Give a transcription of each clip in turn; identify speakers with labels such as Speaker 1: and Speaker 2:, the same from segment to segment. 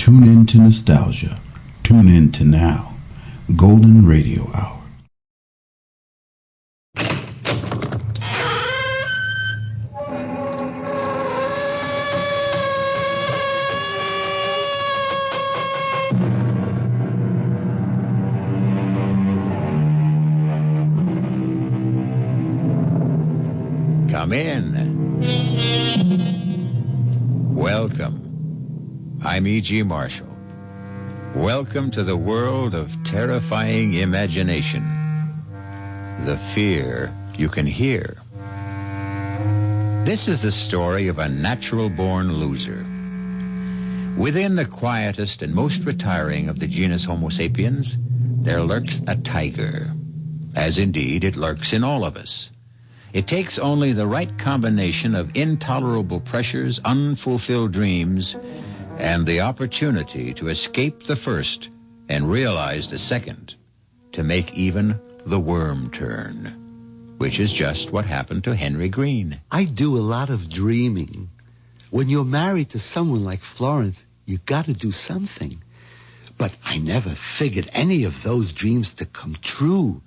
Speaker 1: Tune in to nostalgia. Tune in to now. Golden Radio Hour.
Speaker 2: Come in. Welcome. I'm E.G. Marshall. Welcome to the world of terrifying imagination. The fear you can hear. This is the story of a natural-born loser. Within the quietest and most retiring of the genus Homo sapiens, there lurks a tiger, as indeed it lurks in all of us. It takes only the right combination of intolerable pressures, unfulfilled dreams, and the opportunity to escape the first and realize the second to make even the worm turn, which is just what happened to Henry Green.
Speaker 3: I do a lot of dreaming. When you're married to someone like Florence, you got to do something. But I never figured any of those dreams to come true.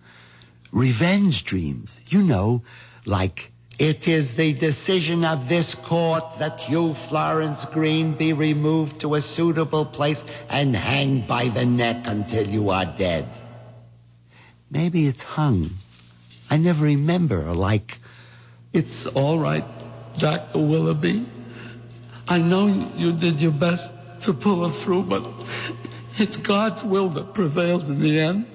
Speaker 3: Revenge dreams, you know, like, it is the decision of this court that you, Florence Green, be removed to a suitable place and hanged by the neck until you are dead. Maybe it's hung. I never remember, or like,
Speaker 4: it's all right, Dr. Willoughby. I know you did your best to pull her through, but it's God's will that prevails in the end.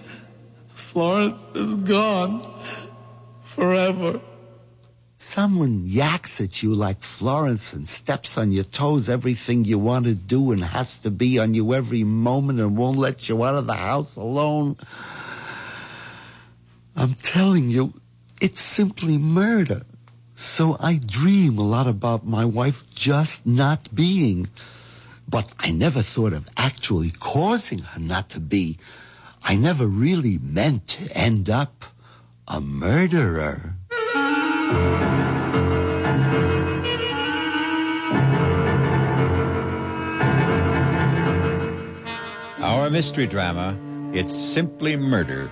Speaker 4: Florence is gone forever.
Speaker 3: Someone yaks at you like Florence and steps on your toes everything you want to do and has to be on you every moment and won't let you out of the house alone. I'm telling you, it's simply murder. So I dream a lot about my wife just not being. But I never thought of actually causing her not to be. I never really meant to end up a murderer.
Speaker 2: Our mystery drama, It's Simply Murder,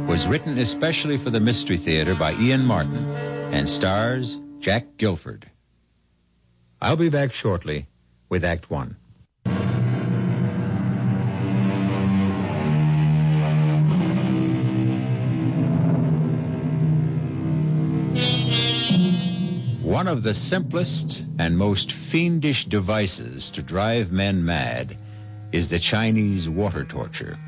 Speaker 2: was written especially for the Mystery Theater by Ian Martin and stars Jack Guilford. I'll be back shortly with Act One. One of the simplest and most fiendish devices to drive men mad is the Chinese water torture.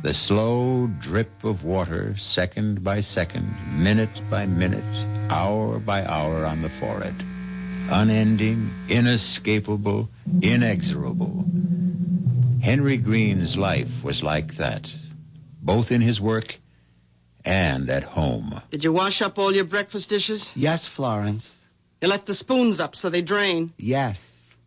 Speaker 2: The slow drip of water, second by second, minute by minute, hour by hour on the forehead. Unending, inescapable, inexorable. Henry Green's life was like that, both in his work and at home.
Speaker 5: Did you wash up all your breakfast dishes?
Speaker 3: Yes, Florence.
Speaker 5: You left the spoons up so they drain?
Speaker 3: Yes.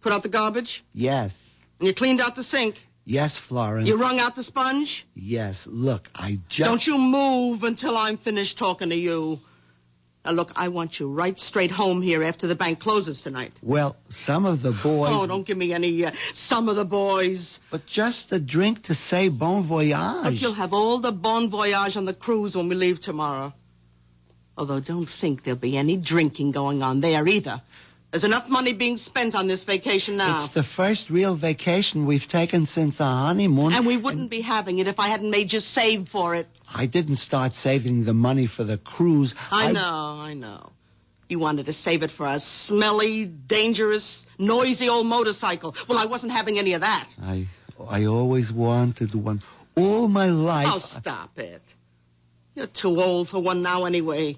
Speaker 5: Put out the garbage?
Speaker 3: Yes.
Speaker 5: And you cleaned out the sink?
Speaker 3: Yes, Florence.
Speaker 5: You wrung out the sponge?
Speaker 3: Yes. Look, I just...
Speaker 5: Don't you move until I'm finished talking to you. Now, look, I want you right straight home here after the bank closes tonight.
Speaker 3: Well, some of the boys...
Speaker 5: Oh, don't give me any some of the boys.
Speaker 3: But just a drink to say bon voyage.
Speaker 5: But you'll have all the bon voyage on the cruise when we leave tomorrow. Although don't think there'll be any drinking going on there either. There's enough money being spent on this vacation now.
Speaker 3: It's the first real vacation we've taken since our honeymoon.
Speaker 5: And we wouldn't be having it if I hadn't made you save for it.
Speaker 3: I didn't start saving the money for the cruise.
Speaker 5: I know. You wanted to save it for a smelly, dangerous, noisy old motorcycle. Well, I wasn't having any of that.
Speaker 3: I always wanted one. All my life.
Speaker 5: Oh, stop it. You're too old for one now anyway.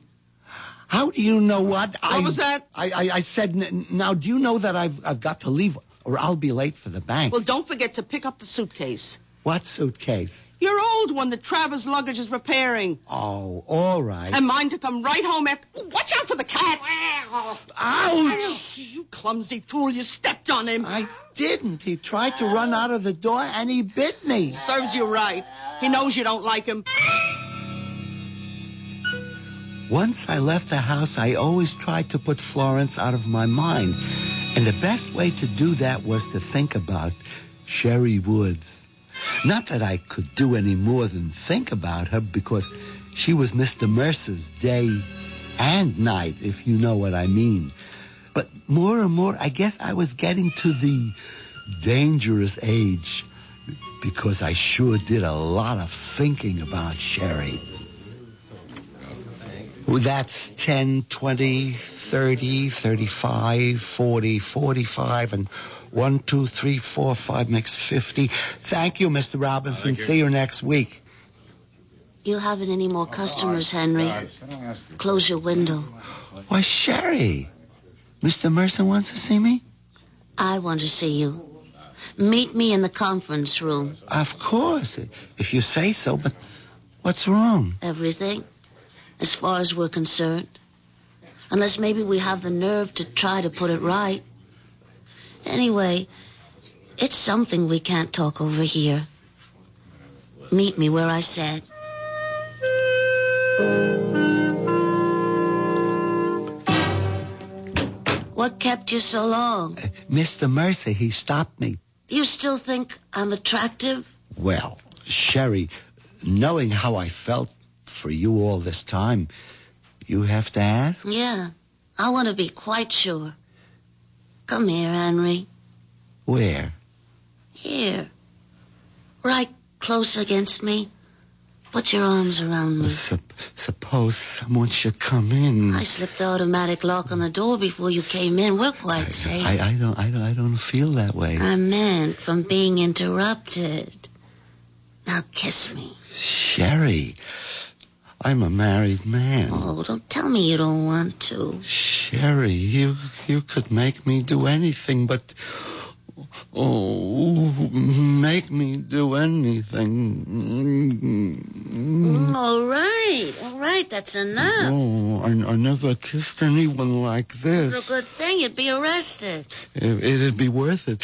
Speaker 3: How do you know what?
Speaker 5: What was that?
Speaker 3: I said, now, do you know that I've got to leave or I'll be late for the bank?
Speaker 5: Well, don't forget to pick up the suitcase.
Speaker 3: What suitcase?
Speaker 5: Your old one that Travers' luggage is repairing.
Speaker 3: Oh, all right.
Speaker 5: And mine to come right home after... Watch out for the cat!
Speaker 3: Ouch!
Speaker 5: You clumsy fool, you stepped on him.
Speaker 3: I didn't. He tried to run out of the door and he bit me.
Speaker 5: Serves you right. He knows you don't like him.
Speaker 3: Once I left the house, I always tried to put Florence out of my mind. And the best way to do that was to think about Sherry Woods. Not that I could do any more than think about her, because she was Mr. Mercer's day and night, if you know what I mean. But more and more, I guess I was getting to the dangerous age, because I sure did a lot of thinking about Sherry. Well, that's 10, 20, 30, 35, 40, 45, and 1, 2, 3, 4, 5 makes 50. Thank you, Mr. Robinson. See you next week.
Speaker 6: You haven't any more customers, Henry. Close your window.
Speaker 3: Why, Sherry, Mr. Mercer wants to see me?
Speaker 6: I want to see you. Meet me in the conference room.
Speaker 3: Of course, if you say so, but what's wrong?
Speaker 6: Everything, as far as we're concerned. Unless maybe we have the nerve to try to put it right. Anyway, it's something we can't talk over here. Meet me where I said. What kept you so long?
Speaker 3: Mr. Mercer, he stopped me.
Speaker 6: You still think I'm attractive?
Speaker 3: Well, Sherry, knowing how I felt for you all this time, you have to ask?
Speaker 6: Yeah, I want to be quite sure. Come here, Henry.
Speaker 3: Where?
Speaker 6: Here. Right close against me. Put your arms around me.
Speaker 3: Suppose someone should come in.
Speaker 6: I slipped the automatic lock on the door before you came in. We're quite safe.
Speaker 3: I don't feel that way.
Speaker 6: I meant from being interrupted. Now kiss me.
Speaker 3: Sherry, I'm a married man.
Speaker 6: Oh, don't tell me you don't want to.
Speaker 3: Sherry, you could make me do anything, but... Oh, make me do anything.
Speaker 6: All right, that's enough.
Speaker 3: Oh, I never kissed anyone like this.
Speaker 6: It's a good thing. You'd be arrested.
Speaker 3: It'd be worth it.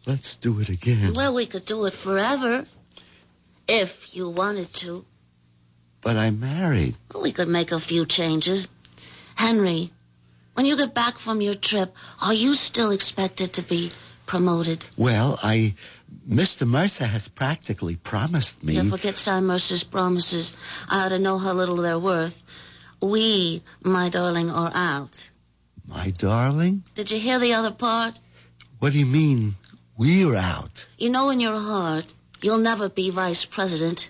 Speaker 3: Let's do it again.
Speaker 6: Well, we could do it forever, if you wanted to.
Speaker 3: But I'm married.
Speaker 6: Well, we could make a few changes. Henry, when you get back from your trip, are you still expected to be promoted?
Speaker 3: Well, Mr. Mercer has practically promised me...
Speaker 6: Don't forget Cy Mercer's promises. I ought to know how little they're worth. We, my darling, are out.
Speaker 3: My darling?
Speaker 6: Did you hear the other part?
Speaker 3: What do you mean, we're out?
Speaker 6: You know in your heart, you'll never be vice president.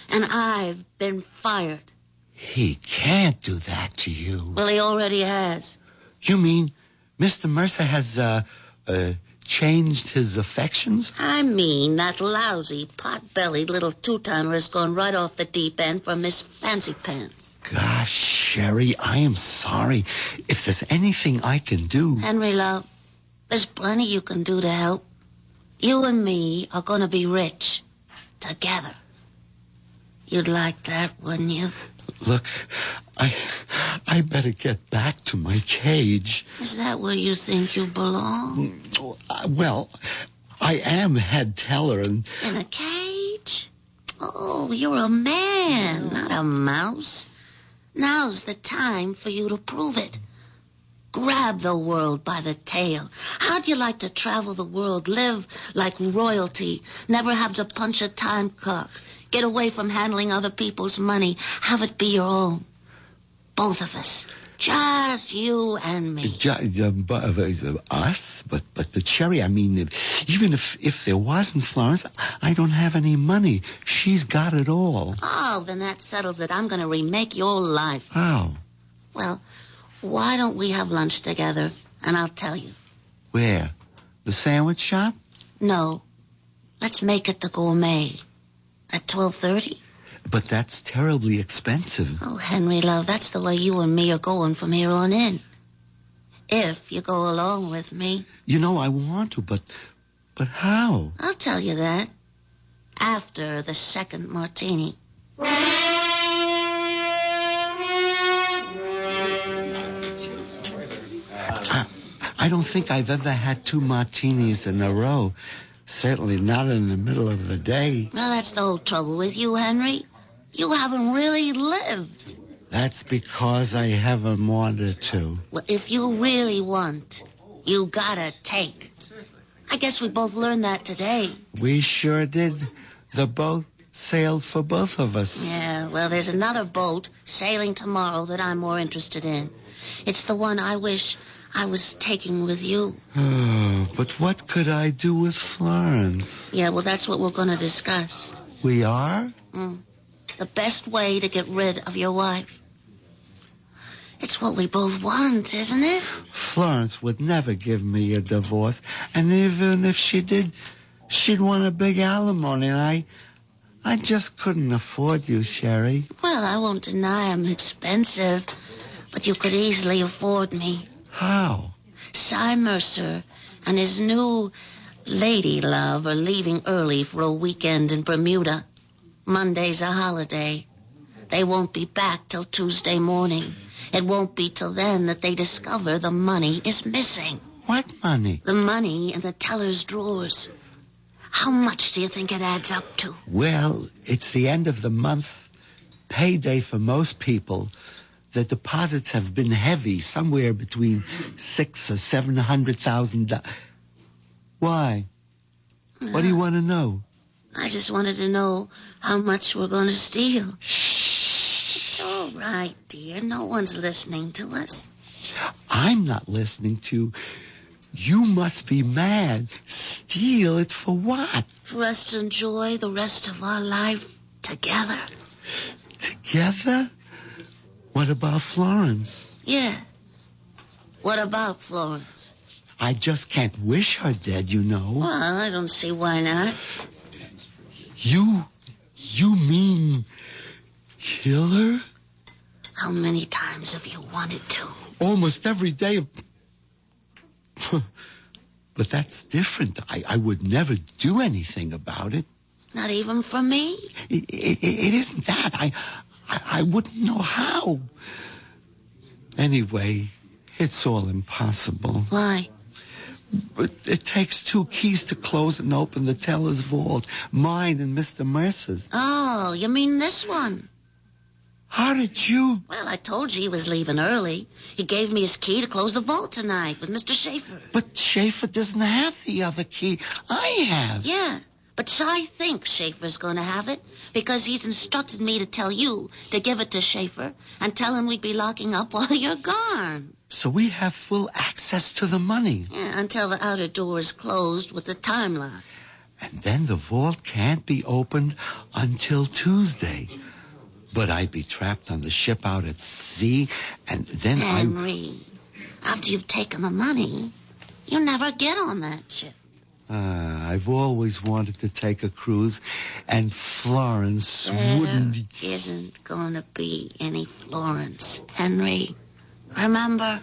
Speaker 6: And I've been fired.
Speaker 3: He can't do that to you.
Speaker 6: Well, he already has.
Speaker 3: You mean Mr. Mercer has, changed his affections?
Speaker 6: I mean, that lousy, pot-bellied little two-timer has gone right off the deep end for Miss Fancy Pants.
Speaker 3: Gosh, Sherry, I am sorry. If there's anything I can do...
Speaker 6: Henry, love, there's plenty you can do to help. You and me are going to be rich. Together. You'd like that, wouldn't you?
Speaker 3: Look, I better get back to my cage.
Speaker 6: Is that where you think you belong?
Speaker 3: Well, I am head teller and...
Speaker 6: In a cage? Oh, you're a man, not a mouse. Now's the time for you to prove it. Grab the world by the tail. How'd you like to travel the world, live like royalty, never have to punch a time clock, get away from handling other people's money, have it be your own? Both of us. Just you and me.
Speaker 3: Us? But Sherry, I mean, even if there wasn't Florence, I don't have any money. She's got it all.
Speaker 6: Oh, then that settles it. I'm going to remake your life.
Speaker 3: How?
Speaker 6: Well, why don't we have lunch together, and I'll tell you.
Speaker 3: Where? The sandwich shop?
Speaker 6: No. Let's make it the Gourmet. At 12:30?
Speaker 3: But that's terribly expensive.
Speaker 6: Oh, Henry, love, that's the way you and me are going from here on in. If you go along with me.
Speaker 3: You know, I want to, but how?
Speaker 6: I'll tell you that. After the second martini.
Speaker 3: I don't think I've ever had 2 martinis in a row. Certainly not in the middle of the day.
Speaker 6: Well, that's the whole trouble with you, Henry. You haven't really lived.
Speaker 3: That's because I haven't wanted to.
Speaker 6: Well, if you really want, you gotta take. I guess we both learned that today.
Speaker 3: We sure did. The boat sailed for both of us.
Speaker 6: Yeah, well, there's another boat sailing tomorrow that I'm more interested in. It's the one I wish I was taking with you.
Speaker 3: Oh, but what could I do with Florence?
Speaker 6: Yeah, well, that's what we're going to discuss.
Speaker 3: We are?
Speaker 6: The best way to get rid of your wife. It's what we both want, isn't it?
Speaker 3: Florence would never give me a divorce. And even if she did, she'd want a big alimony. And I just couldn't afford you, Sherry.
Speaker 6: Well, I won't deny I'm expensive, but you could easily afford me.
Speaker 3: How?
Speaker 6: Cy Mercer and his new lady love are leaving early for a weekend in Bermuda. Monday's a holiday. They won't be back till Tuesday morning. It won't be till then that they discover the money is missing.
Speaker 3: What money?
Speaker 6: The money in the teller's drawers. How much do you think it adds up to?
Speaker 3: Well, it's the end of the month. Payday for most people. The deposits have been heavy, somewhere between $600,000 or $700,000. Why? What do you want to know?
Speaker 6: I just wanted to know how much we're going to steal. It's all right, dear. No one's listening to us.
Speaker 3: I'm not listening to. You must be mad. Steal it for what?
Speaker 6: For us to enjoy the rest of our life together.
Speaker 3: Together? What about Florence?
Speaker 6: Yeah. What about Florence?
Speaker 3: I just can't wish her dead, you know.
Speaker 6: Well, I don't see why not.
Speaker 3: You mean kill her?
Speaker 6: How many times have you wanted to?
Speaker 3: Almost every day. But that's different. I would never do anything about it.
Speaker 6: Not even for me?
Speaker 3: It isn't that. I wouldn't know how. Anyway, it's all impossible.
Speaker 6: Why?
Speaker 3: But it takes 2 keys to close and open the teller's vault. Mine and Mr. Mercer's.
Speaker 6: Oh, you mean this one?
Speaker 3: How did you...
Speaker 6: Well, I told you he was leaving early. He gave me his key to close the vault tonight with Mr. Schaefer.
Speaker 3: But Schaefer doesn't have the other key. I have.
Speaker 6: Yeah, but Cy thinks Schaefer's going to have it because he's instructed me to tell you to give it to Schaefer and tell him we'd be locking up while you're gone.
Speaker 3: So we have full access to the money.
Speaker 6: Yeah, until the outer door is closed with the time lock.
Speaker 3: And then the vault can't be opened until Tuesday. But I'd be trapped on the ship out at sea, and then
Speaker 6: Henry, after you've taken the money, you never get on that ship.
Speaker 3: I've always wanted to take a cruise, and Florence wouldn't...
Speaker 6: There isn't going to be any Florence, Henry. Remember?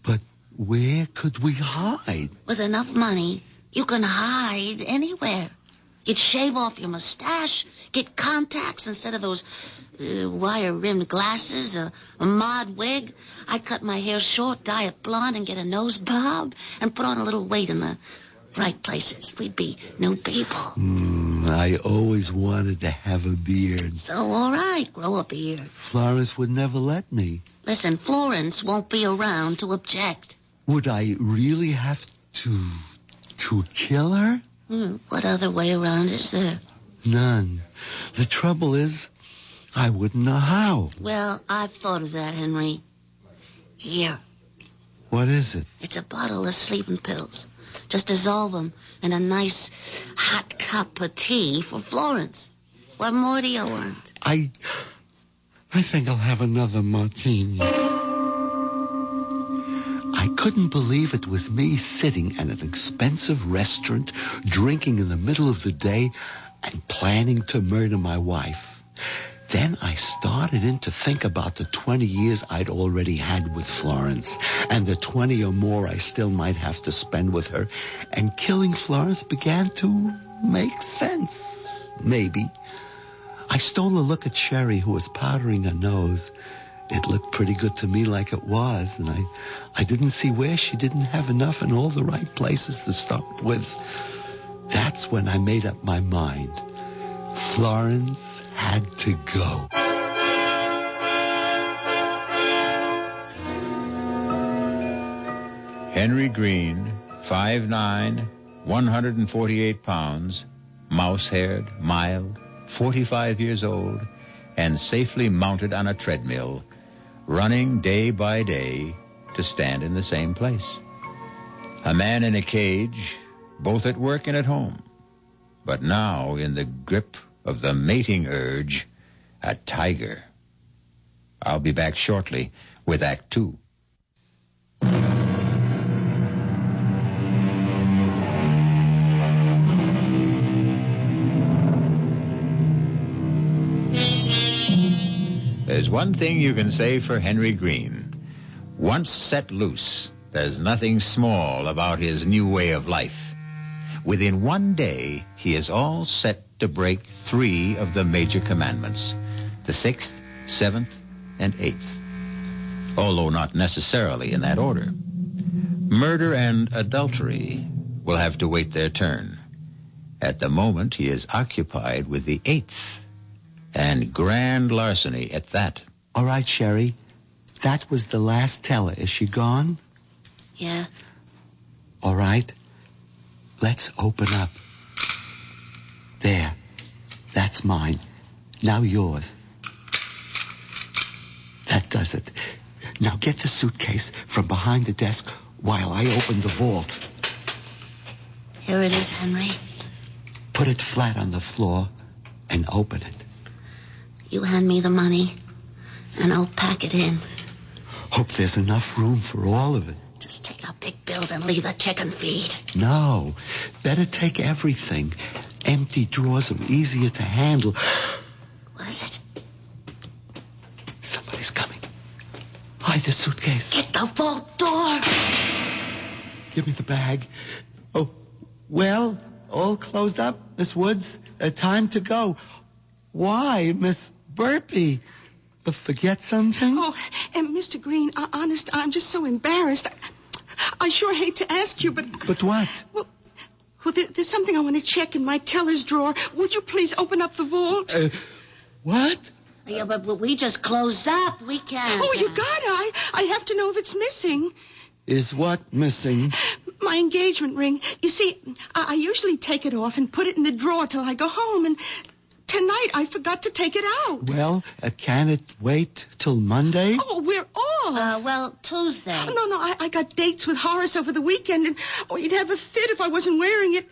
Speaker 3: But where could we hide?
Speaker 6: With enough money, you can hide anywhere. You'd shave off your mustache, get contacts instead of those wire-rimmed glasses, a mod wig. I'd cut my hair short, dye it blonde, and get a nose bob, and put on a little weight in the right places. We'd be new people.
Speaker 3: I always wanted to have a beard.
Speaker 6: So, all right, grow a beard.
Speaker 3: Florence would never let me.
Speaker 6: Listen, Florence won't be around to object.
Speaker 3: Would I really have to kill her?
Speaker 6: What other way around is there?
Speaker 3: None. The trouble is, I wouldn't know how.
Speaker 6: Well, I've thought of that, Henry. Here.
Speaker 3: What is it?
Speaker 6: It's a bottle of sleeping pills. Just dissolve them in a nice hot cup of tea for Florence. What more do you want?
Speaker 3: I think I'll have another martini. I couldn't believe it was me sitting at an expensive restaurant, drinking in the middle of the day, and planning to murder my wife. Then I started in to think about the 20 years I'd already had with Florence, and the 20 or more I still might have to spend with her, and killing Florence began to make sense. Maybe. I stole a look at Sherry, who was powdering her nose. It looked pretty good to me like it was, and I didn't see where she didn't have enough in all the right places to start with. That's when I made up my mind. Florence had to go.
Speaker 2: Henry Green, 5'9", 148 pounds, mouse-haired, mild, 45 years old, and safely mounted on a treadmill, running day by day to stand in the same place. A man in a cage, both at work and at home, but now in the grip of the mating urge, a tiger. I'll be back shortly with Act 2. There's one thing you can say for Henry Green. Once set loose, there's nothing small about his new way of life. Within one day, he is all set to break 3 of the major commandments, the 6th, 7th, and 8th, although not necessarily in that order. Murder and adultery will have to wait their turn. At the moment, he is occupied with the 8th, and grand larceny at that.
Speaker 3: All right, Sherry. That was the last teller. Is she gone?
Speaker 6: Yeah.
Speaker 3: All right. Let's open up. There. That's mine. Now yours. That does it. Now get the suitcase from behind the desk while I open the vault.
Speaker 6: Here it is, Henry.
Speaker 3: Put it flat on the floor and open it.
Speaker 6: You hand me the money, and I'll pack it in.
Speaker 3: Hope there's enough room for all of it.
Speaker 6: Just take out big bills and leave the chicken feed.
Speaker 3: No. Better take everything. Empty drawers are easier to handle.
Speaker 6: What is it?
Speaker 3: Somebody's coming. Hide the suitcase.
Speaker 6: Get the vault door.
Speaker 3: Give me the bag. Oh, well, all closed up, Miss Woods. Time to go. Why, Miss Burpee? Forget something?
Speaker 5: Oh, and Mr. Green, honest, I'm just so embarrassed. I sure hate to ask you, but...
Speaker 3: But what?
Speaker 5: Well, there's something I want to check in my teller's drawer. Would you please open up the vault?
Speaker 3: What?
Speaker 6: Yeah, but we just closed up. We can't.
Speaker 5: Oh, you gotta. I have to know if it's missing.
Speaker 3: Is what missing?
Speaker 5: My engagement ring. You see, I usually take it off and put it in the drawer till I go home, and... Tonight, I forgot to take it out.
Speaker 3: Well, can it wait till Monday?
Speaker 5: Oh, we're off.
Speaker 6: Well, Tuesday.
Speaker 5: No, I got dates with Horace over the weekend, and you'd have a fit if I wasn't wearing it.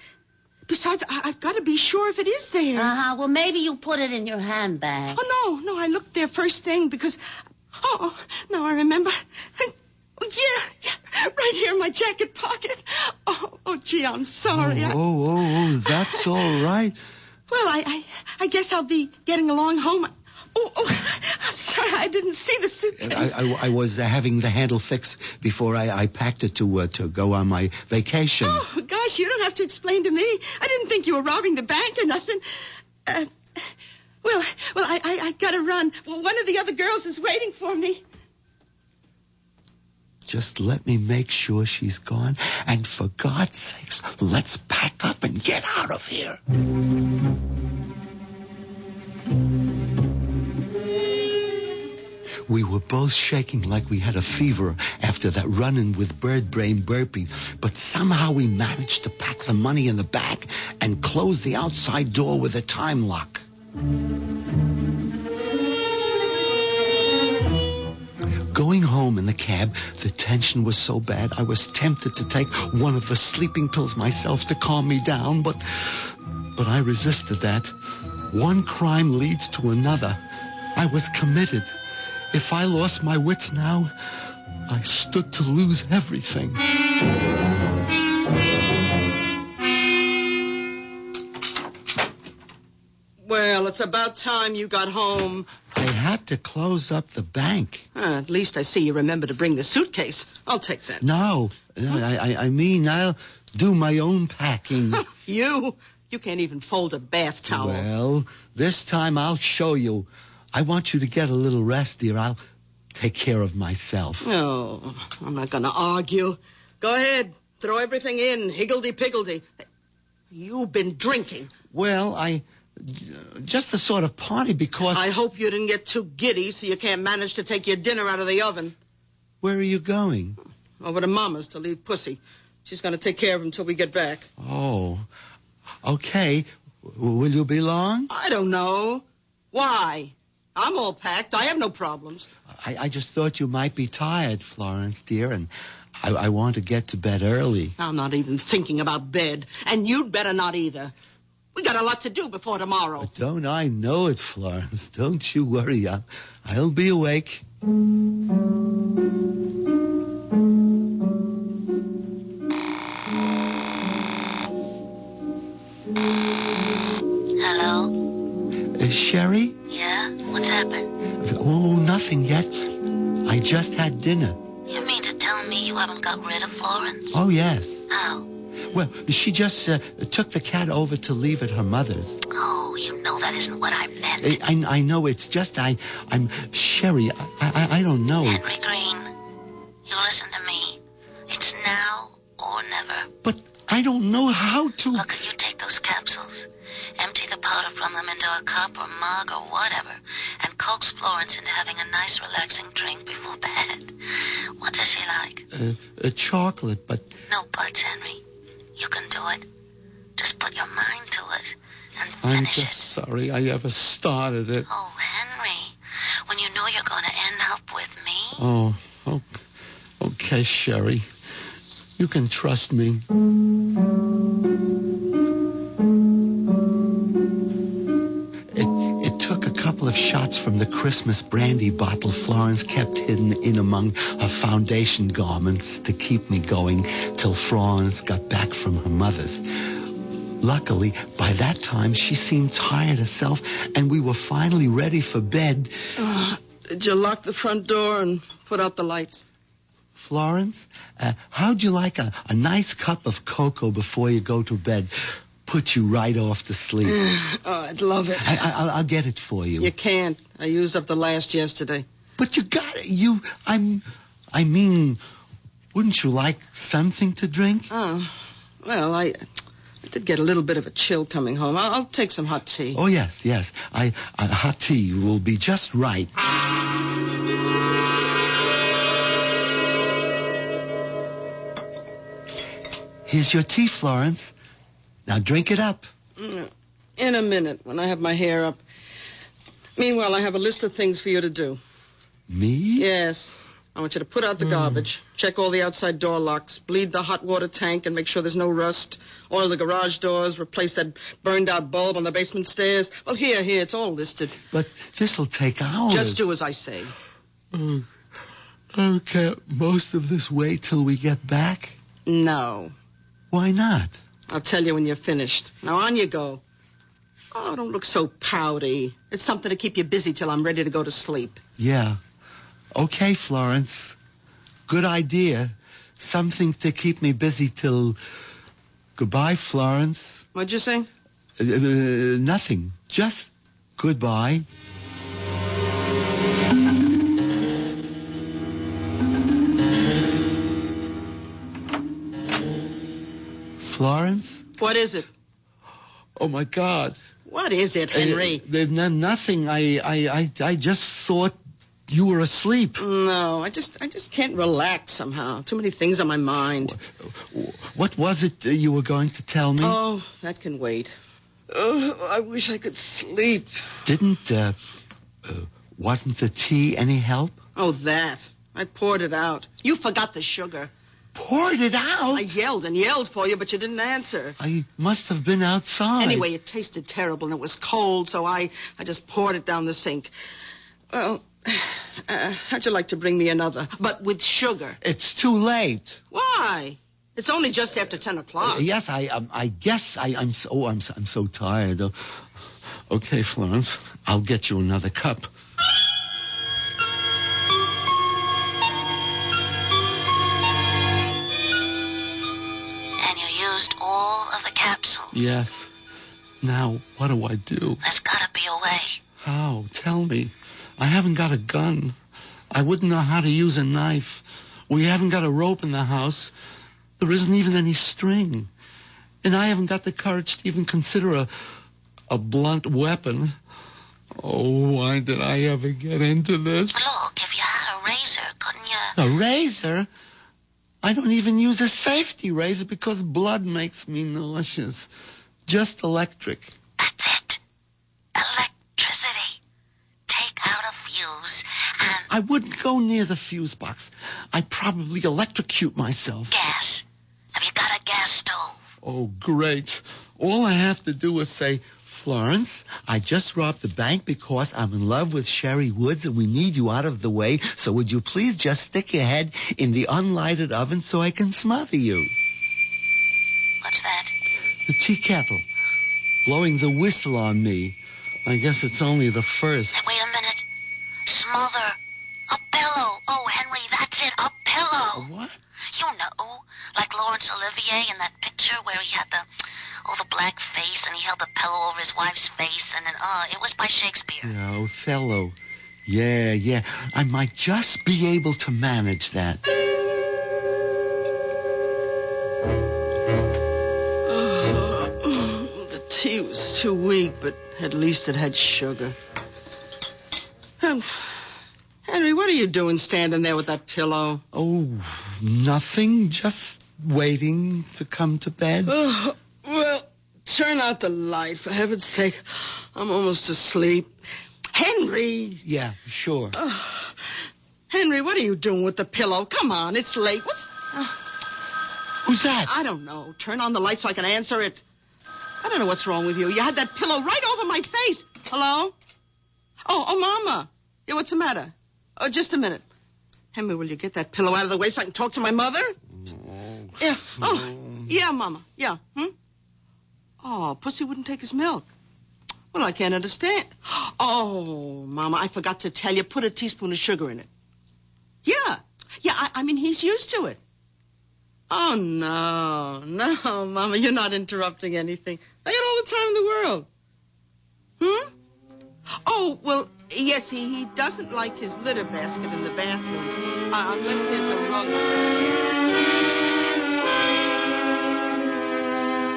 Speaker 5: Besides, I've got to be sure if it is there.
Speaker 6: Well, maybe you put it in your handbag.
Speaker 5: Oh, no, I looked there first thing because... Oh, now I remember. Yeah, right here in my jacket pocket. Oh, gee, I'm sorry.
Speaker 3: Oh, that's all right.
Speaker 5: Well, I guess I'll be getting along home. Oh, sorry, I didn't see the suitcase.
Speaker 3: I was having the handle fixed before I packed it to go on my vacation.
Speaker 5: Oh, gosh, you don't have to explain to me. I didn't think you were robbing the bank or nothing. Well, I gotta run. Well, one of the other girls is waiting for me.
Speaker 3: Just let me make sure she's gone. And for God's sakes, let's pack up and get out of here. We were both shaking like we had a fever after that run-in with Bird Brain Burpee, but somehow we managed to pack the money in the bag and close the outside door with a time lock. Going home in the cab, the tension was so bad I was tempted to take one of the sleeping pills myself to calm me down, but I resisted that. One crime leads to another. I was committed. If I lost my wits now, I stood to lose everything.
Speaker 5: Well, it's about time you got home.
Speaker 3: I had to close up the bank.
Speaker 5: At least I see you remember to bring the suitcase. I'll take that.
Speaker 3: No, I mean, I'll do my own packing.
Speaker 5: You can't even fold a bath towel.
Speaker 3: Well, this time I'll show you. I want you to get a little rest, dear. I'll take care of myself.
Speaker 5: No, I'm not going to argue. Go ahead. Throw everything in, higgledy-piggledy. You've been drinking.
Speaker 3: Well, just a sort of party because...
Speaker 5: I hope you didn't get too giddy so you can't manage to take your dinner out of the oven.
Speaker 3: Where are you going?
Speaker 5: Over to Mama's to leave Pussy. She's going to take care of him until we get back.
Speaker 3: Oh, okay. Will you be long?
Speaker 5: I don't know. Why? I'm all packed. I have no problems.
Speaker 3: I just thought you might be tired, Florence, dear, and I want to get to bed early.
Speaker 5: I'm not even thinking about bed, and you'd better not either. We got a lot to do before tomorrow.
Speaker 3: But don't I know it, Florence? Don't you worry. I'll be awake.
Speaker 6: Hello?
Speaker 3: Sherry?
Speaker 6: Yeah? What's happened?
Speaker 3: Oh, nothing yet. I just had dinner.
Speaker 6: You mean to tell me you haven't got rid of Florence?
Speaker 3: Oh, yes.
Speaker 6: How?
Speaker 3: Well, she just took the cat over to leave at her mother's.
Speaker 6: Oh, you know that isn't what I meant.
Speaker 3: I know. It's just I'm Sherry. I don't know.
Speaker 6: Henry Green, you listen to me. It's now or never.
Speaker 3: But I don't know how to.
Speaker 6: Look, you take those capsules, empty the powder from them into a cup or mug or whatever, and coax Florence into having a nice relaxing drink before bed. What does she like?
Speaker 3: A chocolate, but...
Speaker 6: No buts, Henry. You can do it. Just put your mind to it and
Speaker 3: I'm
Speaker 6: finish
Speaker 3: just sorry I ever started it.
Speaker 6: Oh, Henry, when you know you're going to end up with me.
Speaker 3: Oh, okay, Sherry. You can trust me. It took a couple of shots from the Christmas brandy bottle Florence kept hidden in among her foundation garments to keep me going till Florence got back from her mother's. Luckily, by that time, she seemed tired herself, and we were finally ready for bed.
Speaker 5: Did you lock the front door and put out the lights?
Speaker 3: Florence, how'd you like a nice cup of cocoa before you go to bed? Put you right off to sleep.
Speaker 5: Oh, I'd love it.
Speaker 3: I'll get it for you.
Speaker 5: You can't. I used up the last yesterday.
Speaker 3: But you got it. I mean, wouldn't you like something to drink?
Speaker 5: Oh, well, I did get a little bit of a chill coming home. I'll take some hot tea.
Speaker 3: Oh, yes. Hot tea will be just right. Here's your tea, Florence. Now drink it up.
Speaker 5: In a minute, when I have my hair up. Meanwhile, I have a list of things for you to do.
Speaker 3: Me?
Speaker 5: Yes. I want you to put out the garbage, check all the outside door locks, bleed the hot water tank and make sure there's no rust, oil the garage doors, replace that burned-out bulb on the basement stairs. Well, here, it's all listed.
Speaker 3: But this'll take hours.
Speaker 5: Just do as I say.
Speaker 3: Okay, most of this wait till we get back?
Speaker 5: No.
Speaker 3: Why not?
Speaker 5: I'll tell you when you're finished. Now, on you go. Oh, don't look so pouty. It's something to keep you busy till I'm ready to go to sleep.
Speaker 3: Yeah. Okay, Florence. Good idea. Something to keep me busy till... Goodbye, Florence.
Speaker 5: What'd you say?
Speaker 3: Nothing. Just goodbye. Florence?
Speaker 5: What is it?
Speaker 3: Oh, my God.
Speaker 5: What is it, Henry?
Speaker 3: Nothing. I just thought you were asleep.
Speaker 5: No, I just can't relax somehow. Too many things on my mind.
Speaker 3: What was it you were going to tell me?
Speaker 5: Oh, that can wait. Oh, I wish I could sleep.
Speaker 3: Wasn't the tea any help?
Speaker 5: Oh, that. I poured it out. You forgot the sugar.
Speaker 3: Poured it out?
Speaker 5: I yelled and yelled for you, but you didn't answer.
Speaker 3: I must have been outside.
Speaker 5: Anyway, it tasted terrible and it was cold, so I just poured it down the sink. Well, how'd you like to bring me another, but with sugar?
Speaker 3: It's too late.
Speaker 5: Why? It's only just after 10 o'clock.
Speaker 3: Yes, I guess I'm so tired. Okay, Florence, I'll get you another cup.
Speaker 6: And you used all of the capsules?
Speaker 3: Yes. Now, what do I do?
Speaker 6: There's gotta be a way.
Speaker 3: How? Tell me. I haven't got a gun. I wouldn't know how to use a knife. We haven't got a rope in the house. There isn't even any string. And I haven't got the courage to even consider a blunt weapon. Oh, why did I ever get into this?
Speaker 6: Look, if you had a razor, couldn't you?
Speaker 3: A razor? I don't even use a safety razor because blood makes me nauseous. Just electric.
Speaker 6: That's it. Electricity. Take out a fuse and...
Speaker 3: I wouldn't go near the fuse box. I'd probably electrocute myself.
Speaker 6: Gas. Have you got a gas stove?
Speaker 3: Oh, great. All I have to do is say, Florence, I just robbed the bank because I'm in love with Sherry Woods and we need you out of the way, so would you please just stick your head in the unlighted oven so I can smother you?
Speaker 6: What's that?
Speaker 3: The tea kettle. Blowing the whistle on me. I guess it's only the first.
Speaker 6: Wait a minute. Smother. A pillow. Oh, Henry, that's it. A pillow.
Speaker 3: What?
Speaker 6: You know, like Laurence Olivier in that picture where he had the black face and he held the pillow over his wife's face and then, it was by Shakespeare.
Speaker 3: Yeah, Othello. Yeah. I might just be able to manage that.
Speaker 5: The tea was too weak, but at least it had sugar. Henry, what are you doing standing there with that pillow?
Speaker 3: Oh, nothing. Just waiting to come to bed.
Speaker 5: Well, turn out the light, for heaven's sake. I'm almost asleep. Henry!
Speaker 3: Yeah, sure.
Speaker 5: Henry, what are you doing with the pillow? Come on, it's late.
Speaker 3: Who's that?
Speaker 5: I don't know. Turn on the light so I can answer it. I don't know what's wrong with you. You had that pillow right over my face. Hello? Oh, Mama. Yeah, what's the matter? Oh, just a minute. Henry, will you get that pillow out of the way so I can talk to my mother?
Speaker 3: Oh.
Speaker 5: Yeah. Oh, yeah, Mama. Yeah. Oh, Pussy wouldn't take his milk. Well, I can't understand. Oh, Mama, I forgot to tell you. Put a teaspoon of sugar in it. Yeah. Yeah, I mean, he's used to it. Oh, no, Mama, you're not interrupting anything. I got all the time in the world. Oh, well, yes, he doesn't like his litter basket in the bathroom, unless there's a rug.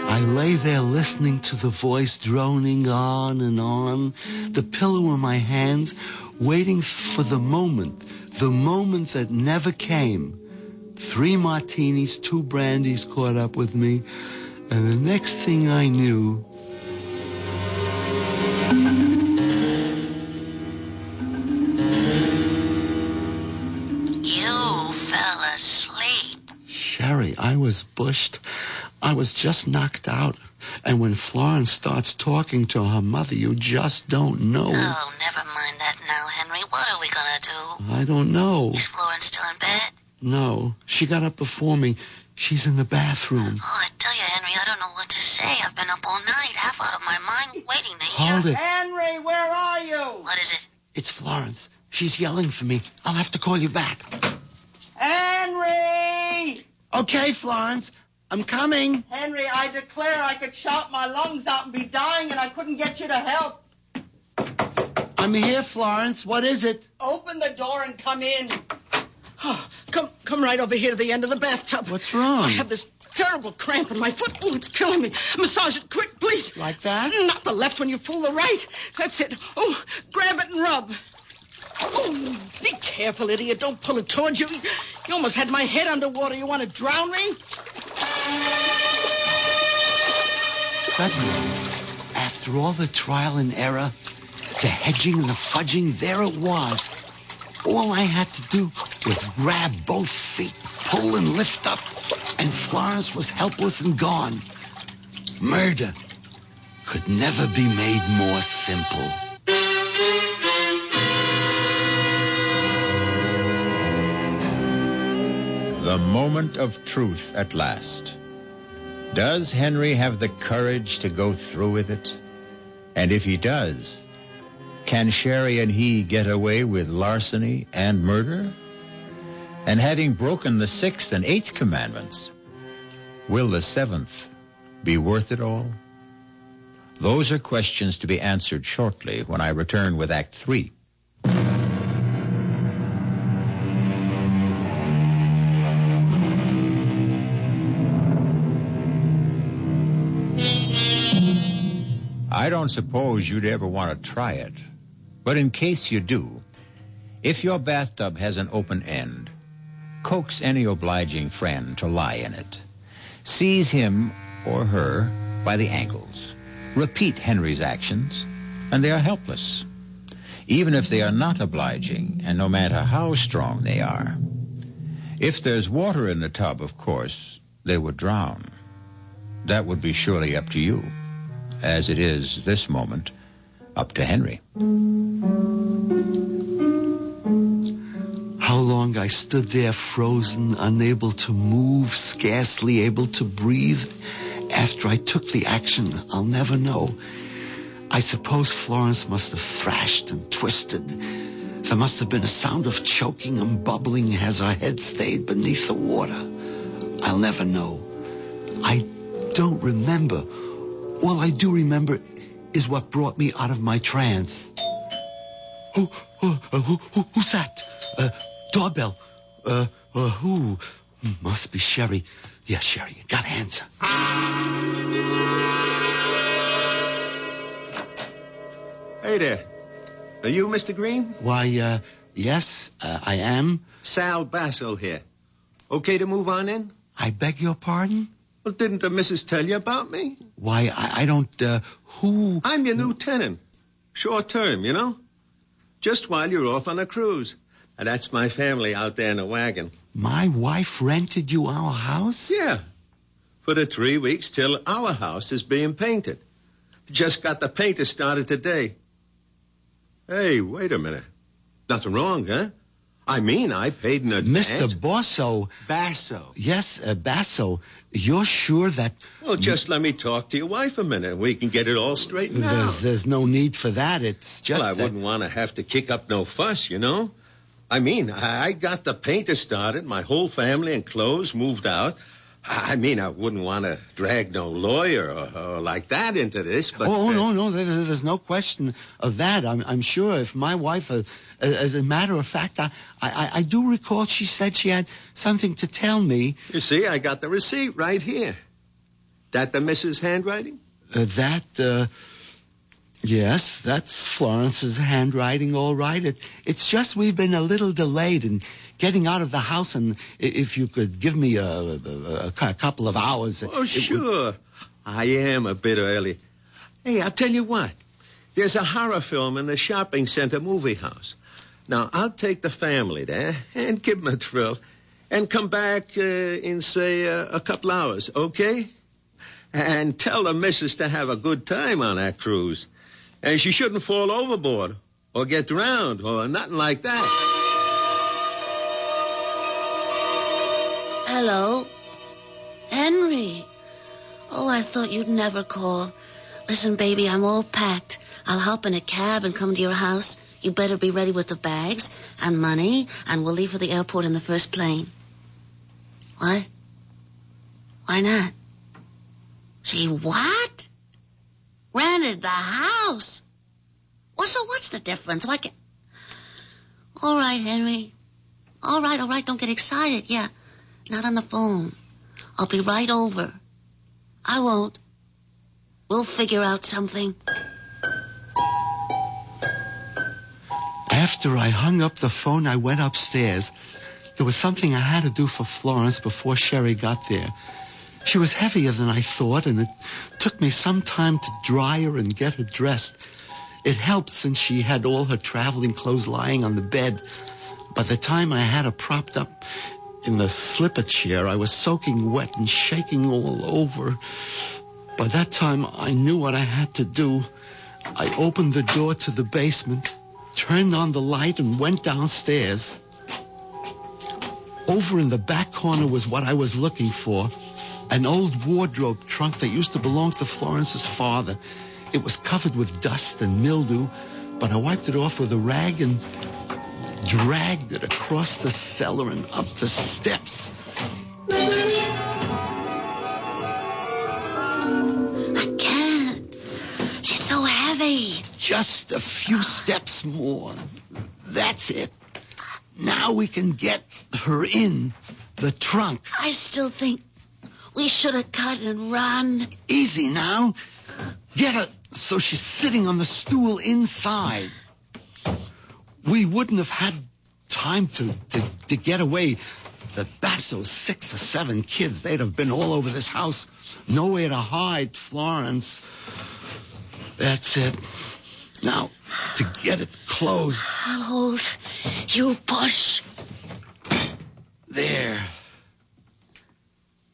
Speaker 3: I lay there listening to the voice droning on and on, the pillow in my hands, waiting for the moment that never came. 3 martinis, 2 brandies caught up with me, and the next thing I knew...
Speaker 6: You fell asleep.
Speaker 3: Sherry, I was bushed. I was just knocked out. And when Florence starts talking to her mother, you just don't know.
Speaker 6: Oh, never mind that now, Henry. What are we gonna do?
Speaker 3: I don't know.
Speaker 6: Is Florence still in bed?
Speaker 3: No, she got up before me. She's in the bathroom.
Speaker 6: Oh, I tell you, Henry, I don't know what to say. I've been up all night, half out of my mind, waiting to hear.
Speaker 3: Hold it.
Speaker 5: Henry, where are you?
Speaker 6: What is it?
Speaker 3: It's Florence. She's yelling for me. I'll have to call you back.
Speaker 5: Henry!
Speaker 3: Okay, Florence. I'm coming.
Speaker 5: Henry, I declare I could shout my lungs out and be dying and I couldn't get you to help.
Speaker 3: I'm here, Florence. What is it?
Speaker 5: Open the door and come in. Oh, come right over here to the end of the bathtub.
Speaker 3: What's wrong?
Speaker 5: I have this terrible cramp in my foot. Oh, it's killing me. Massage it quick, please.
Speaker 3: Like that?
Speaker 5: Not the left when you pull the right. That's it. Oh, grab it and rub. Oh, be careful, idiot. Don't pull it towards you. You almost had my head underwater. You want to drown me?
Speaker 3: Suddenly, after all the trial and error, the hedging and the fudging, there it was. All I had to do was grab both feet, pull and lift up, and Florence was helpless and gone. Murder could never be made more simple.
Speaker 2: The moment of truth at last. Does Henry have the courage to go through with it? And if he does, can Sherry and he get away with larceny and murder? And having broken the 6th and 8th commandments, will the 7th be worth it all? Those are questions to be answered shortly when I return with Act 3. I don't suppose you'd ever want to try it. But in case you do, if your bathtub has an open end, coax any obliging friend to lie in it. Seize him or her by the ankles. Repeat Henry's actions, and they are helpless, even if they are not obliging, and no matter how strong they are. If there's water in the tub, of course, they would drown. That would be surely up to you, as it is this moment up to Henry.
Speaker 3: How long I stood there frozen, unable to move, scarcely able to breathe. After I took the action, I'll never know. I suppose Florence must have thrashed and twisted. There must have been a sound of choking and bubbling as her head stayed beneath the water. I'll never know. I don't remember. All I do remember is what brought me out of my trance. Who's that? Doorbell. Who? Must be Sherry. Yeah, Sherry, you gotta answer.
Speaker 7: Hey there. Are you Mr. Green?
Speaker 3: Why, yes, I am.
Speaker 7: Sal Basso here. Okay to move on in?
Speaker 3: I beg your pardon?
Speaker 7: Well, didn't the missus tell you about me?
Speaker 3: Why, I don't, who?
Speaker 7: I'm your new tenant. Short term, you know? Just while you're off on a cruise. And that's my family out there in a wagon.
Speaker 3: My wife rented you our house?
Speaker 7: Yeah. For the 3 weeks till our house is being painted. Just got the painter started today. Hey, wait a minute. Nothing wrong, huh? I mean, I paid in advance.
Speaker 3: Mr. Basso.
Speaker 7: Basso.
Speaker 3: Yes, Basso. You're sure that...
Speaker 7: Well, just let me talk to your wife a minute and we can get it all straightened out.
Speaker 3: There's no need for that. It's just
Speaker 7: Well, I wouldn't want to have to kick up no fuss, you know? I mean, I got the painter started, my whole family and clothes moved out. I mean, I wouldn't want to drag no lawyer or like that into this, but...
Speaker 3: No, there's no question of that. I'm sure if my wife, as a matter of fact, I do recall she said she had something to tell me.
Speaker 7: You see, I got the receipt right here. That the missus' handwriting?
Speaker 3: Yes, that's Florence's handwriting, all right. It's just we've been a little delayed in getting out of the house, and if you could give me a couple of hours...
Speaker 7: Oh, sure. I am a bit early. Hey, I'll tell you what. There's a horror film in the shopping center movie house. Now, I'll take the family there and give them a thrill and come back in, say, a couple hours, okay? And tell the missus to have a good time on that cruise. And she shouldn't fall overboard or get drowned or nothing like that.
Speaker 6: Hello? Henry. Oh, I thought you'd never call. Listen, baby, I'm all packed. I'll hop in a cab and come to your house. You better be ready with the bags and money, and we'll leave for the airport in the first plane. What? Why not? She what? Rented the house? Well, so what's the difference? Why can't... All right, Henry. All right, don't get excited. Yeah, not on the phone. I'll be right over. I won't. We'll figure out something.
Speaker 3: After I hung up the phone, I went upstairs. There was something I had to do for Florence before Sherry got there. She was heavier than I thought, and it took me some time to dry her and get her dressed. It helped since she had all her traveling clothes lying on the bed. By the time I had her propped up in the slipper chair, I was soaking wet and shaking all over. By that time, I knew what I had to do. I opened the door to the basement, turned on the light, and went downstairs. Over in the back corner was what I was looking for. An old wardrobe trunk that used to belong to Florence's father. It was covered with dust and mildew, but I wiped it off with a rag and dragged it across the cellar and up the steps.
Speaker 6: I can't. She's so heavy.
Speaker 3: Just a few steps more. That's it. Now we can get her in the trunk.
Speaker 6: I still think we should have cut and run.
Speaker 3: Easy now. Get her so she's sitting on the stool inside. We wouldn't have had time to get away. Mr. Basso's 6 or 7 kids, they'd have been all over this house. Nowhere to hide, Florence. That's it. Now, to get it closed.
Speaker 6: I'll hold. You push.
Speaker 3: There.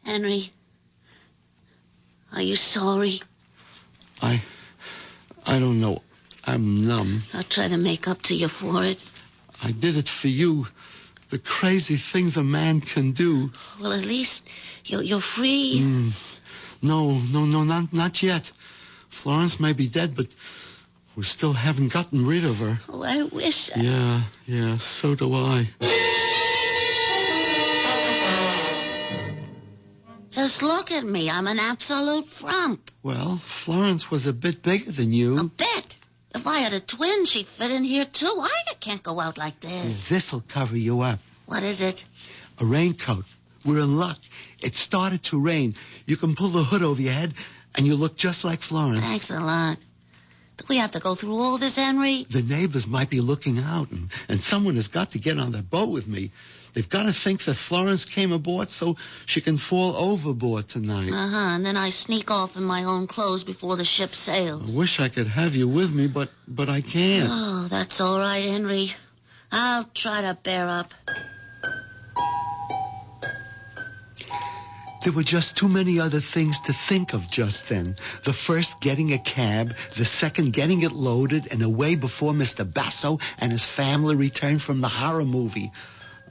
Speaker 6: Henry, are you sorry?
Speaker 3: I don't know. I'm numb.
Speaker 6: I'll try to make up to you for it.
Speaker 3: I did it for you. The crazy things a man can do.
Speaker 6: Well, at least you're free.
Speaker 3: No, not yet. Florence may be dead, but we still haven't gotten rid of her.
Speaker 6: Oh, I wish.
Speaker 3: Yeah, so do I.
Speaker 6: Just look at me. I'm an absolute frump.
Speaker 3: Well, Florence was a bit bigger than you.
Speaker 6: A bit? If I had a twin, she'd fit in here, too. I can't go out like this.
Speaker 3: This'll cover you up.
Speaker 6: What is it?
Speaker 3: A raincoat. We're in luck. It started to rain. You can pull the hood over your head, and you look just like Florence.
Speaker 6: Thanks a lot. Do we have to go through all this, Henry?
Speaker 3: The neighbors might be looking out, and someone has got to get on the boat with me. They've got to think that Florence came aboard so she can fall overboard tonight.
Speaker 6: And then I sneak off in my own clothes before the ship sails.
Speaker 3: I wish I could have you with me, but I can't.
Speaker 6: Oh, that's all right, Henry. I'll try to bear up.
Speaker 3: There were just too many other things to think of just then. The first, getting a cab. The second, getting it loaded and away before Mr. Basso and his family returned from the horror movie.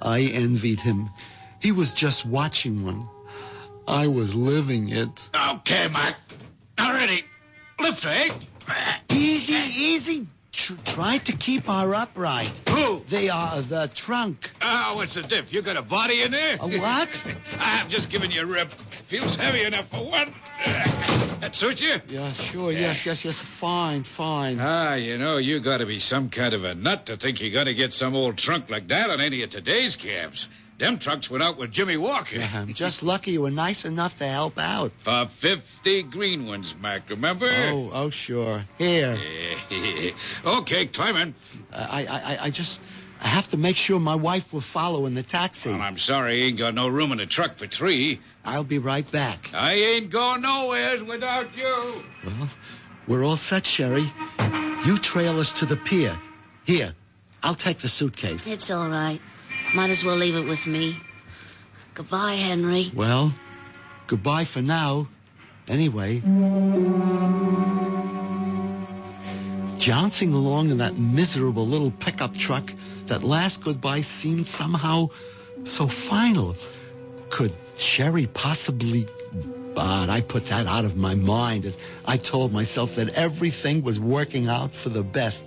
Speaker 3: I envied him. He was just watching one. I was living it.
Speaker 8: Okay, Mac. Now ready. Lift, eh?
Speaker 3: Easy. Try to keep her upright.
Speaker 8: Who?
Speaker 3: The trunk.
Speaker 8: Oh, what's the diff? You got a body in there?
Speaker 3: A what?
Speaker 8: I'm just giving you a rip. Feels heavy enough for one. That suit you?
Speaker 3: Yeah, sure. Yes. Fine.
Speaker 8: You got to be some kind of a nut to think you got to get some old trunk like that on any of today's cabs. Them trucks went out with Jimmy Walker.
Speaker 3: Yeah, I'm just lucky you were nice enough to help out.
Speaker 8: For 50 green ones, Mac, remember?
Speaker 3: Oh, sure. Here.
Speaker 8: Okay, climb in.
Speaker 3: I have to make sure my wife will follow in the taxi.
Speaker 8: Well, I'm sorry, I ain't got no room in the truck for 3.
Speaker 3: I'll be right back.
Speaker 8: I ain't going nowhere without you.
Speaker 3: Well, we're all set, Sherry. You trail us to the pier. Here, I'll take the suitcase.
Speaker 6: It's all right. Might as well leave it with me. Goodbye, Henry.
Speaker 3: Well, goodbye for now. Anyway. Jouncing along in that miserable little pickup truck, that last goodbye seemed somehow so final. Could Sherry possibly... But I put that out of my mind as I told myself that everything was working out for the best.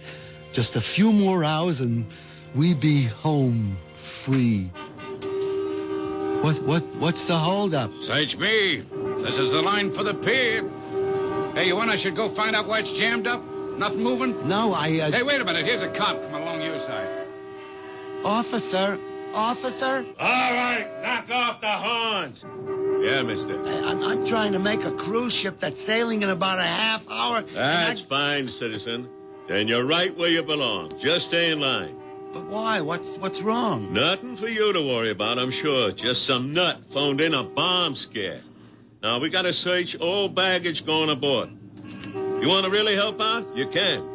Speaker 3: Just a few more hours and we'd be home free. What's the holdup?
Speaker 8: Search me. This is the line for the pier. Hey, you want I should go find out why it's jammed up? Nothing moving?
Speaker 3: No,
Speaker 8: Hey, wait a minute. Here's a cop coming along your side.
Speaker 3: Officer?
Speaker 7: All right, knock off the horns. Yeah, mister.
Speaker 3: I'm trying to make a cruise ship that's sailing in about a half hour.
Speaker 7: That's fine, citizen. Then you're right where you belong. Just stay in line.
Speaker 3: But why? What's wrong?
Speaker 7: Nothing for you to worry about, I'm sure. Just some nut phoned in a bomb scare. Now, we got to search all baggage going aboard. You want to really help out? You can.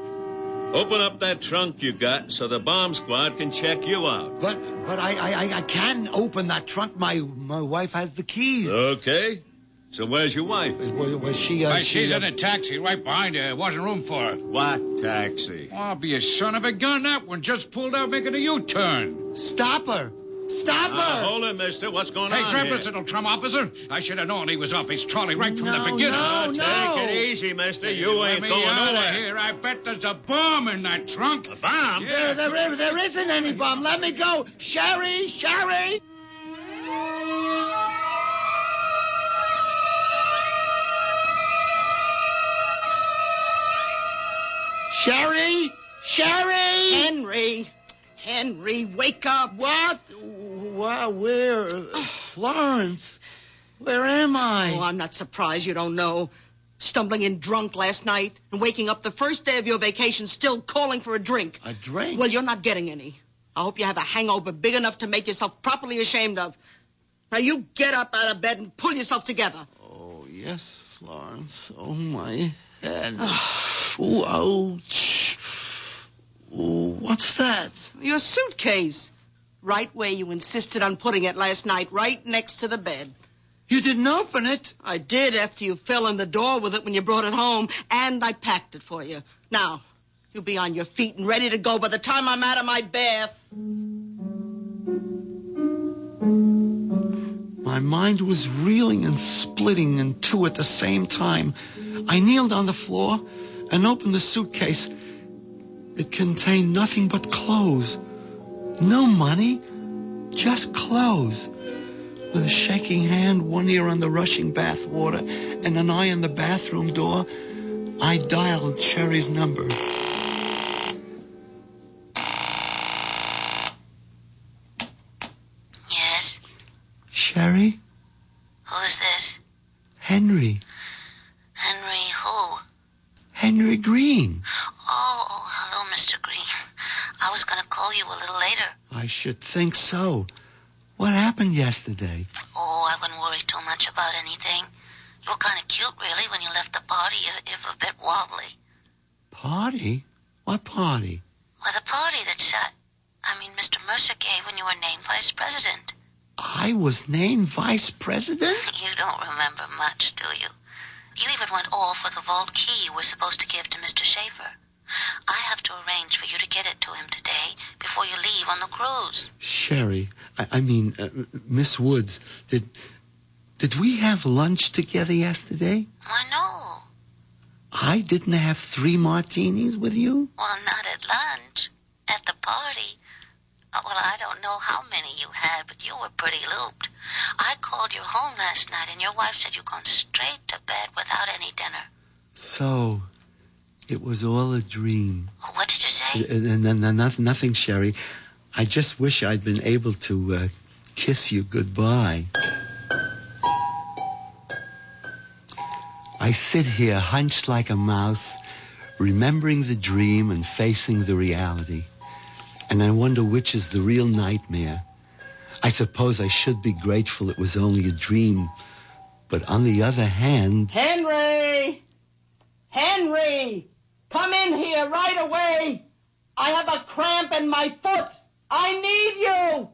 Speaker 7: Open up that trunk you got so the bomb squad can check you out.
Speaker 3: But I can't open that trunk. My wife has the keys.
Speaker 7: Okay. So where's your wife?
Speaker 3: Was she...
Speaker 8: she's in a taxi right behind her. There wasn't room for her.
Speaker 7: What taxi?
Speaker 8: I'll be a son of a gun. That one just pulled out making a U-turn.
Speaker 3: Stop her.
Speaker 7: Hold it, mister. What's going on
Speaker 8: grab
Speaker 7: here?
Speaker 8: this little trum, officer. I should have known he was off his trolley right from the beginning.
Speaker 3: No.
Speaker 7: Take it easy, mister. You ain't going
Speaker 8: out
Speaker 7: nowhere.
Speaker 8: of here. I bet there's a bomb in that trunk.
Speaker 7: A bomb?
Speaker 8: Yeah.
Speaker 3: There isn't any bomb. Let me go. Sherry! Sherry!
Speaker 5: Henry, wake up.
Speaker 3: What? Where? Florence, where am I?
Speaker 5: Oh, I'm not surprised you don't know. Stumbling in drunk last night and waking up the first day of your vacation still calling for a drink.
Speaker 3: A drink?
Speaker 5: Well, you're not getting any. I hope you have a hangover big enough to make yourself properly ashamed of. Now, you get up out of bed and pull yourself together.
Speaker 3: Oh, yes, Florence. Oh, my head. Ooh, ouch. Ooh, what's that?
Speaker 5: Your suitcase. Right where you insisted on putting it last night, right next to the bed.
Speaker 3: You didn't open it?
Speaker 5: I did after you fell in the door with it when you brought it home, and I packed it for you. Now, you'll be on your feet and ready to go by the time I'm out of my bath.
Speaker 3: My mind was reeling and splitting in two at the same time. I kneeled on the floor and opened the suitcase. It contained nothing but clothes. No money, just clothes. With a shaking hand, one ear on the rushing bath water, and an eye on the bathroom door, I dialed Sherry's number.
Speaker 6: Yes?
Speaker 3: Sherry?
Speaker 6: Who's this?
Speaker 3: Henry.
Speaker 6: Henry who?
Speaker 3: Henry Green.
Speaker 6: Oh, hello, Mr. Green. I was going to call you a little later.
Speaker 3: I should think so. What happened yesterday?
Speaker 6: Oh, I wouldn't worry too much about anything. You were kind of cute, really, when you left the party, if a bit wobbly.
Speaker 3: Party? What party?
Speaker 6: Well, the party that Mr. Mercer gave when you were named vice president.
Speaker 3: I was named vice president?
Speaker 6: You don't remember much, do you? You even went all for the vault key you were supposed to give to Mr. Schaefer. I have to arrange for you to get it to him today before you leave on the cruise.
Speaker 3: Sherry, Miss Woods, did we have lunch together yesterday?
Speaker 6: Why, no.
Speaker 3: I didn't have 3 martinis with you?
Speaker 6: Well, not at lunch. At the party. Well, I don't know how many you had, but you were pretty looped. I called you home last night, and your wife said you'd gone straight to bed without any dinner.
Speaker 3: So, it was all a dream.
Speaker 6: What did you say?
Speaker 3: Nothing, Sherry. I just wish I'd been able to kiss you goodbye. I sit here hunched like a mouse, remembering the dream and facing the reality. And I wonder which is the real nightmare. I suppose I should be grateful it was only a dream. But on the other hand...
Speaker 5: Henry! Henry! Come in here right away! I have a cramp in my foot! I need you!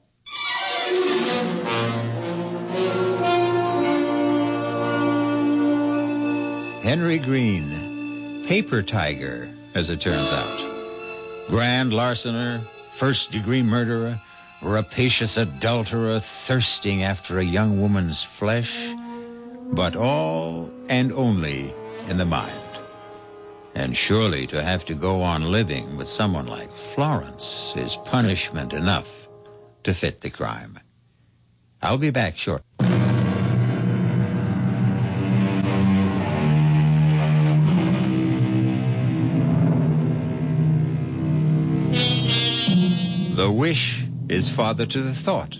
Speaker 2: Henry Green, paper tiger, as it turns out. Grand larcener, first-degree murderer, rapacious adulterer thirsting after a young woman's flesh, but all and only in the mind. And surely to have to go on living with someone like Florence is punishment enough to fit the crime. I'll be back shortly. The wish is father to the thought.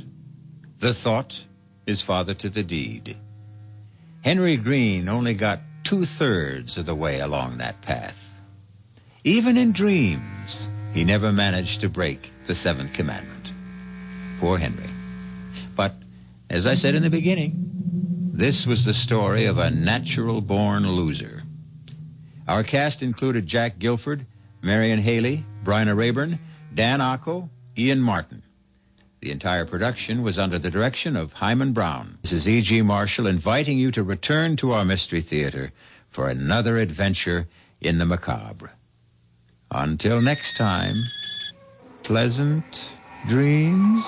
Speaker 2: The thought is father to the deed. Henry Green only got 2/3 of the way along that path. Even in dreams, he never managed to break the 7th commandment. Poor Henry. But, as I said in the beginning, this was the story of a natural-born loser. Our cast included Jack Guilford, Marion Haley, Bryna Rayburn, Dan Acco, Ian Martin. The entire production was under the direction of Hyman Brown. This is E.G. Marshall inviting you to return to our Mystery Theater for another adventure in the macabre. Until next time, pleasant dreams.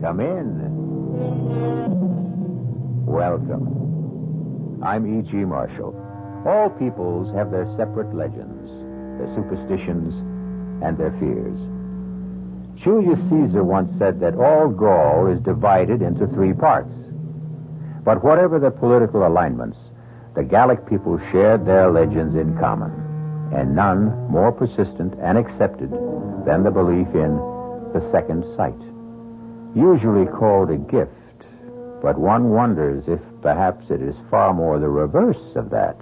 Speaker 9: Come in. Welcome. I'm E.G. Marshall. All peoples have their separate legends, their superstitions, and their fears. Julius Caesar once said that all Gaul is divided into 3 parts. But whatever their political alignments, the Gallic people shared their legends in common, and none more persistent and accepted than the belief in the second sight. Usually called a gift, but one wonders if perhaps it is far more the reverse of that.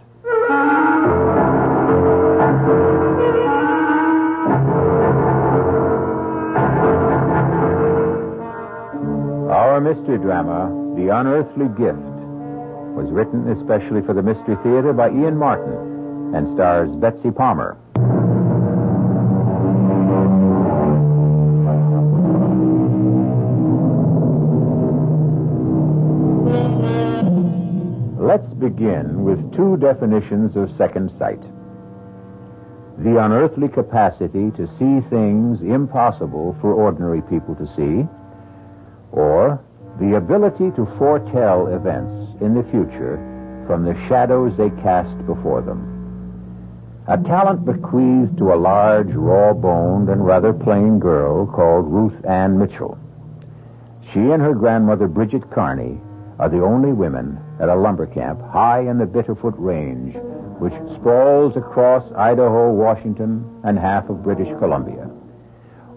Speaker 9: Our mystery drama, The Unearthly Gift, was written especially for the Mystery Theater by Ian Martin and stars Betsy Palmer. Let's begin with 2 definitions of second sight. The unearthly capacity to see things impossible for ordinary people to see, or the ability to foretell events in the future from the shadows they cast before them. A talent bequeathed to a large, raw-boned, and rather plain girl called Ruth Ann Mitchell. She and her grandmother, Bridget Carney, are the only women at a lumber camp high in the Bitterfoot Range, which sprawls across Idaho, Washington, and half of British Columbia.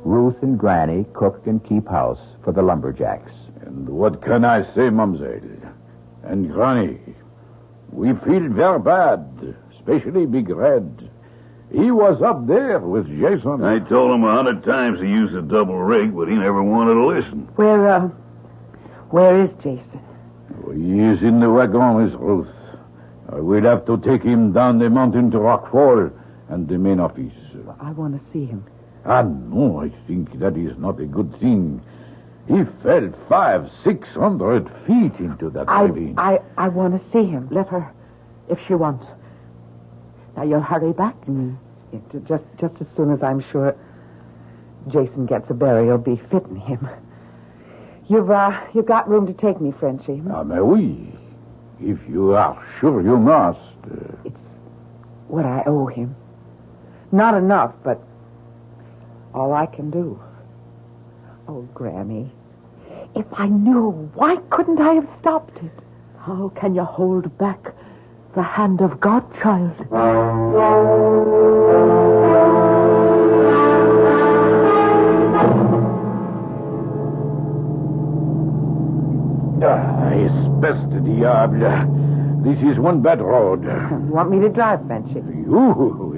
Speaker 9: Ruth and Granny cook and keep house for the lumberjacks.
Speaker 10: And what can I say, Mamselle? And Granny, we feel very bad, especially Big Red. He was up there with Jason.
Speaker 11: I told him 100 times to use a double rig, but he never wanted to listen.
Speaker 12: Where is Jason?
Speaker 10: He is in the wagon, Miss Ruth. We'll have to take him down the mountain to Rock Fall and the main office.
Speaker 12: I want to see him.
Speaker 10: No, I think that is not a good thing. He fell 500-600 feet into that ravine.
Speaker 12: I want to see him. Let her, if she wants. Now, you'll hurry back. Just as soon as I'm sure Jason gets a burial befitting him. You've got room to take me, Frenchie.
Speaker 10: Mais oui. If you are sure you must.
Speaker 12: It's what I owe him. Not enough, but all I can do. Oh, Granny, if I knew, why couldn't I have stopped it? How can you hold back the hand of God, child?
Speaker 10: Espèce de diable. This is one bad road.
Speaker 12: You want me to drive, Frenchie?
Speaker 10: You,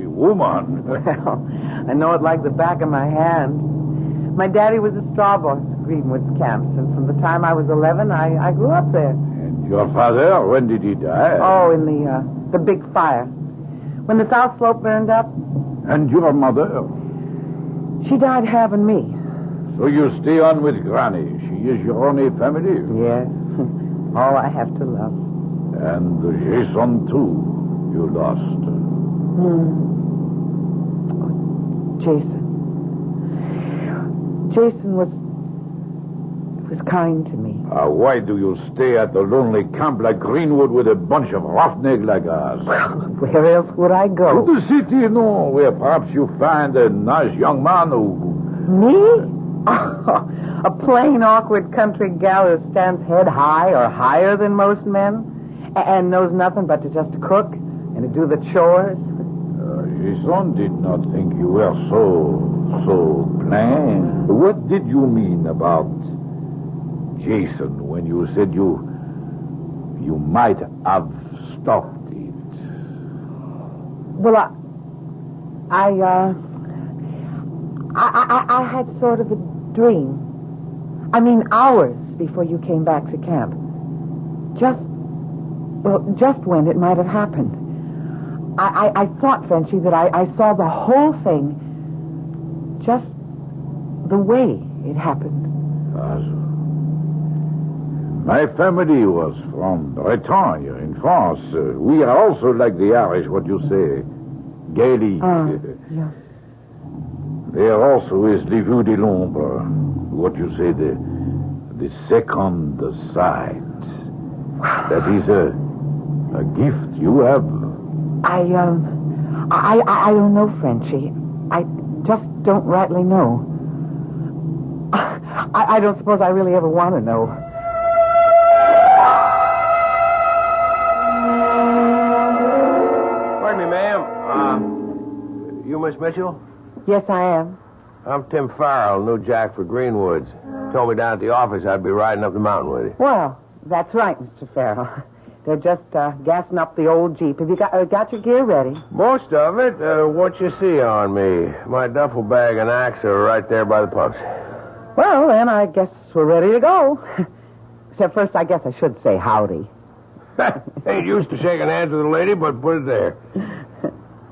Speaker 10: a woman.
Speaker 12: Well, I know it like the back of my hand. My daddy was a straw boss at Greenwood's camps, and from the time I was 11, I grew up there.
Speaker 10: And your father, when did he die?
Speaker 12: Oh, in the big fire. When the South Slope burned up.
Speaker 10: And your mother?
Speaker 12: She died having me.
Speaker 10: So you stay on with Granny. She is your only family?
Speaker 12: Yes. All I have to love.
Speaker 10: And Jason, too, you lost.
Speaker 12: Jason. Jason was kind to me.
Speaker 10: Why do you stay at the lonely camp like Greenwood with a bunch of roughnecks like us?
Speaker 12: Where else would I go?
Speaker 10: To the city, no, where perhaps you find a nice young man who...
Speaker 12: Me? A plain, awkward country gal who stands head high or higher than most men and knows nothing but to just cook and to do the chores.
Speaker 10: Jason did not think you were so plain. What did you mean about Jason when you said you might have stopped it?
Speaker 12: Well, I had sort of a dream. I mean, hours before you came back to camp. Just when it might have happened. I thought, Frenchie, that I saw the whole thing just the way it happened.
Speaker 10: My family was from Bretagne in France. We are also like the Irish, what you say, Gaelic.
Speaker 12: Yeah.
Speaker 10: There also is Le Vue de l'Ombre, what you say, the second sight. That is a gift you have.
Speaker 12: I don't know, Frenchie. I just don't rightly know. I don't suppose I really ever want to know.
Speaker 13: Pardon me, ma'am. You Miss Mitchell?
Speaker 12: Yes, I am.
Speaker 13: I'm Tim Farrell, new jack for Greenwoods. Told me down at the office I'd be riding up the mountain with you.
Speaker 12: Well, that's right, Mr. Farrell. They're just gassing up the old Jeep. Have you got your gear ready?
Speaker 13: Most of it. What you see on me? My duffel bag and axe are right there by the pumps.
Speaker 12: Well, then, I guess we're ready to go. Except first, I guess I should say howdy.
Speaker 13: Ain't used to shaking hands with a lady, but put it there.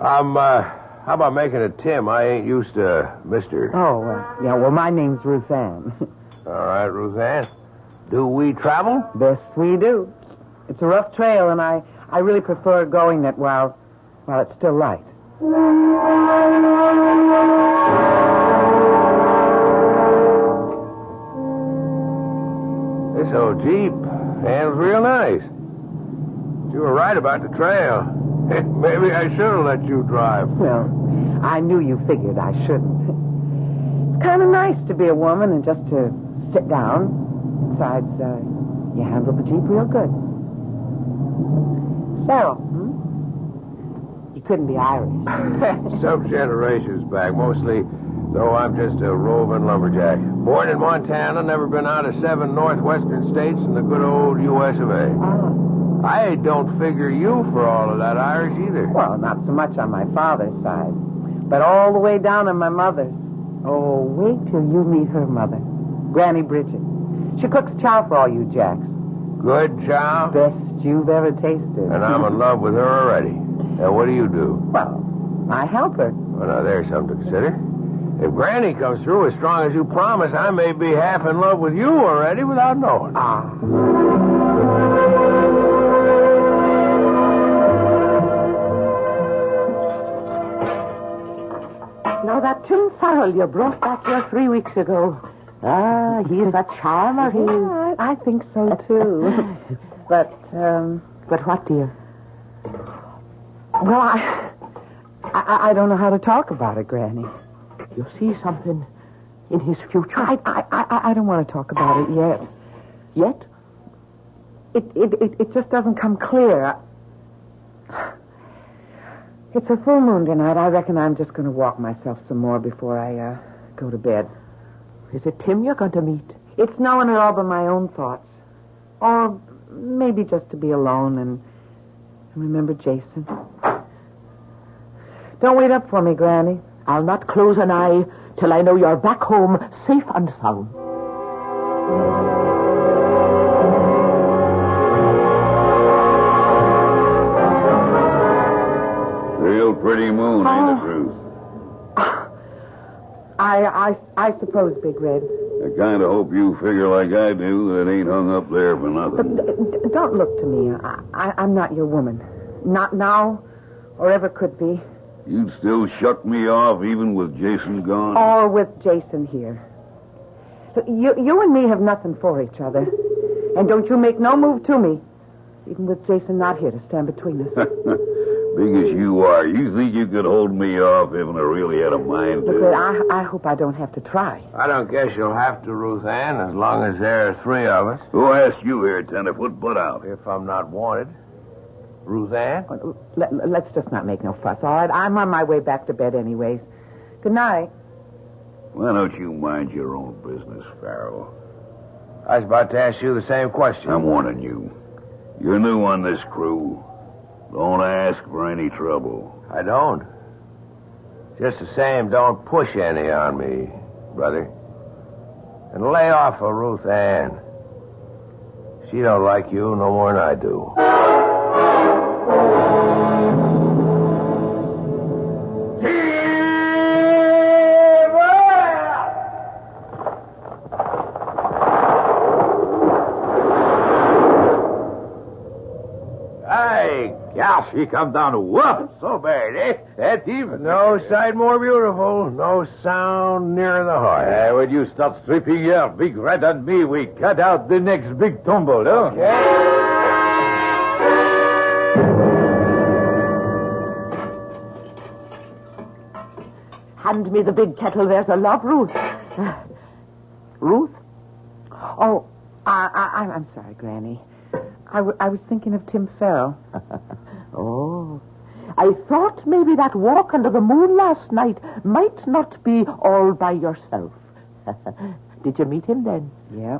Speaker 13: How about making it Tim? I ain't used to Mr.
Speaker 12: Oh, yeah, well, my name's Ruth Ann.
Speaker 13: All right, Ruth Ann. Do we travel?
Speaker 12: Best we do. It's a rough trail, and I really prefer going it while it's still light.
Speaker 13: This old Jeep handles real nice. You were right about the trail. Maybe I should have let you drive.
Speaker 12: Well, I knew you figured I shouldn't. It's kind of nice to be a woman and just to sit down. Besides, you handle the Jeep real good. Farrell, You couldn't be Irish.
Speaker 13: Some generations back, mostly, though I'm just a roving lumberjack. Born in Montana, never been out of 7 northwestern states in the good old U.S. of A. I don't figure you for all of that Irish either.
Speaker 12: Well, not so much on my father's side, but all the way down on my mother's. Oh, wait till you meet her mother, Granny Bridget. She cooks chow for all you jacks.
Speaker 13: Good chow?
Speaker 12: Best you've ever tasted.
Speaker 13: And I'm in love with her already. Now, what do you do?
Speaker 12: Well, I help her.
Speaker 13: Well, now, there's something to consider. If Granny comes through as strong as you promise, I may be half in love with you already without knowing.
Speaker 12: Now, that Tim Farrell you brought back here 3 weeks ago. He's a charmer, Yeah, I think so, too. But what, dear? Well, I don't know how to talk about it, Granny. You see something in his future? I don't want to talk about it yet. Yet? It just doesn't come clear. It's a full moon tonight. I reckon I'm just going to walk myself some more before I go to bed. Is it Tim you're going to meet? It's no one at all but my own thoughts. Or maybe just to be alone and remember Jason. Don't wait up for me, Granny. I'll not close an eye till I know you're back home safe and sound.
Speaker 11: Real pretty moon, ain't it, Ruth?
Speaker 12: I suppose, Big Red.
Speaker 11: I kind of hope you figure like I do that it ain't hung up there for nothing.
Speaker 12: But don't look to me. I'm not your woman. Not now, or ever could be.
Speaker 11: You'd still shuck me off even with Jason gone?
Speaker 12: Or with Jason here. You and me have nothing for each other. And don't you make no move to me, even with Jason not here to stand between us.
Speaker 11: Big as you are, you think you could hold me off if I really had a mind to?
Speaker 12: Look, I hope I don't have to try.
Speaker 13: I don't guess you'll have to, Ruth Ann, as long as there are 3 of us.
Speaker 11: Who asked you here, tenderfoot? Put out.
Speaker 13: If I'm not wanted. Ruth Ann?
Speaker 12: Let's just not make no fuss, all right? I'm on my way back to bed anyways. Good night.
Speaker 11: Why don't you mind your own business, Pharoah?
Speaker 13: I was about to ask you the same question.
Speaker 11: I'm warning you. You're new on this crew. Don't ask for any trouble.
Speaker 13: I don't. Just the same, don't push any on me, brother. And lay off of Ruth Ann. She don't like you no more than I do.
Speaker 10: She come down to whoop. So bad, eh? That's even.
Speaker 13: No sight more beautiful. No sound nearer the heart.
Speaker 10: When you stop stripping here, Big Red and me, we cut out the next big tumble, huh?
Speaker 13: Okay.
Speaker 12: Hand me the big kettle. There's a love, Ruth. Ruth? Oh, I'm sorry, Granny. I was thinking of Tim Farrell.
Speaker 14: Oh, I thought maybe that walk under the moon last night might not be all by yourself. Did you meet him then?
Speaker 12: Yeah.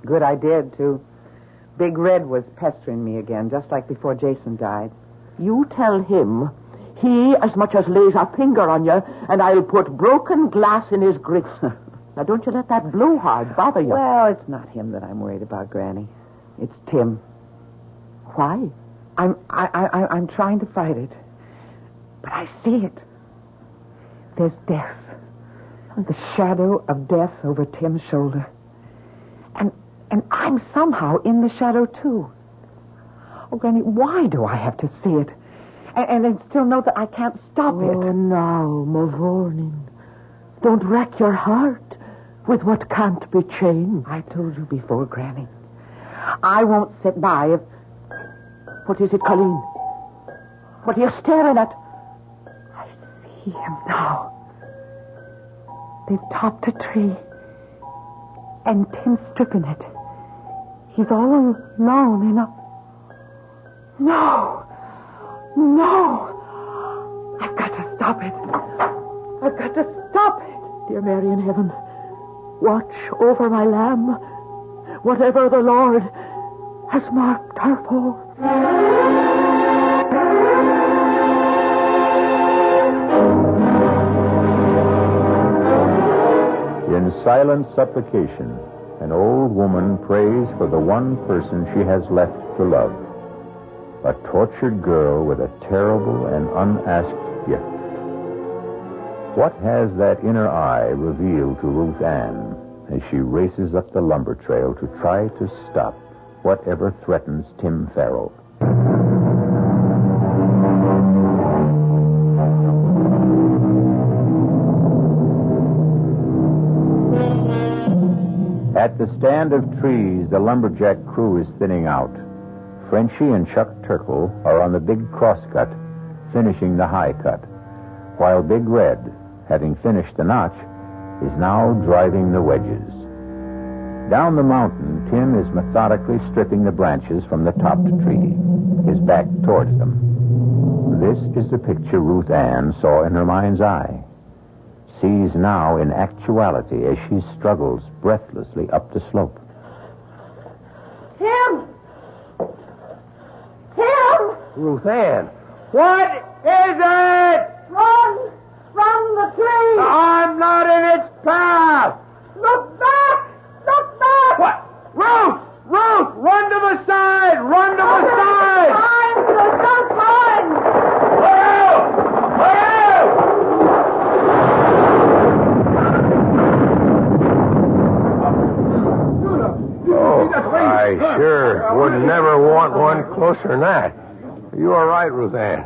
Speaker 12: Good I did, too. Big Red was pestering me again, just like before Jason died.
Speaker 14: You tell him he as much as lays a finger on you, and I'll put broken glass in his grits. Now, don't you let that blowhard bother you.
Speaker 12: Well, it's not him that I'm worried about, Granny. It's Tim.
Speaker 14: Why?
Speaker 12: I'm trying to fight it. But I see it. There's death. The shadow of death over Tim's shoulder. And I'm somehow in the shadow, too. Oh, Granny, why do I have to see it? And then still know that I can't stop it?
Speaker 14: Oh, now, Mavournin. Don't wreck your heart with what can't be changed.
Speaker 12: I told you before, Granny. I won't sit by if...
Speaker 14: What is it, Colleen? What are you staring at?
Speaker 12: I see him now. They've topped a tree. And Tim's stripping it. He's all alone in a... No! I've got to stop it. I've got to stop it.
Speaker 14: Dear Mary in heaven, watch over my lamb. Whatever the Lord has marked her for.
Speaker 9: In silent supplication, an old woman prays for the one person she has left to love. A tortured girl with a terrible and unasked gift. What has that inner eye revealed to Ruth Ann as she races up the lumber trail to try to stop whatever threatens Tim Farrell? At the stand of trees, the lumberjack crew is thinning out. Frenchie and Chuck Turkle are on the big crosscut, finishing the high cut, while Big Red, having finished the notch, is now driving the wedges. Down the mountain, Tim is methodically stripping the branches from the topped tree, his back towards them. This is the picture Ruth Ann saw in her mind's eye, sees now in actuality as she struggles breathlessly up the slope.
Speaker 14: Tim!
Speaker 13: Ruth Ann, what is it?
Speaker 14: Run! From the tree!
Speaker 13: I'm not in its path!
Speaker 14: Look back! Look back!
Speaker 13: What? Ruth! Run to the side! Run to the side!
Speaker 14: Don't mind!
Speaker 13: Oh, I sure would never want one closer than that. You are right, Ruth Ann.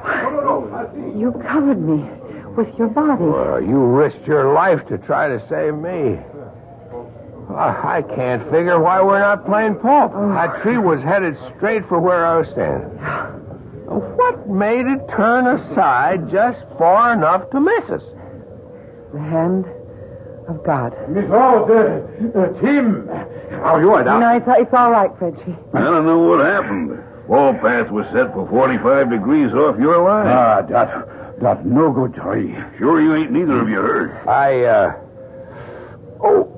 Speaker 12: You covered me with your body.
Speaker 13: Well, you risked your life to try to save me. I can't figure why we're not playing pulp. That tree was headed straight for where I was standing. What made it turn aside just far enough to miss us?
Speaker 12: The hand of God.
Speaker 10: Miss Rose, Tim, how are you?
Speaker 12: No, it's all right, Frenchie.
Speaker 11: I don't know what happened. All path was set for 45 degrees off your line.
Speaker 10: That no good tree.
Speaker 11: Sure you ain't neither of you hurt?
Speaker 13: I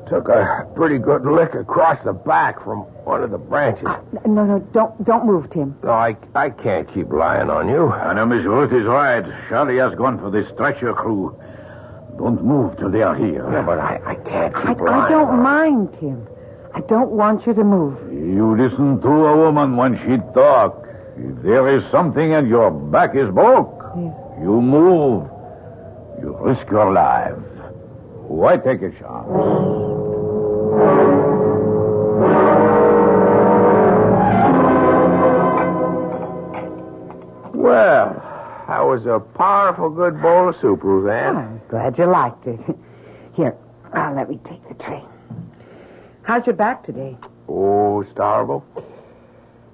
Speaker 13: took a pretty good lick across the back from one of the branches.
Speaker 12: No, don't move, Tim.
Speaker 13: No, I can't keep lying on you.
Speaker 10: I know Miss Ruth is right. Charlie has gone for the stretcher crew. Don't move till they are here.
Speaker 13: Yeah, but I can't keep lying.
Speaker 12: I don't mind, Tim. I don't want you to move.
Speaker 10: You listen to a woman when she talk. If there is something and your back is broke, you move. You risk your life. Why take a chance?
Speaker 13: Well, that was a powerful good bowl of soup, Ruth Ann.
Speaker 12: I'm glad you liked it. Here, let me take the tray. How's your back today?
Speaker 13: Oh, starvable.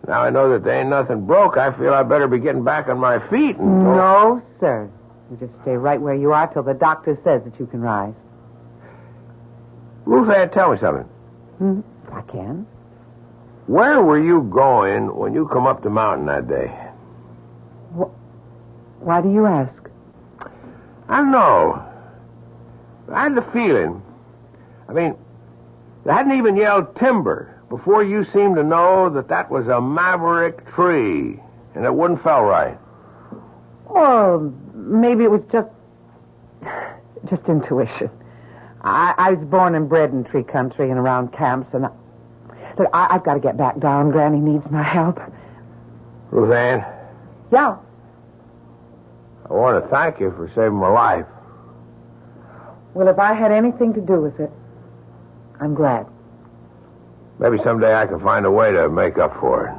Speaker 13: Now I know that there ain't nothing broke. I feel I better be getting back on my feet.
Speaker 12: No, sir. You just stay right where you are till the doctor says that you can rise.
Speaker 13: Ruth-Ann, tell me something.
Speaker 14: I can.
Speaker 13: Where were you going when you come up the mountain that day?
Speaker 14: Why do you ask?
Speaker 13: I don't know. I had the feeling. I mean, they hadn't even yelled timber before you seemed to know that was a maverick tree, and it wouldn't fell right.
Speaker 12: Or maybe it was just intuition. I was born and bred in tree country and around camps, and I've got to get back down. Granny needs my help.
Speaker 13: Ruth-Ann?
Speaker 12: Yeah?
Speaker 13: I want to thank you for saving my life.
Speaker 12: Well, if I had anything to do with it, I'm glad.
Speaker 13: Maybe someday I can find a way to make up for it.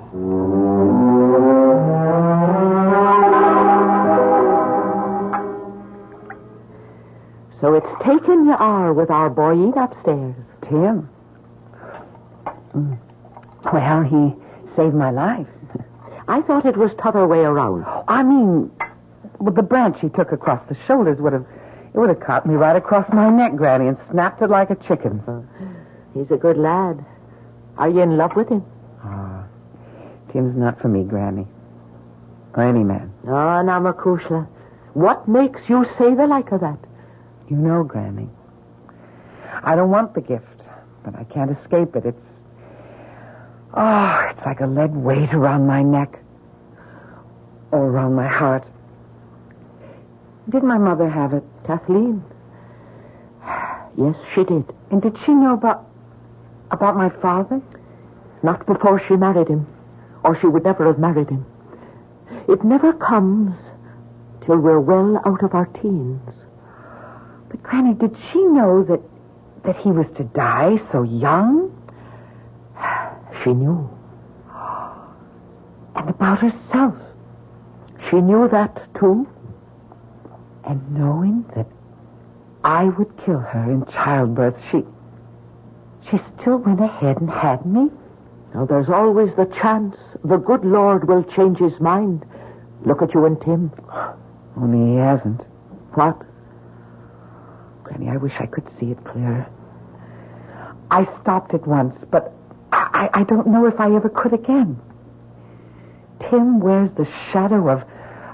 Speaker 14: So it's taken you are with our boy upstairs.
Speaker 12: Tim? Well, he saved my life.
Speaker 14: I thought it was t'other way around.
Speaker 12: I mean, well, the branch he took across the shoulders would have caught me right across my neck, Granny, and snapped it like a chicken.
Speaker 14: He's a good lad. Are you in love with him?
Speaker 12: Tim's not for me, Granny. Or any man.
Speaker 14: Oh, now, Makushla, what makes you say the like of that?
Speaker 12: You know, Granny, I don't want the gift, but I can't escape it. It's like a lead weight around my neck. Or around my heart. Did my mother have it?
Speaker 14: Kathleen? Yes, she did.
Speaker 12: And did she know about my father?
Speaker 14: Not before she married him, or she would never have married him. It never comes till we're well out of our teens.
Speaker 12: But, Granny, did she know that he was to die so young?
Speaker 14: She knew.
Speaker 12: And about herself?
Speaker 14: She knew that, too.
Speaker 12: And knowing that I would kill her in childbirth, she still went ahead and had me?
Speaker 14: Now, there's always the chance the good Lord will change his mind. Look at you and Tim.
Speaker 12: Only he hasn't.
Speaker 14: What?
Speaker 12: Granny, I wish I could see it clearer. I stopped it once, but I don't know if I ever could again. Tim wears the shadow of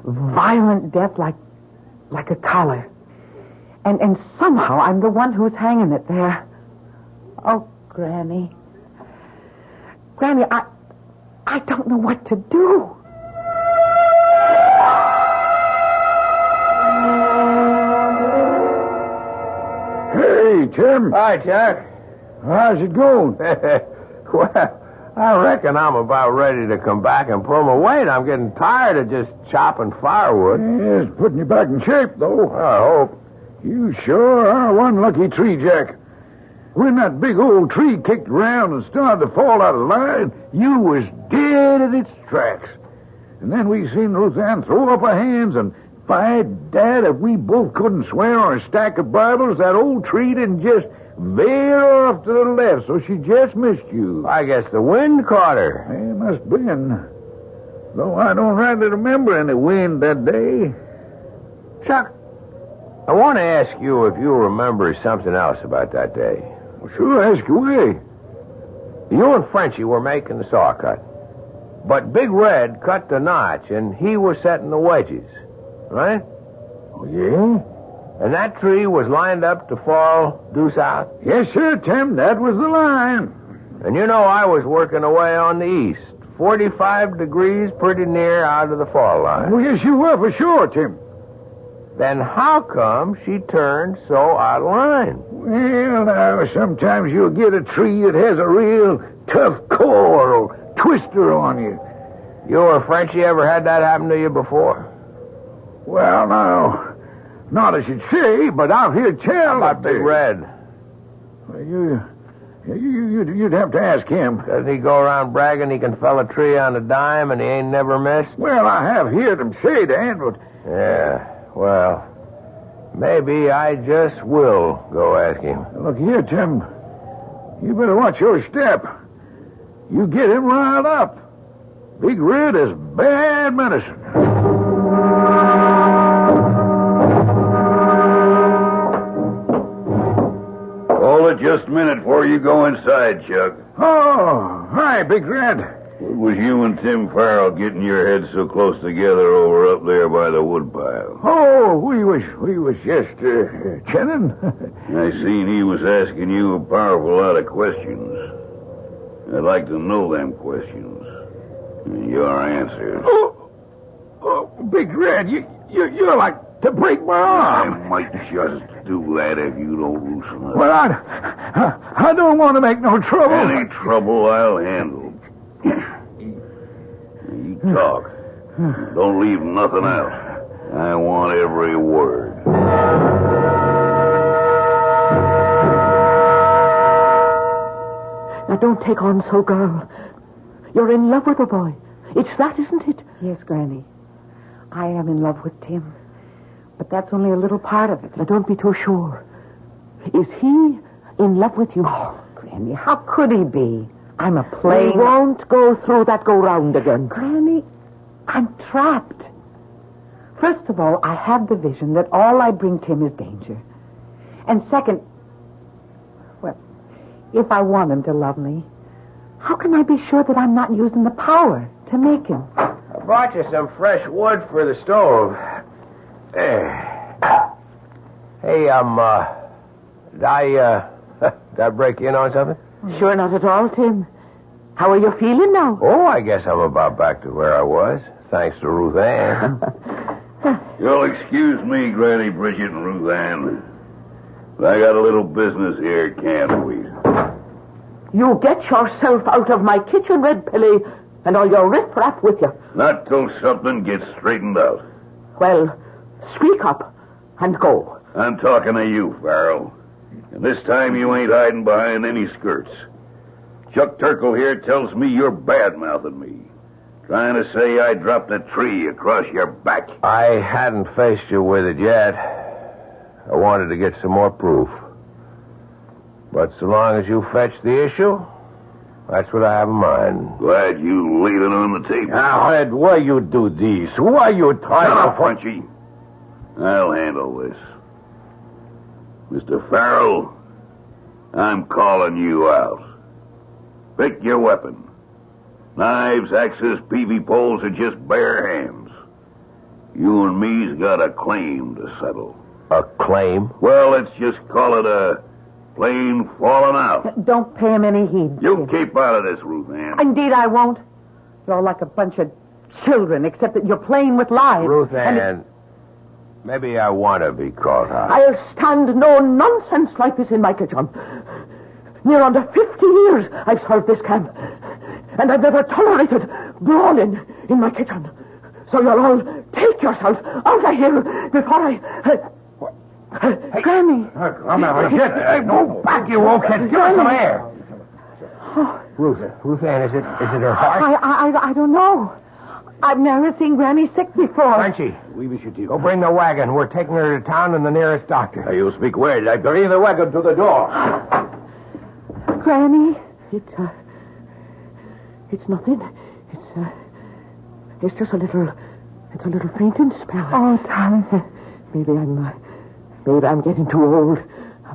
Speaker 12: violent death like a collar. And somehow I'm the one who's hanging it there. Oh, Granny. Granny, I don't know what to do.
Speaker 10: Hey, Tim.
Speaker 13: Hi, Jack.
Speaker 10: How's it going?
Speaker 13: Well, I reckon I'm about ready to come back and pull my weight. I'm getting tired of just chopping firewood.
Speaker 10: Yeah, it's putting you back in shape, though.
Speaker 13: I hope.
Speaker 10: You sure are one lucky tree, Jack. When that big old tree kicked around and started to fall out of line, you was dead at its tracks. And then we seen Ruth-Ann throw up her hands, and by Dad, if we both couldn't swear on a stack of Bibles, that old tree didn't just veer off to the left, so she just missed you.
Speaker 13: I guess the wind caught her.
Speaker 10: It must have been. Though I don't rightly remember any wind that day.
Speaker 13: Chuck, I want to ask you if you remember something else about that day.
Speaker 10: Well, sure, ask away.
Speaker 13: You and Frenchie were making the saw cut. But Big Red cut the notch, and he was setting the wedges. Right?
Speaker 10: Oh, yeah?
Speaker 13: And that tree was lined up to fall due south?
Speaker 10: Yes, sir, Tim. That was the line.
Speaker 13: And you know I was working away on the east. 45 degrees pretty near out of the fall line.
Speaker 10: Oh, yes, you were for sure, Tim.
Speaker 13: Then how come she turned so out of line?
Speaker 10: Well, now, sometimes you'll get a tree that has a real tough core or twister on you.
Speaker 13: You or Frenchie ever had that happen to you before?
Speaker 10: Well, no. Not as you'd say, but I've heard tell.
Speaker 13: How about Big Red?
Speaker 10: Well, you'd have to ask him.
Speaker 13: Doesn't he go around bragging he can fell a tree on a dime and he ain't never missed?
Speaker 10: Well, I have heard him say that, but...
Speaker 13: Yeah, well, maybe I just will go ask him.
Speaker 10: Look here, Tim. You better watch your step. You get him riled up. Big Red is bad medicine.
Speaker 11: Hold just a minute before you go inside, Chuck.
Speaker 10: Oh, hi, Big Red.
Speaker 11: What was you and Tim Farrell getting your heads so close together over up there by the woodpile?
Speaker 10: Oh, we was just chatting.
Speaker 11: I seen he was asking you a powerful lot of questions. I'd like to know them questions. And your answers.
Speaker 10: Oh, Big Red, you're like to break my arm.
Speaker 11: I might just do that if you don't loosen up.
Speaker 10: Well, I don't want to make no trouble.
Speaker 11: Any trouble I'll handle. You talk. Don't leave nothing out. I want every word.
Speaker 14: Now, don't take on so, girl. You're in love with the boy. It's that, isn't it?
Speaker 12: Yes, Granny. I am in love with Tim. But that's only a little part of it.
Speaker 14: Now, don't be too sure. Is he in love with you?
Speaker 12: Oh, Granny, how could he be? I'm a plain...
Speaker 14: We won't go through that go-round again.
Speaker 12: Granny, I'm trapped. First of all, I have the vision that all I bring Tim is danger. And second, well, if I want him to love me, how can I be sure that I'm not using the power to make him?
Speaker 13: I brought you some fresh wood for the stove. Hey, did I break in on something?
Speaker 14: Sure not at all, Tim. How are you feeling now?
Speaker 13: Oh, I guess I'm about back to where I was, thanks to Ruth Ann.
Speaker 11: You'll excuse me, Granny Bridget and Ruth Ann. But I got a little business here, can't we?
Speaker 14: You get yourself out of my kitchen, Red Pilly, and all your riff-raff with you.
Speaker 11: Not till something gets straightened out.
Speaker 14: Well, speak up and go.
Speaker 11: I'm talking to you, Farrell. And this time you ain't hiding behind any skirts. Chuck Turkle here tells me you're bad-mouthing me. Trying to say I dropped a tree across your back.
Speaker 13: I hadn't faced you with it yet. I wanted to get some more proof. But so long as you fetch the issue, that's what I have in mind.
Speaker 11: Glad you laid it on the table.
Speaker 10: Now, Ed, why you do this? Why you try
Speaker 11: Shut
Speaker 10: to...
Speaker 11: up, Frenchy. I'll handle this. Mr. Farrell, I'm calling you out. Pick your weapon. Knives, axes, peavy poles, or just bare hands. You and me's got a claim to settle.
Speaker 13: A claim?
Speaker 11: Well, let's just call it a plain falling out.
Speaker 12: Don't pay him any heed.
Speaker 11: You keep out of this, Ruth Ann.
Speaker 12: Indeed, I won't. You're like a bunch of children, except that you're playing with lives.
Speaker 13: Ruth Ann, maybe I want to be caught out.
Speaker 14: I'll stand no nonsense like this in my kitchen. Near under 50 years I've served this camp, and I've never tolerated brawling in my kitchen. So you'll all take yourself out of here before I...
Speaker 10: Hey,
Speaker 14: Granny.
Speaker 10: Come on, get no back, you old kids. Give us some air.
Speaker 13: Ruth Ann, is it her heart?
Speaker 12: I don't know. I've never seen Granny sick before.
Speaker 13: Frenchy, go bring the wagon. We're taking her to town and the nearest doctor.
Speaker 10: Now, you speak well. I bring the wagon to the door.
Speaker 12: Granny?
Speaker 14: It's nothing. It's just a little fainting spell.
Speaker 12: Oh, darling.
Speaker 14: Maybe I'm getting too old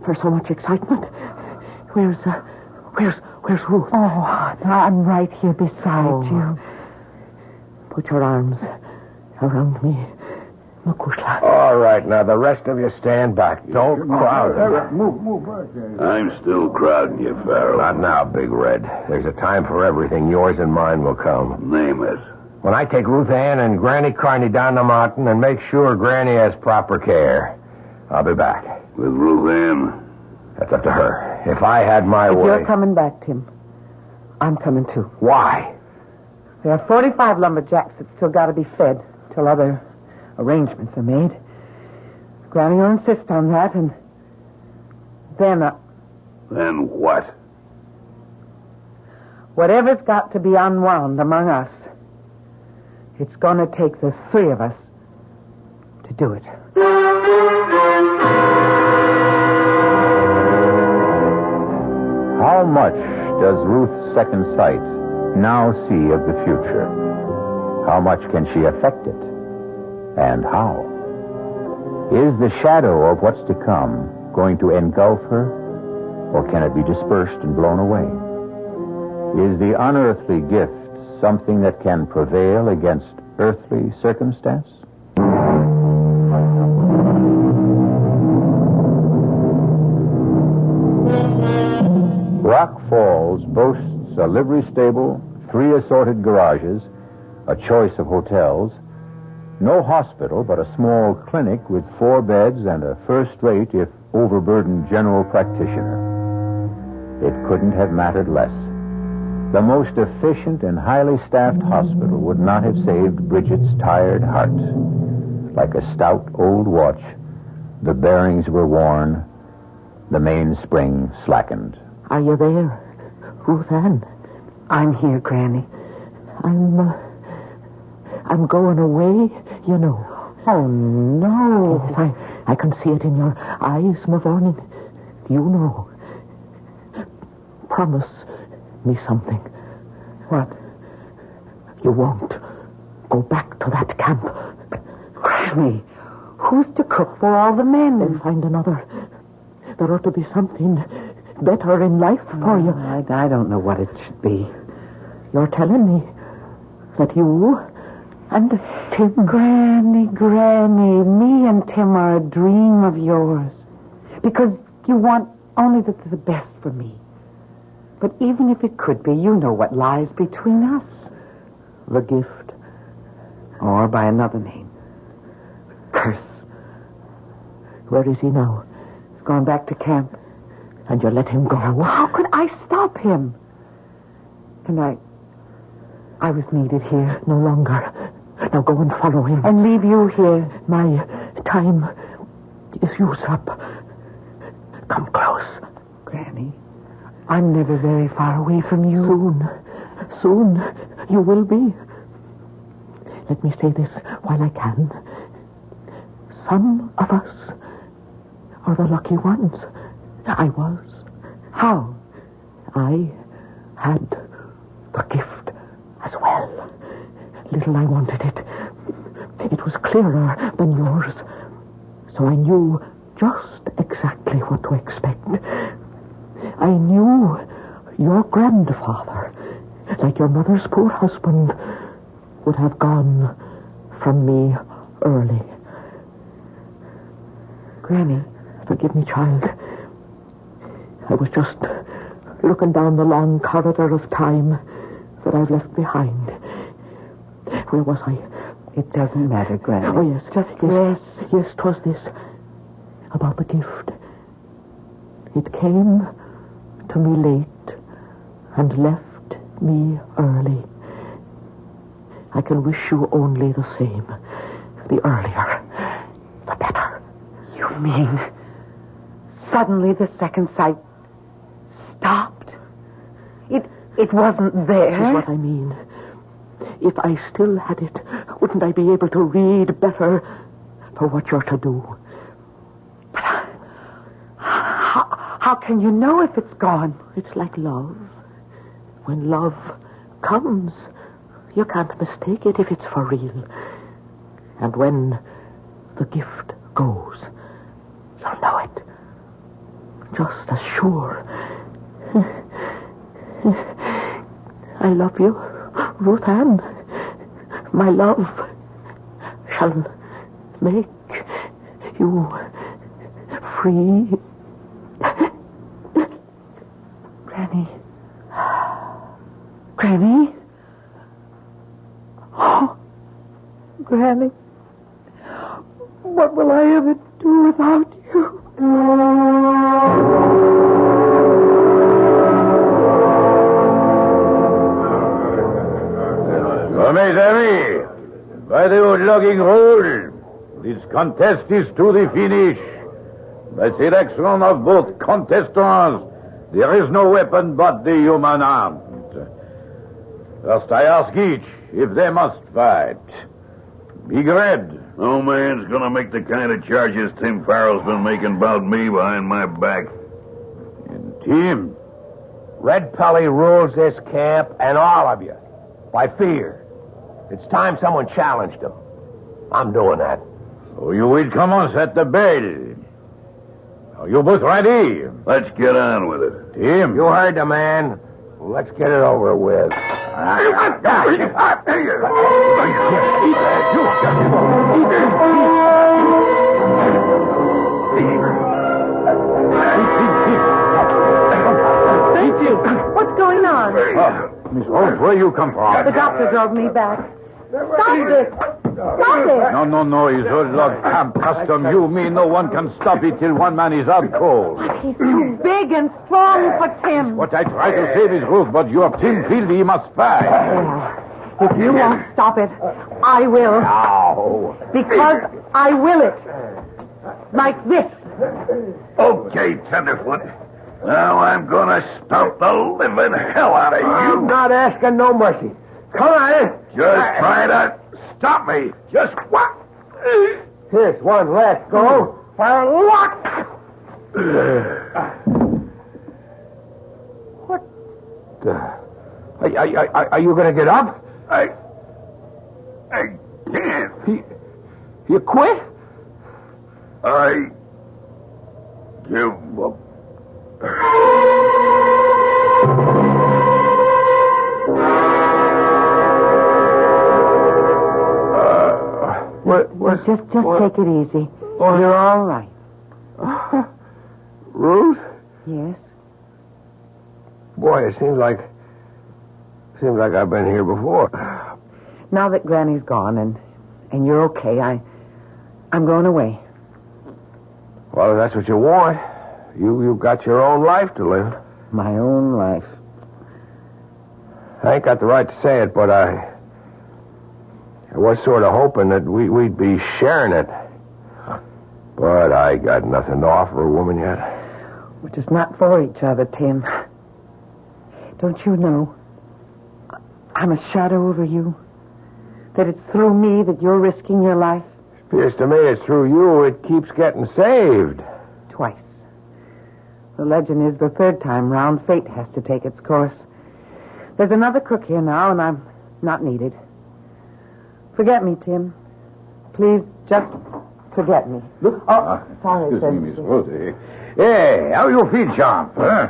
Speaker 14: for so much excitement. Where's Ruth?
Speaker 12: Oh, I'm right here beside you.
Speaker 14: Put your arms around me. Makushla.
Speaker 13: All right, now the rest of you stand back. Don't crowd.
Speaker 10: Move.
Speaker 11: I'm still crowding you, Farrell.
Speaker 13: Not now, Big Red. There's a time for everything. Yours and mine will come.
Speaker 11: Name it.
Speaker 13: When I take Ruth Ann and Granny Carney down the mountain and make sure Granny has proper care, I'll be back.
Speaker 11: With Ruth Ann?
Speaker 13: That's up to her. If I had my way...
Speaker 12: You're coming back, Tim. I'm coming, too.
Speaker 13: Why?
Speaker 12: There are 45 lumberjacks that still got to be fed till other arrangements are made. Granny will insist on that, and then...
Speaker 11: Then what?
Speaker 12: Whatever's got to be unwound among us, it's going to take the three of us to do it.
Speaker 9: How much does Ruth's second sight now see of the future? How much can she affect it? And how? Is the shadow of what's to come going to engulf her? Or can it be dispersed and blown away? Is the unearthly gift something that can prevail against earthly circumstance? Rock Falls boasts a livery stable, 3 assorted garages, a choice of hotels, no hospital, but a small clinic with 4 beds and a first-rate, if overburdened, general practitioner. It couldn't have mattered less. The most efficient and highly staffed hospital would not have saved Bridget's tired heart. Like a stout old watch, the bearings were worn, the mainspring slackened.
Speaker 14: Are you there, Ruth Ann?
Speaker 12: I'm here, Granny.
Speaker 14: I'm going away, you know.
Speaker 12: Oh, no.
Speaker 14: Yes, I can see it in your eyes, Mavourneen. You know. Promise me something.
Speaker 12: What?
Speaker 14: You won't go back to that camp.
Speaker 12: Granny, who's to cook for all the men?
Speaker 14: Then find another. There ought to be something better in life for you.
Speaker 12: I don't know what it should be.
Speaker 14: You're telling me that you and Tim...
Speaker 12: Granny, me and Tim are a dream of yours. Because you want only the best for me. But even if it could be, you know what lies between us.
Speaker 14: The gift.
Speaker 12: Or by another name. Curse.
Speaker 14: Where is he now?
Speaker 12: He's gone back to camp.
Speaker 14: And you let him go?
Speaker 12: How could I stop him? And I was needed here.
Speaker 14: No longer. Now go and follow him.
Speaker 12: And leave you here.
Speaker 14: My time is used up. Come close.
Speaker 12: Granny, I'm never very far away from you.
Speaker 14: Soon you will be. Let me say this while I can. Some of us are the lucky ones. I was.
Speaker 12: How?
Speaker 14: I had the gift as well. Little I wanted it. It was clearer than yours. So I knew just exactly what to expect. I knew your grandfather, like your mother's poor husband, would have gone from me early.
Speaker 12: Granny.
Speaker 14: Forgive me, child. I was just looking down the long corridor of time that I've left behind. Where was I?
Speaker 12: It doesn't matter, Granny.
Speaker 14: Oh, yes. Yes, 'twas this. About the gift. It came to me late and left me early. I can wish you only the same. The earlier, the better.
Speaker 12: You mean suddenly the second sight stopped? It wasn't there?
Speaker 14: That's what I mean. If I still had it, wouldn't I be able to read better for what you're to do?
Speaker 12: But how can you know if it's gone?
Speaker 14: It's like love. When love comes, you can't mistake it if it's for real. And when the gift goes, you'll know it. Just as sure. I love you, Ruth Ann. My love shall make you free.
Speaker 12: Granny? Oh, Granny. What will I ever do without you?
Speaker 10: Mes amis, by the old logging roll, this contest is to the finish. By selection of both contestants, there is no weapon but the human arm. First, I ask each if they must fight. Big Red.
Speaker 11: No man's gonna make the kind of charges Tim Farrell's been making about me behind my back.
Speaker 10: And Tim.
Speaker 13: Red Pelly rules this camp and all of you by fear. It's time someone challenged him. I'm doing that.
Speaker 10: So you will commence at the bell. Are you both ready?
Speaker 11: Let's get on with it.
Speaker 10: Tim.
Speaker 13: You heard the man. Let's get it over with.
Speaker 12: What's going on?
Speaker 10: Miss Rose, where you come from?
Speaker 12: The doctor drove me back. Stop this! Stop it!
Speaker 10: No. It's old log camp custom. You, me, no one can stop it till one man is out cold.
Speaker 12: He's too big and strong for Tim.
Speaker 10: What I try to say is Ruth, but your Tim feels he must fight.
Speaker 12: Well, if you won't stop it, I will.
Speaker 10: No.
Speaker 12: Because I will it. Like this.
Speaker 11: Okay, Tenderfoot. Now I'm gonna stomp the living hell out of you.
Speaker 13: I'm not asking no mercy. Come on.
Speaker 11: Just try to stop me. Just what?
Speaker 13: Here's one last go. For luck. What? Are you going to get up?
Speaker 11: I can't.
Speaker 13: You quit?
Speaker 11: I give up.
Speaker 12: Just take it easy. You're all right.
Speaker 13: Ruth?
Speaker 12: Yes?
Speaker 13: Boy, it seems like I've been here before.
Speaker 12: Now that Granny's gone and you're okay, I'm going away.
Speaker 13: Well, if that's what you want, you've got your own life to live.
Speaker 12: My own life.
Speaker 13: I ain't got the right to say it, but I was sort of hoping that we'd be sharing it. But I got nothing to offer a woman yet.
Speaker 12: We're just not for each other, Tim. Don't you know? I'm a shadow over you. That it's through me that you're risking your life.
Speaker 13: Appears to me it's through you it keeps getting saved.
Speaker 12: Twice. The legend is the third time round fate has to take its course. There's another crook here now, and I'm not needed. Forget me, Tim. Please, just forget me. Oh, sorry,
Speaker 10: Excuse me, Miss Rose. Hey, how you feel, champ? Huh?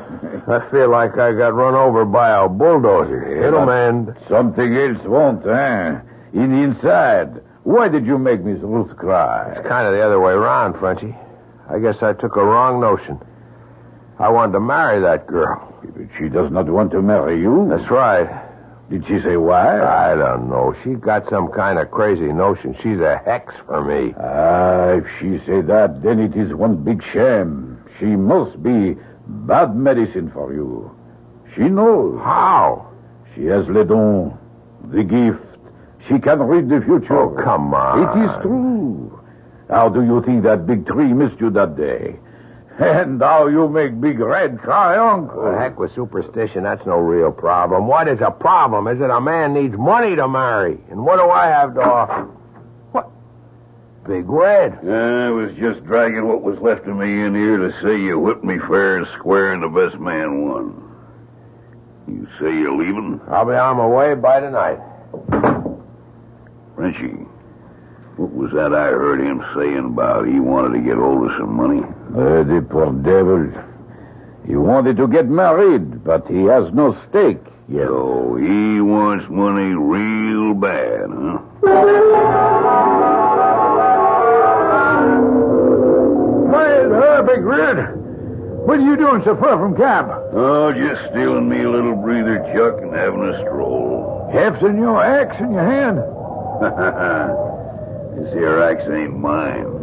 Speaker 13: I feel like I got run over by a bulldozer. It'll mend.
Speaker 10: Something else won't, eh? In the inside. Why did you make Miss Ruth cry?
Speaker 13: It's kind of the other way around, Frenchie. I guess I took a wrong notion. I wanted to marry that girl.
Speaker 10: But she does not want to marry you?
Speaker 13: That's right.
Speaker 10: Did she say why?
Speaker 13: I don't know. She got some kind of crazy notion. She's a hex for me.
Speaker 10: If she say that, then it is one big shame. She must be bad medicine for you. She knows.
Speaker 13: How?
Speaker 10: She has le don, the gift. She can read the future.
Speaker 13: Oh, come on.
Speaker 10: It is true. How do you think that big tree missed you that day? And now you make Big Red cry, Uncle.
Speaker 13: The heck with superstition, that's no real problem. What is a problem is that a man needs money to marry. And what do I have to offer? What? Big Red.
Speaker 11: I was just dragging what was left of me in here to say you whipped me fair and square and the best man won. You say you're leaving?
Speaker 13: I'll be on my way by tonight.
Speaker 11: Frenchie, what was that I heard him saying about he wanted to get hold of some money?
Speaker 10: The poor devil. He wanted to get married, but he has no stake yet.
Speaker 11: So he wants money real bad, huh?
Speaker 10: Well, Big Red, what are you doing so far from camp?
Speaker 11: Oh, just stealing me a little breather, Chuck, and having a stroll.
Speaker 10: Hefting your axe in your hand?
Speaker 11: This here axe ain't mine.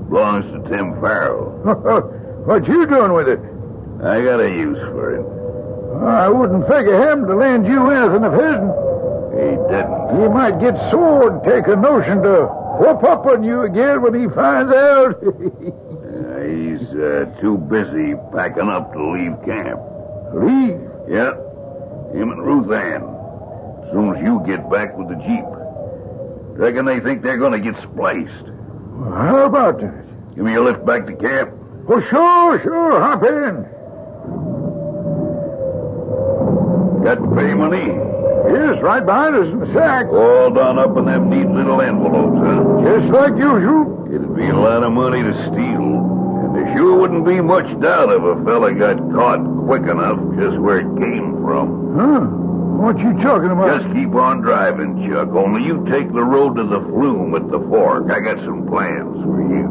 Speaker 11: Belongs to Tim Pharoah.
Speaker 10: What you doing with it?
Speaker 11: I got a use for him.
Speaker 10: I wouldn't figure him to lend you anything of his.
Speaker 11: He didn't.
Speaker 10: He might get sore and take a notion to whoop up on you again when he finds out.
Speaker 11: He's too busy packing up to leave camp.
Speaker 10: Leave?
Speaker 11: Yeah. Him and Ruth Ann. As soon as you get back with the Jeep. Reckon they think they're going to get spliced.
Speaker 10: How about that?
Speaker 11: Give me a lift back to camp.
Speaker 10: Oh, sure. Hop in.
Speaker 11: Got pay money?
Speaker 10: Yes, right behind us in the sack.
Speaker 11: All done up in them neat little envelopes, huh?
Speaker 10: Just like usual.
Speaker 11: It'd be a lot of money to steal. And to Sure wouldn't be much doubt if a fella got caught quick enough just where it came from.
Speaker 10: Huh? What you talking about?
Speaker 11: Just keep on driving, Chuck. Only you take the road to the flume at the fork. I got some plans for you.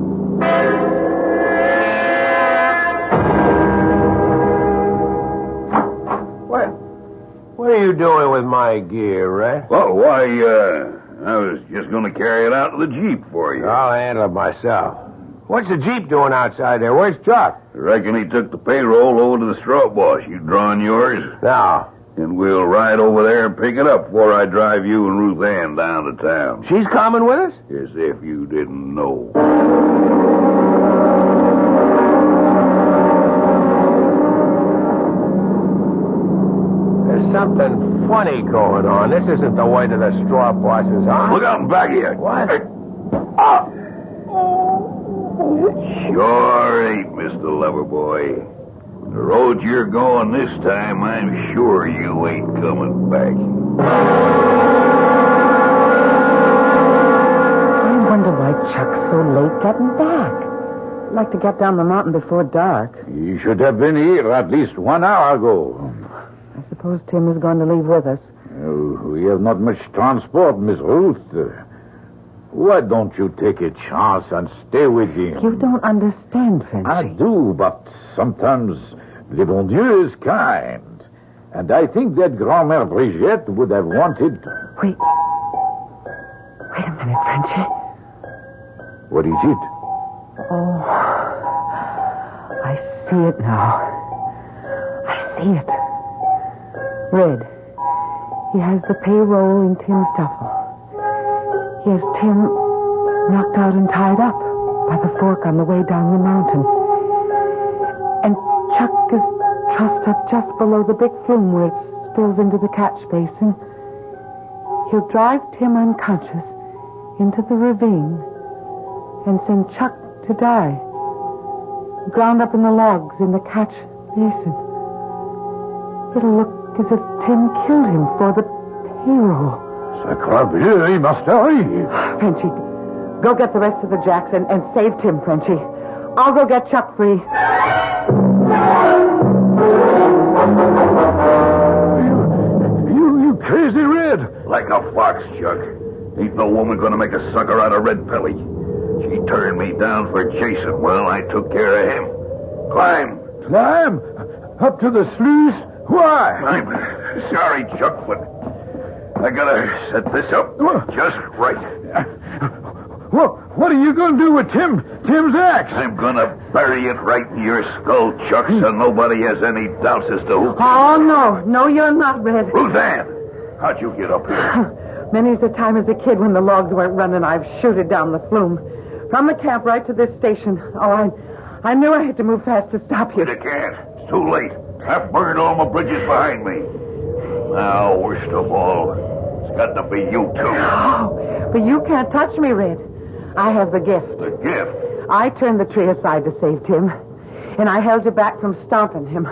Speaker 13: What are you doing with my gear, Red?
Speaker 11: Well, why, I was just going to carry it out to the Jeep for you.
Speaker 13: I'll handle it myself. What's the Jeep doing outside there? Where's Chuck?
Speaker 11: I reckon he took the payroll over to the straw wash. You drawing yours?
Speaker 13: No.
Speaker 11: And we'll ride over there and pick it up before I drive you and Ruth Ann down to town.
Speaker 13: She's coming with us?
Speaker 11: As if you didn't know.
Speaker 13: There's something funny going on. This isn't the way to the straw bosses, huh?
Speaker 11: Look out in back of you.
Speaker 13: What?
Speaker 11: Oh! Sure ain't, Mr. Loverboy. The road you're going this time, I'm sure you ain't coming back.
Speaker 12: I wonder why Chuck's so late getting back. I'd like to get down the mountain before dark.
Speaker 10: He should have been here at least 1 hour ago.
Speaker 12: I suppose Tim is going to leave with us.
Speaker 10: We have not much transport, Miss Ruth. Why don't you take a chance and stay with him?
Speaker 12: You don't understand, Frenchy.
Speaker 10: I do, but sometimes le bon Dieu is kind. And I think that Grand-Mère Brigitte would have wanted...
Speaker 12: Wait a minute, Frenchy.
Speaker 10: What is it?
Speaker 12: Oh, I see it now. I see it. Red. He has the payroll in Tim's duffel. He has Tim knocked out and tied up by the fork on the way down the mountain. And Chuck is trussed up just below the big flume where it spills into the catch basin. He'll drive Tim unconscious into the ravine and send Chuck to die, ground up in the logs in the catch basin. It'll look as if Tim killed him for the payroll.
Speaker 10: Sacre bleu, he must hurry.
Speaker 12: Frenchy, go get the rest of the jacks and save Tim, Frenchy. I'll go get Chuck free.
Speaker 10: You crazy, Red.
Speaker 11: Like a fox, Chuck. Ain't no woman gonna make a sucker out of Red Pelly. She turned me down for Jason. Well, I took care of him. Climb.
Speaker 10: Climb? Up to the sluice? Why?
Speaker 11: I'm sorry, Chuck, but I gotta set this up just right.
Speaker 10: What are you going to do with Tim's axe?
Speaker 11: I'm gonna bury it right in your skull, Chuck, so nobody has any doubts as to who...
Speaker 12: Oh, no, you're not, Red.
Speaker 11: Ruth Ann, how'd you get up here?
Speaker 12: Many's the time as a kid when the logs weren't running, I've shooted down the flume. From the camp right to this station. Oh, I knew I had to move fast to stop you.
Speaker 11: You can't. It's too late. I've burned all my bridges behind me. Now, worst of all, it's got to be you, too.
Speaker 12: Oh, but you can't touch me, Red. I have the gift.
Speaker 11: The gift?
Speaker 12: I turned the tree aside to save Tim, and I held you back from stomping him.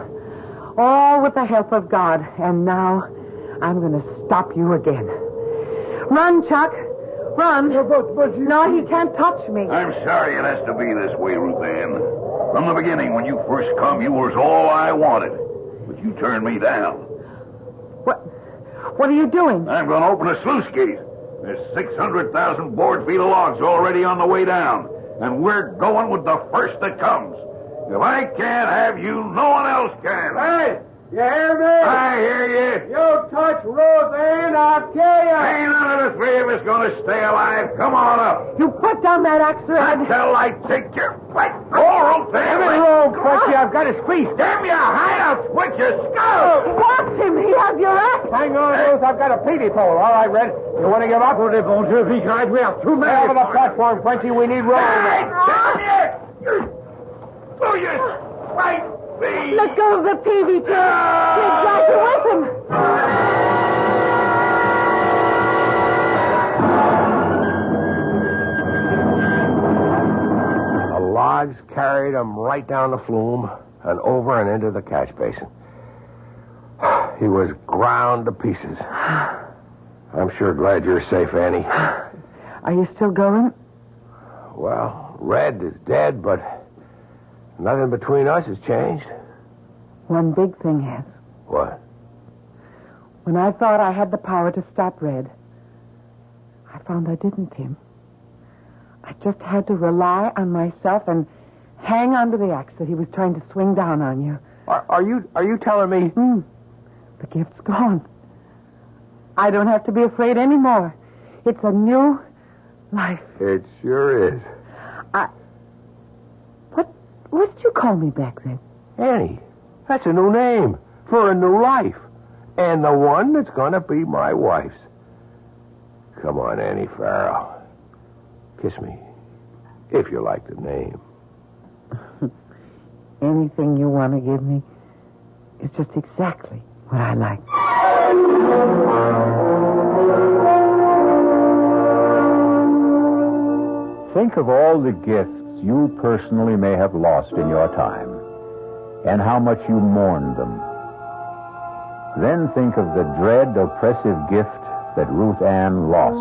Speaker 12: All with the help of God, and now I'm going to stop you again. Run, Chuck. Run.
Speaker 10: But you...
Speaker 12: No, he can't touch me.
Speaker 11: I'm sorry it has to be this way, Ruth Ann. From the beginning, when you first come, you was all I wanted. But you turned me down.
Speaker 12: What are you doing?
Speaker 11: I'm going to open a sluice gate. There's 600,000 board feet of logs already on the way down. And we're going with the first that comes. If I can't have you, no one else can.
Speaker 13: Hey, you hear me?
Speaker 11: I hear you.
Speaker 13: You touch Ruth Ann, I'll kill you.
Speaker 11: Ain't none of the three of us going to stay alive. Come on up.
Speaker 12: You put down that axe, Red.
Speaker 11: Until I take your flat Ruth Ann.
Speaker 13: Give me room, Fletchy. I've got his feet.
Speaker 11: Damn your hideouts with your skull.
Speaker 12: Watch him. He has your axe.
Speaker 13: Hang on, Ruth. I've got a peavy pole. All right, Red. You want to give up?
Speaker 10: Oh, bon Dieu, we have too many.
Speaker 13: Stay over the platform, Fletchy. We need room.
Speaker 11: Hey, damn you! Oh, you spite me!
Speaker 12: Let go of the peavy pole. He'll drag you with him.
Speaker 13: The logs carried him right down the flume and over and into the catch basin. He was ground to pieces. I'm sure glad you're safe, Annie.
Speaker 12: Are you still going?
Speaker 13: Well, Red is dead, but Nothing between us has changed.
Speaker 12: One big thing has.
Speaker 13: What?
Speaker 12: When I thought I had the power to stop Red, I found I didn't, Tim. I just had to rely on myself and hang on to the axe that he was trying to swing down on you.
Speaker 13: Are you telling me?
Speaker 12: The gift's gone. I don't have to be afraid anymore. It's a new life.
Speaker 13: It sure is.
Speaker 12: What did you call me back then?
Speaker 13: Annie. That's a new name for a new life. And the one that's going to be my wife's. Come on, Annie Farrell. Kiss me. If you like the name.
Speaker 12: Anything you want to give me is just exactly what I like.
Speaker 9: Think of all the gifts you personally may have lost in your time, and how much you mourned them. Then think of the dread, oppressive gift that Ruth Ann lost,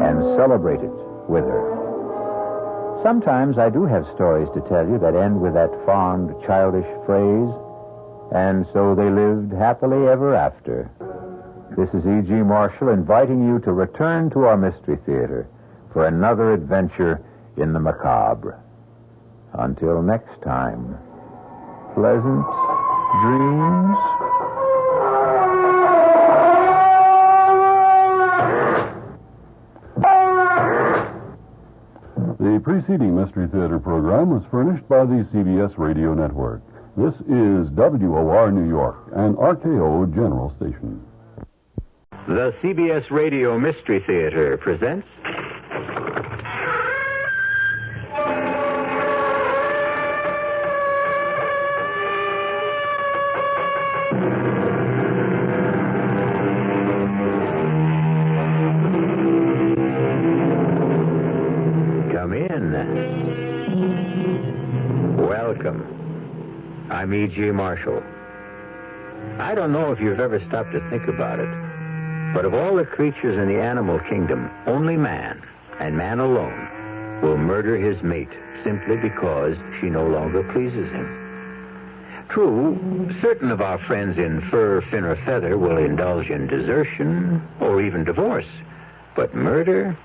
Speaker 9: and celebrate it with her. Sometimes I do have stories to tell you that end with that fond, childish phrase, and so they lived happily ever after. This is E.G. Marshall inviting you to return to our Mystery Theater for another adventure in the macabre. Until next time, pleasant dreams.
Speaker 15: The preceding Mystery Theater program was furnished by the CBS Radio Network. This is WOR New York, an RKO General Station.
Speaker 9: The CBS Radio Mystery Theater presents... Come in. Welcome. I'm E.G. Marshall. I don't know if you've ever stopped to think about it, but of all the creatures in the animal kingdom, only man, and man alone, will murder his mate simply because she no longer pleases him. True, certain of our friends in fur, fin, or feather will indulge in desertion or even divorce, but murder?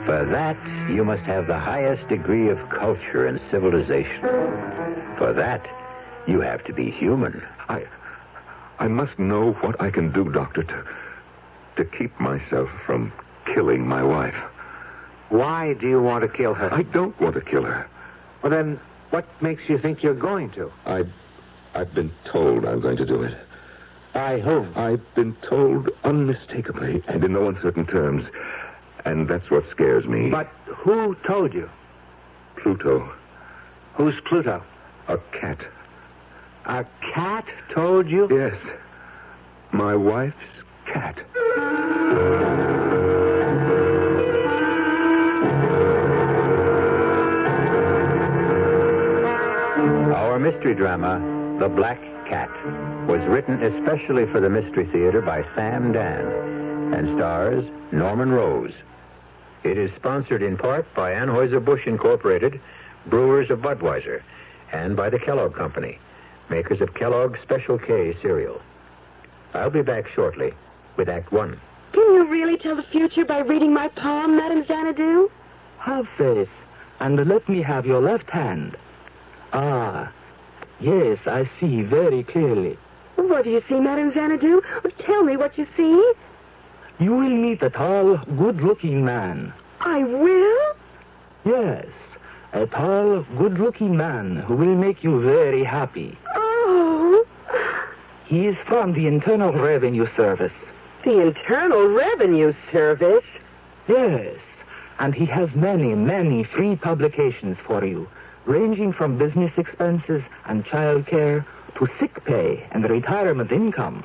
Speaker 9: For that, you must have the highest degree of culture and civilization. For that, you have to be human.
Speaker 16: I must know what I can do, Doctor, to keep myself from killing my wife.
Speaker 17: Why do you want to kill her?
Speaker 16: I don't want to kill her.
Speaker 17: Well, then, what makes you think you're going to?
Speaker 16: I've been told I'm going to do it.
Speaker 17: By whom?
Speaker 16: I've been told unmistakably and in no uncertain terms. And that's what scares me.
Speaker 17: But who told you?
Speaker 16: Pluto.
Speaker 17: Who's Pluto?
Speaker 16: A cat.
Speaker 17: A cat told you?
Speaker 16: Yes. My wife's cat.
Speaker 9: Our mystery drama, The Black Cat, was written especially for the Mystery Theater by Sam Dan and stars Norman Rose. It is sponsored in part by Anheuser-Busch Incorporated, brewers of Budweiser, and by the Kellogg Company, makers of Kellogg's Special K cereal. I'll be back shortly with Act One.
Speaker 18: Can you really tell the future by reading my palm, Madame Xanadu?
Speaker 19: Have faith, and let me have your left hand. Ah, yes, I see very clearly.
Speaker 18: What do you see, Madame Xanadu? Tell me what you see.
Speaker 19: You will meet a tall, good-looking man.
Speaker 18: I will?
Speaker 19: Yes, a tall, good-looking man who will make you very happy.
Speaker 18: Oh.
Speaker 19: He is from the Internal Revenue Service.
Speaker 18: The Internal Revenue Service?
Speaker 19: Yes, and he has many, many free publications for you, ranging from business expenses and child care to sick pay and retirement income.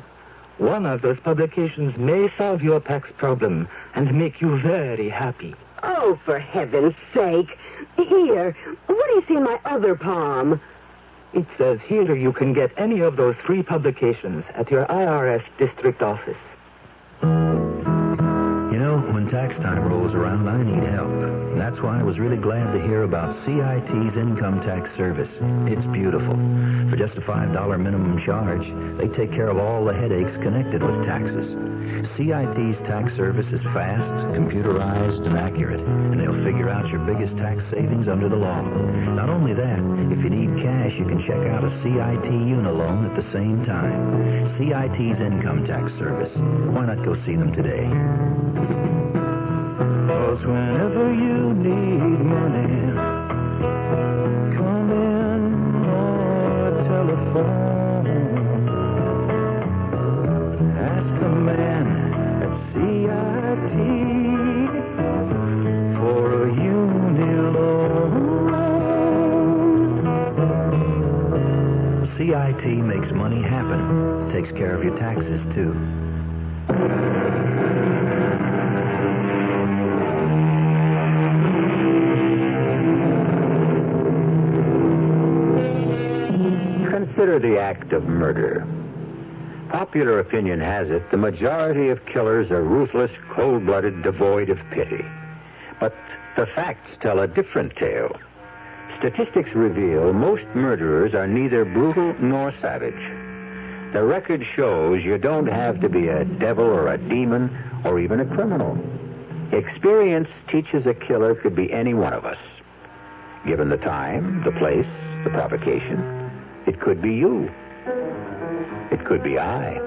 Speaker 19: One of those publications may solve your tax problem and make you very happy.
Speaker 18: Oh, for heaven's sake. Here, what do you see in my other palm?
Speaker 19: It says here you can get any of those free publications at your IRS district office.
Speaker 9: You know,
Speaker 20: when tax time rolls around, I need help. And that's why I was really glad to hear about CIT's income tax service. It's beautiful. For just a $5 minimum charge, they take care of all the headaches connected with taxes. CIT's tax service is fast, computerized, and accurate, and they'll figure out your biggest tax savings under the law. Not only that, if you need cash, you can check out a CIT Unilone at the same time. CIT's income tax service. Why not go see them today? 'Cause whenever you need money, come in or telephone. Ask the man at CIT for a Unilone. CIT makes money happen. Takes care of your taxes, too.
Speaker 9: Consider the act of murder. Popular opinion has it the majority of killers are ruthless, cold-blooded, devoid of pity. But the facts tell a different tale. Statistics reveal most murderers are neither brutal nor savage. The record shows you don't have to be a devil or a demon or even a criminal. Experience teaches a killer could be any one of us. Given the time, the place, the provocation, it could be you. It could be I.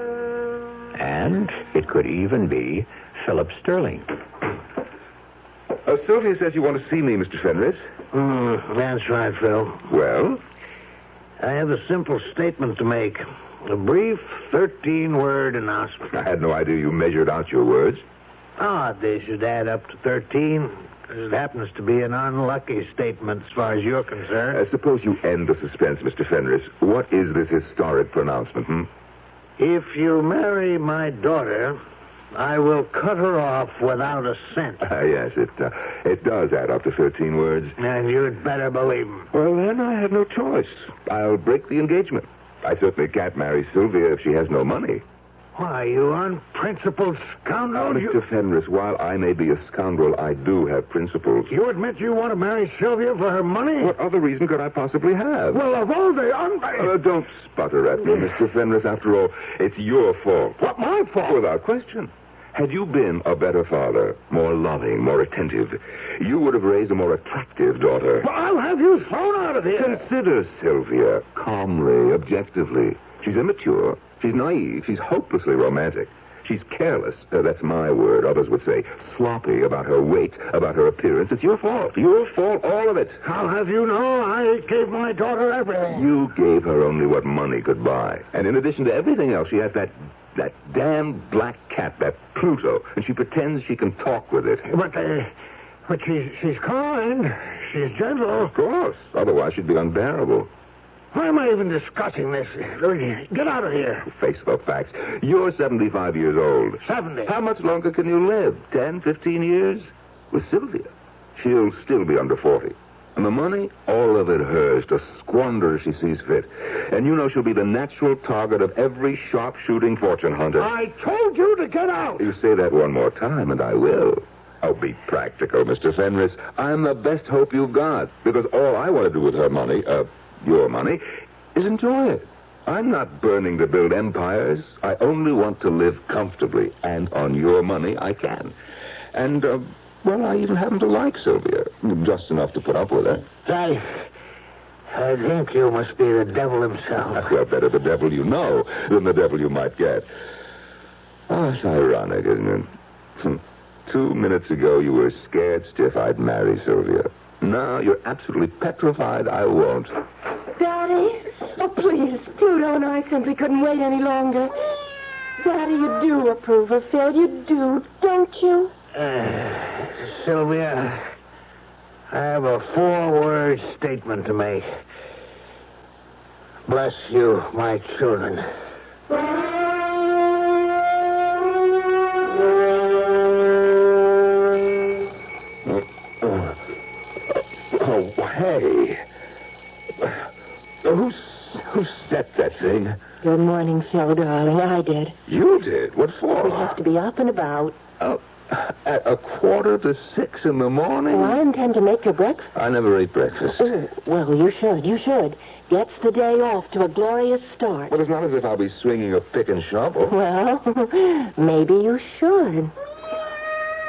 Speaker 9: And it could even be Philip Sterling.
Speaker 16: Sylvia says you want to see me, Mr. Fenris.
Speaker 17: That's right, Phil.
Speaker 16: Well?
Speaker 17: I have a simple statement to make. A brief 13-word announcement.
Speaker 16: I had no idea you measured out your words.
Speaker 17: They should add up to 13. It happens to be an unlucky statement as far as you're concerned.
Speaker 16: Suppose you end the suspense, Mr. Fenris. What is this historic pronouncement,
Speaker 17: If you marry my daughter, I will cut her off without a cent.
Speaker 16: Yes, it does add up to 13 words.
Speaker 17: And you'd better believe them.
Speaker 16: Well, then I have no choice. I'll break the engagement. I certainly can't marry Sylvia if she has no money.
Speaker 17: Why, you unprincipled scoundrel.
Speaker 16: Mr. Fenris, while I may be a scoundrel, I do have principles.
Speaker 17: You admit you want to marry Sylvia for her money?
Speaker 16: What other reason could I possibly have?
Speaker 17: Well, of all the
Speaker 16: don't sputter at me, Mr. Fenris. After all, it's your fault.
Speaker 17: What, my fault?
Speaker 16: Without question. Had you been a better father, more loving, more attentive, you would have raised a more attractive daughter.
Speaker 17: Well, I'll have you thrown out of here.
Speaker 16: Consider Sylvia calmly, objectively. She's immature. She's naive. She's hopelessly romantic. She's careless. That's my word. Others would say sloppy about her weight, about her appearance. It's your fault. Your fault, all of it.
Speaker 17: I'll have you know I gave my daughter everything.
Speaker 16: You gave her only what money could buy. And in addition to everything else, she has that damn black cat, that Pluto, and she pretends she can talk with it.
Speaker 17: But she's kind. She's gentle.
Speaker 16: Of course. Otherwise, she'd be unbearable.
Speaker 17: Why am I even discussing this? Get out of here.
Speaker 16: Face the facts. You're 75 years old.
Speaker 17: 70.
Speaker 16: How much longer can you live? 10, 15 years? With Sylvia, she'll still be under 40. And the money, all of it hers, to squander as she sees fit. And you know she'll be the natural target of every sharp-shooting fortune hunter.
Speaker 17: I told you to get out.
Speaker 16: You say that one more time, and I will. Oh, be practical, Mr. Fenris. I'm the best hope you've got. Because all I want to do with her money, your money, is enjoy it. I'm not burning to build empires. I only want to live comfortably. And on your money, I can. And, well, I even happen to like Sylvia. Just enough to put up with her.
Speaker 17: I think you must be the devil himself.
Speaker 16: Well, better the devil you know than the devil you might get. Oh, it's ironic, isn't it? 2 minutes ago, you were scared stiff I'd marry Sylvia. Now you're absolutely petrified I won't.
Speaker 21: Daddy? Oh, please. Pluto and I simply couldn't wait any longer. Daddy, you do approve of Phil. You do, don't you?
Speaker 17: Sylvia, I have a 4-word statement to make. Bless you, my children.
Speaker 16: Oh, hey. Who set that thing?
Speaker 21: Good morning, Phil, darling. I did.
Speaker 16: You did? What for?
Speaker 21: We have to be up and about.
Speaker 16: Oh, At 5:45 in the morning?
Speaker 21: Well, I intend to make your breakfast.
Speaker 16: I never ate breakfast.
Speaker 21: Oh, well, you should. You should. Gets the day off to a glorious start.
Speaker 16: Well, it's not as if I'll be swinging a pick and shovel.
Speaker 21: Well, maybe you should.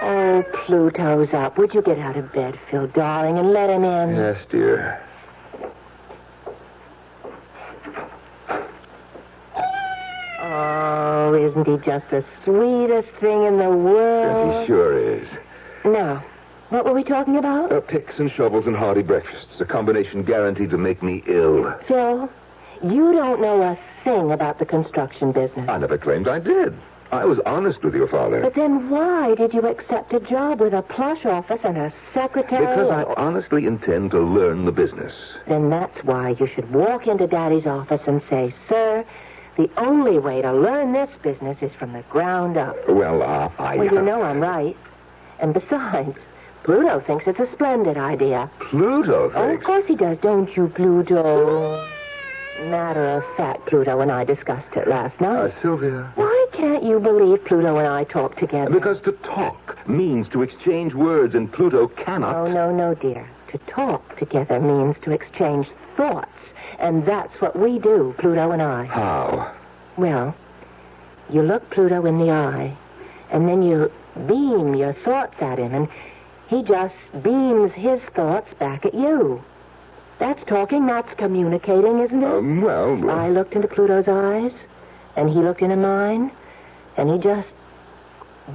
Speaker 21: Oh, Pluto's up. Would you get out of bed, Phil, darling, and let him in?
Speaker 16: Yes, dear.
Speaker 21: Oh, isn't he just the sweetest thing in the world?
Speaker 16: Yes, he sure is.
Speaker 21: Now, what were we talking about?
Speaker 16: Picks and shovels and hearty breakfasts. A combination guaranteed to make me ill.
Speaker 21: Phil, you don't know a thing about the construction business.
Speaker 16: I never claimed I did. I was honest with your father.
Speaker 21: But then why did you accept a job with a plush office and a secretary?
Speaker 16: Because I honestly intend to learn the business.
Speaker 21: Then that's why you should walk into Daddy's office and say, Sir, the only way to learn this business is from the ground up.
Speaker 16: Well,
Speaker 21: Well, you know I'm right. And besides, Pluto thinks it's a splendid idea.
Speaker 16: Pluto thinks?
Speaker 21: Oh, of course he does, don't you, Pluto? Matter of fact, Pluto and I discussed it last night.
Speaker 16: Sylvia.
Speaker 21: Why can't you believe Pluto and I talk together?
Speaker 16: Because to talk means to exchange words, and Pluto cannot.
Speaker 21: No, dear. To talk together means to exchange thoughts. And that's what we do, Pluto and I.
Speaker 16: How?
Speaker 21: Well, you look Pluto in the eye, and then you beam your thoughts at him, and he just beams his thoughts back at you. That's talking, that's communicating, isn't it?
Speaker 16: Well...
Speaker 21: I looked into Pluto's eyes, and he looked into mine, and he just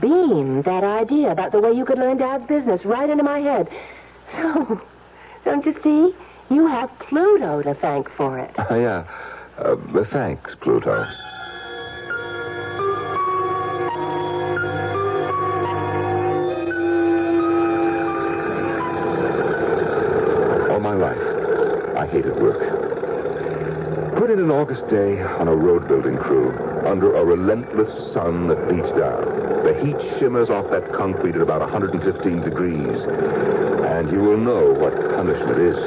Speaker 21: beamed that idea about the way you could learn Dad's business right into my head. So, don't you see? You have Pluto to thank for it.
Speaker 16: Yeah. Thanks, Pluto. All my life, I hated work. Put in an August day on a road-building crew under a relentless sun that beats down. The heat shimmers off that concrete at about 115 degrees, and you will know what punishment is.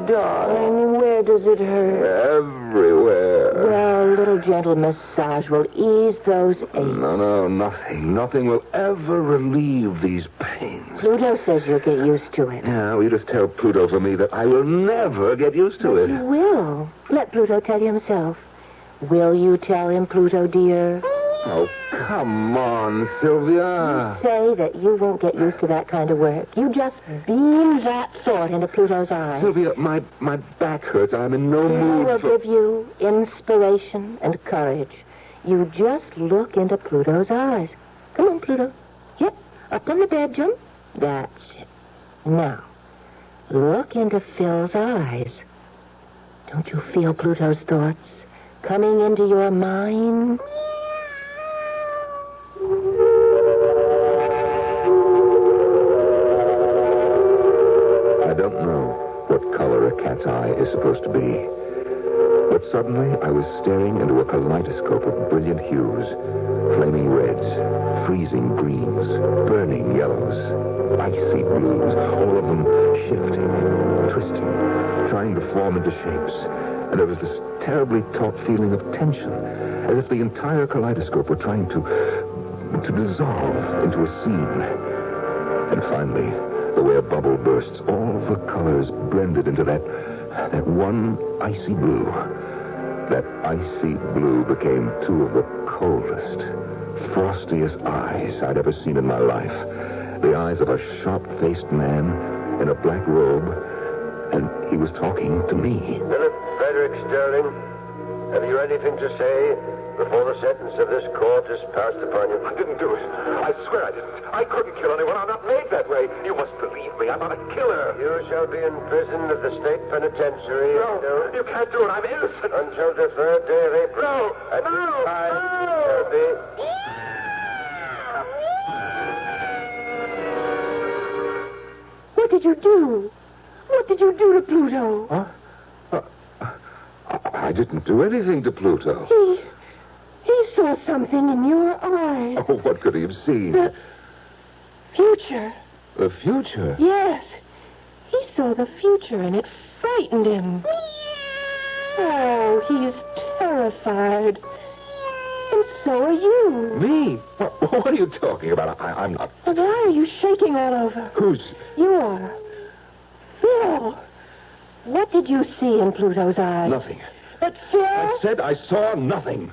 Speaker 21: Darling, where does it hurt?
Speaker 16: Everywhere.
Speaker 21: Well, a little gentle massage will ease those aches.
Speaker 16: No, nothing. Nothing will ever relieve these pains.
Speaker 21: Pluto says you'll get used to it.
Speaker 16: Yeah, well, you just tell Pluto for me that I will never get used to it.
Speaker 21: You will. Let Pluto tell you himself. Will you tell him, Pluto, dear?
Speaker 16: Oh, come on, Sylvia.
Speaker 21: You say that you won't get used to that kind of work. You just beam that thought into Pluto's eyes.
Speaker 16: Sylvia, my back hurts. I'm in no mood
Speaker 21: for... I will give you inspiration and courage. You just look into Pluto's eyes. Come on, Pluto. Yep, up on the bed, jump. That's it. Now, look into Phil's eyes. Don't you feel Pluto's thoughts coming into your mind?
Speaker 16: I don't know what color a cat's eye is supposed to be. But suddenly I was staring into a kaleidoscope of brilliant hues. Flaming reds, freezing greens, burning yellows, icy blues, all of them shifting, twisting, trying to form into shapes. And there was this terribly taut feeling of tension, as if the entire kaleidoscope were trying to dissolve into a scene. And finally, the way a bubble bursts, all the colors blended into that one icy blue. That icy blue became two of the coldest, frostiest eyes I'd ever seen in my life. The eyes of a sharp-faced man in a black robe, and he was talking to me.
Speaker 1: Philip Frederick Sterling, have you anything to say before the sentence of this court is passed upon you?
Speaker 16: I didn't do it. I swear I didn't. I couldn't kill anyone. I'm not made that way. You must believe me. I'm not a killer.
Speaker 1: You shall be in prison at the state penitentiary.
Speaker 16: No, you can't do it. I'm innocent.
Speaker 1: Until the 3rd day of April.
Speaker 16: No,
Speaker 1: at
Speaker 16: no,
Speaker 1: shall be.
Speaker 21: What did you do? What did you do to Pluto?
Speaker 16: Huh? I didn't do anything to Pluto.
Speaker 21: He saw something in your eyes.
Speaker 16: Oh, what could he have seen?
Speaker 21: The future.
Speaker 16: The future?
Speaker 21: Yes. He saw the future, and it frightened him. Oh, he's terrified. And so are you.
Speaker 16: Me? What are you talking about? I'm not.
Speaker 21: And why are you shaking all over?
Speaker 16: Who's...
Speaker 21: You are. Phil, what did you see in Pluto's eyes?
Speaker 16: Nothing.
Speaker 21: But Phil...
Speaker 16: I said I saw nothing.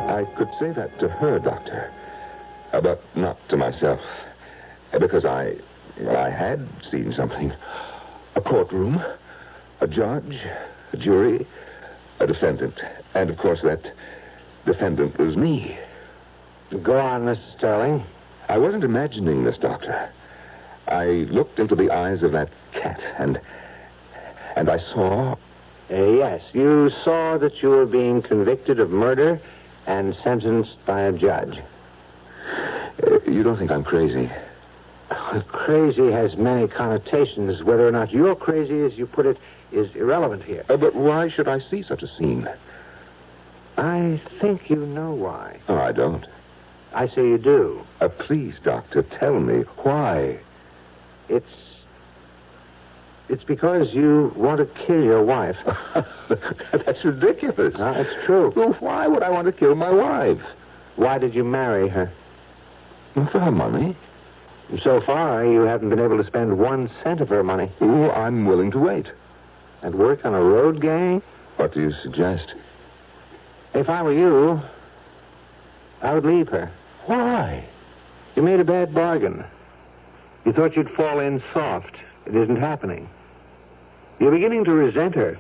Speaker 16: I could say that to her, Doctor, but not to myself, because I had seen something. A courtroom, a judge, a jury, a defendant, and of course that defendant was me.
Speaker 17: Go on, Mr. Sterling.
Speaker 16: I wasn't imagining this, Doctor. I looked into the eyes of that cat, and I saw...
Speaker 17: Yes, you saw that you were being convicted of murder and sentenced by a judge.
Speaker 16: You don't think I'm crazy?
Speaker 17: Crazy has many connotations. Whether or not you're crazy, as you put it, is irrelevant here.
Speaker 16: But why should I see such a scene?
Speaker 17: I think you know why.
Speaker 16: Oh, I don't.
Speaker 17: I say you do.
Speaker 16: Please, Doctor, tell me why.
Speaker 17: It's because you want to kill your wife.
Speaker 16: That's ridiculous.
Speaker 17: No, it's true.
Speaker 16: Well, why would I want to kill my wife?
Speaker 17: Why did you marry her?
Speaker 16: For her money.
Speaker 17: So far, you haven't been able to spend 1 cent of her money.
Speaker 16: Oh, I'm willing to wait.
Speaker 17: And work on a road gang?
Speaker 16: What do you suggest?
Speaker 17: If I were you, I would leave her.
Speaker 16: Why?
Speaker 17: You made a bad bargain. You thought you'd fall in soft. It isn't happening. You're beginning to resent her.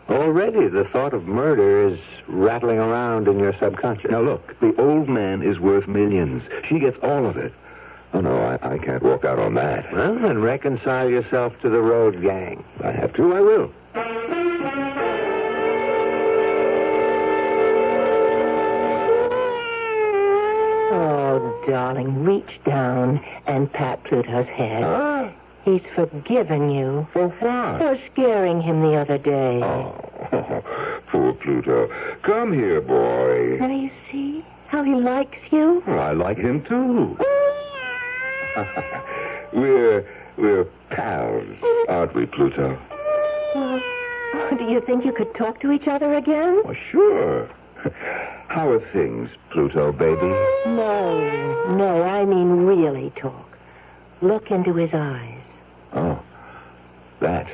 Speaker 17: Already the thought of murder is rattling around in your subconscious.
Speaker 16: Now, look, the old man is worth millions. She gets all of it. Oh, no, I can't walk out on that.
Speaker 17: Well, then reconcile yourself to the road gang.
Speaker 16: I have to, I will.
Speaker 21: Oh, darling, reach down and pat Pluto's head. He's forgiven you.
Speaker 16: For what?
Speaker 21: For scaring him the other day.
Speaker 16: Oh, poor Pluto. Come here, boy.
Speaker 21: Now you see how he likes you?
Speaker 16: Well, I like him, too. We're pals, aren't we, Pluto?
Speaker 21: Well, do you think you could talk to each other again?
Speaker 16: Well, sure. How are things, Pluto, baby?
Speaker 21: No, I mean really talk. Look into his eyes.
Speaker 16: Oh, that.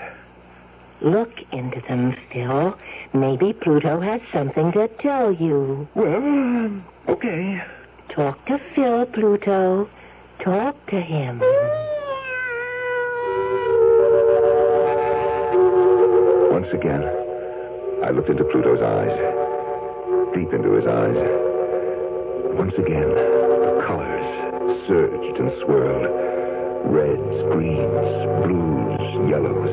Speaker 21: Look into them, Phil. Maybe Pluto has something to tell you.
Speaker 16: Well, okay.
Speaker 21: Talk to Phil, Pluto. Talk to him.
Speaker 16: Once again, I looked into Pluto's eyes. Deep into his eyes. Once again, the colors surged and swirled. Reds, greens, blues, yellows,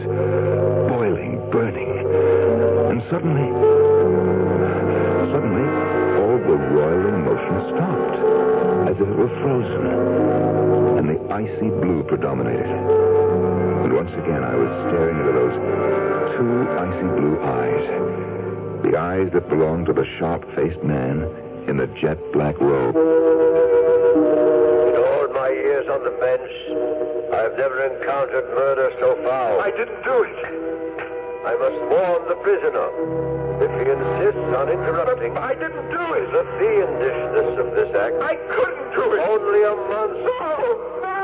Speaker 16: boiling, burning. And suddenly, all the roiling motion stopped, as if it were frozen, and the icy blue predominated. And once again, I was staring into those 2 icy blue eyes, the eyes that belonged to the sharp-faced man in the jet-black robe.
Speaker 1: In all my years on the bench, I've never encountered murder so foul.
Speaker 13: I didn't do it.
Speaker 1: I must warn the prisoner. If he insists on interrupting...
Speaker 13: But I didn't do it.
Speaker 1: The fiendishness of this act...
Speaker 13: I couldn't do it.
Speaker 1: Only a month...
Speaker 13: No.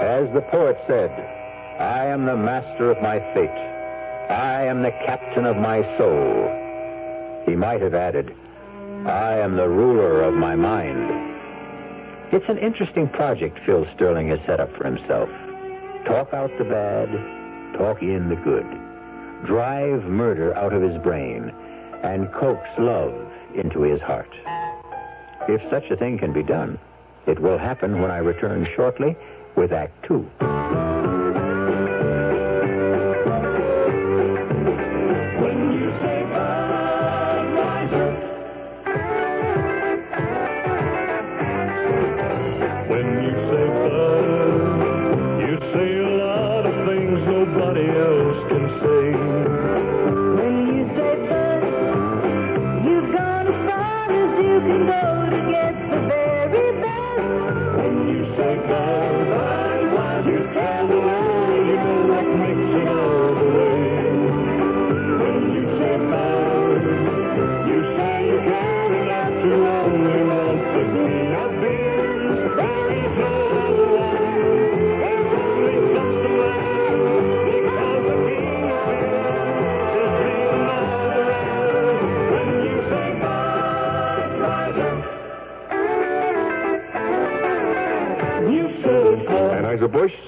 Speaker 9: As the poet said, I am the master of my fate. I am the captain of my soul. He might have added, I am the ruler of my mind. It's an interesting project Phil Sterling has set up for himself. Talk out the bad, talk in the good. Drive murder out of his brain and coax love into his heart. If such a thing can be done, it will happen when I return shortly with Act 2.
Speaker 4: Say a lot of things nobody else can say.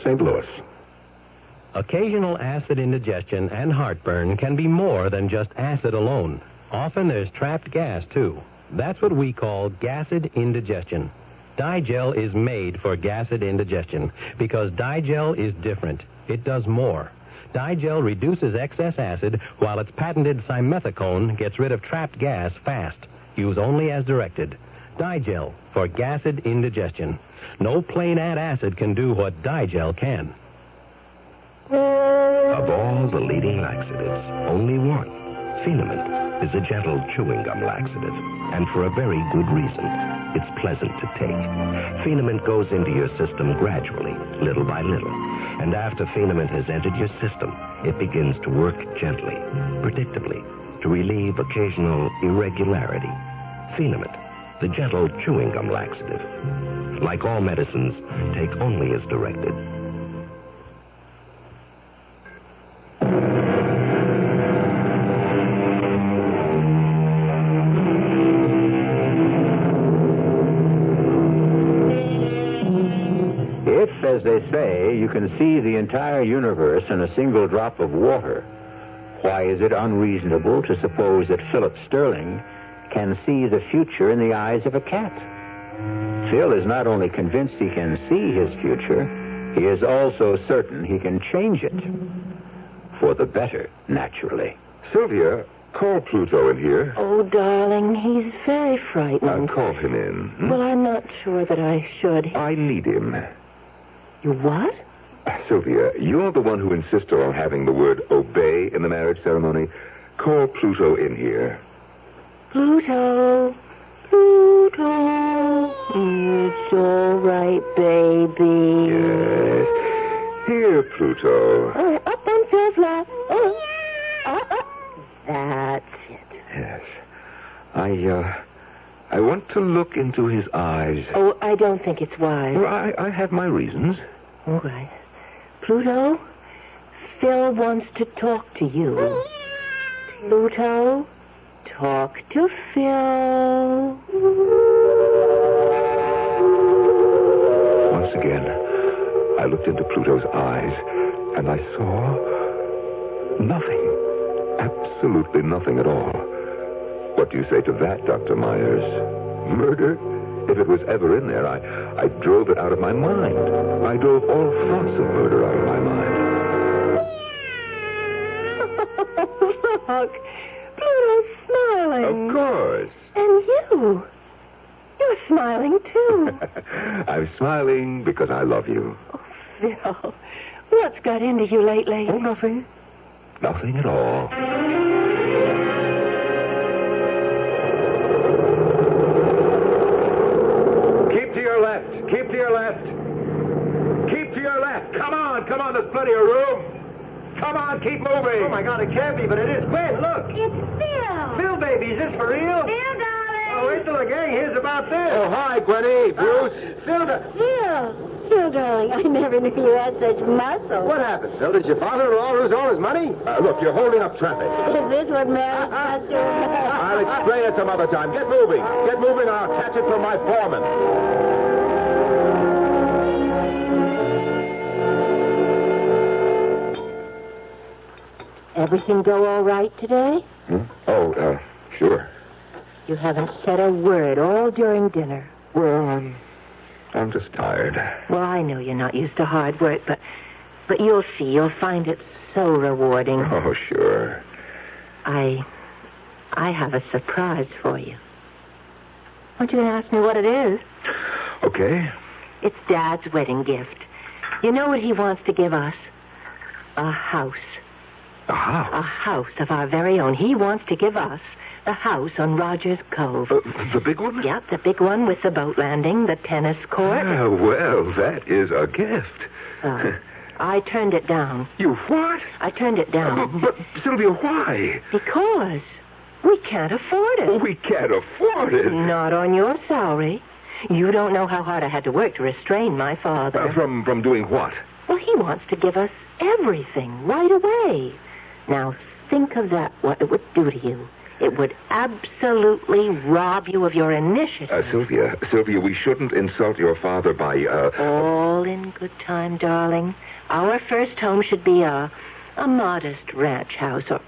Speaker 16: St. Louis.
Speaker 4: Occasional acid indigestion and heartburn can be more than just acid alone. Often there's trapped gas, too. That's what we call gasid indigestion. Digel is made for gasid indigestion because Digel is different. It does more. Digel reduces excess acid while its patented simethicone gets rid of trapped gas fast. Use only as directed. Digel for gasid indigestion. No plain antacid can do what Digel can.
Speaker 16: Of all the leading laxatives, only one, Phenamint, is a gentle chewing gum laxative, and for a very good reason. It's pleasant to take. Phenamint goes into your system gradually, little by little, and after Phenamint has entered your system, it begins to work gently, predictably, to relieve occasional irregularity. Phenamint, the gentle chewing gum laxative. Like all medicines, take only as directed.
Speaker 9: If, as they say, you can see the entire universe in a single drop of water, why is it unreasonable to suppose that Philip Sterling can see the future in the eyes of a cat? Phil is not only convinced he can see his future, he is also certain he can change it. For the better, naturally.
Speaker 16: Sylvia, call Pluto in here.
Speaker 21: Oh, darling, he's very frightened.
Speaker 16: Call him in.
Speaker 21: Well, I'm not sure that I should.
Speaker 16: I need him.
Speaker 21: You what?
Speaker 16: Sylvia, you're the one who insisted on having the word obey in the marriage ceremony. Call Pluto in here.
Speaker 21: Pluto. Pluto. It's all right, baby.
Speaker 16: Yes. Here, Pluto.
Speaker 21: Up on Phil's lap. That's it.
Speaker 16: Yes. I want to look into his eyes.
Speaker 21: Oh, I don't think it's wise.
Speaker 16: Well, I have my reasons.
Speaker 21: All right. Pluto, Phil wants to talk to you. Pluto, talk to Phil.
Speaker 16: Once again, I looked into Pluto's eyes, and I saw nothing. Absolutely nothing at all. What do you say to that, Dr. Myers? Murder? If it was ever in there, I drove it out of my mind. I drove all thoughts of murder out of my mind.
Speaker 21: Look, Pluto's smiling.
Speaker 16: Of course.
Speaker 21: And you. You're smiling, too.
Speaker 16: I'm smiling because I love you.
Speaker 21: Oh, Phil, what's got into you lately?
Speaker 16: Oh, nothing. Nothing at all.
Speaker 10: Keep to your left. Keep to your left. Keep to your left. Come on. There's plenty of room. Come on, keep moving.
Speaker 22: Oh, my God, it can't be, but it is. Gwen, look.
Speaker 21: It's Phil.
Speaker 22: Phil, baby, is this for real?
Speaker 21: Phil, darling.
Speaker 22: Oh, wait till the gang hears about this.
Speaker 10: Oh, hi, Gwenny. Bruce.
Speaker 22: Phil,
Speaker 21: Phil, darling, I never knew you had such muscle.
Speaker 22: what happened, Phil? Did your father-in-law lose all his money?
Speaker 10: Look, you're holding up traffic.
Speaker 21: Is this what marriage does to us?
Speaker 10: I'll explain it some other time. Get moving. Get moving, or I'll catch it from my foreman.
Speaker 21: Everything go all right today?
Speaker 16: Oh, sure.
Speaker 21: You haven't said a word all during dinner.
Speaker 16: Well, I'm just tired.
Speaker 21: Well, I know you're not used to hard work, but you'll see. You'll find it so rewarding.
Speaker 16: Oh, sure.
Speaker 21: I have a surprise for you. Aren't you going to ask me what it is?
Speaker 16: Okay.
Speaker 21: It's Dad's wedding gift. You know what he wants to give us? A house.
Speaker 16: A house?
Speaker 21: A house of our very own. He wants to give us the house on Rogers Cove.
Speaker 16: The big one?
Speaker 21: Yep, the big one with the boat landing, the tennis court.
Speaker 16: Ah, well, that is a gift.
Speaker 21: I turned it down.
Speaker 16: You what?
Speaker 21: I turned it down.
Speaker 16: But Sylvia, why?
Speaker 21: Because we can't afford it.
Speaker 16: We can't afford it.
Speaker 21: Not on your salary. You don't know how hard I had to work to restrain my father.
Speaker 16: From doing what?
Speaker 21: Well, he wants to give us everything right away. Now, think of that, what it would do to you. It would absolutely rob you of your initiative.
Speaker 16: Sylvia, we shouldn't insult your father by,
Speaker 21: All in good time, darling. Our first home should be a modest ranch house, or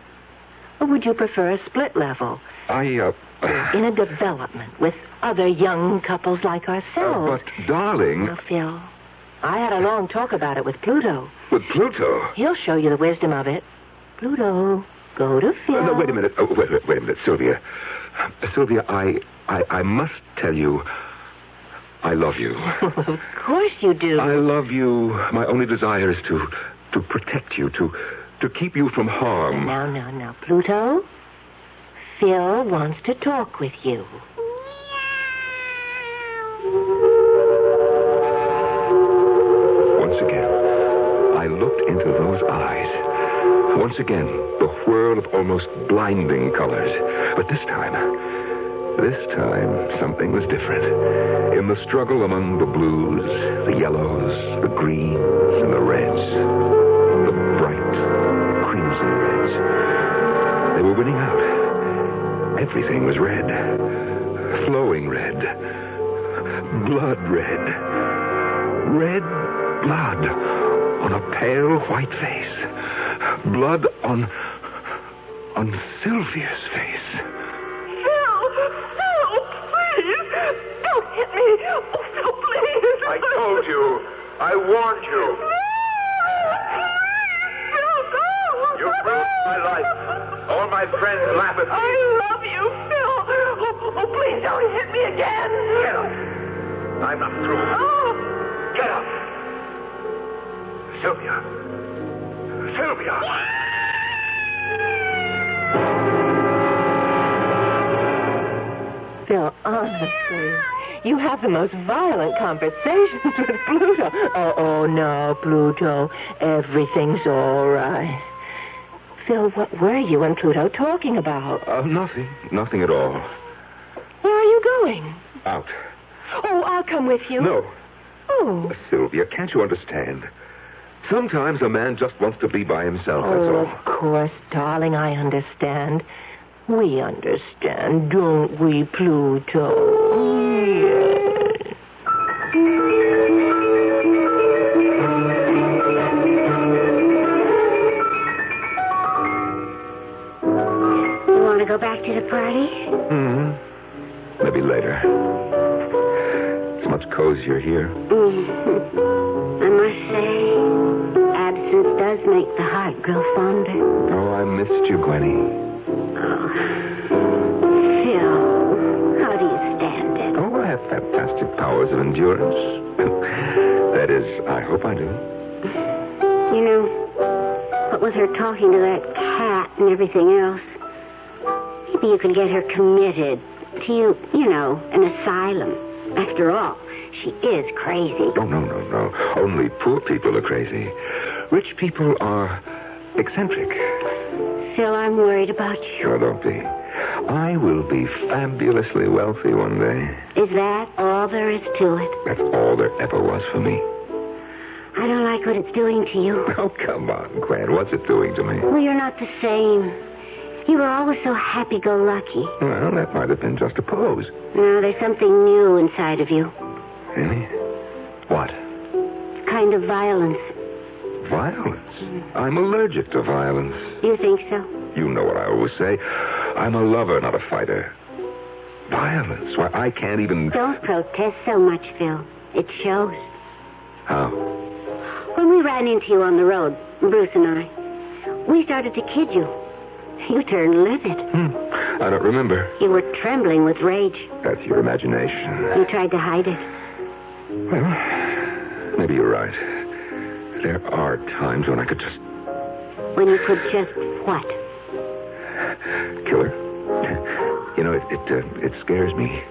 Speaker 21: would you prefer a split level? In a development with other young couples like ourselves.
Speaker 16: But, darling...
Speaker 21: Well, Phil, I had a long talk about it with Pluto.
Speaker 16: With Pluto?
Speaker 21: He'll show you the wisdom of it. Pluto, go to Phil.
Speaker 16: No, wait a minute. Wait a minute, Sylvia. Sylvia, I must tell you, I love you.
Speaker 21: Of course you do.
Speaker 16: I love you. My only desire is to protect you, to keep you from harm.
Speaker 21: Now, Pluto. Phil wants to talk with you.
Speaker 16: Once again, I looked into those eyes. Once again, the whirl of almost blinding colors. But this time, something was different. In the struggle among the blues, the yellows, the greens, and the reds, the bright crimson reds, they were winning out. Everything was red. Flowing red. Blood red. Red blood on a pale white face. Blood on Sylvia's face.
Speaker 21: Phil, please. Don't hit me. Oh, Phil, please.
Speaker 16: I told you. I warned you.
Speaker 21: Phil, no.
Speaker 16: You ruined my life. All my friends laugh at me.
Speaker 21: I love you, Phil. Oh, please don't hit me again.
Speaker 16: Get up. I'm not through.
Speaker 21: Oh.
Speaker 16: Get up. Sylvia.
Speaker 21: Phil, honestly, you have the most violent conversations with Pluto. Oh, no, Pluto. Everything's all right. Phil, what were you and Pluto talking about?
Speaker 16: Nothing at all.
Speaker 21: Where are you going?
Speaker 16: Out.
Speaker 21: Oh, I'll come with you.
Speaker 16: No.
Speaker 21: Oh.
Speaker 16: Sylvia, can't you understand? Sometimes a man just wants to be by himself, that's all.
Speaker 21: Of course, darling, I understand. We understand, don't we, Pluto? Yes. You want to go back to the party?
Speaker 16: Maybe later. It's much cozier here.
Speaker 21: I must say, absence does make the heart grow fonder.
Speaker 16: Oh, I missed you, Gwenny.
Speaker 21: Phil, how do you stand it?
Speaker 16: Oh, I have fantastic powers of endurance. That is, I hope I do.
Speaker 21: You know, what with her talking to that cat and everything else, maybe you can get her committed to, an asylum. After all, she is crazy.
Speaker 16: Oh, no. Only poor people are crazy. Rich people are eccentric.
Speaker 21: Phil, I'm worried about you.
Speaker 16: Sure, don't be. I will be fabulously wealthy one day.
Speaker 21: Is that all there is to it?
Speaker 16: That's all there ever was for me.
Speaker 21: I don't like what it's doing to you.
Speaker 16: Oh, come on, Gwen. What's it doing to me?
Speaker 21: Well, you're not the same. You were always so happy-go-lucky.
Speaker 16: Well, that might have been just a pose.
Speaker 21: No, there's something new inside of you.
Speaker 16: Really? What?
Speaker 21: Kind of violence.
Speaker 16: Violence? I'm allergic to violence.
Speaker 21: You think so?
Speaker 16: You know what I always say. I'm a lover, not a fighter. Violence? Why, I can't even...
Speaker 21: Don't protest so much, Phil. It shows.
Speaker 16: How?
Speaker 21: When we ran into you on the road, Bruce and I, we started to kid you. You turned livid.
Speaker 16: I don't remember.
Speaker 21: You were trembling with rage.
Speaker 16: That's your imagination.
Speaker 21: You tried to hide it.
Speaker 16: Well, maybe you're right. There are times when I could just...
Speaker 21: When you could just what?
Speaker 16: Kill her. You know, it scares me.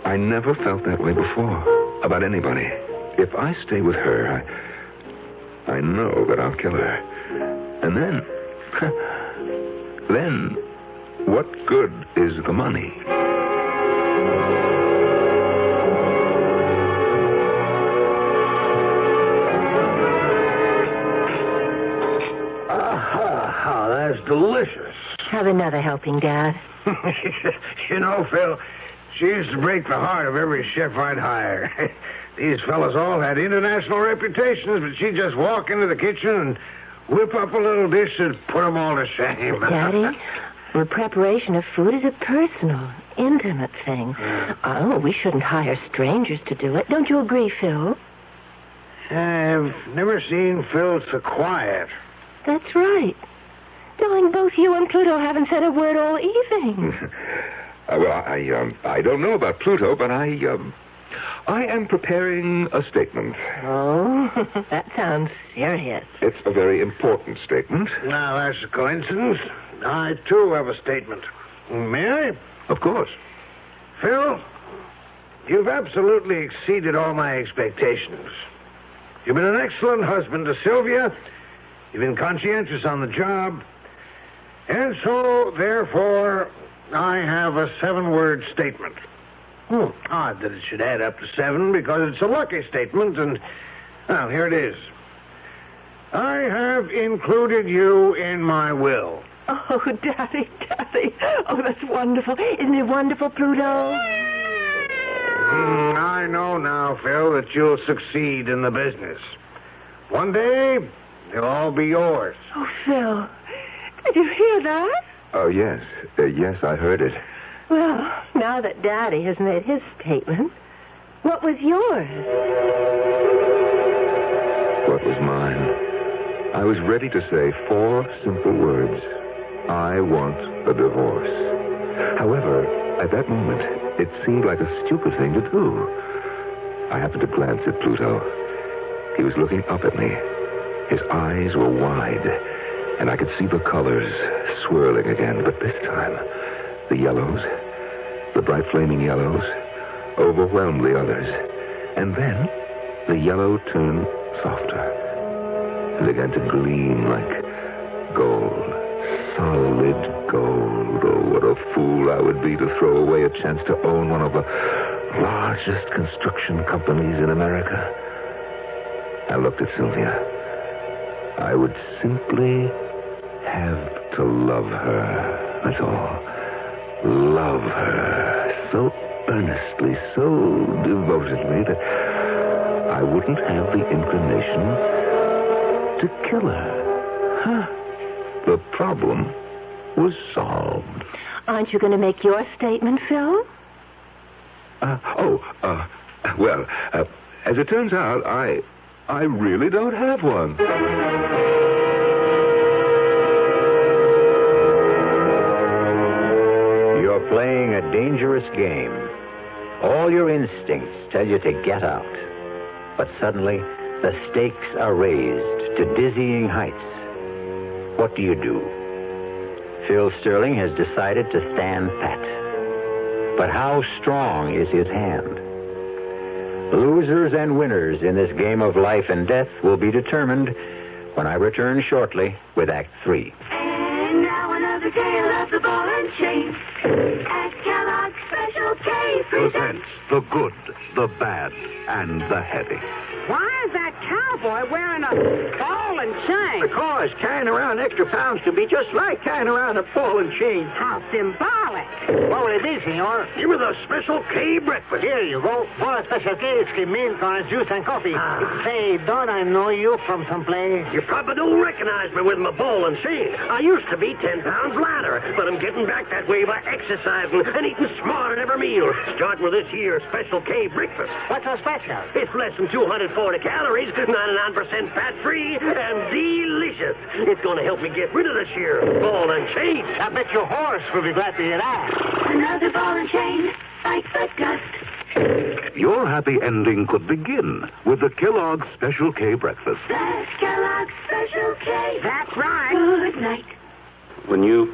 Speaker 16: I never felt that way before. About anybody. If I stay with her, I know that I'll kill her. And then... Then, what good is the money?
Speaker 10: Aha, that's delicious.
Speaker 21: Have another helping, Dad.
Speaker 22: You know, Phil, she used to break the heart of every chef I'd hire. These fellas all had international reputations, but she'd just walk into the kitchen and whip up a little dish and put them all to shame.
Speaker 21: Daddy, the preparation of food is a personal, intimate thing. Oh, we shouldn't hire strangers to do it. Don't you agree, Phil?
Speaker 22: I've never seen Phil so quiet.
Speaker 21: That's right. Darling, both you and Pluto haven't said a word all evening.
Speaker 16: I don't know about Pluto, but I am preparing a statement.
Speaker 21: Oh, that sounds serious.
Speaker 16: It's a very important statement.
Speaker 22: Now, that's a coincidence. I, too, have a statement. May I?
Speaker 16: Of course.
Speaker 22: Phil, you've absolutely exceeded all my expectations. You've been an excellent husband to Sylvia. You've been conscientious on the job. And so, therefore, I have a 7-word statement. Odd that it should add up to 7 because it's a lucky statement, and, well, here it is. I have included you in my will.
Speaker 21: Oh, Daddy. Oh, that's wonderful. Isn't it wonderful, Pluto?
Speaker 22: I know now, Phil, that you'll succeed in the business. One day, they'll all be yours.
Speaker 21: Oh, Phil, did you hear that?
Speaker 16: Oh, yes. Yes, I heard it.
Speaker 21: Well, now that Daddy has made his statement, what was yours?
Speaker 16: What was mine? I was ready to say 4 simple words. I want a divorce. However, at that moment, it seemed like a stupid thing to do. I happened to glance at Pluto. He was looking up at me. His eyes were wide, and I could see the colors swirling again. But this time, the yellows, the bright flaming yellows, overwhelmed the others. And then, the yellow turned softer and began to gleam like gold. Solid gold. Oh, what a fool I would be to throw away a chance to own one of the largest construction companies in America. I looked at Sylvia. I would simply have to love her. That's all. Love her so earnestly, so devotedly that I wouldn't have the inclination to kill her. Huh. The problem was solved.
Speaker 21: Aren't you going to make your statement, Phil?
Speaker 16: Well, as it turns out, I really don't have one.
Speaker 2: You're playing a dangerous game. All your instincts tell you to get out. But suddenly, the stakes are raised to dizzying heights. What do you do? Phil Sterling has decided to stand pat. But how strong is his hand? Losers and winners in this game of life and death will be determined when I return shortly with Act 3.
Speaker 7: And now another tale of the ball and chain. At Kellogg's Special K presents
Speaker 8: the good, the bad, and the heavy.
Speaker 23: Why is that cowboy wearing a ball and chain?
Speaker 22: Because carrying around extra pounds can be just like carrying around a ball and chain.
Speaker 23: How symbolic.
Speaker 22: What will it be, senor? Give me the Special K breakfast.
Speaker 23: Here you go. For a Special K, it's milk, orange juice, and coffee. Say, don't I know you from someplace?
Speaker 22: You probably don't recognize me with my ball and chain. I used to be 10 pounds lighter, but I'm getting back that way by exercising and eating smart at every meal. Starting with this here Special K breakfast.
Speaker 23: What's so special?
Speaker 22: It's less than 240 calories, 99% fat-free, and delicious. It's going to help me get rid of this here ball and chain.
Speaker 23: I bet your horse will be glad to hear that.
Speaker 7: Another ball and chain, like that gust.
Speaker 8: Your happy ending could begin with the Kellogg's Special K breakfast.
Speaker 7: That's Kellogg's Special K.
Speaker 23: That's right.
Speaker 7: Good night.
Speaker 24: When you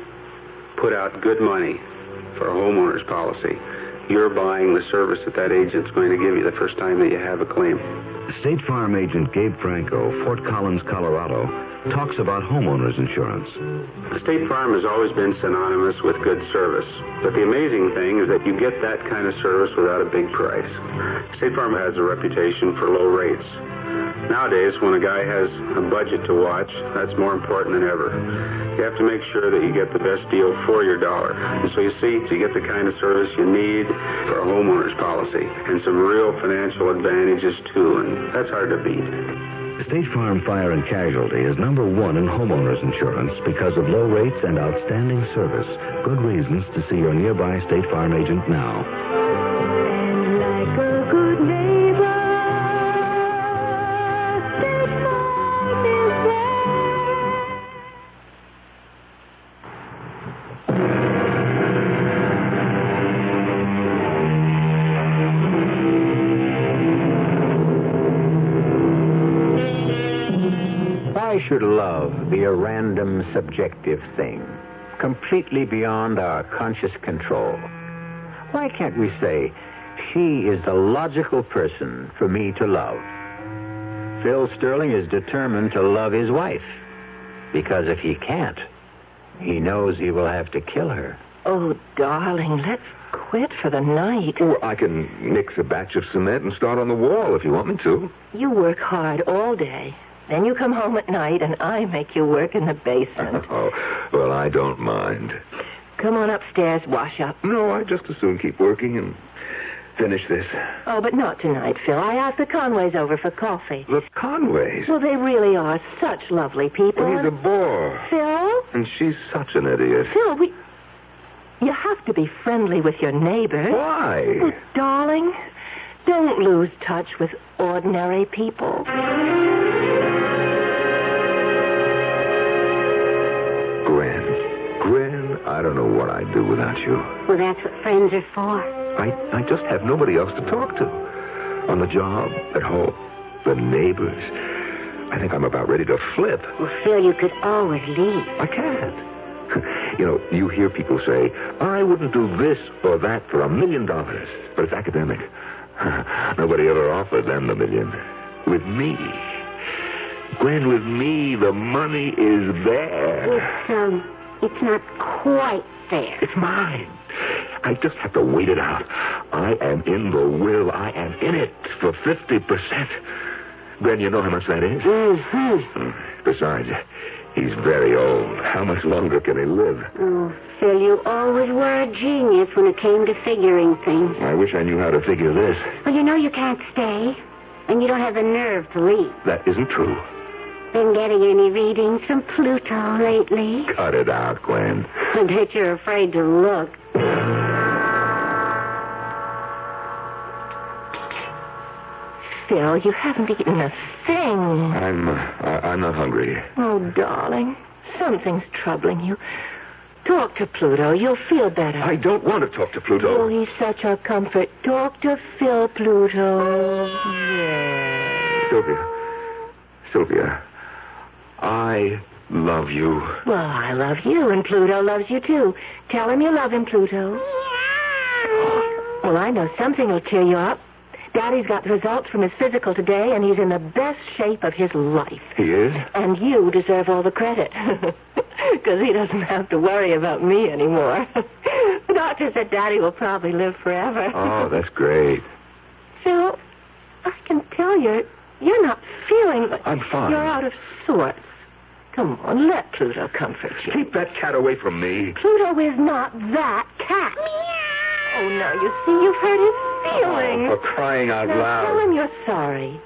Speaker 24: put out good money for a homeowner's policy, you're buying the service that agent's going to give you the first time that you have a claim.
Speaker 8: State Farm agent Gabe Franco, Fort Collins, Colorado, talks about homeowners insurance.
Speaker 24: State Farm has always been synonymous with good service. But the amazing thing is that you get that kind of service without a big price. State Farm has a reputation for low rates. Nowadays, when a guy has a budget to watch, that's more important than ever. You have to make sure that you get the best deal for your dollar. And so you see, you get the kind of service you need for a homeowner's policy, and some real financial advantages, too, and that's hard to beat.
Speaker 8: State Farm Fire and Casualty is number 1 in homeowners insurance because of low rates and outstanding service. Good reasons to see your nearby State Farm agent now.
Speaker 7: And like a good neighbor, State Farm is there.
Speaker 2: Why should love be a random, subjective thing, completely beyond our conscious control? Why can't we say, she is the logical person for me to love? Phil Sterling is determined to love his wife, because if he can't, he knows he will have to kill her.
Speaker 21: Oh, darling, let's quit for the night.
Speaker 16: Well, I can mix a batch of cement and start on the wall if you want me to.
Speaker 21: You work hard all day. Then you come home at night, and I make you work in the basement.
Speaker 16: Oh, well, I don't mind.
Speaker 21: Come on upstairs, wash up.
Speaker 16: No, I just as soon keep working and finish this.
Speaker 21: Oh, but not tonight, Phil. I asked the Conways over for coffee.
Speaker 16: The Conways?
Speaker 21: Well, they really are such lovely people.
Speaker 16: Well, he's a bore.
Speaker 21: Phil?
Speaker 16: And she's such an idiot.
Speaker 21: Phil, you have to be friendly with your neighbors.
Speaker 16: Why?
Speaker 21: Oh, darling, don't lose touch with ordinary people.
Speaker 16: Gwen, I don't know what I'd do without you.
Speaker 21: Well, that's what friends are for.
Speaker 16: I just have nobody else to talk to. On the job, at home, the neighbors. I think I'm about ready to flip.
Speaker 21: Well, Phil, you could always leave.
Speaker 16: I can't. You know, you hear people say, I wouldn't do this or that for $1 million. But it's academic. Nobody ever offered them the million. With me. Gwen, with me, the money is there.
Speaker 21: It's not quite there.
Speaker 16: It's mine. I just have to wait it out. I am in the will. I am in it for 50%. Gwen, you know how much that is?
Speaker 21: Mm-hmm.
Speaker 16: Besides, he's very old. How much longer can he live?
Speaker 21: Oh, Phil, you always were a genius when it came to figuring things.
Speaker 16: I wish I knew how to figure this.
Speaker 21: Well, you know you can't stay, and you don't have the nerve to leave.
Speaker 16: That isn't true.
Speaker 21: Been getting any readings from Pluto lately?
Speaker 16: Cut it out, Gwen.
Speaker 21: I bet you're afraid to look. Phil, you haven't eaten a thing.
Speaker 16: I'm not hungry.
Speaker 21: Oh, darling, something's troubling you. Talk to Pluto. You'll feel better.
Speaker 16: I don't want to talk to Pluto.
Speaker 21: Oh, he's such a comfort. Talk to Phil, Pluto. Yeah.
Speaker 16: Sylvia, I love you.
Speaker 21: Well, I love you, and Pluto loves you, too. Tell him you love him, Pluto. Well, I know something will cheer you up. Daddy's got the results from his physical today, and he's in the best shape of his life.
Speaker 16: He is?
Speaker 21: And you deserve all the credit. Because he doesn't have to worry about me anymore. The doctor said Daddy will probably live forever.
Speaker 16: Oh, that's great.
Speaker 21: Phil, I can tell you're not feeling...
Speaker 16: I'm fine.
Speaker 21: You're out of sorts. Come on, let Pluto comfort you.
Speaker 16: Keep that cat away from me.
Speaker 21: Pluto is not that cat. Meow. Oh, now you see, you've hurt his feelings.
Speaker 16: Oh, for crying out loud.
Speaker 21: Tell him you're sorry.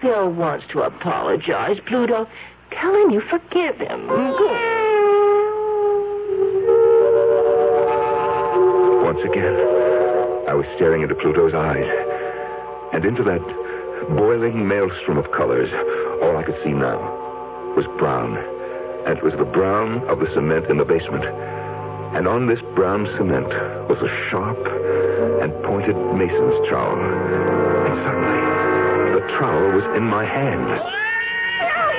Speaker 21: Phil wants to apologize, Pluto. Tell him you forgive him. Go.
Speaker 16: Once again, I was staring into Pluto's eyes. And into that boiling maelstrom of colors, all I could see now was brown. And it was the brown of the cement in the basement. And on this brown cement was a sharp and pointed mason's trowel. And suddenly, the trowel was in my hand.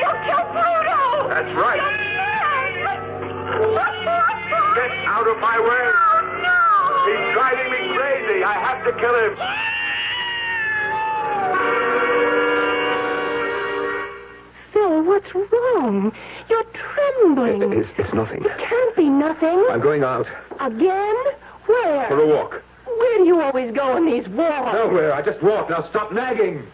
Speaker 7: You killed Pluto!
Speaker 16: That's right. Get out of my way!
Speaker 7: Oh, no!
Speaker 16: He's driving me crazy. I have to kill him.
Speaker 21: Phil, what's wrong? You're trembling.
Speaker 16: It's nothing.
Speaker 21: It can't be nothing.
Speaker 16: I'm going out.
Speaker 21: Again? Where?
Speaker 16: For a walk.
Speaker 21: Where do you always go on these walks?
Speaker 16: Nowhere. I just walk. Now stop nagging.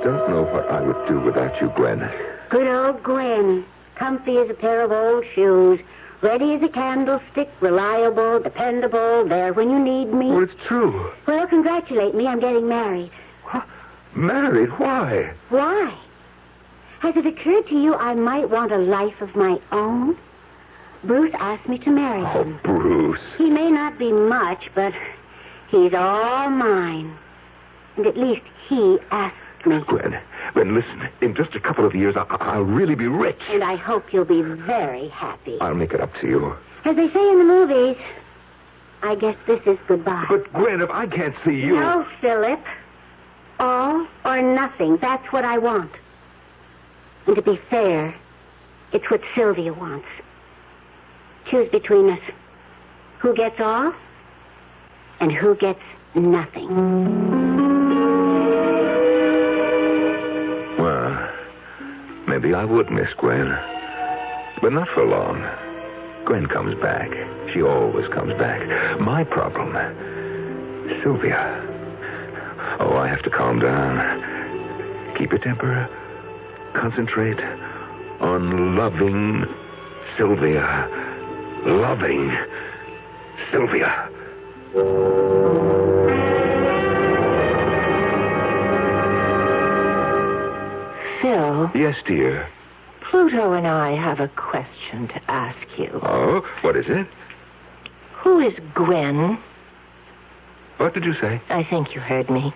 Speaker 16: don't know what I would do without you, Gwen.
Speaker 21: Good old Gwen. Comfy as a pair of old shoes. Ready as a candlestick. Reliable, dependable. There when you need me.
Speaker 16: Well, it's true.
Speaker 21: Well, congratulate me. I'm getting married.
Speaker 16: What? Married? Why?
Speaker 21: Why? Has it occurred to you I might want a life of my own? Bruce asked me to marry him.
Speaker 16: Oh, Bruce.
Speaker 21: He may not be much, but he's all mine. And at least he asked me.
Speaker 16: Gwen, listen. In just a couple of years, I'll really be rich.
Speaker 21: And I hope you'll be very happy.
Speaker 16: I'll make it up to you.
Speaker 21: As they say in the movies, I guess this is goodbye.
Speaker 16: But, Gwen, if I can't see you...
Speaker 21: No, Philip. All or nothing. That's what I want. And to be fair, it's what Sylvia wants. Choose between us. Who gets all and who gets nothing.
Speaker 16: Well, maybe I would miss Gwen. But not for long. Gwen comes back. She always comes back. My problem, Sylvia. Oh, I have to calm down. Keep your temper. Concentrate on loving Sylvia. Loving Sylvia.
Speaker 21: Phil.
Speaker 16: Yes, dear.
Speaker 21: Pluto and I have a question to ask you.
Speaker 16: Oh, what is it?
Speaker 21: Who is Gwen?
Speaker 16: What did you say?
Speaker 21: I think you heard me.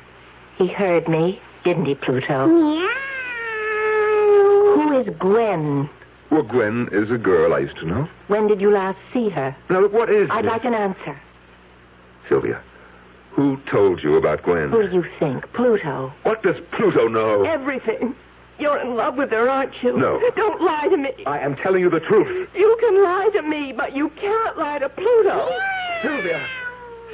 Speaker 21: He heard me, didn't he, Pluto? Meow. Who is Gwen?
Speaker 16: Well, Gwen is a girl I used to know.
Speaker 21: When did you last see her?
Speaker 16: Now, look, what is
Speaker 21: I'd
Speaker 16: this?
Speaker 21: like an answer.
Speaker 16: Sylvia, who told you about Gwen?
Speaker 21: Who do you think? Pluto.
Speaker 16: What does Pluto know?
Speaker 3: Everything. You're in love with her, aren't you?
Speaker 16: No.
Speaker 3: Don't lie to me.
Speaker 16: I am telling you the truth.
Speaker 3: You can lie to me, but you can't lie to Pluto.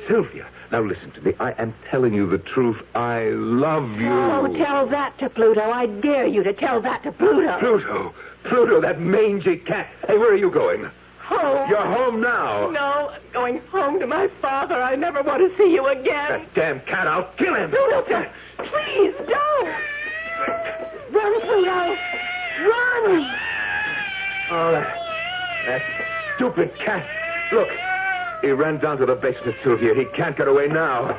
Speaker 16: Sylvia, now listen to me. I am telling you the truth. I love you.
Speaker 3: Oh, tell that to Pluto. I dare you to tell that to Pluto.
Speaker 16: Pluto, that mangy cat. Hey, where are you going?
Speaker 3: Home.
Speaker 16: You're home now.
Speaker 3: No, I'm going home to my father. I never want to see you again.
Speaker 16: That damn cat, I'll kill him.
Speaker 3: Pluto, please don't. Run, Pluto. Run.
Speaker 16: Oh, that stupid cat. Look, he ran down to the basement, Sylvia. He can't get away now.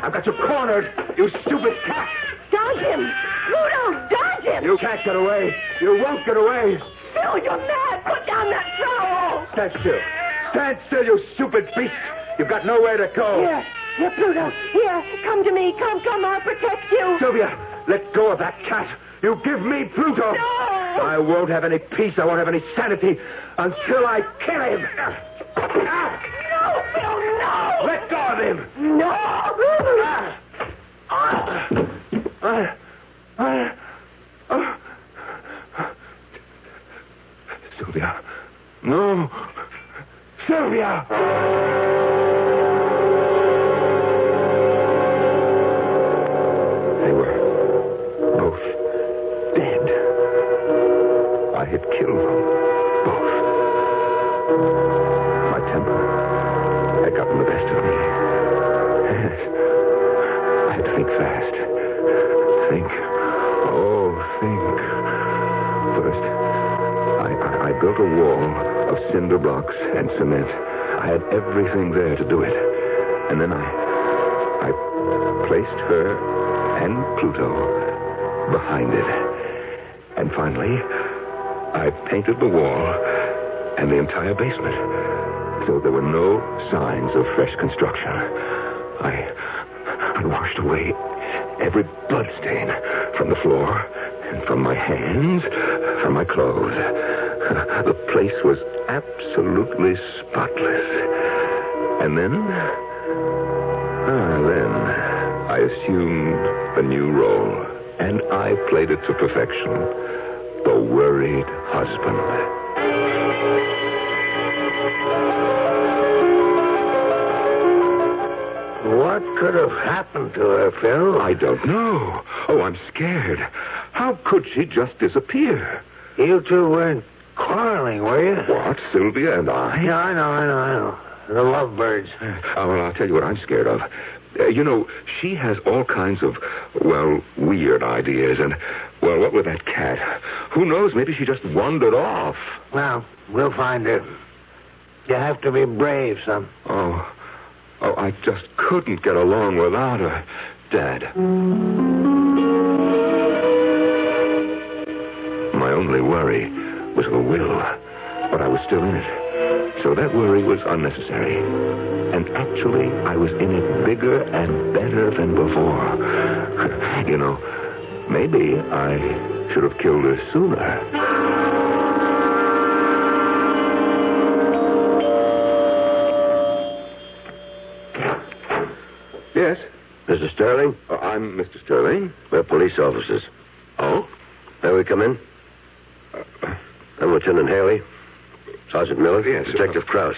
Speaker 16: I've got you cornered, you stupid cat.
Speaker 3: Dodge him. Pluto, dodge him.
Speaker 16: You can't get away. You won't get away.
Speaker 3: Phil, you're mad. Put down that trowel.
Speaker 16: Stand still. Stand still, you stupid beast. You've got nowhere to go.
Speaker 3: Here, Pluto. Here, come to me. Come, I'll protect you.
Speaker 16: Sylvia, let go of that cat. You give me Pluto.
Speaker 3: No.
Speaker 16: I won't have any peace. I won't have any sanity until I kill him.
Speaker 3: No, Phil, no.
Speaker 16: Let go of him.
Speaker 3: No.
Speaker 16: Sylvia. No. Sylvia! They were both dead. I had killed them. Both. My temper had gotten the best of me. Yes. I had to think fast. Think. First, I built a wall of cinder blocks and cement. I had everything there to do it. And then I placed her and Pluto behind it. And finally, I painted the wall and the entire basement. So there were no signs of fresh construction. I washed away every blood stain from the floor and from my hands, from my clothes. The place was absolutely spotless. And then I assumed a new role, and I played it to perfection. The worried husband.
Speaker 22: What could have happened to her, Phil?
Speaker 16: I don't know. Oh, I'm scared. How could she just disappear?
Speaker 22: You two weren't quarreling, were you?
Speaker 16: What, Sylvia and I?
Speaker 22: Yeah, I know. The lovebirds.
Speaker 16: Oh, well, I'll tell you what I'm scared of. She has all kinds of, weird ideas. And, what with that cat? Who knows? Maybe she just wandered off.
Speaker 22: Well, we'll find her. You have to be brave, son.
Speaker 16: Oh, I just couldn't get along without her, Dad. My only worry was the will, but I was still in it. So that worry was unnecessary. And actually, I was in it bigger and better than before. Maybe I should have killed her sooner. Yes?
Speaker 1: Mr. Sterling?
Speaker 16: I'm Mr. Sterling.
Speaker 1: We're police officers.
Speaker 16: Oh?
Speaker 1: May we come in? I'm Lieutenant Haley. Sergeant Miller.
Speaker 16: Yes.
Speaker 1: Detective Krause.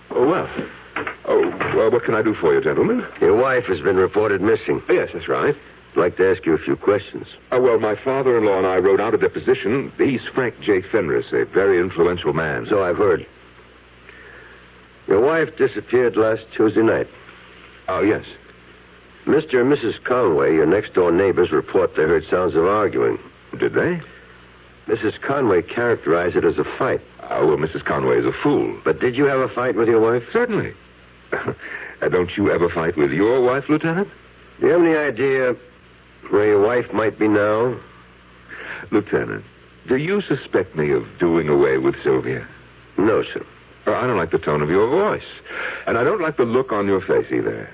Speaker 16: Well, what can I do for you, gentlemen?
Speaker 1: Your wife has been reported missing.
Speaker 16: Yes, that's right.
Speaker 1: I'd like to ask you a few questions.
Speaker 16: My father-in-law and I wrote out a deposition. He's Frank J. Fenris, a very influential man.
Speaker 1: So I've heard. Your wife disappeared last Tuesday night.
Speaker 16: Oh, yes.
Speaker 1: Mr. and Mrs. Conway, your next-door neighbors, report they heard sounds of arguing.
Speaker 16: Did they?
Speaker 1: Mrs. Conway characterized it as a fight.
Speaker 16: Mrs. Conway is a fool.
Speaker 1: But did you have a fight with your wife?
Speaker 16: Certainly. Don't you ever fight with your wife, Lieutenant?
Speaker 1: Do you have any idea where your wife might be now?
Speaker 16: Lieutenant, do you suspect me of doing away with Sylvia?
Speaker 1: No, sir.
Speaker 16: I don't like the tone of your voice. And I don't like the look on your face either.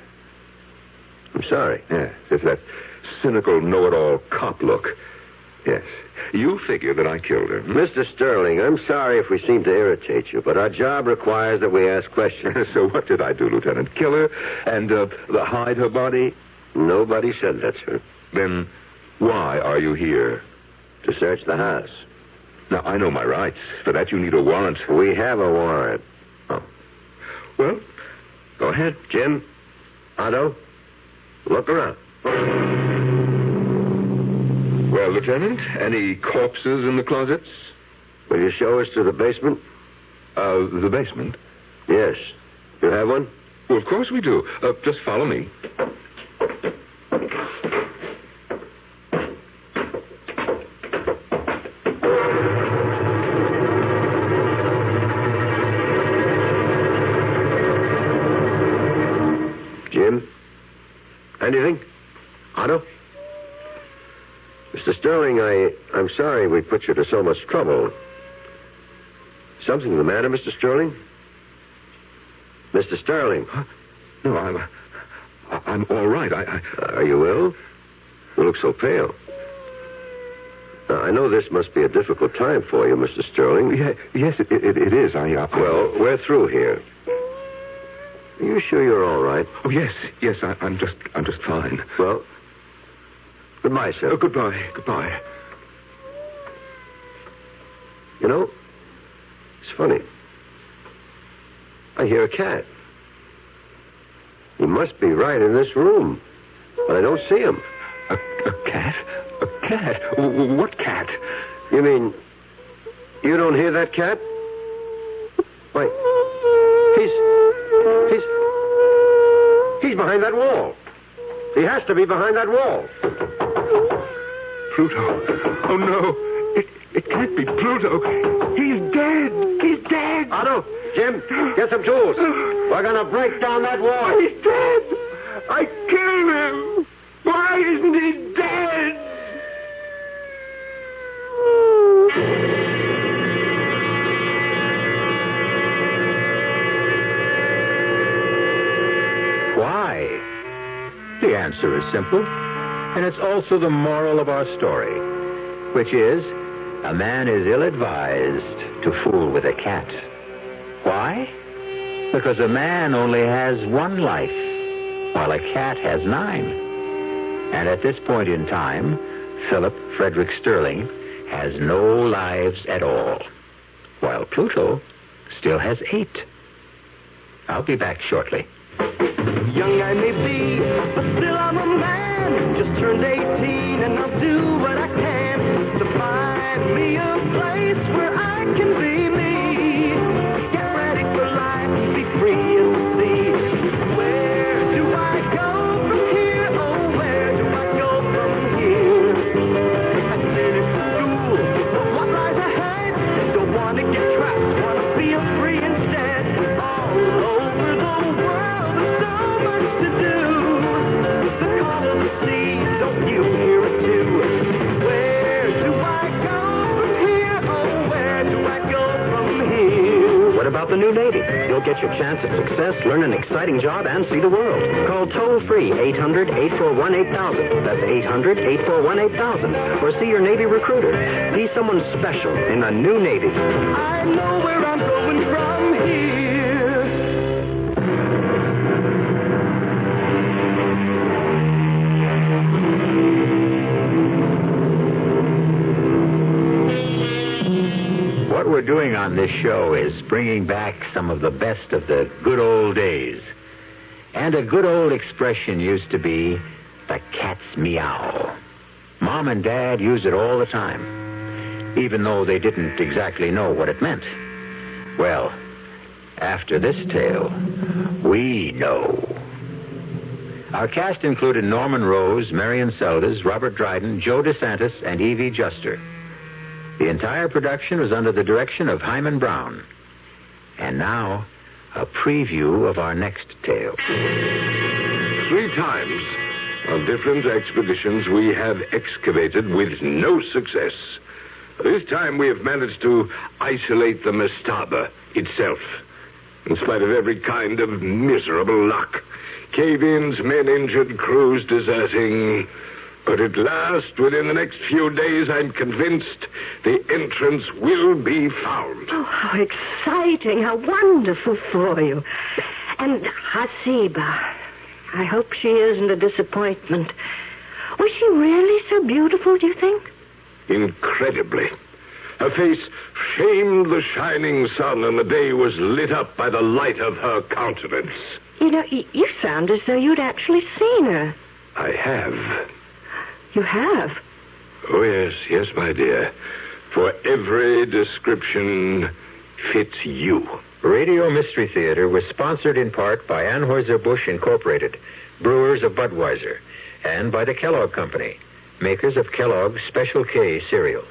Speaker 1: I'm sorry.
Speaker 16: Yes, it's that cynical, know-it-all cop look. Yes. You figure that I killed her.
Speaker 1: Mr. Sterling, I'm sorry if we seem to irritate you, but our job requires that we ask questions.
Speaker 16: So what did I do, Lieutenant? Kill her and hide her body?
Speaker 1: Nobody said that, sir.
Speaker 16: Then why are you here?
Speaker 1: To search the house.
Speaker 16: Now, I know my rights. For that, you need a warrant.
Speaker 1: We have a warrant.
Speaker 16: Oh. Well, go ahead.
Speaker 1: Jim, Otto, look around.
Speaker 16: Well, Lieutenant, any corpses in the closets?
Speaker 1: Will you show us to the basement?
Speaker 16: The basement?
Speaker 1: Yes. You have one?
Speaker 16: Well, of course we do. Just follow me.
Speaker 1: Jim? Anything? Otto? Mr. Sterling, I'm sorry we put you to so much trouble. Something the matter, Mr. Sterling? Mr. Sterling?
Speaker 16: Huh? No, I'm all right.
Speaker 1: Are you ill? You look so pale. Now, I know this must be a difficult time for you, Mr. Sterling.
Speaker 16: Yes, it is.
Speaker 1: Well, we're through here. Are you sure you're all right?
Speaker 16: Oh, yes. I'm just fine.
Speaker 1: Well, goodbye, sir.
Speaker 16: Goodbye.
Speaker 1: You know, it's funny. I hear a cat. He must be right in this room, but I don't see him.
Speaker 16: A cat? A cat? What cat?
Speaker 1: You mean you don't hear that cat? Why, he's behind that wall. He has to be behind that wall.
Speaker 16: Pluto. Oh, no. It can't be Pluto. He's dead. He's dead.
Speaker 1: Otto, Jim, get some tools. We're going to break down that wall.
Speaker 16: He's dead. I killed him. Why isn't he dead?
Speaker 9: Why? The answer is simple, and it's also the moral of our story, which is, a man is ill-advised to fool with a cat. Why? Because a man only has one life, while a cat has 9. And at this point in time, Philip Frederick Sterling has no lives at all, while Pluto still has 8. I'll be back shortly.
Speaker 5: Young I may be, but still I'm a man. Just turned 18 and I'll do what I can to find me a place where I can be me. Get ready for life, be free and see. Where do I go
Speaker 6: the new Navy. You'll get your chance at success, learn an exciting job, and see the world. Call toll-free 800-841-8000. That's 800-841-8000. Or see your Navy recruiter. Be someone special in the new Navy.
Speaker 5: I know where I'm going from here.
Speaker 2: What we're doing on this show is bringing back some of the best of the good old days. And a good old expression used to be, the cat's meow. Mom and Dad use it all the time, even though they didn't exactly know what it meant. Well, after this tale, we know. Our cast included Norman Rose, Marion Seldes, Robert Dryden, Joe DeSantis, and Evie Juster. The entire production was under the direction of Hyman Brown. And now, a preview of our next tale.
Speaker 11: 3 times on different expeditions we have excavated with no success. This time we have managed to isolate the mastaba itself, in spite of every kind of miserable luck. Cave-ins, men injured, crews deserting. But at last, within the next few days, I'm convinced the entrance will be found.
Speaker 3: Oh, how exciting, how wonderful for you. And Hasiba, I hope she isn't a disappointment. Was she really so beautiful, do you think?
Speaker 11: Incredibly. Her face shamed the shining sun, and the day was lit up by the light of her countenance.
Speaker 3: You know, you sound as though you'd actually seen her.
Speaker 11: I have.
Speaker 3: You have?
Speaker 11: Oh, yes, my dear. For every description fits you.
Speaker 2: Radio Mystery Theater was sponsored in part by Anheuser-Busch Incorporated, brewers of Budweiser, and by the Kellogg Company, makers of Kellogg's Special K cereal.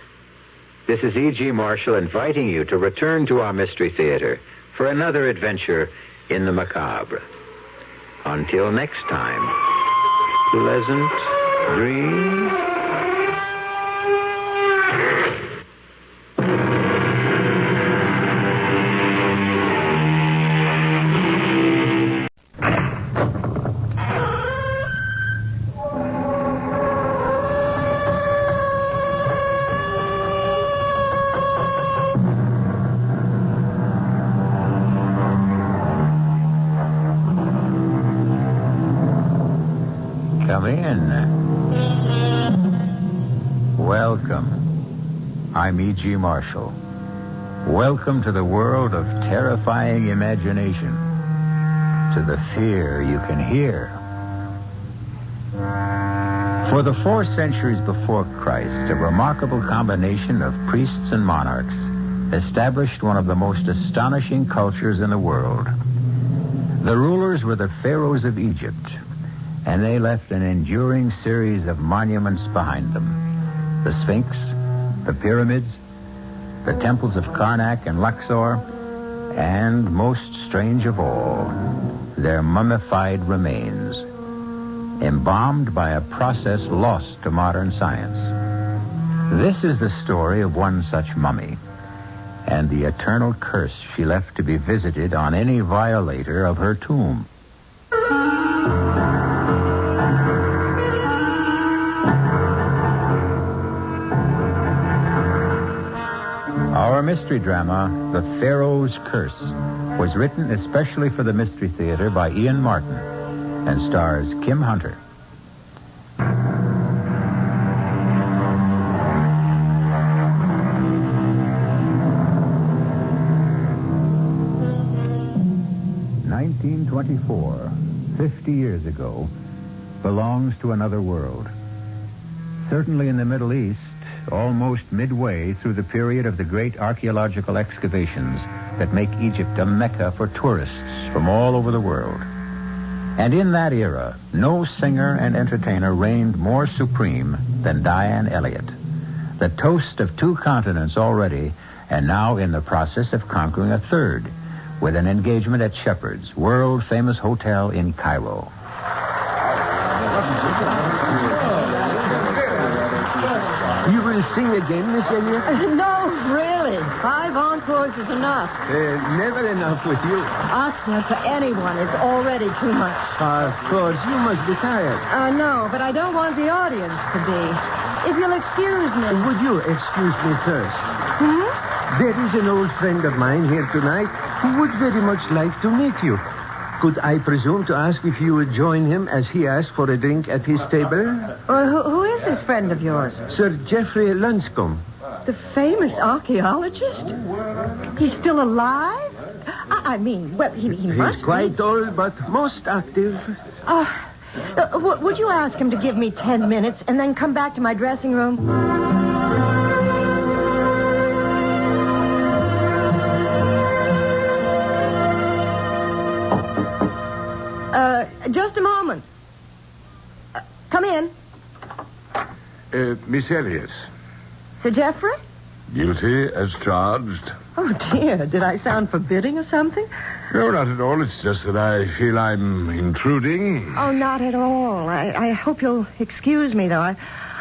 Speaker 2: This is E.G. Marshall inviting you to return to our Mystery Theater for another adventure in the macabre. Until next time, pleasant dreams. Come in. Welcome. I'm E.G. Marshall. Welcome to the world of terrifying imagination, to the fear you can hear. For the 4 centuries before Christ, a remarkable combination of priests and monarchs established one of the most astonishing cultures in the world. The rulers were the pharaohs of Egypt, and they left an enduring series of monuments behind them. The Sphinx, the pyramids, the temples of Karnak and Luxor, and, most strange of all, their mummified remains, embalmed by a process lost to modern science. This is the story of one such mummy, and the eternal curse she left to be visited on any violator of her tomb. Our mystery drama, The Pharaoh's Curse, was written especially for the Mystery Theater by Ian Martin and stars Kim Hunter. "1924, 50 years ago, belongs to another world. Certainly in the Middle East, almost midway through the period of the great archaeological excavations that make Egypt a mecca for tourists from all over the world. And in that era, no singer and entertainer reigned more supreme than Diane Elliott, the toast of 2 continents already, and now in the process of conquering a 3rd, with an engagement at Shepherd's, world-famous hotel in Cairo.
Speaker 12: You will sing again, Miss Elliot?
Speaker 3: No, really. 5 encores is enough.
Speaker 12: Never enough with you.
Speaker 3: Asking for anyone is already too much.
Speaker 12: Of course, you must be tired.
Speaker 3: No, but I don't want the audience to be. If you'll excuse me.
Speaker 12: Would you excuse me first? There is an old friend of mine here tonight who would very much like to meet you. Could I presume to ask if you would join him as he asked for a drink at his table?
Speaker 3: Who is this friend of yours?
Speaker 12: Sir Geoffrey Lunscombe.
Speaker 3: The famous archaeologist? He's still alive? I mean, well, he must
Speaker 12: He's quite old, but most active.
Speaker 3: Would you ask him to give me 10 minutes and then come back to my dressing room? Just a moment. Come in.
Speaker 10: Miss Elliot.
Speaker 3: Sir Geoffrey?
Speaker 10: Guilty as charged.
Speaker 3: Oh, dear. Did I sound forbidding or something?
Speaker 10: No, not at all. It's just that I feel I'm intruding.
Speaker 3: Oh, not at all. I hope you'll excuse me, though.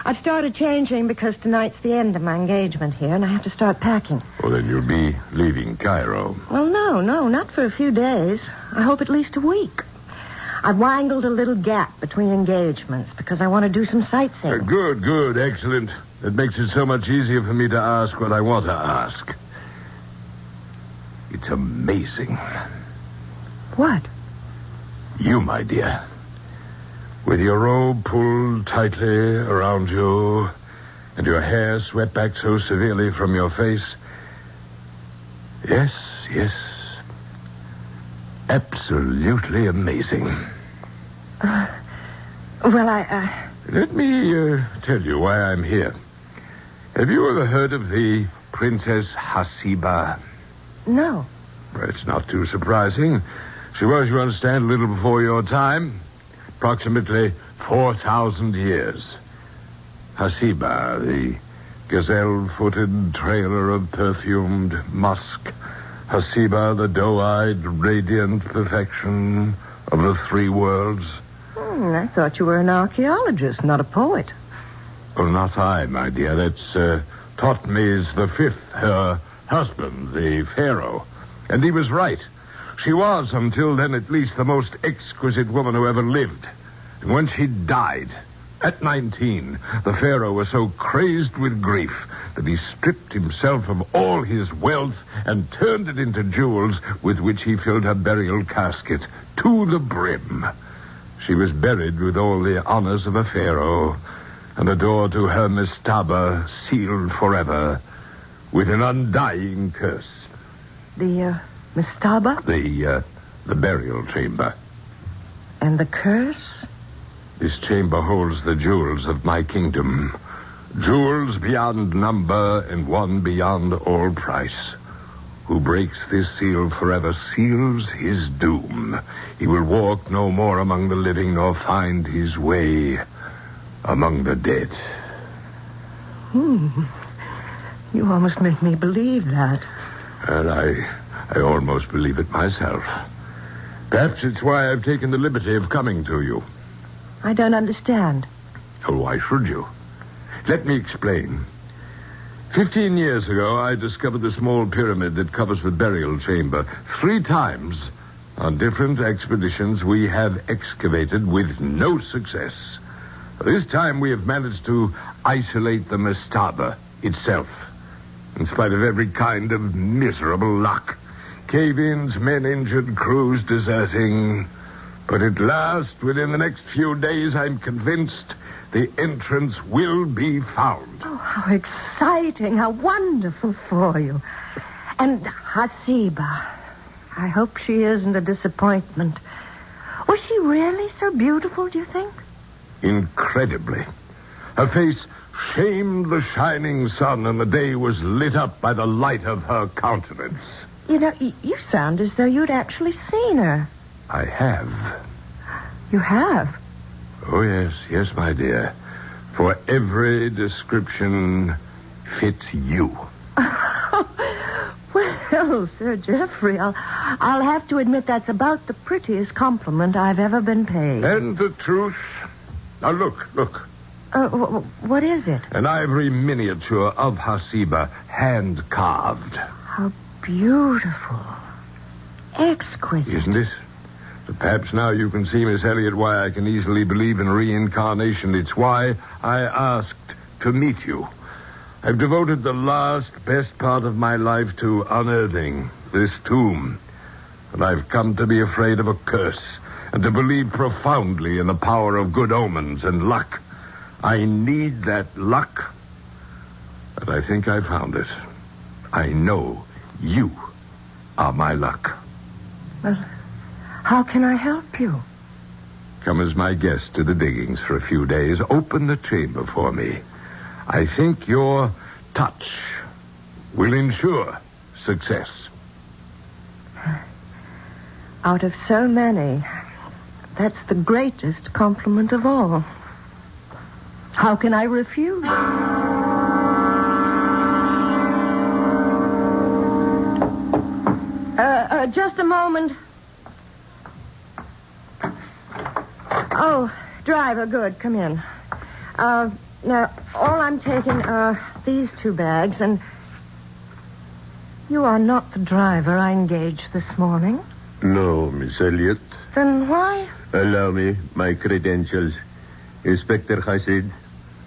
Speaker 3: I've started changing because tonight's the end of my engagement here, and I have to start packing.
Speaker 10: Well, then you'll be leaving Cairo.
Speaker 3: Well, no, not for a few days. I hope at least a week. I've wangled a little gap between engagements because I want to do some sightseeing.
Speaker 10: Good, excellent. That makes it so much easier for me to ask what I want to ask. It's amazing.
Speaker 3: What?
Speaker 10: You, my dear. With your robe pulled tightly around you and your hair swept back so severely from your face. Yes. Absolutely amazing. Let me tell you why I'm here. Have you ever heard of the Princess Hasiba?
Speaker 3: No.
Speaker 10: Well, it's not too surprising. She was, you understand, a little before your time. Approximately 4,000 years. Hasiba, the gazelle-footed trailer of perfumed musk. Hasiba, the doe-eyed, radiant perfection of the 3 worlds.
Speaker 3: I thought you were an archaeologist, not a poet.
Speaker 10: Well, not I, my dear. That's Thotmes V, her husband, the Pharaoh. And he was right. She was, until then at least, the most exquisite woman who ever lived. And when she died, at 19, the Pharaoh was so crazed with grief that he stripped himself of all his wealth and turned it into jewels with which he filled her burial casket to the brim. She was buried with all the honors of a Pharaoh, and the door to her mastaba sealed forever with an undying curse.
Speaker 3: The mastaba?
Speaker 10: The burial chamber.
Speaker 3: And the curse?
Speaker 10: This chamber holds the jewels of my kingdom. Jewels beyond number and one beyond all price. Who breaks this seal forever seals his doom. He will walk no more among the living nor find his way among the dead.
Speaker 3: You almost make me believe that.
Speaker 10: And I almost believe it myself. Perhaps it's why I've taken the liberty of coming to you.
Speaker 3: I don't understand.
Speaker 10: Oh, why should you? Let me explain. 15 years ago, I discovered the small pyramid that covers the burial chamber. 3 times, on different expeditions, we have excavated with no success. This time, we have managed to isolate the mastaba itself, in spite of every kind of miserable luck. Cave-ins, men injured, crews deserting. But at last, within the next few days, I'm convinced the entrance will be found.
Speaker 3: Oh, how exciting, how wonderful for you. And Hasiba, I hope she isn't a disappointment. Was she really so beautiful, do you think?
Speaker 10: Incredibly. Her face shamed the shining sun, and the day was lit up by the light of her countenance.
Speaker 3: You know, you sound as though you'd actually seen her.
Speaker 10: I have.
Speaker 3: You have?
Speaker 10: Oh, yes, my dear. For every description fits you.
Speaker 3: Well, Sir Geoffrey, I'll have to admit that's about the prettiest compliment I've ever been paid.
Speaker 10: And the truth. Now, look.
Speaker 3: What is it?
Speaker 11: An ivory miniature of Hasiba, hand-carved.
Speaker 3: How beautiful. Exquisite.
Speaker 11: Isn't it? But perhaps now you can see, Miss Elliot, why I can easily believe in reincarnation. It's why I asked to meet you. I've devoted the best part of my life to unearthing this tomb. And I've come to be afraid of a curse and to believe profoundly in the power of good omens and luck. I need that luck, and I think I found it. I know you are my luck.
Speaker 3: Well, how can I help you?
Speaker 11: Come as my guest to the diggings for a few days. Open the chamber for me. I think your touch will ensure success.
Speaker 3: Out of so many, that's the greatest compliment of all. How can I refuse? Just a moment. Oh, driver, good. Come in. Now, all I'm taking are these 2 bags, and you are not the driver I engaged this morning.
Speaker 14: No, Miss Elliot.
Speaker 3: Then why?
Speaker 14: Allow me my credentials. Inspector Hasid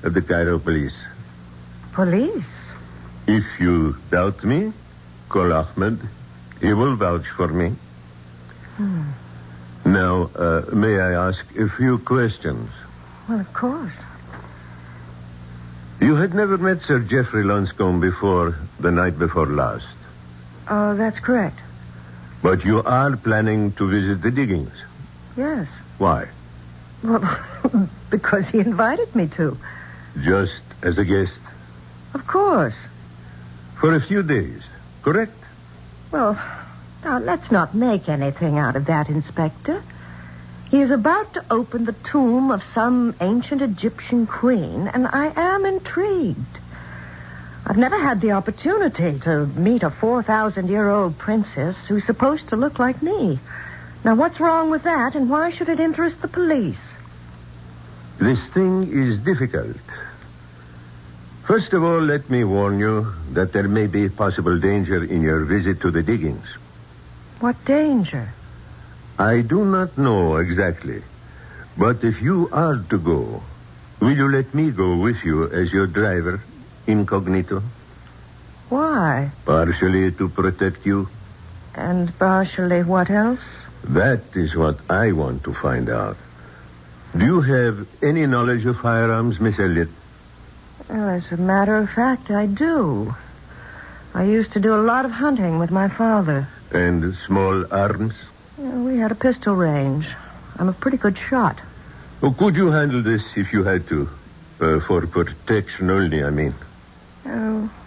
Speaker 14: of the Cairo Police.
Speaker 3: Police?
Speaker 14: If you doubt me, call Ahmed. He will vouch for me. Now, may I ask a few questions?
Speaker 3: Well, of course.
Speaker 14: You had never met Sir Geoffrey Lonscombe before the night before last.
Speaker 3: Oh, that's correct.
Speaker 14: But you are planning to visit the diggings?
Speaker 3: Yes.
Speaker 14: Why?
Speaker 3: Well, because he invited me to.
Speaker 14: Just as a guest?
Speaker 3: Of course.
Speaker 14: For a few days, correct?
Speaker 3: Well, now, let's not make anything out of that, Inspector. He is about to open the tomb of some ancient Egyptian queen, and I am intrigued. I've never had the opportunity to meet a 4,000-year-old princess who's supposed to look like me. Now, what's wrong with that, and why should it interest the police?
Speaker 14: This thing is difficult. First of all, let me warn you that there may be possible danger in your visit to the diggings.
Speaker 3: What danger?
Speaker 14: I do not know exactly. But if you are to go, will you let me go with you as your driver, incognito?
Speaker 3: Why?
Speaker 14: Partially to protect you.
Speaker 3: And partially what else?
Speaker 14: That is what I want to find out. Do you have any knowledge of firearms, Miss Elliot?
Speaker 3: Well, as a matter of fact, I do. I used to do a lot of hunting with my father.
Speaker 14: And small arms?
Speaker 3: We had a pistol range. I'm a pretty good shot.
Speaker 14: Oh, could you handle this if you had to? For protection only, I mean.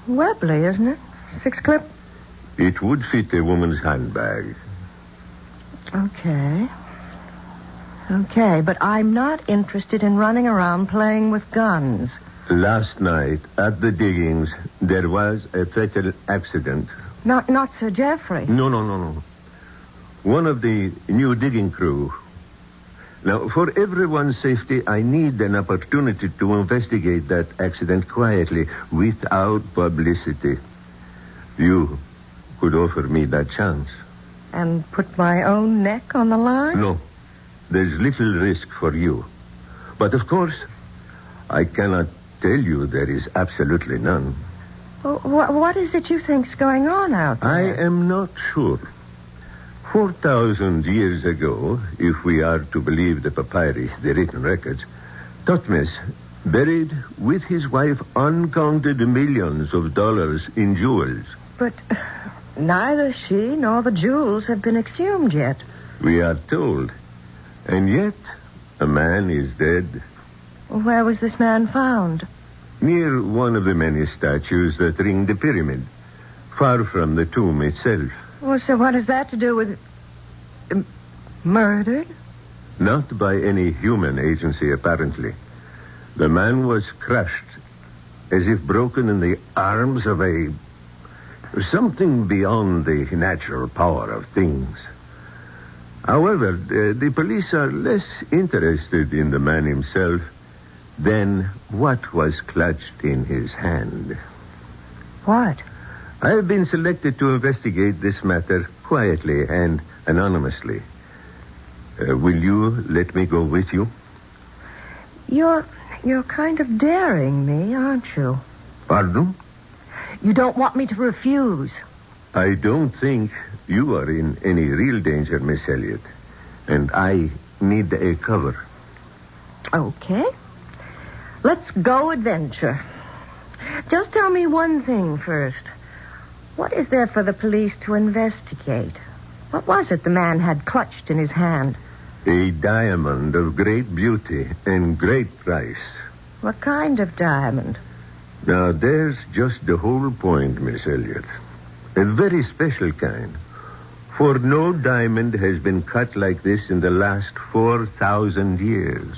Speaker 3: Webley, isn't it? 6-clip?
Speaker 14: It would fit a woman's handbag.
Speaker 3: Okay. Okay, but I'm not interested in running around playing with guns.
Speaker 14: Last night, at the diggings, there was a fatal accident.
Speaker 3: Not Sir Geoffrey.
Speaker 14: No. One of the new digging crew. Now, for everyone's safety, I need an opportunity to investigate that accident quietly, without publicity. You could offer me that chance.
Speaker 3: And put my own neck on the line?
Speaker 14: No. There's little risk for you. But, of course, I cannot tell you there is absolutely none.
Speaker 3: What is it you think's going on out there?
Speaker 14: I am not sure. 4,000 years ago, if we are to believe the papyri, the written records, Thutmose buried with his wife uncounted millions of dollars in jewels.
Speaker 3: But neither she nor the jewels have been exhumed yet.
Speaker 14: We are told. And yet, a man is dead.
Speaker 3: Where was this man found?
Speaker 14: Near one of the many statues that ring the pyramid, far from the tomb itself.
Speaker 3: Well, so what has that to do with... murdered?
Speaker 14: Not by any human agency, apparently. The man was crushed, as if broken in the arms of something beyond the natural power of things. However, the police are less interested in the man himself Then what was clutched in his hand?
Speaker 21: What?
Speaker 14: I have been selected to investigate this matter quietly and anonymously. Will you let me go with you?
Speaker 21: You're kind of daring me, aren't you?
Speaker 14: Pardon?
Speaker 21: You don't want me to refuse.
Speaker 14: I don't think you are in any real danger, Miss Elliot. And I need a cover.
Speaker 21: Okay. Let's go adventure. Just tell me one thing first. What is there for the police to investigate? What was it the man had clutched in his hand?
Speaker 14: A diamond of great beauty and great price.
Speaker 21: What kind of diamond?
Speaker 14: Now, there's just the whole point, Miss Elliot. A very special kind. For no diamond has been cut like this in the last 4,000 years.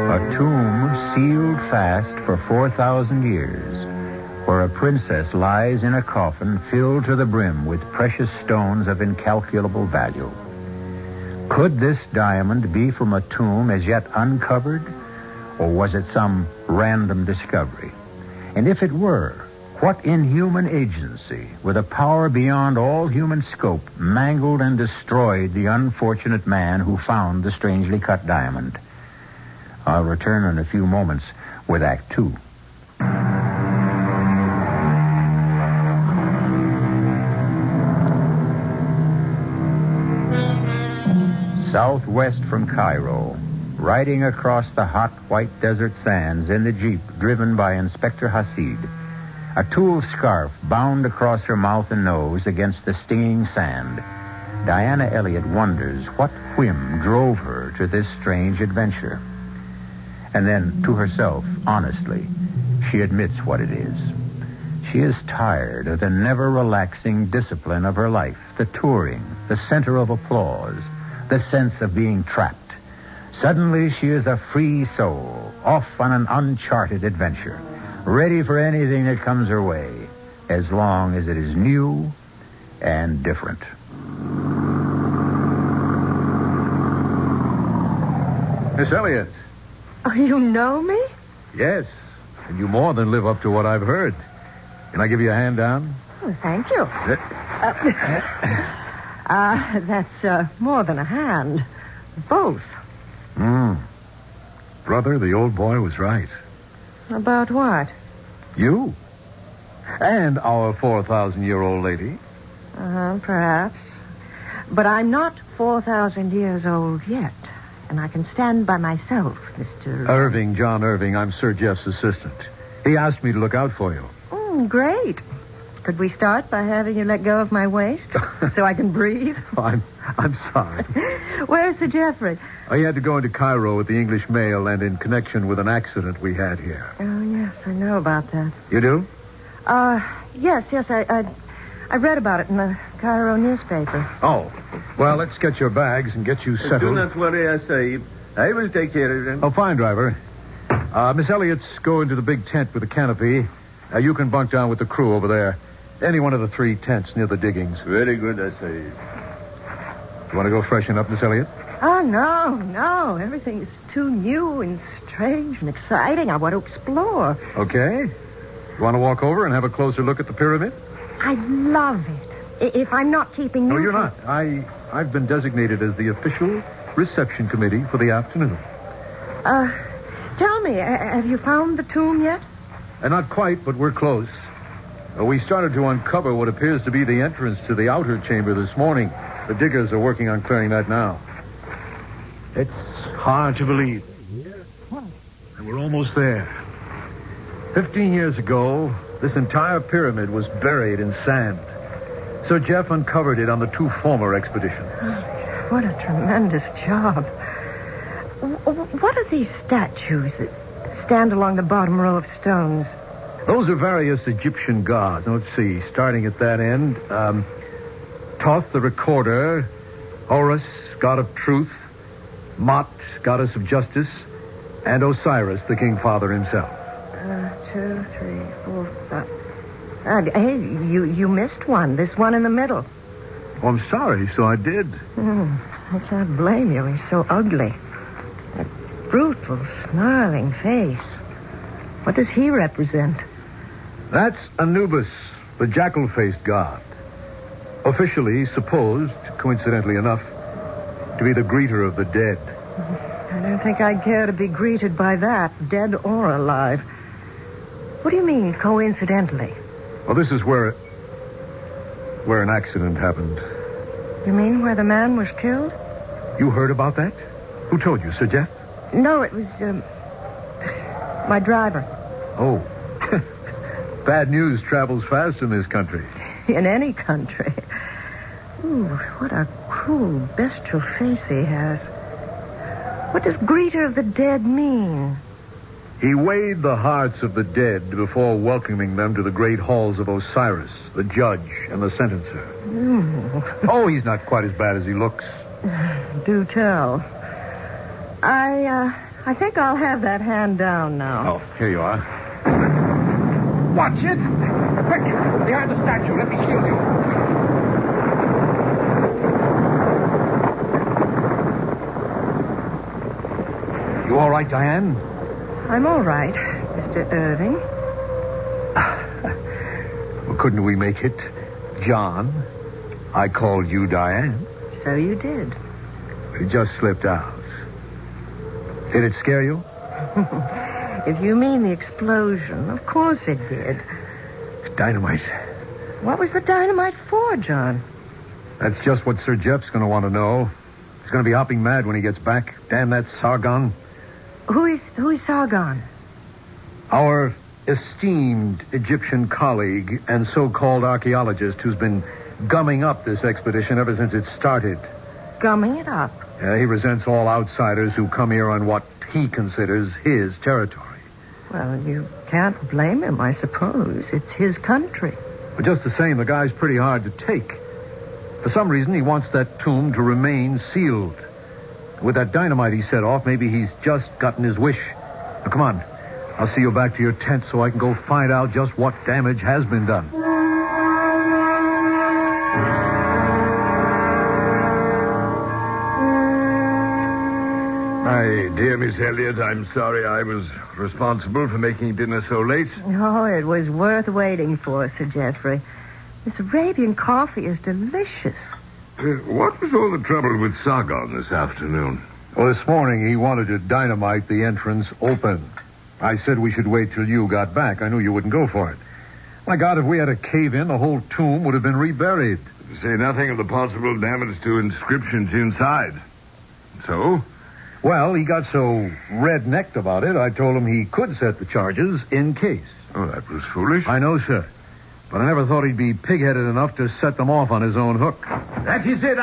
Speaker 9: A tomb sealed fast for 4,000 years, where a princess lies in a coffin filled to the brim with precious stones of incalculable value. Could this diamond be from a tomb as yet uncovered, or was it some random discovery? And if it were, what inhuman agency, with a power beyond all human scope, mangled and destroyed the unfortunate man who found the strangely cut diamond? I'll return in a few moments with Act 2. Southwest from Cairo, riding across the hot white desert sands in the jeep driven by Inspector Hasid, a tulle scarf bound across her mouth and nose against the stinging sand, Diana Elliott wonders what whim drove her to this strange adventure. And then, to herself, honestly, she admits what it is. She is tired of the never-relaxing discipline of her life, the touring, the center of applause, the sense of being trapped. Suddenly, she is a free soul, off on an uncharted adventure, ready for anything that comes her way, as long as it is new and different.
Speaker 10: Miss Elliott.
Speaker 21: Oh, you know me?
Speaker 10: Yes, and you more than live up to what I've heard. Can I give you a hand down?
Speaker 21: Oh, thank you. That's more than a hand. Both.
Speaker 10: Brother, the old boy was right.
Speaker 21: About what?
Speaker 10: You. And our 4,000-year-old lady.
Speaker 21: Perhaps. But I'm not 4,000 years old yet. And I can stand by myself, Mr.
Speaker 10: Irving, John Irving. I'm Sir Jeff's assistant. He asked me to look out for you.
Speaker 21: Great. Could we start by having you let go of my waist so I can breathe?
Speaker 10: I'm sorry.
Speaker 21: Where's Sir Geoffrey?
Speaker 10: He had to go into Cairo with the English mail and in connection with an accident we had here.
Speaker 21: Oh, yes, I know about that.
Speaker 10: You do?
Speaker 21: Yes, I read about it in the Cairo newspaper.
Speaker 10: Oh, well, let's get your bags and get you settled.
Speaker 14: Do not worry, Sahib. I will take care of them.
Speaker 10: Oh, fine, driver. Miss Elliott's go into the big tent with the canopy. You can bunk down with the crew over there. Any one of the 3 tents near the diggings.
Speaker 14: Very good, Sahib.
Speaker 10: You want to go freshen up, Miss Elliott?
Speaker 21: Oh, no. Everything is too new and strange and exciting. I want to explore.
Speaker 10: Okay. You want to walk over and have a closer look at the pyramid?
Speaker 21: I'd love it. If I'm not keeping you...
Speaker 10: No, you're not. I've been designated as the official reception committee for the afternoon.
Speaker 21: Tell me, have you found the tomb yet?
Speaker 10: Not quite, but we're close. We started to uncover what appears to be the entrance to the outer chamber this morning. The diggers are working on clearing that now. It's hard to believe. And we're almost there. 15 years ago, this entire pyramid was buried in sand. Sir Jeff uncovered it on the 2 former expeditions.
Speaker 21: What a tremendous job. What are these statues that stand along the bottom row of stones?
Speaker 10: Those are various Egyptian gods. Now, let's see. Starting at that end, Thoth, the recorder, Horus, god of truth, Mot, goddess of justice, and Osiris, the king father himself.
Speaker 21: 2, 3, 4, 5. Hey, you missed one. This one in the middle.
Speaker 15: Oh, I'm sorry, so I did.
Speaker 3: I can't blame you. He's so ugly. That brutal, snarling face. What does he represent?
Speaker 15: That's Anubis, the jackal-faced god. Officially supposed, coincidentally enough, to be the greeter of the dead.
Speaker 3: I don't think I'd care to be greeted by that, dead or alive. What do you mean, coincidentally?
Speaker 15: Well, this is where an accident happened.
Speaker 3: You mean where the man was killed?
Speaker 15: You heard about that? Who told you, Sir Jeff?
Speaker 3: No, it was, my driver.
Speaker 15: Oh. Bad news travels fast in this country.
Speaker 3: In any country. Ooh, what a cruel, bestial face he has. What does greeter of the dead mean?
Speaker 15: He weighed the hearts of the dead before welcoming them to the great halls of Osiris, the judge and the sentencer. Oh, he's not quite as bad as he looks.
Speaker 3: Do tell. I think I'll have that hand down now.
Speaker 15: Oh, here you are.
Speaker 10: Watch it! Quick! Behind the statue. Let me shield you.
Speaker 15: You all right, Diane?
Speaker 3: I'm all right, Mr. Irving.
Speaker 15: Well, couldn't we make it John? I called you Diane.
Speaker 3: So you did.
Speaker 15: It just slipped out. Did it scare you?
Speaker 3: If you mean the explosion, of course it did.
Speaker 15: Dynamite.
Speaker 3: What was the dynamite for, John?
Speaker 15: That's just what Sir Jeff's going to want to know. He's going to be hopping mad when he gets back. Damn that Sargon.
Speaker 3: Who is Sargon?
Speaker 15: Our esteemed Egyptian colleague and so-called archaeologist who's been gumming up this expedition ever since it started.
Speaker 3: Gumming it up?
Speaker 15: Yeah, he resents all outsiders who come here on what he considers his territory.
Speaker 3: Well, you can't blame him, I suppose. It's his country.
Speaker 15: But just the same, the guy's pretty hard to take. For some reason, he wants that tomb to remain sealed. With that dynamite he set off, maybe he's just gotten his wish. Now, come on. I'll see you back to your tent so I can go find out just what damage has been done.
Speaker 11: My dear Miss Elliot, I'm sorry I was responsible for making dinner so late.
Speaker 3: Oh, it was worth waiting for, Sir Geoffrey. This Arabian coffee is delicious.
Speaker 11: What was all the trouble with Sargon this afternoon?
Speaker 15: Well, this morning he wanted to dynamite the entrance open. I said we should wait till you got back. I knew you wouldn't go for it. My God, if we had a cave-in, the whole tomb would have been reburied.
Speaker 11: To say nothing of the possible damage to inscriptions inside. So?
Speaker 15: Well, he got so red-necked about it, I told him he could set the charges in case.
Speaker 11: Oh, that was foolish.
Speaker 15: I know, sir. But I never thought he'd be pig-headed enough to set them off on his own hook.
Speaker 10: That is it,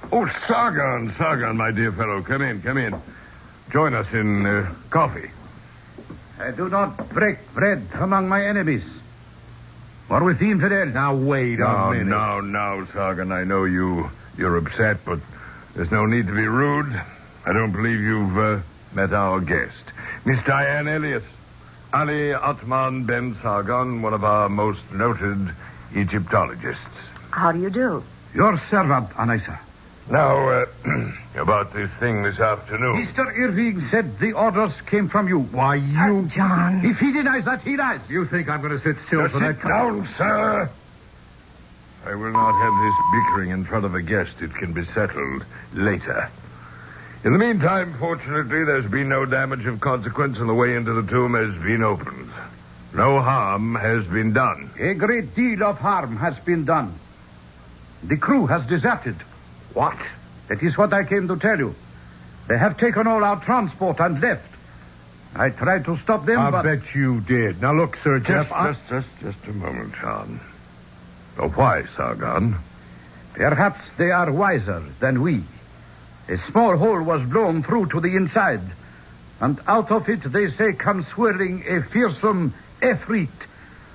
Speaker 11: Oh, Sargon, my dear fellow. Come in. Join us in coffee.
Speaker 10: I do not break bread among my enemies. Or with the infidel.
Speaker 15: Now, wait a minute.
Speaker 11: No, Sargon. I know you're upset, but there's no need to be rude. I don't believe you've met our guest, Miss Diane Elliot. Ali Atman Ben Sargon, one of our most noted Egyptologists.
Speaker 3: How do you do?
Speaker 10: Your servant, Anissa.
Speaker 11: Now, about this thing this afternoon.
Speaker 10: Mr. Irving said the orders came from you.
Speaker 15: Why, you...
Speaker 3: John.
Speaker 10: If he denies that, he lies.
Speaker 15: You think I'm going to sit still for that...
Speaker 11: Sit down, sir. I will not have this bickering in front of a guest. It can be settled later. In the meantime, fortunately, there's been no damage of consequence, and the way into the tomb has been opened. No harm has been done.
Speaker 10: A great deal of harm has been done. The crew has deserted.
Speaker 11: What?
Speaker 10: That is what I came to tell you. They have taken all our transport and left. I tried to stop them,
Speaker 15: I bet you did. Now, look, Sir Jeff...
Speaker 11: Just a moment, John. Oh, why, Sargon?
Speaker 10: Perhaps they are wiser than we. A small hole was blown through to the inside, and out of it, they say, comes swirling a fearsome Efreet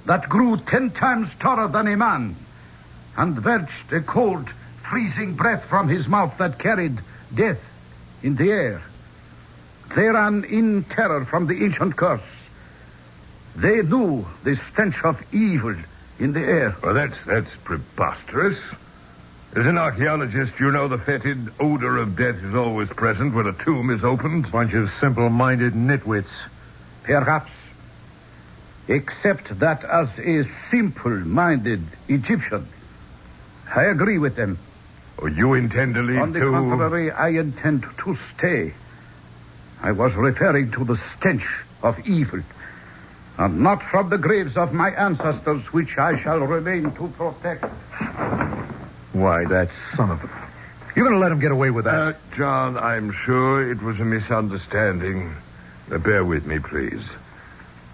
Speaker 10: that grew 10 times taller than a man, and belched a cold, freezing breath from his mouth that carried death in the air. They ran in terror from the ancient curse. They knew the stench of evil in the air.
Speaker 11: Well, that's preposterous. As an archaeologist, you know the fetid odor of death is always present when a tomb is opened.
Speaker 15: Bunch of simple-minded nitwits.
Speaker 10: Perhaps. Except that as a simple-minded Egyptian, I agree with them.
Speaker 11: Oh, you intend to leave
Speaker 10: On the contrary, I intend to stay. I was referring to the stench of evil, and not from the graves of my ancestors, which I shall remain to protect.
Speaker 15: Why, that son of a... You're going to let him get away with that?
Speaker 11: John, I'm sure it was a misunderstanding. Bear with me, please.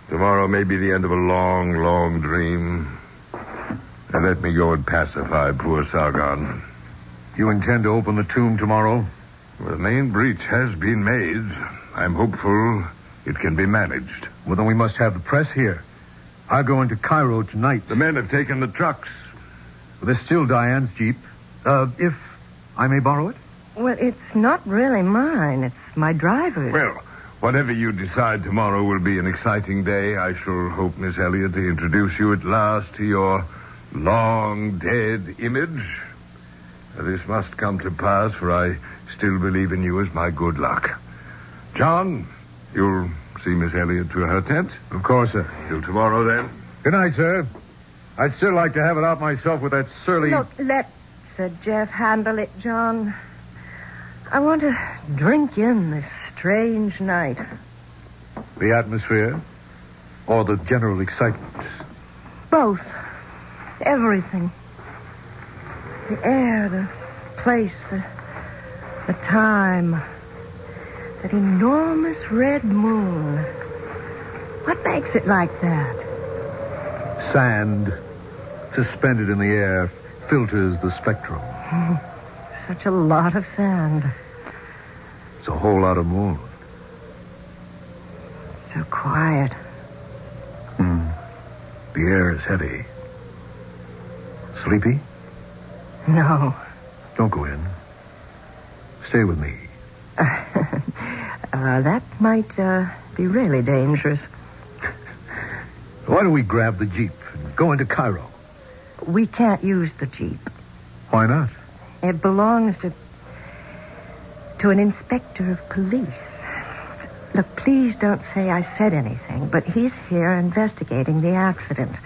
Speaker 11: Tomorrow may be the end of a long, long dream. And let me go and pacify poor Sargon.
Speaker 15: You intend to open the tomb tomorrow?
Speaker 11: Well, the main breach has been made. I'm hopeful it can be managed.
Speaker 15: Well, then we must have the press here. I'll go into Cairo tonight.
Speaker 11: The men have taken the trucks.
Speaker 15: Well, there's still Diane's Jeep. If I may borrow it?
Speaker 3: Well, it's not really mine. It's my driver's.
Speaker 11: Well, whatever you decide tomorrow will be an exciting day. I shall hope, Miss Elliot, to introduce you at last to your long-dead image. This must come to pass, for I still believe in you as my good luck. John, you'll see Miss Elliot to her tent?
Speaker 15: Of course, sir.
Speaker 11: Till tomorrow, then.
Speaker 15: Good night, sir. I'd still like to have it out myself with that surly...
Speaker 3: Look, let Sir Jeff handle it, John. I want to drink in this strange night.
Speaker 15: The atmosphere? Or the general excitement?
Speaker 3: Both. Everything. The air, the place, the time. That enormous red moon. What makes it like that?
Speaker 15: Sand, suspended in the air, filters the spectrum.
Speaker 3: Such a lot of sand.
Speaker 15: It's a whole lot of moon.
Speaker 3: So quiet.
Speaker 15: The air is heavy. Sleepy?
Speaker 3: No.
Speaker 15: Don't go in. Stay with me.
Speaker 3: That might be really dangerous.
Speaker 15: Why don't we grab the Jeep and go into Cairo?
Speaker 3: We can't use the Jeep.
Speaker 15: Why not?
Speaker 3: It belongs to an inspector of police. Look, please don't say I said anything, but he's here investigating the accident.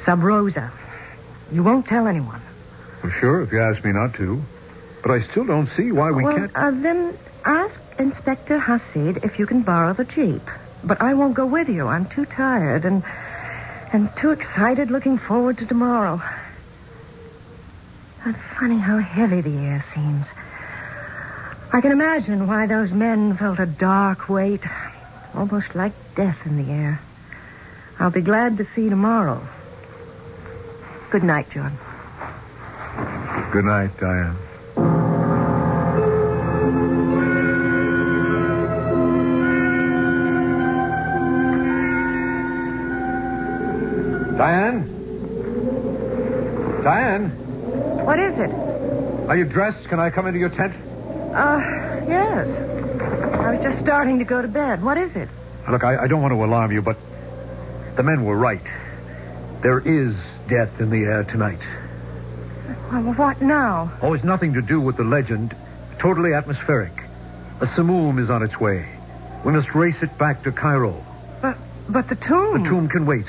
Speaker 3: Sub Rosa. You won't tell anyone.
Speaker 15: Well, sure, if you ask me not to. But I still don't see why we can't...
Speaker 3: Then ask Inspector Hasid if you can borrow the Jeep. But I won't go with you. I'm too tired and too excited looking forward to tomorrow. It's funny how heavy the air seems. I can imagine why those men felt a dark weight, almost like death in the air. I'll be glad to see you tomorrow. Good night, John.
Speaker 15: Good night, Diane. Diane? Diane?
Speaker 3: What is it?
Speaker 15: Are you dressed? Can I come into your tent?
Speaker 3: Yes. I was just starting to go to bed. What is it?
Speaker 15: Look, I don't want to alarm you, but the men were right. There is death in the air tonight.
Speaker 3: Well, what now?
Speaker 15: Oh, it's nothing to do with the legend. Totally atmospheric. A simoom is on its way. We must race it back to Cairo.
Speaker 3: But the tomb...
Speaker 15: The tomb can wait,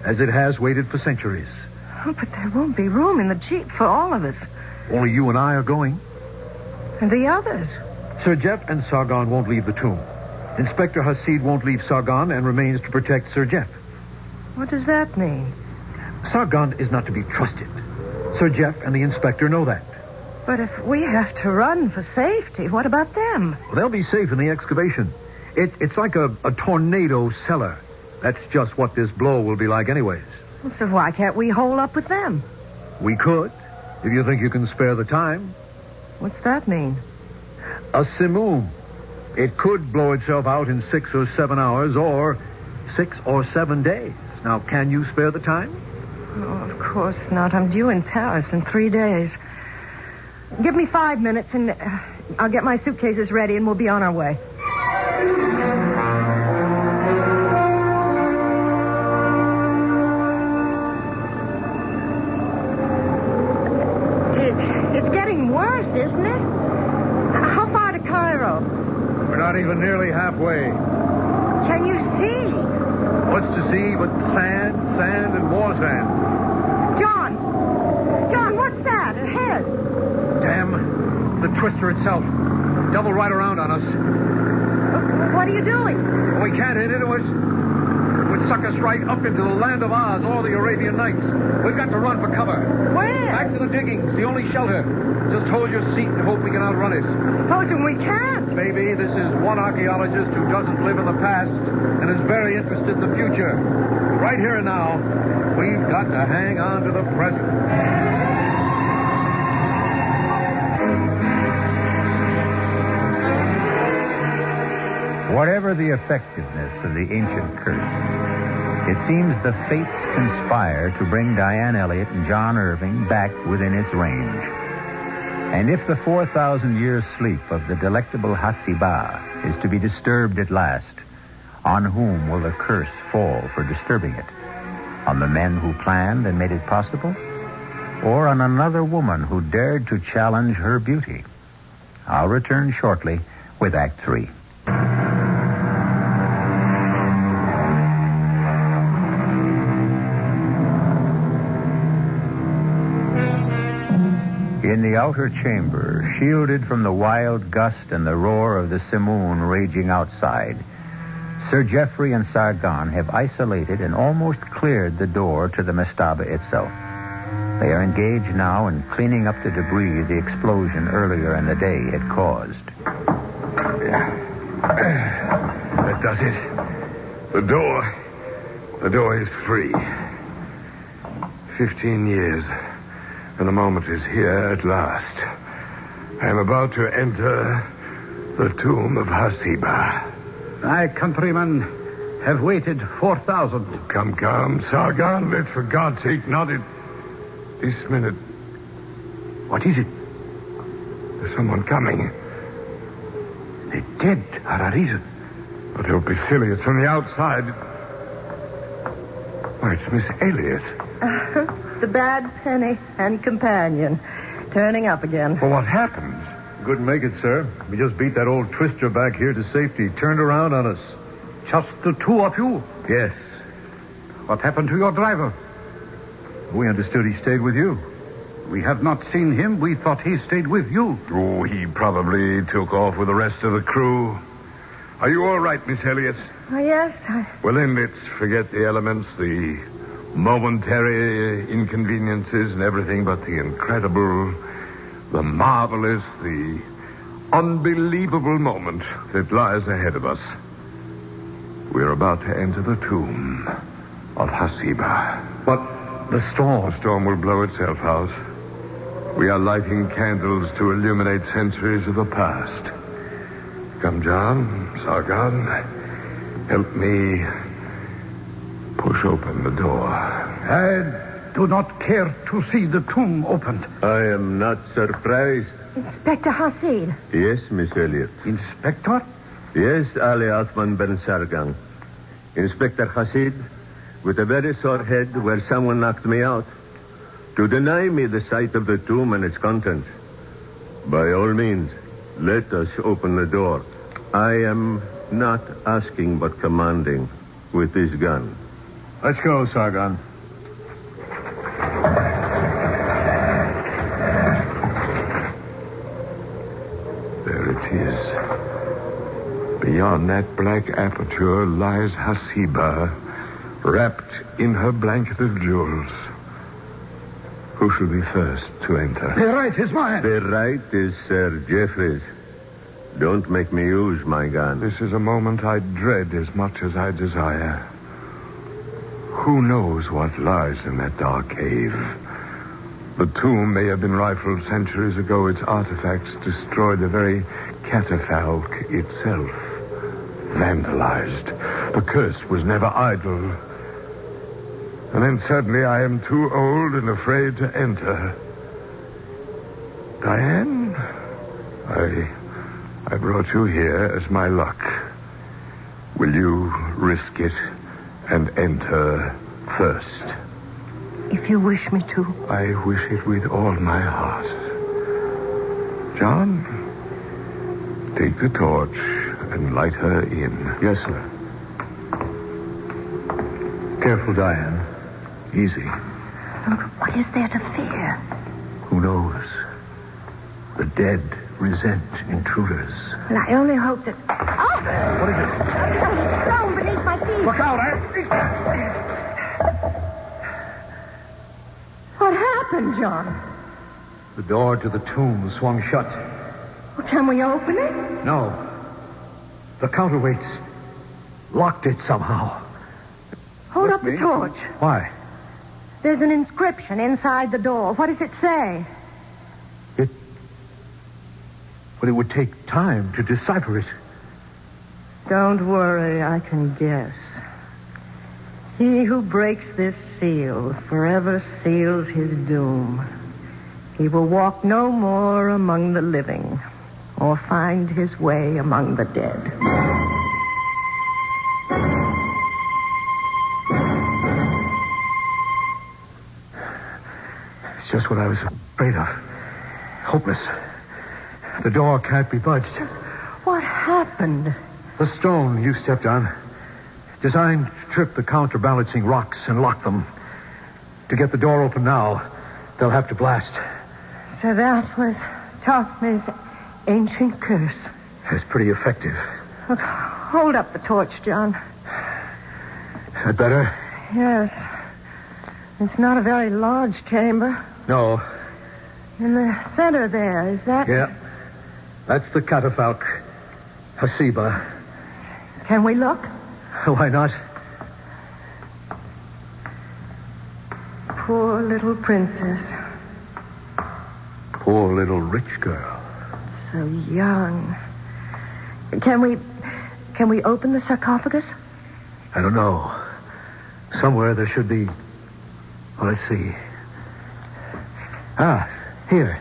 Speaker 15: as it has waited for centuries.
Speaker 3: Oh, but there won't be room in the Jeep for all of us.
Speaker 15: Only you and I are going.
Speaker 3: And the others?
Speaker 15: Sir Jeff and Sargon won't leave the tomb. Inspector Hasid won't leave Sargon and remains to protect Sir Jeff.
Speaker 3: What does that mean?
Speaker 15: Sargon is not to be trusted. Sir Jeff and the inspector know that.
Speaker 3: But if we have to run for safety, what about them?
Speaker 15: Well, they'll be safe in the excavation. It's like a tornado cellar. That's just what this blow will be like anyways.
Speaker 3: So why can't we hole up with them?
Speaker 15: We could, if you think you can spare the time.
Speaker 3: What's that mean?
Speaker 15: A simoom. It could blow itself out in 6 or 7 hours or 6 or 7 days. Now, can you spare the time?
Speaker 3: Oh, of course not. I'm due in Paris in 3 days. Give me 5 minutes and I'll get my suitcases ready and we'll be on our way. It's
Speaker 15: even nearly halfway.
Speaker 3: Can you see?
Speaker 15: What's to see but sand, sand, and more sand?
Speaker 3: John! John, what's that ahead?
Speaker 15: Damn, the twister itself. Double right around on us.
Speaker 3: What are you doing?
Speaker 15: We can't hit into it. It would suck us right up into the land of Oz or the Arabian Nights. We've got to run for cover.
Speaker 3: Where?
Speaker 15: Back to the diggings, the only shelter. Just hold your seat and hope we can outrun it.
Speaker 3: Supposing we can't.
Speaker 15: Baby, this is one archaeologist who doesn't live in the past and is very interested in the future. Right here and now, we've got to hang on to the present.
Speaker 9: Whatever the effectiveness of the ancient curse, it seems the fates conspire to bring Diane Elliott and John Irving back within its range. And if the 4,000-year sleep of the delectable Hasiba is to be disturbed at last, on whom will the curse fall for disturbing it? On the men who planned and made it possible? Or on another woman who dared to challenge her beauty? I'll return shortly with Act 3. In the outer chamber, shielded from the wild gust and the roar of the simoon raging outside, Sir Geoffrey and Sargon have isolated and almost cleared the door to the mastaba itself. They are engaged now in cleaning up the debris the explosion earlier in the day had caused.
Speaker 11: That does it. The door is free. 15 years. And the moment is here at last. I am about to enter the tomb of Hasiba.
Speaker 17: My countrymen have waited 4,000.
Speaker 11: Come, Sargon. Let's for God's sake not at this minute.
Speaker 17: What is it?
Speaker 11: There's someone coming.
Speaker 17: The dead are arisen.
Speaker 11: But don't be silly. It's from the outside. Why, it's Miss Elliott.
Speaker 3: The bad penny and companion. Turning up again.
Speaker 11: Well, what happened?
Speaker 15: Couldn't make it, sir. We just beat that old twister back here to safety. Turned around on us.
Speaker 17: Just the two of you?
Speaker 15: Yes.
Speaker 17: What happened to your driver?
Speaker 15: We understood he stayed with you.
Speaker 17: We have not seen him. We thought he stayed with you.
Speaker 11: Oh, he probably took off with the rest of the crew. Are you all right, Miss Elliott?
Speaker 3: Oh, yes.
Speaker 11: Well, then let's forget the elements, the momentary inconveniences and everything but the incredible, the marvelous, the unbelievable moment that lies ahead of us. We're about to enter the tomb of Hasiba.
Speaker 17: But the storm?
Speaker 11: The storm will blow itself out. We are lighting candles to illuminate centuries of the past. Come, John, Sargon, help me push open the door.
Speaker 17: I do not care to see the tomb opened.
Speaker 14: I am not surprised.
Speaker 3: Inspector Hasid.
Speaker 14: Yes, Miss Elliott.
Speaker 17: Inspector?
Speaker 14: Yes, Ali Athman Ben Sargan. Inspector Hasid, with a very sore head where someone knocked me out, to deny me the sight of the tomb and its contents. By all means, let us open the door. I am not asking but commanding with this gun.
Speaker 15: Let's go, Sargon.
Speaker 11: There it is. Beyond that black aperture lies Hasiba, wrapped in her blanket of jewels. Who shall be first to enter?
Speaker 17: The right is mine.
Speaker 14: The right is Sir Geoffrey's. Don't make me use my gun.
Speaker 11: This is a moment I dread as much as I desire. Who knows what lies in that dark cave? The tomb may have been rifled centuries ago. Its artifacts destroyed the very catafalque itself. Vandalized. The curse was never idle. And then suddenly I am too old and afraid to enter. Diane? I brought you here as my luck. Will you risk it and enter first?
Speaker 3: If you wish me to.
Speaker 11: I wish it with all my heart. John, take the torch
Speaker 14: and light her in.
Speaker 15: Yes, sir. Careful, Diane. Easy.
Speaker 3: What is there to fear?
Speaker 15: Who knows? The dead resent intruders.
Speaker 3: Well, I only hope that... Oh!
Speaker 15: What is it?
Speaker 3: A stone beneath my feet.
Speaker 15: Look out,
Speaker 3: What happened, John?
Speaker 15: The door to the tomb swung shut.
Speaker 3: Well, can we open it?
Speaker 15: No. The counterweights locked it somehow.
Speaker 3: Hold up the torch.
Speaker 15: Why?
Speaker 3: There's an inscription inside the door. What does it say?
Speaker 15: But it would take time to decipher it.
Speaker 3: Don't worry, I can guess. He who breaks this seal forever seals his doom. He will walk no more among the living or find his way among the dead.
Speaker 15: It's just what I was afraid of. Hopeless. The door can't be budged.
Speaker 3: What happened?
Speaker 15: The stone you stepped on, designed to trip the counterbalancing rocks and lock them. To get the door open now, they'll have to blast.
Speaker 3: So that was Tophne's ancient curse.
Speaker 15: It's pretty effective.
Speaker 3: Look, hold up the torch, John.
Speaker 15: Is that better?
Speaker 3: Yes. It's not a very large chamber.
Speaker 15: No.
Speaker 3: In the center there, is that...
Speaker 15: Yeah. That's the catafalque. Hasiba.
Speaker 3: Can we look?
Speaker 15: Why not?
Speaker 3: Poor little princess.
Speaker 15: Poor little rich girl.
Speaker 3: So young. Can we open the sarcophagus?
Speaker 15: I don't know. Somewhere there should be... Well, let's see. Ah, here.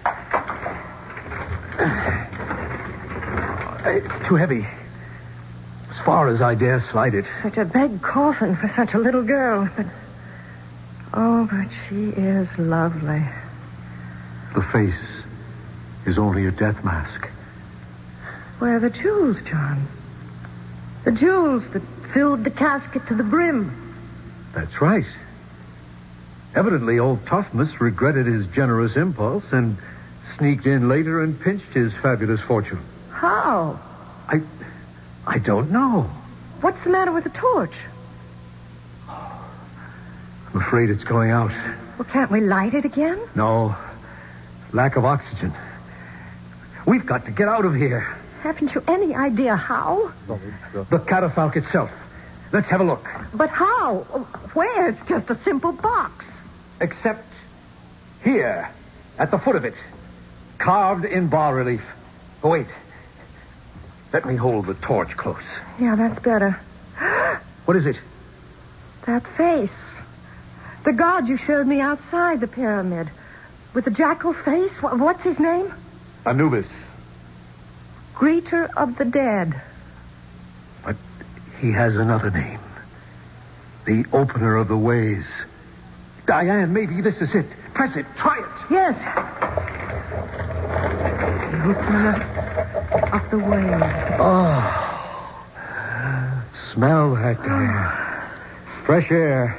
Speaker 15: It's too heavy. As far as I dare slide it.
Speaker 3: Such a big coffin for such a little girl. But she is lovely.
Speaker 15: The face is only a death mask.
Speaker 3: Where are the jewels, John? The jewels that filled the casket to the brim.
Speaker 15: That's right. Evidently, old Tophmus regretted his generous impulse and sneaked in later and pinched his fabulous fortune.
Speaker 3: How?
Speaker 15: I don't know.
Speaker 3: What's the matter with the torch?
Speaker 15: I'm afraid it's going out.
Speaker 3: Well, can't we light it again?
Speaker 15: No. Lack of oxygen. We've got to get out of here.
Speaker 3: Haven't you any idea how?
Speaker 15: The catafalque itself. Let's have a look.
Speaker 3: But how? Where? It's just a simple box.
Speaker 15: Except here, at the foot of it. Carved in bas-relief. Oh, wait. Let me hold the torch close.
Speaker 3: Yeah, that's better.
Speaker 15: What is it?
Speaker 3: That face. The god you showed me outside the pyramid. With the jackal face. What's his name?
Speaker 15: Anubis.
Speaker 3: Greeter of the dead.
Speaker 15: But he has another name. The opener of the ways. Diane, maybe this is it. Press it. Try it.
Speaker 3: Yes. The opener of the ways.
Speaker 15: Oh. Smell that, Diane. Fresh air.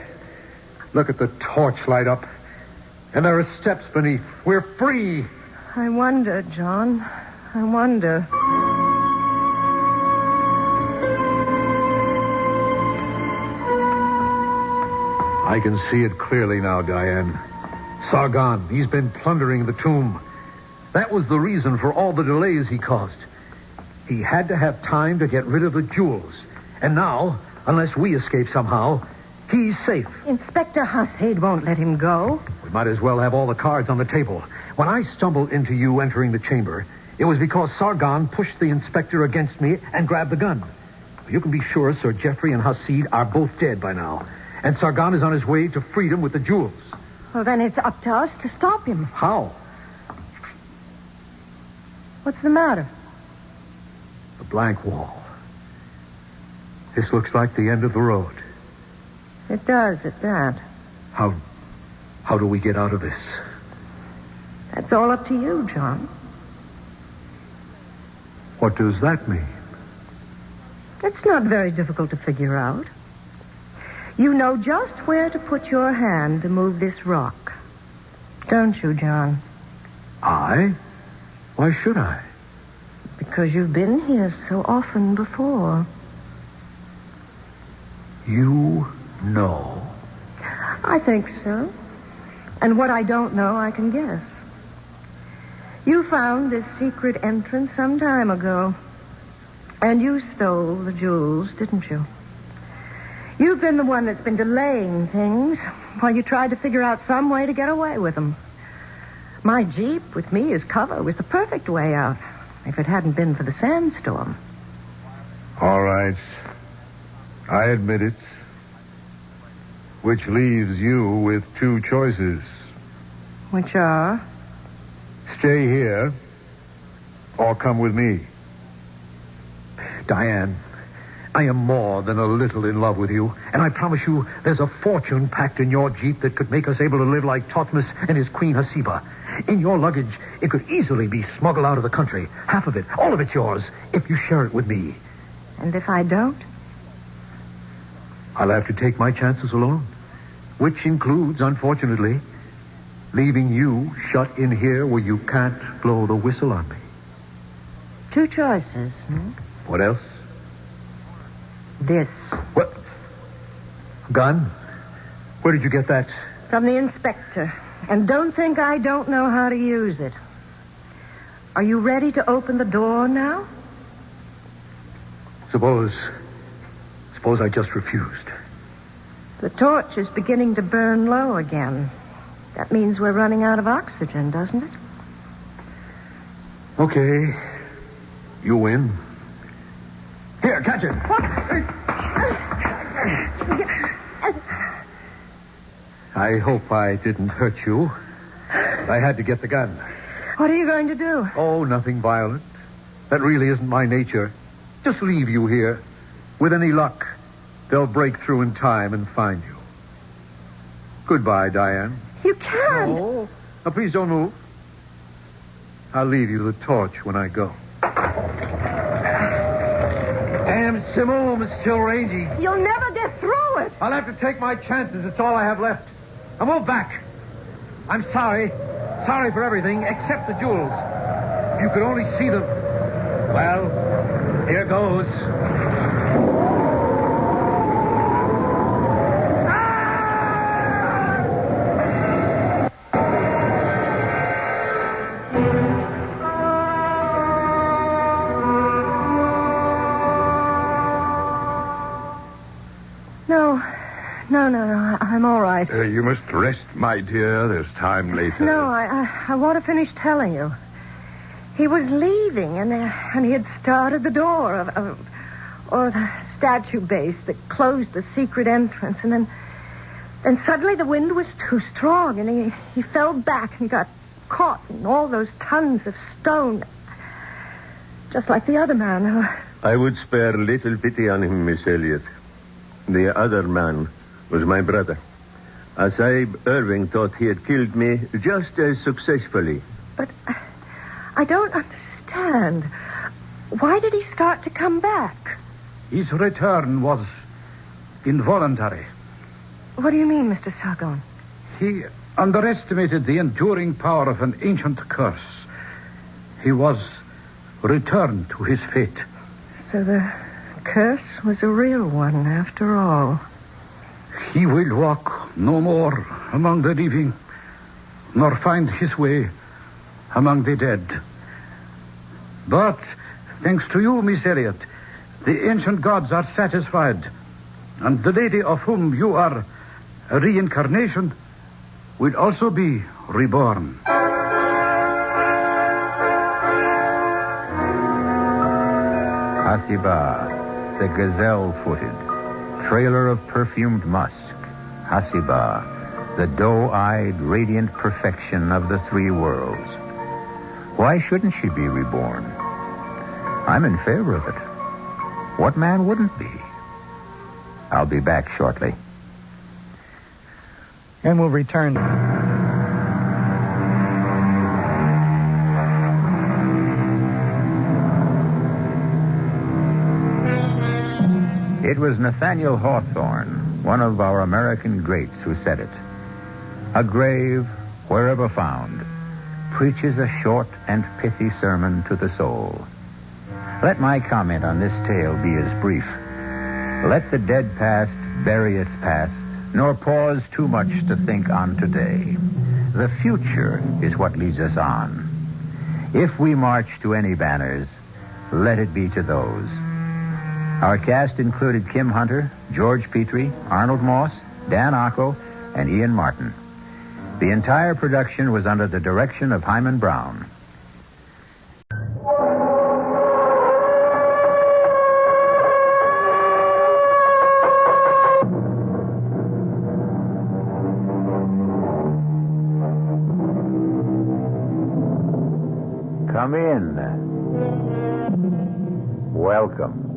Speaker 15: Look at the torch light up. And there are steps beneath. We're free.
Speaker 3: I wonder, John. I wonder.
Speaker 15: I can see it clearly now, Diane. Sargon, he's been plundering the tomb. That was the reason for all the delays he caused. He had to have time to get rid of the jewels. And now, unless we escape somehow, he's safe.
Speaker 3: Inspector Hasid won't let him go.
Speaker 15: We might as well have all the cards on the table. When I stumbled into you entering the chamber, it was because Sargon pushed the inspector against me and grabbed the gun. You can be sure Sir Geoffrey and Hasid are both dead by now. And Sargon is on his way to freedom with the jewels.
Speaker 3: Well, then it's up to us to stop him.
Speaker 15: How?
Speaker 3: What's the matter?
Speaker 15: The blank wall. This looks like the end of the road.
Speaker 3: It does, at that.
Speaker 15: How do we get out of this?
Speaker 3: That's all up to you, John.
Speaker 15: What does that mean?
Speaker 3: It's not very difficult to figure out. You know just where to put your hand to move this rock. Don't you, John?
Speaker 15: I? Why should I?
Speaker 3: Because you've been here so often before.
Speaker 15: You know?
Speaker 3: I think so. And what I don't know, I can guess. You found this secret entrance some time ago. And you stole the jewels, didn't you? You've been the one that's been delaying things while you tried to figure out some way to get away with them. My Jeep with me as cover was the perfect way out if it hadn't been for the sandstorm.
Speaker 15: All right. I admit it. Which leaves you with two choices.
Speaker 3: Which are?
Speaker 15: Stay here or come with me. Diane, I am more than a little in love with you, and I promise you there's a fortune packed in your Jeep that could make us able to live like Thutmose and his queen Hasiba. In your luggage, it could easily be smuggled out of the country. Half of it, all of it's yours, if you share it with me.
Speaker 3: And if I don't?
Speaker 15: I'll have to take my chances alone, which includes, unfortunately, leaving you shut in here where you can't blow the whistle on me.
Speaker 3: Two choices,
Speaker 15: What else?
Speaker 3: This.
Speaker 15: What? Gun? Where did you get that?
Speaker 3: From the inspector. And don't think I don't know how to use it. Are you ready to open the door now?
Speaker 15: Suppose I just refused.
Speaker 3: The torch is beginning to burn low again. That means we're running out of oxygen, doesn't it?
Speaker 15: Okay. You win. Here, catch it. I hope I didn't hurt you. I had to get the gun.
Speaker 3: What are you going to do?
Speaker 15: Oh, nothing violent. That really isn't my nature. Just leave you here. With any luck, they'll break through in time and find you. Goodbye, Diane.
Speaker 3: You can't.
Speaker 15: No. Now, please don't move. I'll leave you the torch when I go. Damn Simone is still rangy.
Speaker 3: You'll never get through it.
Speaker 15: I'll have to take my chances. It's all I have left. Now move back. I'm sorry. Sorry for everything except the jewels. If you could only see them. Well, here goes.
Speaker 3: No. I'm all right.
Speaker 11: You must rest, my dear. There's time later.
Speaker 3: No, I want to finish telling you. He was leaving, and he had started the door or the statue base that closed the secret entrance, and then suddenly the wind was too strong, and he fell back and got caught in all those tons of stone, just like the other man.
Speaker 14: I would spare little pity on him, Miss Elliot. The other man was my brother. Sahib Irving thought he had killed me just as successfully.
Speaker 3: But I don't understand. Why did he start to come back?
Speaker 17: His return was involuntary.
Speaker 3: What do you mean, Mr. Sargon?
Speaker 17: He underestimated the enduring power of an ancient curse. He was returned to his fate.
Speaker 3: So the curse was a real one, after all.
Speaker 17: He will walk no more among the living, nor find his way among the dead. But, thanks to you, Miss Elliot, the ancient gods are satisfied, and the lady of whom you are a reincarnation will also be reborn.
Speaker 9: Hasiba, the gazelle-footed, trailer of perfumed musk. Hasiba, the doe-eyed, radiant perfection of the three worlds. Why shouldn't she be reborn? I'm in favor of it. What man wouldn't be? I'll be back shortly.
Speaker 13: And we'll return.
Speaker 9: It was Nathaniel Hawthorne, one of our American greats, who said it. A grave, wherever found, preaches a short and pithy sermon to the soul. Let my comment on this tale be as brief. Let the dead past bury its past, nor pause too much to think on today. The future is what leads us on. If we march to any banners, let it be to those. Our cast included Kim Hunter, George Petrie, Arnold Moss, Dan Ocko, and Ian Martin. The entire production was under the direction of Hyman Brown. Come in. Welcome.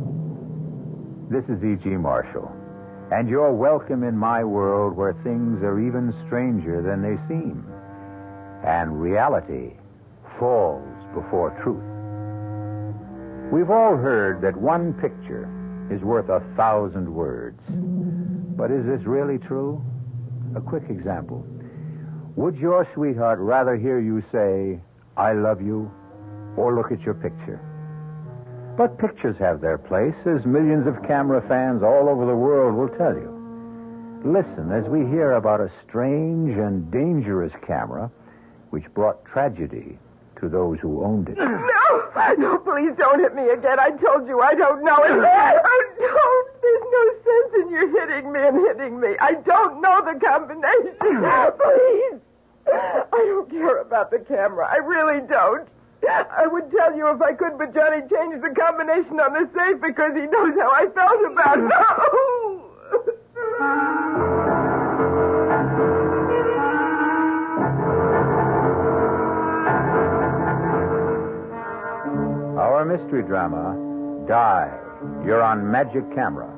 Speaker 9: This is E.G. Marshall, and you're welcome in my world where things are even stranger than they seem, and reality falls before truth. We've all heard that one picture is worth 1,000 words. But is this really true? A quick example. Would your sweetheart rather hear you say, "I love you," or look at your picture? But pictures have their place, as millions of camera fans all over the world will tell you. Listen as we hear about a strange and dangerous camera which brought tragedy to those who owned it.
Speaker 13: No, please don't hit me again. I told you I don't know it. Oh, don't. There's no sense in you hitting me and hitting me. I don't know the combination. Please. I don't care about the camera. I really don't. I would tell you if I could, but Johnny changed the combination on the safe because he knows how I felt about it.
Speaker 9: Our mystery drama, Die, You're on Magic Camera,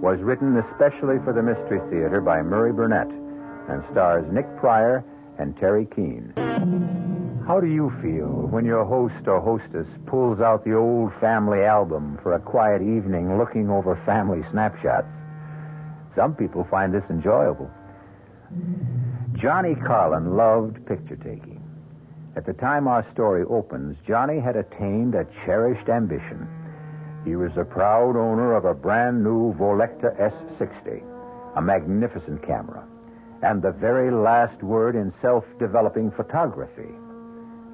Speaker 9: was written especially for the Mystery Theater by Murray Burnett and stars Nick Pryor and Terry Keane. How do you feel when your host or hostess pulls out the old family album for a quiet evening looking over family snapshots? Some people find this enjoyable. Johnny Carlin loved picture taking. At the time our story opens, Johnny had attained a cherished ambition. He was the proud owner of a brand new Volecta S60, a magnificent camera, and the very last word in self-developing photography.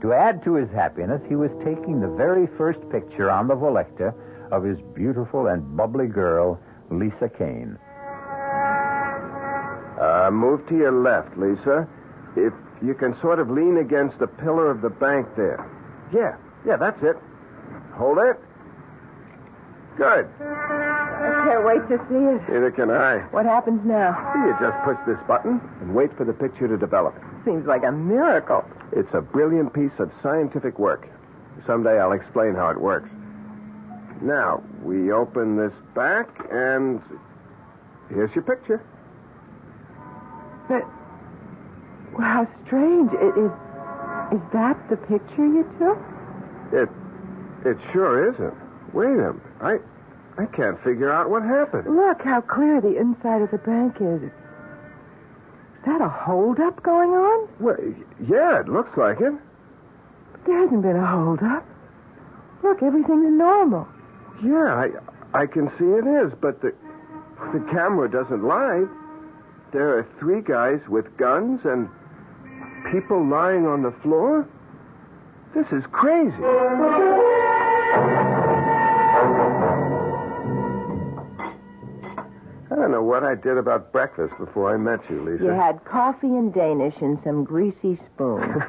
Speaker 9: To add to his happiness, he was taking the very first picture on the Volecta of his beautiful and bubbly girl, Lisa Kane.
Speaker 18: Move to your left, Lisa. If you can sort of lean against the pillar of the bank there. Yeah, that's it. Hold it. Good.
Speaker 13: I can't wait to see it.
Speaker 18: Neither can I.
Speaker 13: What happens now?
Speaker 18: You just push this button and wait for the picture to develop.
Speaker 13: Seems like a miracle.
Speaker 18: It's a brilliant piece of scientific work. Someday I'll explain how it works. Now, we open this back, and here's your picture.
Speaker 13: But, well, how strange. Is that the picture you took?
Speaker 18: It sure isn't. Wait a minute. I can't figure out what happened.
Speaker 13: Look how clear the inside of the bank is. Is that a holdup going on?
Speaker 18: Well, yeah, it looks like it.
Speaker 13: But there hasn't been a holdup. Look, everything's normal.
Speaker 18: Yeah, I can see it is, but the camera doesn't lie. There are 3 guys with guns and people lying on the floor. This is crazy. I don't know what I did about breakfast before I met you, Lisa.
Speaker 21: You had coffee and Danish and some greasy spoon.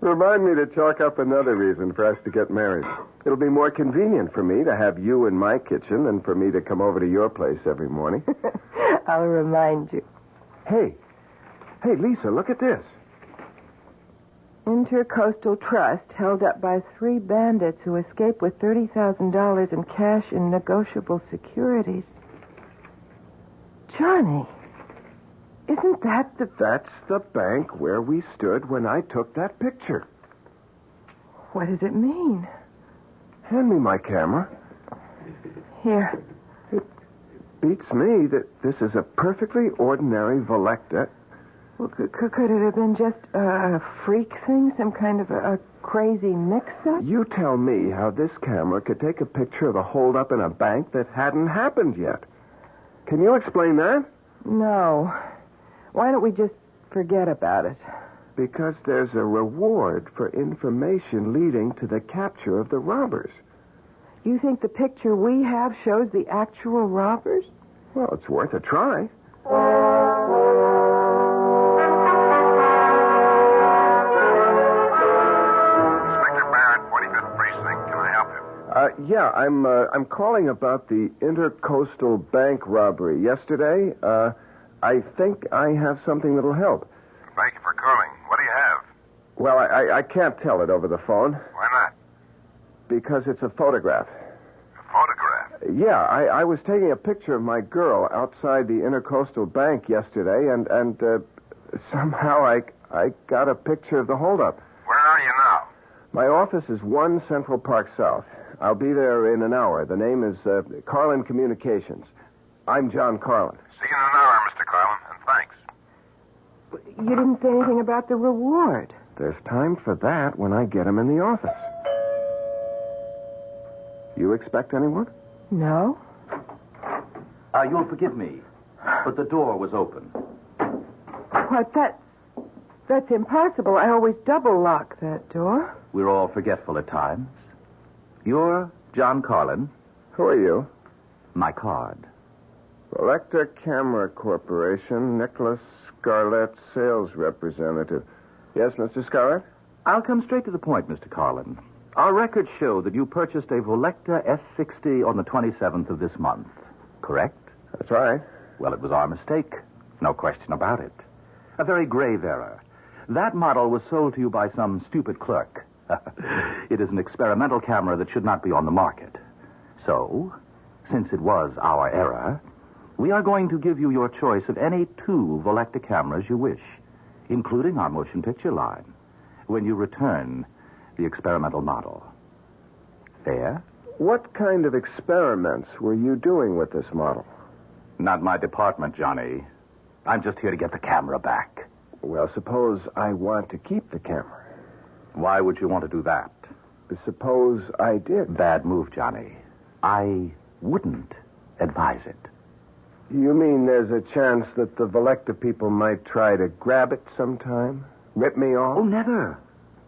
Speaker 18: Remind me to chalk up another reason for us to get married. It'll be more convenient for me to have you in my kitchen than for me to come over to your place every morning.
Speaker 13: I'll remind you.
Speaker 18: Hey, Lisa, look at this.
Speaker 13: Intercoastal Trust held up by 3 bandits who escaped with $30,000 in cash and negotiable securities. Johnny, isn't that the...
Speaker 18: That's the bank where we stood when I took that picture.
Speaker 13: What does it mean?
Speaker 18: Hand me my camera.
Speaker 13: Here.
Speaker 18: beats me that this is a perfectly ordinary Volecta.
Speaker 13: Well, could it have been just a freak thing, some kind of a crazy mix-up?
Speaker 18: You tell me how this camera could take a picture of a holdup in a bank that hadn't happened yet. Can you explain that?
Speaker 13: No. Why don't we just forget about it?
Speaker 18: Because there's a reward for information leading to the capture of the robbers.
Speaker 13: You think the picture we have shows the actual robbers?
Speaker 18: Well, it's worth a try. Yeah, I'm calling about the Intercoastal Bank robbery yesterday. I think I have something that'll help.
Speaker 4: Thank you for calling. What do you have?
Speaker 18: Well, I can't tell it over the phone.
Speaker 4: Why not?
Speaker 18: Because it's a photograph.
Speaker 4: A photograph?
Speaker 18: Yeah, I was taking a picture of my girl outside the Intercoastal Bank yesterday, and somehow I got a picture of the holdup.
Speaker 4: Where are you now?
Speaker 18: My office is 1 Central Park South. I'll be there in an hour. The name is Carlin Communications. I'm John Carlin.
Speaker 4: See you in an hour, Mr. Carlin, and thanks.
Speaker 13: You didn't say anything about the reward.
Speaker 18: There's time for that when I get him in the office. You expect anyone?
Speaker 13: No.
Speaker 19: You'll forgive me, but the door was open.
Speaker 13: What, that's impossible. I always double lock that door.
Speaker 19: We're all forgetful at times. You're John Carlin.
Speaker 18: Who are you?
Speaker 19: My card.
Speaker 18: Volecta Camera Corporation, Nicholas Scarlett, sales representative. Yes, Mr. Scarlett?
Speaker 19: I'll come straight to the point, Mr. Carlin. Our records show that you purchased a Volecta S60 on the 27th of this month, correct?
Speaker 18: That's right.
Speaker 19: Well, it was our mistake. No question about it. A very grave error. That model was sold to you by some stupid clerk. It is an experimental camera that should not be on the market. So, since it was our error, we are going to give you your choice of any 2 Volecta cameras you wish, including our motion picture line, when you return the experimental model. Fair?
Speaker 18: What kind of experiments were you doing with this model?
Speaker 19: Not my department, Johnny. I'm just here to get the camera back.
Speaker 18: Well, suppose I want to keep the camera.
Speaker 19: Why would you want to do that?
Speaker 18: Suppose I did.
Speaker 19: Bad move, Johnny. I wouldn't advise it.
Speaker 18: You mean there's a chance that the Volecta people might try to grab it sometime? Rip me off?
Speaker 19: Oh, never.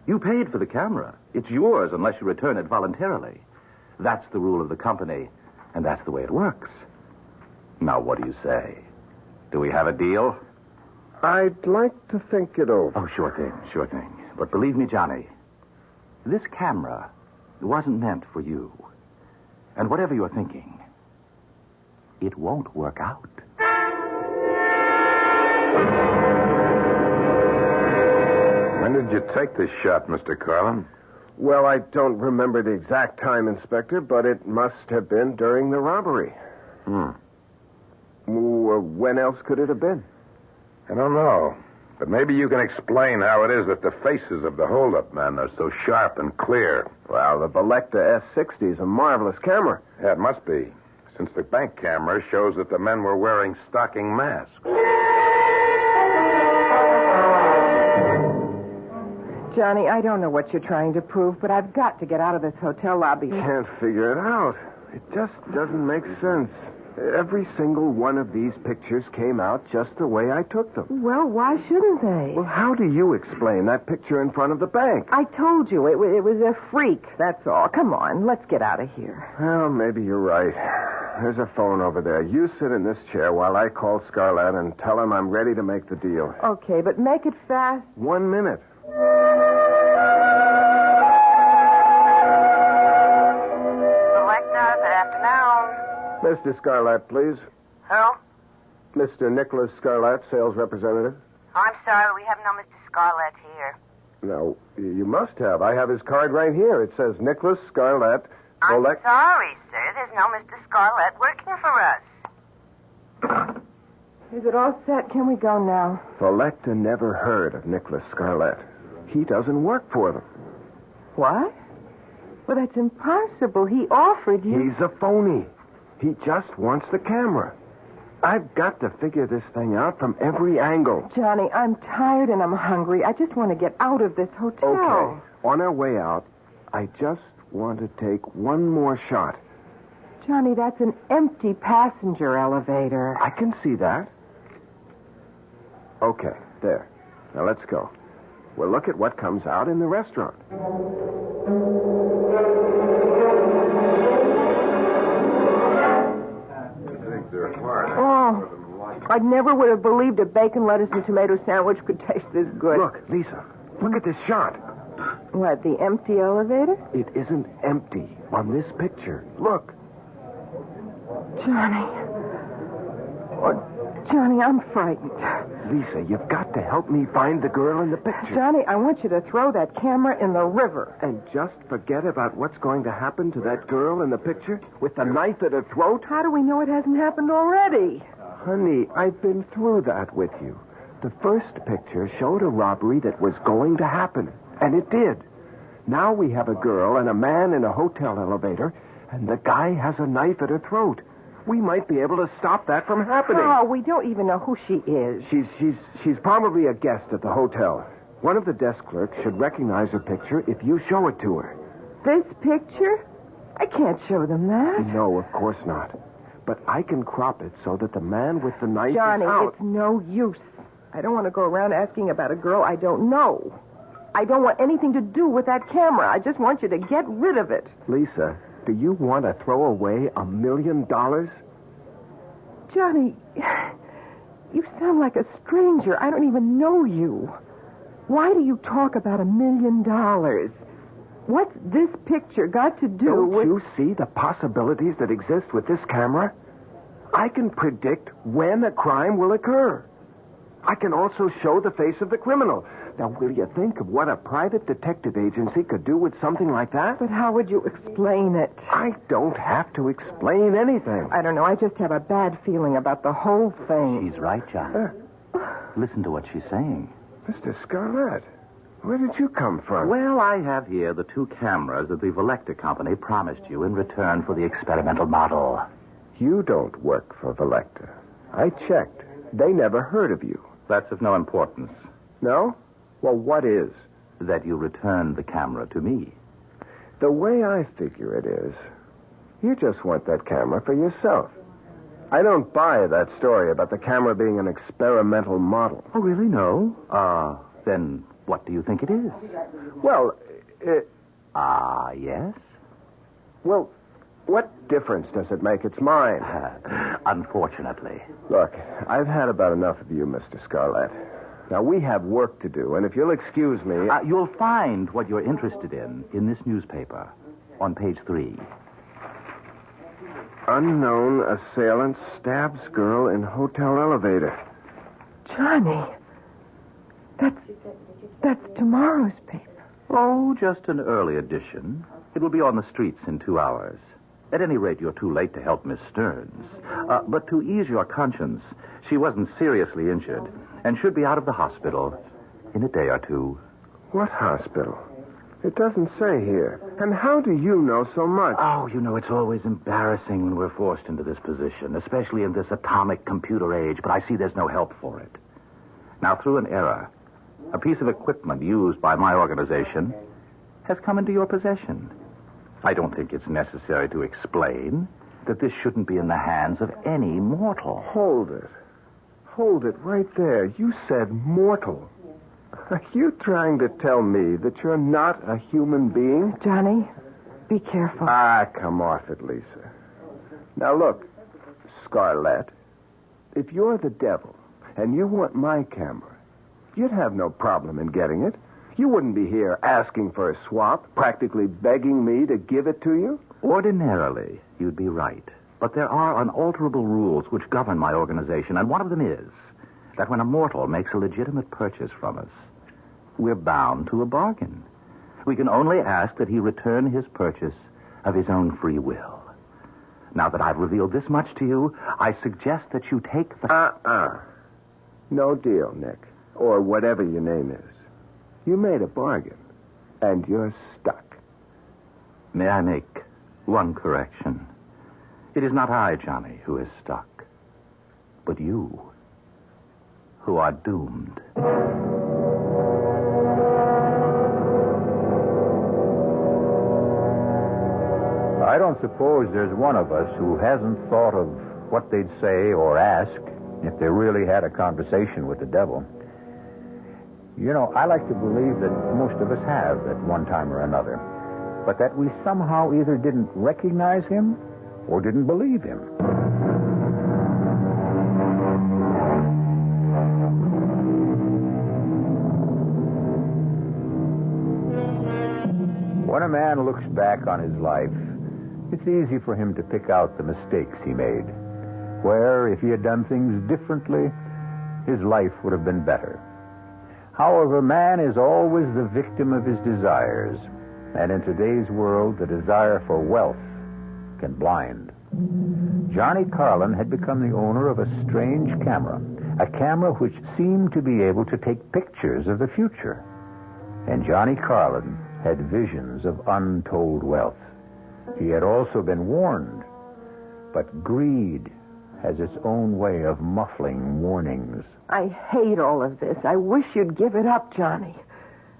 Speaker 19: You paid for the camera. It's yours unless you return it voluntarily. That's the rule of the company, and that's the way it works. Now, what do you say? Do we have a deal?
Speaker 18: I'd like to think it over.
Speaker 19: Oh, sure thing. But believe me, Johnny, this camera wasn't meant for you. And whatever you're thinking, it won't work out.
Speaker 4: When did you take this shot, Mr. Carlin?
Speaker 18: Well, I don't remember the exact time, Inspector, but it must have been during the robbery. When else could it have been?
Speaker 4: I don't know. But maybe you can explain how it is that the faces of the holdup men are so sharp and clear.
Speaker 18: Well, the Volecta S60 is a marvelous camera.
Speaker 4: Yeah, it must be, since the bank camera shows that the men were wearing stocking masks.
Speaker 13: Johnny, I don't know what you're trying to prove, but I've got to get out of this hotel lobby.
Speaker 18: Can't figure it out. It just doesn't make sense. Every single one of these pictures came out just the way I took them.
Speaker 13: Well, why shouldn't they?
Speaker 18: Well, how do you explain that picture in front of the bank?
Speaker 13: I told you, it was a freak, that's all. Come on, let's get out of here.
Speaker 18: Well, maybe you're right. There's a phone over there. You sit in this chair while I call Scarlett and tell him I'm ready to make the deal.
Speaker 13: Okay, but make it fast.
Speaker 18: 1 minute.
Speaker 20: Volecta, good afternoon.
Speaker 18: Mr. Scarlett, please.
Speaker 20: Who?
Speaker 18: Mr. Nicholas Scarlett, sales representative.
Speaker 20: Oh, I'm sorry, we have no Mr. Scarlett here.
Speaker 18: No, you must have. I have his card right here. It says Nicholas Scarlett.
Speaker 20: I'm sorry, sir. There's no Mr. Scarlett working for us.
Speaker 13: Is it all set? Can we go now?
Speaker 18: Volecta never heard of Nicholas Scarlett. He doesn't work for them.
Speaker 13: What? Well, that's impossible. He offered you...
Speaker 18: He's a phony. He just wants the camera. I've got to figure this thing out from every angle.
Speaker 13: Johnny, I'm tired and I'm hungry. I just want to get out of this hotel.
Speaker 18: Okay. On our way out, I just want to take one more shot.
Speaker 13: Johnny, that's an empty passenger elevator.
Speaker 18: I can see that. Okay, there. Now let's go. We'll look at what comes out in the restaurant.
Speaker 13: Oh, I never would have believed a bacon, lettuce, and tomato sandwich could taste this good.
Speaker 18: Look, Lisa, look at this shot.
Speaker 13: What, the empty elevator?
Speaker 18: It isn't empty on this picture. Look.
Speaker 13: Johnny. Oh, Johnny, I'm frightened.
Speaker 18: Lisa, you've got to help me find the girl in the picture.
Speaker 13: Johnny, I want you to throw that camera in the river.
Speaker 18: And just forget about what's going to happen to that girl in the picture with the knife at her throat?
Speaker 13: How do we know it hasn't happened already?
Speaker 18: Honey, I've been through that with you. The first picture showed a robbery that was going to happen, and it did. Now we have a girl and a man in a hotel elevator, and the guy has a knife at her throat. We might be able to stop that from happening.
Speaker 13: Oh, we don't even know who she is.
Speaker 18: She's probably a guest at the hotel. One of the desk clerks should recognize her picture if you show it to her.
Speaker 13: This picture? I can't show them that.
Speaker 18: No, of course not. But I can crop it so that the man with the knife
Speaker 13: Johnny,
Speaker 18: is out.
Speaker 13: it's no use. I don't want to go around asking about a girl I don't know. I don't want anything to do with that camera. I just want you to get rid of it.
Speaker 18: Lisa, do you want to throw away $1 million?
Speaker 13: Johnny, you sound like a stranger. I don't even know you. Why do you talk about $1 million? What's this picture got to do with...
Speaker 18: Don't you see the possibilities that exist with this camera? I can predict when a crime will occur. I can also show the face of the criminal. Now, will you think of what a private detective agency could do with something like that?
Speaker 13: But how would you explain it?
Speaker 18: I don't have to explain anything.
Speaker 13: I don't know. I just have a bad feeling about the whole thing.
Speaker 19: She's right, John. Listen to what she's saying.
Speaker 18: Mr. Scarlett, where did you come from?
Speaker 19: Well, I have here the 2 cameras that the Velecta Company promised you in return for the experimental model.
Speaker 18: You don't work for Velecta. I checked. They never heard of you.
Speaker 19: That's of no importance.
Speaker 18: No? Well, what is?
Speaker 19: That you return the camera to me.
Speaker 18: The way I figure it is, you just want that camera for yourself. I don't buy that story about the camera being an experimental model.
Speaker 19: Oh, really? No? Then what do you think it is?
Speaker 18: Well,
Speaker 19: yes?
Speaker 18: Well, what difference does it make? It's mine.
Speaker 19: Unfortunately.
Speaker 18: Look, I've had about enough of you, Mr. Scarlett. Now, we have work to do, and if you'll excuse me...
Speaker 19: You'll find what you're interested in this newspaper on page 3.
Speaker 18: Unknown assailant stabs girl in hotel elevator.
Speaker 13: Johnny, that's tomorrow's paper.
Speaker 19: Oh, just an early edition. It will be on the streets in 2 hours. At any rate, you're too late to help Miss Stearns. But to ease your conscience, she wasn't seriously injured and should be out of the hospital in a day or 2.
Speaker 18: What hospital? It doesn't say here. And how do you know so much?
Speaker 19: Oh, you know, it's always embarrassing when we're forced into this position, especially in this atomic computer age, but I see there's no help for it. Now, through an error, a piece of equipment used by my organization has come into your possession. I don't think it's necessary to explain that this shouldn't be in the hands of any mortal.
Speaker 18: Hold it. Hold it right there. You said mortal. Are you trying to tell me that you're not a human being?
Speaker 13: Johnny, be careful.
Speaker 18: Come off it, Lisa. Now, look, Scarlett, if you're the devil and you want my camera, you'd have no problem in getting it. You wouldn't be here asking for a swap, practically begging me to give it to you.
Speaker 19: Ordinarily, you'd be right. But there are unalterable rules which govern my organization, and one of them is that when a mortal makes a legitimate purchase from us, we're bound to a bargain. We can only ask that he return his purchase of his own free will. Now that I've revealed this much to you, I suggest that you take the...
Speaker 18: No deal, Nick. Or whatever your name is. You made a bargain, and you're stuck.
Speaker 19: May I make one correction? It is not I, Johnny, who is stuck. but you, who are doomed.
Speaker 9: I don't suppose there's one of us who hasn't thought of what they'd say or ask if they really had a conversation with the devil. You know, I like to believe that most of us have at one time or another, but that we somehow either didn't recognize him or didn't believe him. When a man looks back on his life, it's easy for him to pick out the mistakes he made, where, if he had done things differently, his life would have been better. However, man is always the victim of his desires, and in today's world, the desire for wealth can blind. Johnny Carlin had become the owner of a strange camera, a camera which seemed to be able to take pictures of the future. And Johnny Carlin had visions of untold wealth. He had also been warned, but greed has its own way of muffling warnings.
Speaker 13: I hate all of this. I wish you'd give it up, Johnny.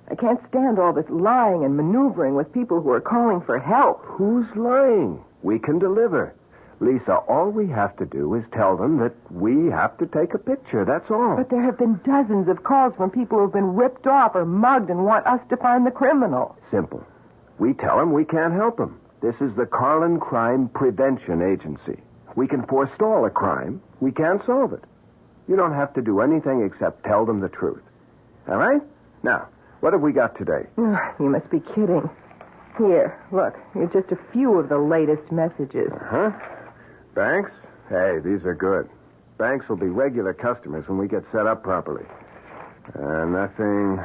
Speaker 13: I can't stand all this lying and maneuvering with people who are calling for help.
Speaker 18: Who's lying? We can deliver. Lisa, all we have to do is tell them that we have to take a picture. That's all.
Speaker 13: But there have been dozens of calls from people who've been ripped off or mugged and want us to find the criminal.
Speaker 18: Simple. We tell them we can't help them. This is the Carlin Crime Prevention Agency. We can forestall a crime. We can't solve it. You don't have to do anything except tell them the truth. All right? Now, what have we got today?
Speaker 13: You must be kidding. Here, look. Here's just a few of the latest messages.
Speaker 18: Uh-huh. Banks? Hey, these are good. Banks will be regular customers when we get set up properly. Nothing.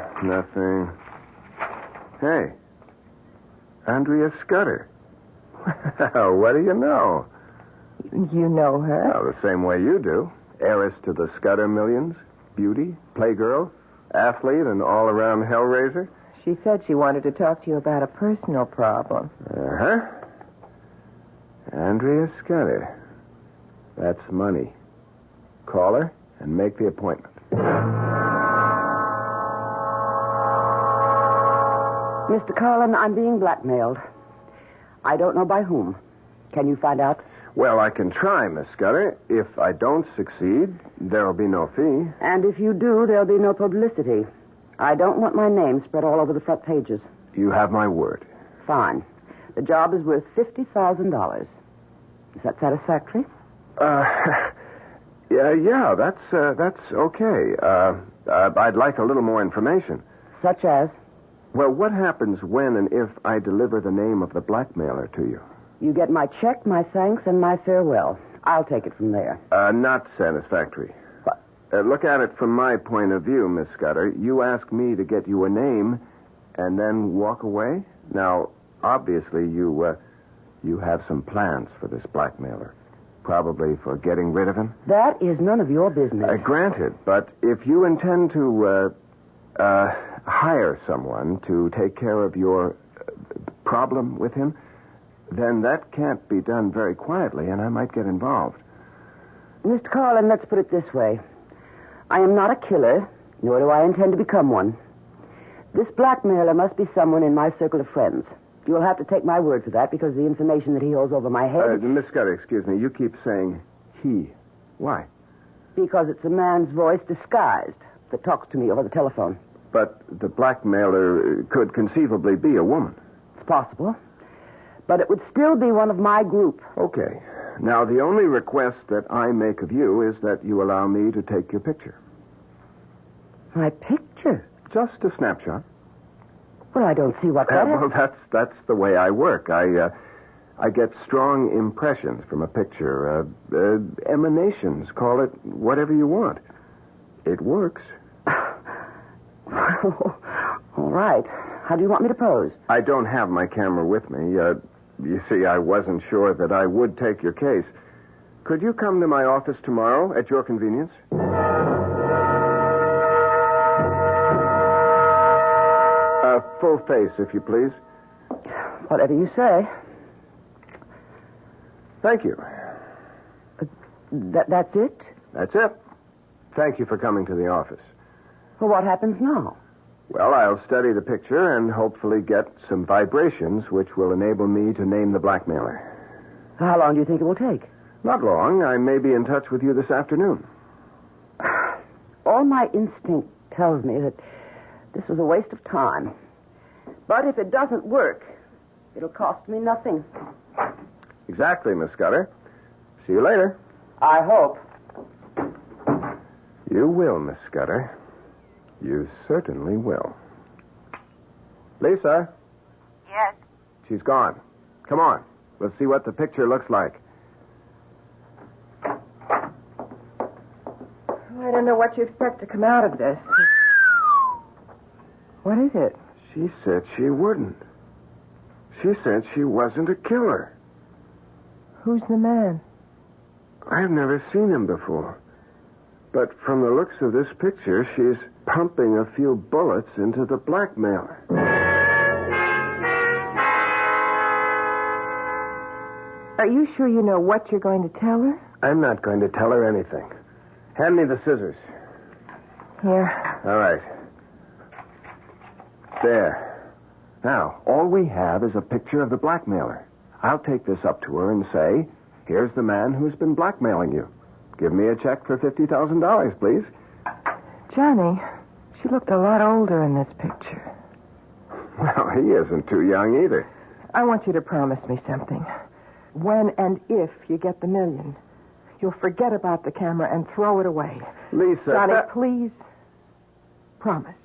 Speaker 18: Hey, Andrea Scudder. What do you know?
Speaker 13: You know her?
Speaker 18: Well, the same way you do. Heiress to the Scudder millions, beauty, playgirl, athlete, and all-around hellraiser.
Speaker 13: She said she wanted to talk to you about a personal problem.
Speaker 18: Uh-huh. Andrea Scudder. That's money. Call her and make the appointment.
Speaker 7: Mr. Carlin, I'm being blackmailed. I don't know by whom. Can you find out?
Speaker 18: Well, I can try, Miss Scudder. If I don't succeed, there'll be no fee.
Speaker 7: And if you do, there'll be no publicity. I don't want my name spread all over the front pages.
Speaker 18: You have my word.
Speaker 7: Fine. The job is worth $50,000. Is that satisfactory?
Speaker 18: Yeah, that's okay. I'd like a little more information.
Speaker 7: Such as?
Speaker 18: Well, what happens when and if I deliver the name of the blackmailer to you?
Speaker 7: You get my check, my thanks, and my farewell. I'll take it from there.
Speaker 18: Not satisfactory.
Speaker 7: What?
Speaker 18: Look at it from my point of view, Miss Scudder. You ask me to get you a name and then walk away? Now, obviously, you have some plans for this blackmailer. Probably for getting rid of him?
Speaker 7: That is none of your business.
Speaker 18: Granted, but if you intend to hire someone to take care of your problem with him, then that can't be done very quietly, and I might get involved.
Speaker 7: Mr. Carlin, let's put it this way. I am not a killer, nor do I intend to become one. This blackmailer must be someone in my circle of friends. You'll have to take my word for that, because the information that he holds over my head...
Speaker 18: Miss Scudder, excuse me. You keep saying he. Why?
Speaker 7: Because it's a man's voice disguised that talks to me over the telephone.
Speaker 18: But the blackmailer could conceivably be a woman.
Speaker 7: It's possible. But it would still be one of my group.
Speaker 18: Okay. Now, the only request that I make of you is that you allow me to take your picture.
Speaker 7: My picture?
Speaker 18: Just a snapshot.
Speaker 7: Well, I don't see what that is.
Speaker 18: Well, that's the way I work. I get strong impressions from a picture. Emanations. Call it whatever you want. It works.
Speaker 7: All right. How do you want me to pose?
Speaker 18: I don't have my camera with me. You see, I wasn't sure that I would take your case. Could you come to my office tomorrow at your convenience? Full face, if you please.
Speaker 7: Whatever you say.
Speaker 18: Thank you.
Speaker 7: That's it?
Speaker 18: That's it. Thank you for coming to the office.
Speaker 7: Well, what happens now?
Speaker 18: Well, I'll study the picture and hopefully get some vibrations which will enable me to name the blackmailer.
Speaker 7: How long do you think it will take?
Speaker 18: Not long. I may be in touch with you this afternoon.
Speaker 7: All my instinct tells me that this was a waste of time. But if it doesn't work, it'll cost me nothing.
Speaker 18: Exactly, Miss Scudder. See you later.
Speaker 7: I hope.
Speaker 18: You will, Miss Scudder. You certainly will. Lisa?
Speaker 20: Yes?
Speaker 18: She's gone. Come on. Let's see what the picture looks like.
Speaker 13: I don't know what you expect to come out of this. What is it?
Speaker 18: She said she wouldn't. She said she wasn't a killer.
Speaker 13: Who's the man?
Speaker 18: I've never seen him before. But from the looks of this picture, she's pumping a few bullets into the blackmailer.
Speaker 13: Are you sure you know what you're going to tell her?
Speaker 18: I'm not going to tell her anything. Hand me the scissors.
Speaker 13: Here.
Speaker 18: All right. There. Now, all we have is a picture of the blackmailer. I'll take this up to her and say, here's the man who's been blackmailing you. Give me a check for $50,000, please.
Speaker 13: Johnny, she looked a lot older in this picture.
Speaker 18: Well, he isn't too young either.
Speaker 13: I want you to promise me something. When and if you get the $1 million, you'll forget about the camera and throw it away.
Speaker 18: Lisa...
Speaker 13: Johnny, please. Promise.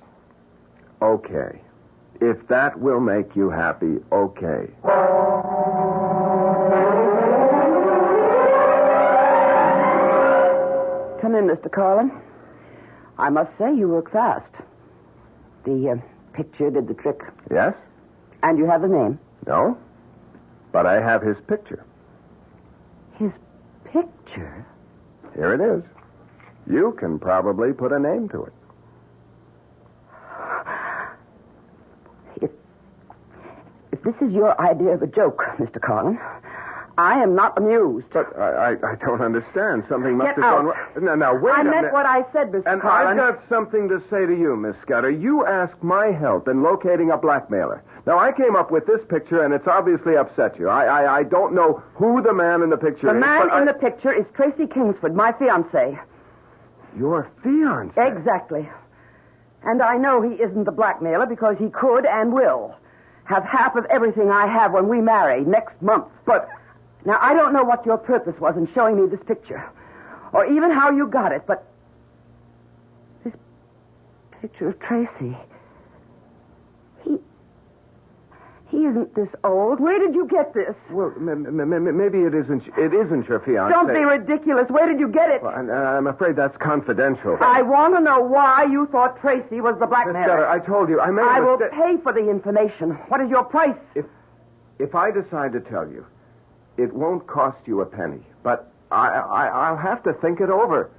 Speaker 18: Okay. If that will make you happy, okay.
Speaker 7: Come in, Mr. Carlin. I must say you work fast. The picture did the trick.
Speaker 18: Yes?
Speaker 7: And you have the name?
Speaker 18: No. But I have his picture.
Speaker 7: His picture?
Speaker 18: Here it is. You can probably put a name to it.
Speaker 7: If this is your idea of a joke, Mr. Carlin, I am not amused.
Speaker 18: But I don't understand. Something must
Speaker 7: Get
Speaker 18: have gone
Speaker 7: out.
Speaker 18: wrong. Now, wait a minute.
Speaker 7: I meant what I said, Mr.
Speaker 18: And
Speaker 7: Carlin.
Speaker 18: I've got something to say to you, Miss Scudder. You asked my help in locating a blackmailer. Now, I came up with this picture, and it's obviously upset you. I don't know who the man in the picture is.
Speaker 7: The man in the picture is Tracy Kingsford, my fiancé.
Speaker 18: Your fiancé?
Speaker 7: Exactly. And I know he isn't the blackmailer because he could and will have half of everything I have when we marry next month. But now, I don't know what your purpose was in showing me this picture, or even how you got it, but this picture of Tracy, he isn't this old. Where did you get this?
Speaker 18: Well, maybe it isn't your fiancé.
Speaker 7: Don't be ridiculous. Where did you get it?
Speaker 18: Well, I'm afraid that's confidential.
Speaker 7: I want to know why you thought Tracy was the blackmailer.
Speaker 18: Miss Scudder, I told you, I made
Speaker 7: I
Speaker 18: a
Speaker 7: will
Speaker 18: mistake.
Speaker 7: pay for the information. What is your price?
Speaker 18: If I decide to tell you, it won't cost you a penny, but I'll have to think it over.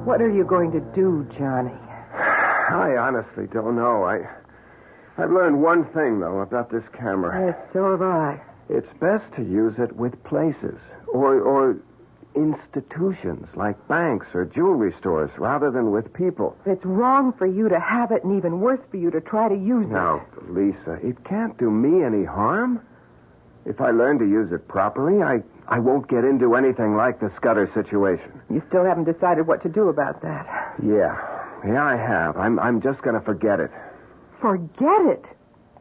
Speaker 13: What are you going to do, Johnny?
Speaker 18: I honestly don't know. I've learned one thing, though, about this camera.
Speaker 13: Yes, so have I.
Speaker 18: It's best to use it with places or institutions like banks or jewelry stores rather than with people.
Speaker 13: It's wrong for you to have it and even worse for you to try to use it.
Speaker 18: Now, Lisa, it can't do me any harm. If I learn to use it properly, I won't get into anything like the Scudder situation.
Speaker 13: You still haven't decided what to do about that.
Speaker 18: Yeah, I have. I'm just going to forget it.
Speaker 13: Forget it?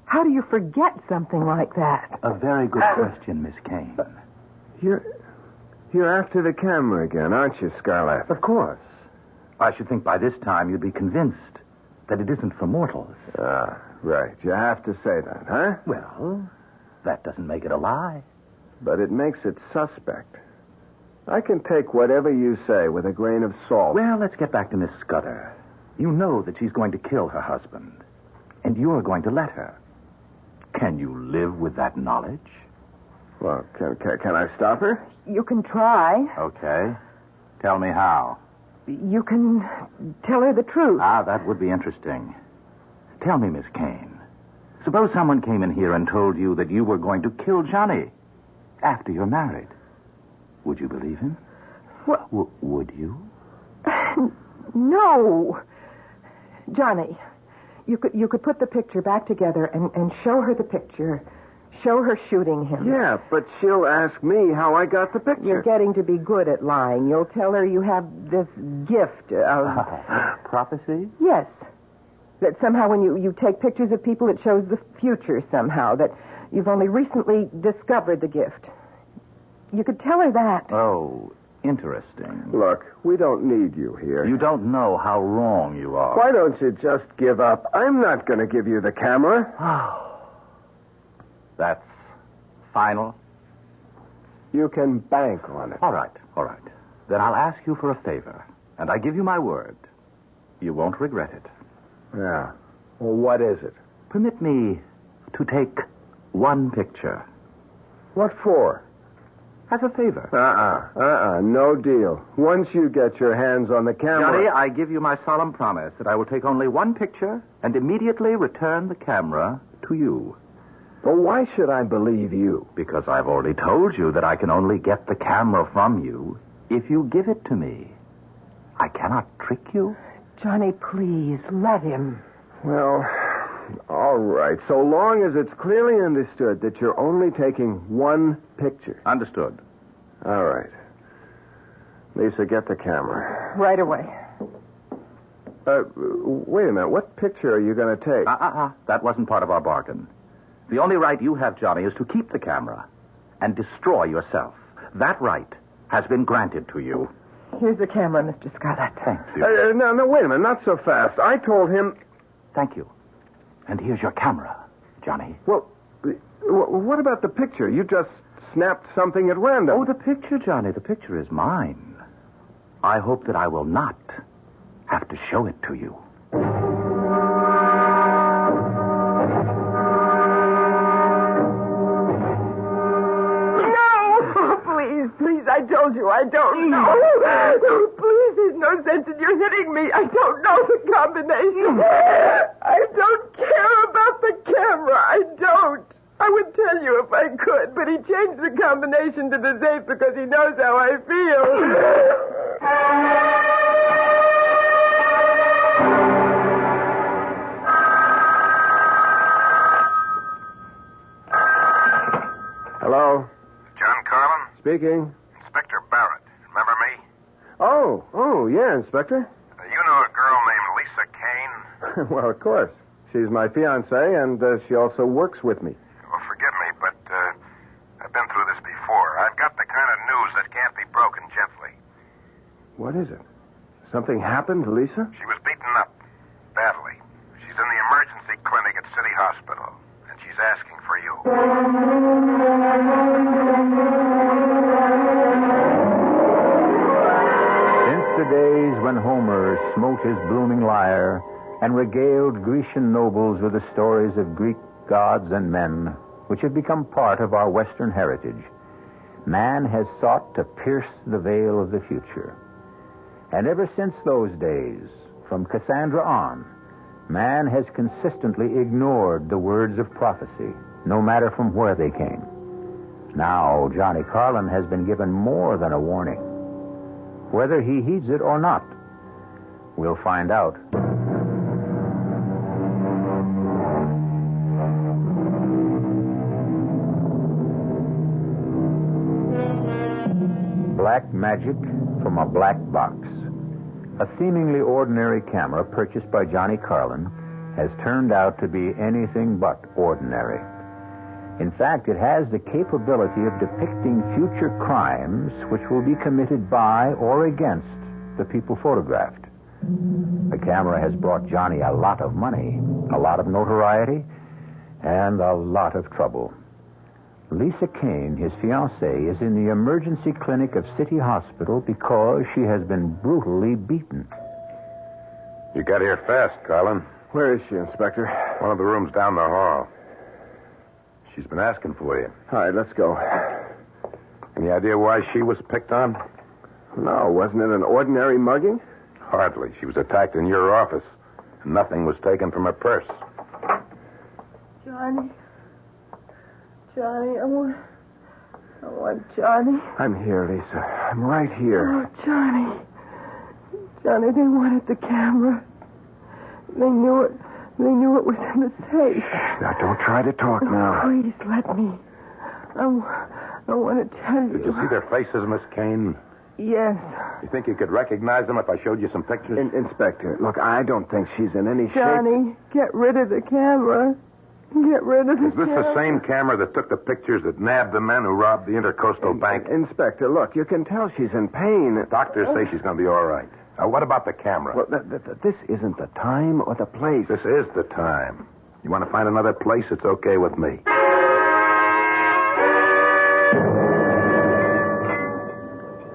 Speaker 13: How do you forget something like that?
Speaker 19: A very good question, Miss Kane.
Speaker 18: You're after the camera again, aren't you, Scarlett?
Speaker 19: Of course. I should think by this time you'd be convinced that it isn't for mortals.
Speaker 18: Ah, right. You have to say that, huh?
Speaker 19: Well, that doesn't make it a lie.
Speaker 18: But it makes it suspect. I can take whatever you say with a grain of salt.
Speaker 19: Well, let's get back to Miss Scudder. You know that she's going to kill her husband, and you're going to let her. Can you live with that knowledge?
Speaker 18: Well, can I stop her?
Speaker 13: You can try.
Speaker 19: Okay. Tell me how.
Speaker 13: You can tell her the truth.
Speaker 19: Ah, that would be interesting. Tell me, Miss Kane. Suppose someone came in here and told you that you were going to kill Johnny after you're married. Would you believe him?
Speaker 13: What?
Speaker 19: Would you?
Speaker 13: No. Johnny, you could put the picture back together and show her the picture. Show her shooting him.
Speaker 18: Yeah, but she'll ask me how I got the picture.
Speaker 13: You're getting to be good at lying. You'll tell her you have this gift of...
Speaker 19: Prophecy?
Speaker 13: Yes. That somehow when you take pictures of people, it shows the future somehow. That you've only recently discovered the gift. You could tell her that.
Speaker 19: Oh, interesting.
Speaker 18: Look, we don't need you here.
Speaker 19: You don't know how wrong you are.
Speaker 18: Why don't you just give up? I'm not going to give you the camera.
Speaker 19: That's final?
Speaker 18: You can bank on it.
Speaker 19: All right. Then I'll ask you for a favor, and I give you my word. You won't regret it.
Speaker 18: Yeah. Well, what is it?
Speaker 19: Permit me to take one picture.
Speaker 18: What for?
Speaker 19: As a favor.
Speaker 18: No deal. Once you get your hands on the camera...
Speaker 19: Johnny, I give you my solemn promise that I will take only one picture and immediately return the camera to you.
Speaker 18: Well, why should I believe you?
Speaker 19: Because I've already told you that I can only get the camera from you if you give it to me. I cannot trick you.
Speaker 13: Johnny, please, let him.
Speaker 18: Well, all right. So long as it's clearly understood that you're only taking one picture.
Speaker 19: Understood.
Speaker 18: All right. Lisa, get the camera.
Speaker 13: Right away.
Speaker 18: Wait a minute. What picture are you going to take?
Speaker 19: That wasn't part of our bargain. The only right you have, Johnny, is to keep the camera and destroy yourself. That right has been granted to you.
Speaker 13: Here's the camera, Mr. Scarlett.
Speaker 19: Thank you.
Speaker 18: No, wait a minute. Not so fast. I told him...
Speaker 19: Thank you. And here's your camera, Johnny.
Speaker 18: Well, what about the picture? You just snapped something at random.
Speaker 19: Oh, the picture, Johnny. The picture is mine. I hope that I will not have to show it to you.
Speaker 13: Please, I told you I don't know. Please, there's no sense in you hitting me. I don't know the combination. I don't care about the camera. I don't. I would tell you if I could, but he changed the combination to the safe because he knows how I feel.
Speaker 18: Hello?
Speaker 4: John Carlin?
Speaker 18: Speaking.
Speaker 4: Inspector Barrett. Remember me?
Speaker 18: Oh, yeah, Inspector.
Speaker 4: You know a girl named Lisa Kane?
Speaker 18: Well, of course. She's my fiancée, and she also works with me.
Speaker 4: Well, forgive me, but I've been through this before. I've got the kind of news that can't be broken gently.
Speaker 18: What is it? Something happened to Lisa?
Speaker 4: She was beaten up. Badly. She's in the emergency clinic at City Hospital, and she's asking for you.
Speaker 9: Since the days when Homer smote his blooming lyre and regaled Grecian nobles with the stories of Greek gods and men, which have become part of our Western heritage, man has sought to pierce the veil of the future. And ever since those days, from Cassandra on, man has consistently ignored the words of prophecy, no matter from where they came. Now, Johnny Carlin has been given more than a warning. Whether he heeds it or not, we'll find out. Black magic from a black box. A seemingly ordinary camera purchased by Johnny Carlin has turned out to be anything but ordinary. In fact, it has the capability of depicting future crimes which will be committed by or against the people photographed. The camera has brought Johnny a lot of money, a lot of notoriety, and a lot of trouble. Lisa Kane, his fiancée, is in the emergency clinic of City Hospital because she has been brutally beaten.
Speaker 4: You got here fast, Carlin.
Speaker 18: Where is she, Inspector?
Speaker 4: One of the rooms down the hall. She's been asking for you.
Speaker 18: All right, let's go.
Speaker 4: Any idea why she was picked on?
Speaker 18: No, wasn't it an ordinary mugging?
Speaker 4: Hardly. She was attacked in your office, and nothing was taken from her purse.
Speaker 13: Johnny. Johnny, I want Johnny.
Speaker 18: I'm here, Lisa. I'm right here.
Speaker 13: Oh, Johnny. Johnny, they wanted the camera. They knew it. They knew it was in the safe.
Speaker 18: Now, don't try to talk now.
Speaker 13: Please, let me. I want to tell you.
Speaker 4: Did you see their faces, Miss Kane?
Speaker 13: Yes.
Speaker 4: You think you could recognize them if I showed you some pictures?
Speaker 18: Inspector, look, I don't think she's in any shape.
Speaker 13: Johnny, get rid of the camera. Get rid of the
Speaker 4: Is this
Speaker 13: camera.
Speaker 4: the same camera that took the pictures that nabbed the men who robbed the Intercoastal Bank?
Speaker 18: Inspector, look, you can tell she's in pain.
Speaker 4: Doctors say she's going to be all right. Now, what about the camera?
Speaker 18: Well, this isn't the time or the place.
Speaker 4: This is the time. You want to find another place? It's okay with me.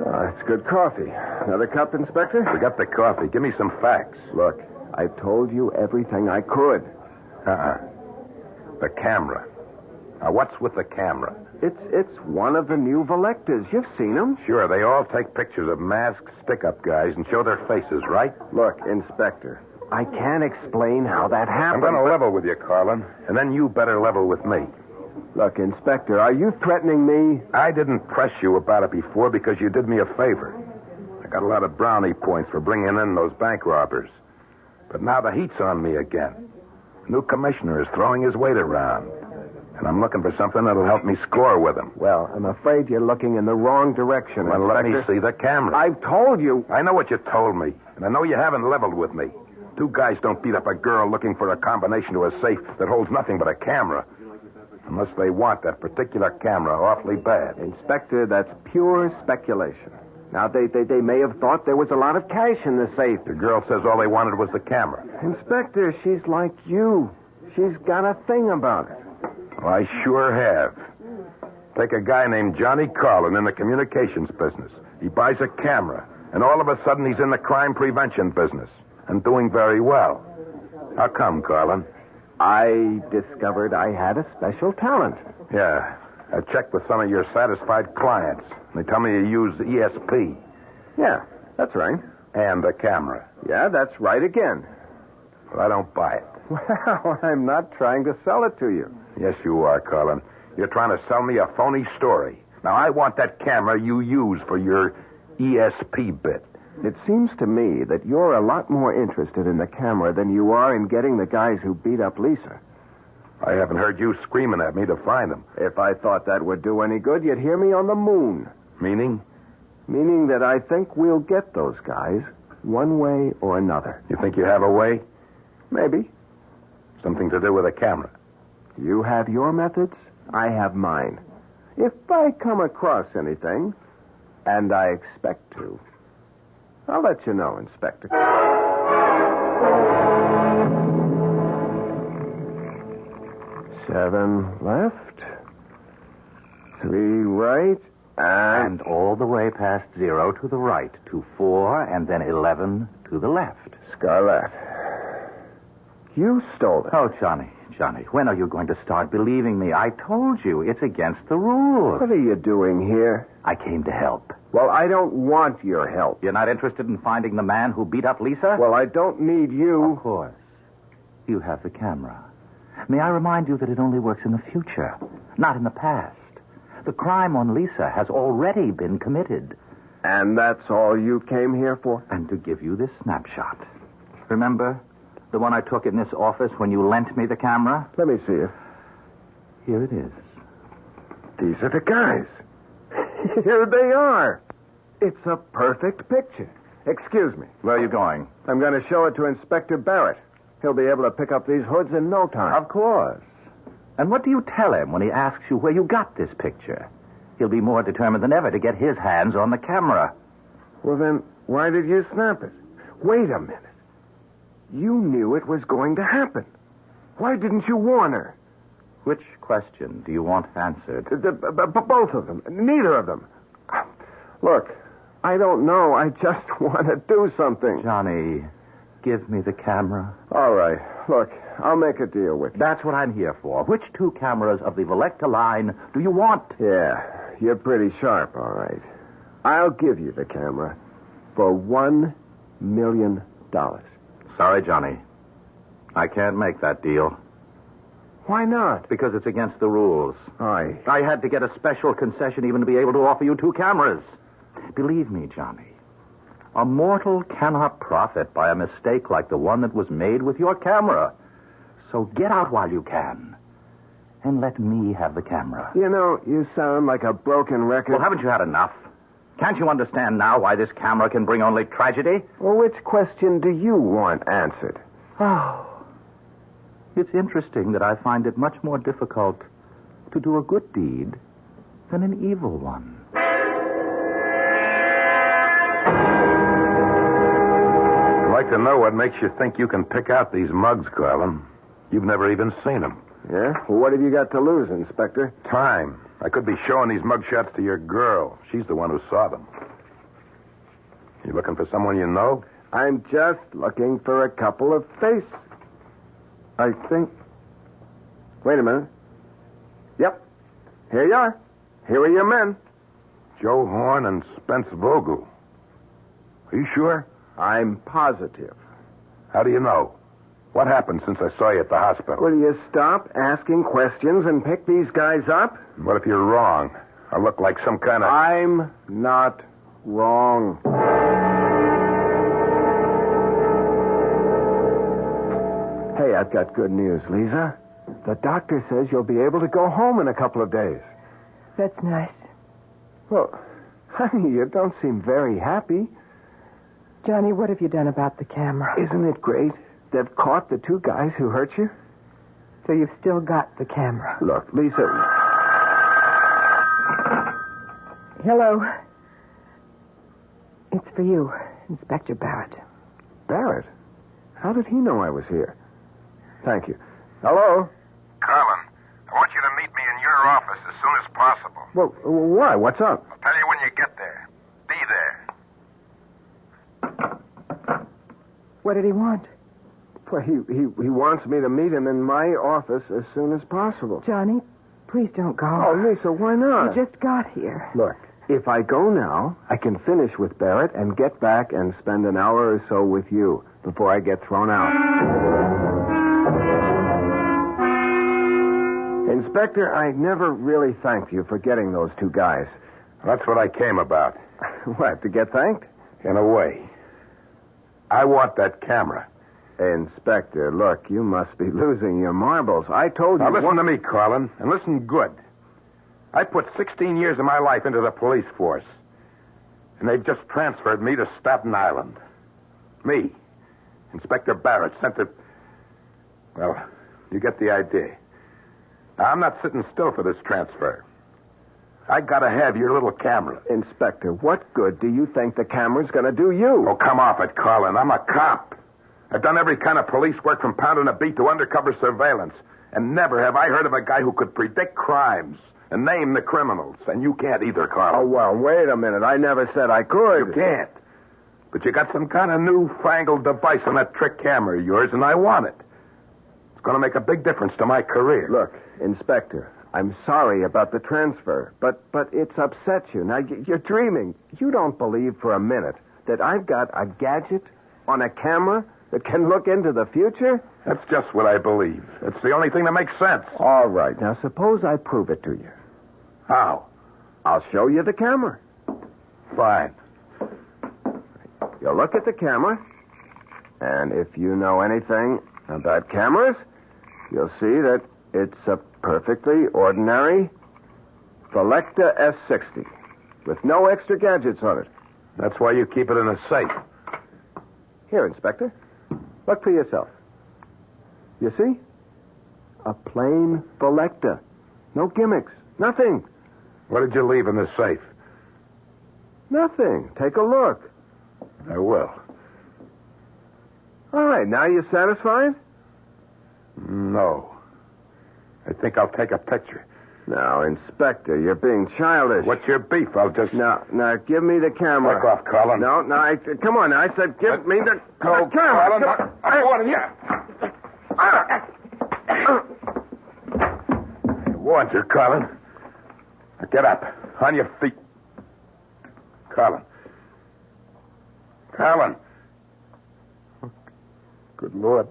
Speaker 18: Oh, it's good coffee. Another cup, Inspector?
Speaker 4: We got the coffee. Give me some facts.
Speaker 18: Look, I told you everything I could.
Speaker 4: The camera. Now, what's with the camera?
Speaker 18: It's one of the new Volectas. You've seen them.
Speaker 4: Sure, they all take pictures of masked stick-up guys and show their faces, right?
Speaker 18: Look, Inspector, I can't explain how that happened.
Speaker 4: I'm going to level with you, Carlin, and then you better level with me.
Speaker 18: Look, Inspector, are you threatening me?
Speaker 4: I didn't press you about it before because you did me a favor. I got a lot of brownie points for bringing in those bank robbers. But now the heat's on me again. The new commissioner is throwing his weight around. And I'm looking for something that'll help me score with him.
Speaker 18: Well, I'm afraid you're looking in the wrong direction,
Speaker 4: Well, let me
Speaker 18: Inspector.
Speaker 4: see the camera.
Speaker 18: I've told you.
Speaker 4: I know what you told me, and I know you haven't leveled with me. Two guys don't beat up a girl looking for a combination to a safe that holds nothing but a camera. Unless they want that particular camera awfully bad.
Speaker 18: Inspector, that's pure speculation. Now, they may have thought there was a lot of cash in the safe.
Speaker 4: The girl says all they wanted was the camera.
Speaker 18: Inspector, she's like you. She's got a thing about it.
Speaker 4: Well, I sure have. Take a guy named Johnny Carlin in the communications business. He buys a camera, and all of a sudden he's in the crime prevention business, and doing very well. How come, Carlin?
Speaker 18: I discovered I had a special talent.
Speaker 4: Yeah, I checked with some of your satisfied clients. They tell me you use ESP.
Speaker 18: Yeah, that's right.
Speaker 4: And a camera.
Speaker 18: Yeah, that's right again.
Speaker 4: Well, I don't buy it.
Speaker 18: Well, I'm not trying to sell it to you.
Speaker 4: Yes, you are, Carlin. You're trying to sell me a phony story. Now, I want that camera you use for your ESP bit.
Speaker 18: It seems to me that you're a lot more interested in the camera than you are in getting the guys who beat up Lisa.
Speaker 4: I haven't heard you screaming at me to find them.
Speaker 18: If I thought that would do any good, you'd hear me on the moon.
Speaker 4: Meaning?
Speaker 18: Meaning that I think we'll get those guys one way or another.
Speaker 4: You think you have a way?
Speaker 18: Maybe.
Speaker 4: Something to do with a camera.
Speaker 18: You have your methods, I have mine. If I come across anything, and I expect to, I'll let you know, Inspector. 7 left, 3 right,
Speaker 19: And all the way past 0 to the right, to 4, and then 11 to the left.
Speaker 18: Scarlett, you stole it.
Speaker 19: Oh, Johnny, when are you going to start believing me? I told you, it's against the rules.
Speaker 18: What are you doing here?
Speaker 19: I came to help.
Speaker 18: Well, I don't want your help.
Speaker 19: You're not interested in finding the man who beat up Lisa?
Speaker 18: Well, I don't need you.
Speaker 19: Of course. You have the camera. May I remind you that it only works in the future, not in the past. The crime on Lisa has already been committed.
Speaker 18: And that's all you came here for?
Speaker 19: And to give you this snapshot. Remember the one I took in this office when you lent me the camera?
Speaker 18: Let me see it.
Speaker 19: Here it is.
Speaker 18: These are the guys. Here they are. It's a perfect picture. Excuse me.
Speaker 19: Where are you going?
Speaker 18: I'm going to show it to Inspector Barrett. He'll be able to pick up these hoods in no time.
Speaker 19: Of course. And what do you tell him when he asks you where you got this picture? He'll be more determined than ever to get his hands on the camera.
Speaker 18: Well, then, why did you snap it? Wait a minute. You knew it was going to happen. Why didn't you warn her?
Speaker 19: Which question do you want answered?
Speaker 18: Both of them. Neither of them. Look, I don't know. I just want to do something.
Speaker 19: Johnny, give me the camera.
Speaker 18: All right. Look, I'll make a deal with you.
Speaker 19: That's what I'm here for. Which 2 cameras of the Volecta line do you want?
Speaker 18: Yeah, you're pretty sharp, all right. I'll give you the camera for $1 million.
Speaker 19: Sorry, Johnny. I can't make that deal.
Speaker 18: Why not?
Speaker 19: Because it's against the rules.
Speaker 18: Aye.
Speaker 19: I had to get a special concession even to be able to offer you 2 cameras. Believe me, Johnny, a mortal cannot profit by a mistake like the one that was made with your camera. So get out while you can. And let me have the camera.
Speaker 18: You know, you sound like a broken record.
Speaker 19: Well, haven't you had enough? Can't you understand now why this camera can bring only tragedy?
Speaker 18: Well, which question do you want answered?
Speaker 19: Oh. It's interesting that I find it much more difficult to do a good deed than an evil one.
Speaker 4: I'd like to know what makes you think you can pick out these mugs, Carlin. You've never even seen them.
Speaker 18: Yeah? Well, what have you got to lose, Inspector?
Speaker 4: Time. I could be showing these mugshots to your girl. She's the one who saw them. You looking for someone you know?
Speaker 18: I'm just looking for a couple of faces. I think... Wait a minute. Yep. Here you are. Here are your men.
Speaker 4: Joe Horn and Spence Vogel. Are you sure?
Speaker 18: I'm positive.
Speaker 4: How do you know? What happened since I saw you at the hospital?
Speaker 18: Will you stop asking questions and pick these guys up?
Speaker 4: What if you're wrong? I look like some kind of...
Speaker 18: I'm not wrong. Hey, I've got good news, Lisa. The doctor says you'll be able to go home in a couple of days.
Speaker 13: That's nice.
Speaker 18: Well, honey, you don't seem very happy.
Speaker 13: Johnny, what have you done about the camera?
Speaker 18: Isn't it great? They've caught the 2 guys who hurt you.
Speaker 13: So you've still got the camera.
Speaker 18: Look, Lisa...
Speaker 13: Hello. It's for you, Inspector Barrett.
Speaker 18: Barrett? How did he know I was here? Thank you. Hello?
Speaker 4: Carlin, I want you to meet me in your office as soon as possible.
Speaker 18: Well, why? What's up?
Speaker 4: I'll tell you when you get there. Be there.
Speaker 13: What did he want?
Speaker 18: Well, he wants me to meet him in my office as soon as possible.
Speaker 13: Johnny, please don't go.
Speaker 18: Oh, Lisa, why not?
Speaker 13: You just got here.
Speaker 18: Look, if I go now, I can finish with Barrett and get back and spend an hour or so with you before I get thrown out. Inspector, I never really thanked you for getting those 2 guys.
Speaker 4: That's what I came about.
Speaker 18: What, to get thanked?
Speaker 4: In a way. I want that camera.
Speaker 18: Inspector, look, you must be losing your marbles. I told you...
Speaker 4: Now, listen to me, Carlin, and listen good. I put 16 years of my life into the police force, and they've just transferred me to Staten Island. Me, Inspector Barrett, sent to... Well, you get the idea. Now, I'm not sitting still for this transfer. I gotta have your little camera.
Speaker 18: Inspector, what good do you think the camera's gonna do you?
Speaker 4: Oh, come off it, Carlin. I'm a cop. I've done every kind of police work from pounding a beat to undercover surveillance. And never have I heard of a guy who could predict crimes and name the criminals. And you can't either, Carlin.
Speaker 18: Oh, well, wait a minute. I never said I could.
Speaker 4: You can't. But you got some kind of newfangled device on that trick camera of yours, and I want it. It's going to make a big difference to my career.
Speaker 18: Look, Inspector, I'm sorry about the transfer, but it's upset you. Now, you're dreaming. You don't believe for a minute that I've got a gadget on a camera that can look into the future?
Speaker 4: That's just what I believe. It's the only thing that makes sense.
Speaker 18: All right. Now, suppose I prove it to you.
Speaker 4: How?
Speaker 18: I'll show you the camera.
Speaker 4: Fine.
Speaker 18: You'll look at the camera, and if you know anything about cameras, you'll see that it's a perfectly ordinary Selecta S60 with no extra gadgets on it.
Speaker 4: That's why you keep it in a safe.
Speaker 18: Here, Inspector. Look for yourself. You see? A plain Selecta. No gimmicks. Nothing.
Speaker 4: What did you leave in the safe?
Speaker 18: Nothing. Take a look.
Speaker 4: I will.
Speaker 18: All right. Now you satisfied?
Speaker 4: No. I think I'll take a picture.
Speaker 18: Now, Inspector, you're being childish.
Speaker 4: What's your beef? I'll just...
Speaker 18: Now, give me the camera.
Speaker 4: Back off, Carlin.
Speaker 18: No, come on. I said give me the
Speaker 4: camera.
Speaker 18: Carlin.
Speaker 4: I warned you. I warned you, Carlin. Now get up. On your feet. Carlin. Carlin. Good Lord.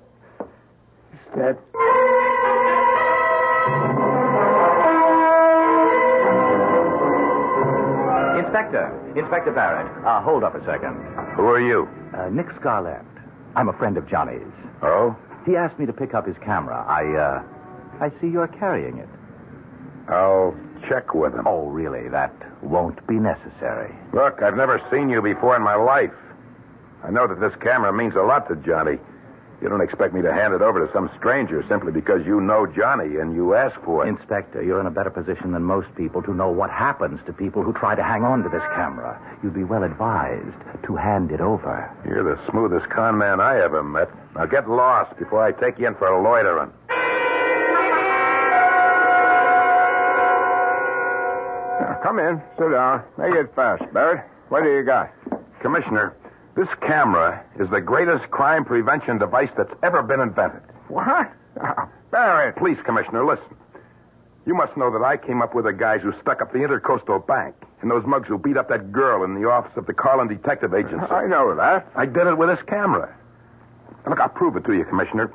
Speaker 4: He's dead.
Speaker 19: Inspector Barrett. Hold up a second.
Speaker 4: Who are you?
Speaker 19: Nick Scarlett. I'm a friend of Johnny's.
Speaker 4: Oh?
Speaker 19: He asked me to pick up his camera. I see you're carrying it.
Speaker 4: I'll check with him.
Speaker 19: Oh, really? That won't be necessary.
Speaker 4: Look, I've never seen you before in my life. I know that this camera means a lot to Johnny. You don't expect me to hand it over to some stranger simply because you know Johnny and you ask for it.
Speaker 19: Inspector, you're in a better position than most people to know what happens to people who try to hang on to this camera. You'd be well advised to hand it over.
Speaker 4: You're the smoothest con man I ever met. Now get lost before I take you in for loitering.
Speaker 18: Now, come in. Sit down. Make it fast, Barrett. What do you got?
Speaker 4: Commissioner, this camera is the greatest crime prevention device that's ever been invented.
Speaker 18: What? Oh, Barrett.
Speaker 4: Please, Commissioner, listen. You must know that I came up with the guys who stuck up the Intercoastal Bank and those mugs who beat up that girl in the office of the Carlin Detective Agency.
Speaker 18: I know that.
Speaker 4: I did it with this camera. And look, I'll prove it to you, Commissioner.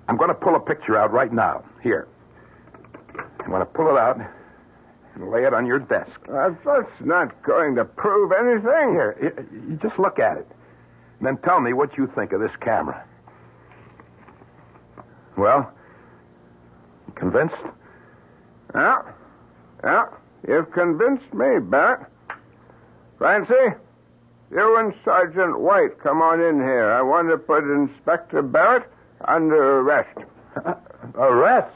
Speaker 4: I'm going to pull a picture out right now. Here. I'm going to pull it out and lay it on your desk.
Speaker 18: That's not going to prove anything.
Speaker 4: Here, you just look at it. And then tell me what you think of this camera. Well, you convinced?
Speaker 18: Yeah. You've convinced me, Barrett. Francie, you and Sergeant White come on in here. I want to put Inspector Barrett under arrest.
Speaker 4: Arrest?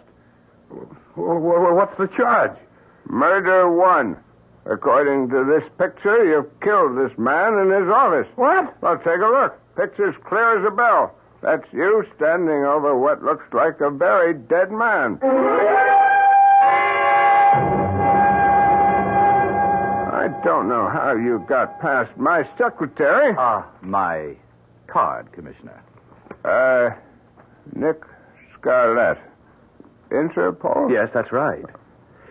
Speaker 4: What's the charge?
Speaker 18: Murder 1. According to this picture, you've killed this man in his office.
Speaker 4: What?
Speaker 18: Well, take a look. Picture's clear as a bell. That's you standing over what looks like a very dead man. I don't know how you got past my secretary.
Speaker 19: My card, Commissioner.
Speaker 18: Nick Scarlett. Interpol?
Speaker 19: Yes, that's right.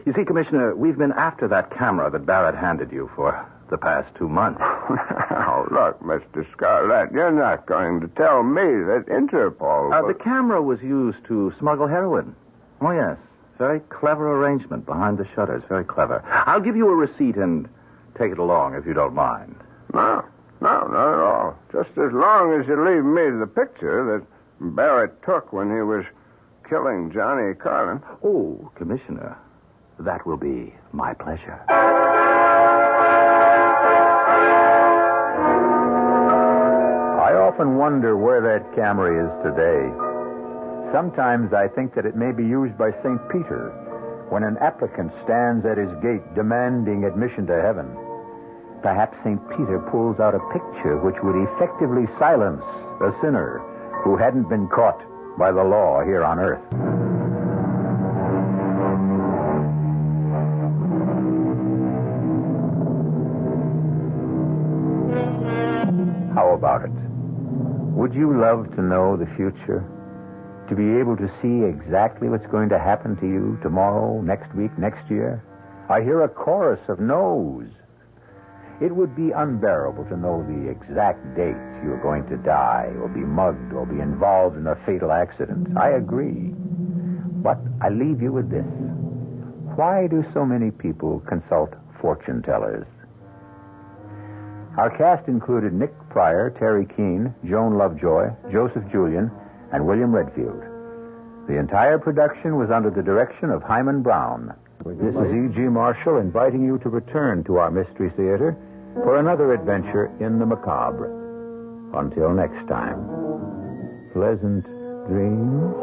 Speaker 19: You see, Commissioner, we've been after that camera that Barrett handed you for the past 2 months.
Speaker 18: Oh, look, Mr. Scarlett, you're not going to tell me that Interpol...
Speaker 19: The camera was used to smuggle heroin. Oh, yes. Very clever arrangement behind the shutters. Very clever. I'll give you a receipt and take it along if you don't mind.
Speaker 18: No, not at all. Just as long as you leave me the picture that Barrett took when he was killing Johnny Carlin.
Speaker 19: Oh, Commissioner, that will be my pleasure.
Speaker 9: I often wonder where that camera is today. Sometimes I think that it may be used by St. Peter when an applicant stands at his gate demanding admission to heaven. Perhaps St. Peter pulls out a picture which would effectively silence a sinner who hadn't been caught by the law here on earth. How about it? Would you love to know the future? To be able to see exactly what's going to happen to you tomorrow, next week, next year? I hear a chorus of no's. It would be unbearable to know the exact date you're going to die or be mugged or be involved in a fatal accident. I agree. But I leave you with this. Why do so many people consult fortune tellers? Our cast included Nick Pryor, Terry Keane, Joan Lovejoy, Joseph Julian, and William Redfield. The entire production was under the direction of Hyman Brown. This is E.G. Marshall inviting you to return to our Mystery Theater for another adventure in the macabre. Until next time, pleasant dreams.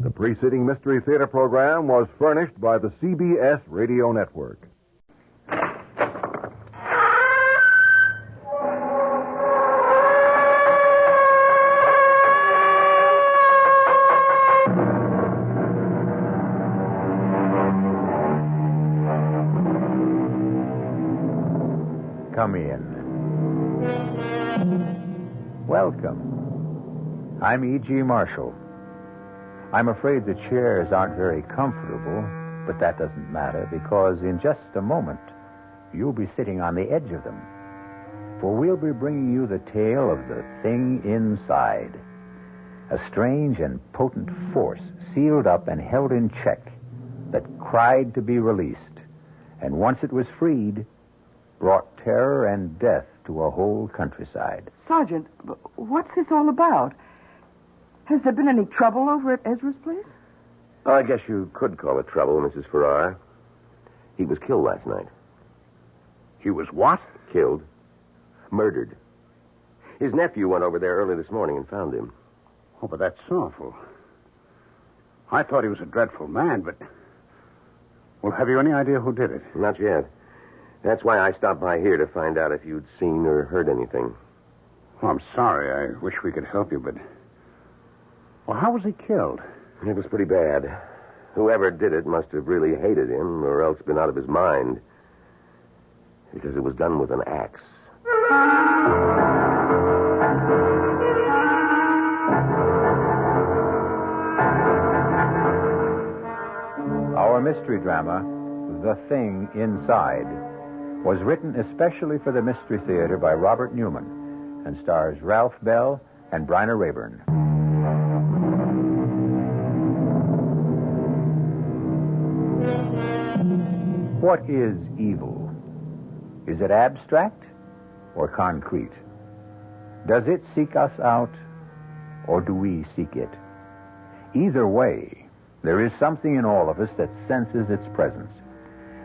Speaker 8: The preceding Mystery Theater program was furnished by the CBS Radio Network.
Speaker 9: Welcome. I'm E.G. Marshall. I'm afraid the chairs aren't very comfortable, but that doesn't matter because in just a moment, you'll be sitting on the edge of them. For we'll be bringing you the tale of the thing inside. A strange and potent force sealed up and held in check that cried to be released. And once it was freed, brought terror and death to a whole countryside.
Speaker 13: Sergeant, what's this all about? Has there been any trouble over at Ezra's place?
Speaker 1: I guess you could call it trouble, Mrs. Pharoah. He was killed last night.
Speaker 22: He was what?
Speaker 1: Killed. Murdered. His nephew went over there early this morning and found him.
Speaker 22: Oh, but that's awful. I thought he was a dreadful man, but... Well, have you any idea who did it?
Speaker 1: Not yet. That's why I stopped by here to find out if you'd seen or heard anything.
Speaker 22: Oh, I'm sorry. I wish we could help you, but... Well, how was he killed?
Speaker 1: It was pretty bad. Whoever did it must have really hated him or else been out of his mind. Because it was done with an axe.
Speaker 9: Our mystery drama, The Thing Inside, was written especially for the Mystery Theater by Robert Newman and stars Ralph Bell and Bryna Rayburn. What is evil? Is it abstract or concrete? Does it seek us out or do we seek it? Either way, there is something in all of us that senses its presence.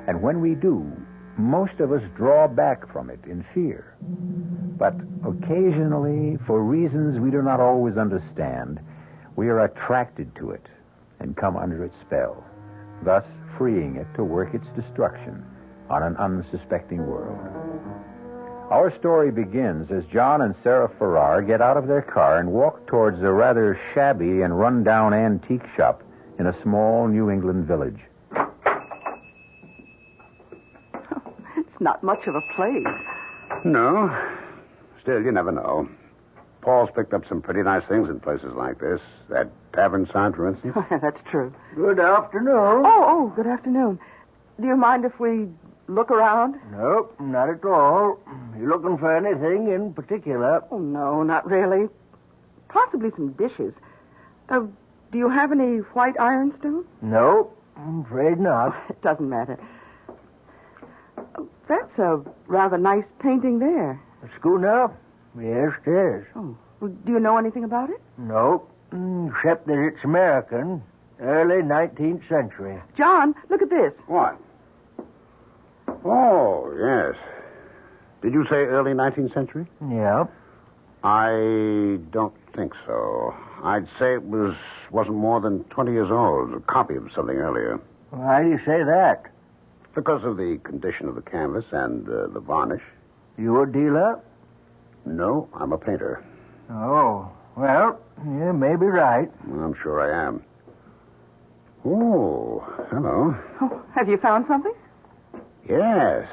Speaker 9: And when we do, most of us draw back from it in fear. But occasionally, for reasons we do not always understand, we are attracted to it and come under its spell, thus freeing it to work its destruction on an unsuspecting world. Our story begins as John and Sarah Farrar get out of their car and walk towards a rather shabby and run-down antique shop in a small New England village.
Speaker 13: It's not much of a place.
Speaker 22: No. Still, you never know. Paul's picked up some pretty nice things in places like this. That tavern sign, for instance.
Speaker 13: That's true.
Speaker 23: Good afternoon.
Speaker 13: Oh, good afternoon. Do you mind if we look around?
Speaker 23: Nope, not at all. You looking for anything in particular?
Speaker 13: Oh, no, not really. Possibly some dishes. Do you have any white ironstone?
Speaker 23: Nope, I'm afraid not.
Speaker 13: It doesn't matter. That's a rather nice painting there.
Speaker 23: A schooner? Yes, it is.
Speaker 13: Oh, well, do you know anything about it?
Speaker 23: Nope, except that it's American. Early 19th century.
Speaker 13: John, look at this.
Speaker 22: What? Oh, yes. Did you say early 19th century?
Speaker 23: Yeah.
Speaker 22: I don't think so. I'd say it wasn't more than 20 years old. A copy of something earlier.
Speaker 23: Why do you say that?
Speaker 22: Because of the condition of the canvas and the varnish.
Speaker 23: You a dealer?
Speaker 22: No, I'm a painter.
Speaker 23: Oh, well, you may be right.
Speaker 22: I'm sure I am. Oh, hello.
Speaker 13: Oh, have you found something?
Speaker 22: Yes.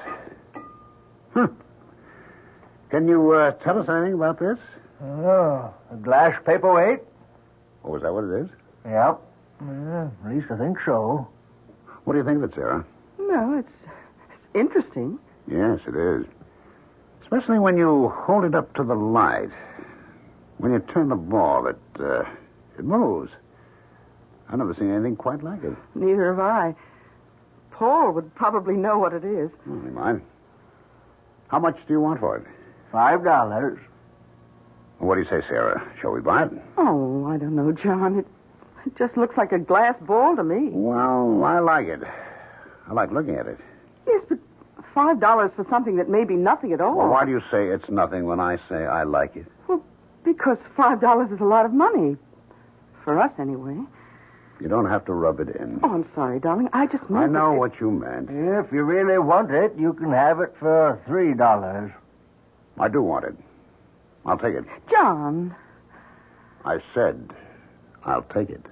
Speaker 22: Can you tell us anything about this?
Speaker 23: Oh, a glass paperweight?
Speaker 22: Oh, is that what it is?
Speaker 23: Yep. At least I think so.
Speaker 22: What do you think of it, Sarah?
Speaker 13: No, it's interesting.
Speaker 22: Yes, it is. Especially when you hold it up to the light. When you turn the ball, it moves. I've never seen anything quite like it.
Speaker 13: Neither have I. Paul would probably know what it is.
Speaker 22: Never mind. How much do you want for it?
Speaker 23: $5.
Speaker 22: What do you say, Sarah? Shall we buy it?
Speaker 13: Oh, I don't know, John. It just looks like a glass ball to me.
Speaker 22: Well, I like it. I like looking at it.
Speaker 13: Yes, but $5 for something that may be nothing at all.
Speaker 22: Well, why do you say it's nothing when I say I like it?
Speaker 13: Well, because $5 is a lot of money. For us, anyway.
Speaker 22: You don't have to rub it in.
Speaker 13: Oh, I'm sorry, darling. I just meant
Speaker 22: I know what you meant.
Speaker 23: If you really want it, you can have it for $3.
Speaker 22: I do want it. I'll take it.
Speaker 13: John.
Speaker 22: I said I'll take it.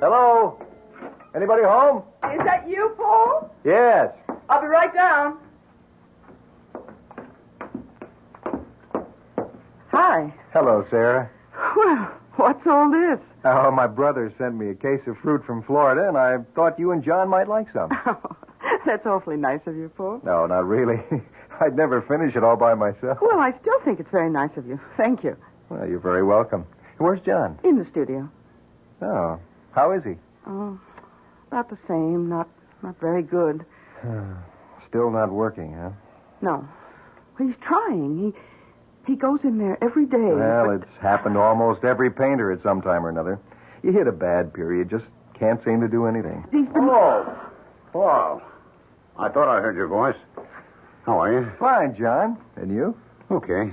Speaker 23: Hello? Anybody home?
Speaker 13: Is that you, Paul?
Speaker 23: Yes.
Speaker 13: I'll be be right down. Hi.
Speaker 5: Hello, Sarah.
Speaker 13: Well, what's all this?
Speaker 5: Oh, my brother sent me a case of fruit from Florida, and I thought you and John might like some.
Speaker 13: That's awfully nice of you, Paul.
Speaker 5: No, not really. I'd never finish it all by myself.
Speaker 13: Well, I still think it's very nice of you. Thank you.
Speaker 5: Well, you're very welcome. Where's John?
Speaker 13: In the studio.
Speaker 5: Oh, how is he?
Speaker 13: Oh, about the same. Not very good.
Speaker 5: Still not working, huh?
Speaker 13: No. He's trying. He goes in there every day.
Speaker 5: Well, it's happened to almost every painter at some time or another. You hit a bad period, just can't seem to do anything.
Speaker 22: Oh, Paul. I thought I heard your voice. How are you?
Speaker 5: Fine, John. And you?
Speaker 22: Okay.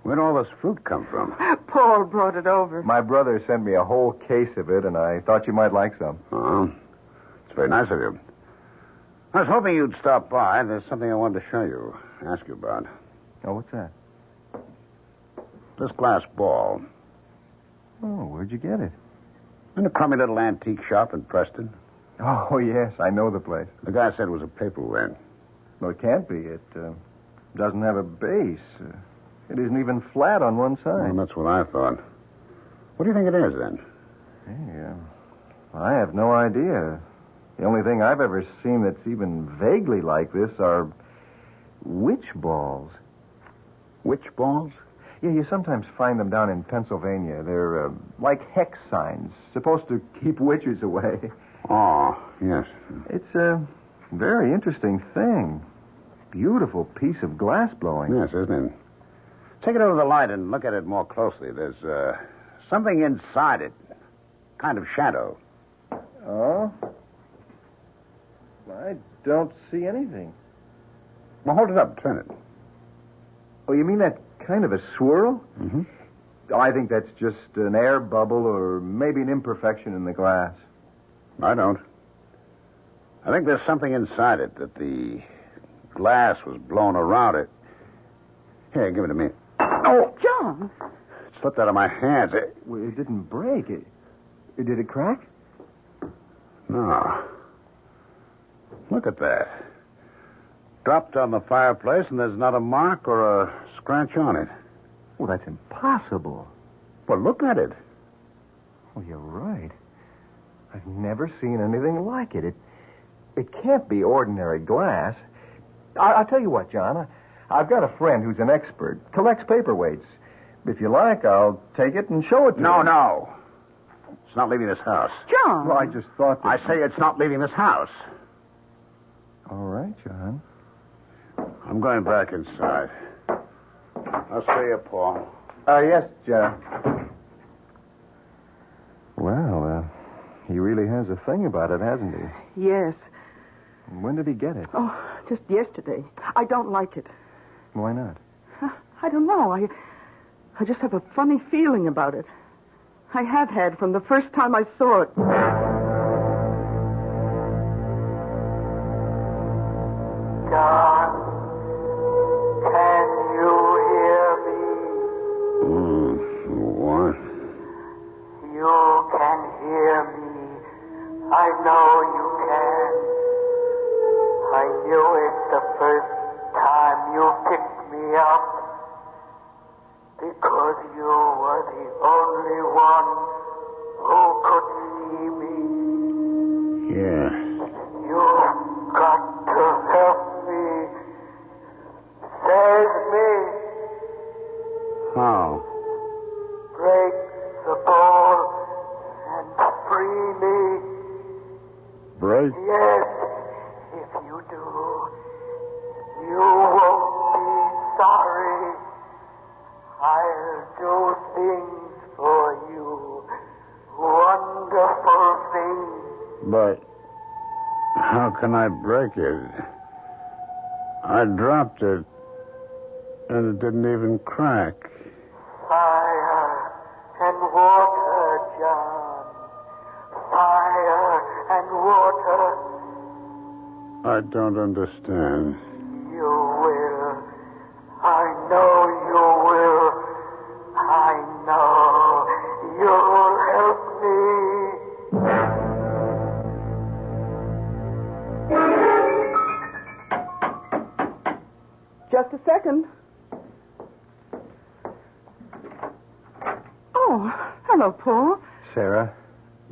Speaker 22: Where'd all this fruit come from?
Speaker 13: Paul brought it over.
Speaker 5: My brother sent me a whole case of it, and I thought you might like some.
Speaker 22: Oh, it's very nice of you. I was hoping you'd stop by. There's something I wanted to show you, ask you about.
Speaker 5: Oh, what's that?
Speaker 22: This glass ball.
Speaker 5: Oh, where'd you get it?
Speaker 22: In a crummy little antique shop in Preston.
Speaker 5: Oh, yes, I know the place.
Speaker 22: The guy said it was a paperweight.
Speaker 5: Well, it can't be. It doesn't have a base. It isn't even flat on one side.
Speaker 22: Well, that's what I thought. What do you think it is, then?
Speaker 5: Hey, I have no idea. The only thing I've ever seen that's even vaguely like this are witch balls.
Speaker 22: Witch balls?
Speaker 5: Yeah, you sometimes find them down in Pennsylvania. They're like hex signs, supposed to keep witches away.
Speaker 22: Oh, yes.
Speaker 5: It's a very interesting thing. Beautiful piece of glass blowing.
Speaker 22: Yes, isn't it? Take it over the light and look at it more closely. There's something inside it. Kind of shadow.
Speaker 5: Oh? I don't see anything.
Speaker 22: Well, hold it up. Turn it.
Speaker 5: Oh, you mean that kind of a swirl?
Speaker 22: Mm-hmm.
Speaker 5: I think that's just an air bubble or maybe an imperfection in the glass.
Speaker 22: I don't. I think there's something inside it that the glass was blown around it. Here, give it to me.
Speaker 13: Oh, John.
Speaker 22: It slipped out of my hands.
Speaker 5: Well, it didn't break. Did it crack?
Speaker 22: No. Look at that. Dropped on the fireplace, and there's not a mark or a scratch on it.
Speaker 5: Well, that's impossible.
Speaker 22: Well, look at it.
Speaker 5: Oh, you're right. I've never seen anything like it. It can't be ordinary glass. I'll tell you what, John. I've got a friend who's an expert, collects paperweights. If you like, I'll take it and show it to you.
Speaker 22: No. It's not leaving this house.
Speaker 13: John.
Speaker 5: Well, I just thought that...
Speaker 22: I say it's not leaving this house.
Speaker 5: All right, John.
Speaker 22: I'm going back inside. I'll see you, Paul.
Speaker 5: Yes, John. Well, he really has a thing about it, hasn't he?
Speaker 13: Yes.
Speaker 5: When did he get it?
Speaker 13: Oh, just yesterday. I don't like it.
Speaker 5: Why not?
Speaker 13: I don't know. I just have a funny feeling about it. I have had from the first time I saw it.
Speaker 6: John, can you hear me?
Speaker 22: What?
Speaker 6: You can hear me. I know you can. I knew it the first time you picked me up. Because you were the only one who could see me.
Speaker 22: Yeah.
Speaker 6: You've got to help me. Save me.
Speaker 22: How?
Speaker 6: Break the ball and free me.
Speaker 22: Break?
Speaker 6: Yes, if you do, you won't be sorry. I'll do things for you. Wonderful things.
Speaker 22: But how can I break it? I dropped it, and it didn't even crack.
Speaker 6: Fire and water, John. Fire and water.
Speaker 22: I don't understand.
Speaker 6: You will. I know you will. I know you'll help me.
Speaker 13: Just a second. Oh, hello, Paul.
Speaker 5: Sarah,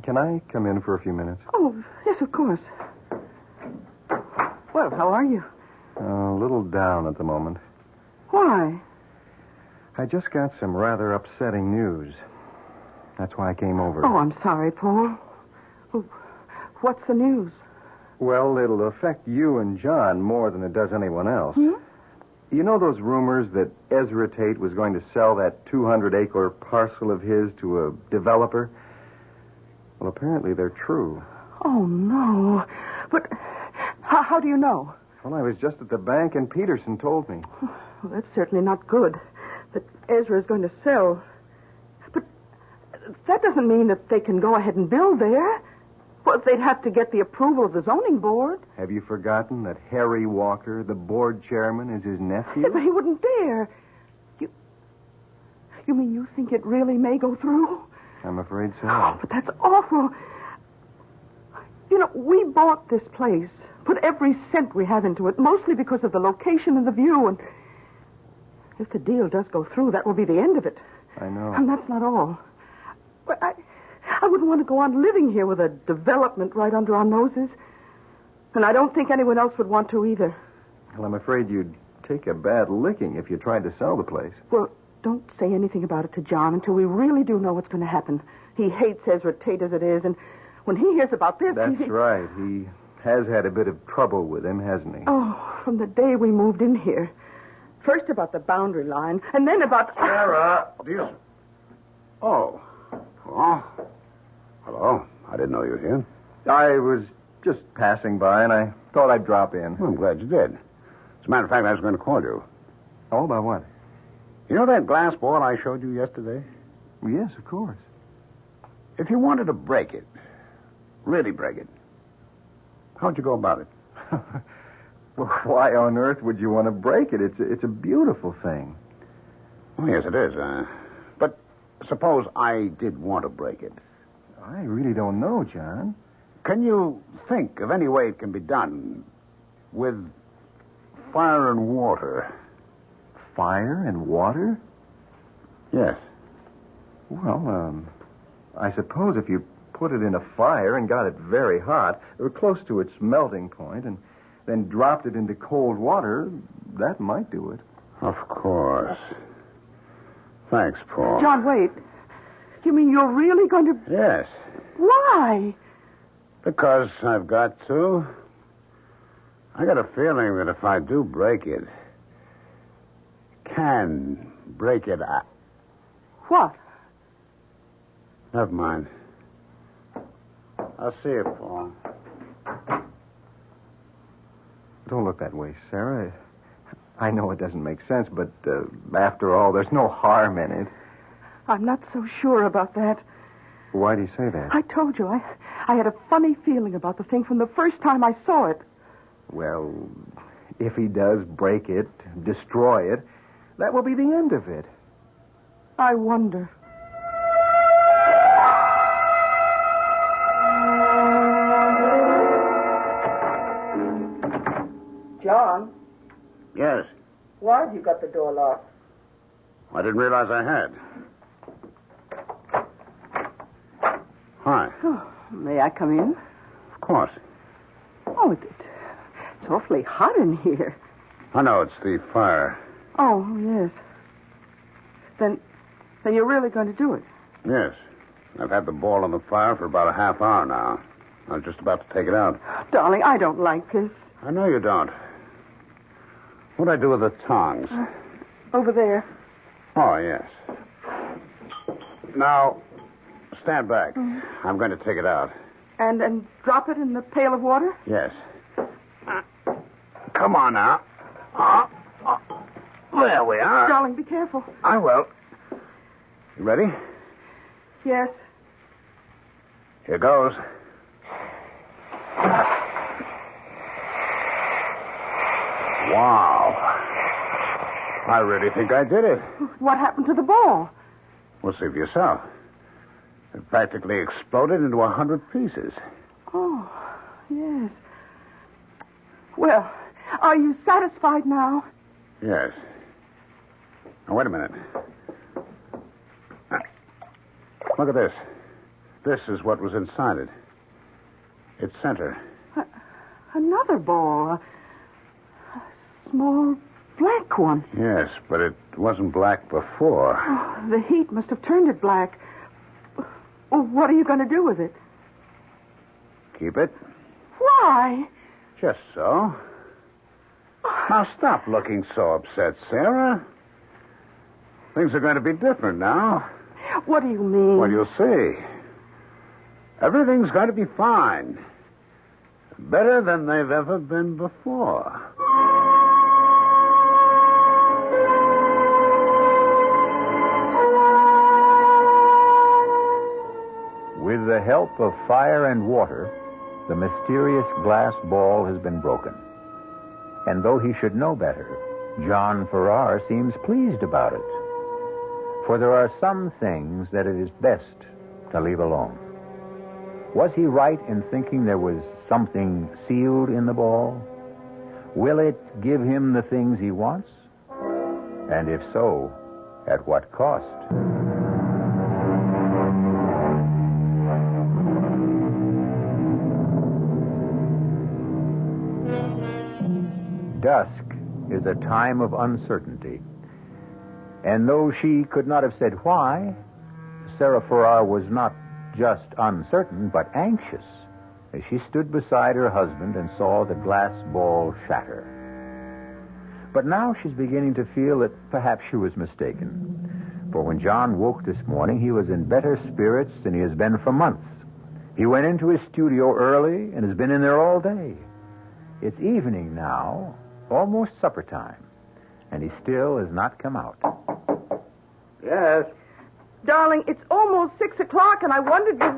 Speaker 5: can I come in for a few minutes?
Speaker 13: Oh, yes, of course. Well, how are you?
Speaker 5: A little down at the moment.
Speaker 13: Why?
Speaker 5: I just got some rather upsetting news. That's why I came over.
Speaker 13: Oh, I'm sorry, Paul. What's the news?
Speaker 5: Well, it'll affect you and John more than it does anyone else.
Speaker 13: Hmm?
Speaker 5: You know those rumors that Ezra Tate was going to sell that 200-acre parcel of his to a developer? Well, apparently they're true.
Speaker 13: Oh, no. But how do you know?
Speaker 5: Well, I was just at the bank and Peterson told me.
Speaker 13: Well, that's certainly not good, that Ezra is going to sell. But that doesn't mean that they can go ahead and build there. Well, they'd have to get the approval of the zoning board.
Speaker 5: Have you forgotten that Harry Walker, the board chairman, is his nephew?
Speaker 13: Yeah, but he wouldn't dare. You mean you think it really may go through?
Speaker 5: I'm afraid so.
Speaker 13: Oh, but that's awful. You know, we bought this place, put every cent we have into it, mostly because of the location and the view, and if the deal does go through, that will be the end of it.
Speaker 5: I know.
Speaker 13: And that's not all. But I wouldn't want to go on living here with a development right under our noses. And I don't think anyone else would want to either.
Speaker 5: Well, I'm afraid you'd take a bad licking if you tried to sell the place.
Speaker 13: Well, don't say anything about it to John until we really do know what's going to happen. He hates Ezra Tate as it is, and when he hears about this...
Speaker 5: That's right. He has had a bit of trouble with him, hasn't he?
Speaker 13: Oh, from the day we moved in here. First about the boundary line, and then about...
Speaker 22: Sarah, Oh. Oh. Hello. I didn't know you were here.
Speaker 5: I was just passing by, and I thought I'd drop in.
Speaker 22: Well, I'm glad you did. As a matter of fact, I was going to call you.
Speaker 5: Oh, about what?
Speaker 22: You know that glass ball I showed you yesterday?
Speaker 5: Yes, of course.
Speaker 22: If you wanted to break it, really break it, how'd you go about it?
Speaker 5: Well, why on earth would you want to break it? It's a beautiful thing.
Speaker 22: Oh, yes, it is. But suppose I did want to break it.
Speaker 5: I really don't know, John.
Speaker 22: Can you think of any way it can be done with fire and water?
Speaker 5: Fire and water?
Speaker 22: Yes.
Speaker 5: Well, I suppose if you put it in a fire and got it very hot, or close to its melting point, and then dropped it into cold water, that might do it.
Speaker 22: Of course. Thanks, Paul.
Speaker 13: John, wait. You mean you're really going to...
Speaker 22: Yes.
Speaker 13: Why?
Speaker 22: Because I've got to. I got a feeling that if I do break it, can break it.
Speaker 13: What?
Speaker 22: Never mind. I'll see you, Paul.
Speaker 5: Don't look that way, Sarah. I know it doesn't make sense, but after all, there's no harm in it.
Speaker 13: I'm not so sure about that.
Speaker 5: Why do you say that?
Speaker 13: I told you, I had a funny feeling about the thing from the first time I saw it.
Speaker 5: Well, if he does break it, destroy it, that will be the end of it.
Speaker 13: I wonder. John?
Speaker 22: Yes.
Speaker 13: Why have you got the door locked?
Speaker 22: I didn't realize I had. Hi.
Speaker 13: Oh, may I come in?
Speaker 22: Of course.
Speaker 13: Oh, it's awfully hot in here.
Speaker 22: I know it's the fire.
Speaker 13: Oh, yes. Then you're really going to do it?
Speaker 22: Yes. I've had the ball on the fire for about a half hour now. I was just about to take it out.
Speaker 13: Darling, I don't like this.
Speaker 22: I know you don't. What'd I do with the tongs?
Speaker 13: Over there.
Speaker 22: Oh, yes. Now, stand back. I'm going to take it out.
Speaker 13: And drop it in the pail of water?
Speaker 22: Yes. Come on now. There we are.
Speaker 13: Darling, be careful.
Speaker 22: I will. You ready?
Speaker 13: Yes.
Speaker 22: Here goes. Wow. I really think I did it.
Speaker 13: What happened to the ball?
Speaker 22: Well, see for yourself. It practically exploded into 100 pieces.
Speaker 13: Oh, yes. Well, are you satisfied now?
Speaker 22: Yes. Now, wait a minute. Look at this. This is what was inside it. Its center.
Speaker 13: Another ball. A small black one.
Speaker 22: Yes, but it wasn't black before.
Speaker 13: Oh, the heat must have turned it black. Well, what are you going to do with it?
Speaker 22: Keep it.
Speaker 13: Why?
Speaker 22: Just so. Now, stop looking so upset, Sarah. Things are going to be different now.
Speaker 13: What do you mean?
Speaker 22: Well, you'll see. Everything's going to be fine. Better than they've ever been before.
Speaker 9: With the help of fire and water, the mysterious glass ball has been broken. And though he should know better, John Farrar seems pleased about it. For there are some things that it is best to leave alone. Was he right in thinking there was something sealed in the ball? Will it give him the things he wants? And if so, at what cost? Dusk is a time of uncertainty. And though she could not have said why, Sarah Farrar was not just uncertain, but anxious as she stood beside her husband and saw the glass ball shatter. But now she's beginning to feel that perhaps she was mistaken. For when John woke this morning, he was in better spirits than he has been for months. He went into his studio early and has been in there all day. It's evening now, almost supper time, and he still has not come out.
Speaker 22: Yes?
Speaker 13: Darling, it's almost 6 o'clock, and I wondered if...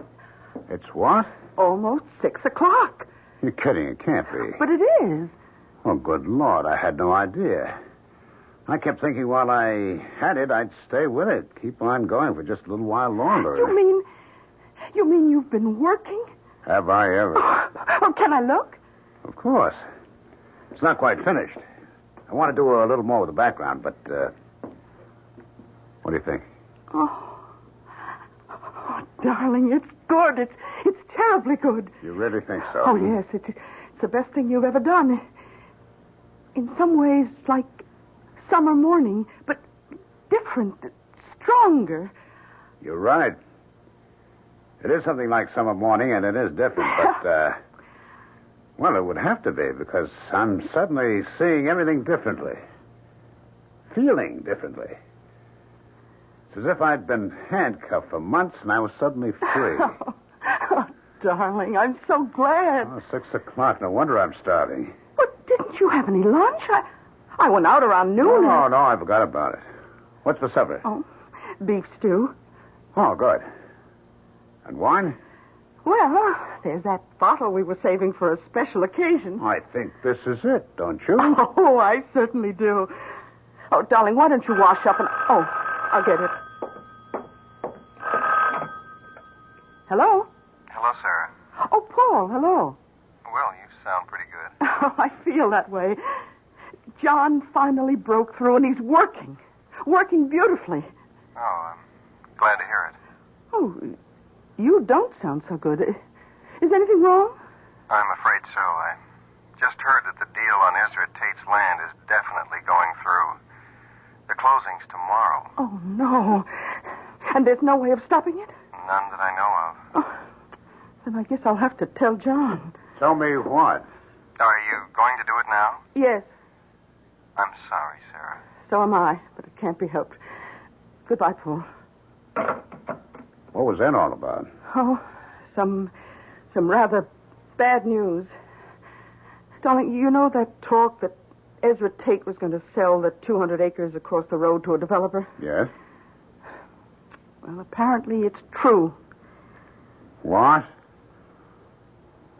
Speaker 22: It's what?
Speaker 13: Almost 6 o'clock.
Speaker 22: You're kidding. It can't be.
Speaker 13: But it is.
Speaker 22: Oh, good Lord. I had no idea. I kept thinking while I had it, I'd stay with it. Keep on going for just a little while longer.
Speaker 13: You mean you've been working?
Speaker 22: Have I ever?
Speaker 13: Oh, can I look?
Speaker 22: Of course. It's not quite finished. I want to do a little more with the background, but, what do you think?
Speaker 13: Oh, darling, it's good. It's terribly good.
Speaker 22: You really think so?
Speaker 13: Oh, yes. It's the best thing you've ever done. In some ways, like summer morning, but different, stronger.
Speaker 22: You're right. It is something like summer morning, and it is different, but, well, it would have to be, because I'm suddenly seeing everything differently. Feeling differently. It's as if I'd been handcuffed for months, and I was suddenly free.
Speaker 13: Oh, darling, I'm so glad.
Speaker 22: Oh, 6 o'clock. No wonder I'm starving.
Speaker 13: But didn't you have any lunch? I went out around noon.
Speaker 22: No, I forgot about it. What's for supper?
Speaker 13: Oh, beef stew.
Speaker 22: Oh, good. And wine?
Speaker 13: Well, there's that bottle we were saving for a special occasion.
Speaker 22: I think this is it, don't you?
Speaker 13: Oh, I certainly do. Oh, darling, why don't you wash up and... Oh, I'll get it. Hello?
Speaker 5: Hello, Sarah.
Speaker 13: Oh, Paul, hello.
Speaker 5: Well, you sound pretty good.
Speaker 13: Oh, I feel that way. John finally broke through, and he's working. Working beautifully.
Speaker 5: Oh, I'm glad to hear it.
Speaker 13: Oh, you don't sound so good. Is anything wrong?
Speaker 5: I'm afraid so. I just heard that the deal on Ezra Tate's land is definitely going through. The closing's tomorrow.
Speaker 13: Oh, no. And there's no way of stopping it?
Speaker 5: None that I know of.
Speaker 13: Oh, then I guess I'll have to tell John.
Speaker 22: Tell me what?
Speaker 5: Are you going to do it now?
Speaker 13: Yes.
Speaker 5: I'm sorry, Sarah.
Speaker 13: So am I, but it can't be helped. Goodbye, Paul.
Speaker 22: What was that all about?
Speaker 13: Oh, some rather bad news. Darling, you know that talk that Ezra Tate was going to sell the 200 acres across the road to a developer?
Speaker 22: Yes?
Speaker 13: Well, apparently it's true.
Speaker 22: What?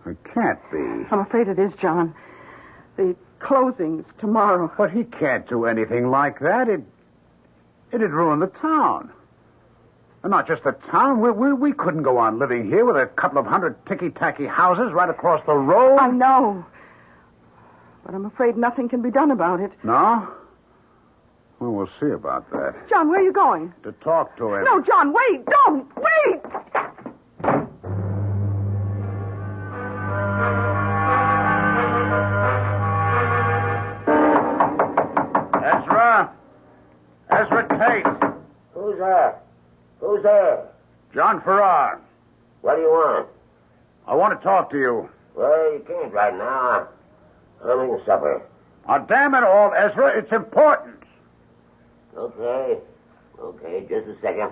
Speaker 22: It can't be.
Speaker 13: I'm afraid it is, John. The closing's tomorrow.
Speaker 22: But he can't do anything like that. It'd ruin the town. And not just the town. We couldn't go on living here with a couple of hundred ticky-tacky houses right across the road.
Speaker 13: I know. But I'm afraid nothing can be done about it.
Speaker 22: No? Well, we'll see about that.
Speaker 13: John, where are you going?
Speaker 22: To talk to him.
Speaker 13: No, John, wait! Don't! Wait!
Speaker 22: Ezra Tate.
Speaker 1: Who's there? Who's there?
Speaker 22: John Pharoah.
Speaker 1: What do you want?
Speaker 22: I want to talk to you.
Speaker 1: Well, you can't right now. I'm eating supper.
Speaker 22: Oh, damn it all, Ezra. It's important.
Speaker 1: Okay. Okay, just a second.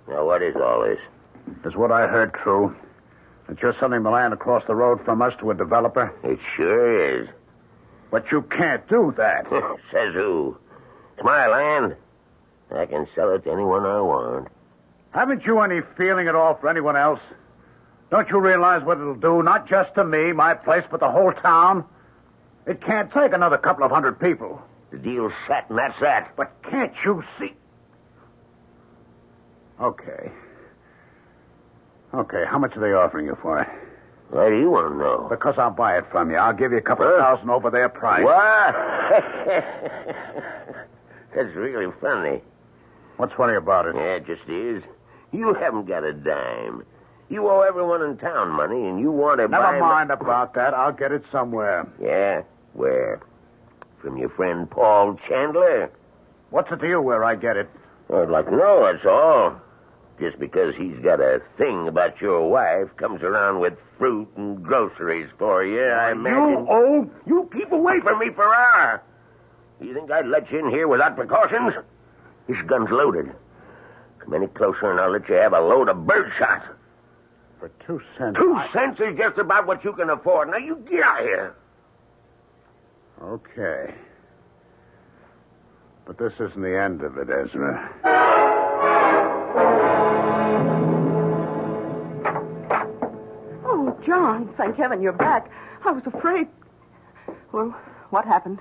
Speaker 1: Now, what is all this?
Speaker 22: Is what I heard true? That you're selling the land across the road from us to a developer?
Speaker 1: It sure is.
Speaker 22: But you can't do that.
Speaker 1: Says who? It's my land. I can sell it to anyone I want.
Speaker 22: Haven't you any feeling at all for anyone else? Don't you realize what it'll do, not just to me, my place, but the whole town? It can't take another couple of hundred people.
Speaker 1: The deal's set, and that's that.
Speaker 22: But can't you see? Okay, how much are they offering you for it?
Speaker 1: Why do you want to know?
Speaker 22: Because I'll buy it from you. I'll give you a couple of thousand over their price.
Speaker 1: What? That's really funny.
Speaker 22: What's funny about it?
Speaker 1: Yeah, it just is. You haven't got a dime. You owe everyone in town money, and you want to buy...
Speaker 22: Never mind about that. I'll get it somewhere.
Speaker 1: Yeah? Where? From your friend Paul Chandler?
Speaker 22: What's it to you where I get it?
Speaker 1: I'd like to know, that's all. Just because he's got a thing about your wife, comes around with fruit and groceries for you, I imagine... You keep away from me, Pharoah! You think I'd let you in here without precautions? This gun's loaded. Come any closer and I'll let you have a load of birdshot.
Speaker 22: For 2 cents...
Speaker 1: 2 cents is just about what you can afford. Now, you get out of here.
Speaker 22: Okay. But this isn't the end of it, Ezra.
Speaker 13: Oh, John, thank heaven you're back. I was afraid. Well, what happened?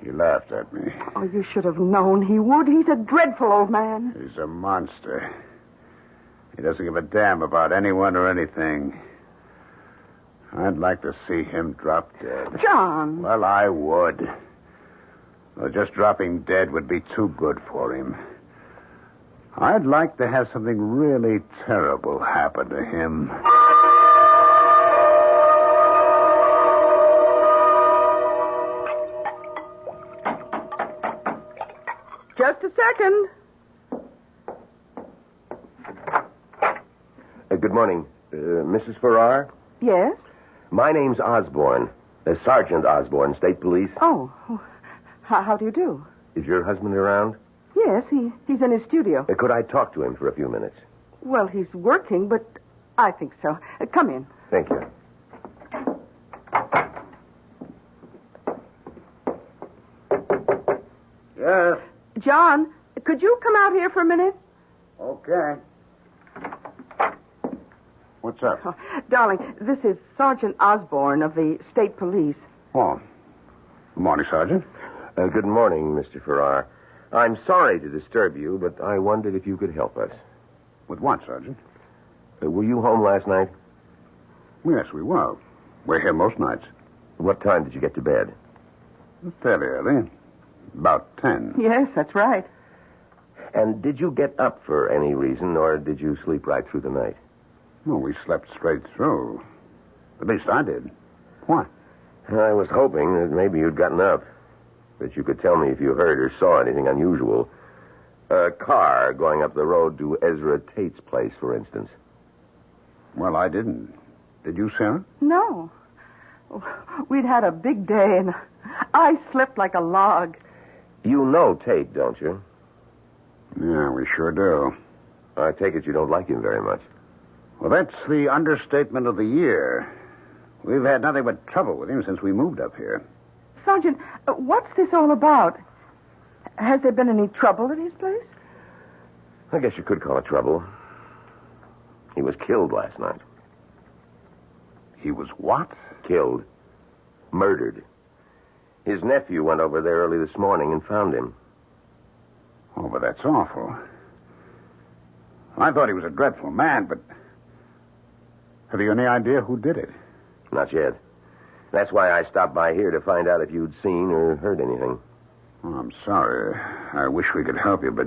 Speaker 22: He laughed at me.
Speaker 13: Oh, you should have known he would. He's a dreadful old man.
Speaker 22: He's a monster. He doesn't give a damn about anyone or anything. I'd like to see him drop dead.
Speaker 13: John!
Speaker 22: Well, I would. Well, just dropping dead would be too good for him. I'd like to have something really terrible happen to him.
Speaker 13: Just a second.
Speaker 1: Good morning. Mrs. Farrar?
Speaker 13: Yes?
Speaker 1: My name's Osborne. Sergeant Osborne, State Police.
Speaker 13: Oh, how do you do?
Speaker 1: Is your husband around?
Speaker 13: Yes, he's in his studio.
Speaker 1: Could I talk to him for a few minutes?
Speaker 13: Well, he's working, but I think so. Come in.
Speaker 1: Thank you.
Speaker 22: Yes?
Speaker 13: John, could you come out here for a minute?
Speaker 22: Okay. What's up?
Speaker 13: Oh, darling, this is Sergeant Osborne of the State Police.
Speaker 22: Oh. Good morning, Sergeant.
Speaker 1: Good morning, Mr. Farrar. I'm sorry to disturb you, but I wondered if you could help us.
Speaker 22: With what, Sergeant?
Speaker 1: Were you home last night?
Speaker 22: Yes, we were. We're here most nights.
Speaker 1: What time did you get to bed?
Speaker 22: Fairly early. About 10.
Speaker 13: Yes, that's right.
Speaker 1: And did you get up for any reason, or did you sleep right through the night?
Speaker 22: Well, we slept straight through. At least I did. What?
Speaker 1: I was hoping that maybe you'd gotten up. That you could tell me if you heard or saw anything unusual. A car going up the road to Ezra Tate's place, for instance.
Speaker 22: Well, I didn't. Did you, Sarah?
Speaker 13: No. We'd had a big day, and I slept like a log.
Speaker 1: You know Tate, don't you?
Speaker 22: Yeah, we sure do.
Speaker 1: I take it you don't like him very much.
Speaker 22: Well, that's the understatement of the year. We've had nothing but trouble with him since we moved up here.
Speaker 13: Sergeant, what's this all about? Has there been any trouble at his place?
Speaker 1: I guess you could call it trouble. He was killed last night.
Speaker 22: He was what?
Speaker 1: Killed. Murdered. His nephew went over there early this morning and found him.
Speaker 22: Oh, but that's awful. I thought he was a dreadful man, but... Have you any idea who did it?
Speaker 1: Not yet. That's why I stopped by here to find out if you'd seen or heard anything.
Speaker 22: Oh, I'm sorry. I wish we could help you, but...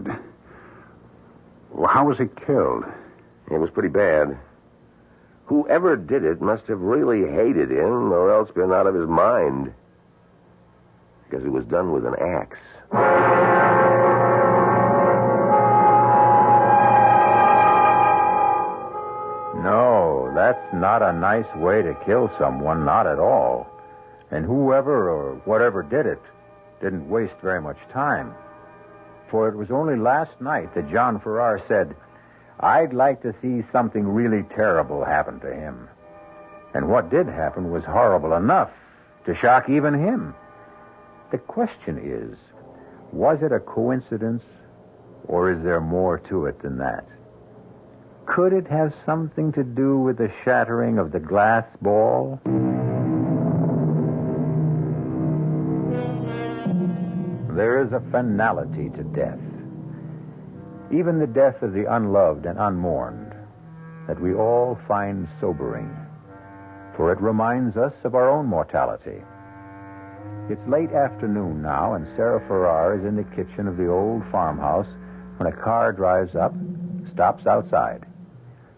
Speaker 22: Well, how was he killed?
Speaker 1: It was pretty bad. Whoever did it must have really hated him or else been out of his mind. Because it was done with an axe.
Speaker 9: No, that's not a nice way to kill someone, not at all. And whoever or whatever did it didn't waste very much time. For it was only last night that John Farrar said, "I'd like to see something really terrible happen to him." And what did happen was horrible enough to shock even him. The question is, was it a coincidence, or is there more to it than that? Could it have something to do with the shattering of the glass ball? There is a finality to death. Even the death of the unloved and unmourned, that we all find sobering, for it reminds us of our own mortality. It's late afternoon now, and Sarah Farrar is in the kitchen of the old farmhouse when a car drives up, stops outside.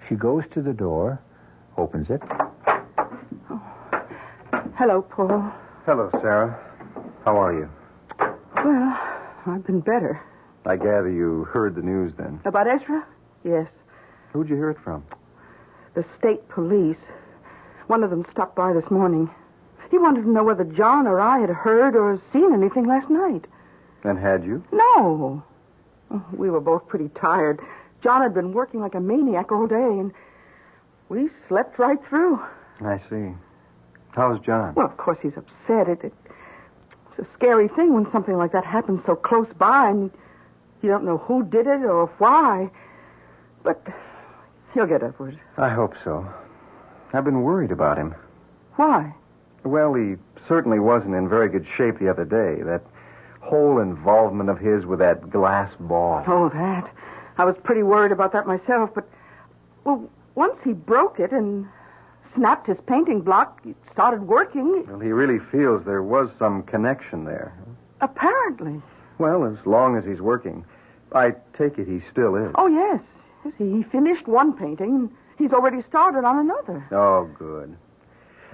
Speaker 9: She goes to the door, opens it.
Speaker 2: Hello, Paul.
Speaker 5: Hello, Sarah. How are you?
Speaker 2: Well, I've been better.
Speaker 5: I gather you heard the news then.
Speaker 2: About Ezra? Yes.
Speaker 5: Who'd you hear it from?
Speaker 2: The state police. One of them stopped by this morning. He wanted to know whether John or I had heard or seen anything last night.
Speaker 5: And had you?
Speaker 2: No. We were both pretty tired. John had been working like a maniac all day, and we slept right through.
Speaker 5: I see. How's John?
Speaker 2: Well, of course he's upset. It's a scary thing when something like that happens so close by, and you don't know who did it or why. But he'll get over it.
Speaker 5: I hope so. I've been worried about him.
Speaker 2: Why?
Speaker 5: Well, he certainly wasn't in very good shape the other day. That whole involvement of his with that glass ball.
Speaker 2: Oh, that. I was pretty worried about that myself, but, well, once he broke it and snapped his painting block, it started working.
Speaker 5: Well, he really feels there was some connection there.
Speaker 2: Apparently.
Speaker 5: Well, as long as he's working. I take it he still is.
Speaker 2: Oh, yes. He finished one painting. He's already started on another.
Speaker 5: Oh, good.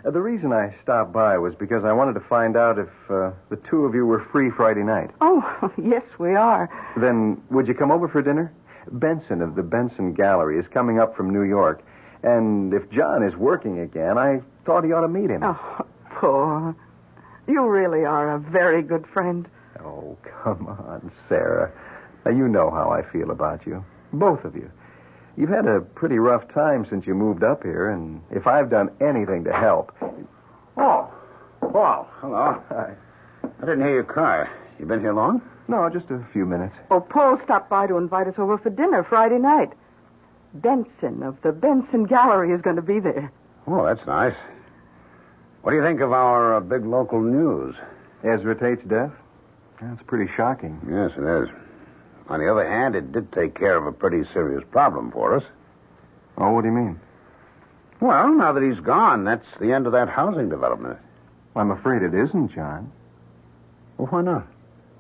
Speaker 5: The reason I stopped by was because I wanted to find out if the two of you were free Friday night.
Speaker 2: Oh, yes, we are.
Speaker 5: Then would you come over for dinner? Benson of the Benson Gallery is coming up from New York. And if John is working again, I thought he ought to meet him.
Speaker 2: Oh, poor. You really are a very good friend.
Speaker 5: Oh, come on, Sarah. Now, you know how I feel about you. Both of you. You've had a pretty rough time since you moved up here, and if I've done anything to help...
Speaker 22: Oh, Paul, hello.
Speaker 5: Hi.
Speaker 22: I didn't hear your car. You been here long?
Speaker 5: No, just a few minutes.
Speaker 2: Oh, Paul stopped by to invite us over for dinner Friday night. Benson of the Benson Gallery is going to be there.
Speaker 22: Oh, that's nice. What do you think of our big local news?
Speaker 5: Ezra Tate's death? That's pretty shocking.
Speaker 22: Yes, it is. On the other hand, it did take care of a pretty serious problem for us.
Speaker 5: Oh, what do you mean?
Speaker 22: Well, now that he's gone, that's the end of that housing development.
Speaker 5: I'm afraid it isn't, John.
Speaker 22: Well, why not?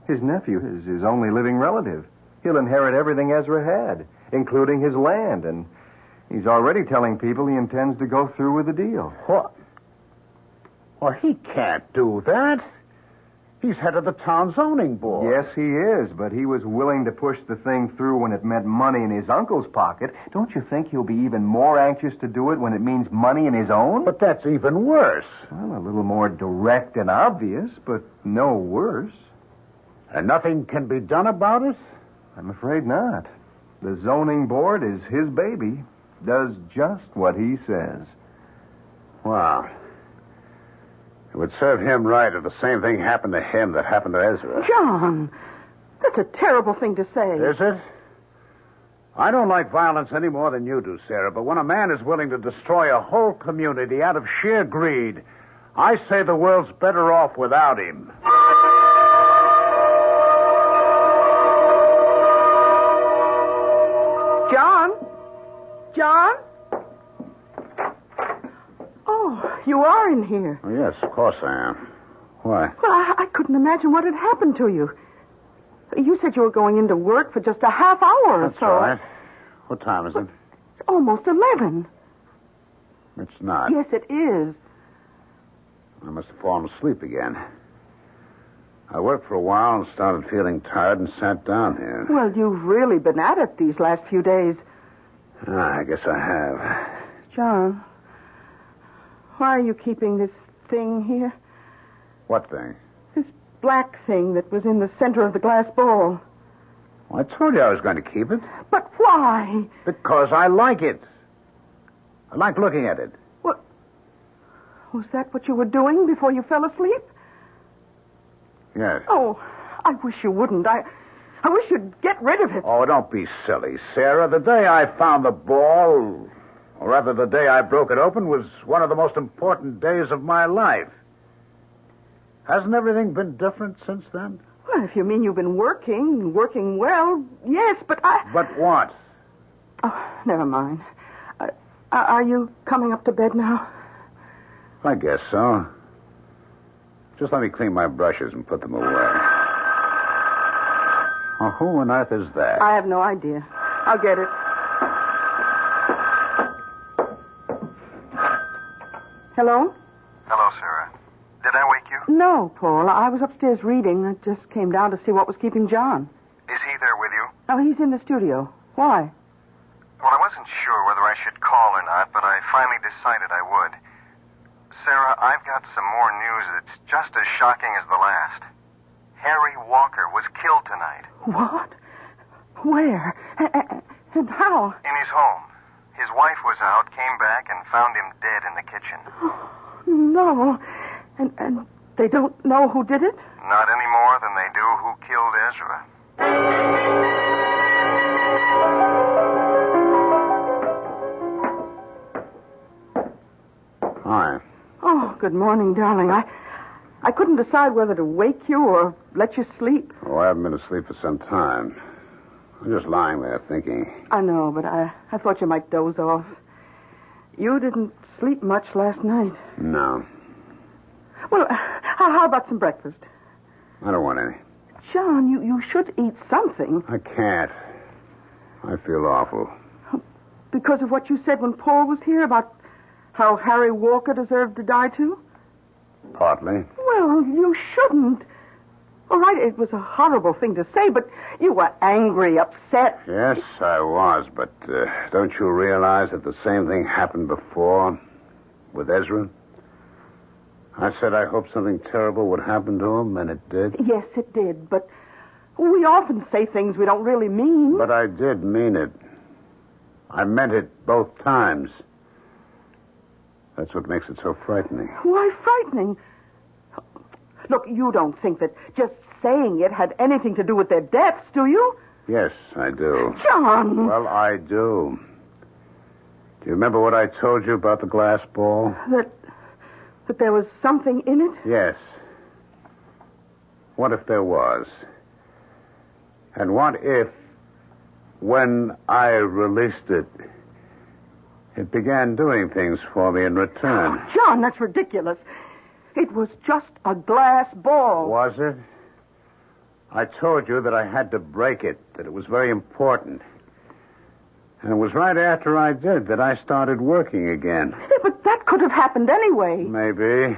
Speaker 5: His nephew is his only living relative. He'll inherit everything Ezra had, including his land, and he's already telling people he intends to go through with the deal.
Speaker 22: What? Well, he can't do that. He's head of the town zoning board.
Speaker 5: Yes, he is, but he was willing to push the thing through when it meant money in his uncle's pocket. Don't you think he'll be even more anxious to do it when it means money in his own?
Speaker 22: But that's even worse.
Speaker 5: Well, a little more direct and obvious, but no worse.
Speaker 22: And nothing can be done about it?
Speaker 5: I'm afraid not. The zoning board is his baby. Does just what he says.
Speaker 22: Wow. It would serve him right if the same thing happened to him that happened to Ezra.
Speaker 2: John, that's a terrible thing to say.
Speaker 22: Is it? I don't like violence any more than you do, Sarah, but when a man is willing to destroy a whole community out of sheer greed, I say the world's better off without him.
Speaker 2: John? John? Oh, You are in here.
Speaker 22: Oh, yes, of course I am. Why?
Speaker 2: Well, I couldn't imagine what had happened to you. You said you were going into work for just a half hour or
Speaker 22: That's
Speaker 2: so.
Speaker 22: right. What time is it?
Speaker 2: It's almost 11.
Speaker 22: It's not.
Speaker 2: Yes, it is.
Speaker 22: I must have fallen asleep again. I worked for a while and started feeling tired and sat down here.
Speaker 2: Well, you've really been at it these last few days.
Speaker 22: I guess I have.
Speaker 2: John, why are you keeping this thing here?
Speaker 22: What thing?
Speaker 2: This black thing that was in the center of the glass ball.
Speaker 22: Well, I told you I was going to keep it.
Speaker 2: But why?
Speaker 22: Because I like it. I like looking at it.
Speaker 2: What? Was that what you were doing before you fell asleep?
Speaker 22: Yes.
Speaker 2: Oh, I wish you wouldn't. I wish you'd get rid of it.
Speaker 22: Oh, don't be silly, Sarah. The day I found the ball, or rather the day I broke it open, was one of the most important days of my life. Hasn't everything been different since then?
Speaker 2: Well, if you mean you've been working well, yes, but I...
Speaker 22: But what?
Speaker 2: Oh, never mind. Are you coming up to bed now?
Speaker 22: I guess so. Just let me clean my brushes and put them away. Oh, who on earth is that?
Speaker 2: I have no idea. I'll get it. Hello?
Speaker 5: Hello, Sarah. Did I wake you?
Speaker 2: No, Paul. I was upstairs reading. I just came down to see what was keeping John.
Speaker 5: Is he there with you?
Speaker 2: Oh, he's in the studio. Why?
Speaker 5: Well, I wasn't sure whether I should call or not, but I finally decided I would. Sarah, I've got some more news that's just as shocking as the last. Harry Walker was killed tonight.
Speaker 2: What? Where? And how?
Speaker 5: In his home. His wife was out, came back, and found him dead in the kitchen.
Speaker 2: Oh, no. And they don't know who did it?
Speaker 5: Not any more than they do who killed Ezra.
Speaker 22: Hi.
Speaker 2: Oh, good morning, darling. I couldn't decide whether to wake you or let you sleep.
Speaker 22: Oh, I haven't been asleep for some time. I'm just lying there thinking.
Speaker 2: I know, but I thought you might doze off. You didn't sleep much last night.
Speaker 22: No.
Speaker 2: Well, how about some breakfast?
Speaker 22: I don't want any.
Speaker 2: John, you should eat something.
Speaker 22: I can't. I feel awful.
Speaker 2: Because of what you said when Paul was here about how Harry Walker deserved to die too?
Speaker 22: Partly.
Speaker 2: Well, you shouldn't. All right, it was a horrible thing to say, but you were angry, upset.
Speaker 22: Yes, I was, but don't you realize that the same thing happened before with Ezra? I said I hoped something terrible would happen to him, and it did.
Speaker 2: Yes, it did, but we often say things we don't really mean.
Speaker 22: But I did mean it. I meant it both times. That's what makes it so frightening.
Speaker 2: Why frightening? Look, you don't think that just saying it had anything to do with their deaths, do you?
Speaker 22: Yes, I do.
Speaker 2: John!
Speaker 22: Well, I do. Do you remember what I told you about the glass ball?
Speaker 2: That there was something in it?
Speaker 22: Yes. What if there was? And what if, when I released it, it began doing things for me in return?
Speaker 2: Oh, John, that's ridiculous. It was just a glass ball.
Speaker 22: Was it? I told you that I had to break it, that it was very important. And it was right after I did that I started working again.
Speaker 2: Yeah, but that could have happened anyway.
Speaker 22: Maybe.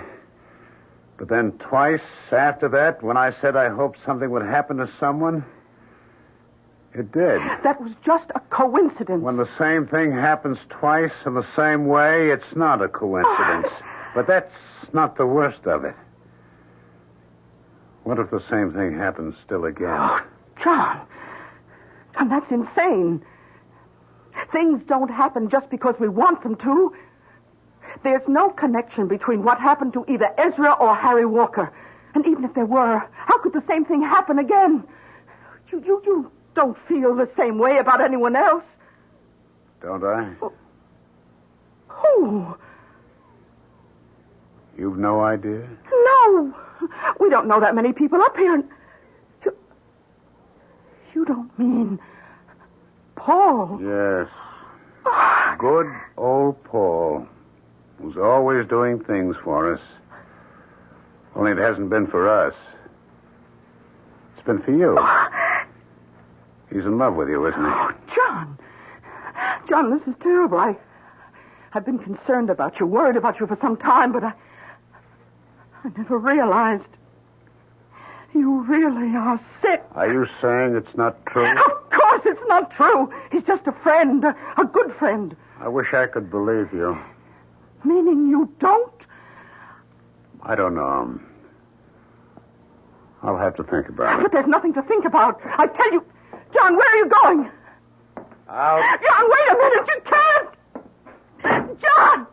Speaker 22: But then twice after that, when I said I hoped something would happen to someone, it did.
Speaker 2: That was just a coincidence.
Speaker 22: When the same thing happens twice in the same way, it's not a coincidence. But that's not the worst of it. What if the same thing happens still again?
Speaker 2: Oh, John. And that's insane. Things don't happen just because we want them to. There's no connection between what happened to either Ezra or Harry Walker. And even if there were, how could the same thing happen again? You don't feel the same way about anyone else.
Speaker 22: Don't I?
Speaker 2: Who?
Speaker 22: You've no idea?
Speaker 2: No. We don't know that many people up here. And you don't mean Paul?
Speaker 22: Yes. Good old Paul, who's always doing things for us. Only it hasn't been for us. It's been for you. He's in love with you, isn't he?
Speaker 2: Oh, John, this is terrible. I've been concerned about you, worried about you for some time, but I never realized you really are sick.
Speaker 22: Are you saying it's not true?
Speaker 2: Of course it's not true. He's just a friend, a good friend.
Speaker 22: I wish I could believe you.
Speaker 2: Meaning you don't?
Speaker 22: I don't know. I'll have to think about it.
Speaker 2: But there's nothing to think about. I tell you, John, where are you going?
Speaker 22: Out.
Speaker 2: John, wait a minute. You can't. John!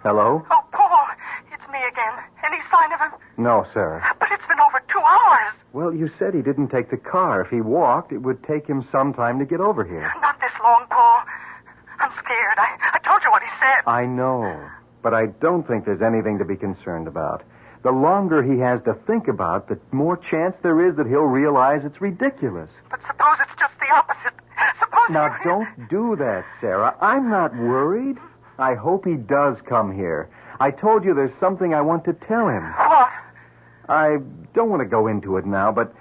Speaker 5: Hello?
Speaker 2: Oh, Paul, it's me again. Any sign of him?
Speaker 5: No, Sarah.
Speaker 2: But it's been over 2 hours.
Speaker 5: Well, you said he didn't take the car. If he walked, it would take him some time to get over here.
Speaker 2: Not this long, Paul. I'm scared. I told you what he said.
Speaker 5: I know, but I don't think there's anything to be concerned about. The longer he has to think about, the more chance there is that he'll realize it's ridiculous.
Speaker 2: But suppose it's just the opposite. Suppose
Speaker 5: Now, don't do that, Sarah. I'm not worried. I hope he does come here. I told you there's something I want to tell him.
Speaker 2: What?
Speaker 5: I don't want to go into it now, but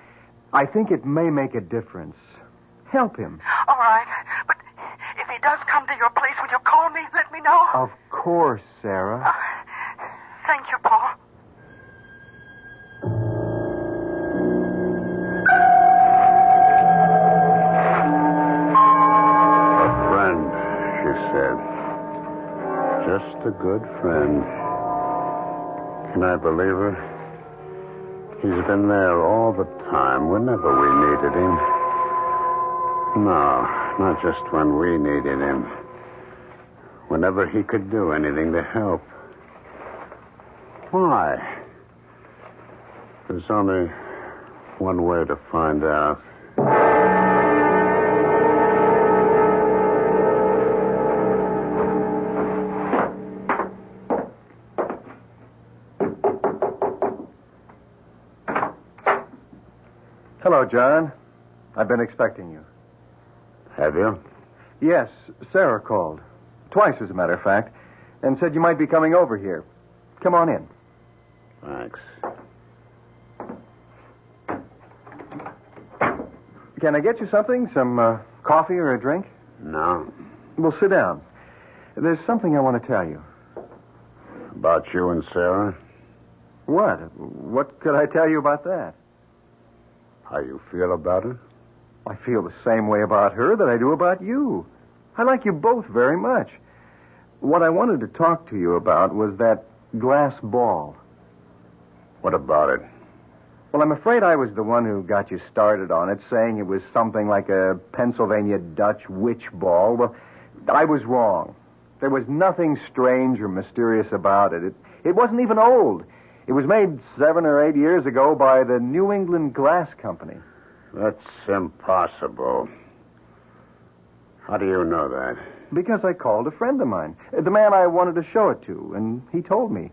Speaker 5: I think it may make a difference. Help him.
Speaker 2: All right. But if he does come to your place, will you call me? Let me know.
Speaker 5: Of course, Sarah.
Speaker 2: Thank you, Paul.
Speaker 22: A friend, she said. Just a good friend. Can I believe her? He's been there all the time, whenever we needed him. No, not just when we needed him. Whenever he could do anything to help. Why? There's only one way to find out.
Speaker 5: Hello, John. I've been expecting you.
Speaker 22: Have you?
Speaker 5: Yes, Sarah called. Twice, as a matter of fact, and said you might be coming over here. Come on in.
Speaker 22: Thanks.
Speaker 5: Can I get you something? Some coffee or a drink?
Speaker 22: No.
Speaker 5: Well, sit down. There's something I want to tell you.
Speaker 22: About you and Sarah?
Speaker 5: What? What could I tell you about that?
Speaker 22: How you feel about her?
Speaker 5: I feel the same way about her that I do about you. I like you both very much. What I wanted to talk to you about was that glass ball.
Speaker 22: What about it?
Speaker 5: Well, I'm afraid I was the one who got you started on it, saying it was something like a Pennsylvania Dutch witch ball. Well, I was wrong. There was nothing strange or mysterious about it. It wasn't even old. It was made 7 or 8 years ago by the New England Glass Company.
Speaker 22: That's impossible. How do you know that?
Speaker 5: Because I called a friend of mine, the man I wanted to show it to, and he told me.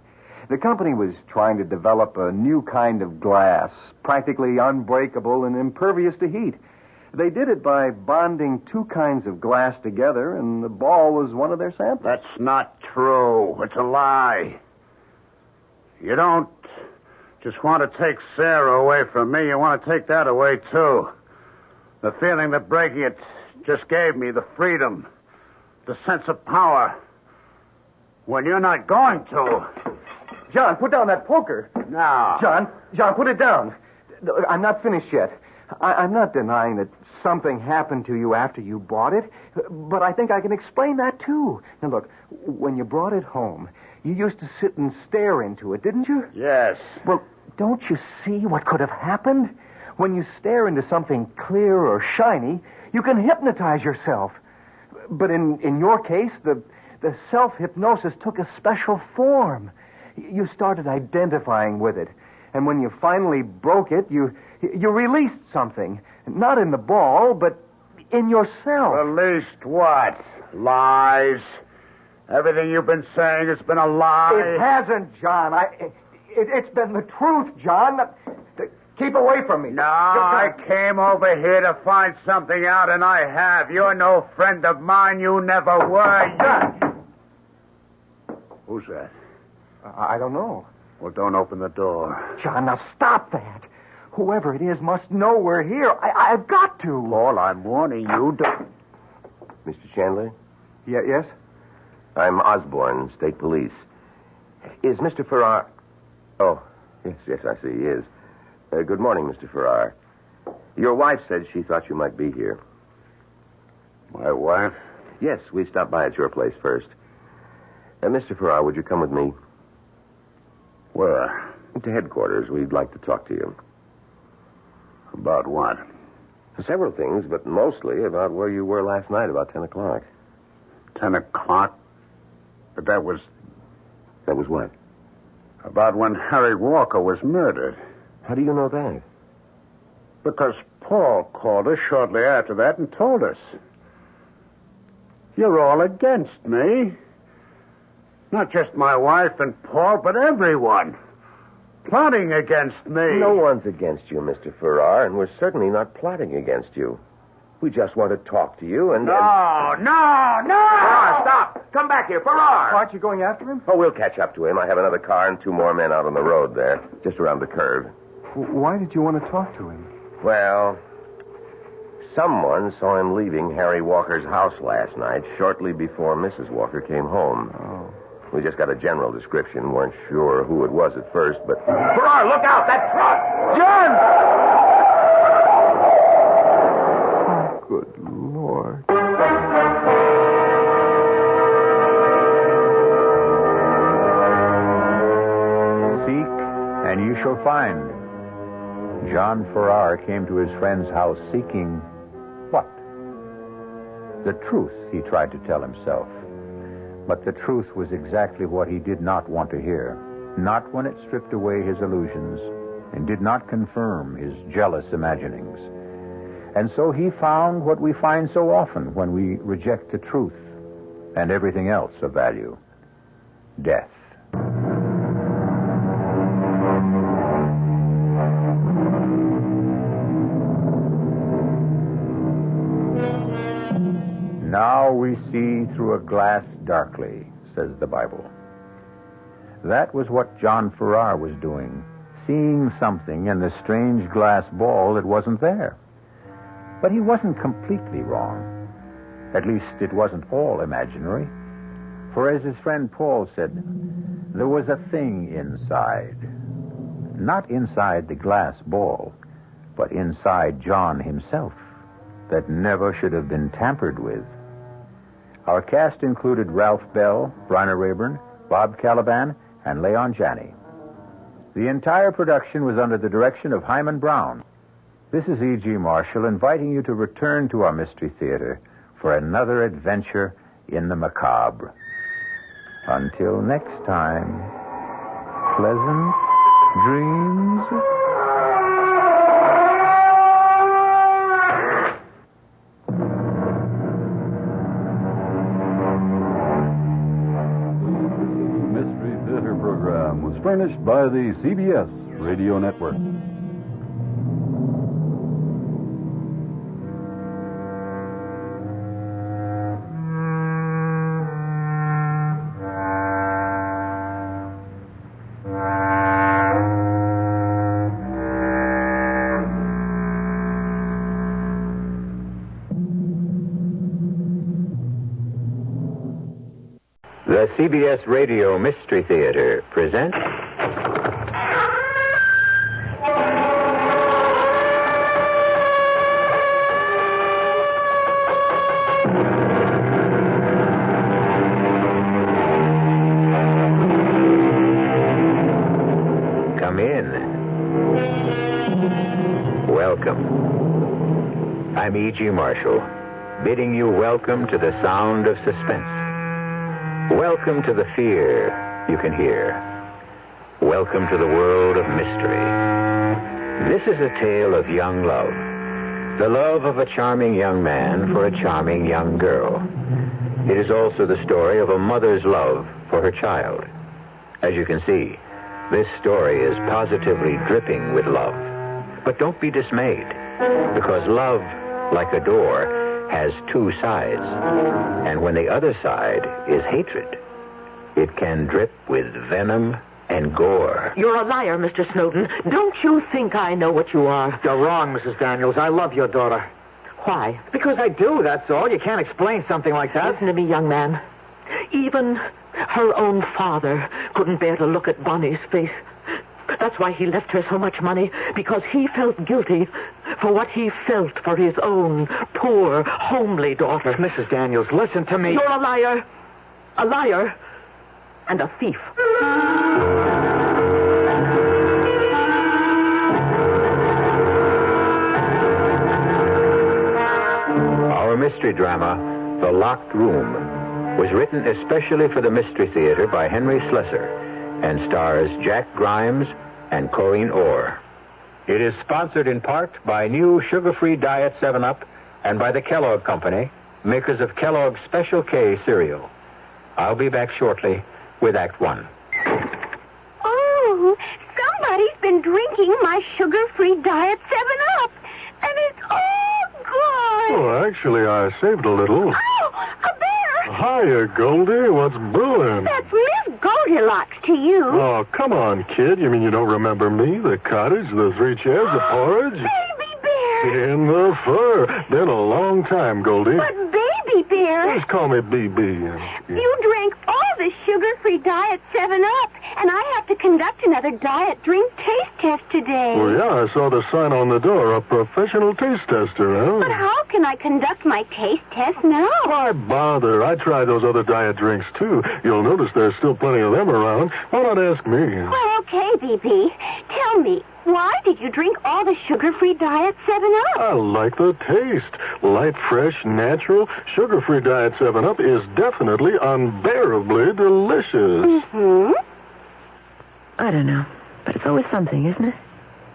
Speaker 5: The company was trying to develop a new kind of glass, practically unbreakable and impervious to heat. They did it by bonding 2 kinds of glass together, and the ball was one of their samples.
Speaker 22: That's not true. It's a lie. You don't just want to take Sarah away from me. You want to take that away, too. The feeling that breaking it just gave me, the freedom, the sense of power. When you're not going to.
Speaker 5: John, put down that poker.
Speaker 22: No.
Speaker 5: John, put it down. I'm not finished yet. I'm not denying that something happened to you after you bought it, but I think I can explain that, too. Now, look, when you brought it home, you used to sit and stare into it, didn't you?
Speaker 22: Yes.
Speaker 5: Well, don't you see what could have happened? When you stare into something clear or shiny, you can hypnotize yourself. But in your case, the self-hypnosis took a special form. You started identifying with it. And when you finally broke it, you released something. Not in the ball, but in yourself.
Speaker 22: Released what? Lies? Everything you've been saying has been a lie?
Speaker 5: It hasn't, John. It's been the truth, John. Keep away from me.
Speaker 22: No, I came over here to find something out, and I have. You're no friend of mine. You never were. Who's that?
Speaker 5: I don't know.
Speaker 22: Well, don't open the door.
Speaker 5: John, now stop that. Whoever it is must know we're here. I've got to.
Speaker 22: Paul, I'm warning you.
Speaker 10: Mr. Chandler?
Speaker 5: Yes?
Speaker 10: I'm Osborne, State Police. Is Mr. Farrar... Oh, yes, I see he is. Good morning, Mr. Farrar. Your wife said she thought you might be here.
Speaker 22: My wife?
Speaker 10: Yes, we stopped by at your place first. Mr. Farrar, would you come with me?
Speaker 22: Where?
Speaker 10: To headquarters. We'd like to talk to you.
Speaker 22: About what?
Speaker 10: Several things, but mostly about where you were last night about 10 o'clock.
Speaker 22: 10 o'clock? But that was...
Speaker 10: That was what?
Speaker 22: About when Harry Walker was murdered.
Speaker 10: How do you know that?
Speaker 22: Because Paul called us shortly after that and told us. You're all against me. Not just my wife and Paul, but everyone. Plotting against me.
Speaker 10: No one's against you, Mr. Farrar, and we're certainly not plotting against you. We just want to talk to you and...
Speaker 22: No!
Speaker 10: Farrar, stop! Come back here, Farrar!
Speaker 5: Aren't you going after him?
Speaker 10: Oh, we'll catch up to him. I have another car and 2 more men out on the road there, just around the curve.
Speaker 5: Why did you want to talk to him?
Speaker 10: Well, someone saw him leaving Harry Walker's house last night, shortly before Mrs. Walker came home.
Speaker 5: Oh.
Speaker 10: We just got a general description. Weren't sure who it was at first, but... Farrar, look out! That truck!
Speaker 5: John! Oh, good Lord.
Speaker 9: Seek, and you shall find. John Farrar came to his friend's house seeking what? The truth, he tried to tell himself. But the truth was exactly what he did not want to hear. Not when it stripped away his illusions and did not confirm his jealous imaginings. And so he found what we find so often when we reject the truth and everything else of value: death. Now we see through a glass darkly, says the Bible. That was what John Farrar was doing, seeing something in the strange glass ball that wasn't there. But he wasn't completely wrong. At least it wasn't all imaginary. For as his friend Paul said, there was a thing inside. Not inside the glass ball, but inside John himself, that never should have been tampered with. Our cast included Ralph Bell, Bryna Rayburn, Bob Caliban, and Leon Janney. The entire production was under the direction of Hyman Brown. This is E.G. Marshall inviting you to return to our Mystery Theater for another adventure in the macabre. Until next time, pleasant dreams.
Speaker 8: Furnished by the CBS Radio Network.
Speaker 9: The CBS Radio Mystery Theater presents... Come in. Welcome. I'm E.G. Marshall, bidding you welcome to the sound of suspense. Welcome to the fear you can hear. Welcome to the world of mystery. This is a tale of young love. The love of a charming young man for a charming young girl. It is also the story of a mother's love for her child. As you can see, this story is positively dripping with love. But don't be dismayed, because love, like a door, has two sides. And when the other side is hatred, it can drip with venom and gore.
Speaker 12: You're a liar, Mr. Snowden. Don't you think I know what you are?
Speaker 15: You're wrong, Mrs. Daniels. I love your daughter.
Speaker 12: Why?
Speaker 15: Because I do, that's all. You can't explain something like that.
Speaker 12: Listen to me, young man. Even her own father couldn't bear to look at Bonnie's face. That's why he left her so much money, because he felt guilty for what he felt for his own poor, homely daughter.
Speaker 15: Mrs. Daniels, listen to me.
Speaker 12: You're a liar, and a thief.
Speaker 9: Our mystery drama, The Locked Room, was written especially for the Mystery Theater by Henry Slessor and stars Jack Grimes and Corinne Orr. It is sponsored in part by new sugar-free Diet 7-Up and by the Kellogg Company, makers of Kellogg's Special K cereal. I'll be back shortly with Act One.
Speaker 16: Oh, somebody's been drinking my sugar-free Diet 7-Up, and it's all gone.
Speaker 24: Oh, actually, I saved a little.
Speaker 16: Oh, a bear!
Speaker 24: Hiya, Goldie. What's brewing?
Speaker 16: That's Miss Goldilocks to you.
Speaker 24: Oh, come on, kid. You mean you don't remember me? The cottage, the 3 chairs, the porridge?
Speaker 16: Baby bear!
Speaker 24: In the fur. Been a long time, Goldie.
Speaker 16: But baby bear...
Speaker 24: Just call me BB.
Speaker 16: You drank all the sugar-free Diet 7-Up, and I have to conduct another diet drink taste test today.
Speaker 24: Well, yeah, I saw the sign on the door, a professional taste tester, huh?
Speaker 16: But how can I conduct my taste test now?
Speaker 24: Why bother? I tried those other diet drinks, too. You'll notice there's still plenty of them around. Why not ask me?
Speaker 16: Well, okay, BB. Tell me, why did you drink all the sugar-free Diet 7-Up?
Speaker 24: I like the taste. Light, fresh, natural. Sugar-free Diet 7-Up is definitely unbearably delicious.
Speaker 16: Mm-hmm.
Speaker 25: I don't know, but it's always something, isn't it?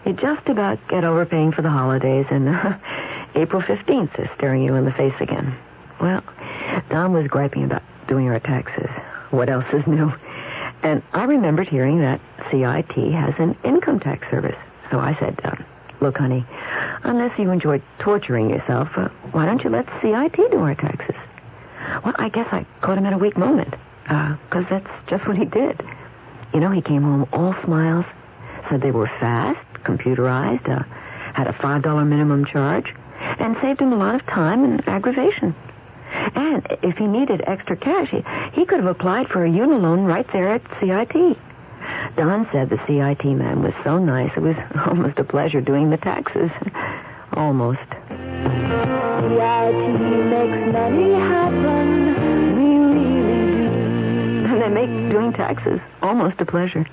Speaker 25: You just about get over paying for the holidays, and April 15th is staring you in the face again. Well, Don was griping about doing her taxes. What else is new? And I remembered hearing that CIT has an income tax service. So I said, look, honey, unless you enjoy torturing yourself, why don't you let CIT do our taxes? Well, I guess I caught him at a weak moment, because that's just what he did. You know, he came home all smiles, said they were fast, computerized, had a $5 minimum charge, and saved him a lot of time and aggravation. And if he needed extra cash, he could have applied for a unilone right there at CIT. Don said the CIT man was so nice, it was almost a pleasure doing the taxes. Almost.
Speaker 16: CIT makes money happen. We really do.
Speaker 25: And they make doing taxes almost a pleasure.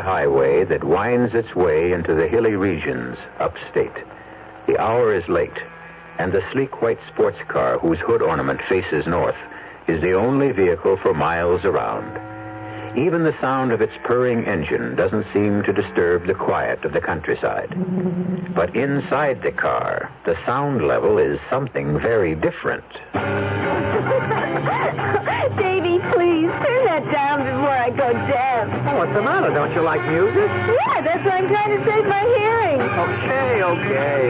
Speaker 9: Highway that winds its way into the hilly regions upstate. The hour is late, and the sleek white sports car whose hood ornament faces north is the only vehicle for miles around. Even the sound of its purring engine doesn't seem to disturb the quiet of the countryside. But inside the car, the sound level is something very different.
Speaker 16: Davy, please, turn that down before I go deaf.
Speaker 15: Oh, what's the matter? Don't you like music?
Speaker 16: Yeah, that's why I'm trying to save my hearing.
Speaker 15: Okay.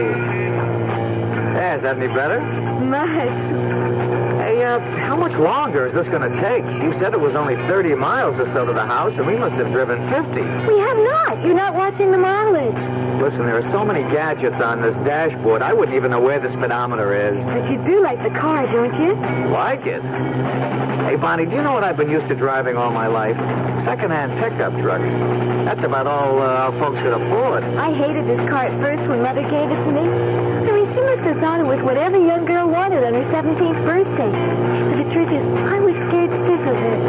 Speaker 15: Hey, is that any better?
Speaker 16: Much.
Speaker 15: Hey, how much longer is this going to take? You said it was only 30 miles or so to the house, and we must have driven 50.
Speaker 16: We have not. You're not watching the mileage.
Speaker 15: Listen, there are so many gadgets on this dashboard, I wouldn't even know where the speedometer is.
Speaker 16: But you do like the car, don't you?
Speaker 15: Like it? Hey, Bonnie, do you know what I've been used to driving all my life? Second-hand pickup trucks. That's about all our folks could afford.
Speaker 16: I hated this car at first when Mother gave it to me. I mean, she must have thought it was what every young girl wanted on her 17th birthday. But the truth is, I was scared stiff of it.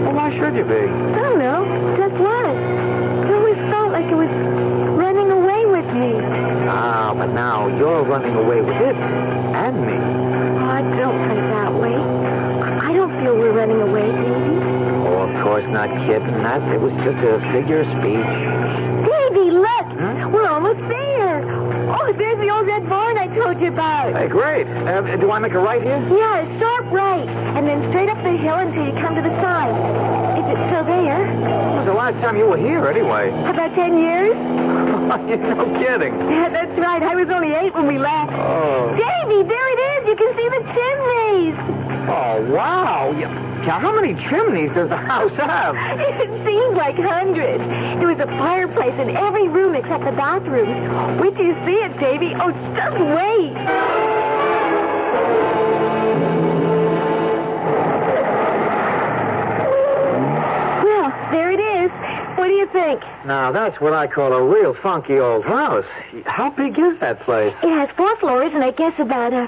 Speaker 15: Well, why should you be?
Speaker 16: I don't know. Just was. It always felt like it was running away with me.
Speaker 15: Ah, but now you're running away with it. And me.
Speaker 16: Oh, don't put it that way. I don't feel we're running away, Davy.
Speaker 15: Oh, of course not, kid. That it was just a figure of speech.
Speaker 16: Davy, look! We're almost there. Oh, there's the old that barn I told you about.
Speaker 15: Hey, great. Do I make a right here?
Speaker 16: Yeah, sharp right. And then straight up the hill until you come to the sign. Is it still there?
Speaker 15: When was the last time you were here, anyway?
Speaker 16: About 10 years?
Speaker 15: No kidding.
Speaker 16: Yeah, that's right. I was only 8 when we left.
Speaker 15: Oh.
Speaker 16: Davy, there it is. You can see the chimneys.
Speaker 15: Oh, wow. Yeah, how many chimneys does the house have?
Speaker 16: It seemed like hundreds. There was a fireplace in every room except the bathroom. Wait till you see it, Davy. Oh, just wait. Well, there it is. What do you think?
Speaker 15: Now, that's what I call a real funky old house. How big is that place?
Speaker 16: It has 4 floors and I guess about 30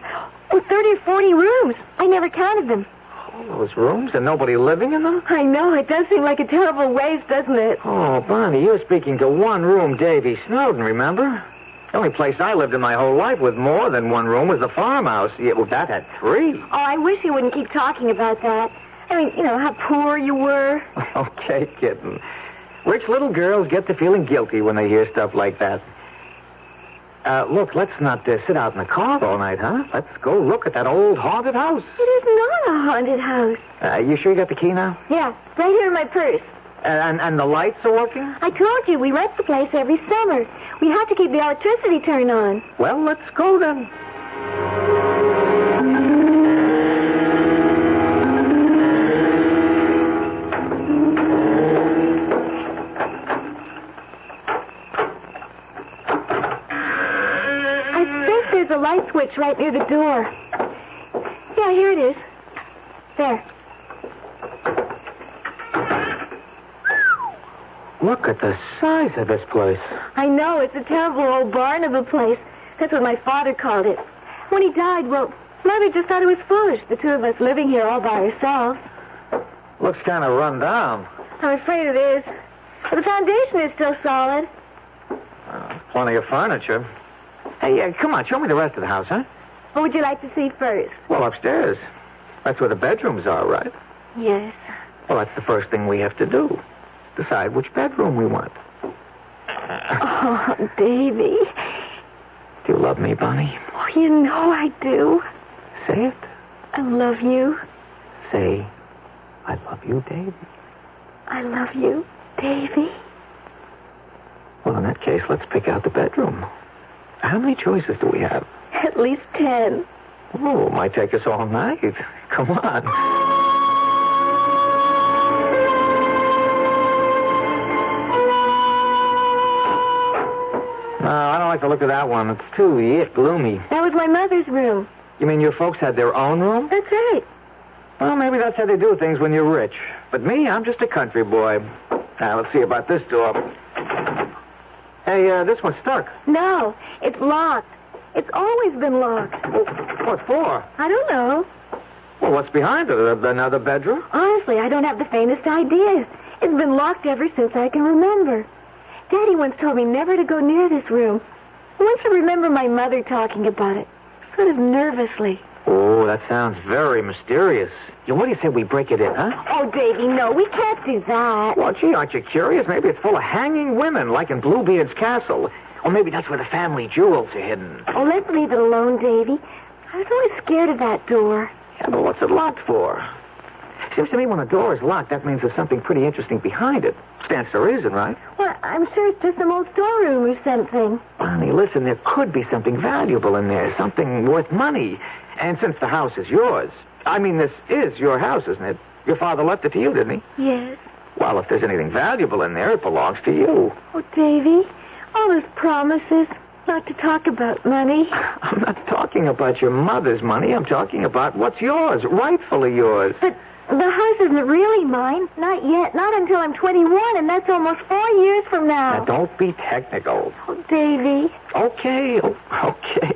Speaker 16: or 40 rooms. I never counted them.
Speaker 15: All those rooms and nobody living in them?
Speaker 16: I know. It does seem like a terrible waste, doesn't it?
Speaker 15: Oh, Bonnie, you're speaking to one-room Davy Snowden, remember? The only place I lived in my whole life with more than 1 room was the farmhouse. Yeah, well, that had 3.
Speaker 16: Oh, I wish you wouldn't keep talking about that. I mean, you know, how poor you were.
Speaker 15: Okay, kitten. Rich little girls get to feeling guilty when they hear stuff like that. Look, let's not sit out in the car all night, huh? Let's go look at that old haunted house.
Speaker 16: It is not a haunted house.
Speaker 15: You sure you got the key now?
Speaker 16: Yeah, right here in my purse.
Speaker 15: And the lights are working?
Speaker 16: I told you, we rent the place every summer. We have to keep the electricity turned on.
Speaker 15: Well, let's go then.
Speaker 16: There's a light switch right near the door. Yeah, here it is. There.
Speaker 15: Look at the size of this place.
Speaker 16: I know, it's a terrible old barn of a place. That's what my father called it. When he died, well, Mother just thought it was foolish, the 2 of us living here all by ourselves.
Speaker 15: Looks kind of run down.
Speaker 16: I'm afraid it is. But the foundation is still solid.
Speaker 15: Plenty of furniture. Hey, come on, show me the rest of the house, huh?
Speaker 16: What would you like to see first?
Speaker 15: Well, upstairs. That's where the bedrooms are, right?
Speaker 16: Yes.
Speaker 15: Well, that's the first thing we have to do. Decide which bedroom we want.
Speaker 16: Oh, Davy.
Speaker 15: Do you love me, Bonnie?
Speaker 16: Oh, you know I do.
Speaker 15: Say it.
Speaker 16: I love you.
Speaker 15: Say, I love you, Davy.
Speaker 16: I love you, Davy.
Speaker 15: Well, in that case, let's pick out the bedroom. How many choices do we have?
Speaker 16: At least 10.
Speaker 15: Oh, it might take us all night. Come on. No, I don't like the look of that one. It's too gloomy.
Speaker 16: That was my mother's room.
Speaker 15: You mean your folks had their own room?
Speaker 16: That's right.
Speaker 15: Well, maybe that's how they do things when you're rich. But me, I'm just a country boy. Now, let's see about this door. Hey, this one's stuck.
Speaker 16: No, it's locked. It's always been locked.
Speaker 15: Well, what for?
Speaker 16: I don't know.
Speaker 15: Well, what's behind it? Another bedroom?
Speaker 16: Honestly, I don't have the faintest idea. It's been locked ever since I can remember. Daddy once told me never to go near this room. Once I remember my mother talking about it, sort of nervously.
Speaker 15: Oh, that sounds very mysterious. What do you say we break it in, huh?
Speaker 16: Oh, Davy, no, we can't do that.
Speaker 15: Well, gee, aren't you curious? Maybe it's full of hanging women, like in Bluebeard's castle. Or maybe that's where the family jewels are hidden.
Speaker 16: Oh, let's leave it alone, Davy. I was always scared of that door.
Speaker 15: Yeah, but what's it locked for? Seems to me when a door is locked, that means there's something pretty interesting behind it. Stands to reason, right?
Speaker 16: Well, I'm sure it's just some old storeroom or something.
Speaker 15: Bonnie, listen, there could be something valuable in there, something worth money. And since the house is yours, I mean, this is your house, isn't it? Your father left it to you, didn't he?
Speaker 16: Yes.
Speaker 15: Well, if there's anything valuable in there, it belongs to you.
Speaker 16: Oh, Davy, all those promises not to talk about money.
Speaker 15: I'm not talking about your mother's money. I'm talking about what's yours, rightfully yours.
Speaker 16: But the house isn't really mine. Not yet. Not until I'm 21, and that's almost 4 years from now.
Speaker 15: Now, don't be technical.
Speaker 16: Oh, Davy.
Speaker 15: Okay,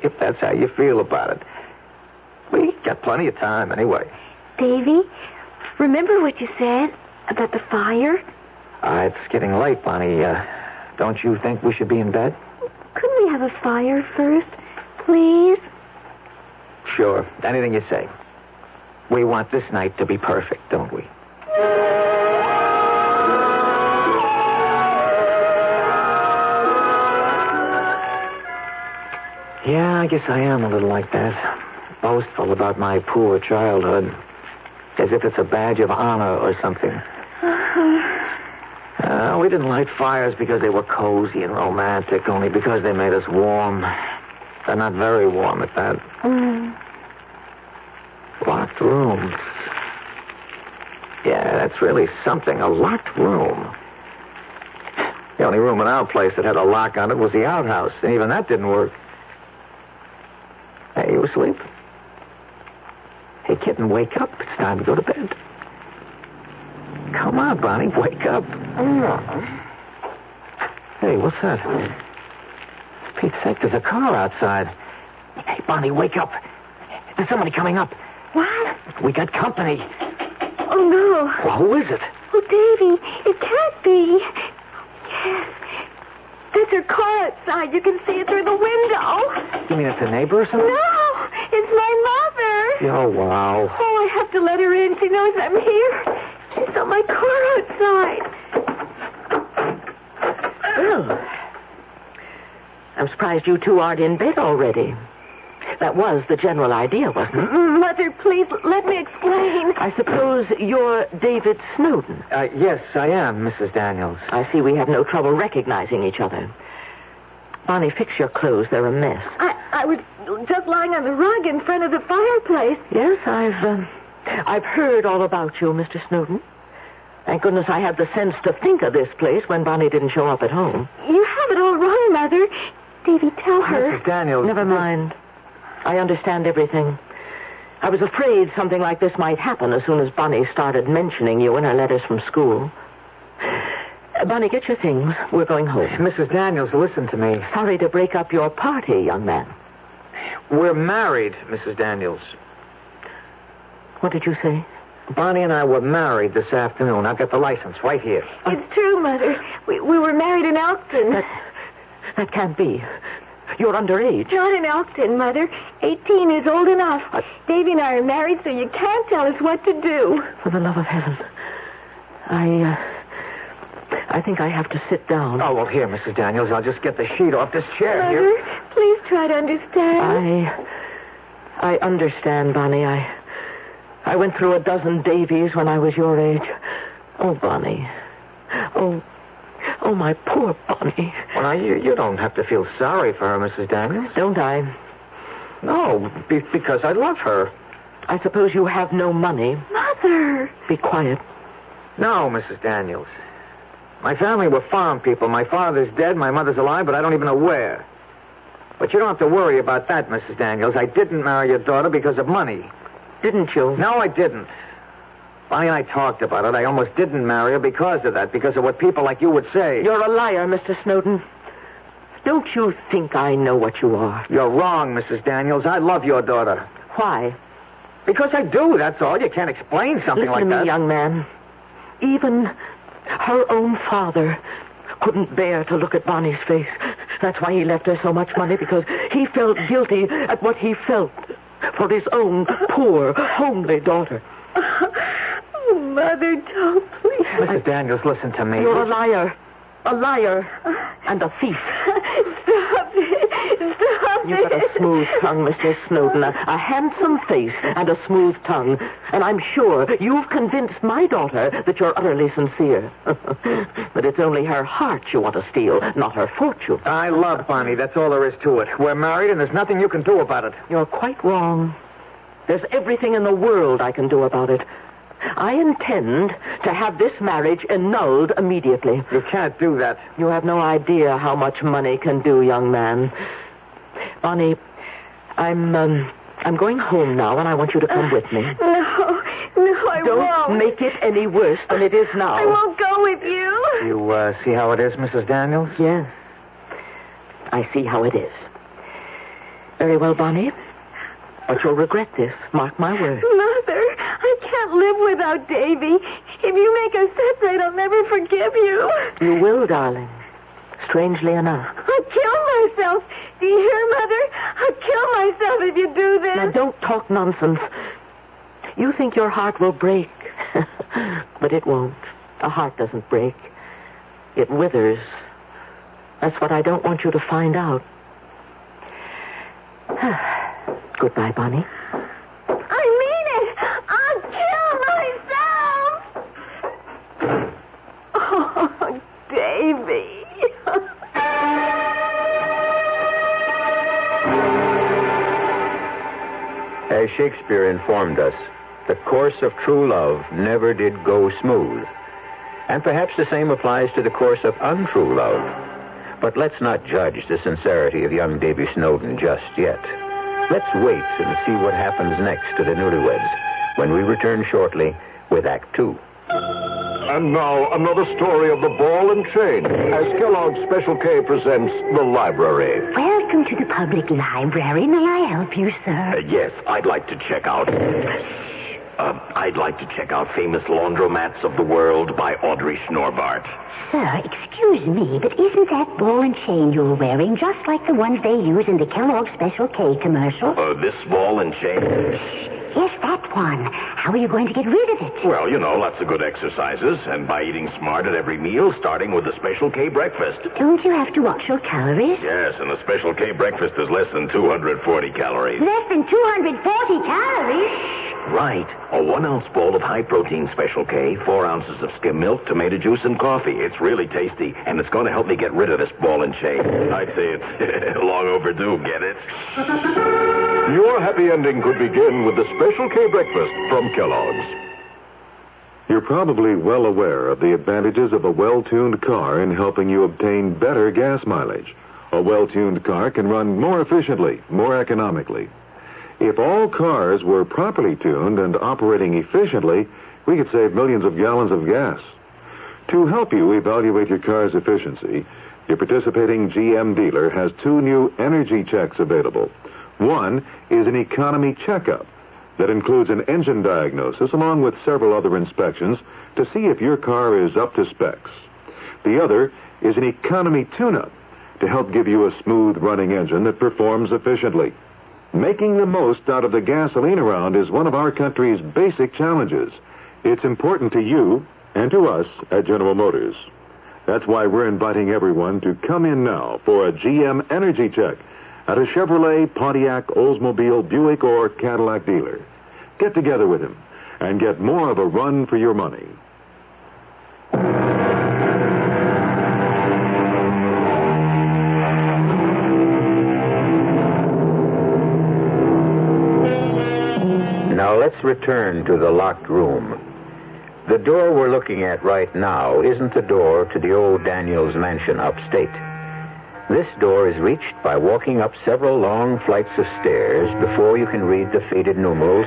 Speaker 15: if that's how you feel about it. We got plenty of time anyway.
Speaker 16: Davy, remember what you said about the fire?
Speaker 15: It's getting late, Bonnie. Don't you think we should be in bed?
Speaker 16: Couldn't we have a fire first, please?
Speaker 15: Sure. Anything you say. We want this night to be perfect, don't we? Yeah, I guess I am a little like that. Boastful about my poor childhood. As if it's a badge of honor or something. We didn't light fires because they were cozy and romantic, only because they made us warm. They're not very warm at that. Locked rooms. Yeah, that's really something, a locked room. The only room in our place that had a lock on it was the outhouse, and even that didn't work. Hey, you asleep? Hey, kitten, wake up. It's time to go to bed. Come on, Bonnie, wake up. Hey, what's that? For Pete's sake, there's a car outside. Hey, Bonnie, wake up. There's somebody coming up.
Speaker 16: What?
Speaker 15: We got company.
Speaker 16: Oh, no.
Speaker 15: Well, who is it?
Speaker 16: Oh, Davy, it can't be. Yes. There's her car outside. You can see it through the window.
Speaker 15: You mean it's a neighbor or something?
Speaker 16: No, it's my mother.
Speaker 15: Oh, wow.
Speaker 16: Oh, I have to let her in. She knows I'm here. She saw my car outside.
Speaker 12: Well, I'm surprised you two aren't in bed already. That was the general idea, wasn't it?
Speaker 16: Mother, please, let me explain.
Speaker 12: I suppose you're David Snowden.
Speaker 15: Yes, I am, Mrs. Daniels.
Speaker 12: I see we have no trouble recognizing each other. Bonnie, fix your clothes. They're a mess.
Speaker 16: I was just lying on the rug in front of the fireplace.
Speaker 12: Yes, I've heard all about you, Mr. Snowden. Thank goodness I had the sense to think of this place when Bonnie didn't show up at home.
Speaker 16: You have it all wrong, Mother. Davy, tell her.
Speaker 15: Mrs. Daniels.
Speaker 12: Never mind. I understand everything. I was afraid something like this might happen as soon as Bonnie started mentioning you in her letters from school. Bonnie, get your things. We're going home.
Speaker 15: Mrs. Daniels, listen to me.
Speaker 12: Sorry to break up your party, young man.
Speaker 15: We're married, Mrs. Daniels.
Speaker 12: What did you say?
Speaker 15: Bonnie and I were married this afternoon. I've got the license right here.
Speaker 16: It's true, Mother. We were married in Elkton.
Speaker 12: That can't be. You're underage.
Speaker 16: Not in Elkton, Mother. 18 is old enough. Davy and I are married, so you can't tell us what to do.
Speaker 12: For the love of heaven. I think I have to sit down.
Speaker 15: Oh, well, here, Mrs. Daniels. I'll just get the sheet off this chair
Speaker 16: Mother,
Speaker 15: here.
Speaker 16: Please try to understand.
Speaker 12: I understand, Bonnie. I went through a dozen Davies when I was your age. Oh, Bonnie. Oh, my poor Bonnie.
Speaker 15: Well, now, you don't have to feel sorry for her, Mrs. Daniels.
Speaker 12: Don't I?
Speaker 15: No, because I love her.
Speaker 12: I suppose you have no money.
Speaker 16: Mother!
Speaker 12: Be quiet.
Speaker 15: No, Mrs. Daniels. My family were farm people. My father's dead, my mother's alive, but I don't even know where. But you don't have to worry about that, Mrs. Daniels. I didn't marry your daughter because of money.
Speaker 12: Didn't you?
Speaker 15: No, I didn't. Bonnie and I talked about it. I almost didn't marry her because of that, because of what people like you would say.
Speaker 12: You're a liar, Mr. Snowden. Don't you think I know what you are?
Speaker 15: You're wrong, Mrs. Daniels. I love your daughter.
Speaker 12: Why?
Speaker 15: Because I do, that's all. You can't explain something like that.
Speaker 12: Listen to me, young man. Even her own father couldn't bear to look at Bonnie's face. That's why he left her so much money, because he felt guilty at what he felt for his own poor, homely daughter.
Speaker 16: Oh, Mother, don't, please.
Speaker 15: Mrs. Daniels, listen to me.
Speaker 12: You're a liar. A liar. And a thief.
Speaker 16: Stop it. Stop
Speaker 12: You've got a smooth tongue, Mr. Snowden. A handsome face and a smooth tongue. And I'm sure you've convinced my daughter that you're utterly sincere. But it's only her heart you want to steal, not her fortune.
Speaker 15: I love Bonnie. That's all there is to it. We're married, and there's nothing you can do about it.
Speaker 12: You're quite wrong. There's everything in the world I can do about it. I intend to have this marriage annulled immediately.
Speaker 15: You can't do that.
Speaker 12: You have no idea how much money can do, young man. Bonnie, I'm going home now, and I want you to come with me.
Speaker 16: No, I
Speaker 12: Don't
Speaker 16: won't.
Speaker 12: make it any worse than it is now.
Speaker 16: I won't go with you.
Speaker 15: You see how it is, Mrs. Daniels?
Speaker 12: Yes. I see how it is. Very well, Bonnie. But you'll regret this. Mark my words.
Speaker 16: Mother, I can't live without Davy. If you make us separate, I'll never forgive you.
Speaker 12: You will, darling. Strangely enough.
Speaker 16: I'll kill myself. Do you hear, Mother? I'll kill myself if you do this.
Speaker 12: Now, don't talk nonsense. You think your heart will break. But it won't. A heart doesn't break. It withers. That's what I don't want you to find out. Goodbye, Bonnie.
Speaker 16: I mean it. I'll kill myself. Oh, Davy.
Speaker 9: As Shakespeare informed us, the course of true love never did go smooth. And perhaps the same applies to the course of untrue love. But let's not judge the sincerity of young Davy Snowden just yet. Let's wait and see what happens next to the newlyweds when we return shortly with Act 2.
Speaker 24: And now, another story of the ball and chain, as Kellogg's Special K presents The Library.
Speaker 3: Welcome to the public library. May I help you, sir?
Speaker 11: Yes, I'd like to check out Famous Laundromats of the World by Audrey Schnorbart.
Speaker 3: Sir, excuse me, but isn't that ball and chain you're wearing just like the ones they use in the Kellogg's Special K commercial?
Speaker 11: This ball and chain?
Speaker 3: Yes, that one. How are you going to get rid of it?
Speaker 11: Well, lots of good exercises, and by eating smart at every meal, starting with the Special K breakfast.
Speaker 3: Don't you have to watch your calories?
Speaker 11: Yes, and the Special K breakfast is less than 240 calories.
Speaker 3: Less than 240 calories?
Speaker 11: Right. A 1-ounce bowl of high-protein Special K, 4 ounces of skim milk, tomato juice, and coffee. It's really tasty, and it's going to help me get rid of this ball and chain. I'd say it's long overdue, get it?
Speaker 24: Your happy ending could begin with the Special K breakfast from Kellogg's.
Speaker 14: You're probably well aware of the advantages of a well-tuned car in helping you obtain better gas mileage. A well-tuned car can run more efficiently, more economically. If all cars were properly tuned and operating efficiently, we could save millions of gallons of gas. To help you evaluate your car's efficiency, your participating GM dealer has 2 new energy checks available. One is an economy checkup that includes an engine diagnosis along with several other inspections to see if your car is up to specs. The other is an economy tune-up to help give you a smooth-running engine that performs efficiently. Making the most out of the gasoline around is one of our country's basic challenges. It's important to you and to us at General Motors. That's why we're inviting everyone to come in now for a GM energy check at a Chevrolet, Pontiac, Oldsmobile, Buick, or Cadillac dealer. Get together with him and get more of a run for your money.
Speaker 9: Now let's return to the locked room. The door we're looking at right now isn't the door to the old Daniels mansion upstate. This door is reached by walking up several long flights of stairs before you can read the faded numerals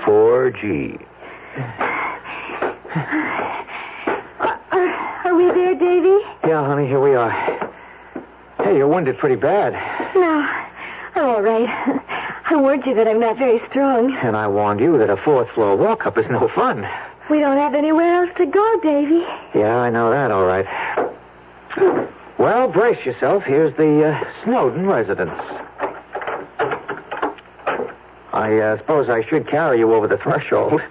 Speaker 9: 4G.
Speaker 16: Are we there, Davy?
Speaker 15: Yeah, honey, here we are. Hey, you're wounded pretty bad.
Speaker 16: No, I'm all right. I warned you that I'm not very strong.
Speaker 15: And I warned you that a 4th-floor walk-up is no fun.
Speaker 16: We don't have anywhere else to go, Davy.
Speaker 15: Yeah, I know that, all right. Well, brace yourself. Here's the Snowden residence. I suppose I should carry you over the threshold.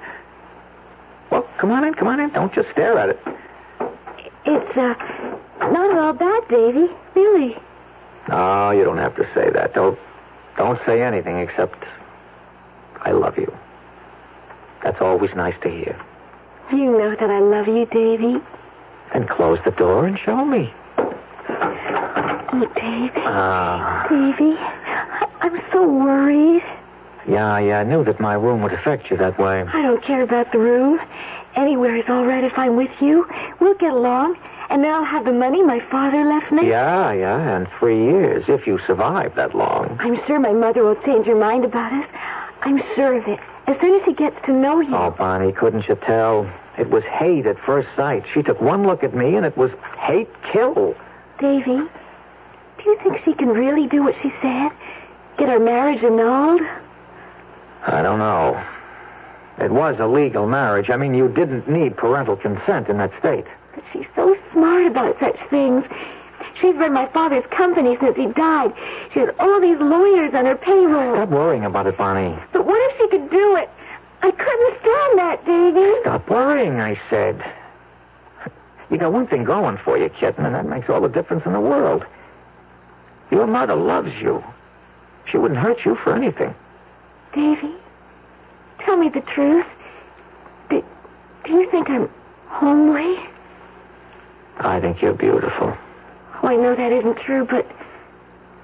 Speaker 15: Well, come on in. Don't just stare at it.
Speaker 16: It's, not all bad, Davy. Really.
Speaker 15: No, you don't have to say that. Don't say anything except, I love you. That's always nice to hear.
Speaker 16: You know that I love you, Davy.
Speaker 15: Then close the door and show me.
Speaker 16: Oh, Davy. Davy, I'm so worried.
Speaker 15: Yeah, I knew that my room would affect you that way.
Speaker 16: I don't care about the room. Anywhere is all right if I'm with you. We'll get along. And then I'll have the money my father left me.
Speaker 15: Yeah, and 3 years, if you survive that long.
Speaker 16: I'm sure my mother will change her mind about us. I'm sure of it. As soon as she gets to know you.
Speaker 15: Oh, Bonnie, couldn't you tell? It was hate at first sight. She took one look at me, and it was hate kill.
Speaker 16: Davy, do you think she can really do what she said? Get our marriage annulled?
Speaker 15: I don't know. It was a legal marriage. I mean, you didn't need parental consent in that state.
Speaker 16: But she's so smart about such things. She's run my father's company since he died. She has all these lawyers on her payroll.
Speaker 15: Stop worrying about it, Bonnie.
Speaker 16: But what if she could do it? I couldn't stand that, Davy.
Speaker 15: Stop worrying, I said. You got one thing going for you, kitten, and that makes all the difference in the world. Your mother loves you. She wouldn't hurt you for anything.
Speaker 16: Davy, tell me the truth. Do you think I'm homely?
Speaker 15: I think you're beautiful.
Speaker 16: Oh, I know that isn't true, but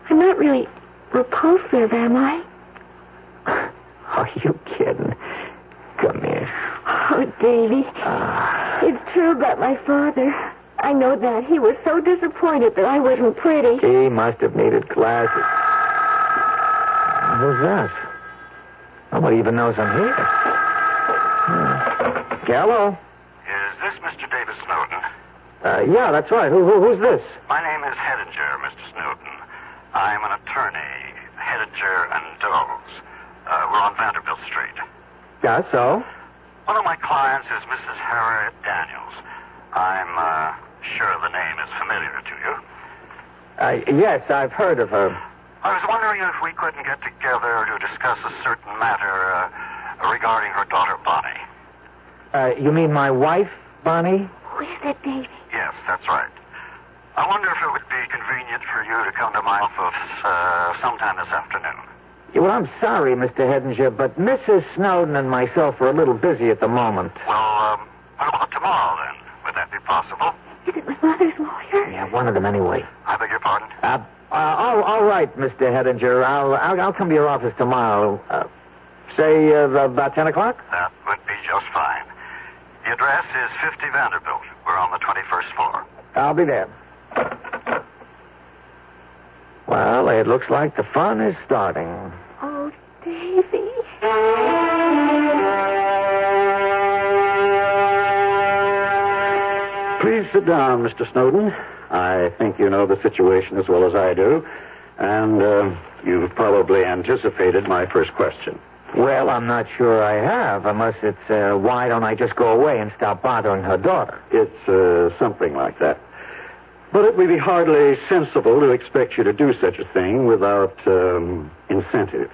Speaker 16: I'm not really repulsive, am I?
Speaker 15: Are you kidding? Come here.
Speaker 16: Oh, Davy. It's true about my father. I know that. He was so disappointed that I wasn't pretty.
Speaker 15: He must have needed glasses. Who's that? Nobody even knows I'm here. Hello?
Speaker 4: Is this Mr. David Snowden?
Speaker 15: Yeah, that's right. Who's this?
Speaker 4: My name is Hedinger, Mr. Snowden. I'm an attorney, Hedinger and Doles. We're on Vanderbilt Street.
Speaker 15: Yeah, so?
Speaker 4: One of my clients is Mrs. Harriet Daniels. I'm sure the name is familiar to you.
Speaker 15: Yes, I've heard of her.
Speaker 4: I was wondering if we couldn't get together to discuss a certain matter regarding her daughter, Bonnie.
Speaker 15: You mean my wife, Bonnie?
Speaker 16: Who is it, Davy?
Speaker 4: Yes, that's right. I wonder if it would be convenient for you to come to my office sometime this afternoon.
Speaker 15: Yeah, well, I'm sorry, Mr. Hedinger, but Mrs. Snowden and myself are a little busy at the moment.
Speaker 4: Well, what about tomorrow, then? Would that be possible?
Speaker 16: Is it my mother's lawyer?
Speaker 15: Yeah, one of them anyway.
Speaker 4: I beg your pardon?
Speaker 15: All right, Mr. Hedinger. I'll come to your office tomorrow. Say about 10 o'clock?
Speaker 4: That would be just fine. The address is 50 Vanderbilt. We're on the 21st floor.
Speaker 15: I'll be there. Well, it looks like the fun is starting.
Speaker 16: Oh, Davy.
Speaker 4: Please sit down, Mr. Snowden. I think you know the situation as well as I do. And you've probably anticipated my first question.
Speaker 15: Well, I'm not sure I have, unless it's, why don't I just go away and stop bothering her daughter?
Speaker 4: It's something like that. But it would be hardly sensible to expect you to do such a thing without incentive.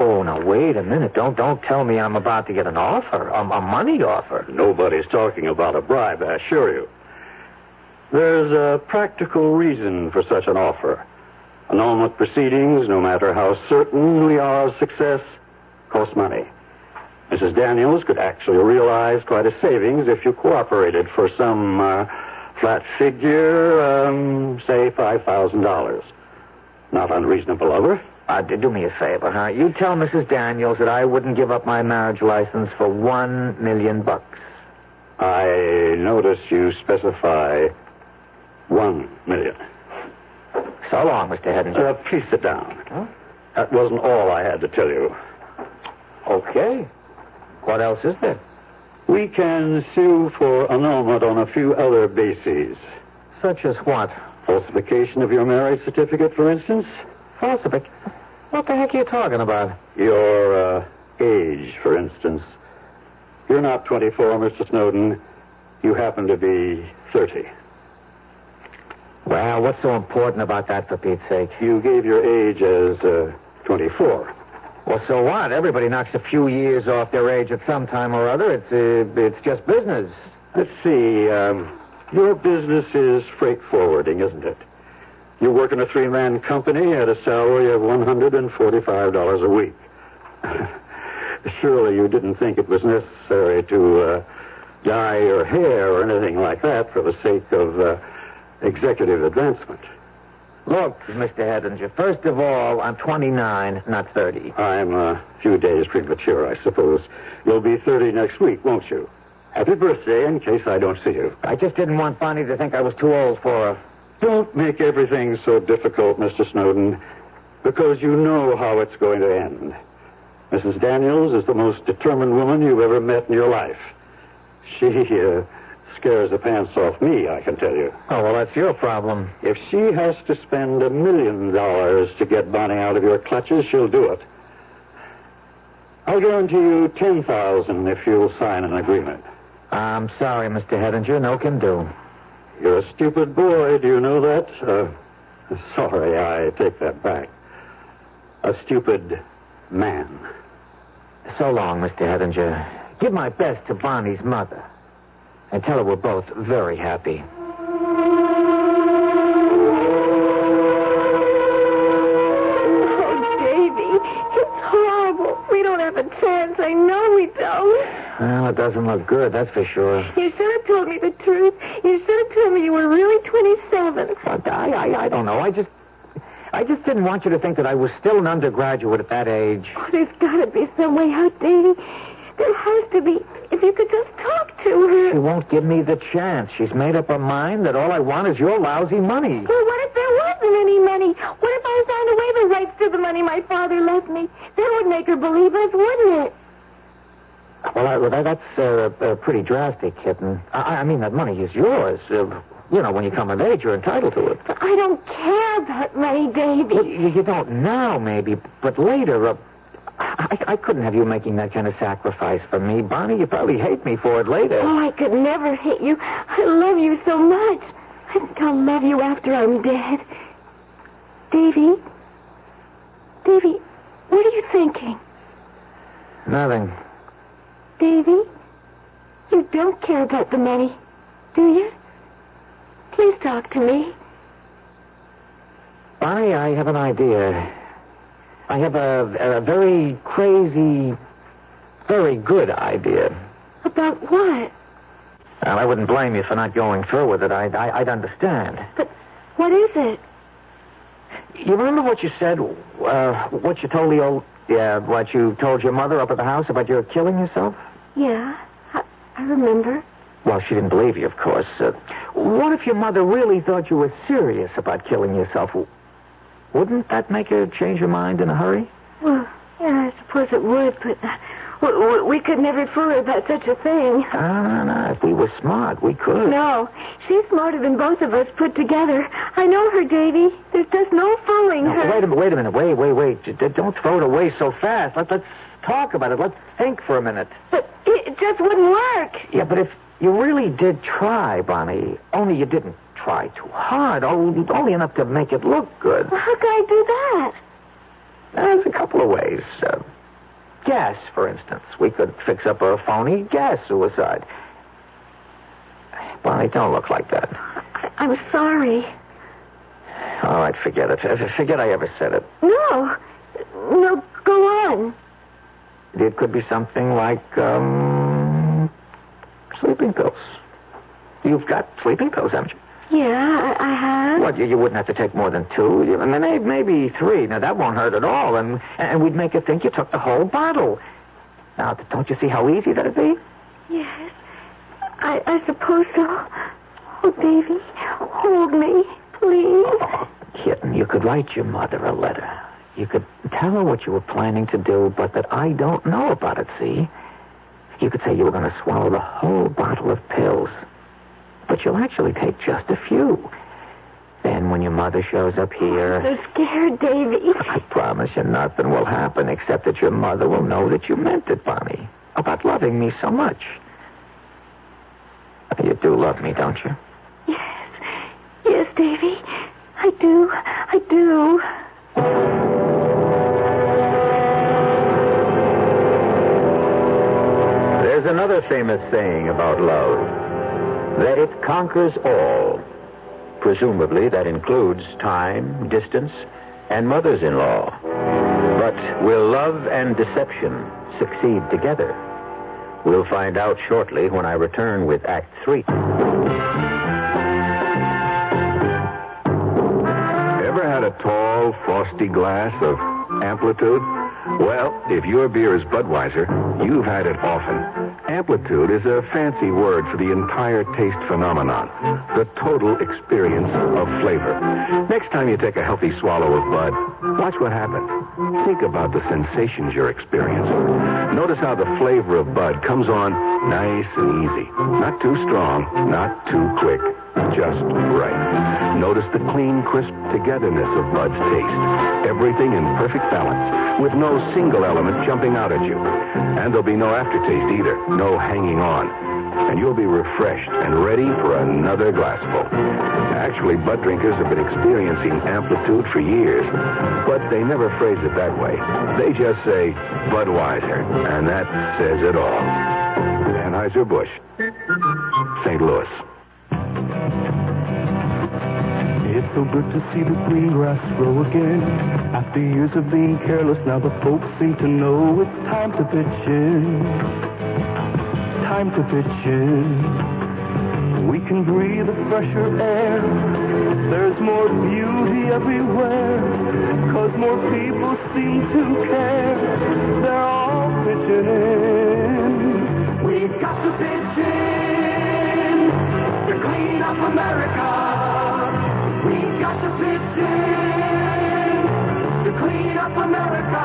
Speaker 15: Oh, now, wait a minute. Don't tell me I'm about to get an offer, a money offer.
Speaker 4: Nobody's talking about a bribe, I assure you. There's a practical reason for such an offer. Annulment proceedings, no matter how certain we are of success, cost money. Mrs. Daniels could actually realize quite a savings if you cooperated for some flat figure, say $5,000. Not unreasonable of her.
Speaker 15: Do me a favor, huh? You tell Mrs. Daniels that I wouldn't give up my marriage license for $1 million.
Speaker 4: I notice you specify $1 million.
Speaker 15: So long, Mr. Hedinger.
Speaker 4: Please sit down. Huh? That wasn't all I had to tell you.
Speaker 15: Okay. What else is there?
Speaker 4: We can sue for annulment on a few other bases.
Speaker 15: Such as what?
Speaker 4: Falsification of your marriage certificate, for instance.
Speaker 15: Falsification? What the heck are you talking about?
Speaker 4: Your age, for instance. You're not 24, Mr. Snowden. You happen to be 30.
Speaker 15: Well, what's so important about that, for Pete's sake?
Speaker 4: You gave your age as 24.
Speaker 15: Well, so what? Everybody knocks a few years off their age at some time or other. It's just business.
Speaker 4: Let's see. Your business is freight forwarding, isn't it? You work in a three-man company at a salary of $145 a week. Surely you didn't think it was necessary to dye your hair or anything like that for the sake of executive advancement.
Speaker 15: Look, Mr. Hedinger, first of all, I'm 29, not 30.
Speaker 4: I'm a few days premature, I suppose. You'll be 30 next week, won't you? Happy birthday, in case I don't see you.
Speaker 15: I just didn't want Bonnie to think I was too old for her.
Speaker 4: Don't make everything so difficult, Mr. Snowden, because you know how it's going to end. Mrs. Daniels is the most determined woman you've ever met in your life. She scares the pants off me, I can tell you.
Speaker 15: Oh, well, that's your problem.
Speaker 4: If she has to spend $1 million to get Bonnie out of your clutches, she'll do it. I'll guarantee you $10,000 if you'll sign an agreement.
Speaker 15: I'm sorry, Mr. Hedinger. No can do.
Speaker 4: You're a stupid boy. Do you know that? Sorry, I take that back. A stupid man.
Speaker 15: So long, Mr. Hedinger. Give my best to Bonnie's mother. And tell her we're both very happy.
Speaker 16: Oh, I know we don't.
Speaker 15: Well, it doesn't look good, that's for sure.
Speaker 16: You should have told me the truth. You should have told me you were really 27.
Speaker 15: But I don't know. I just didn't want you to think that I was still an undergraduate at that age.
Speaker 16: Oh, there's got to be some way out, Davy. There has to be. If you could just talk to her.
Speaker 15: She won't give me the chance. She's made up her mind that all I want is your lousy money.
Speaker 16: Well, what if there wasn't any money? What if I signed away the rights to the money my father left me? That would make her believe us, wouldn't it?
Speaker 15: Well, that's pretty drastic, kitten. I mean, that money is yours. When you come of age, you're entitled to it.
Speaker 16: But I don't care about money, Davy.
Speaker 15: Well, you don't now, maybe, but later, I couldn't have you making that kind of sacrifice for me, Bonnie. You probably hate me for it later.
Speaker 16: Oh, I could never hate you. I love you so much. I think I'll love you after I'm dead. Davy? Davy, what are you thinking?
Speaker 15: Nothing.
Speaker 16: Davy? You don't care about the money, do you? Please talk to me.
Speaker 15: Bonnie, I have an idea. I have a very crazy, very good idea.
Speaker 16: About what?
Speaker 15: Well, I wouldn't blame you for not going through with it. I'd understand.
Speaker 16: But what is it?
Speaker 15: You remember what you said, what you told what you told your mother up at the house about your killing yourself?
Speaker 16: Yeah, I remember.
Speaker 15: Well, she didn't believe you, of course. What if your mother really thought you were serious about killing yourself? Wouldn't that make her change her mind in a hurry?
Speaker 16: Well, yeah, I suppose it would, but we could never fool her about such a thing.
Speaker 15: No. If we were smart, we could.
Speaker 16: No, she's smarter than both of us put together. I know her, Davy. There's just no fooling her.
Speaker 15: Wait a minute. Wait. Don't throw it away so fast. Let's talk about it. Let's think for a minute.
Speaker 16: But it just wouldn't work.
Speaker 15: Yeah, but if you really did try, Bonnie, only you didn't try too hard, only enough to make it look good.
Speaker 16: Well, how can I do that?
Speaker 15: There's a couple of ways. Gas, for instance. We could fix up a phony gas suicide. Bonnie, don't look like that.
Speaker 16: I'm sorry.
Speaker 15: All right, forget it. Forget I ever said it.
Speaker 16: No, go on.
Speaker 15: It could be something like, sleeping pills. You've got sleeping pills, haven't you?
Speaker 16: Yeah, I have.
Speaker 15: What, you wouldn't have to take more than 2? I mean, maybe 3. Now, that won't hurt at all, and we'd make her think you took the whole bottle. Now, don't you see how easy that'd be?
Speaker 16: Yes, I suppose so. Oh, Davy, hold me, please.
Speaker 15: Oh, kitten, you could write your mother a letter. You could tell her what you were planning to do, but that I don't know about it, see? You could say you were going to swallow the whole bottle of pills. But you'll actually take just a few. Then when your mother shows up here...
Speaker 16: I'm so scared, Davy.
Speaker 15: I promise you nothing will happen except that your mother will know that you meant it, Bonnie. About loving me so much. You do love me, don't you?
Speaker 16: Yes, Davy. I do.
Speaker 9: There's another famous saying about love, that it conquers all. Presumably that includes time, distance, and mothers-in-law. But will love and deception succeed together? We'll find out shortly when I return with Act 3.
Speaker 14: Ever had a tall, frosty glass of Amplitude? Well, if your beer is Budweiser, you've had it often. Amplitude is a fancy word for the entire taste phenomenon, the total experience of flavor. Next time you take a healthy swallow of Bud, watch what happens. Think about the sensations you're experiencing. Notice how the flavor of Bud comes on nice and easy. Not too strong, not too quick, just right. Notice the clean, crisp togetherness of Bud's taste. Everything in perfect balance, with no single element jumping out at you. And there'll be no aftertaste either, no hanging on. And you'll be refreshed and ready for another glassful. Actually, Bud drinkers have been experiencing Amplitude for years, but they never phrase it that way. They just say Budweiser, and that says it all. Anheuser-Busch, St. Louis.
Speaker 24: It
Speaker 7: So good to see the green grass grow again. After years of being careless, now the folks seem to know it's time to pitch in. Time to pitch in. We can breathe a fresher air. There's more beauty everywhere. 'Cause more people seem to care. They're all pitching in. We've got to pitch in to clean up America. We've got to pitch in to clean up America.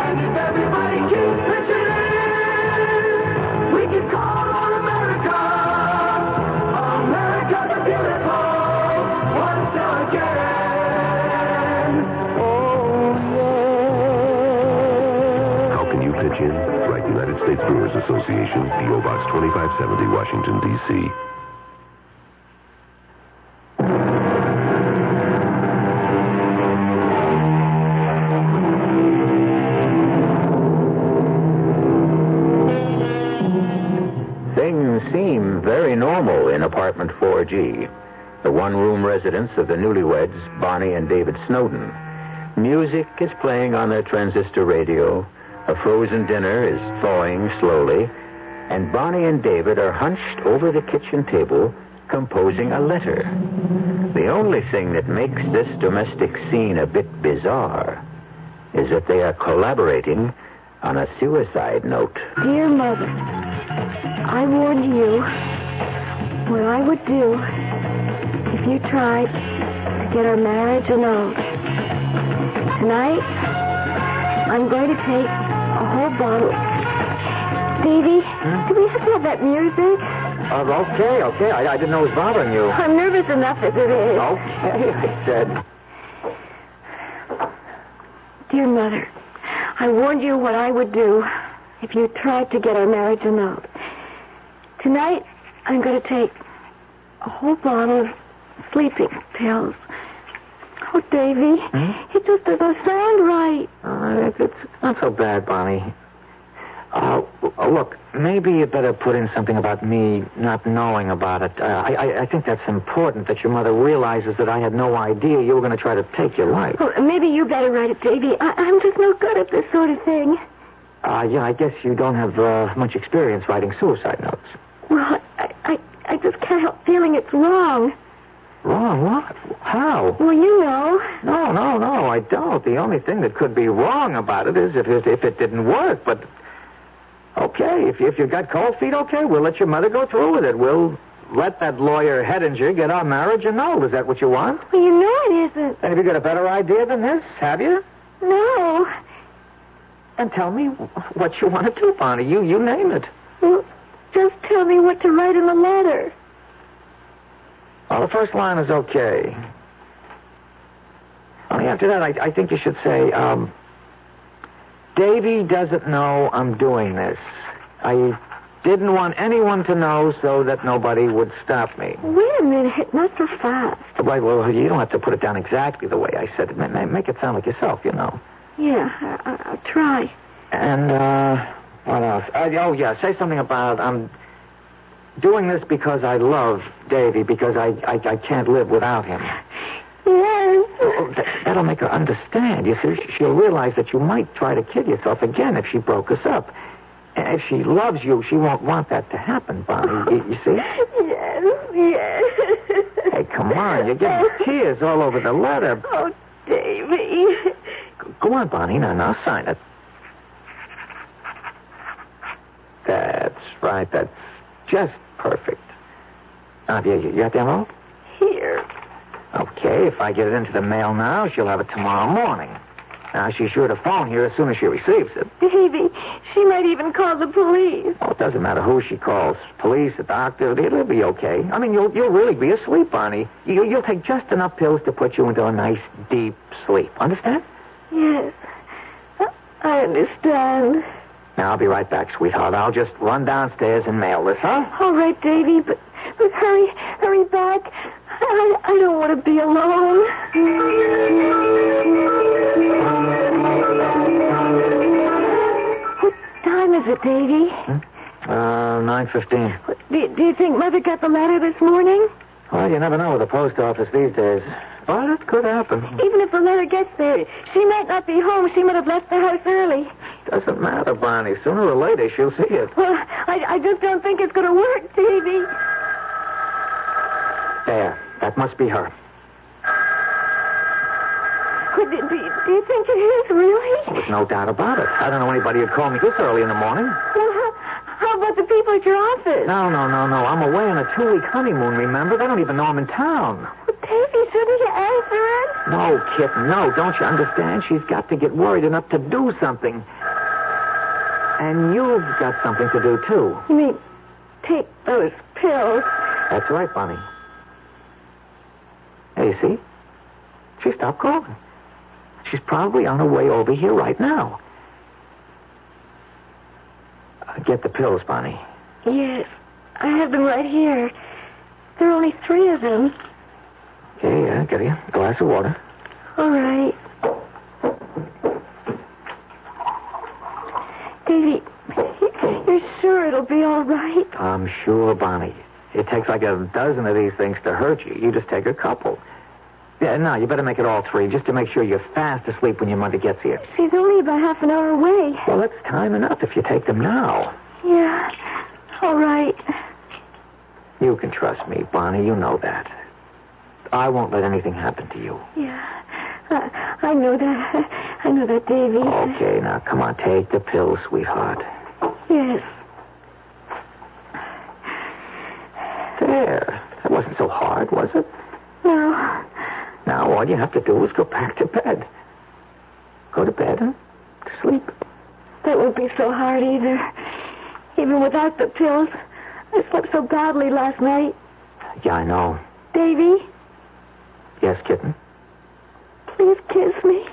Speaker 7: And if everybody keeps pitching in, we can call our America America the Beautiful once again. Oh, yeah.
Speaker 17: How can you pitch in? Write United States Brewers Association, P.O. Box 2570, Washington, D.C.
Speaker 9: Seem very normal in apartment 4G, the one-room residence of the newlyweds, Bonnie and David Snowden. Music is playing on their transistor radio, a frozen dinner is thawing slowly, and Bonnie and David are hunched over the kitchen table, composing a letter. The only thing that makes this domestic scene a bit bizarre is that they are collaborating on a suicide note.
Speaker 16: Dear Mother, I warned you what I would do if you tried to get our marriage annulled. Tonight, I'm going to take a whole bottle. Davy, do we have to have that music?
Speaker 15: Okay. I didn't know it was bothering you.
Speaker 16: I'm nervous enough as it is.
Speaker 15: Okay, I said.
Speaker 16: Dear Mother, I warned you what I would do if you tried to get our marriage annulled. Tonight, I'm going to take a whole bottle of sleeping pills. Oh, Davy, it just doesn't sound right.
Speaker 15: It's not so bad, Bonnie. Look, maybe you better put in something about me not knowing about it. I think that's important, that your mother realizes that I had no idea you were going to try to take your life.
Speaker 16: Well, maybe you better write it, Davy. I'm just no good at this sort of thing.
Speaker 15: Yeah, I guess you don't have much experience writing suicide notes.
Speaker 16: Well, I just can't help feeling it's wrong.
Speaker 15: Wrong? What? How?
Speaker 16: Well, you know.
Speaker 15: No, I don't. The only thing that could be wrong about it is if it didn't work, but... Okay, if you've got cold feet, okay, we'll let your mother go through with it. We'll let that lawyer Hedinger get our marriage annulled. Is that what you want?
Speaker 16: Well, you know it isn't.
Speaker 15: And have you got a better idea than this? Have you?
Speaker 16: No.
Speaker 15: And tell me what you want to do, Bonnie. You name it.
Speaker 16: Well, just tell me what to write in the letter.
Speaker 15: Well, the first line is okay. Only after that, I think you should say, Davy doesn't know I'm doing this. I didn't want anyone to know so that nobody would stop me.
Speaker 16: Wait a minute, not so fast.
Speaker 15: Right, well, you don't have to put it down exactly the way I said it. Make it sound like yourself, you know.
Speaker 16: Yeah, I'll try.
Speaker 15: And, what else? Say something about, I'm doing this because I love Davy, because I can't live without him.
Speaker 16: Yes.
Speaker 15: That'll make her understand. You see, she'll realize that you might try to kill yourself again if she broke us up. And if she loves you, she won't want that to happen, Bonnie. You see?
Speaker 16: Yes.
Speaker 15: Hey, come on. You're getting tears all over the letter.
Speaker 16: Oh, Davy.
Speaker 15: Go on, Bonnie. Now, sign it. That's right. That's just perfect. Now, you got the envelope?
Speaker 16: Here.
Speaker 15: Okay, if I get it into the mail now, she'll have it tomorrow morning. Now, she's sure to phone here as soon as she receives it.
Speaker 16: Davy, she might even call the police.
Speaker 15: Oh, it doesn't matter who she calls. Police, a doctor, it'll be okay. I mean, you'll really be asleep, Bonnie. You'll take just enough pills to put you into a nice, deep sleep. Understand?
Speaker 16: Yes, I understand.
Speaker 15: Now, I'll be right back, sweetheart. I'll just run downstairs and mail this, huh?
Speaker 16: All right, Davy, but hurry back. I don't want to be alone. What time is it, Davy?
Speaker 15: 9:15.
Speaker 16: Do you think Mother got the letter this morning?
Speaker 15: Well, you never know with the post office these days. Well, it could happen.
Speaker 16: Even if the letter gets there, she might not be home. She might have left the house early.
Speaker 15: Doesn't matter, Bonnie. Sooner or later, she'll see it.
Speaker 16: Well, I just don't think it's going to work, Davy.
Speaker 15: There. That must be her.
Speaker 16: Could it be? Do you think it is, really?
Speaker 15: There's no doubt about it. I don't know anybody who'd call me this early in the morning.
Speaker 16: Well, how about the people at your office?
Speaker 15: No. I'm away on a 2-week honeymoon, remember? They don't even know I'm in town.
Speaker 16: Well, Davy, shouldn't you answer it?
Speaker 15: No, kitten, no. Don't you understand? She's got to get worried enough to do something. And you've got something to do, too.
Speaker 16: You mean take those pills?
Speaker 15: That's right, Bonnie. Hey, you see? She stopped calling. She's probably on her way over here right now. Get the pills, Bonnie.
Speaker 16: Yes, I have them right here. There are only 3 of them.
Speaker 15: Okay, yeah, get you a glass of water.
Speaker 16: All right. Davy, you're sure it'll be all right?
Speaker 15: I'm sure, Bonnie. It takes like a dozen of these things to hurt you. You just take a couple. Yeah, no, you better make it all 3, just to make sure you're fast asleep when your mother gets here.
Speaker 16: She's only about half an hour away.
Speaker 15: Well, that's time enough if you take them now.
Speaker 16: Yeah, all right.
Speaker 15: You can trust me, Bonnie. You know that. I won't let anything happen to you.
Speaker 16: Yeah, I know that. I know that, Davy.
Speaker 15: Okay, now, come on, take the pills, sweetheart.
Speaker 16: Yes.
Speaker 15: There. That wasn't so hard, was it?
Speaker 16: No.
Speaker 15: Now, all you have to do is go back to bed. Go to bed and sleep.
Speaker 16: That won't be so hard either. Even without the pills. I slept so badly last night.
Speaker 15: Yeah, I know.
Speaker 16: Davy?
Speaker 15: Yes, kitten?
Speaker 16: Please kiss me.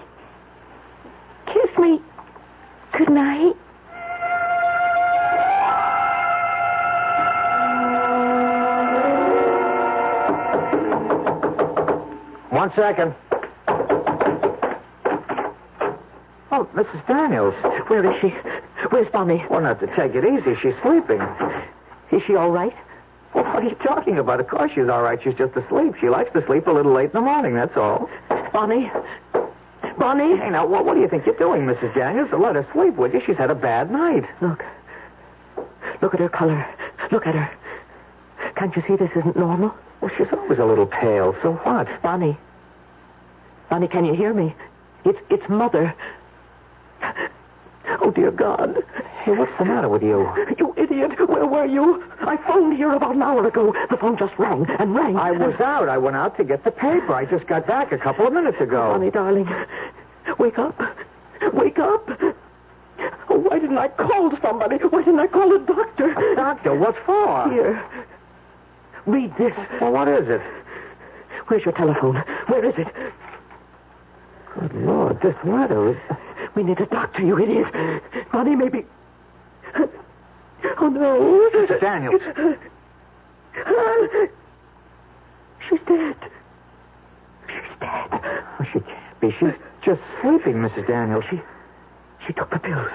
Speaker 16: Kiss me. Good night.
Speaker 15: 1 second. Oh, Mrs. Daniels.
Speaker 12: Where is she? Where's Bonnie?
Speaker 15: Well, not to take it easy. She's sleeping.
Speaker 12: Is she all right?
Speaker 15: Well, what are you talking about? Of course she's all right. She's just asleep. She likes to sleep a little late in the morning, that's all.
Speaker 12: Bonnie? Bonnie?
Speaker 15: Hey, now, what do you think you're doing, Mrs. Daniels? Let her sleep, would you? She's had a bad night.
Speaker 12: Look at her color. Look at her. Can't you see this isn't normal?
Speaker 15: Well, she's always a little pale. So what?
Speaker 12: Bonnie, can you hear me? It's Mother. Oh, dear God.
Speaker 15: Hey, what's the matter with you?
Speaker 12: You idiot. Where were you? I phoned here about an hour ago. The phone just rang and rang.
Speaker 15: I was out. I went out to get the paper. I just got back a couple of minutes ago.
Speaker 12: Bonnie, darling, wake up. Wake up. Oh, why didn't I call somebody? Why didn't I call a doctor?
Speaker 15: A doctor? What for?
Speaker 12: Here. Read this.
Speaker 15: Well, what is it?
Speaker 12: Where's your telephone? Where is it?
Speaker 15: Good Lord, this letter is...
Speaker 12: We need a doctor, you idiot. Bonnie, maybe... Oh, no.
Speaker 15: Mrs. Daniels.
Speaker 12: She's dead. She's dead.
Speaker 15: Oh, she can't be. She's just sleeping, Mrs. Daniels.
Speaker 12: She took the pills.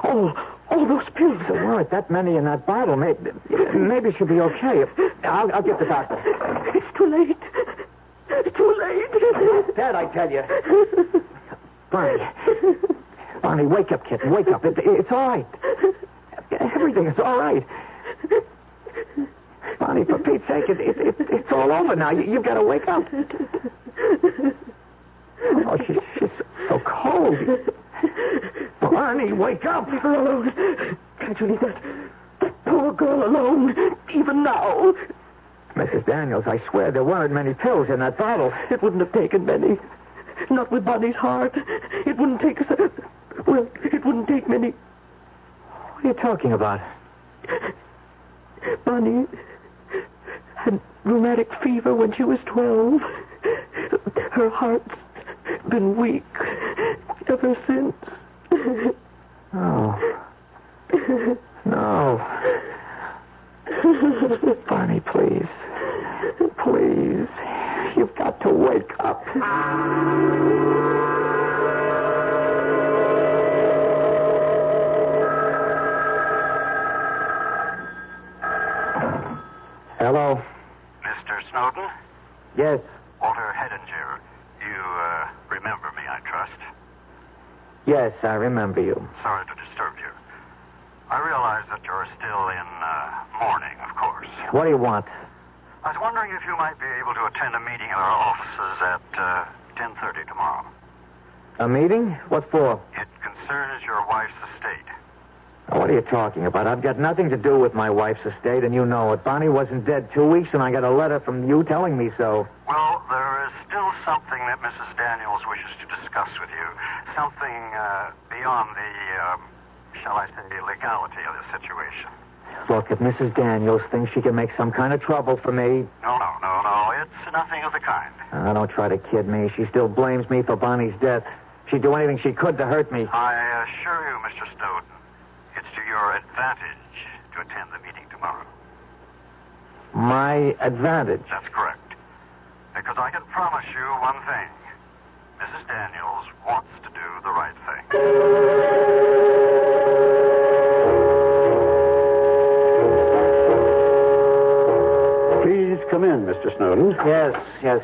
Speaker 12: All those pills.
Speaker 15: There weren't that many in that bottle. Maybe she'll be okay. I'll get the doctor.
Speaker 12: It's too late. It's too late.
Speaker 15: Dad, I tell you. Bonnie, wake up, kitten. Wake up. It's all right. Everything is all right. Bonnie, for Pete's sake, it's all over now. You've got to wake up. Oh, she's so cold. Bonnie, wake up.
Speaker 12: Leave her alone. Can't you leave that poor girl alone, even now?
Speaker 15: Mrs. Daniels, I swear there weren't many pills in that bottle.
Speaker 12: It wouldn't have taken many. Not with Bonnie's heart. It wouldn't take us... Well, it wouldn't take many.
Speaker 15: What are you talking about?
Speaker 12: Bonnie had rheumatic fever when she was 12. Her heart's been weak ever since.
Speaker 15: Oh. No. Bonnie, please. Please. You've got to wake up.
Speaker 18: Hello?
Speaker 19: Mr. Snowden?
Speaker 18: Yes.
Speaker 19: Walter had a
Speaker 15: Yes, I remember you.
Speaker 18: Sorry to disturb you. I realize that you're still in mourning, of course.
Speaker 15: What do you want?
Speaker 18: I was wondering if you might be able to attend a meeting at our offices at 10:30 tomorrow.
Speaker 15: A meeting? What for?
Speaker 18: It concerns your wife's estate.
Speaker 15: What are you talking about? I've got nothing to do with my wife's estate, and you know it. Bonnie wasn't dead 2 weeks, and I got a letter from you telling me so.
Speaker 18: Well, there is still something that Mrs. Daniels wishes to discuss with you. Something beyond the, shall I say, legality of the situation.
Speaker 15: Look, if Mrs. Daniels thinks she can make some kind of trouble for me...
Speaker 18: No. It's nothing of the kind.
Speaker 15: Don't try to kid me. She still blames me for Bonnie's death. She'd do anything she could to hurt me.
Speaker 18: I assure you, Mr. Snowden, it's to your advantage to attend the meeting tomorrow.
Speaker 15: My advantage?
Speaker 18: That's correct. Because I can promise you one thing. Mrs. Daniels wants to do the right thing.
Speaker 4: Please come in, Mr. Snowden.
Speaker 15: Yes.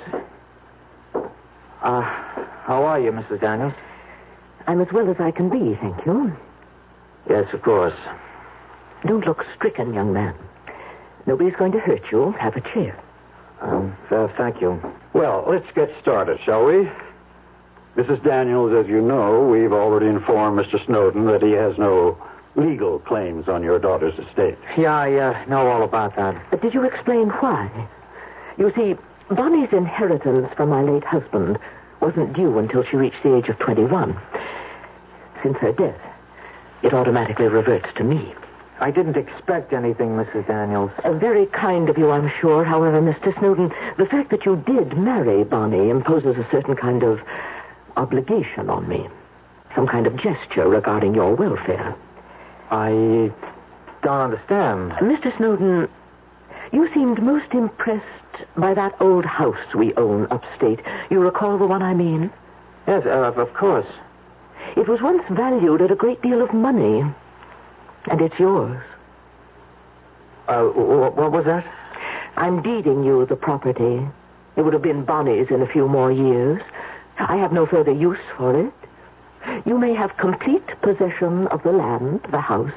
Speaker 15: How are you, Mrs. Daniels?
Speaker 12: I'm as well as I can be, thank you.
Speaker 15: Yes, of course.
Speaker 12: Don't look stricken, young man. Nobody's going to hurt you. Have a chair.
Speaker 15: Thank you.
Speaker 4: Well, let's get started, shall we? Mrs. Daniels, as you know, we've already informed Mr. Snowden that he has no legal claims on your daughter's estate.
Speaker 15: Yeah, I know all about that.
Speaker 12: But did you explain why? You see, Bonnie's inheritance from my late husband wasn't due until she reached the age of 21. Since her death, it automatically reverts to me.
Speaker 15: I didn't expect anything, Mrs. Daniels.
Speaker 12: Very kind of you, I'm sure. However, Mr. Snowden, the fact that you did marry Bonnie imposes a certain kind of obligation on me. Some kind of gesture regarding your welfare.
Speaker 15: I don't understand.
Speaker 12: Mr. Snowden, you seemed most impressed by that old house we own upstate. You recall the one I mean?
Speaker 15: Yes, of course.
Speaker 12: It was once valued at a great deal of money. And it's yours.
Speaker 15: What was that?
Speaker 12: I'm deeding you the property. It would have been Bonnie's in a few more years. I have no further use for it. You may have complete possession of the land, the house,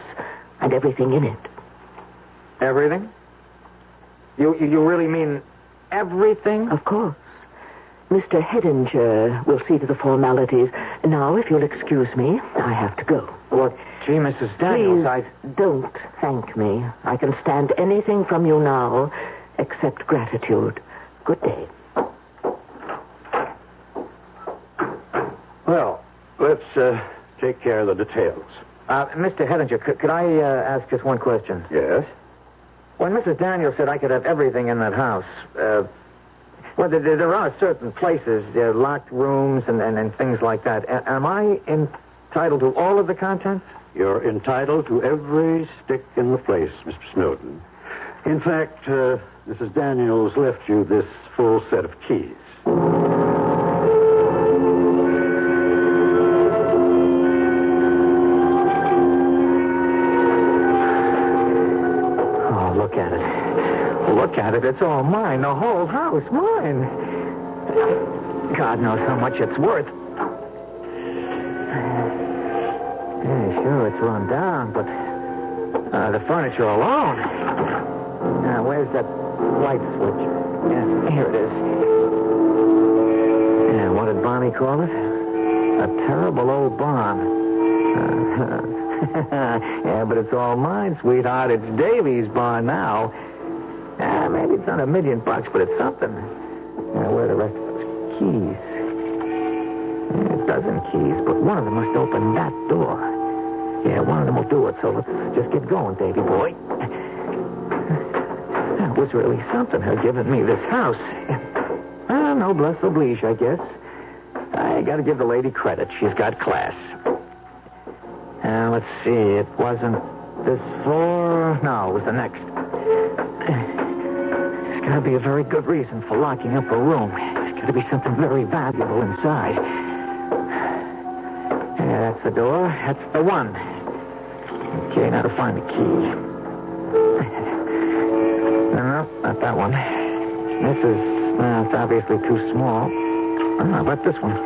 Speaker 12: and everything in it.
Speaker 15: Everything? You really mean everything?
Speaker 12: Of course. Mr. Hedinger will see to the formalities. Now, if you'll excuse me, I have to go.
Speaker 15: Well, gee, Mrs. Daniels,
Speaker 12: Please don't thank me. I can stand anything from you now except gratitude. Good day.
Speaker 4: Well, let's take care of the details.
Speaker 15: Mr. Hedinger, could I ask just one question?
Speaker 4: Yes?
Speaker 15: When Mrs. Daniels said I could have everything in that house, well, there are certain places, locked rooms and things like that. Am I entitled to all of the contents?
Speaker 4: You're entitled to every stick in the place, Mr. Snowden. In fact, Mrs. Daniels left you this full set of keys.
Speaker 15: Oh, look at it. Look at it. It's all mine. The whole house, mine. God knows how much it's worth. Yeah, sure, it's run down, but the furniture alone. Now, where's that light switch? Yeah, here it is. Yeah, what did Bonnie call it? A terrible old barn. Yeah, but it's all mine, sweetheart. It's Davy's barn now. Maybe it's not $1 million, but it's something. Where are the rest of those keys? A dozen keys, but one of them must open that door. Yeah, one of them will do it, so let's just get going, Davy boy. That was really something, her giving me this house. Noblesse oblige, I guess. I gotta give the lady credit. She's got class. Let's see, it wasn't this floor. No, it was the next. There's gotta be a very good reason for locking up a room. There's gotta be something very valuable inside. Yeah, that's the door. That's the one. Okay, now to find the key. No, not that one. This is, it's obviously too small. How about this one?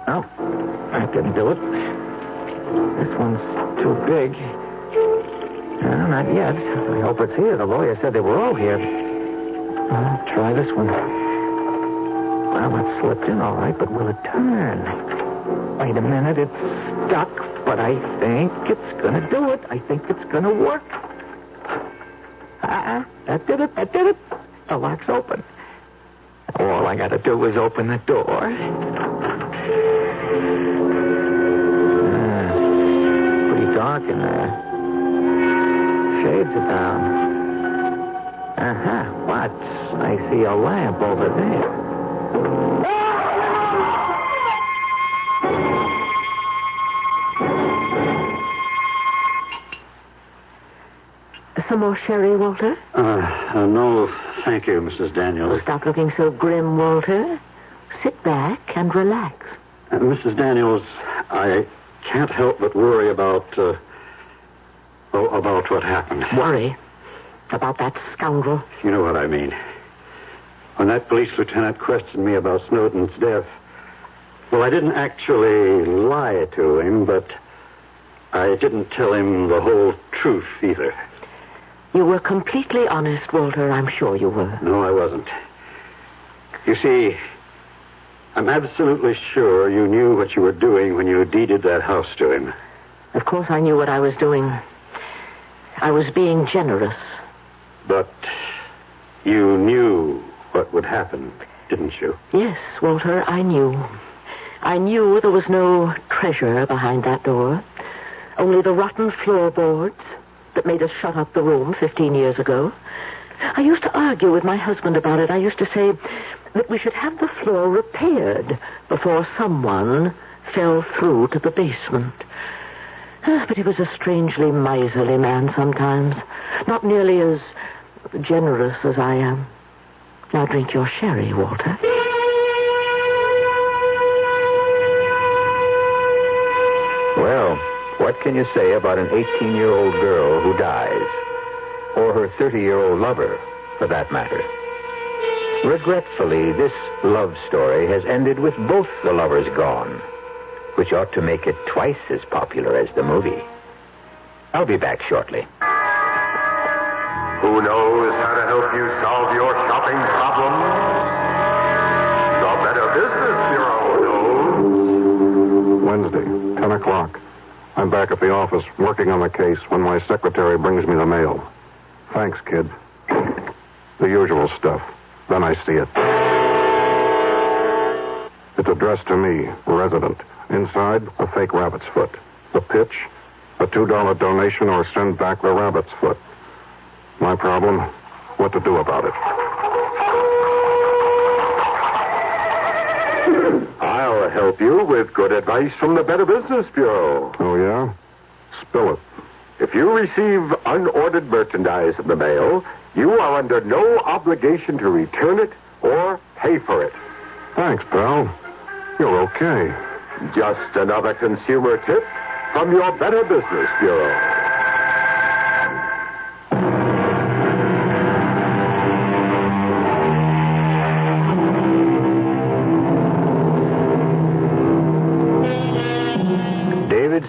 Speaker 15: Oh, that didn't do it. This one's too big. No, not yet. I hope it's here. The lawyer said they were all here. I'll try this one. Well, it slipped in all right, but will it turn? Wait a minute, it's stuck, but I think it's going to do it. I think it's going to work. That did it. The lock's open. All I got to do is open the door. Pretty dark in there. Shades are down. What? I see a lamp over there.
Speaker 12: Some more sherry, Walter?
Speaker 4: No, thank you, Mrs. Daniels.
Speaker 12: Stop looking so grim, Walter. Sit back and relax.
Speaker 4: Mrs. Daniels, I can't help but worry about what happened.
Speaker 12: Worry? About that scoundrel?
Speaker 4: You know what I mean. When that police lieutenant questioned me about Snowden's death, well, I didn't actually lie to him, but I didn't tell him the whole truth either.
Speaker 12: You were completely honest, Walter. I'm sure you were.
Speaker 4: No, I wasn't. You see, I'm absolutely sure you knew what you were doing when you deeded that house to him.
Speaker 12: Of course I knew what I was doing. I was being generous.
Speaker 4: But you knew what would happen, didn't you?
Speaker 12: Yes, Walter, I knew. I knew there was no treasure behind that door. Only the rotten floorboards that made us shut up the room 15 years ago. I used to argue with my husband about it. I used to say that we should have the floor repaired before someone fell through to the basement. But he was a strangely miserly man sometimes. Not nearly as generous as I am. Now drink your sherry, Walter.
Speaker 9: Well, what can you say about an 18-year-old girl who dies? Or her 30-year-old lover, for that matter? Regretfully, this love story has ended with both the lovers gone, which ought to make it twice as popular as the movie. I'll be back shortly.
Speaker 17: Who knows how to help you solve your shopping problems? The Better Business Bureau knows.
Speaker 24: Wednesday, 10 o'clock. I'm back at the office working on the case when my secretary brings me the mail. Thanks, kid. The usual stuff. Then I see it. It's addressed to me, resident. Inside, a fake rabbit's foot. The pitch, a $2 donation or send back the rabbit's foot. My problem, what to do about it.
Speaker 17: I'll help you with good advice from the Better Business Bureau.
Speaker 24: Oh, yeah? Spill it.
Speaker 17: If you receive unordered merchandise in the mail, you are under no obligation to return it or pay for it.
Speaker 24: Thanks, pal. You're okay.
Speaker 17: Just another consumer tip from your Better Business Bureau.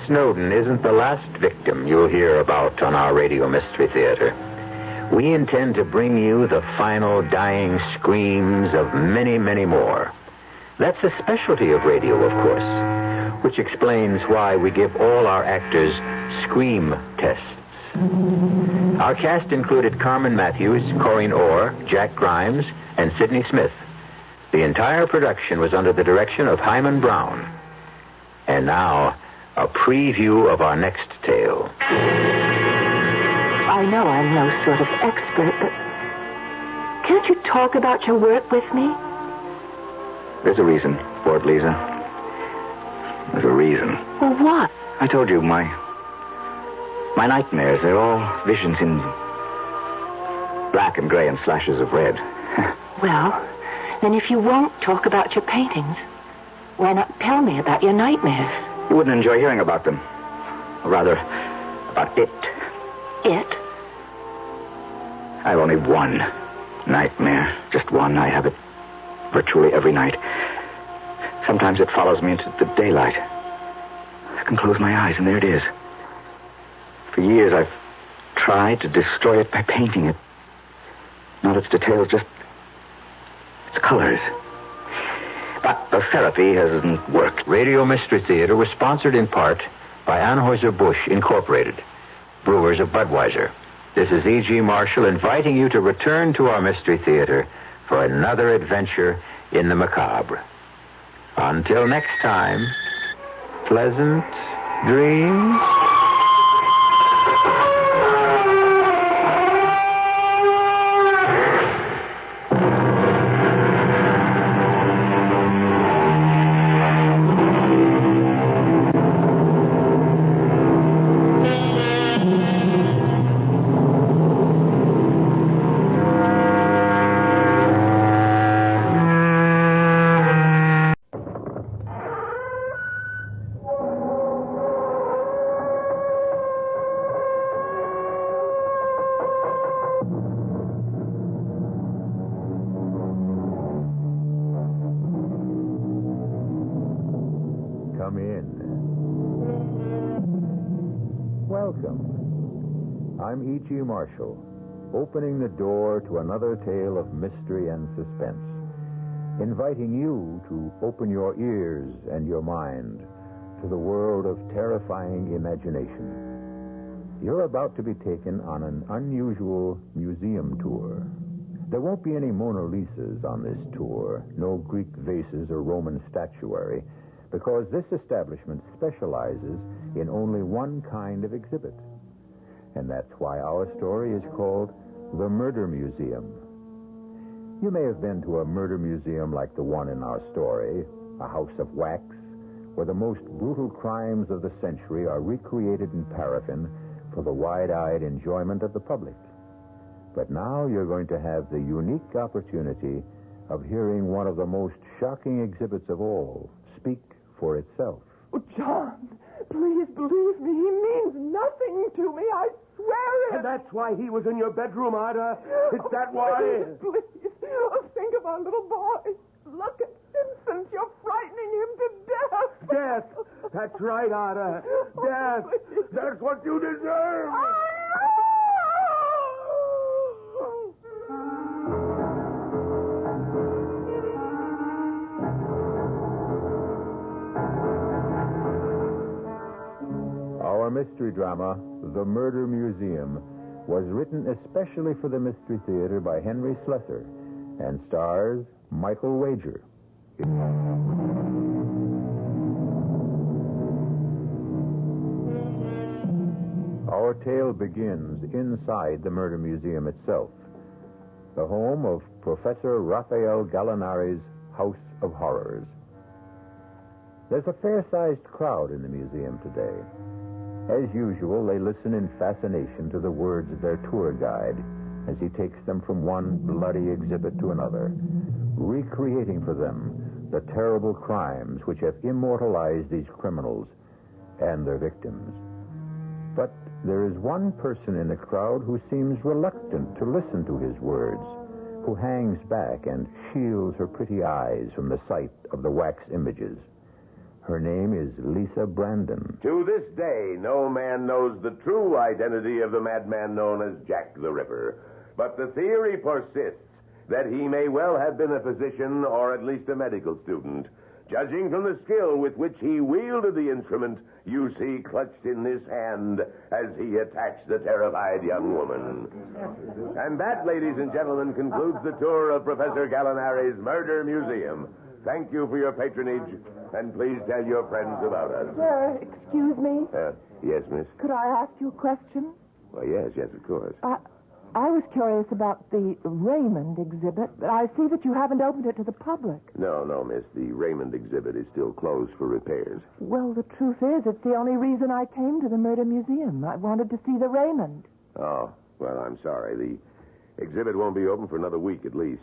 Speaker 9: Snowden isn't the last victim you'll hear about on our Radio Mystery Theater. We intend to bring you the final dying screams of many, many more. That's a specialty of radio, of course, which explains why we give all our actors scream tests. Our cast included Carmen Matthews, Corinne Orr, Jack Grimes, and Sidney Smith. The entire production was under the direction of Hyman Brown. And now, a preview of our next tale.
Speaker 12: I know I'm no sort of expert, but can't you talk about your work with me?
Speaker 15: There's a reason for it, Lisa. There's a reason.
Speaker 12: Well, what?
Speaker 15: I told you, my nightmares, they're all visions in black and gray and slashes of red.
Speaker 12: Well, then if you won't talk about your paintings, why not tell me about your nightmares?
Speaker 15: You wouldn't enjoy hearing about them. Or rather, about it.
Speaker 12: It?
Speaker 15: I have only one nightmare. Just one. I have it virtually every night. Sometimes it follows me into the daylight. I can close my eyes, and there it is. For years, I've tried to destroy it by painting it. Not its details, just its colors. But the therapy hasn't worked.
Speaker 9: Radio Mystery Theater was sponsored in part by Anheuser-Busch Incorporated, brewers of Budweiser. This is E.G. Marshall inviting you to return to our Mystery Theater for another adventure in the macabre. Until next time, pleasant dreams. Come in. Welcome. I'm E.G. Marshall, opening the door to another tale of mystery and suspense, inviting you to open your ears and your mind to the world of terrifying imagination. You're about to be taken on an unusual museum tour. There won't be any Mona Lisas on this tour, no Greek vases or Roman statuary, because this establishment specializes in only one kind of exhibit. And that's why our story is called The Murder Museum. You may have been to a murder museum like the one in our story, a house of wax, where the most brutal crimes of the century are recreated in paraffin for the wide-eyed enjoyment of the public. But now you're going to have the unique opportunity of hearing one of the most shocking exhibits of all speak for itself.
Speaker 13: Oh, John, please believe me. He means nothing to me. I swear it.
Speaker 1: And that's why he was in your bedroom, Ida? Is that why?
Speaker 13: Please. Oh, think of our little boy. Look at Vincent. You're frightening him to death.
Speaker 1: Death. That's right, Ida. Death.
Speaker 13: Please.
Speaker 1: That's what you deserve.
Speaker 9: Our mystery drama, The Murder Museum, was written especially for the Mystery Theater by Henry Slessor and stars Michael Wager. Our tale begins inside the Murder Museum itself, the home of Professor Raphael Gallinari's House of Horrors. There's a fair-sized crowd in the museum today. As usual, they listen in fascination to the words of their tour guide as he takes them from one bloody exhibit to another, recreating for them the terrible crimes which have immortalized these criminals and their victims. But there is one person in the crowd who seems reluctant to listen to his words, who hangs back and shields her pretty eyes from the sight of the wax images. Her name is Lisa Brandon.
Speaker 1: To this day, no man knows the true identity of the madman known as Jack the Ripper. But the theory persists that he may well have been a physician or at least a medical student, judging from the skill with which he wielded the instrument you see clutched in his hand as he attacked the terrified young woman. And that, ladies and gentlemen, concludes the tour of Professor Gallinari's Murder Museum. Thank you for your patronage, and please tell your friends about us.
Speaker 13: Sir, excuse me.
Speaker 1: Yes, miss?
Speaker 13: Could I ask you a question?
Speaker 1: Well, yes, of course.
Speaker 13: I was curious about the Raymond exhibit, but I see that you haven't opened it to the public.
Speaker 1: No, miss. The Raymond exhibit is still closed for repairs.
Speaker 13: Well, the truth is, it's the only reason I came to the Murder Museum. I wanted to see the Raymond.
Speaker 1: Oh, well, I'm sorry. The exhibit won't be open for another week at least.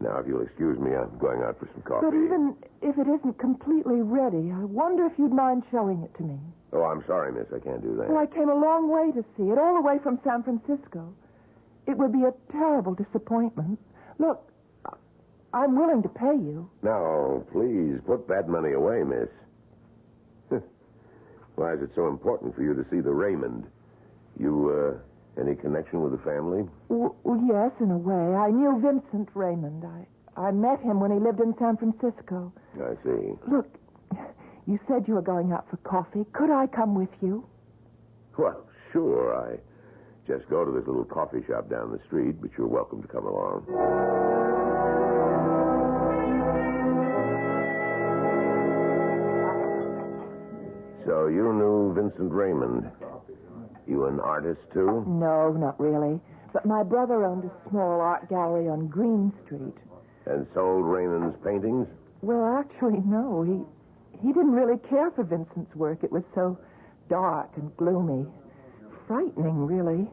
Speaker 1: Now, if you'll excuse me, I'm going out for some coffee.
Speaker 13: But even if it isn't completely ready, I wonder if you'd mind showing it to me.
Speaker 1: Oh, I'm sorry, miss. I can't do that.
Speaker 13: Well, I came a long way to see it, all the way from San Francisco. It would be a terrible disappointment. Look, I'm willing to pay you.
Speaker 1: Now, please, put that money away, miss. Why is it so important for you to see the Raymond? You, any connection with the family?
Speaker 13: Yes, in a way. I knew Vincent Raymond. I met him when he lived in San Francisco.
Speaker 1: I see.
Speaker 13: Look, you said you were going out for coffee. Could I come with you?
Speaker 1: Well, sure. I just go to this little coffee shop down the street, but you're welcome to come along. So you knew Vincent Raymond. You an artist, too?
Speaker 13: No, not really. But my brother owned a small art gallery on Green Street.
Speaker 1: And sold Raymond's paintings?
Speaker 13: Well, actually, no. He didn't really care for Vincent's work. It was so dark and gloomy. Frightening, really.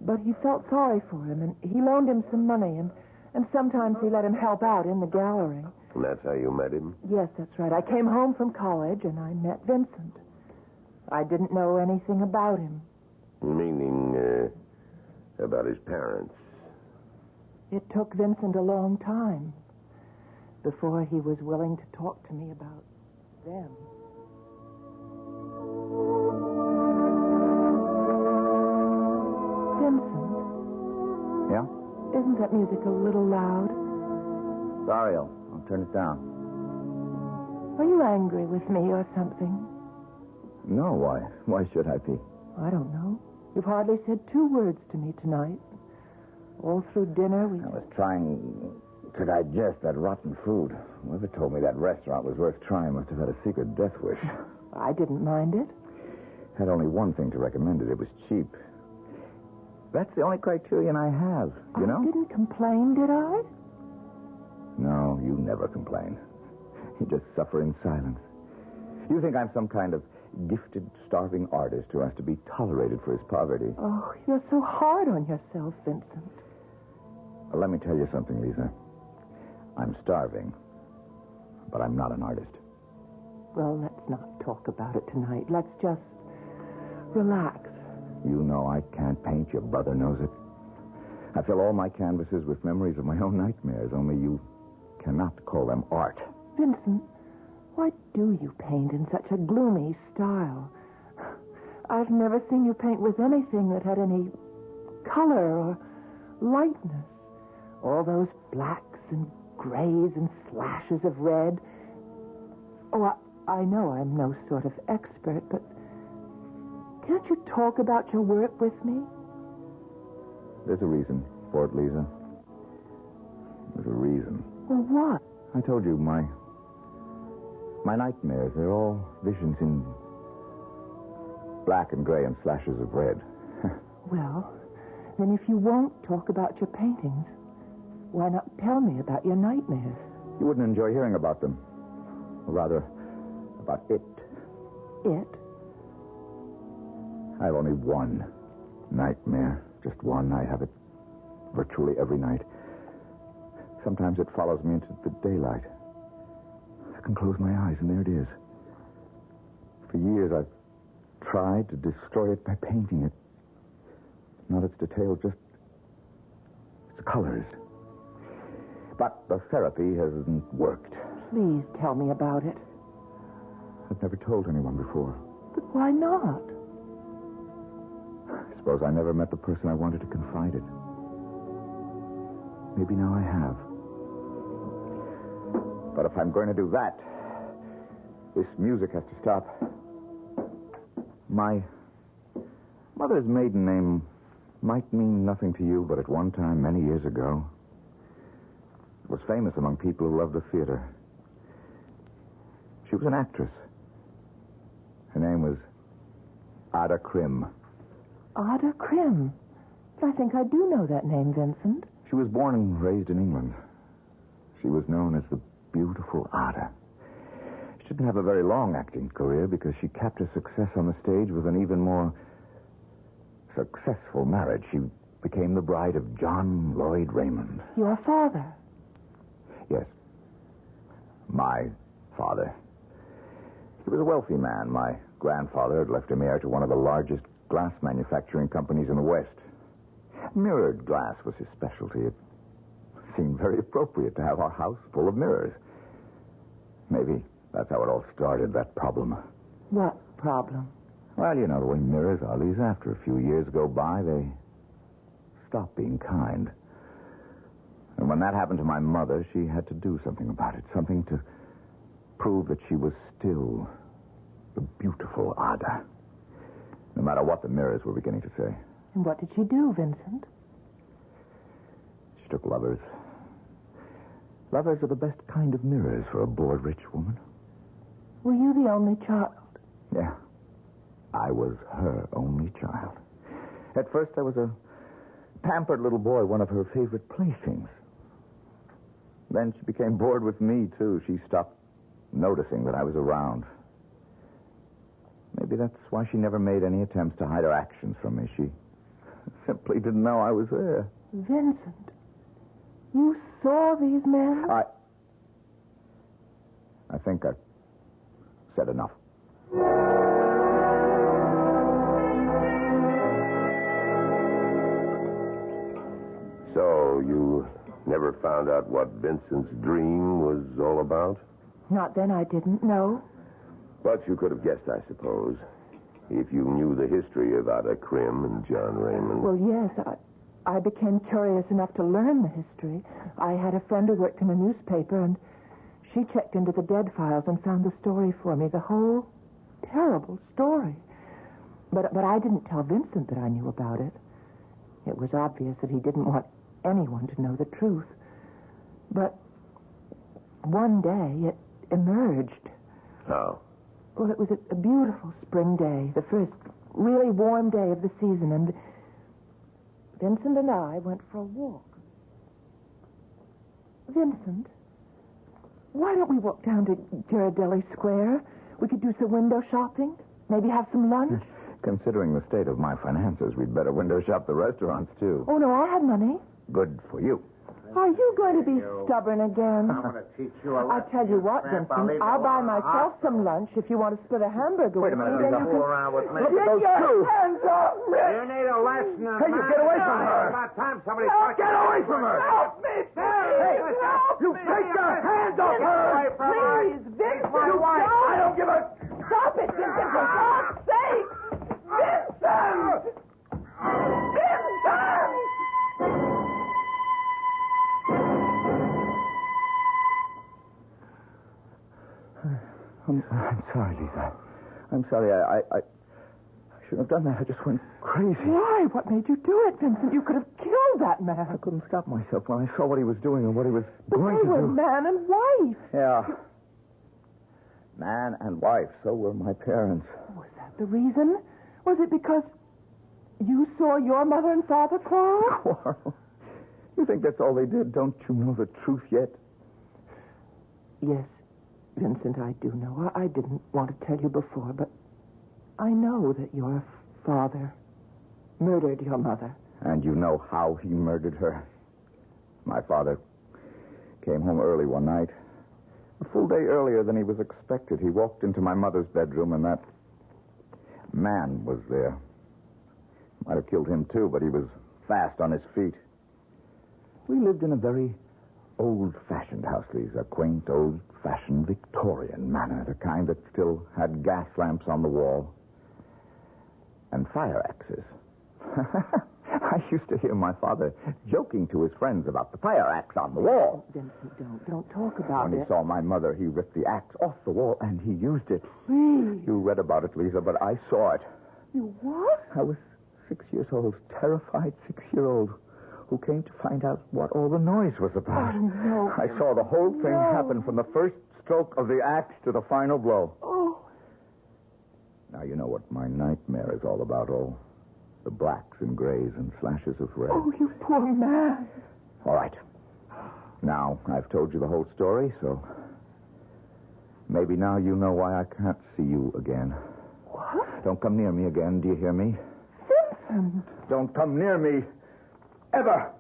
Speaker 13: But he felt sorry for him, and he loaned him some money, and sometimes he let him help out in the gallery.
Speaker 1: And that's how you met him?
Speaker 13: Yes, that's right. I came home from college, and I met Vincent. I didn't know anything about him.
Speaker 1: Meaning, about his parents?
Speaker 13: It took Vincent a long time before he was willing to talk to me about them. Vincent?
Speaker 9: Yeah?
Speaker 13: Isn't that music a little loud?
Speaker 9: Sorry, I'll turn it down.
Speaker 13: Are you angry with me or something?
Speaker 9: No, why? Why should I be?
Speaker 13: I don't know. You've hardly said 2 words to me tonight. All through dinner,
Speaker 9: I was trying to digest that rotten food. Whoever told me that restaurant was worth trying must have had a secret death wish.
Speaker 13: I didn't mind it.
Speaker 9: Had only one thing to recommend it. It was cheap. That's the only criterion I have, you know?
Speaker 13: I didn't complain, did I?
Speaker 9: No, you never complain. You just suffer in silence. You think I'm some kind of gifted, starving artist who has to be tolerated for his poverty.
Speaker 13: Oh, you're so hard on yourself, Vincent.
Speaker 9: Well, let me tell you something, Lisa. I'm starving, but I'm not an artist.
Speaker 13: Well, let's not talk about it tonight. Let's just relax.
Speaker 9: You know I can't paint. Your brother knows it. I fill all my canvases with memories of my own nightmares, only you cannot call them art.
Speaker 13: Vincent, why do you paint in such a gloomy style? I've never seen you paint with anything that had any color or lightness. All those blacks and grays and slashes of red. Oh, I know I'm no sort of expert, but can't you talk about your work with me?
Speaker 9: There's a reason for it, Lisa. There's a reason.
Speaker 13: Well, what?
Speaker 9: I told you, my nightmares, they're all visions in black and gray and slashes of red.
Speaker 13: Well, then if you won't talk about your paintings, why not tell me about your nightmares?
Speaker 9: You wouldn't enjoy hearing about them. Or rather, about it.
Speaker 13: It?
Speaker 9: I have only one nightmare. Just one. I have it virtually every night. Sometimes it follows me into the daylight. I can close my eyes, and there it is. For years, I've tried to destroy it by painting it. Not its details, just its colors. But the therapy hasn't worked.
Speaker 13: Please tell me about it.
Speaker 9: I've never told anyone before.
Speaker 13: But why not?
Speaker 9: I suppose I never met the person I wanted to confide in. Maybe now I have. But if I'm going to do that, this music has to stop. My mother's maiden name might mean nothing to you, but at one time, many years ago, it was famous among people who loved the theater. She was an actress. Her name was Ada Krim.
Speaker 13: Ada Krim? I think I do know that name, Vincent.
Speaker 9: She was born and raised in England. She was known as the beautiful Ada. She didn't have a very long acting career because she capped her success on the stage with an even more successful marriage. She became the bride of John Lloyd Raymond.
Speaker 13: Your father?
Speaker 9: Yes. My father. He was a wealthy man. My grandfather had left him heir to one of the largest glass manufacturing companies in the West. Mirrored glass was his specialty.
Speaker 6: seemed very appropriate to have our house full of mirrors. Maybe that's how it all started, that problem.
Speaker 13: What problem?
Speaker 6: Well, you know the way mirrors are, Lisa. After a few years go by, they stop being kind. And when that happened to my mother, she had to do something about it. Something to prove that she was still the beautiful Ada. No matter what the mirrors were beginning to say.
Speaker 13: And what did she do, Vincent?
Speaker 6: She took lovers. Lovers are the best kind of mirrors for a bored rich woman.
Speaker 13: Were you the only child?
Speaker 6: Yeah. I was her only child. At first, I was a pampered little boy, one of her favorite playthings. Then she became bored with me, too. She stopped noticing that I was around. Maybe that's why she never made any attempts to hide her actions from me. She simply didn't know I was there.
Speaker 13: Vincent, you saw these men?
Speaker 6: I think I've said enough.
Speaker 10: So, you never found out what Vincent's dream was all about?
Speaker 13: Not then, I didn't know.
Speaker 10: But you could have guessed, I suppose, if you knew the history of Ada Krim and John Raymond.
Speaker 13: Well, yes, I became curious enough to learn the history. I had a friend who worked in a newspaper, and she checked into the dead files and found the story for me, the whole terrible story. But I didn't tell Vincent that I knew about it. It was obvious that he didn't want anyone to know the truth. But one day it emerged.
Speaker 10: How?
Speaker 13: Well, it was a beautiful spring day, the first really warm day of the season, and Vincent and I went for a walk. Vincent, why don't we walk down to Ghirardelli Square? We could do some window shopping, maybe have some lunch.
Speaker 6: Considering the state of my finances, we'd better window shop the restaurants, too.
Speaker 13: Oh, no, I have money.
Speaker 6: Good for you.
Speaker 13: Are you going to be stubborn again?
Speaker 22: I'm going to teach you a lesson.
Speaker 13: I'll tell you what, Vincent. I'll buy myself some lunch if you want to split a hamburger
Speaker 22: Wait a
Speaker 13: with me.
Speaker 22: minute,
Speaker 13: Then
Speaker 22: don't
Speaker 13: you
Speaker 22: fool
Speaker 13: can...
Speaker 22: around with me.
Speaker 13: Look at those two. Hands off me.
Speaker 22: You need a lesson.
Speaker 13: Hey, you get away from her.
Speaker 22: It's about time somebody...
Speaker 13: Get away from her. Help me,
Speaker 22: Hey,
Speaker 13: you take your hands off her.
Speaker 22: Away from her.
Speaker 13: Please, Vincent.
Speaker 22: My wife.
Speaker 13: I don't give a... Stop it, Vincent, for God's sake. Vincent! Vincent!
Speaker 6: I'm sorry, Lisa. I'm sorry. I shouldn't have done that. I just went crazy.
Speaker 13: Why? What made you do it, Vincent? You could have killed that man.
Speaker 6: I couldn't stop myself when I saw what he was doing and what he was
Speaker 13: But
Speaker 6: going
Speaker 13: they
Speaker 6: to
Speaker 13: were
Speaker 6: do.
Speaker 13: man and wife.
Speaker 6: Yeah. Man and wife. So were my parents.
Speaker 13: Was that the reason? Was it because you saw your mother and father quarrel?
Speaker 6: Quarrel? You think that's all they did? Don't you know the truth yet?
Speaker 13: Yes, Vincent, I do know. I didn't want to tell you before, but I know that your father murdered your mother.
Speaker 6: And you know how he murdered her. My father came home early one night. A full day earlier than he was expected. He walked into my mother's bedroom, and that man was there. Might have killed him, too, but he was fast on his feet. We lived in a very old-fashioned house, Lisa. A quaint, old-fashioned Victorian manner, the kind that still had gas lamps on the wall and fire axes. I used to hear my father joking to his friends about the fire axe on the wall.
Speaker 13: Vincent, don't talk about
Speaker 6: When he saw my mother, he ripped the axe off the wall, and he used it.
Speaker 13: Please.
Speaker 6: You read about it, Lisa, but I saw it.
Speaker 13: You what?
Speaker 6: I was 6 years old, terrified 6-year-old, who came to find out what all the noise was about.
Speaker 13: Oh, no.
Speaker 6: I saw the whole thing happen from the first stroke of the axe to the final blow.
Speaker 13: Oh.
Speaker 6: Now you know what my nightmare is all about, all the blacks and grays and slashes of red.
Speaker 13: Oh, you poor man.
Speaker 6: All right. Now, I've told you the whole story, so maybe now you know why I can't see you again.
Speaker 13: What?
Speaker 6: Don't come near me again, do you hear me?
Speaker 13: Vincent.
Speaker 6: Don't come near me. Ever.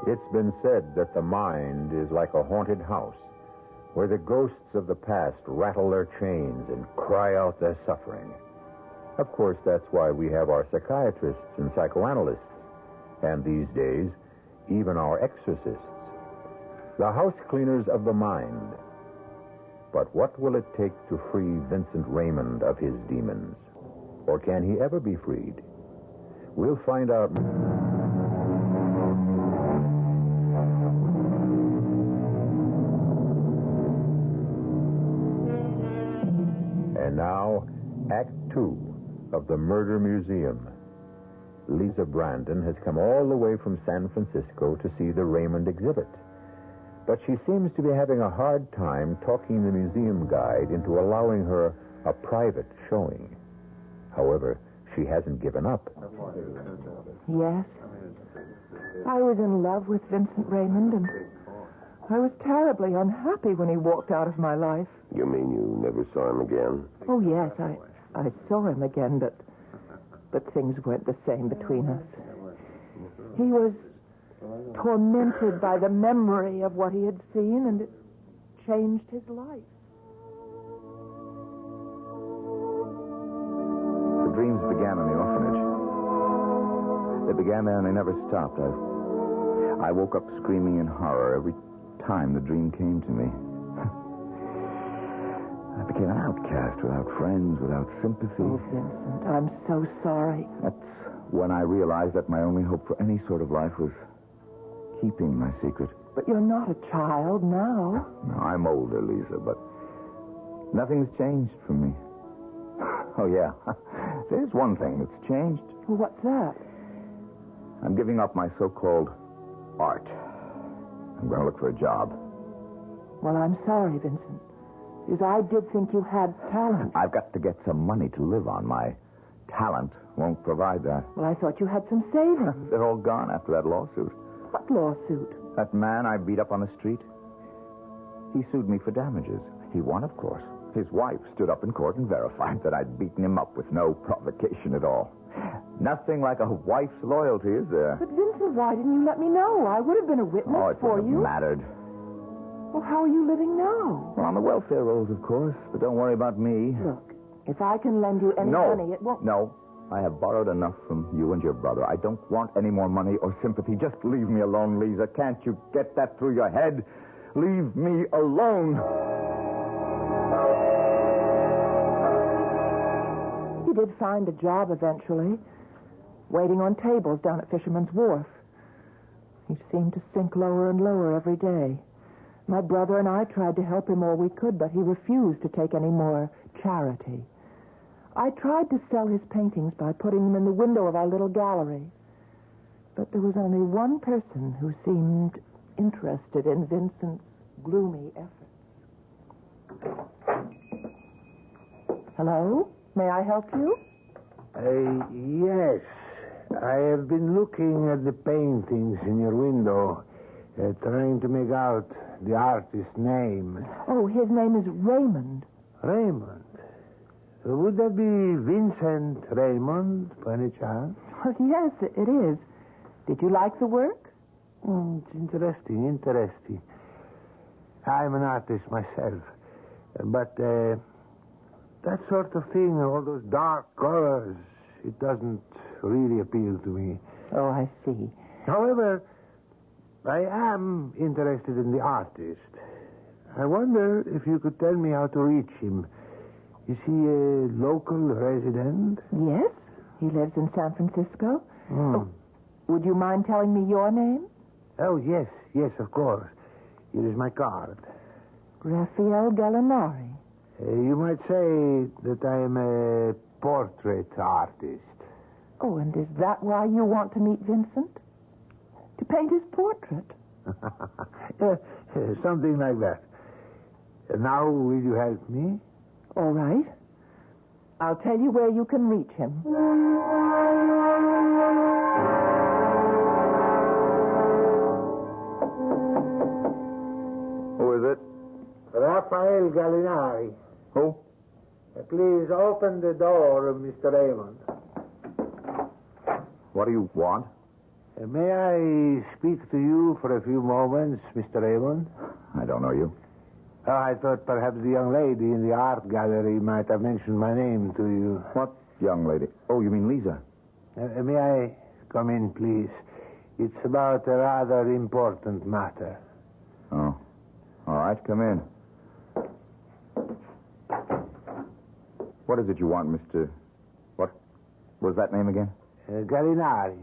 Speaker 9: It's been said that the mind is like a haunted house, where the ghosts of the past rattle their chains and cry out their suffering. Of course, that's why we have our psychiatrists and psychoanalysts, and these days, even our exorcists. The house cleaners of the mind. But what will it take to free Vincent Raymond of his demons? Or can he ever be freed? We'll find out. And now, Act 2 of the Murder Museum. Lisa Brandon has come all the way from San Francisco to see the Raymond exhibit. But she seems to be having a hard time talking the museum guide into allowing her a private showing. However, she hasn't given up.
Speaker 13: Yes. I was in love with Vincent Raymond, and I was terribly unhappy when he walked out of my life.
Speaker 10: You mean you never saw him again?
Speaker 13: Oh, yes, I saw him again, but things weren't the same between us. He was tormented by the memory of what he had seen, and it changed his life.
Speaker 6: The dreams began in the orphanage. They began there and they never stopped. I woke up screaming in horror every time the dream came to me. I became an outcast, without friends, without sympathy.
Speaker 13: Oh, Vincent, I'm so sorry.
Speaker 6: That's when I realized that my only hope for any sort of life was keeping my secret.
Speaker 13: But you're not a child now.
Speaker 6: No, I'm older, Lisa, but nothing's changed for me. Oh, yeah. There's one thing that's changed.
Speaker 13: Well, what's that?
Speaker 6: I'm giving up my so-called art. I'm going to look for a job.
Speaker 13: Well, I'm sorry, Vincent. Because I did think you had talent.
Speaker 6: I've got to get some money to live on. My talent won't provide that.
Speaker 13: Well, I thought you had some savings.
Speaker 6: They're all gone after that lawsuit.
Speaker 13: What lawsuit?
Speaker 6: That man I beat up on the street. He sued me for damages. He won, of course. His wife stood up in court and verified that I'd beaten him up with no provocation at all. Nothing like a wife's loyalty, is there?
Speaker 13: But, Vincent, why didn't you let me know? I would have been a witness for you.
Speaker 6: It mattered.
Speaker 13: Well, how are you living now?
Speaker 6: Well, on the welfare rolls, of course. But don't worry about me.
Speaker 13: Look, if I can lend you any money, it won't...
Speaker 6: No. I have borrowed enough from you and your brother. I don't want any more money or sympathy. Just leave me alone, Lisa. Can't you get that through your head? Leave me alone.
Speaker 13: He did find a job eventually, waiting on tables down at Fisherman's Wharf. He seemed to sink lower and lower every day. My brother and I tried to help him all we could, but he refused to take any more charity. I tried to sell his paintings by putting them in the window of our little gallery. But there was only one person who seemed interested in Vincent's gloomy efforts. Hello? May I help you?
Speaker 2: Yes. I have been looking at the paintings in your window, trying to make out the artist's name.
Speaker 13: Oh, his name is Raymond.
Speaker 2: Raymond? Would that be Vincent Raymond, by any chance?
Speaker 13: Oh, yes, it is. Did you like the work?
Speaker 2: It's interesting. I'm an artist myself. But that sort of thing, all those dark colors, it doesn't really appeal to me.
Speaker 13: Oh, I see.
Speaker 2: However, I am interested in the artist. I wonder if you could tell me how to reach him. Is he a local resident?
Speaker 13: Yes. He lives in San Francisco. Oh, would you mind telling me your name?
Speaker 2: Oh, yes, of course. Here is my card.
Speaker 13: Raphael Gallinari.
Speaker 2: You might say that I am a portrait artist.
Speaker 13: Oh, and is that why you want to meet Vincent? To paint his portrait?
Speaker 2: Something like that. Now, will you help me?
Speaker 13: All right. I'll tell you where you can reach him.
Speaker 6: Who is it?
Speaker 2: Raphael Gallinari.
Speaker 6: Who?
Speaker 2: Please open the door, Mr. Raymond.
Speaker 6: What do you want?
Speaker 2: May I speak to you for a few moments, Mr. Raymond?
Speaker 6: I don't know you.
Speaker 2: I thought perhaps the young lady in the art gallery might have mentioned my name to you.
Speaker 6: What young lady? Oh, you mean Lisa?
Speaker 2: May I come in, please? It's about a rather important matter.
Speaker 6: Oh. All right, come in. What is it you want, Mr... What was that name again?
Speaker 2: Gallinari.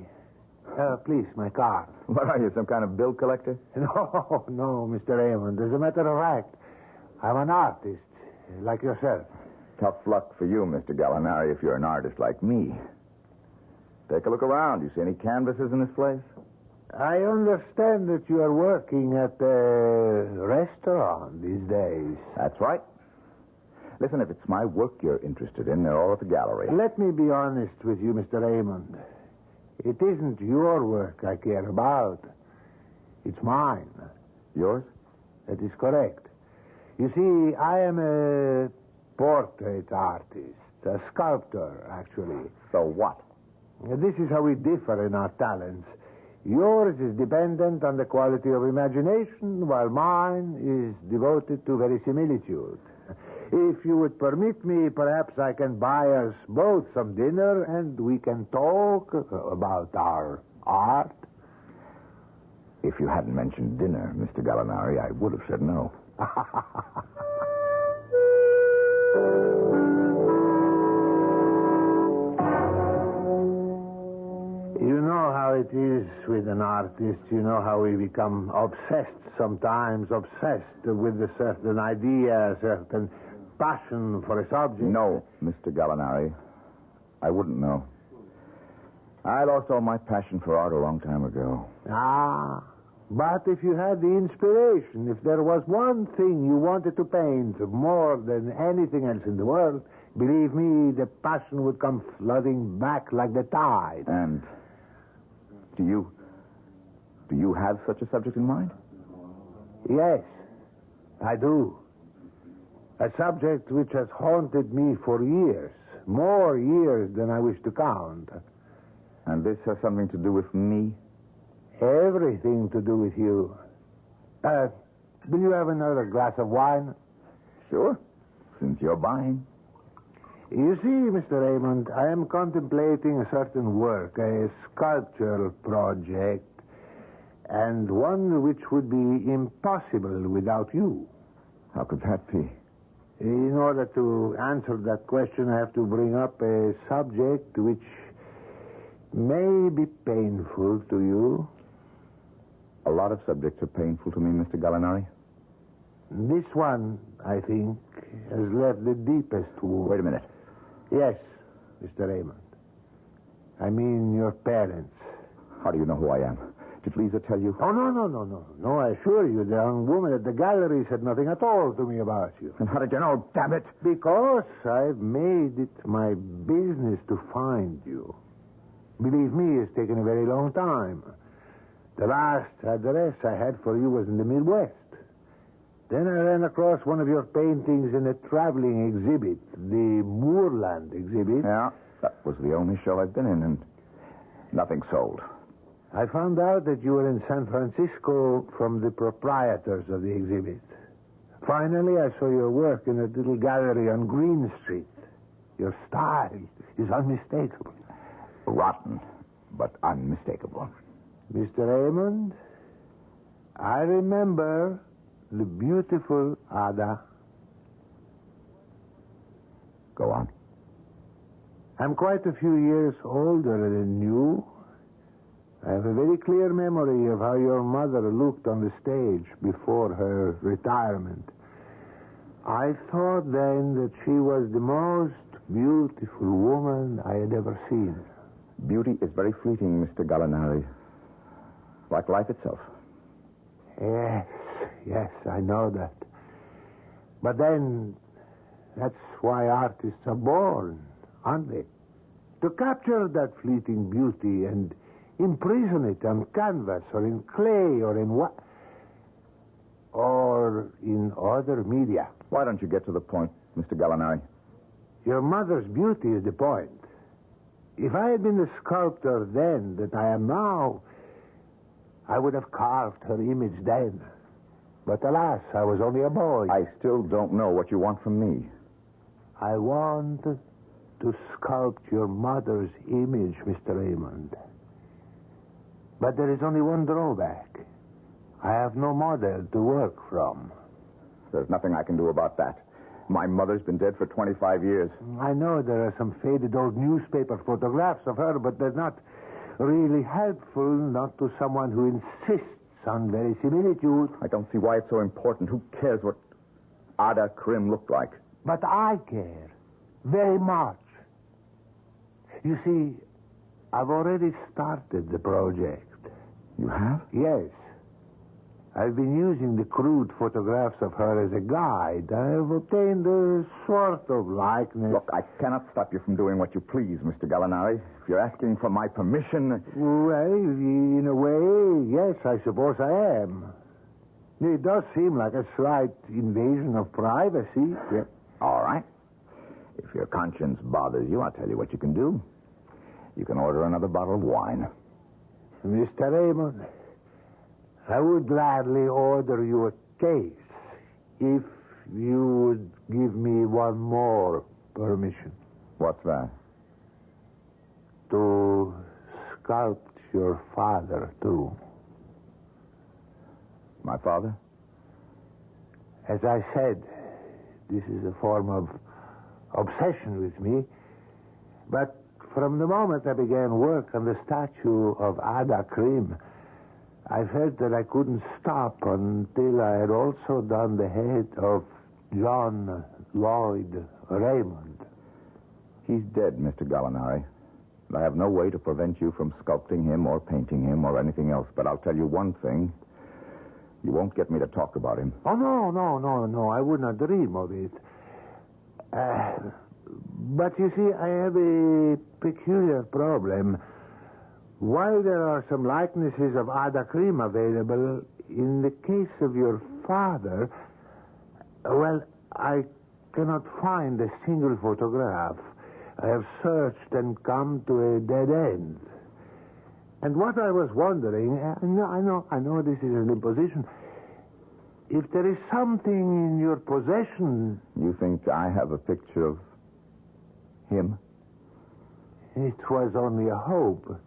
Speaker 2: Please, my car.
Speaker 6: What are you, some kind of bill collector?
Speaker 2: No, Mr. Raymond. As a matter of fact, I'm an artist, like yourself.
Speaker 6: Tough luck for you, Mr. Gallinari, if you're an artist like me. Take a look around. You see any canvases in this place?
Speaker 2: I understand that you are working at a restaurant these days.
Speaker 6: That's right. Listen, if it's my work you're interested in, they're all at the gallery.
Speaker 2: Let me be honest with you, Mr. Raymond. It isn't your work I care about. It's mine.
Speaker 6: Yours?
Speaker 2: That is correct. You see, I am a portrait artist, a sculptor, actually.
Speaker 6: So what?
Speaker 2: This is how we differ in our talents. Yours is dependent on the quality of imagination, while mine is devoted to verisimilitude. If you would permit me, perhaps I can buy us both some dinner and we can talk about our art.
Speaker 6: If you hadn't mentioned dinner, Mr. Gallinari, I would have said no.
Speaker 2: You know how it is with an artist. You know how we become obsessed sometimes, obsessed with a certain idea, a certain passion for a subject.
Speaker 6: No, Mr. Gallinari. I wouldn't know. I lost all my passion for art a long time ago.
Speaker 2: But if you had the inspiration, if there was one thing you wanted to paint more than anything else in the world, believe me, the passion would come flooding back like the tide.
Speaker 6: And do you have such a subject in mind?
Speaker 2: Yes, I do. A subject which has haunted me for years, more years than I wish to count.
Speaker 6: And this has something to do with me?
Speaker 2: Everything to do with you. Will you have another glass of wine?
Speaker 6: Sure, since you're buying.
Speaker 2: You see, Mr. Raymond, I am contemplating a certain work, a sculptural project, and one which would be impossible without you.
Speaker 6: How could that be?
Speaker 2: In order to answer that question, I have to bring up a subject which may be painful to you.
Speaker 6: A lot of subjects are painful to me, Mr. Gallinari.
Speaker 2: This one, I think, has left the deepest wound.
Speaker 6: Wait a minute.
Speaker 2: Yes, Mr. Raymond. I mean your parents.
Speaker 6: How do you know who I am? Did Lisa tell you?
Speaker 2: Oh, no. No, I assure you, the young woman at the gallery said nothing at all to me about you.
Speaker 6: And how did you know? Damn it!
Speaker 2: Because I've made it my business to find you. Believe me, it's taken a very long time. The last address I had for you was in the Midwest. Then I ran across one of your paintings in a traveling exhibit, the Moorland exhibit.
Speaker 6: Yeah, that was the only show I've been in, and nothing sold.
Speaker 2: I found out that you were in San Francisco from the proprietors of the exhibit. Finally, I saw your work in a little gallery on Green Street. Your style is unmistakable.
Speaker 6: Rotten, but unmistakable.
Speaker 2: Mr. Raymond, I remember the beautiful Ada.
Speaker 6: Go on.
Speaker 2: I'm quite a few years older than you. I have a very clear memory of how your mother looked on the stage before her retirement. I thought then that she was the most beautiful woman I had ever seen.
Speaker 6: Beauty is very fleeting, Mr. Gallinari. Like life itself.
Speaker 2: Yes, I know that. But then, that's why artists are born, aren't they? To capture that fleeting beauty and imprison it on canvas or in clay or in what? Or in other media.
Speaker 6: Why don't you get to the point, Mr. Gallinari?
Speaker 2: Your mother's beauty is the point. If I had been the sculptor then that I am now, I would have carved her image then. But alas, I was only a boy.
Speaker 6: I still don't know what you want from me.
Speaker 2: I want to sculpt your mother's image, Mr. Raymond. But there is only one drawback. I have no model to work from.
Speaker 6: There's nothing I can do about that. My mother's been dead for 25 years.
Speaker 2: I know there are some faded old newspaper photographs of her, but they're not really helpful, not to someone who insists on verisimilitude.
Speaker 6: I don't see why it's so important. Who cares what Ada Krim looked like?
Speaker 2: But I care. Very much. You see, I've already started the project.
Speaker 6: You have?
Speaker 2: Yes. I've been using the crude photographs of her as a guide. I've obtained a sort of likeness.
Speaker 6: Look, I cannot stop you from doing what you please, Mr. Gallinari. If you're asking for my permission...
Speaker 2: Well, in a way, yes, I suppose I am. It does seem like a slight invasion of privacy.
Speaker 6: Yeah. All right. If your conscience bothers you, I'll tell you what you can do. You can order another bottle of wine.
Speaker 2: Mr. Raymond, I would gladly order you a case if you would give me one more permission.
Speaker 6: What's that?
Speaker 2: To sculpt your father, too.
Speaker 6: My father?
Speaker 2: As I said, this is a form of obsession with me. But from the moment I began work on the statue of Ada Krim, I felt that I couldn't stop until I had also done the head of John Lloyd Raymond.
Speaker 6: He's dead, Mr. Gallinari. I have no way to prevent you from sculpting him or painting him or anything else. But I'll tell you one thing. You won't get me to talk about him.
Speaker 2: Oh, no. I would not dream of it. But you see, I have a peculiar problem. While there are some likenesses of Ada Krim available, in the case of your father, well, I cannot find a single photograph. I have searched and come to a dead end. And what I was wondering, I know this is an imposition, if there is something in your possession...
Speaker 6: You think I have a picture of him?
Speaker 2: It was only a hope.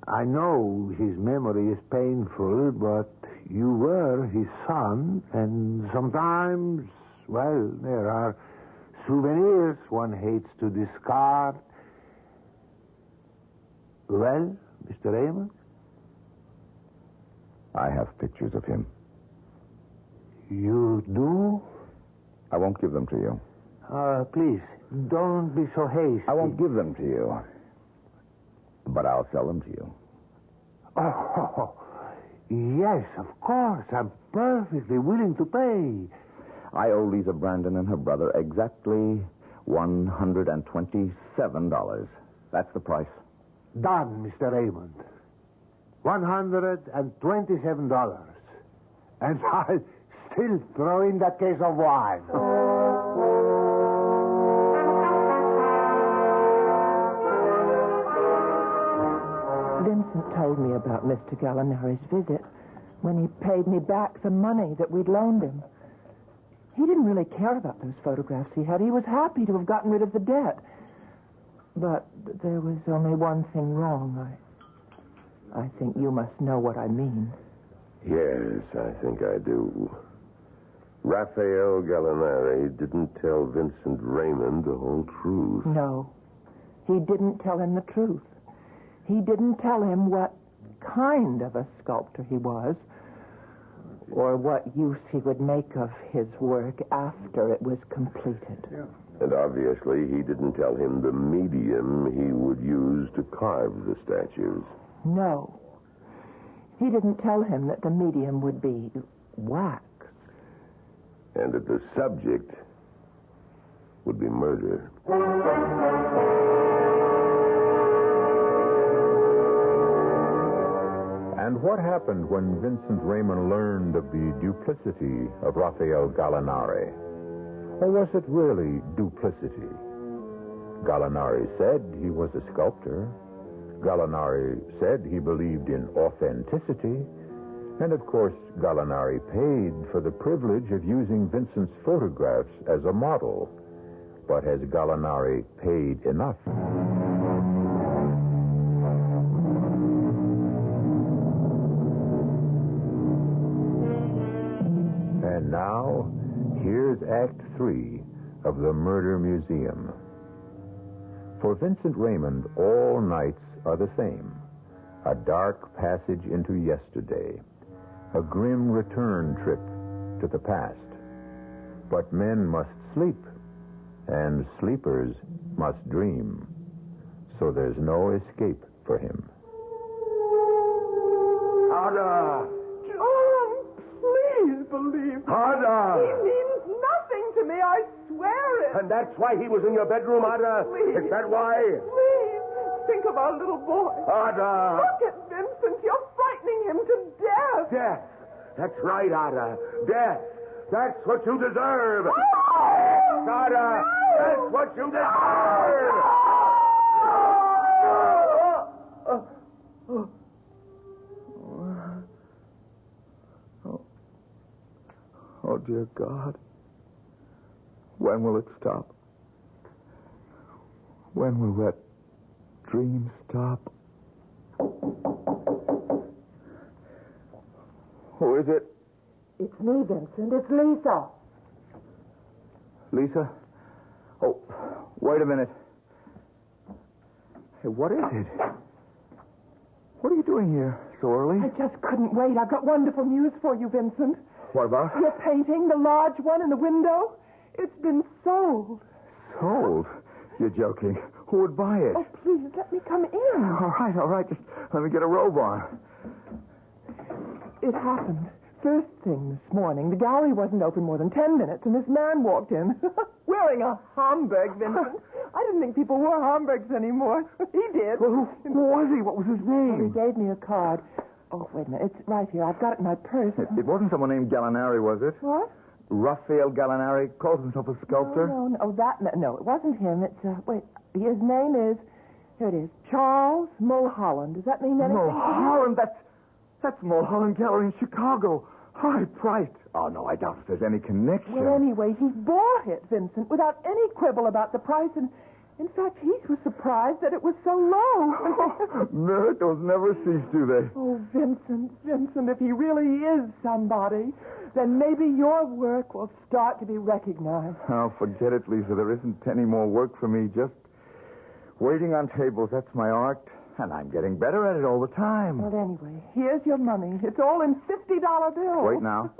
Speaker 2: I know his memory is painful, but you were his son, and sometimes, well, there are souvenirs one hates to discard. Well, Mr. Raymond?
Speaker 6: I have pictures of him.
Speaker 2: You do?
Speaker 6: I won't give them to you.
Speaker 2: Please, don't be so hasty.
Speaker 6: I won't give them to you. But I'll sell them to you.
Speaker 2: Oh, yes, of course. I'm perfectly willing to pay.
Speaker 6: I owe Lisa Brandon and her brother exactly $127. That's the price.
Speaker 2: Done, Mr. Raymond. $127. And I'll still throw in that case of wine.
Speaker 13: Vincent told me about Mr. Gallinari's visit when he paid me back the money that we'd loaned him. He didn't really care about those photographs he had. He was happy to have gotten rid of the debt. But there was only one thing wrong. I think you must know what I mean.
Speaker 10: Yes, I think I do. Raphael Gallinari didn't tell Vincent Raymond the whole truth.
Speaker 13: No, he didn't tell him the truth. He didn't tell him what kind of a sculptor he was, or what use he would make of his work after it was completed.
Speaker 22: Yeah.
Speaker 10: And obviously he didn't tell him the medium he would use to carve the statues.
Speaker 13: No. He didn't tell him that the medium would be wax.
Speaker 10: And that the subject would be murder.
Speaker 9: And what happened when Vincent Raymond learned of the duplicity of Raphael Gallinari? Or was it really duplicity? Gallinari said he was a sculptor. Gallinari said he believed in authenticity. And, of course, Gallinari paid for the privilege of using Vincent's photographs as a model. But has Gallinari paid enough? And now, here's Act 3 of The Murder Museum. For Vincent Raymond, all nights are the same. A dark passage into yesterday. A grim return trip to the past. But men must sleep, and sleepers must dream. So there's no escape for him.
Speaker 2: Ada!
Speaker 13: John, please believe me.
Speaker 2: Ada!
Speaker 13: He means nothing to me, I swear it.
Speaker 2: And that's why he was in your bedroom, Ada?
Speaker 13: Please.
Speaker 2: Is that why?
Speaker 13: Please, think of our little boy.
Speaker 2: Ada!
Speaker 13: Look at Vincent. You're frightening him to death.
Speaker 2: Death. That's right, Ada. Death. That's what you deserve.
Speaker 13: Oh!
Speaker 2: Ada,
Speaker 13: No!
Speaker 2: that's what you deserve.
Speaker 6: Oh, dear God. When will it stop? When will that dream stop? Who is it?
Speaker 13: It's me, Vincent. It's Lisa.
Speaker 6: Lisa? Oh, wait a minute. Hey, what is it? What are you doing here so early?
Speaker 13: I just couldn't wait. I've got wonderful news for you, Vincent.
Speaker 6: What about?
Speaker 13: Your painting, the large one in the window, it's been sold.
Speaker 6: Sold? You're joking. Who would buy it?
Speaker 13: Oh, please, let me come in.
Speaker 6: All right. Just let me get a robe on.
Speaker 13: It happened. First thing this morning, the gallery wasn't open more than 10 minutes, and this man walked in wearing a Homburg, Vincent. I didn't think people wore Homburgs anymore. He did.
Speaker 6: Well, who was he? What was his name?
Speaker 13: Well, he gave me a card. Oh, wait a minute. It's right here. I've got it in my purse.
Speaker 6: It wasn't someone named Gallinari, was it?
Speaker 13: What?
Speaker 6: Raphael Gallinari calls himself a sculptor?
Speaker 13: No. Oh, no, it wasn't him. It's, wait, his name is, here it is, Charles Mulholland. Does that mean anything?
Speaker 6: Mulholland? That's Mulholland Gallery in Chicago. High priced. Oh, no, I doubt if there's any connection.
Speaker 13: Well, anyway, he bought it, Vincent, without any quibble about the price, and in fact, he was surprised that it was so low.
Speaker 6: Miracles never cease, do they?
Speaker 13: Oh, Vincent, if he really is somebody, then maybe your work will start to be recognized.
Speaker 6: Oh, forget it, Lisa. There isn't any more work for me. Just waiting on tables. That's my art. And I'm getting better at it all the time.
Speaker 13: Well, anyway, here's your money. It's all in $50 bills.
Speaker 6: Wait now.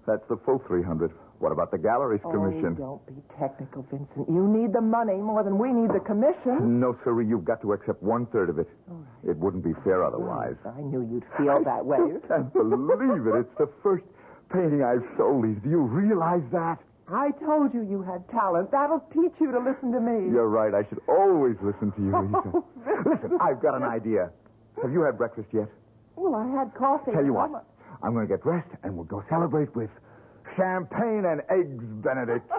Speaker 6: That's the full $300. What about the gallery's commission?
Speaker 13: Oh, don't be technical, Vincent. You need the money more than we need the commission.
Speaker 6: No, sirree. You've got to accept 1/3 of it.
Speaker 13: All right.
Speaker 6: It wouldn't be fair otherwise.
Speaker 13: I knew you'd feel that way.
Speaker 6: I can't believe it. It's the first painting I've sold, Lisa. Do you realize that?
Speaker 13: I told you had talent. That'll teach you to listen to me.
Speaker 6: You're right. I should always listen to you, Lisa. Listen, I've got an idea. Have you had breakfast yet?
Speaker 13: Well, I had coffee.
Speaker 6: Tell you what. I'm going to get dressed, and we'll go celebrate with champagne and eggs Benedict.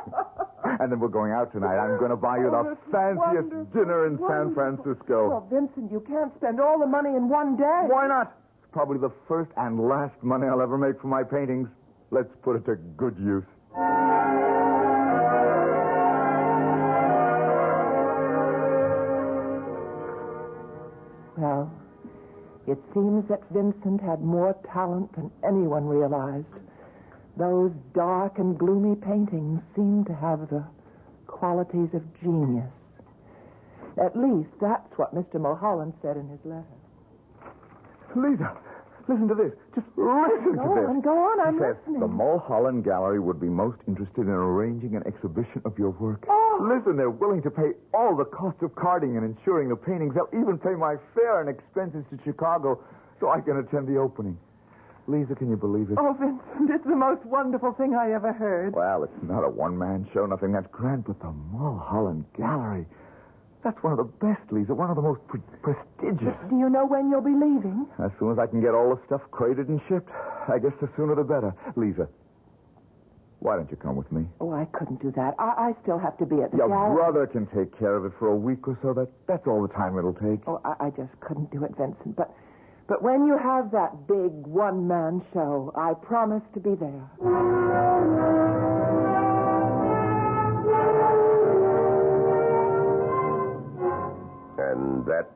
Speaker 6: And then we're going out tonight. I'm going to buy you the fanciest dinner in San Francisco.
Speaker 13: Well, Vincent, you can't spend all the money in one day.
Speaker 6: Why not? It's probably the first and last money I'll ever make for my paintings. Let's put it to good use.
Speaker 13: Well, it seems that Vincent had more talent than anyone realized. Those dark and gloomy paintings seemed to have the qualities of genius. At least that's what Mr. Mulholland said in his letter.
Speaker 6: Lisa, listen to this. Just listen to this.
Speaker 13: Go on, I'm
Speaker 6: He says,
Speaker 13: listening.
Speaker 6: the Mulholland Gallery would be most interested in arranging an exhibition of your work.
Speaker 13: Oh.
Speaker 6: Listen, they're willing to pay all the cost of carding and insuring the paintings. They'll even pay my fare and expenses to Chicago so I can attend the opening. Lisa, can you believe it?
Speaker 13: Oh, Vincent, it's the most wonderful thing I ever heard.
Speaker 6: Well, it's not a one-man show, nothing that grand, but the Mulholland Gallery. That's one of the best, Lisa, one of the most prestigious.
Speaker 13: Do you know when you'll be leaving?
Speaker 6: As soon as I can get all the stuff crated and shipped. I guess the sooner the better. Lisa, why don't you come with me?
Speaker 13: Oh, I couldn't do that. I still have to be at the
Speaker 6: Your
Speaker 13: gallery.
Speaker 6: brother can take care of it for a week or so. That's all the time it'll take.
Speaker 13: Oh, I just couldn't do it, Vincent. But when you have that big one-man show, I promise to be there.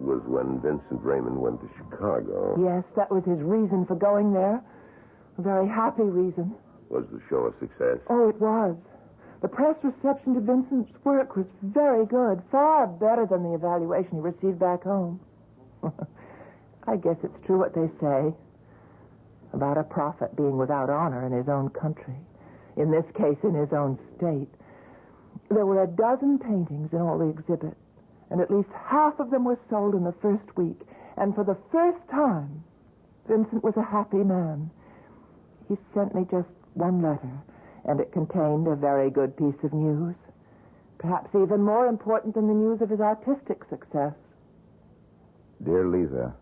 Speaker 10: was when Vincent Raymond went to Chicago.
Speaker 13: Yes, that was his reason for going there. A very happy reason.
Speaker 10: Was the show a success?
Speaker 13: Oh, it was. The press reception to Vincent's work was very good, far better than the evaluation he received back home. I guess it's true what they say about a prophet being without honor in his own country. In this case, in his own state. There were 12 paintings in all the exhibits, and at least half of them were sold in the first week. And for the first time, Vincent was a happy man. He sent me just one letter, and it contained a very good piece of news. Perhaps even more important than the news of his artistic success.
Speaker 6: Dear Lisa,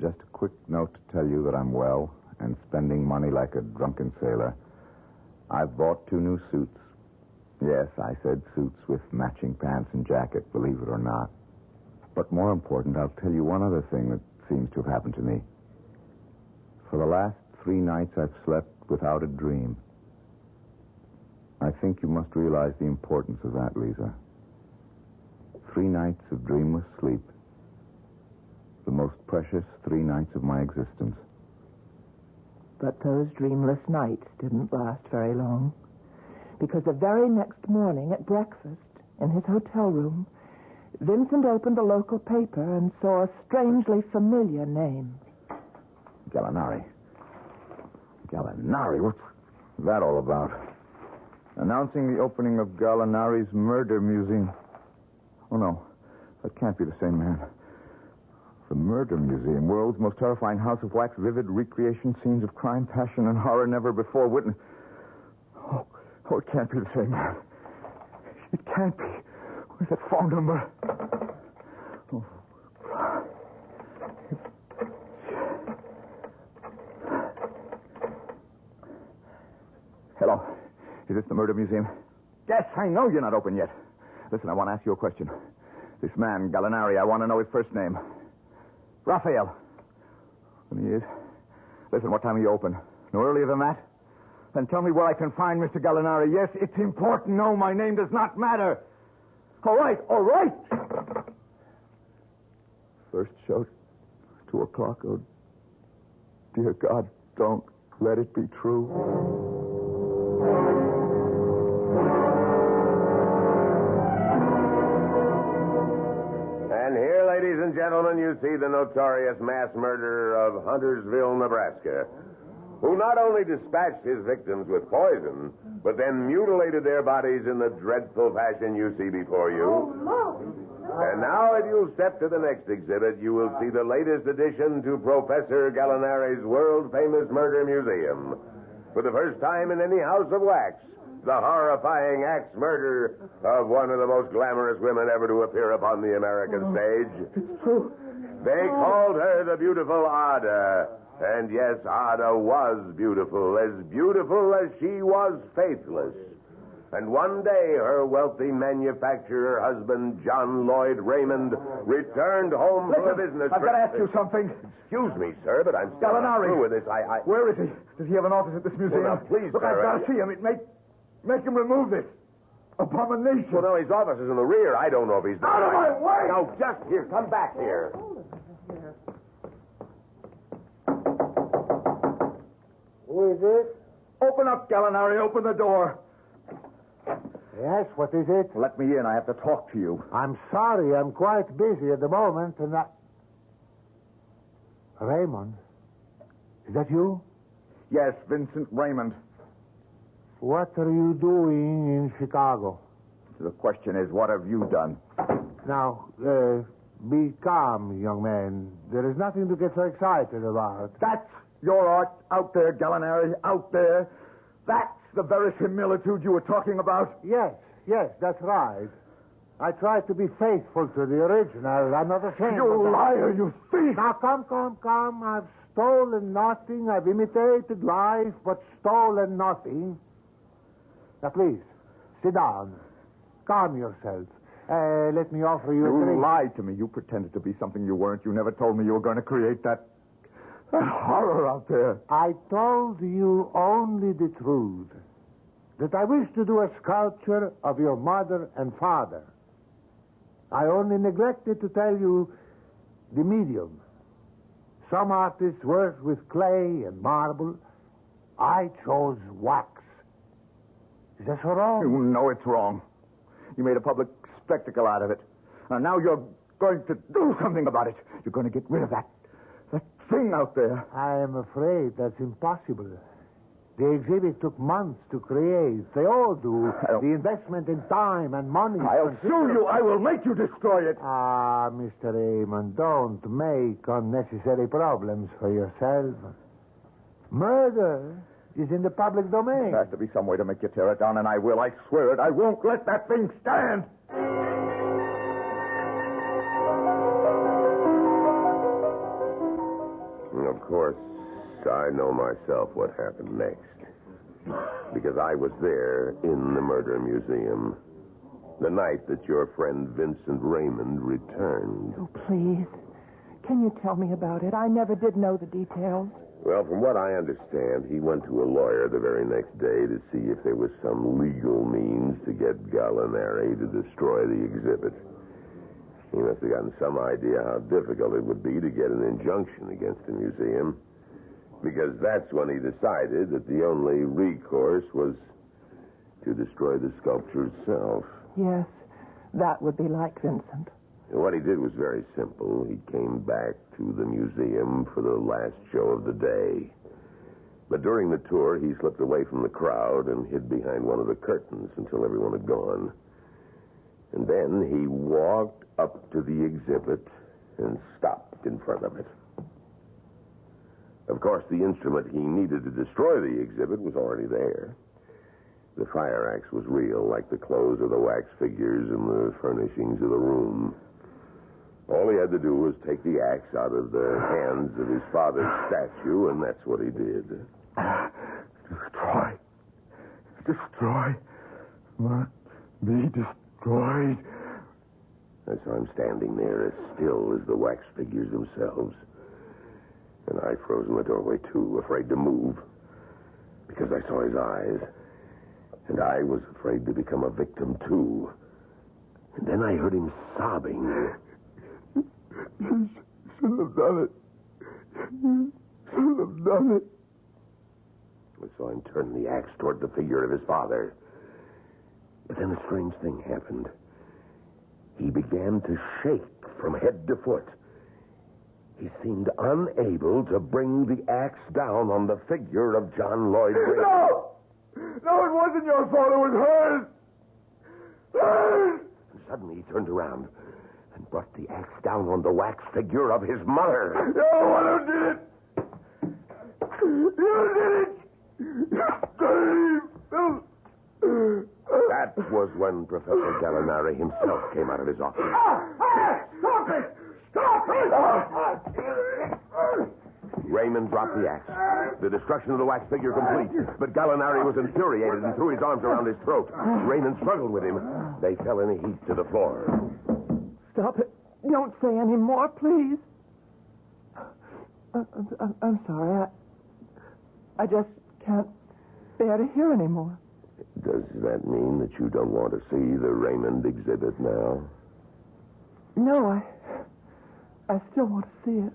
Speaker 6: just a quick note to tell you that I'm well and spending money like a drunken sailor. I've bought 2 new suits. Yes, I said suits with matching pants and jacket, believe it or not. But more important, I'll tell you one other thing that seems to have happened to me. For the last 3 nights, I've slept without a dream. I think you must realize the importance of that, Lisa. 3 nights of dreamless sleep. The most precious 3 nights of my existence.
Speaker 13: But those dreamless nights didn't last very long. Because the very next morning at breakfast in his hotel room, Vincent opened the local paper and saw a strangely familiar name.
Speaker 6: Gallinari. Gallinari? What's that all about? Announcing the opening of Gallinari's Murder Museum. Oh, no. That can't be the same man. The Murder Museum, world's most terrifying house of wax, vivid recreation, scenes of crime, passion, and horror never before witnessed. Oh, it can't be the same man. It can't be. Where's that phone number? Oh. Hello. Is this the Murder Museum? Yes, I know you're not open yet. Listen, I want to ask you a question. This man, Gallinari, I want to know his first name. Raphael. And he is. Listen, what time are you open? No earlier than that? Then tell me where I can find Mr. Gallinari. Yes, it's important. No, my name does not matter. All right. First show, 2:00. Oh, dear God, don't let it be true.
Speaker 10: And here, ladies and gentlemen, you see the notorious mass murderer of Huntersville, Nebraska, who not only dispatched his victims with poison, but then mutilated their bodies in the dreadful fashion you see before you. And now, if you'll step to the next exhibit, you will see the latest addition to Professor Gallinari's world-famous murder museum. For the first time in any house of wax, the horrifying axe murder of one of the most glamorous women ever to appear upon the American stage.
Speaker 2: It's true.
Speaker 10: They called her the beautiful Ada. And yes, Ada was beautiful as she was faithless. And one day, her wealthy manufacturer husband, John Lloyd Raymond, returned home from a business
Speaker 6: I've got to ask you something.
Speaker 10: Excuse me, sir, but I'm still not through with this.
Speaker 6: Where is he? Does he have an office at this museum?
Speaker 10: Well, now, please,
Speaker 6: look,
Speaker 10: sir.
Speaker 6: I've got to see him. Make him remove this abomination.
Speaker 10: Well, no, his office is in the rear. I don't know if he's...
Speaker 6: Out of my way!
Speaker 10: Now, just here. Come back here.
Speaker 2: Who is this?
Speaker 6: Open up, Gallinari. Open the door.
Speaker 2: Yes, what is it?
Speaker 6: Let me in. I have to talk to you.
Speaker 2: I'm sorry. I'm quite busy at the moment, and Raymond? Is that you?
Speaker 6: Yes, Vincent Raymond.
Speaker 2: What are you doing in Chicago?
Speaker 6: The question is, what have you done?
Speaker 2: Now, be calm, young man. There is nothing to get so excited about.
Speaker 6: That's your art out there, Gallinari, out there. That's the verisimilitude you were talking about?
Speaker 2: Yes, that's right. I try to be faithful to the original. I'm not ashamed of that.
Speaker 6: You liar, you thief!
Speaker 2: Now, come. I've stolen nothing. I've imitated life, but stolen nothing. Now, please, sit down. Calm yourself. Let me offer you a drink.
Speaker 6: You lied to me. You pretended to be something you weren't. You never told me you were going to create that horror out there.
Speaker 2: I told you only the truth. That I wish to do a sculpture of your mother and father. I only neglected to tell you the medium. Some artists work with clay and marble. I chose wax. Is that so wrong?
Speaker 6: You know it's wrong. You made a public spectacle out of it. And now you're going to do something about it. You're going to get rid of that thing out there.
Speaker 2: I am afraid that's impossible. The exhibit took months to create. They all do. The investment in time and money.
Speaker 6: I'll sue you. I will make you destroy it.
Speaker 2: Ah, Mr. Raymond, don't make unnecessary problems for yourself. Murder is in the public domain.
Speaker 6: There has to be some way to make you tear it down, and I will. I swear it. I won't let that thing stand.
Speaker 10: Of course, I know myself what happened next. Because I was there in the murder museum. The night that your friend Vincent Raymond returned.
Speaker 13: Oh, please. Can you tell me about it? I never did know the details.
Speaker 10: Well, from what I understand, he went to a lawyer the very next day to see if there was some legal means to get Gallinari to destroy the exhibit. He must have gotten some idea how difficult it would be to get an injunction against the museum, because that's when he decided that the only recourse was to destroy the sculpture itself.
Speaker 13: Yes, that would be like Vincent.
Speaker 10: What he did was very simple. He came back to the museum for the last show of the day. But during the tour, he slipped away from the crowd and hid behind one of the curtains until everyone had gone. And then he walked up to the exhibit and stopped in front of it. Of course, the instrument he needed to destroy the exhibit was already there. The fire axe was real, like the clothes of the wax figures and the furnishings of the room. All he had to do was take the axe out of the hands of his father's statue, and that's what he did.
Speaker 6: Destroy. Destroy. Be destroyed.
Speaker 10: I saw him standing there as still as the wax figures themselves. And I froze in the doorway, too, afraid to move. Because I saw his eyes. And I was afraid to become a victim, too. And then I heard him sobbing.
Speaker 6: You should have done it. You should have done it.
Speaker 10: I saw him turn the axe toward the figure of his father. But then a strange thing happened. He began to shake from head to foot. He seemed unable to bring the axe down on the figure of John Lloyd Wayne.
Speaker 6: No! No, it wasn't your fault. It was hers.
Speaker 10: And suddenly he turned around and brought the axe down on the wax figure of his mother.
Speaker 6: You're the one who did it. You did it.
Speaker 10: That was when Professor Gallinari himself came out of his office.
Speaker 6: Stop it! Stop it!
Speaker 10: Raymond dropped the axe. The destruction of the wax figure complete. But Gallinari was infuriated and threw his arms around his throat. Raymond struggled with him. They fell in a heap to the floor.
Speaker 13: Stop it. Don't say any more, please. I'm sorry. I just can't bear to hear any more.
Speaker 10: Does that mean that you don't want to see the Raymond exhibit now?
Speaker 13: No, I still want to see it.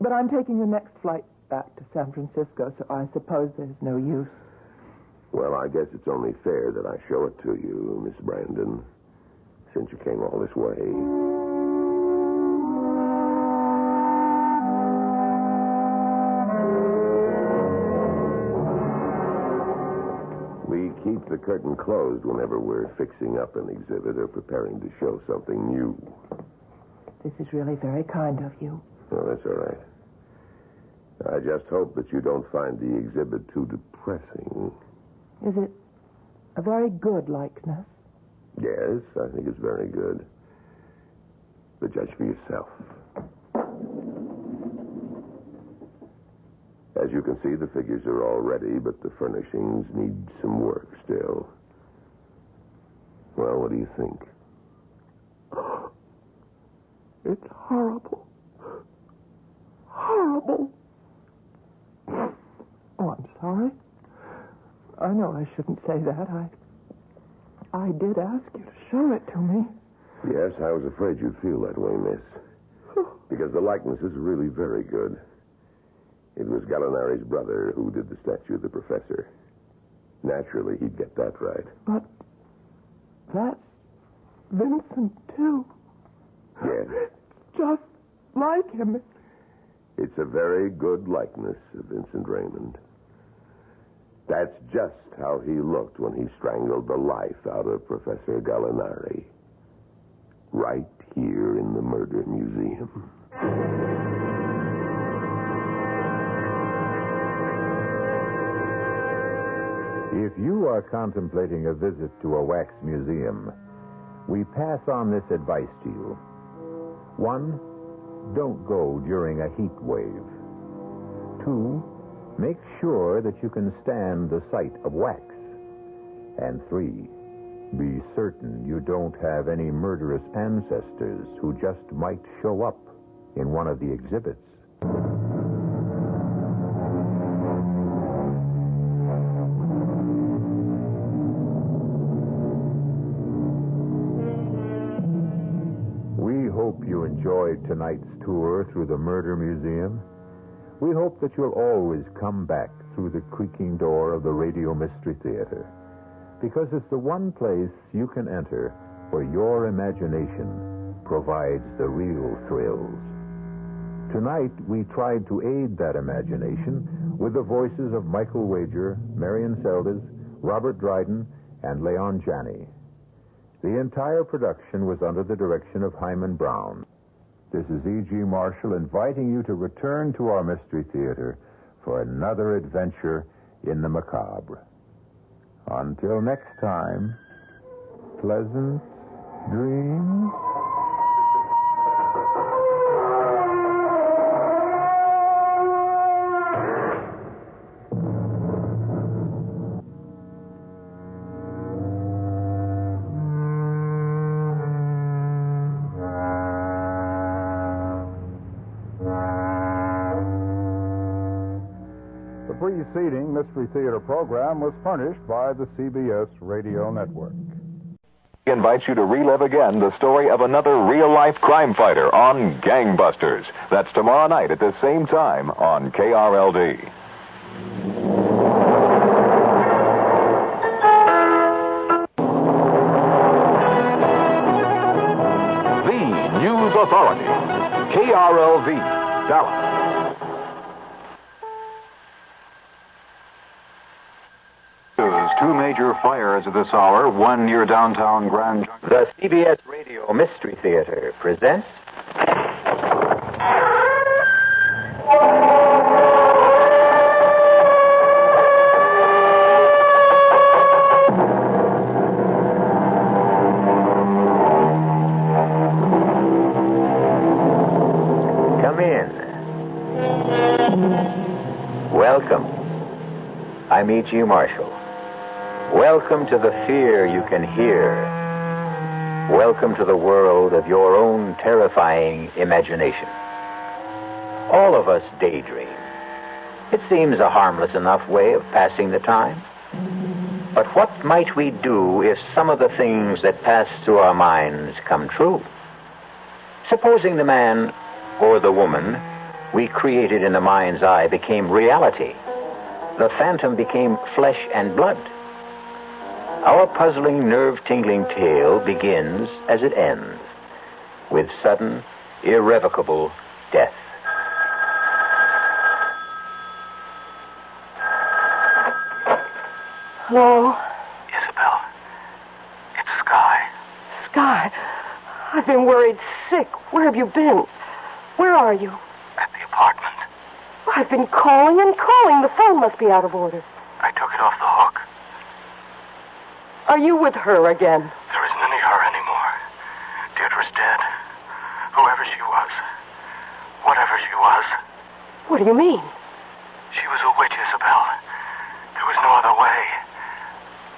Speaker 13: But I'm taking the next flight back to San Francisco, so I suppose there's no use.
Speaker 10: Well, I guess it's only fair that I show it to you, Miss Brandon, since you came all this way. We keep the curtain closed whenever we're fixing up an exhibit or preparing to show something new.
Speaker 13: This is really very kind of you.
Speaker 10: Oh, that's all right. I just hope that you don't find the exhibit too depressing.
Speaker 13: Is it a very good likeness?
Speaker 10: Yes, I think it's very good. But judge for yourself. As you can see, the figures are all ready, but the furnishings need some work still. Well, what do you think?
Speaker 13: It's horrible. Horrible. Oh, I'm sorry. I know I shouldn't say that. I did ask you to show it to me.
Speaker 5: Yes, I was afraid you'd feel that way, miss. Because the likeness is really very good. It was Gallinari's brother who did the statue of the professor. Naturally, he'd get that right.
Speaker 13: But that's Vincent, too.
Speaker 5: Yes.
Speaker 13: Just like him.
Speaker 5: It's a very good likeness of Vincent Raymond. That's just how he looked when he strangled the life out of Professor Gallinari. Right here in the Murder Museum.
Speaker 9: If you are contemplating a visit to a wax museum, we pass on this advice to you. 1, don't go during a heat wave. 2, make sure that you can stand the sight of wax. And 3, be certain you don't have any murderous ancestors who just might show up in one of the exhibits. We hope you enjoyed tonight's tour through the Murder Museum. We hope that you'll always come back through the creaking door of the Radio Mystery Theater, because it's the one place you can enter where your imagination provides the real thrills. Tonight, we tried to aid that imagination with the voices of Michael Wager, Marion Seldes, Robert Dryden, and Leon Janney. The entire production was under the direction of Hyman Brown. This is E.G. Marshall inviting you to return to our Mystery Theater for another adventure in the macabre. Until next time, pleasant dreams.
Speaker 8: The preceding Mystery Theater program was furnished by the CBS Radio Network.
Speaker 19: He invites you to relive again the story of another real-life crime fighter on Gangbusters. That's tomorrow night at the same time on KRLD. The News Authority, KRLD, Dallas.
Speaker 20: Two major fires at this hour, one near downtown Grand Junction.
Speaker 21: The CBS Radio Mystery Theater presents... Come in. Welcome. I'm E.G. Marshall. Welcome to the fear you can hear. Welcome to the world of your own terrifying imagination. All of us daydream. It seems a harmless enough way of passing the time. But what might we do if some of the things that pass through our minds come true? Supposing the man or the woman we created in the mind's eye became reality. The phantom became flesh and blood. Our puzzling, nerve-tingling tale begins as it ends, with sudden, irrevocable death.
Speaker 12: Hello?
Speaker 18: Isabel, it's Sky.
Speaker 12: Sky, I've been worried sick. Where have you been? Where are you?
Speaker 18: At the apartment.
Speaker 12: I've been calling and calling. The phone must be out of order.
Speaker 18: I took it off the hook.
Speaker 12: Are you with her again?
Speaker 18: There isn't any her anymore. Deirdre's dead. Whoever she was. Whatever she was.
Speaker 12: What do you mean?
Speaker 18: She was a witch, Isabel. There was no other way.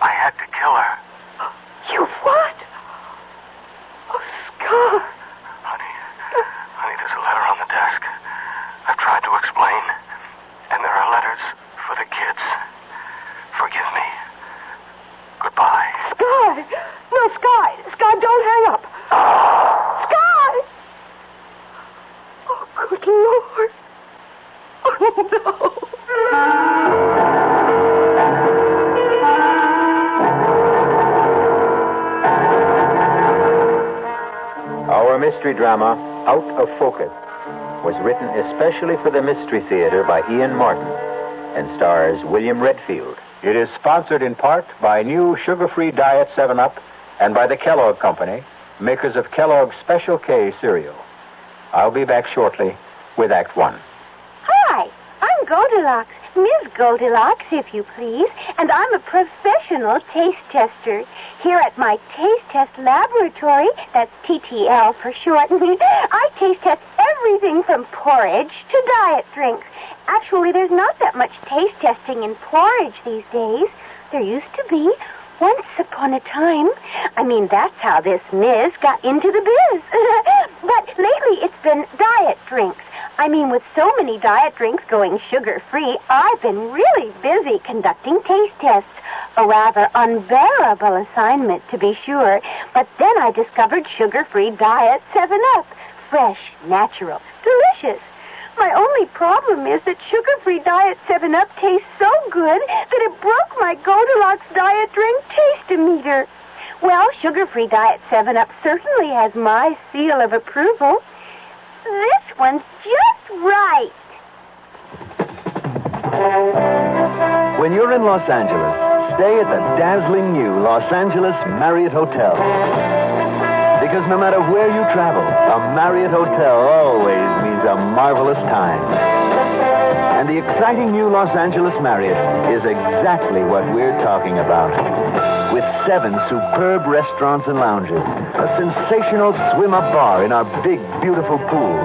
Speaker 18: I had to kill her.
Speaker 12: You what? Oh, Scar.
Speaker 18: Honey, there's a letter on the desk. I've tried to explain. And there are letters for the kids. Forgive me. Goodbye.
Speaker 12: Sky! No, Sky! Sky, don't hang up! no.
Speaker 21: Our mystery drama, Out of Focus, was written especially for the Mystery Theater by Ian Martin and stars William Redfield. It is sponsored in part by new sugar-free Diet 7-Up and by the Kellogg Company, makers of Kellogg's Special K cereal. I'll be back shortly with Act 1.
Speaker 16: Hi, I'm Goldilocks, Ms. Goldilocks, if you please, and I'm a professional taste tester. Here at my taste test laboratory, that's TTL for short, I taste test everything from porridge to diet drinks. Actually, there's not that much taste testing in porridge these days. There used to be. Once upon a time. I mean, that's how this Ms. got into the biz. But lately it's been diet drinks. I mean, with so many diet drinks going sugar-free, I've been really busy conducting taste tests. A rather unbearable assignment, to be sure. But then I discovered sugar-free Diet 7-Up. Fresh, natural, delicious. My only problem is that sugar-free Diet 7-Up tastes so good that it broke my Goldilocks diet drink taste-o-meter. Well, sugar-free Diet 7-Up certainly has my seal of approval. This one's just right.
Speaker 3: When you're in Los Angeles, stay at the dazzling new Los Angeles Marriott Hotel. Because no matter where you travel, a Marriott Hotel always means a marvelous time. And the exciting new Los Angeles Marriott is exactly what we're talking about. With 7 superb restaurants and lounges, a sensational swim-up bar in our big, beautiful pool.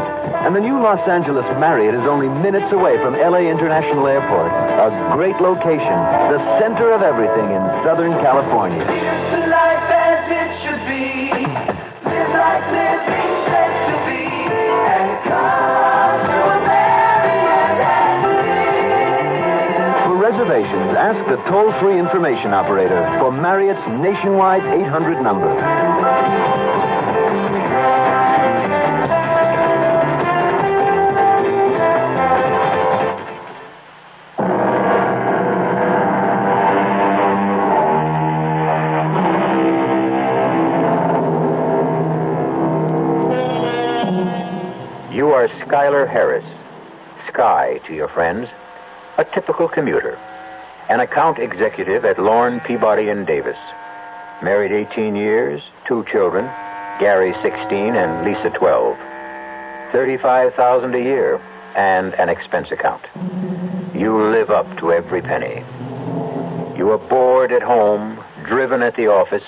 Speaker 3: And the new Los Angeles Marriott is only minutes away from L.A. International Airport, a great location, the center of everything in Southern California.
Speaker 11: It's life as it should be. Live like living said to be. And come to a Marriott and live.
Speaker 3: For reservations, ask the toll-free information operator for Marriott's nationwide 800 number.
Speaker 21: You are Schuyler Harris, Sky to your friends, a typical commuter, an account executive at Lorne, Peabody & Davis. Married 18 years, 2 children, Gary 16 and Lisa 12. $35,000 a year and an expense account. You live up to every penny. You are bored at home, driven at the office,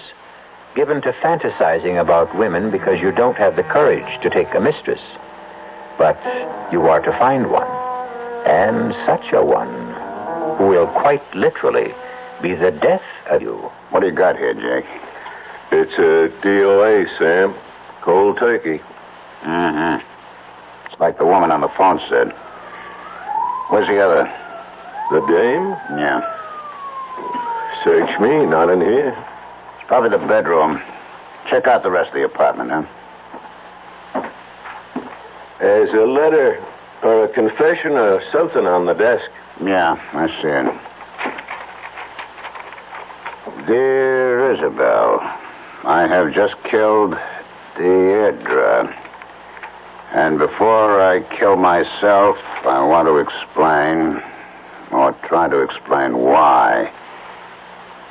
Speaker 21: given to fantasizing about women because you don't have the courage to take a mistress. But you are to find one, and such a one, who will quite literally be the death of you.
Speaker 22: What do you got here, Jake?
Speaker 14: It's a DOA, Sam. Cold turkey.
Speaker 22: Mm-hmm. It's like the woman on the phone said. Where's the other?
Speaker 14: The dame?
Speaker 22: Yeah.
Speaker 14: Search me, not in here.
Speaker 22: It's probably the bedroom. Check out the rest of the apartment, huh?
Speaker 14: There's a letter or a confession or something on the desk.
Speaker 22: Yeah, I see it. Dear Isabel, I have just killed Deirdre. And before I kill myself, I want to explain, or try to explain why.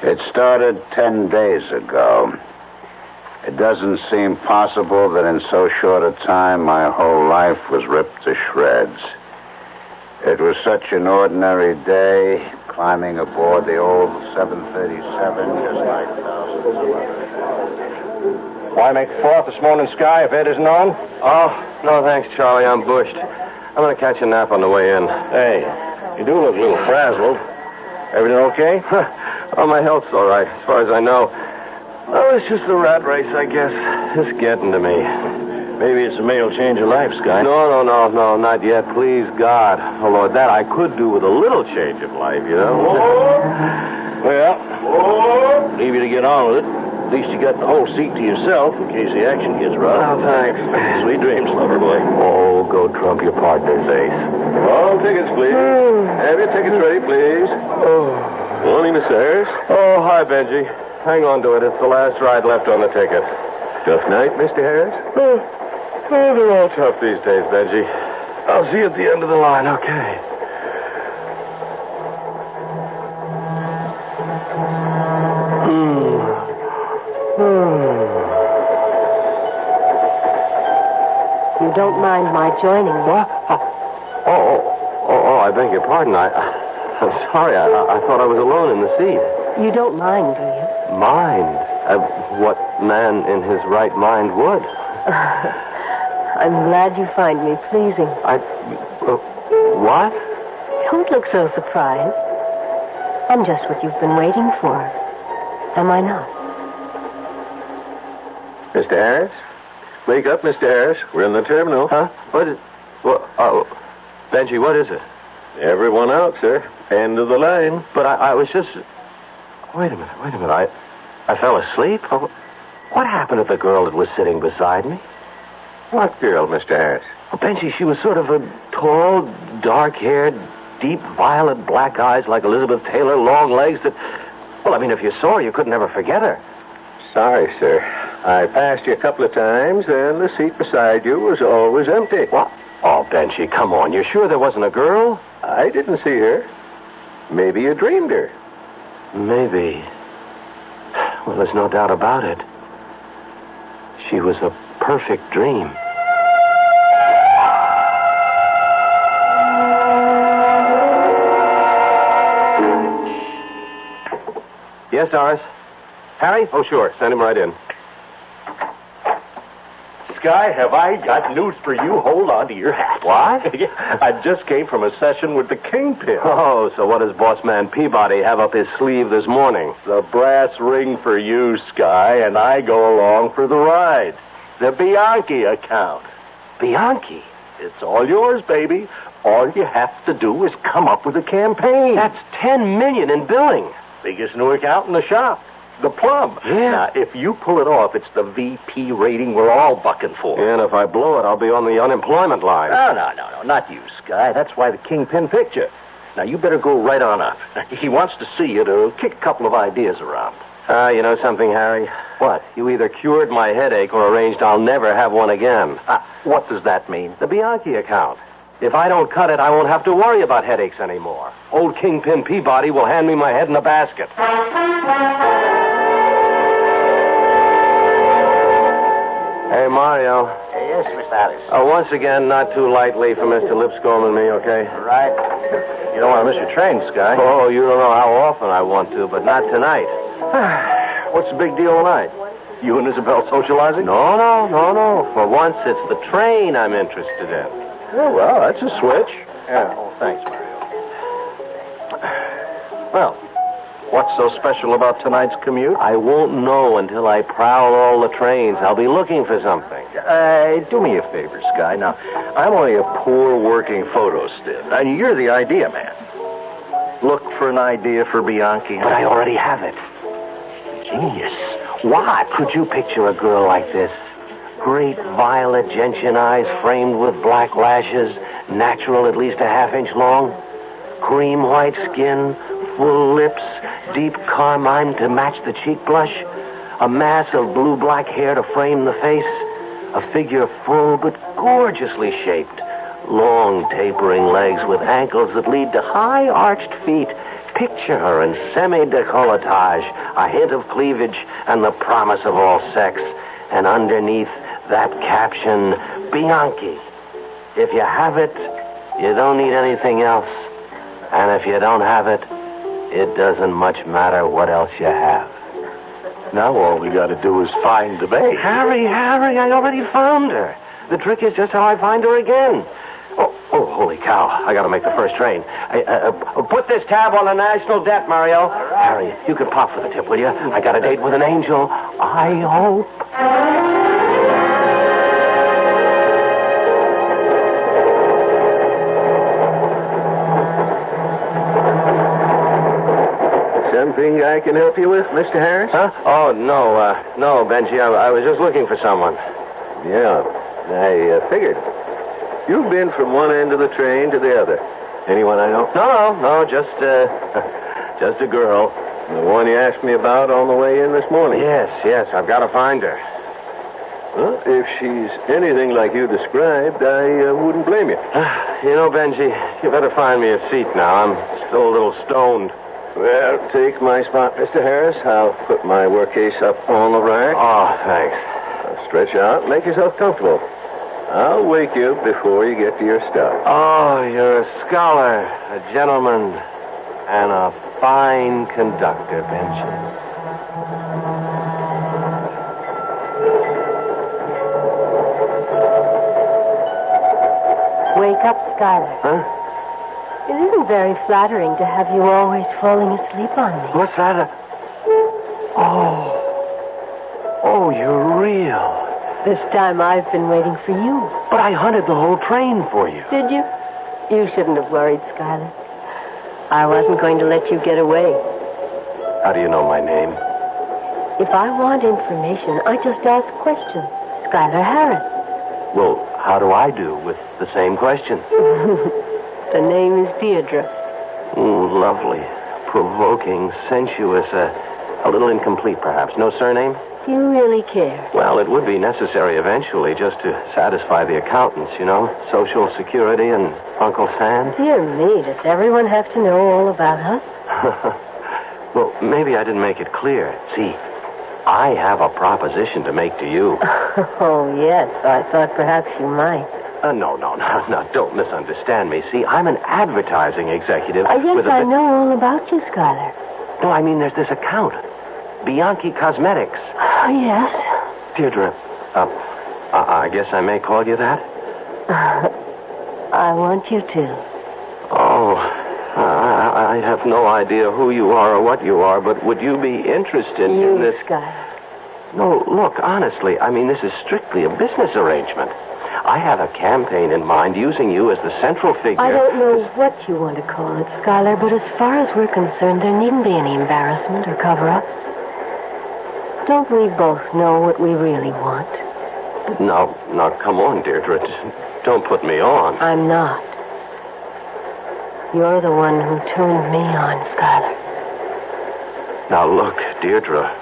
Speaker 22: It started 10 days ago. It doesn't seem possible that in so short a time my whole life was ripped to shreds. It was such an ordinary day, climbing aboard the old 737 just like thousands of others.
Speaker 23: Why make the fourth this morning, Sky, if Ed isn't on?
Speaker 14: Oh, no thanks, Charlie. I'm bushed. I'm going to catch a nap on the way in.
Speaker 23: Hey, you do look a little frazzled. Everything okay?
Speaker 14: Oh, my health's all right, as far as I know. Oh, it's just the rat race, I guess. It's getting to me.
Speaker 23: Maybe it's a male change of life, Sky.
Speaker 14: No, not yet. Please, God. Although that I could do with a little change of life, you know.
Speaker 23: Well, leave you to get on with it. At least you got the whole seat to yourself in case the action gets rough.
Speaker 14: Oh, thanks.
Speaker 23: Sweet dreams, lover boy.
Speaker 14: Oh, go trump your partner's ace.
Speaker 23: All tickets, please. Have your tickets ready, please. Morning, Miss Harris.
Speaker 14: Oh, hi, Benji. Hang on to it. It's the last ride left on the ticket.
Speaker 23: Tough night, Mr. Harris?
Speaker 14: Oh, they're all tough these days, Benji. I'll see you at the end of the line, okay?
Speaker 4: You don't mind my joining me?
Speaker 14: What? Oh, I beg your pardon. I'm sorry. I thought I was alone in the seat.
Speaker 4: You don't mind, do you?
Speaker 14: Mind? What man in his right mind would?
Speaker 4: I'm glad you find me pleasing.
Speaker 14: What?
Speaker 4: Don't look so surprised. I'm just what you've been waiting for. Am I not?
Speaker 23: Mr. Harris? Wake up, Mr. Harris. We're in the terminal.
Speaker 14: Huh? What is... Benji, what is it?
Speaker 23: Everyone out, sir. End of the line.
Speaker 14: But I was just... Wait a minute. I fell asleep? What happened to the girl that was sitting beside me?
Speaker 23: What girl, Mr. Harris?
Speaker 14: Oh, Benji, she was sort of a tall, dark-haired, deep violet black eyes like Elizabeth Taylor, long legs that... Well, I mean, if you saw her, you could never forget her.
Speaker 23: Sorry, sir. I passed you a couple of times, and the seat beside you was always empty.
Speaker 14: What? Oh, Benji, come on. You're sure there wasn't a girl?
Speaker 23: I didn't see her. Maybe you dreamed her.
Speaker 14: Maybe. Well, there's no doubt about it. She was a perfect dream. Yes, Doris? Harry? Oh, sure. Send him right in.
Speaker 7: Guy, have I got news for you? Hold on to your hat.
Speaker 14: What?
Speaker 7: I just came from a session with the Kingpin.
Speaker 14: Oh, so what does boss man Peabody have up his sleeve this morning?
Speaker 7: The brass ring for you, Sky, and I go along for the ride. The Bianchi account.
Speaker 14: Bianchi?
Speaker 7: It's all yours, baby. All you have to do is come up with a campaign.
Speaker 14: That's $10 million in billing.
Speaker 7: Biggest new account in the shop. The plum.
Speaker 14: Yeah.
Speaker 7: Now, if you pull it off, it's the VP rating we're all bucking for.
Speaker 14: Yeah, and if I blow it, I'll be on the unemployment line.
Speaker 7: No, not you, Sky. That's why the Kingpin picked you. Now, you better go right on up. He wants to see you to kick a couple of ideas around.
Speaker 14: You know something, Harry?
Speaker 7: What?
Speaker 14: You either cured my headache or arranged I'll never have one again.
Speaker 7: What does that mean?
Speaker 14: The Bianchi account. If I don't cut it, I won't have to worry about headaches anymore. Old Kingpin Peabody will hand me my head in a basket. Hey, Mario.
Speaker 17: Yes, Miss Alice.
Speaker 14: Once again, not too lightly for Mr. Lipscomb and me, okay?
Speaker 17: Right.
Speaker 14: You don't want to miss your train, Sky. Oh, you don't know how often I want to, but not tonight.
Speaker 7: What's the big deal tonight? You and Isabel socializing?
Speaker 14: No. For once, it's the train I'm interested in.
Speaker 7: Oh, well, that's a switch.
Speaker 14: Yeah. Oh, thanks, Mario.
Speaker 7: Well, what's so special about tonight's commute?
Speaker 14: I won't know until I prowl all the trains. I'll be looking for something.
Speaker 7: Do me a favor, Sky. Now, I'm only a poor working photo stiff, and you're the idea man. Look for an idea for Bianchi.
Speaker 14: But I already have it. Genius. What? Could you picture a girl like this? Great violet gentian eyes framed with black lashes, natural at least a half-inch long, cream white skin, full lips, deep carmine to match the cheek blush, a mass of blue-black hair to frame the face, a figure full but gorgeously shaped, long tapering legs with ankles that lead to high arched feet. Picture her in semi-décolletage, a hint of cleavage, and the promise of all sex. And underneath that caption, Bianchi. If you have it, you don't need anything else. And if you don't have it, it doesn't much matter what else you have.
Speaker 7: Now all we got to do is find the babe.
Speaker 14: Harry, I already found her. The trick is just how I find her again. Oh, holy cow. I got to make the first train. Put this tab on the national debt, Mario. Harry, you can pop for the tip, will you? I got a date with an angel. I hope.
Speaker 23: Anything I can help you with, Mr. Harris?
Speaker 14: Huh? Oh, no, Benji. I was just looking for someone.
Speaker 23: Yeah, I figured. You've been from one end of the train to the other. Anyone I know?
Speaker 14: No, just a girl.
Speaker 23: The one you asked me about on the way in this morning?
Speaker 14: Yes, I've got to find her.
Speaker 23: Well, if she's anything like you described, I wouldn't blame you.
Speaker 14: You know, Benji, you better find me a seat now. I'm still a little stoned.
Speaker 23: Well, take my spot, Mr. Harris. I'll put my work case up on the rack.
Speaker 14: Oh, thanks.
Speaker 23: Stretch out, make yourself comfortable. I'll wake you before you get to your stuff.
Speaker 14: Oh, you're a scholar, a gentleman, and a fine conductor, Benji.
Speaker 4: Wake up, Skylar.
Speaker 14: Huh?
Speaker 4: It isn't very flattering to have you always falling asleep on me.
Speaker 14: What's that? Oh, you're real.
Speaker 4: This time I've been waiting for you.
Speaker 14: But I hunted the whole train for you.
Speaker 4: Did you? You shouldn't have worried, Skylar. I wasn't going to let you get away.
Speaker 14: How do you know my name?
Speaker 4: If I want information, I just ask questions. Skylar Harris.
Speaker 14: Well, how do I do with the same question?
Speaker 4: The name is Deirdre.
Speaker 14: Lovely. Provoking, sensuous, a little incomplete, perhaps. No surname?
Speaker 4: Do you really care?
Speaker 14: Well, it would be necessary eventually just to satisfy the accountants, you know. Social Security and Uncle Sam.
Speaker 4: Dear me, does everyone have to know all about us?
Speaker 14: Well, maybe I didn't make it clear. See, I have a proposition to make to you.
Speaker 4: Oh, yes. I thought perhaps you might.
Speaker 14: No. Don't misunderstand me. See, I'm an advertising executive.
Speaker 4: Yes, I know all about you, Skylar.
Speaker 14: No, I mean, there's this account. Bianchi Cosmetics.
Speaker 4: Oh, yes.
Speaker 14: Deirdre, I guess I may call you that?
Speaker 4: I want you to.
Speaker 14: Oh, I have no idea who you are or what you are, but would you be interested in this?
Speaker 4: Skylar.
Speaker 14: No, look, honestly, I mean, this is strictly a business arrangement. I have a campaign in mind using you as the central figure.
Speaker 4: I don't know what you want to call it, Skylar, but as far as we're concerned, there needn't be any embarrassment or cover-ups. Don't we both know what we really want?
Speaker 14: Now, come on, Deirdre. Don't put me on.
Speaker 4: I'm not. You're the one who turned me on, Skylar.
Speaker 14: Now, look, Deirdre,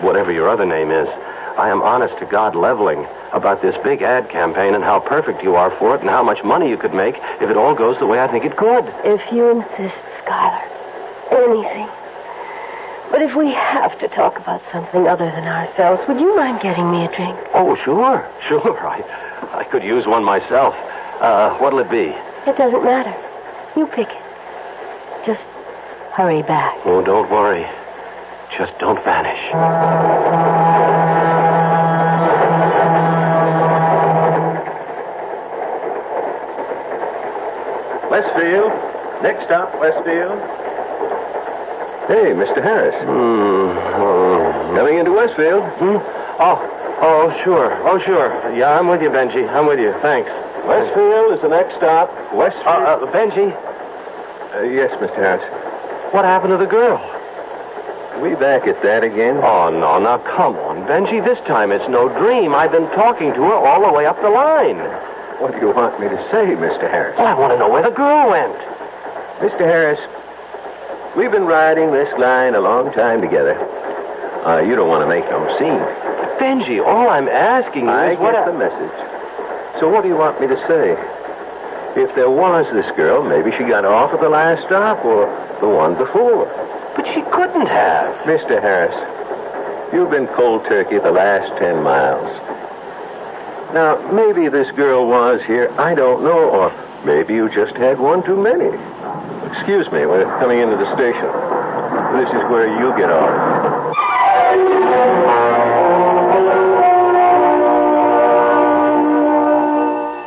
Speaker 14: whatever your other name is, I am honest to God leveling about this big ad campaign and how perfect you are for it and how much money you could make if it all goes the way I think it could.
Speaker 4: If you insist, Skylar. Anything. But if we have to talk about something other than ourselves, would you mind getting me a drink?
Speaker 14: Oh, sure. I could use one myself. What'll it be?
Speaker 4: It doesn't matter. You pick it. Just hurry back.
Speaker 14: Oh, don't worry. Just don't vanish.
Speaker 23: Westfield. Next stop, Westfield. Hey, Mr. Harris. Coming into Westfield.
Speaker 14: Oh, sure. Yeah, I'm with you, Benji. I'm with you. Thanks.
Speaker 23: Westfield is the next stop. Westfield.
Speaker 14: Benji?
Speaker 23: Yes, Mr. Harris.
Speaker 14: What happened to the girl?
Speaker 23: We back at that again?
Speaker 14: Oh, no. Now, come on, Benji. This time it's no dream. I've been talking to her all the way up the line.
Speaker 23: What do you want me to say, Mr. Harris?
Speaker 14: Well, I want to know where the girl went.
Speaker 23: Mr. Harris, we've been riding this line a long time together. You don't want to make no scene.
Speaker 14: Benji, all I'm asking you is
Speaker 23: I get the message. So what do you want me to say? If there was this girl, maybe she got off at the last stop or the one before.
Speaker 14: But she couldn't have.
Speaker 23: Mr. Harris, you've been cold turkey the last 10 miles. Now, maybe this girl was here, I don't know, or maybe you just had one too many. Excuse me, we're coming into the station. This is where you get off.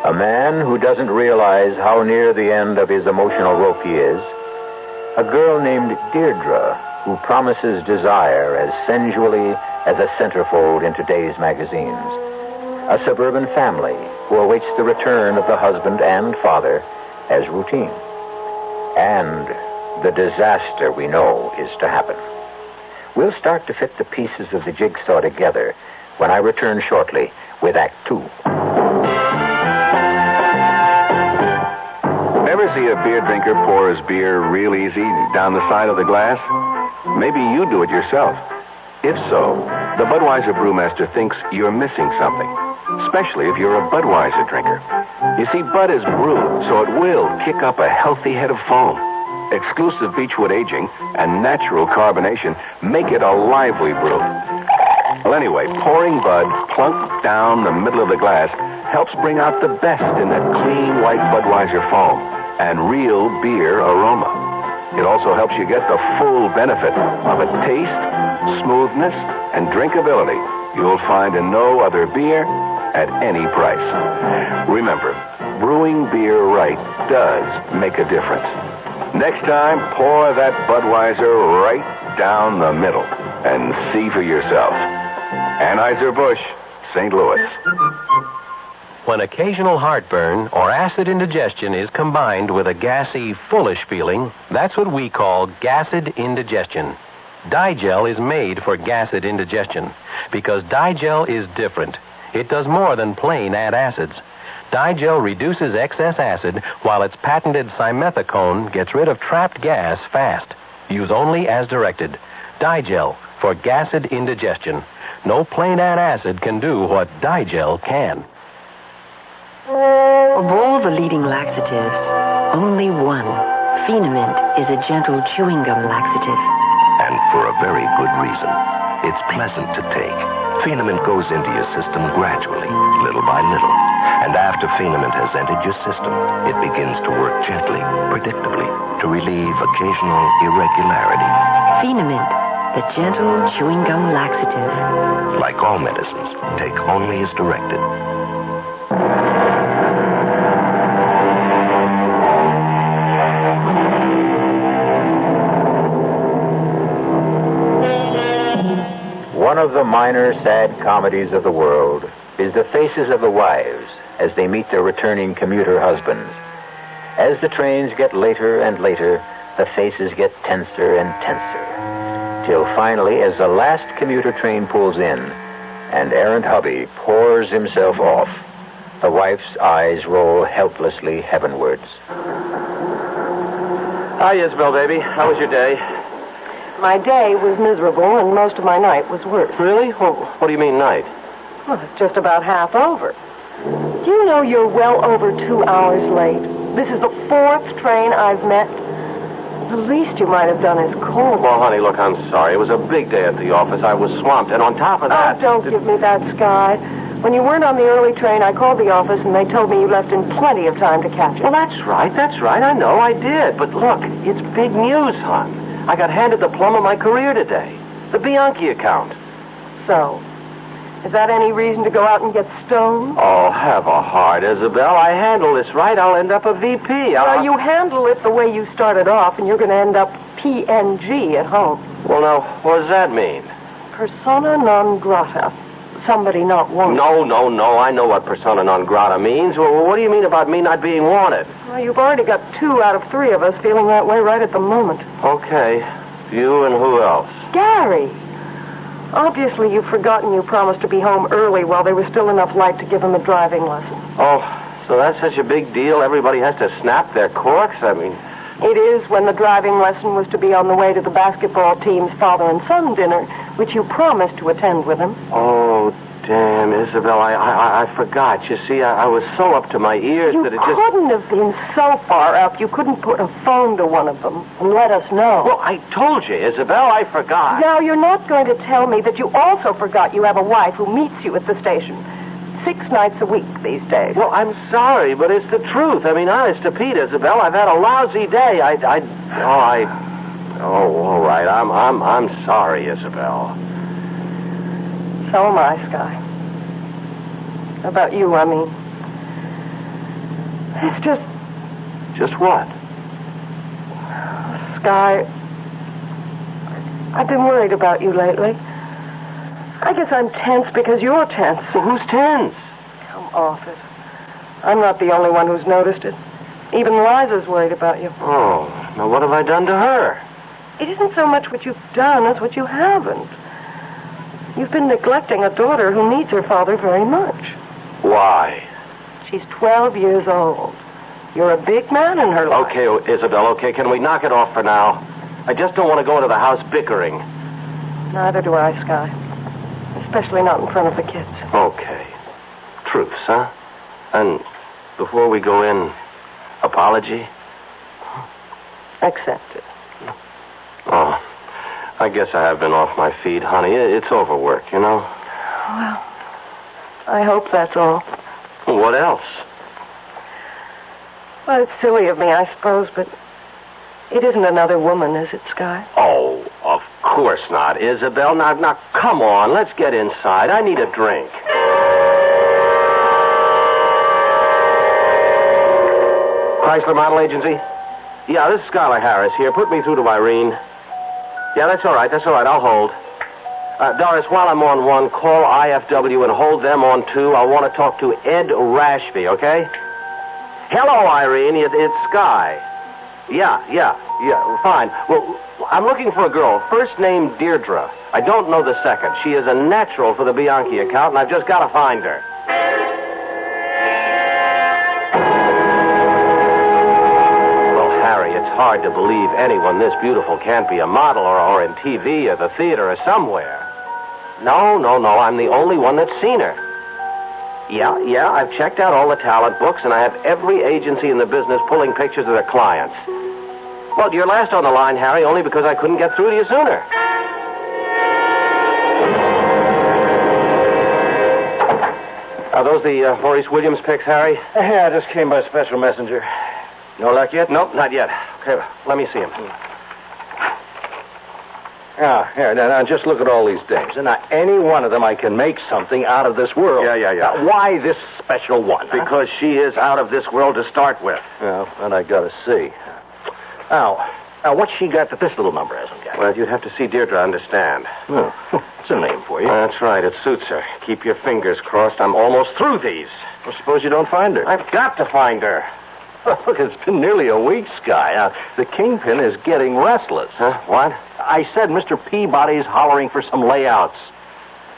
Speaker 21: A man who doesn't realize how near the end of his emotional rope he is. A girl named Deirdre who promises desire as sensually as a centerfold in today's magazines. A suburban family who awaits the return of the husband and father as routine. And the disaster we know is to happen. We'll start to fit the pieces of the jigsaw together when I return shortly with Act 2.
Speaker 20: Ever see a beer drinker pour his beer real easy down the side of the glass? Maybe you do it yourself. If so, the Budweiser brewmaster thinks you're missing something, especially if you're a Budweiser drinker. You see, Bud is brewed, so it will kick up a healthy head of foam. Exclusive beechwood aging and natural carbonation make it a lively brew. Well, anyway, pouring Bud plunk down the middle of the glass helps bring out the best in that clean white Budweiser foam and real beer aroma. It also helps you get the full benefit of a taste, smoothness, and drinkability you'll find in no other beer at any price. Remember, brewing beer right does make a difference. Next time, pour that Budweiser right down the middle and see for yourself. Anheuser-Busch, St. Louis.
Speaker 1: When occasional heartburn or acid indigestion is combined with a gassy, foolish feeling, that's what we call gassed indigestion. Digel is made for gassed indigestion because Digel is different. It does more than plain add acids. Digel reduces excess acid while its patented simethicone gets rid of trapped gas fast. Use only as directed. Digel for gassed indigestion. No plain add acid can do what Digel can.
Speaker 4: Of all the leading laxatives, only one, Phenamint, is a gentle chewing gum laxative.
Speaker 15: And for a very good reason. It's pleasant to take. Phenamint goes into your system gradually, little by little. And after Phenamint has entered your system, it begins to work gently, predictably, to relieve occasional irregularity.
Speaker 4: Phenamint, the gentle chewing gum laxative.
Speaker 15: Like all medicines, take only as directed.
Speaker 21: One of the minor sad comedies of the world is the faces of the wives as they meet their returning commuter husbands. As the trains get later and later, the faces get tenser and tenser, till finally, as the last commuter train pulls in and errant hubby pours himself off, the wife's eyes roll helplessly heavenwards.
Speaker 14: Hi, Isabel, baby. How was your day?
Speaker 4: My day was miserable, and most of my night was worse.
Speaker 14: Really? Well, what do you mean night?
Speaker 4: Well, it's just about half over. Do you know you're well over 2 hours late? This is the 4th train I've met. The least you might have done is call.
Speaker 14: Well, honey, look, I'm sorry. It was a big day at the office. I was swamped, and on top of that...
Speaker 4: Oh, don't give me that, Sky. When you weren't on the early train, I called the office, and they told me you left in plenty of time to catch it.
Speaker 14: Well, that's right. I know I did. But look, it's big news, hon. I got handed the plum of my career today. The Bianchi account.
Speaker 4: So, is that any reason to go out and get stoned?
Speaker 14: Oh, have a heart, Isabel. I handle this right, I'll end up a VP.
Speaker 4: Well, you handle it the way you started off, and you're going to end up PNG at home.
Speaker 14: Well, now, what does that mean?
Speaker 4: Persona non grata. Somebody not wanted.
Speaker 14: No. I know what persona non grata means. Well, what do you mean about me not being wanted?
Speaker 4: Well, you've already got 2 out of 3 of us feeling that way right at the moment.
Speaker 14: Okay. You and who else?
Speaker 4: Gary. Obviously, you've forgotten you promised to be home early while there was still enough light to give him a driving lesson.
Speaker 14: Oh, so that's such a big deal? Everybody has to snap their corks? I mean...
Speaker 4: It is when the driving lesson was to be on the way to the basketball team's father and son dinner, which you promised to attend with him.
Speaker 14: Oh, damn, Isabel, I forgot. You see, I was so up to my ears that it just...
Speaker 4: You couldn't have been so far up you couldn't put a phone to one of them and let us know.
Speaker 14: Well, I told you, Isabel, I forgot.
Speaker 4: Now, you're not going to tell me that you also forgot you have a wife who meets you at the station 6 nights a week these days.
Speaker 14: Well, I'm sorry, but it's the truth. I mean, honest to Pete, Isabel, I've had a lousy day. All right. I'm sorry, Isabel.
Speaker 4: So am I, Sky. About you, I mean. It's just...
Speaker 14: Just what?
Speaker 4: Sky, I've been worried about you lately. I guess I'm tense because you're tense.
Speaker 14: Well, who's tense?
Speaker 4: Come off it. I'm not the only one who's noticed it. Even Liza's worried about you.
Speaker 14: Oh, now what have I done to her?
Speaker 4: It isn't so much what you've done as what you haven't. You've been neglecting a daughter who needs her father very much.
Speaker 14: Why?
Speaker 4: She's 12 years old. You're a big man in her life.
Speaker 14: Okay, Isabel, okay, can we knock it off for now? I just don't want to go into the house bickering.
Speaker 4: Neither do I, Sky. Especially not in front of the kids.
Speaker 14: Okay. Truths, huh? And before we go in, apology?
Speaker 4: Accepted.
Speaker 14: Oh, I guess I have been off my feet, honey. It's overwork, you know?
Speaker 4: Well, I hope that's all.
Speaker 14: What else?
Speaker 4: Well, it's silly of me, I suppose, but it isn't another woman, is it, Sky?
Speaker 14: Oh, of course not, Isabel. Now, come on. Let's get inside. I need a drink. Chrysler Model Agency? Yeah, this is Skylar Harris here. Put me through to Irene. Yeah, that's all right. I'll hold. Doris, while I'm on one, call IFW and hold them on two. I want to talk to Ed Rashby, okay? Hello, Irene. It's Sky. Yeah, fine. Well, I'm looking for a girl. First name Deirdre. I don't know the second. She is a natural for the Bianchi account, and I've just got to find her. Well, Harry, it's hard to believe anyone this beautiful can't be a model or in TV or the theater or somewhere. No. I'm the only one that's seen her. Yeah, I've checked out all the talent books, and I have every agency in the business pulling pictures of their clients. Well, you're last on the line, Harry, only because I couldn't get through to you sooner. Are those the Maurice Williams pics, Harry?
Speaker 7: Yeah, I just came by special messenger. No luck yet?
Speaker 14: Nope, not yet. Okay, let me see him.
Speaker 7: Here, now, just look at all these dames. And now, any one of them I can make something out of this world.
Speaker 14: Yeah.
Speaker 7: Now, why this special one?
Speaker 14: Because she is out of this world to start with.
Speaker 7: Well, then I gotta see. Now, what's she got that this little number hasn't got?
Speaker 14: Well, you'd have to see Deirdre to understand.
Speaker 7: Oh, it's a name for you.
Speaker 14: That's right, it suits her. Keep your fingers crossed. I'm almost through these.
Speaker 7: Well, suppose you don't find her.
Speaker 14: I've got to find her.
Speaker 7: Look, it's been nearly a week, Sky. Now, the kingpin is getting restless.
Speaker 14: Huh? What?
Speaker 7: I said Mr. Peabody's hollering for some layouts.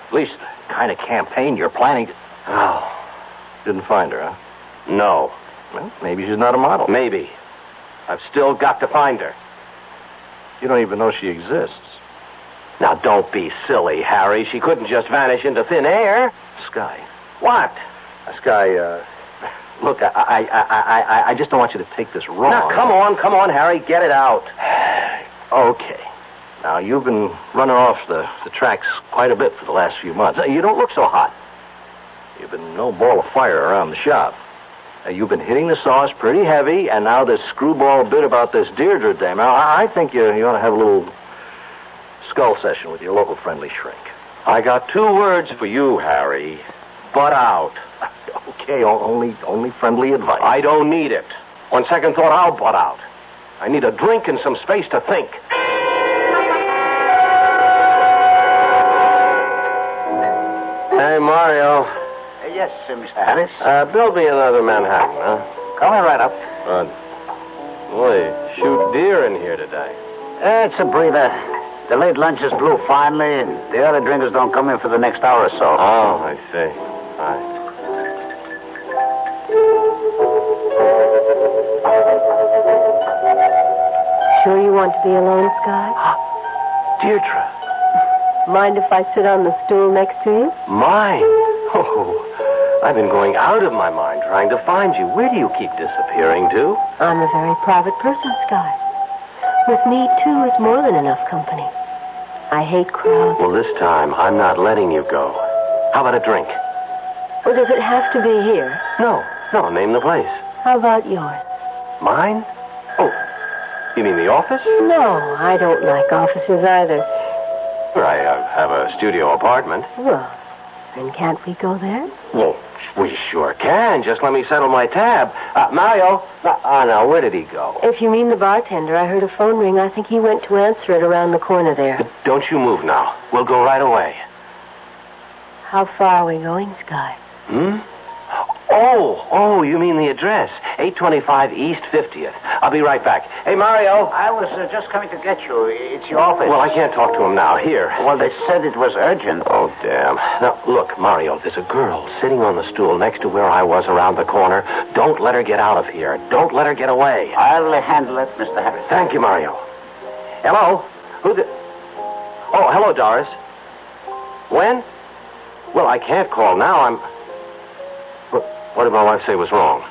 Speaker 7: At least the kind of campaign you're planning to...
Speaker 14: Oh.
Speaker 7: Didn't find her, huh?
Speaker 14: No.
Speaker 7: Well, maybe she's not a model.
Speaker 14: Maybe. I've still got to find her.
Speaker 7: You don't even know she exists.
Speaker 14: Now, don't be silly, Harry. She couldn't just vanish into thin air.
Speaker 7: Sky.
Speaker 14: What?
Speaker 7: Sky, look, I just don't want you to take this wrong.
Speaker 14: Now, come on, Harry. Get it out.
Speaker 7: Okay. Now, you've been running off the tracks quite a bit for the last few months. You don't look so hot. You've been no ball of fire around the shop. You've been hitting the sauce pretty heavy, and now this screwball bit about this Deirdre dame. Now, I think you ought to have a little skull session with your local friendly shrink.
Speaker 14: I got 2 words for you, Harry. Butt out.
Speaker 7: Okay, only friendly advice.
Speaker 14: I don't need it. On second thought, I'll butt out. I need a drink and some space to think. Hey, Mario.
Speaker 2: Yes, Mr. Harris.
Speaker 14: Build me another Manhattan, huh?
Speaker 2: Coming right up.
Speaker 14: Good. Boy, shoot deer in here today.
Speaker 2: It's a breather. The late lunches blew finely, and the early drinkers don't come in for the next hour or so.
Speaker 14: Oh, I see. All right.
Speaker 4: Sure you want to be alone, Sky?
Speaker 14: Deirdre.
Speaker 4: Mind if I sit on the stool next to you?
Speaker 14: Mine? Oh, I've been going out of my mind trying to find you. Where do you keep disappearing to?
Speaker 4: I'm a very private person, Sky. With me, 2 is more than enough company. I hate crowds.
Speaker 14: Well, this time, I'm not letting you go. How about a drink?
Speaker 4: Well, does it have to be here?
Speaker 14: No, name the place.
Speaker 4: How about yours?
Speaker 14: Mine? Oh, you mean the office?
Speaker 4: No, I don't like offices either.
Speaker 14: I have a studio apartment.
Speaker 4: Well, then can't we go there?
Speaker 14: Well, we sure can. Just let me settle my tab. Mario. Now, where did he go?
Speaker 4: If you mean the bartender, I heard a phone ring. I think he went to answer it around the corner there.
Speaker 14: But don't you move now. We'll go right away.
Speaker 4: How far are we going, Sky?
Speaker 14: Oh, you mean the address. 825 East 50th. I'll be right back. Hey, Mario.
Speaker 2: I was just coming to get you. It's your office.
Speaker 14: Well, I can't talk to him now. Here.
Speaker 2: Well, they said it was urgent.
Speaker 14: Oh, damn. Now, look, Mario, there's a girl sitting on the stool next to where I was around the corner. Don't let her get out of here. Don't let her get away.
Speaker 2: I'll handle it, Mr. Harris.
Speaker 14: Thank you, Mario. Hello? Oh, hello, Doris. When? Well, I can't call now. What did my wife say was wrong?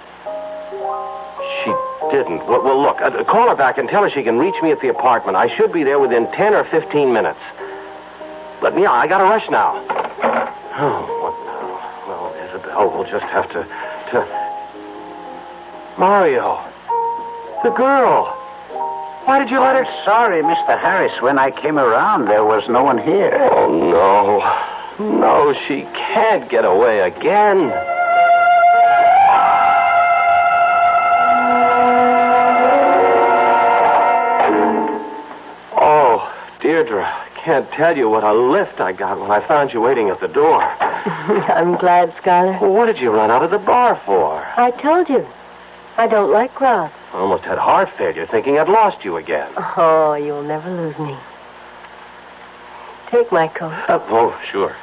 Speaker 14: She didn't. Well, look, call her back and tell her she can reach me at the apartment. I should be there within 10 or 15 minutes. But, yeah, I got to rush now. Oh, what now? Well, Isabel will just have to... Mario. The girl. Why did you let her...
Speaker 2: Sorry, Mr. Harris. When I came around, there was no one here.
Speaker 14: Oh, no. No, she can't get away again. Oh, Deirdre, I can't tell you what a lift I got when I found you waiting at the door.
Speaker 4: I'm glad, Skylar.
Speaker 14: Well, what did you run out of the bar for?
Speaker 4: I told you. I don't like crowds.
Speaker 14: I almost had heart failure thinking I'd lost you again.
Speaker 4: Oh, you'll never lose me. Take my coat.
Speaker 14: Oh, sure.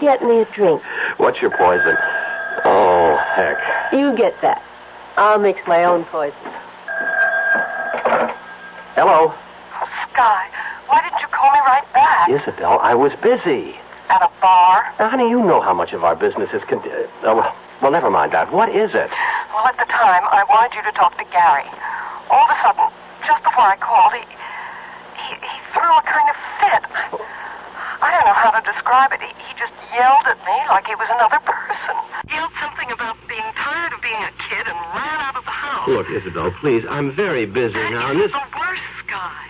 Speaker 4: Get me a drink.
Speaker 14: What's your poison? Oh, heck.
Speaker 4: You get that. I'll mix my own poison.
Speaker 14: Hello?
Speaker 12: Oh, Sky, why didn't you call me right back?
Speaker 14: Isabel, I was busy.
Speaker 12: At a bar?
Speaker 14: Now, honey, you know how much of our business is... well, never mind that. What is it?
Speaker 12: Well, at the time, I wanted you to talk to Gary. All of a sudden, just before I called, he threw a kind of fit. I don't know how to describe it. He just yelled at me like he was another person. Yelled something about being tired of being a kid and ran out of the house.
Speaker 14: Look, Isabel, please, I'm very busy now.
Speaker 12: And the worst, Sky.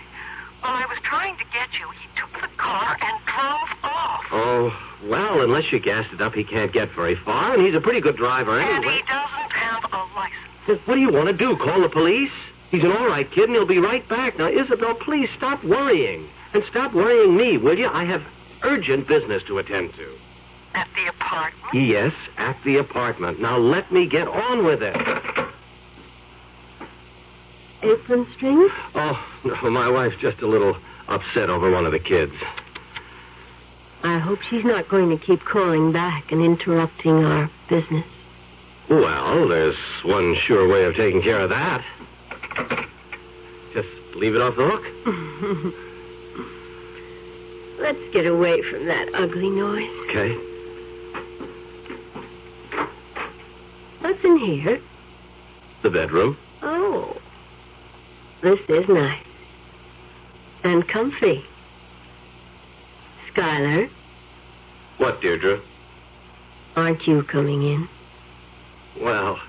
Speaker 12: While I was trying to get you, he took the car and drove off.
Speaker 14: Oh, well, unless you gassed it up, he can't get very far, and he's a pretty good driver anyway.
Speaker 12: And he doesn't have a license.
Speaker 14: Well, what do you want to do, call the police? He's an all right kid, and he'll be right back. Now, Isabel, please stop worrying. And stop worrying me, will you? I have urgent business to attend to.
Speaker 12: At the apartment?
Speaker 14: Yes, at the apartment. Now, let me get on with it.
Speaker 4: Apron strings?
Speaker 14: Oh, no, my wife's just a little upset over one of the kids.
Speaker 4: I hope she's not going to keep calling back and interrupting our business.
Speaker 14: Well, there's one sure way of taking care of that. Just leave it off the hook.
Speaker 4: Let's get away from that ugly noise.
Speaker 14: Okay.
Speaker 4: What's in here?
Speaker 14: The bedroom.
Speaker 4: Oh. This is nice. And comfy. Skylar.
Speaker 14: What, Deirdre?
Speaker 4: Aren't you coming in?
Speaker 14: Well,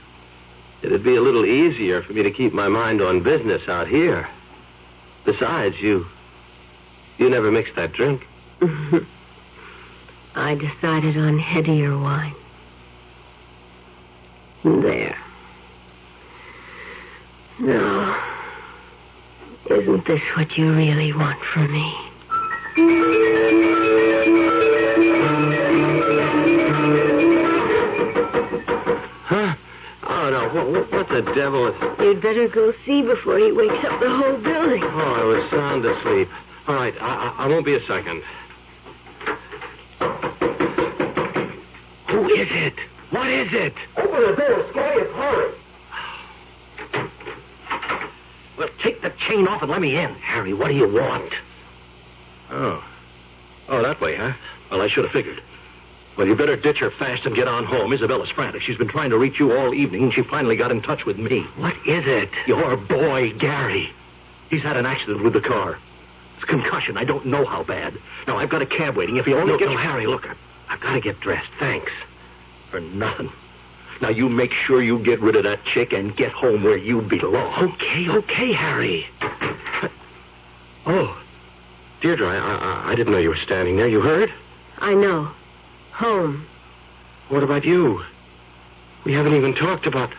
Speaker 14: it'd be a little easier for me to keep my mind on business out here. Besides, you never mixed that drink.
Speaker 4: I decided on headier wine. There. No. Isn't this what you really want from me?
Speaker 14: Huh? Oh, no. What the devil is...
Speaker 4: You'd better go see before he wakes up the whole building.
Speaker 14: Oh, I was sound asleep. All right, I won't be a second. Who is it? What is it?
Speaker 11: Open the door, Sky. It's Harry.
Speaker 14: Well, take the chain off and let me in. Harry, what do you want? Oh, that way, huh? Well, I should have figured. Well, you better ditch her fast and get on home. Isabella's frantic. She's been trying to reach you all evening, and she finally got in touch with me. What is it? Your boy, Gary. He's had an accident with the car. It's concussion. I don't know how bad. Now, I've got a cab waiting. If he only gets... No, Harry, look, I've got to get dressed. Thanks. For nothing. Now, you make sure you get rid of that chick and get home where you belong. Okay, Harry. Oh, Deirdre, I didn't know you were standing there. You heard?
Speaker 4: I know. Home.
Speaker 14: What about you? We haven't even talked about...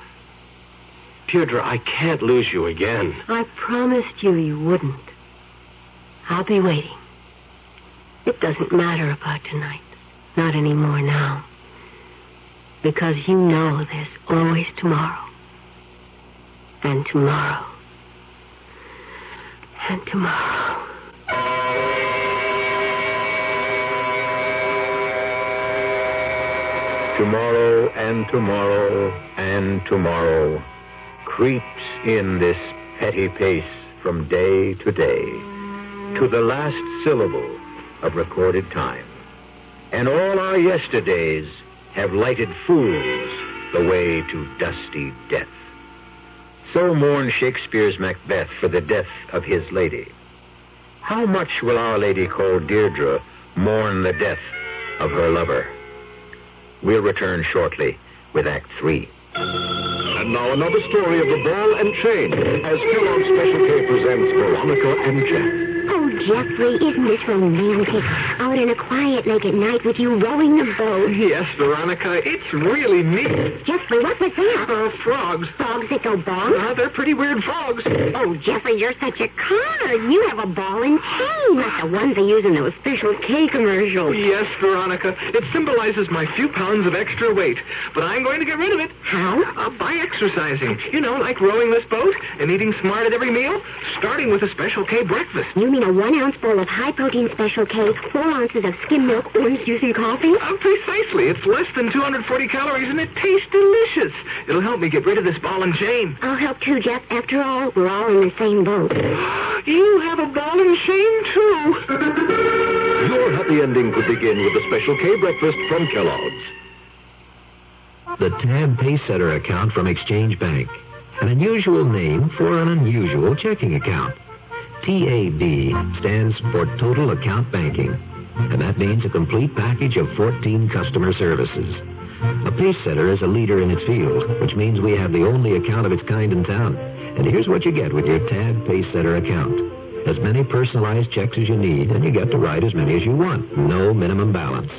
Speaker 14: Deirdre, I can't lose you again.
Speaker 4: I promised you wouldn't. I'll be waiting. It doesn't matter about tonight. Not anymore now.
Speaker 6: because you know there's always tomorrow. And tomorrow. And tomorrow.
Speaker 9: Tomorrow and tomorrow and tomorrow creeps in this petty pace from day to day to the last syllable of recorded time. And all our yesterdays have lighted fools the way to dusty death. So mourned Shakespeare's Macbeth for the death of his lady. How much will Our Lady called Deirdre mourn the death of her lover? We'll return shortly with Act 3.
Speaker 10: And now another story of the ball and chain as Kellogg's Special K presents Veronica and Jack.
Speaker 17: Oh, Jeffrey, isn't this romantic? Out in a quiet lake at night with you rowing the boat.
Speaker 24: Yes, Veronica, it's really neat.
Speaker 17: Jeffrey, what was that?
Speaker 24: Frogs.
Speaker 17: Frogs that go bong?
Speaker 24: They're pretty weird frogs.
Speaker 17: Oh, Jeffrey, you're such a card. You have a ball and chain, like the ones they use in those Special K commercials.
Speaker 24: Yes, Veronica, it symbolizes my few pounds of extra weight. But I'm going to get rid of it.
Speaker 17: How?
Speaker 24: By exercising. You know, like rowing this boat and eating smart at every meal, starting with a Special K breakfast.
Speaker 17: You mean a 1 ounce bowl of high-protein Special K, 4 ounces of skim milk, orange juice, and coffee?
Speaker 24: Precisely. It's less than 240 calories, and it tastes delicious. It'll help me get rid of this ball and chain.
Speaker 17: I'll help too, Jeff. After all, we're all in the same boat.
Speaker 24: You have a ball and chain, too.
Speaker 10: Your happy ending could begin with the Special K breakfast from Kellogg's.
Speaker 1: The Tab Paysetter account from Exchange Bank. An unusual name for an unusual checking account. TAB stands for Total Account Banking, and that means a complete package of 14 customer services. A Paysetter is a leader in its field, which means we have the only account of its kind in town. And here's what you get with your Tab Paysetter account. As many personalized checks as you need, and you get to write as many as you want. No minimum balance.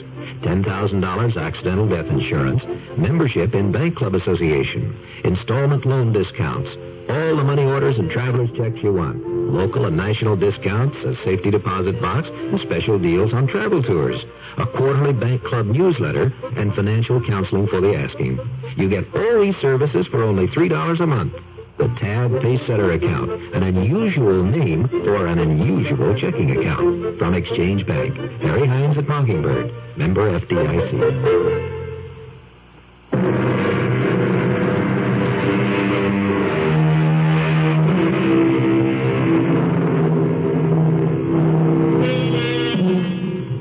Speaker 1: $10,000 accidental death insurance, membership in Bank Club Association, installment loan discounts, all the money orders and traveler's checks you want, local and national discounts, a safety deposit box, and special deals on travel tours, a quarterly Bank Club newsletter, and financial counseling for the asking. You get all these services for only $3 a month. The Tab Paysetter account, an unusual name for an unusual checking account. From Exchange Bank, Harry Hines at Mockingbird, member FDIC.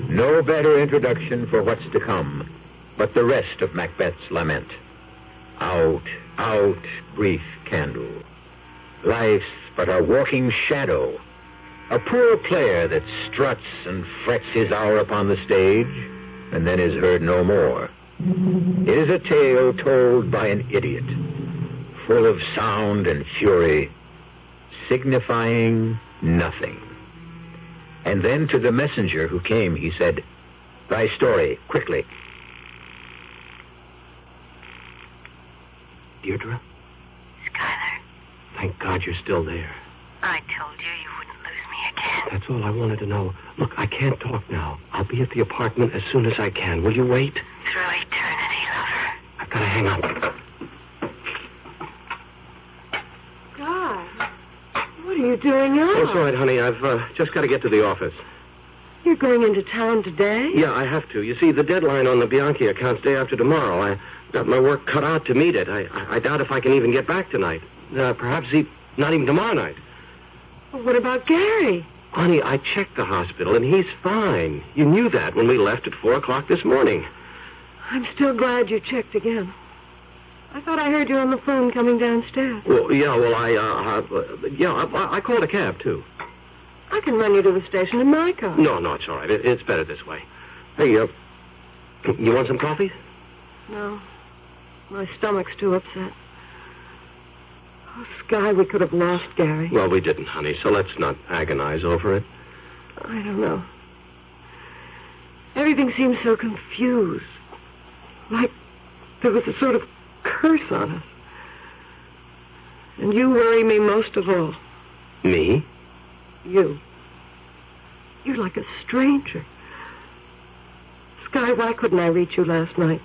Speaker 9: No better introduction for what's to come, but the rest of Macbeth's lament. Out, out, brief candle. Life's but a walking shadow, a poor player that struts and frets his hour upon the stage, and then is heard no more. It is a tale told by an idiot, full of sound and fury, signifying nothing. And then to the messenger who came, he said, "Thy story, quickly."
Speaker 24: Deirdre?
Speaker 6: Skylar,
Speaker 24: Thank God you're still there.
Speaker 6: I told you you wouldn't lose me again.
Speaker 24: That's all I wanted to know. Look, I can't talk now. I'll be at the apartment as soon as I can. Will you wait?
Speaker 6: Through eternity, lover.
Speaker 24: I've got to hang up.
Speaker 4: God, what are you doing now?
Speaker 24: Oh, it's all right, honey. I've just got to get to the office.
Speaker 4: You're going into town today?
Speaker 24: Yeah, I have to. You see, the deadline on the Bianchi account's day after tomorrow. I got my work cut out to meet it. I doubt if I can even get back tonight. Perhaps not even tomorrow night.
Speaker 4: Well, what about Gary?
Speaker 24: Honey, I checked the hospital, and he's fine. You knew that when we left at 4 o'clock this morning.
Speaker 4: I'm still glad you checked again. I thought I heard you on the phone coming downstairs.
Speaker 24: Well, I called a cab, too.
Speaker 4: I can run you to the station in my car.
Speaker 24: No, it's all right. It's better this way. Hey, you want some coffee?
Speaker 4: No. My stomach's too upset. Oh, Sky, we could have lost Gary.
Speaker 24: Well, we didn't, honey, so let's not agonize over it.
Speaker 4: I don't know. Everything seems so confused. Like there was a sort of curse on us. And you worry me most of all.
Speaker 24: Me?
Speaker 4: You. You're like a stranger. Sky, why couldn't I reach you last night?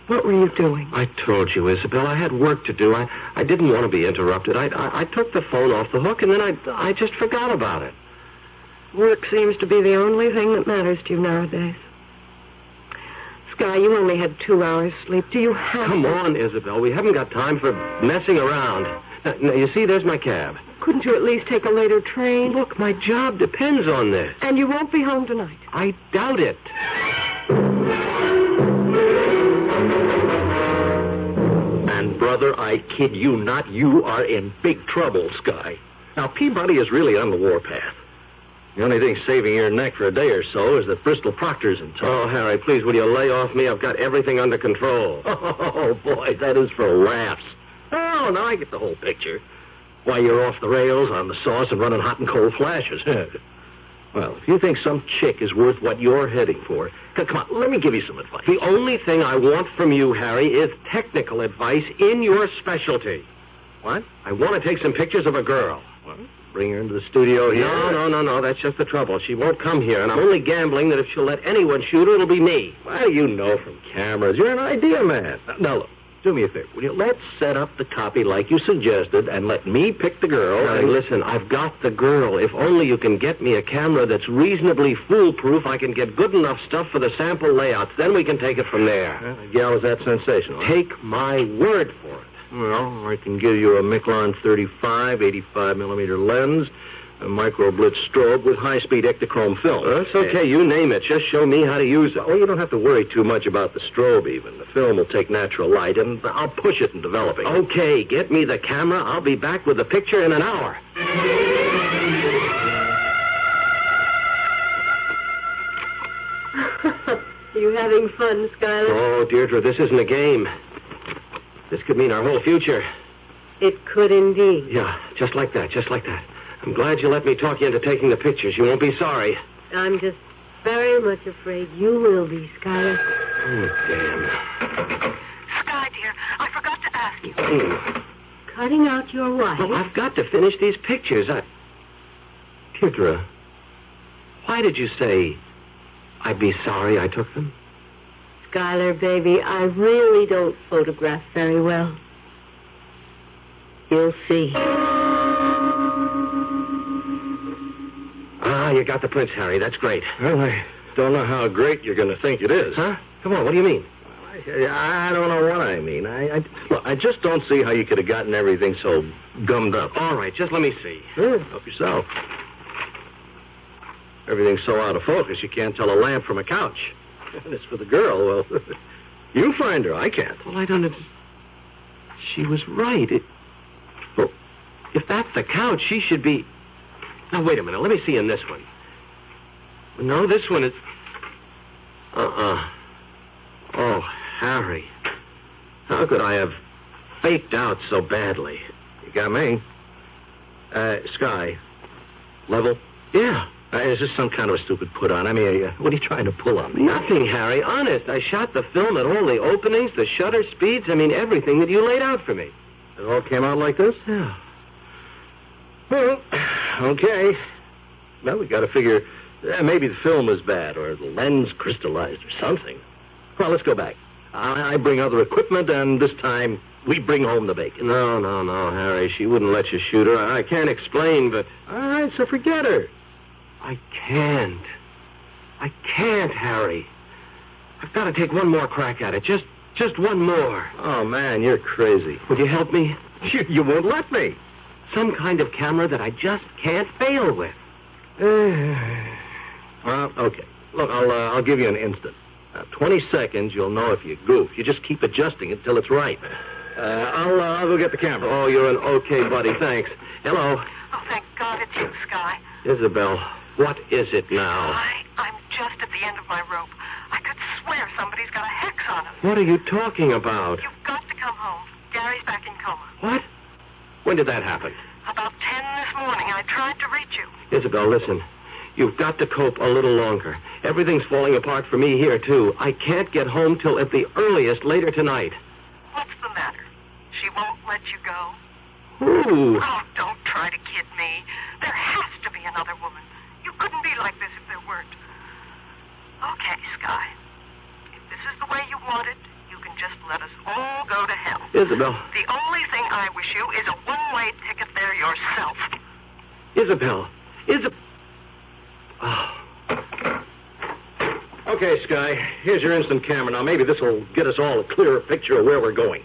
Speaker 4: What were you doing?
Speaker 24: I told you, Isabel, I had work to do. I didn't want to be interrupted. I took the phone off the hook, and then I just forgot about it.
Speaker 4: Work seems to be the only thing that matters to you nowadays. Sky, you only had 2 hours sleep. Do you have...
Speaker 24: Come on, Isabel. We haven't got time for messing around. Now, you see, there's my cab.
Speaker 4: Couldn't you at least take a later train?
Speaker 24: Look, my job depends on this.
Speaker 4: And you won't be home tonight.
Speaker 24: I doubt it.
Speaker 5: And, brother, I kid you not, you are in big trouble, Sky. Now, Peabody is really on the warpath. The only thing saving your neck for a day or so is that Bristol Proctor's in town.
Speaker 24: Oh, Harry, please, will you lay off me? I've got everything under control.
Speaker 5: Oh, boy, that is for laughs. Oh, now I get the whole picture. Why, you're off the rails, on the sauce, and running hot and cold flashes. Well, if you think some chick is worth what you're heading for, come on, let me give you some advice.
Speaker 24: The only thing I want from you, Harry, is technical advice in your specialty.
Speaker 5: What?
Speaker 24: I want to take some pictures of a girl.
Speaker 5: Well, bring her into the studio here.
Speaker 24: No. That's just the trouble. She won't come here, and I'm only gambling that if she'll let anyone shoot her, it'll be me.
Speaker 5: What do you know from cameras? You're an idea man. Now, look, do me a favor. Will you let's set up the copy like you suggested and let me pick the girl.
Speaker 24: Harry, listen, I've got the girl. If only you can get me a camera that's reasonably foolproof, I can get good enough stuff for the sample layouts. Then we can take it from there.
Speaker 5: Well, the gal is that sensational.
Speaker 24: Take my word for it.
Speaker 5: Well, I can give you a Miclon 35, 85-millimeter lens, a micro-blitz strobe with high-speed Ektachrome film.
Speaker 24: That's okay. You name it. Just show me how to use it.
Speaker 5: Well, you don't have to worry too much about the strobe, even. The film will take natural light, and I'll push it in developing.
Speaker 24: Okay, get me the camera. I'll be back with the picture in an hour.
Speaker 4: You having fun, Skylar?
Speaker 24: Oh, Deirdre, this isn't a game. This could mean our whole future.
Speaker 4: It could indeed.
Speaker 24: Yeah, just like that. I'm glad you let me talk you into taking the pictures. You won't be sorry.
Speaker 4: I'm just very much afraid you will be, Skylar.
Speaker 24: Oh, damn.
Speaker 12: Sky, dear, I forgot to ask you.
Speaker 4: Cutting out your wife?
Speaker 24: Well, I've got to finish these pictures. Deirdre, why did you say I'd be sorry I took them?
Speaker 4: Skylar, baby, I really don't photograph very well. You'll see.
Speaker 24: You got the prints, Harry. That's great.
Speaker 5: Well, I don't know how great you're going to think it is.
Speaker 24: Huh? Come on, what do you mean?
Speaker 5: I don't know what I mean. Look, I just don't see how you could have gotten everything so gummed up.
Speaker 24: All right, just let me see.
Speaker 5: Help yourself. Everything's so out of focus, you can't tell a lamp from a couch. And it's for the girl, well, you find her. I can't.
Speaker 24: Well, I don't... She was right. Well, if that's the couch, she should be... Now, wait a minute. Let me see in this one. No, this one is... Oh, Harry. How could I have faked out so badly?
Speaker 5: You got me. Sky. Level?
Speaker 24: Yeah.
Speaker 5: Is this some kind of a stupid put-on? I mean, what are you trying to pull on me?
Speaker 24: Nothing, Harry. Honest. I shot the film at all the openings, the shutter speeds. I mean, everything that you laid out for me.
Speaker 5: It all came out like this?
Speaker 24: Yeah.
Speaker 5: Well, okay. Well, we got to figure maybe the film was bad or the lens crystallized or something. Well, let's go back. I bring other equipment, and this time we bring home the bacon.
Speaker 24: No, Harry. She wouldn't let you shoot her. I can't explain, but...
Speaker 5: All right, so forget her.
Speaker 24: I can't, Harry. I've got to take one more crack at it. Just one more.
Speaker 5: Oh, man, you're crazy.
Speaker 24: Would you help me?
Speaker 5: You won't let me.
Speaker 24: Some kind of camera that I just can't fail with.
Speaker 5: Well, okay. Look, I'll give you an instant. 20 seconds, you'll know if you goof. You just keep adjusting it till it's right. I'll go get the camera.
Speaker 24: Oh, you're an okay buddy. Thanks. Hello.
Speaker 12: Oh, thank God it's you, Sky.
Speaker 24: Isabel, what is it now?
Speaker 12: I'm just at the end of my rope. I could swear somebody's got a hex on him.
Speaker 24: What are you talking about?
Speaker 12: You've got to come home. Gary's back in coma.
Speaker 24: What? When did that happen?
Speaker 12: About 10 this morning. I tried to reach you.
Speaker 24: Isabel, listen. You've got to cope a little longer. Everything's falling apart for me here, too. I can't get home till at the earliest later tonight.
Speaker 12: What's the matter? She won't let you go?
Speaker 24: Ooh.
Speaker 12: Oh, don't try to kid me. There has to be another woman. You couldn't be like this if there weren't. Okay, Sky. If this is the way you want it, you can just
Speaker 24: Isabel.
Speaker 12: The only thing I wish you is a one-way ticket there yourself.
Speaker 24: Isabel. Oh. Okay, Sky. Here's your instant camera. Now, maybe this will get us all a clearer picture of where we're going.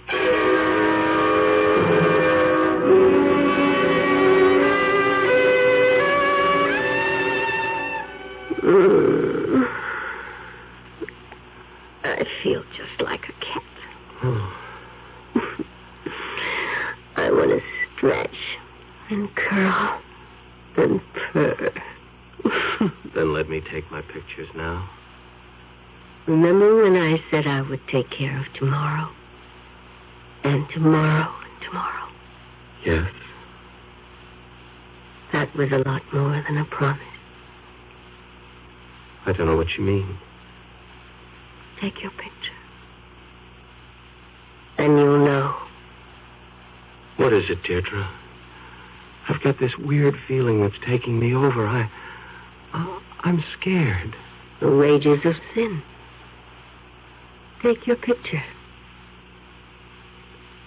Speaker 6: I feel just like a cat. I want to stretch and curl and purr.
Speaker 24: Then let me take my pictures now.
Speaker 6: Remember when I said I would take care of tomorrow? And tomorrow and tomorrow?
Speaker 24: Yes.
Speaker 6: That was a lot more than a promise.
Speaker 24: I don't know what you mean.
Speaker 6: Take your picture. And you'll know.
Speaker 24: What is it, Deirdre? I've got this weird feeling that's taking me over. I'm scared.
Speaker 6: The wages of sin. Take your picture.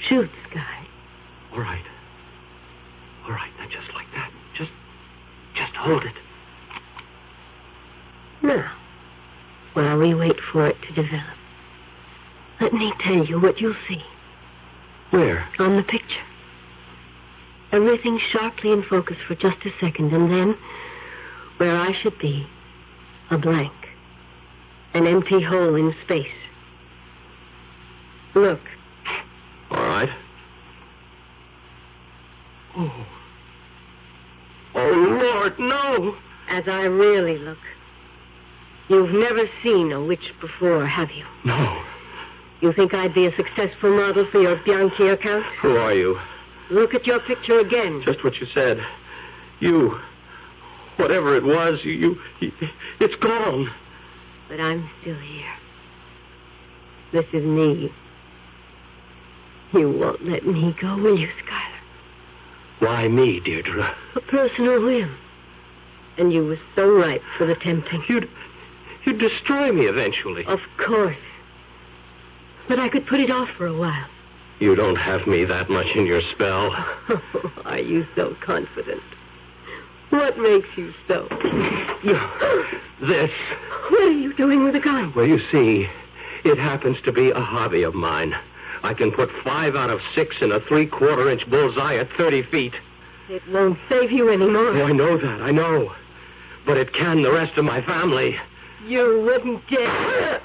Speaker 6: Shoot, Sky.
Speaker 24: All right. Now, just like that. Just hold it.
Speaker 6: Now, while we wait for it to develop, let me tell you what you'll see.
Speaker 24: Where?
Speaker 6: On the picture. Everything sharply in focus for just a second, and then, where I should be, a blank. An empty hole in space. Look.
Speaker 24: All right. Oh, Lord, no!
Speaker 6: As I really look. You've never seen a witch before, have you?
Speaker 24: No.
Speaker 6: You think I'd be a successful model for your Bianchi account?
Speaker 24: Who are you?
Speaker 6: Look at your picture again.
Speaker 24: Just what you said. You, whatever it was, it's gone.
Speaker 6: But I'm still here. This is me. You won't let me go, will you, Skylar?
Speaker 24: Why me, Deirdre?
Speaker 6: A personal whim. And you were so ripe for the tempting.
Speaker 24: You'd destroy me eventually.
Speaker 6: Of course. But I could put it off for a while.
Speaker 24: You don't have me that much in your spell.
Speaker 6: Are you so confident? What makes you so?
Speaker 24: This.
Speaker 6: What are you doing with a gun?
Speaker 24: Well, you see, it happens to be a hobby of mine. I can put 5 out of 6 in a 3/4-inch bullseye at 30 feet.
Speaker 6: It won't save you anymore.
Speaker 24: Oh, I know that. I know. But it can the rest of my family.
Speaker 6: You wouldn't dare.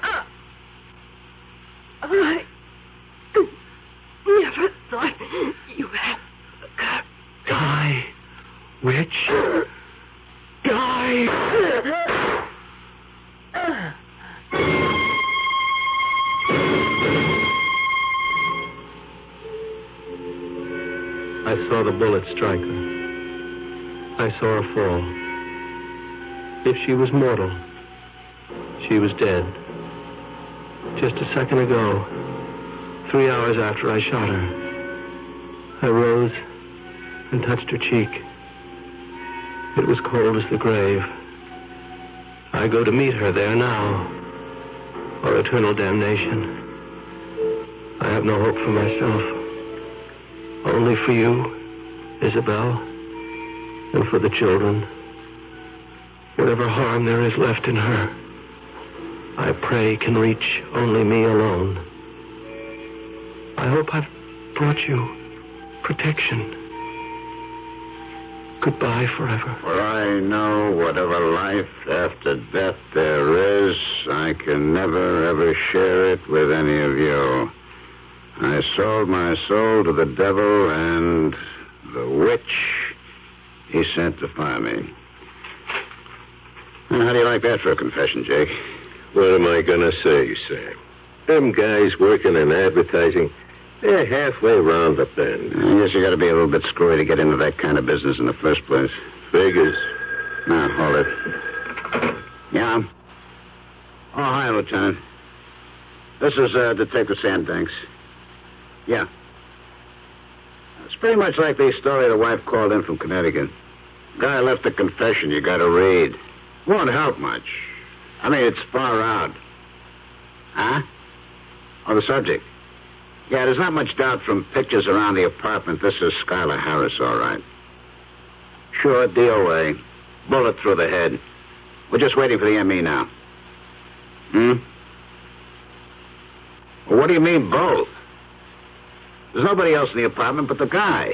Speaker 6: I never thought you had a gun.
Speaker 24: Die, witch. Die. I saw the bullet strike her. I saw her fall. If she was mortal, she was dead. Just a second ago, 3 hours after I shot her, I rose and touched her cheek. It was cold as the grave. I go to meet her there now, or eternal damnation. I have no hope for myself. Only for you, Isabel, and for the children. Whatever harm there is left in her, I pray can reach only me alone. I hope I've brought you protection. Goodbye forever.
Speaker 22: For I know whatever life after death there is, I can never, ever share it with any of you. I sold my soul to the devil, and the witch he sent to find me. How do you like that for a confession, Jake?
Speaker 23: What am I going to say, Sam? Them guys working in advertising, they're halfway around the bend.
Speaker 22: I guess you got to be a little bit screwy to get into that kind of business in the first place.
Speaker 23: Figures.
Speaker 22: Now, hold it. Yeah? Oh, hi, Lieutenant. This is Detective Sam Danks. Yeah. It's pretty much like the story the wife called in from Connecticut. Guy left a confession you got to read. Won't help much. I mean, it's far out. Huh? Oh, the subject. Yeah, there's not much doubt from pictures around the apartment. This is Skylar Harris, all right. Sure, DOA. Bullet through the head. We're just waiting for the ME now. Well, what do you mean, both? There's nobody else in the apartment but the guy.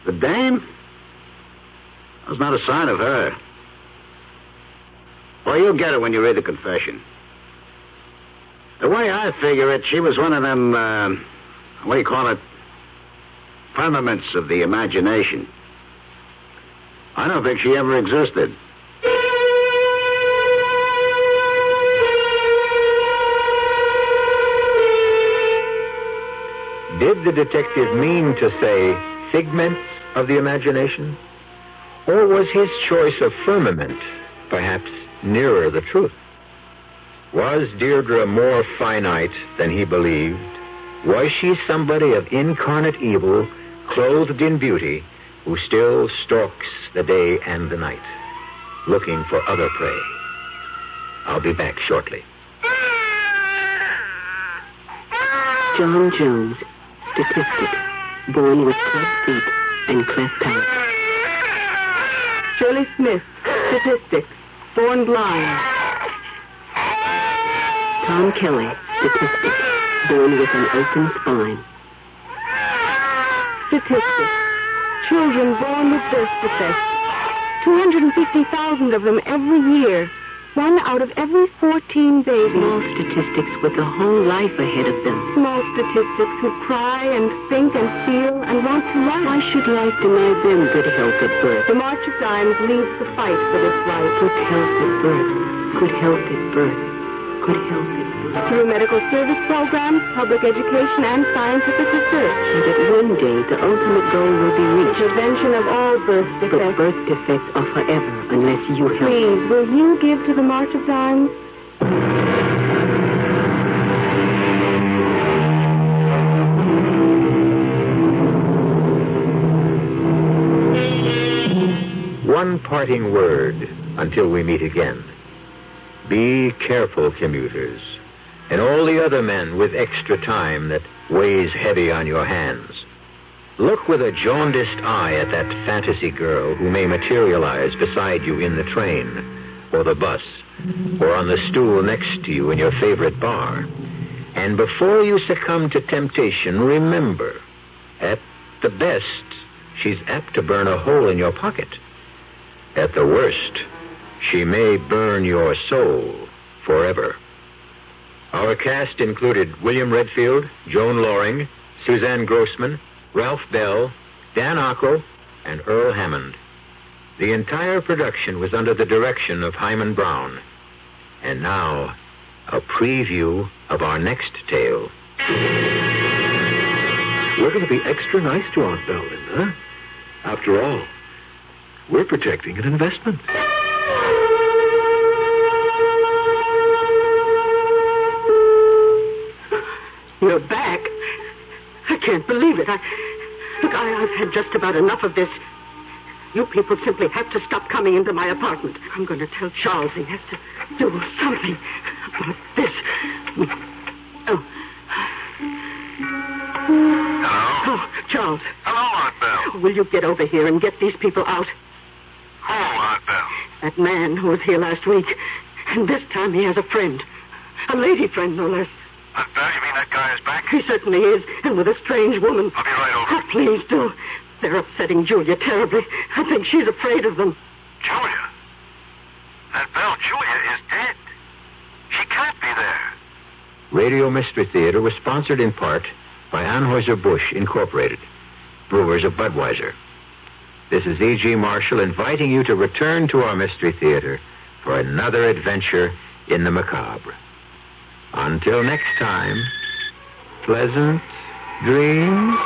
Speaker 22: The dame? There's not a sign of her. Well, you'll get it when you read the confession. The way I figure it, she was one of them, what do you call it? Firmaments of the imagination. I don't think she ever existed.
Speaker 9: Did the detective mean to say figments of the imagination? Or was his choice of firmament perhaps nearer the truth? Was Deirdre more finite than he believed? Was she somebody of incarnate evil, clothed in beauty, who still stalks the day and the night, looking for other prey? I'll be back shortly.
Speaker 6: John Jones, statistic, born with club feet and cleft palate. Shirley Smith, statistic, born blind. Tom Kelly, statistic, born with an open spine. Statistic, children born with birth defects. 250,000 of them every year. 1 out of every 14 babies. Small statistics with a whole life ahead of them. Small statistics who cry and think and feel and want to live. Why should life deny them good health at birth? The March of Dimes leads the fight for this life. Good health at birth. Good health at birth. Good health at birth. Through medical service programs, public education, and scientific research. So that one day the ultimate goal will be reached. The prevention of all birth defects. But birth defects are forever unless you help. Please, will you give to the March of Dimes?
Speaker 9: One parting word until we meet again. Be careful, commuters, and all the other men with extra time that weighs heavy on your hands. Look with a jaundiced eye at that fantasy girl who may materialize beside you in the train, or the bus, or on the stool next to you in your favorite bar. And before you succumb to temptation, remember, at the best, she's apt to burn a hole in your pocket. At the worst, she may burn your soul forever. Our cast included William Redfield, Joan Loring, Suzanne Grossman, Ralph Bell, Dan Ocko, and Earl Hammond. The entire production was under the direction of Hyman Brown. And now, a preview of our next tale.
Speaker 10: We're going to be extra nice to Aunt Belle, Linda. After all, we're protecting an investment.
Speaker 12: You're back? I can't believe it. I've had just about enough of this. You people simply have to stop coming into my apartment. I'm going to tell Charles he has to do something about this. Oh.
Speaker 8: Hello?
Speaker 12: Oh, Charles.
Speaker 8: Hello, Aunt Belle.
Speaker 12: Will you get over here and get these people out?
Speaker 8: Who, Aunt Belle?
Speaker 12: That man who was here last week. And this time he has a friend. A lady friend, no less.
Speaker 8: Aunt Belle, you mean that guy is back?
Speaker 12: He certainly is, and with a strange woman.
Speaker 8: I'll be right over.
Speaker 12: Oh, please do. They're upsetting Julia terribly. I think she's afraid of them.
Speaker 8: Julia? Aunt Belle, Julia is dead. She can't be there.
Speaker 9: Radio Mystery Theater was sponsored in part by Anheuser-Busch Incorporated, brewers of Budweiser. This is E.G. Marshall inviting you to return to our Mystery Theater for another adventure in the macabre. Until next time, pleasant dreams.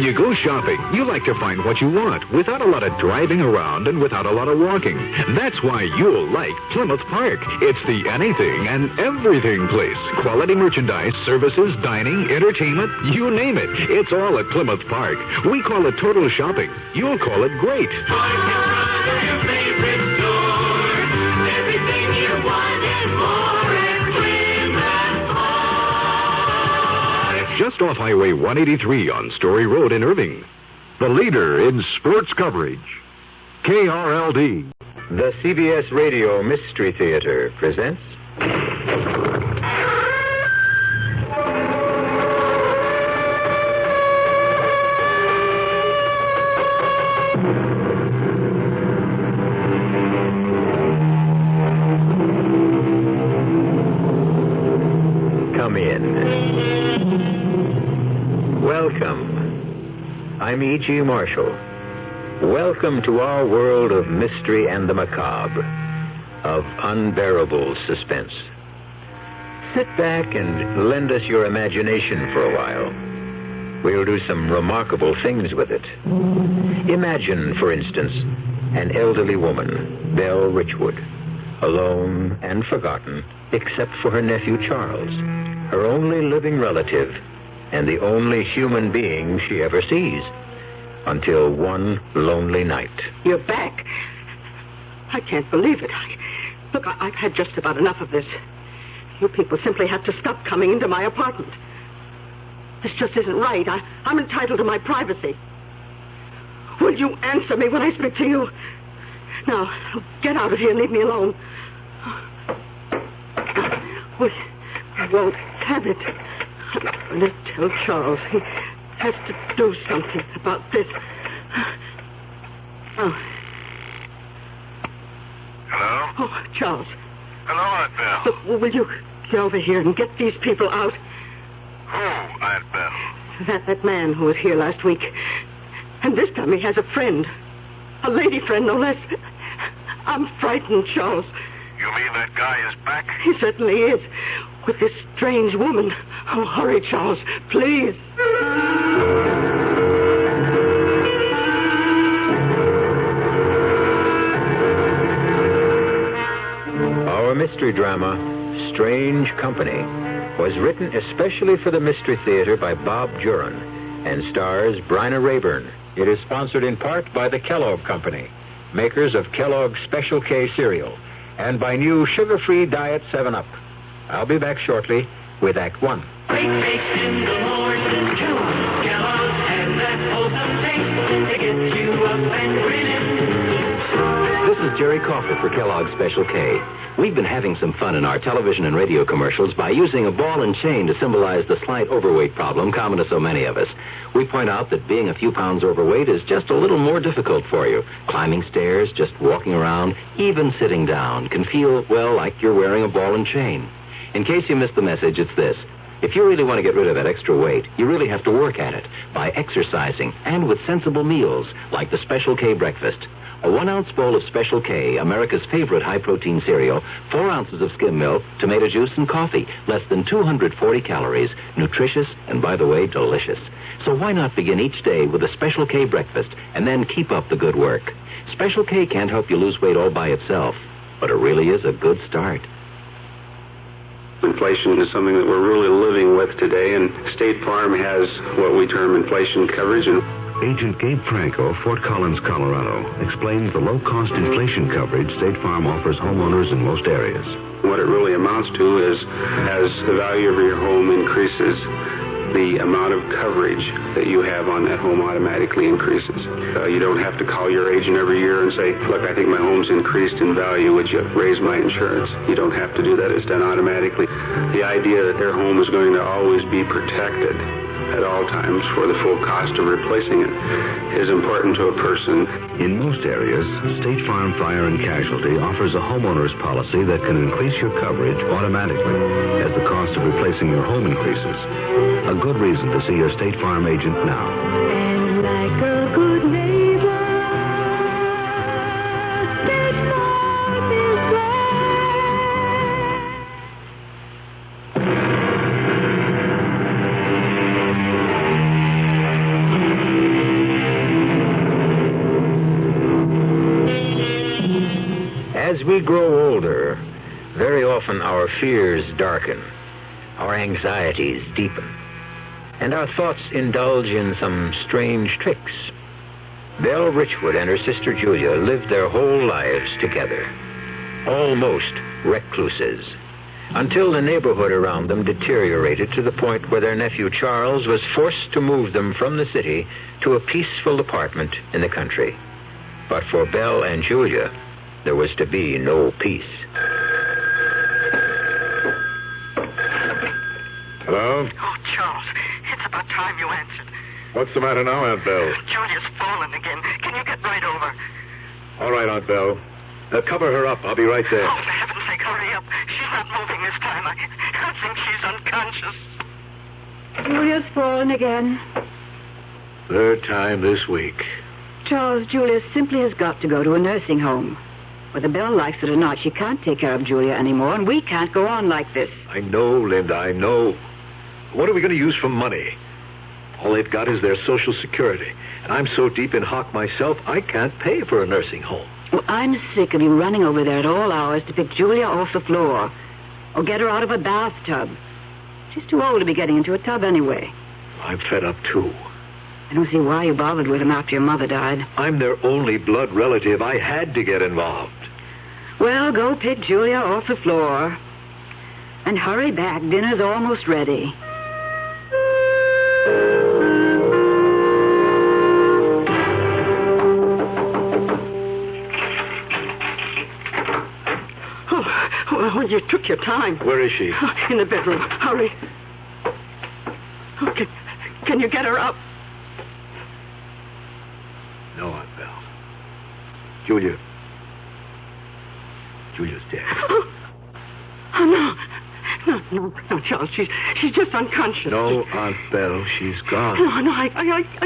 Speaker 10: When you go shopping, you like to find what you want without a lot of driving around and without a lot of walking. That's why you'll like Plymouth Park. It's the anything and everything place. Quality merchandise, services, dining, entertainment, you name it. It's all at Plymouth Park. We call it total shopping. You'll call it great. Just off Highway 183 on Story Road in Irving. The leader in sports coverage. KRLD.
Speaker 21: The CBS Radio Mystery Theater presents... Come in. Welcome. I'm E.G. Marshall. Welcome to our world of mystery and the macabre, of unbearable suspense. Sit back and lend us your imagination for a while. We'll do some remarkable things with it. Imagine, for instance, an elderly woman, Belle Richwood, alone and forgotten, except for her nephew Charles, her only living relative, and the only human being she ever sees, until one lonely night.
Speaker 6: You're back. I can't believe it. Look, I've had just about enough of this. You people simply have to stop coming into my apartment. This just isn't right. I'm entitled to my privacy. Will you answer me when I speak to you? Now, get out of here and leave me alone. I won't have it. I'm going to tell Charles. He has to do something about this. Oh.
Speaker 8: Hello?
Speaker 6: Oh, Charles.
Speaker 8: Hello, Aunt Belle.
Speaker 6: Look, will you get over here and get these people out?
Speaker 8: Who, Aunt Belle?
Speaker 6: That man who was here last week. And this time he has a friend. A lady friend, no less. I'm frightened, Charles.
Speaker 8: You mean that guy is back?
Speaker 6: He certainly is. With this strange woman. Oh, hurry, Charles, please.
Speaker 21: Our mystery drama, Strange Company, was written especially for the Mystery Theater by Bob Juran and stars Bryna Rayburn. It is sponsored in part by the Kellogg Company, makers of Kellogg's Special K cereal, and by new sugar-free Diet 7-Up. I'll be back shortly with Act One.
Speaker 11: Great taste in the morning, Kellogg's has that wholesome taste to get you up and grinning.
Speaker 1: This is Jerry Coffer for Kellogg's Special K. We've been having some fun in our television and radio commercials by using a ball and chain to symbolize the slight overweight problem common to so many of us. We point out that being a few pounds overweight is just a little more difficult for you. Climbing stairs, just walking around, even sitting down can feel, well, like you're wearing a ball and chain. In case you missed the message, it's this. If you really want to get rid of that extra weight, you really have to work at it by exercising and with sensible meals like the Special K breakfast. A 1-ounce bowl of Special K, America's favorite high-protein cereal, 4 ounces of skim milk, tomato juice, and coffee, less than 240 calories, nutritious, and, by the way, delicious. So why not begin each day with a Special K breakfast and then keep up the good work? Special K can't help you lose weight all by itself, but it really is a good start.
Speaker 13: Inflation is something that we're really living with today, and State Farm has what we term inflation coverage. And
Speaker 16: Agent Gabe Franco, Fort Collins, Colorado, explains the low-cost inflation coverage State Farm offers homeowners in most areas.
Speaker 13: what it really amounts to is, as the value of your home increases, the amount of coverage that you have on that home automatically increases. You don't have to call your agent every year and say, look, I think my home's increased in value. Would you raise my insurance? You don't have to do that. It's done automatically. The idea that their home is going to always be protected at all times for the full cost of replacing it is important to a person.
Speaker 16: In most areas, State Farm Fire and Casualty offers a homeowner's policy that can increase your coverage automatically as the cost of replacing your home increases. A good reason to see your State Farm agent now.
Speaker 11: And like a good neighbor, State Farm is there.
Speaker 21: we grow older, very often our fears darken, our anxieties deepen, and our thoughts indulge in some strange tricks. Belle Richwood and her sister Julia lived their whole lives together, almost recluses, until the neighborhood around them deteriorated to the point where their nephew Charles was forced to move them from the city to a peaceful apartment in the country. But for Belle and Julia, there was to be no peace.
Speaker 3: Hello?
Speaker 18: Oh, Charles, it's about time you answered.
Speaker 3: What's the matter now, Aunt Belle?
Speaker 18: Julia's fallen again. Can you get right over?
Speaker 3: All right, Aunt Belle. Cover her up. I'll be right there.
Speaker 18: Oh, for heaven's sake, hurry up. She's not moving this time. I think she's unconscious.
Speaker 6: Julia's fallen again.
Speaker 3: Third time this week.
Speaker 6: Charles, Julia simply has got to go to a nursing home. Whether Belle likes it or not, she can't take care of Julia anymore, and we can't go on like this.
Speaker 3: I know, Linda, I know. What are we going to use for money? All they've got is their Social Security. And I'm so deep in hock myself, I can't pay for a nursing home.
Speaker 6: Well, I'm sick of you running over there at all hours to pick Julia off the floor or get her out of a bathtub. She's too old to be getting into a tub anyway.
Speaker 3: I'm fed up, too.
Speaker 6: I don't see why you bothered with them after your mother died.
Speaker 3: I'm their only blood relative. I had to get involved.
Speaker 6: Well, go pick Julia off the floor. And hurry back. Dinner's almost ready.
Speaker 12: Oh, you took your time.
Speaker 3: Where is she?
Speaker 12: In the bedroom. Hurry. Okay. Can you get her up?
Speaker 3: No, Aunt Belle. Julia's dead.
Speaker 12: Oh, no. No, Charles. She's just unconscious.
Speaker 3: No, Aunt Belle, she's gone.
Speaker 12: No, I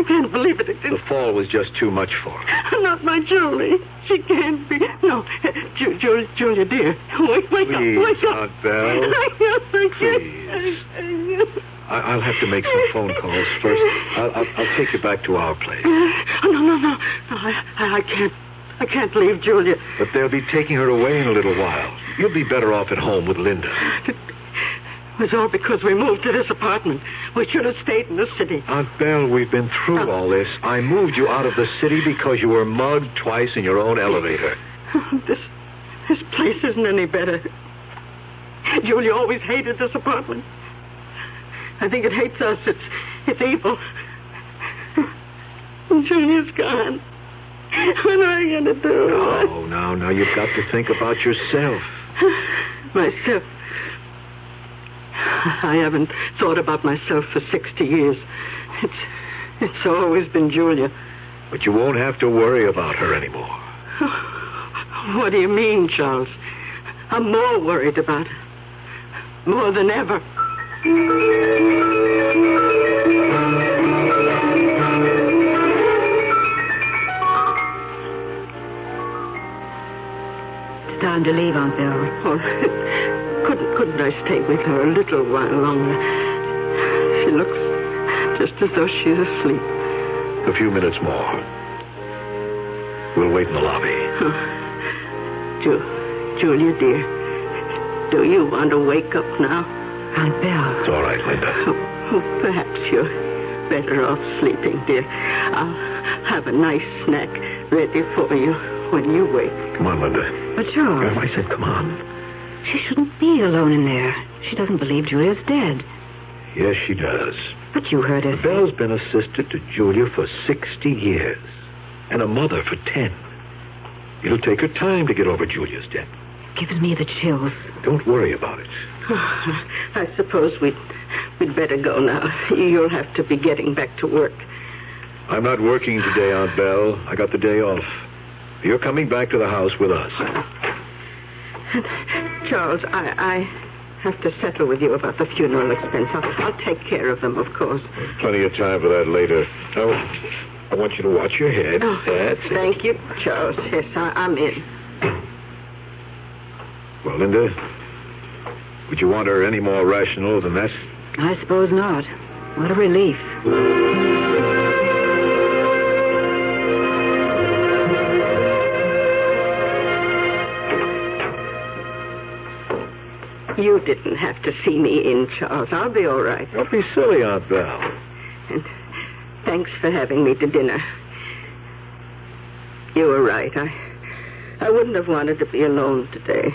Speaker 12: can't believe it.
Speaker 3: The fall was just too much for her.
Speaker 12: Not my Julie. She can't be. No, Julia, dear. Wake up. Wake up.
Speaker 3: Aunt Belle. Please. I'll have to make some phone calls first. I'll take you back to our place.
Speaker 12: No. I can't leave Julia.
Speaker 3: But they'll be taking her away in a little while. You'll be better off at home with Linda.
Speaker 12: It was all because we moved to this apartment. We should have stayed in the city.
Speaker 3: Aunt Belle, we've been through all this. I moved you out of the city because you were mugged twice in your own elevator.
Speaker 12: This place isn't any better. Julia always hated this apartment. I think it hates us. It's evil. Julia's gone. What am I going to do?
Speaker 3: No. You've got to think about yourself.
Speaker 12: Myself? I haven't thought about myself for 60 years. It's always been Julia.
Speaker 3: But you won't have to worry about her anymore.
Speaker 12: What do you mean, Charles? I'm more worried about her. More than ever.
Speaker 6: It's time to leave, Aunt Belle.
Speaker 12: Oh, couldn't I stay with her a little while longer? She looks just as though she's asleep.
Speaker 3: A few minutes more. We'll wait in the lobby.
Speaker 12: Julia, dear, do you want to wake up now?
Speaker 6: Aunt Belle.
Speaker 3: It's all right, Linda.
Speaker 12: Perhaps you're better off sleeping, dear. I'll have a nice snack ready for you when you wake.
Speaker 3: Come on, Linda.
Speaker 6: But Charles...
Speaker 3: I said come on.
Speaker 6: She shouldn't be alone in there. She doesn't believe Julia's dead.
Speaker 3: Yes, she does.
Speaker 6: But you heard her say...
Speaker 3: Belle's been a sister to Julia for 60 years. And a mother for 10. It'll take her time to get over Julia's death.
Speaker 6: Gives me the chills.
Speaker 3: Don't worry about it.
Speaker 12: I suppose we'd better go now. You'll have to be getting back to work.
Speaker 3: I'm not working today, Aunt Belle. I got the day off. You're coming back to the house with us.
Speaker 12: Charles, I have to settle with you about the funeral expense. I'll take care of them, of course.
Speaker 3: Plenty of time for that later. Oh, I want you to watch your head.
Speaker 12: Oh,
Speaker 3: That's it.
Speaker 12: Thank you, Charles. Yes, I'm in.
Speaker 3: Well, Linda, would you want her any more rational than that?
Speaker 6: I suppose not. What a relief. didn't have to see me in, Charles. I'll be all right.
Speaker 3: Don't be silly, Aunt Belle.
Speaker 6: And thanks for having me to dinner. You were right. I wouldn't have wanted to be alone today.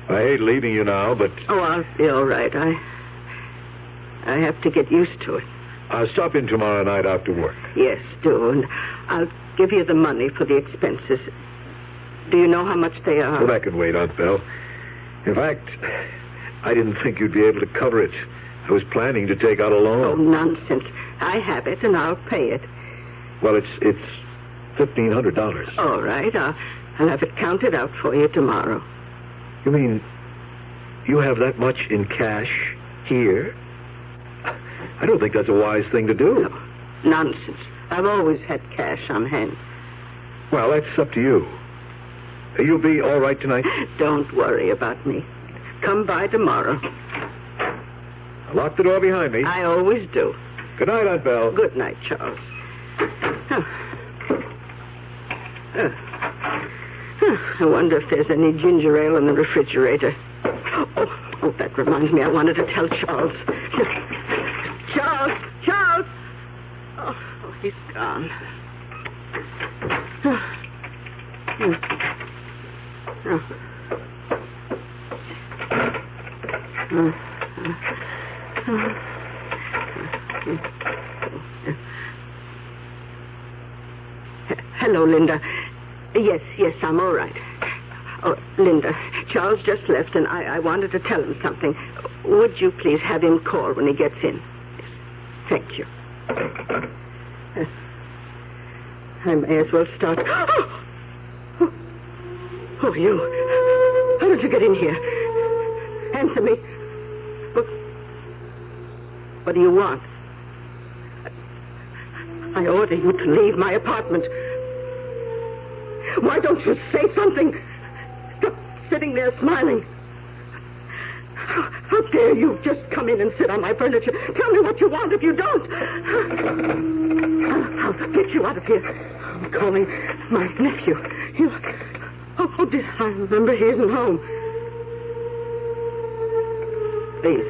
Speaker 3: I hate leaving you now, but...
Speaker 6: Oh, I'll be all right. I have to get used to it.
Speaker 3: I'll stop in tomorrow night after work.
Speaker 6: Yes, do. And I'll give you the money for the expenses. Do you know how much they are?
Speaker 3: Well, that can wait, Aunt Belle. In fact, I didn't think you'd be able to cover it. I was planning to take out a loan.
Speaker 6: Oh, nonsense. I have it, and I'll pay it.
Speaker 3: Well, it's $1,500.
Speaker 6: All right. I'll have it counted out for you tomorrow.
Speaker 3: You mean you have that much in cash here? I don't think that's a wise thing to do.
Speaker 6: No, nonsense. I've always had cash on hand.
Speaker 3: Well, that's up to you. You'll be all right tonight?
Speaker 6: Don't worry about me. Come by tomorrow.
Speaker 3: Lock the door behind me.
Speaker 6: I always do.
Speaker 3: Good night, Aunt Belle.
Speaker 6: Good night, Charles. I wonder if there's any ginger ale in the refrigerator. Oh, that reminds me. I wanted to tell Charles. Charles! Oh, he's gone. Hello, Linda. Yes, I'm all right. Oh, Linda, Charles just left, and I wanted to tell him something. Would you please have him call when he gets in? Yes. Thank you. I may as well start. Oh, you. How did you get in here? Answer me. What do you want? I order you to leave my apartment. Why don't you say something? Stop sitting there smiling. How dare you just come in and sit on my furniture? Tell me what you want. If you don't, I'll get you out of here. I'm calling my nephew. Oh, dear, I remember he isn't home. Please,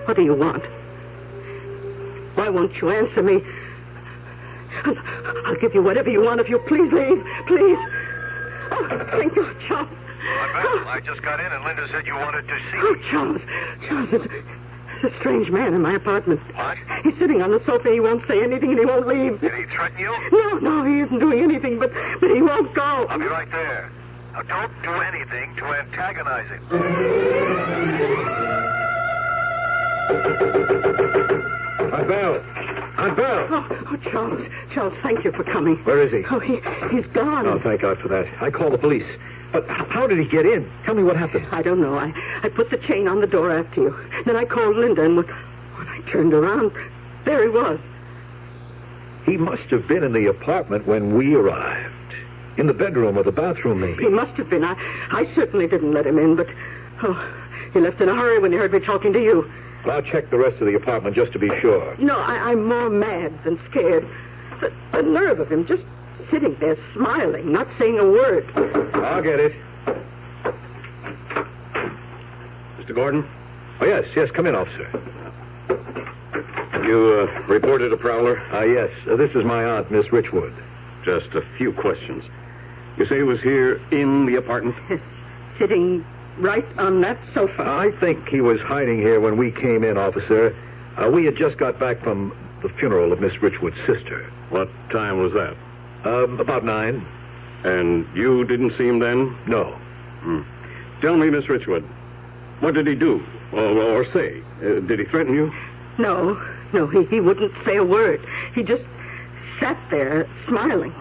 Speaker 6: what do you want? Why won't you answer me? I'll give you whatever you want if you please leave. Please. Oh, thank God, Charles.
Speaker 8: I just got in and Linda said you wanted to see me.
Speaker 6: Oh, Charles, there's a strange man in my apartment.
Speaker 8: What?
Speaker 6: He's sitting on the sofa. He won't say anything and he won't leave.
Speaker 8: Did he threaten you?
Speaker 6: No, he isn't doing anything, but he won't go.
Speaker 8: I'll be right there. Now, don't do anything to antagonize him.
Speaker 3: Aunt Belle!
Speaker 6: Oh, Charles, thank you for coming.
Speaker 3: Where is he?
Speaker 6: Oh, he's gone.
Speaker 3: Oh, thank God for that. I called the police. But how did he get in? Tell me what happened.
Speaker 6: I don't know. I put the chain on the door after you. Then I called Linda, and when I turned around, there he was.
Speaker 3: He must have been in the apartment when we arrived. In the bedroom or the bathroom, maybe.
Speaker 6: He must have been. I certainly didn't let him in, but he left in a hurry when he heard me talking to you.
Speaker 3: Well, I'll check the rest of the apartment just to be sure.
Speaker 6: No, I'm more mad than scared. The nerve of him just sitting there smiling, not saying a word.
Speaker 3: I'll get it.
Speaker 7: Mr. Gordon?
Speaker 3: Oh, yes, come in, officer.
Speaker 7: You reported a prowler?
Speaker 3: Yes. This is my aunt, Miss Richwood.
Speaker 7: Just a few questions. You say he was here in the apartment?
Speaker 6: Yes, sitting right on that sofa.
Speaker 3: I think he was hiding here when we came in, officer. We had just got back from the funeral of Miss Richwood's sister.
Speaker 7: What time was that?
Speaker 3: About 9.
Speaker 7: And you didn't see him then?
Speaker 3: No.
Speaker 7: Tell me, Miss Richwood, what did he do? Or say? Did he threaten you?
Speaker 6: No, he wouldn't say a word. He just sat there smiling.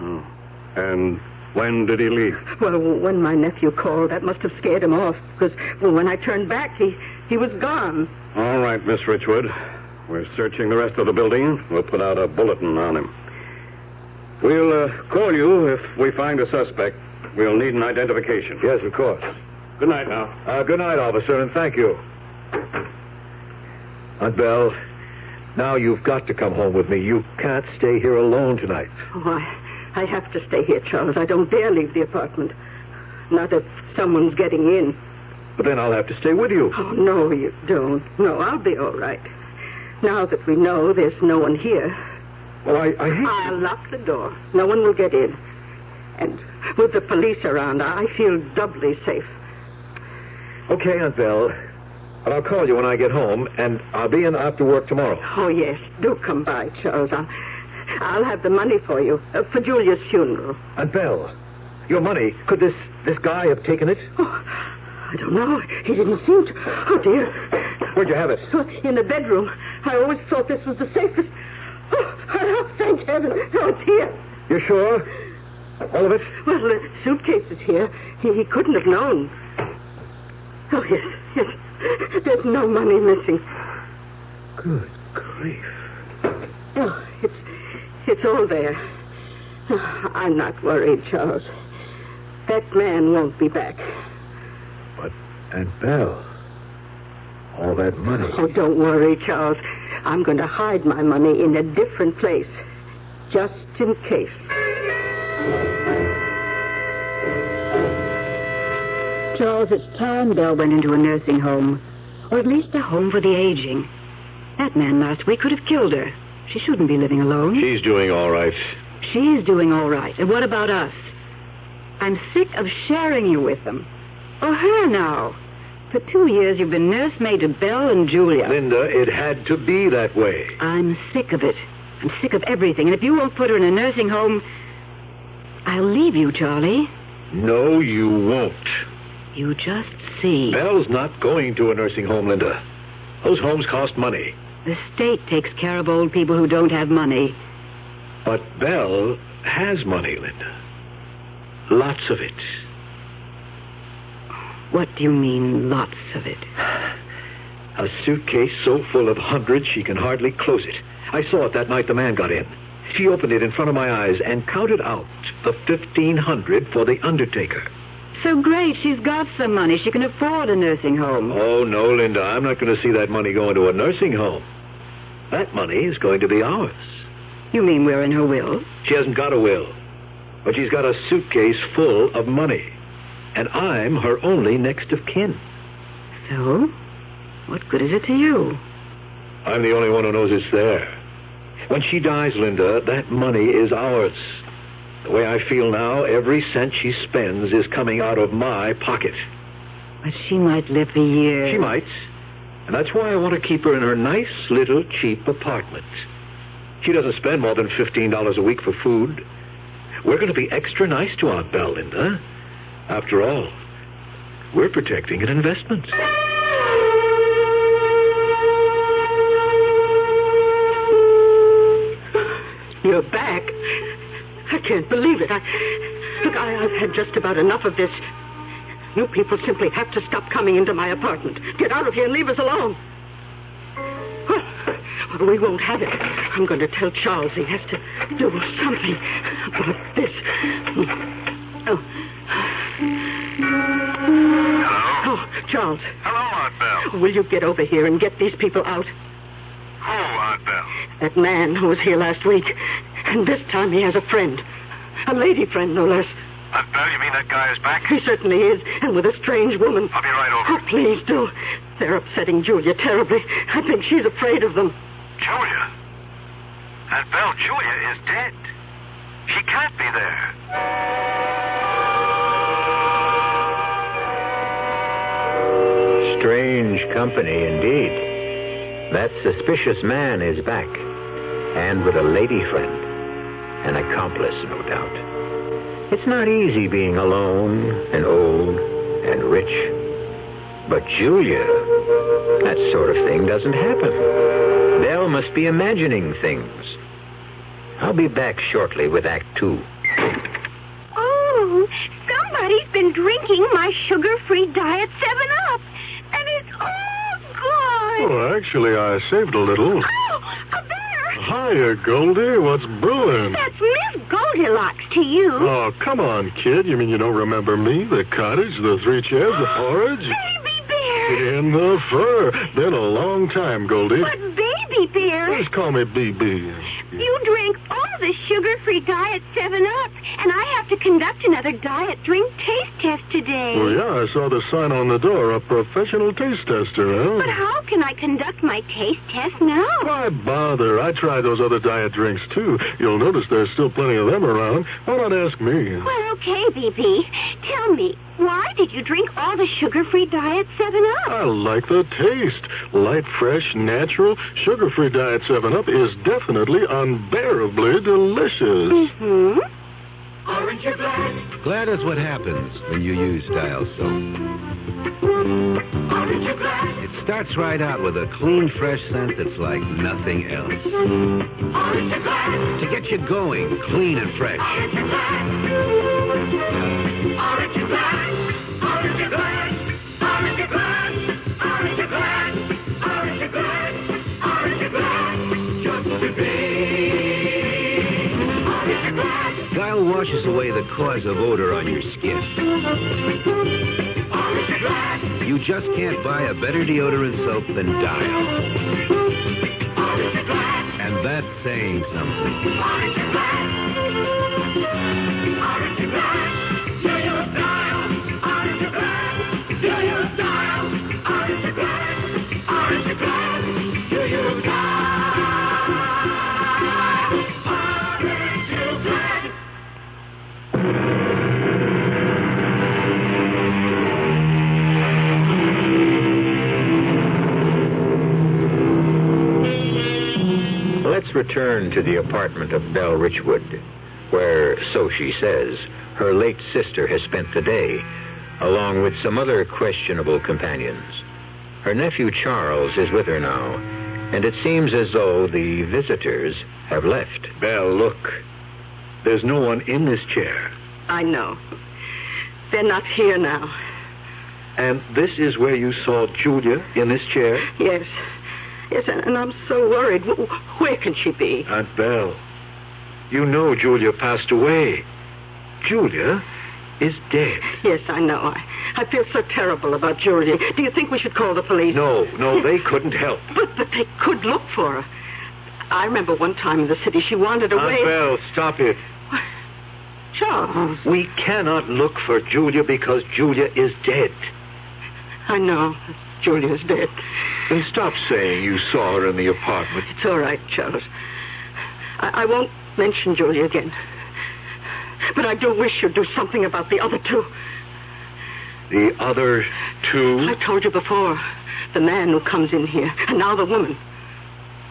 Speaker 7: And when did he leave?
Speaker 6: Well, when my nephew called, that must have scared him off, because when I turned back, he was gone.
Speaker 7: All right, Miss Richwood. We're searching the rest of the building. We'll put out a bulletin on him. We'll call you if we find a suspect. We'll need an identification.
Speaker 3: Yes, of course.
Speaker 7: Good night now.
Speaker 3: Good night, officer, and thank you. Aunt Belle, now you've got to come home with me. You can't stay here alone tonight.
Speaker 6: Oh, I have to stay here, Charles. I don't dare leave the apartment. Not if someone's getting in.
Speaker 3: But then I'll have to stay with you.
Speaker 6: Oh, no, you don't. No, I'll be all right. Now that we know there's no one here.
Speaker 3: Well, I hate
Speaker 6: I'll lock the door. No one will get in. And with the police around, I feel doubly safe.
Speaker 3: Okay, Aunt Belle. But I'll call you when I get home, and I'll be in after work tomorrow.
Speaker 6: Oh, yes. Do come by, Charles. I'll have the money for you, for Julia's funeral.
Speaker 3: Aunt Belle, your money, could this guy have taken it?
Speaker 6: Oh, I don't know. He didn't seem to. Oh, dear.
Speaker 3: Where'd you have it?
Speaker 6: In the bedroom. I always thought this was the safest. Oh, thank heaven. Oh, it's here.
Speaker 3: You're sure? All of it?
Speaker 6: Well, the suitcase is here. He couldn't have known. Oh, yes. There's no money missing.
Speaker 3: Good grief.
Speaker 6: Oh, it's all there. Oh, I'm not worried, Charles. That man won't be back.
Speaker 3: But, Aunt Belle, all that money...
Speaker 6: Oh, don't worry, Charles. I'm going to hide my money in a different place, just in case.
Speaker 2: Charles, it's time Belle went into a nursing home, or at least a home for the aging. That man last week could have killed her. She shouldn't be living alone.
Speaker 3: She's doing all right.
Speaker 2: She's doing all right. And what about us? I'm sick of sharing you with them. Or her now. For 2 years, you've been nursemaid to Belle and Julia.
Speaker 3: Linda, it had to be that way.
Speaker 2: I'm sick of it. I'm sick of everything. And if you won't put her in a nursing home, I'll leave you, Charlie.
Speaker 3: No, you won't.
Speaker 2: You just see.
Speaker 3: Belle's not going to a nursing home, Linda. Those homes cost money.
Speaker 2: The state takes care of old people who don't have money.
Speaker 3: But Belle has money, Linda. Lots of it.
Speaker 2: What do you mean, lots of it?
Speaker 3: A suitcase so full of hundreds she can hardly close it. I saw it that night the man got in. She opened it in front of my eyes and counted out the $1,500 for the undertaker.
Speaker 2: So great, she's got some money. She can afford a nursing home.
Speaker 3: Oh, no, Linda, I'm not going to see that money go into a nursing home. That money is going to be ours.
Speaker 2: You mean we're in her will?
Speaker 3: She hasn't got a will, but she's got a suitcase full of money. And I'm her only next of kin.
Speaker 2: So? What good is it to you?
Speaker 3: I'm the only one who knows it's there. When she dies, Linda, that money is ours. The way I feel now, every cent she spends is coming out of my pocket.
Speaker 2: But she might live for years.
Speaker 3: She might. And that's why I want to keep her in her nice little cheap apartment. She doesn't spend more than $15 a week for food. We're going to be extra nice to Aunt Belle, Linda. After all, we're protecting an investment.
Speaker 6: You're back. I can't believe it. I've had just about enough of this. You people simply have to stop coming into my apartment. Get out of here and leave us alone. Well, we won't have it. I'm going to tell Charles he has to do something about this. Oh.
Speaker 8: Hello?
Speaker 6: Oh, Charles.
Speaker 8: Hello, Aunt Belle.
Speaker 6: Will you get over here and get these people out?
Speaker 8: Who, Aunt Belle?
Speaker 6: That man who was here last week. And this time he has a friend. A lady friend, no less.
Speaker 8: Aunt Belle, you mean that guy is back?
Speaker 6: He certainly is, and with a strange woman.
Speaker 8: I'll be right over.
Speaker 6: Oh, please do. They're upsetting Julia terribly. I think she's afraid of them.
Speaker 8: Julia? Aunt Belle, Julia is dead. She can't be there.
Speaker 9: Strange company indeed. That suspicious man is back, and with a lady friend. An accomplice, no doubt. It's not easy being alone and old and rich. But Julia, that sort of thing doesn't happen. Belle must be imagining things. I'll be back shortly with Act 2.
Speaker 17: Oh, somebody's been drinking my sugar-free diet 7-Up, and it's all gone.
Speaker 15: Oh, actually, I saved a little.
Speaker 17: Oh, a bear!
Speaker 15: Hiya, Goldie. What's brewing?
Speaker 17: That's Miss Goldilocks to you.
Speaker 15: Oh, come on, kid. You mean you don't remember me? The cottage, the 3 chairs, the porridge?
Speaker 17: Baby bear!
Speaker 15: In the fur. Been a long time, Goldie.
Speaker 17: But baby bear!
Speaker 15: Just call me BB.
Speaker 17: You drink all the sugar-free diet 7-Up, and I have to conduct another diet drink taste test today.
Speaker 15: Well, yeah, I saw the sign on the door, a professional taste tester, huh?
Speaker 17: But how can I conduct my taste test now?
Speaker 15: Why bother? I tried those other diet drinks, too. You'll notice there's still plenty of them around. Why not ask me?
Speaker 17: Well, okay, BP. Tell me, why did you drink all the sugar-free diet 7-Up?
Speaker 15: I like the taste. Light, fresh, natural, sugar-free diet 7-Up is definitely unbearably delicious.
Speaker 17: Mm-hmm.
Speaker 11: Orange or glad?
Speaker 16: Glad is what happens when you use Dial soap.
Speaker 11: Orange or glad?
Speaker 16: It starts right out with a clean, fresh scent that's like nothing else.
Speaker 11: Orange or glad?
Speaker 16: To get you going, clean and fresh.
Speaker 11: Orange or glad? Orange or glad? Orange or glad? Orange or glad? Orange or glad? Orange or glad? Orange or glad? Just to be. Orange or glad?
Speaker 16: Dial washes away the cause of odor on your skin.
Speaker 11: Orange or glad?
Speaker 16: You just can't buy a better deodorant soap than Dial.
Speaker 11: Orange or glad?
Speaker 16: And that's saying something.
Speaker 11: Orange or glad? Orange or glad? Do you Dial? Orange or glad? Do you Dial? Orange or glad? Orange or glad? Do you Dial? Orange or glad?
Speaker 21: Let's return to the apartment of Belle Richwood, where, so she says, her late sister has spent the day, along with some other questionable companions. Her nephew Charles is with her now, and it seems as though the visitors have left.
Speaker 3: Belle, look. There's no one in this chair.
Speaker 12: I know. They're not here now.
Speaker 3: And this is where you saw Julia, in this chair?
Speaker 12: Yes. Yes, and I'm so worried. Where can she be?
Speaker 3: Aunt Belle, you know Julia passed away. Julia is dead.
Speaker 12: Yes, I know. I feel so terrible about Julia. Do you think we should call the police?
Speaker 3: No, they couldn't help.
Speaker 12: But they could look for her. I remember one time in the city she wandered away.
Speaker 3: Aunt Belle, stop it.
Speaker 12: Charles.
Speaker 3: We cannot look for Julia because Julia is dead.
Speaker 12: I know. Julia's dead.
Speaker 3: Then stop saying you saw her in the apartment.
Speaker 12: It's all right, Charles. I won't mention Julia again. But I do wish you'd do something about the other two.
Speaker 3: The other two?
Speaker 12: I told you before. The man who comes in here, and now the woman.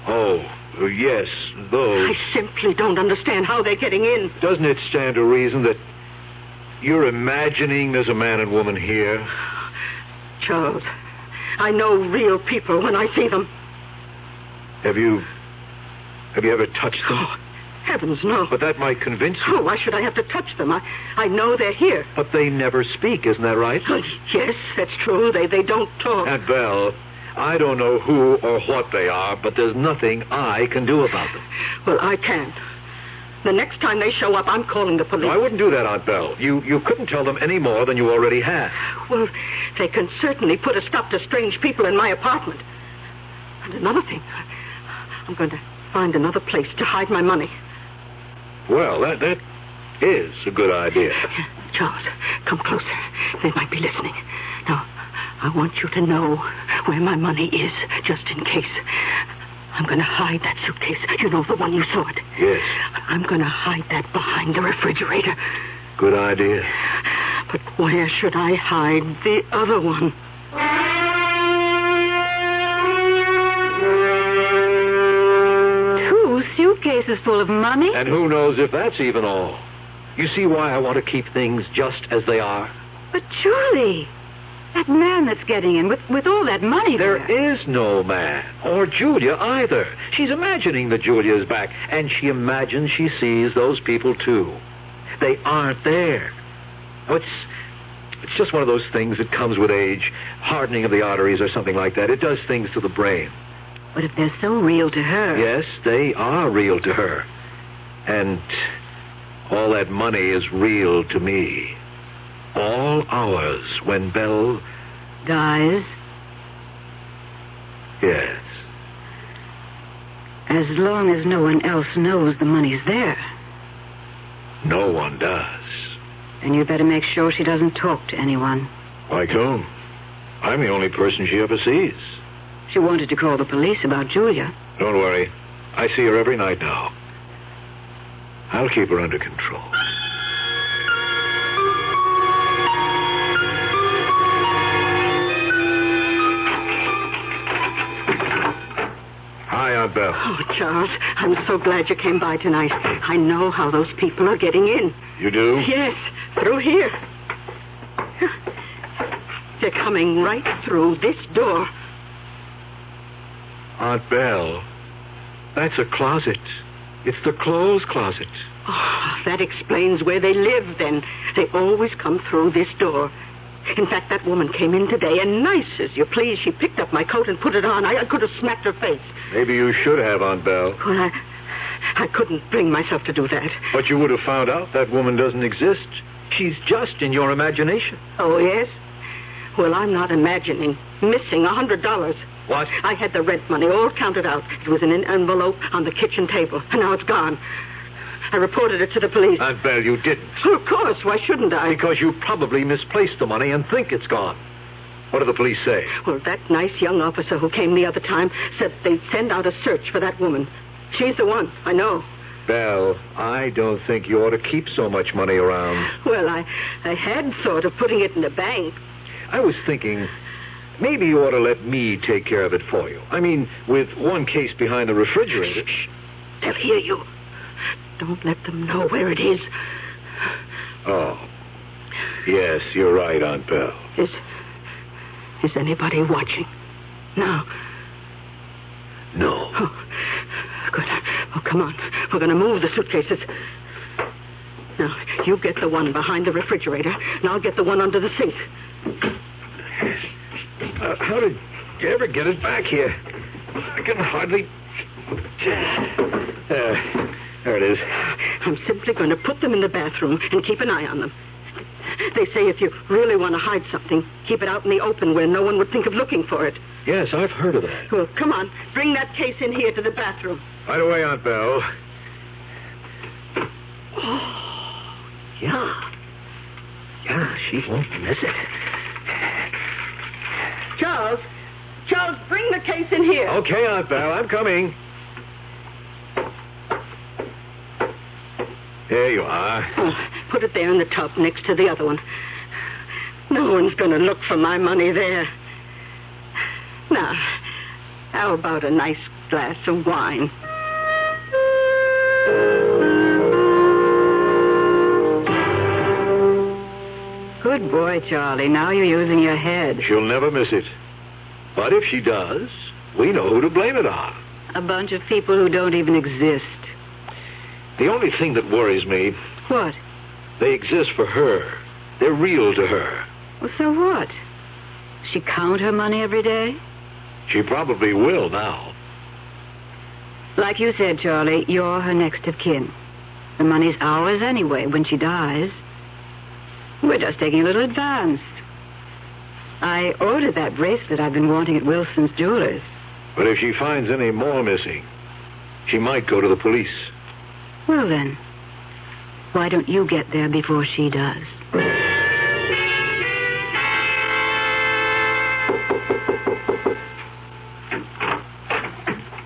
Speaker 3: Oh, yes, those.
Speaker 12: I simply don't understand how they're getting in.
Speaker 3: Doesn't it stand to reason that you're imagining there's a man and woman here?
Speaker 12: Charles, I know real people when I see them.
Speaker 3: Have you ever touched them?
Speaker 12: Oh, heavens, no.
Speaker 3: But that might convince you.
Speaker 12: Oh, why should I have to touch them? I know they're here.
Speaker 3: But they never speak, isn't that right?
Speaker 12: Oh, yes, that's true. They don't talk.
Speaker 3: Aunt Belle, I don't know who or what they are, but there's nothing I can do about them.
Speaker 12: Well, I can. The next time they show up, I'm calling the police.
Speaker 3: No, I wouldn't do that, Aunt Belle. You couldn't tell them any more than you already have.
Speaker 12: Well, they can certainly put a stop to strange people in my apartment. And another thing, I'm going to find another place to hide my money.
Speaker 3: Well, that is a good idea.
Speaker 12: Charles, come closer. They might be listening. Now, I want you to know where my money is, just in case. I'm going to hide that suitcase. You know, the one you saw it.
Speaker 3: Yes.
Speaker 12: I'm going to hide that behind the refrigerator.
Speaker 3: Good idea.
Speaker 12: But where should I hide the other one?
Speaker 2: Two suitcases full of money?
Speaker 3: And who knows if that's even all. You see why I want to keep things just as they are?
Speaker 2: But Julie, that man that's getting in with all that money
Speaker 3: there is no man, or Julia either. She's imagining that Julia is back, and she imagines she sees those people too. They aren't there. Oh, it's just one of those things that comes with age, hardening of the arteries or something like that. It does things to the brain.
Speaker 2: But if they're so real to her...
Speaker 3: Yes, they are real to her. And all that money is real to me. All ours when Belle...
Speaker 2: dies?
Speaker 3: Yes.
Speaker 2: As long as no one else knows the money's there.
Speaker 3: No one does.
Speaker 2: And you better make sure she doesn't talk to anyone.
Speaker 3: Like whom? I'm the only person she ever sees.
Speaker 2: She wanted to call the police about Julia.
Speaker 3: Don't worry. I see her every night now. I'll keep her under control. Hi, Aunt Belle.
Speaker 12: Oh, Charles, I'm so glad you came by tonight. I know how those people are getting in.
Speaker 3: You do?
Speaker 12: Yes, through here. They're coming right through this door.
Speaker 3: Aunt Belle, that's a closet. It's the clothes closet.
Speaker 12: Oh, that explains where they live, then. They always come through this door. In fact, that woman came in today, and nice as you please, she picked up my coat and put it on. I could have smacked her face.
Speaker 3: Maybe you should have, Aunt Belle.
Speaker 12: Well, I couldn't bring myself to do that.
Speaker 3: But you would have found out that woman doesn't exist. She's just in your imagination.
Speaker 12: Oh, yes? Well, I'm not imagining. Missing $100.
Speaker 3: What?
Speaker 12: I had the rent money all counted out. It was in an envelope on the kitchen table, and now it's gone. I reported it to the police.
Speaker 3: Aunt Belle, you didn't.
Speaker 12: Well, of course. Why shouldn't I?
Speaker 3: Because you probably misplaced the money and think it's gone. What do the police say?
Speaker 12: Well, that nice young officer who came the other time said they'd send out a search for that woman. She's the one. I know.
Speaker 3: Belle, I don't think you ought to keep so much money around.
Speaker 12: Well, I had thought of putting it in the bank.
Speaker 3: I was thinking maybe you ought to let me take care of it for you. I mean, with one case behind the refrigerator.
Speaker 12: Shh. They'll hear you. Don't let them know where it is.
Speaker 3: Oh. Yes, you're right, Aunt Belle.
Speaker 12: Is anybody watching? No.
Speaker 3: No.
Speaker 12: Oh, good. Oh, come on. We're going to move the suitcases. Now, you get the one behind the refrigerator, and I'll get the one under the sink.
Speaker 3: How did you ever get it back here? I can hardly... There it is.
Speaker 12: I'm simply going to put them in the bathroom and keep an eye on them. They say if you really want to hide something, keep it out in the open where no one would think of looking for it.
Speaker 3: Yes, I've heard of that.
Speaker 12: Well, come on. Bring that case in here to the bathroom.
Speaker 3: Right away, Aunt Belle.
Speaker 12: Oh, yeah. Yeah, she won't miss it. Charles, bring the case in here.
Speaker 3: Okay, Aunt Belle, I'm coming. There you are.
Speaker 12: Oh, put it there in the tub next to the other one. No one's going to look for my money there. Now, how about a nice glass of wine?
Speaker 2: Good boy, Charlie. Now you're using your head.
Speaker 3: She'll never miss it. But if she does, we know who to blame it on.
Speaker 2: A bunch of people who don't even exist.
Speaker 3: The only thing that worries me...
Speaker 2: What?
Speaker 3: They exist for her. They're real to her.
Speaker 2: Well, so what? She count her money every day?
Speaker 3: She probably will now.
Speaker 2: Like you said, Charlie, you're her next of kin. The money's ours anyway when she dies. We're just taking a little advance. I ordered that bracelet I've been wanting at Wilson's Jewelers.
Speaker 3: But if she finds any more missing, she might go to the police.
Speaker 2: Well, then, why don't you get there before she does?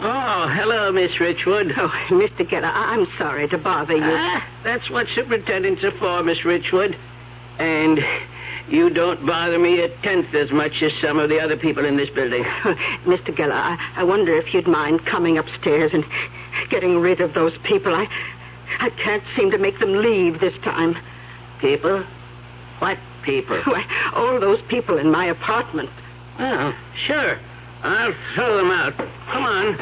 Speaker 4: Oh, hello, Miss Richwood.
Speaker 12: Oh, Mr. Geller, I'm sorry to bother you.
Speaker 4: That's what superintendents are for, Miss Richwood. And you don't bother me a tenth as much as some of the other people in this building.
Speaker 12: Mr. Geller, I wonder if you'd mind coming upstairs and getting rid of those people. I can't seem to make them leave this time.
Speaker 4: People? What people?
Speaker 12: Why, all those people in my apartment.
Speaker 4: Oh, sure. I'll throw them out. Come on.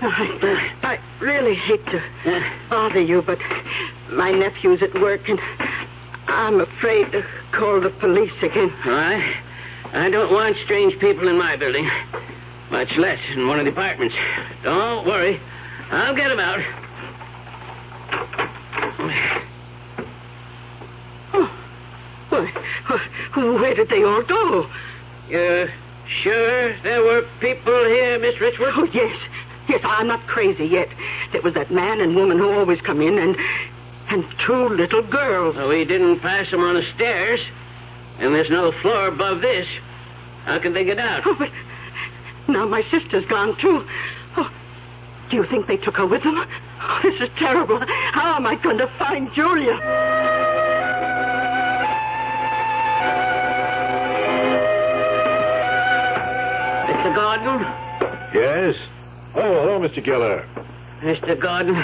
Speaker 12: I really hate to bother you, but my nephew's at work, and I'm afraid to call the police again.
Speaker 4: I don't want strange people in my building, much less in one of the apartments. Don't worry. I'll get them out.
Speaker 12: Where did they all go?
Speaker 4: You're sure there were people here, Miss Richwood?
Speaker 12: Oh, yes. Yes, I'm not crazy yet. There was that man and woman who always come in, and
Speaker 4: and 2 little girls. Well, we didn't pass them on the stairs, and there's no floor above this. How can they get out?
Speaker 6: Oh, but now my sister's gone, too. Oh, do you think they took her with them? Oh, this is terrible. How am I going to find Julia?
Speaker 4: Mr. Gordon?
Speaker 3: Yes? Oh, hello, Mr. Geller.
Speaker 4: Mr. Gordon,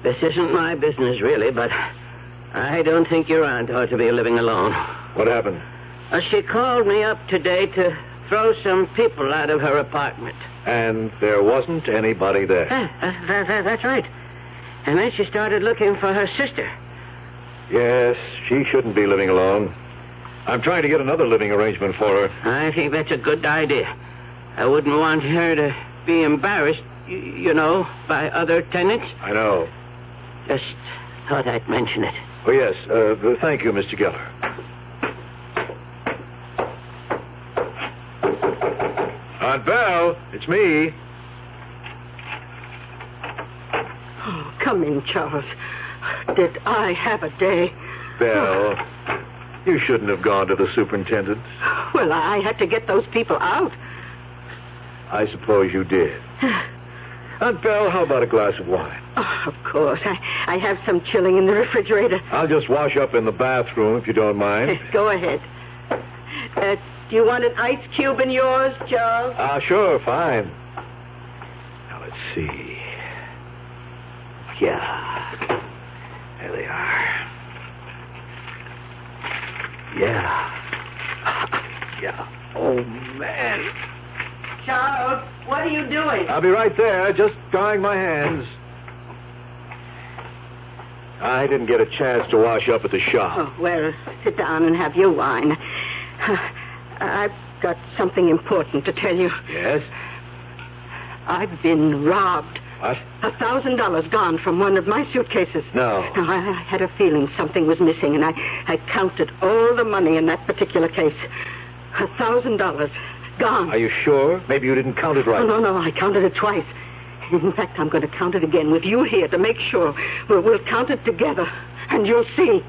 Speaker 4: this isn't my business, really, but I don't think your aunt ought to be living alone.
Speaker 3: What happened?
Speaker 4: She called me up today to throw some people out of her apartment.
Speaker 3: And there wasn't anybody there.
Speaker 4: That's right. And then she started looking for her sister.
Speaker 3: Yes, she shouldn't be living alone. I'm trying to get another living arrangement for her.
Speaker 4: I think that's a good idea. I wouldn't want her to be embarrassed, you know, by other tenants.
Speaker 3: I know.
Speaker 4: Just thought I'd mention it.
Speaker 3: Oh, yes. Thank you, Mr. Geller. Aunt Belle, it's me.
Speaker 6: Oh, come in, Charles. Did I have a day?
Speaker 3: Belle, you shouldn't have gone to the superintendent's.
Speaker 6: Well, I had to get those people out.
Speaker 3: I suppose you did. Aunt Belle, how about a glass of wine?
Speaker 6: Oh, of course. I have some chilling in the refrigerator.
Speaker 3: I'll just wash up in the bathroom, if you don't mind.
Speaker 6: Go ahead. Do you want an ice cube in yours, Charles?
Speaker 3: Sure, fine. Now, let's see. Yeah. There they are. Yeah. Yeah. Oh, man.
Speaker 6: Charles, what are you doing?
Speaker 3: I'll be right there, just drying my hands. I didn't get a chance to wash up at the shop.
Speaker 6: Oh, well, sit down and have your wine. I've got something important to tell you.
Speaker 3: Yes?
Speaker 6: I've been robbed.
Speaker 3: What?
Speaker 6: $1,000 gone from one of my suitcases.
Speaker 3: No.
Speaker 6: Now, I had a feeling something was missing, and I counted all the money in that particular case. $1,000 gone.
Speaker 3: Are you sure? Maybe you didn't count it right.
Speaker 6: Oh, no, I counted it twice. In fact, I'm going to count it again with you here to make sure. We'll count it together, and you'll see.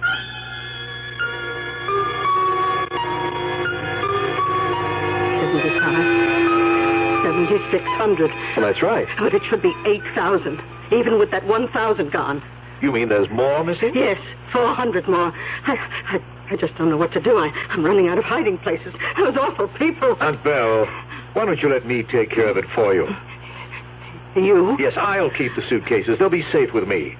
Speaker 6: $7,600.
Speaker 3: Well, that's right.
Speaker 6: But it should be 8,000, even with that 1,000 gone.
Speaker 3: You mean there's more missing?
Speaker 6: Yes, 400 more. I just don't know what to do. I'm running out of hiding places. Those awful people.
Speaker 3: Aunt Belle, why don't you let me take care of it for you?
Speaker 6: You?
Speaker 3: Yes, I'll keep the suitcases. They'll be safe with me.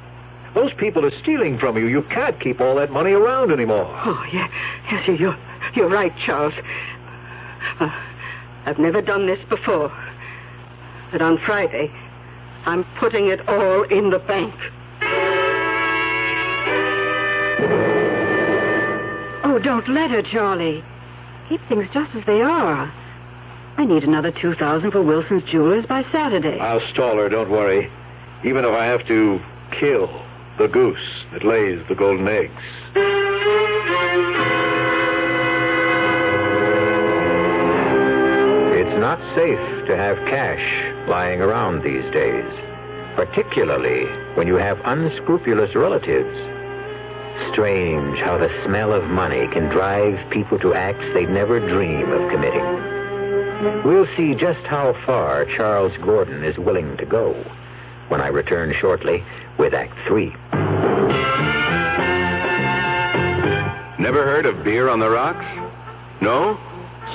Speaker 3: Those people are stealing from you. You can't keep all that money around anymore.
Speaker 6: Oh, yeah. Yes, you're right, Charles. I've never done this before. But on Friday, I'm putting it all in the bank.
Speaker 2: Oh, don't let her, Charlie. Keep things just as they are. I need another $2,000 for Wilson's Jewelers by Saturday.
Speaker 3: I'll stall her, don't worry. Even if I have to kill the goose that lays the golden eggs.
Speaker 9: It's not safe to have cash lying around these days, particularly when you have unscrupulous relatives. Strange how the smell of money can drive people to acts they'd never dream of committing. We'll see just how far Charles Gordon is willing to go when I return shortly with Act 3.
Speaker 5: Never heard of beer on the rocks? No?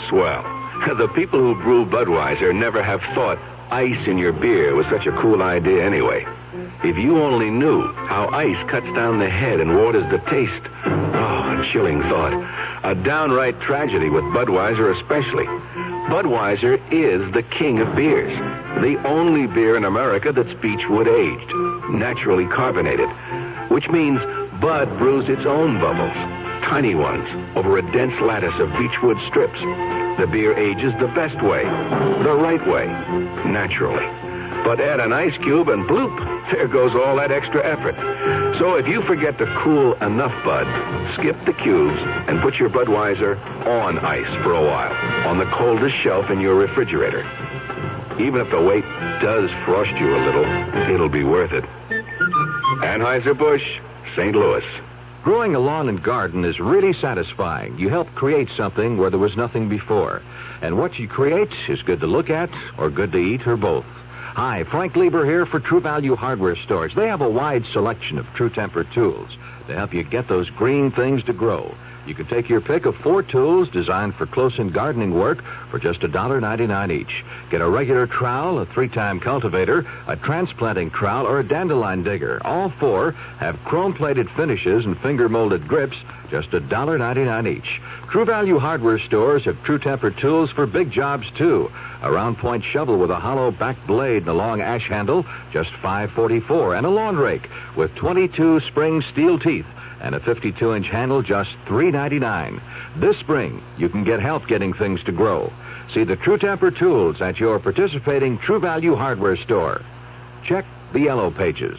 Speaker 5: Swell. The people who brew Budweiser never have thought ice in your beer was such a cool idea anyway. If you only knew how ice cuts down the head and waters the taste. Oh, a chilling thought. A downright tragedy with Budweiser especially. Budweiser is the king of beers. The only beer in America that's beechwood aged, naturally carbonated, which means Bud brews its own bubbles, tiny ones, over a dense lattice of beechwood strips. The beer ages the best way, the right way, naturally. But add an ice cube and bloop, there goes all that extra effort. So if you forget to cool enough Bud, skip the cubes and put your Budweiser on ice for a while, on the coldest shelf in your refrigerator. Even if the wait does frost you a little, it'll be worth it. Anheuser-Busch, St. Louis.
Speaker 10: Growing a lawn and garden is really satisfying. You help create something where there was nothing before. And what you create is good to look at or good to eat or both. Hi, Frank Lieber here for True Value Hardware Stores. They have a wide selection of True Temper tools to help you get those green things to grow. You can take your pick of 4 tools designed for close-in gardening work for just $1.99 each. Get a regular trowel, a 3-time cultivator, a transplanting trowel, or a dandelion digger. All 4 have chrome-plated finishes and finger-molded grips, just $1.99 each. True Value Hardware Stores have True Temper tools for big jobs, too. A round-point shovel with a hollow back blade and a long ash handle, just $5.44. And a lawn rake with 22 spring steel teeth and a 52-inch handle, just $3.99. This spring, you can get help getting things to grow. See the True Temper tools at your participating True Value Hardware store. Check the yellow pages.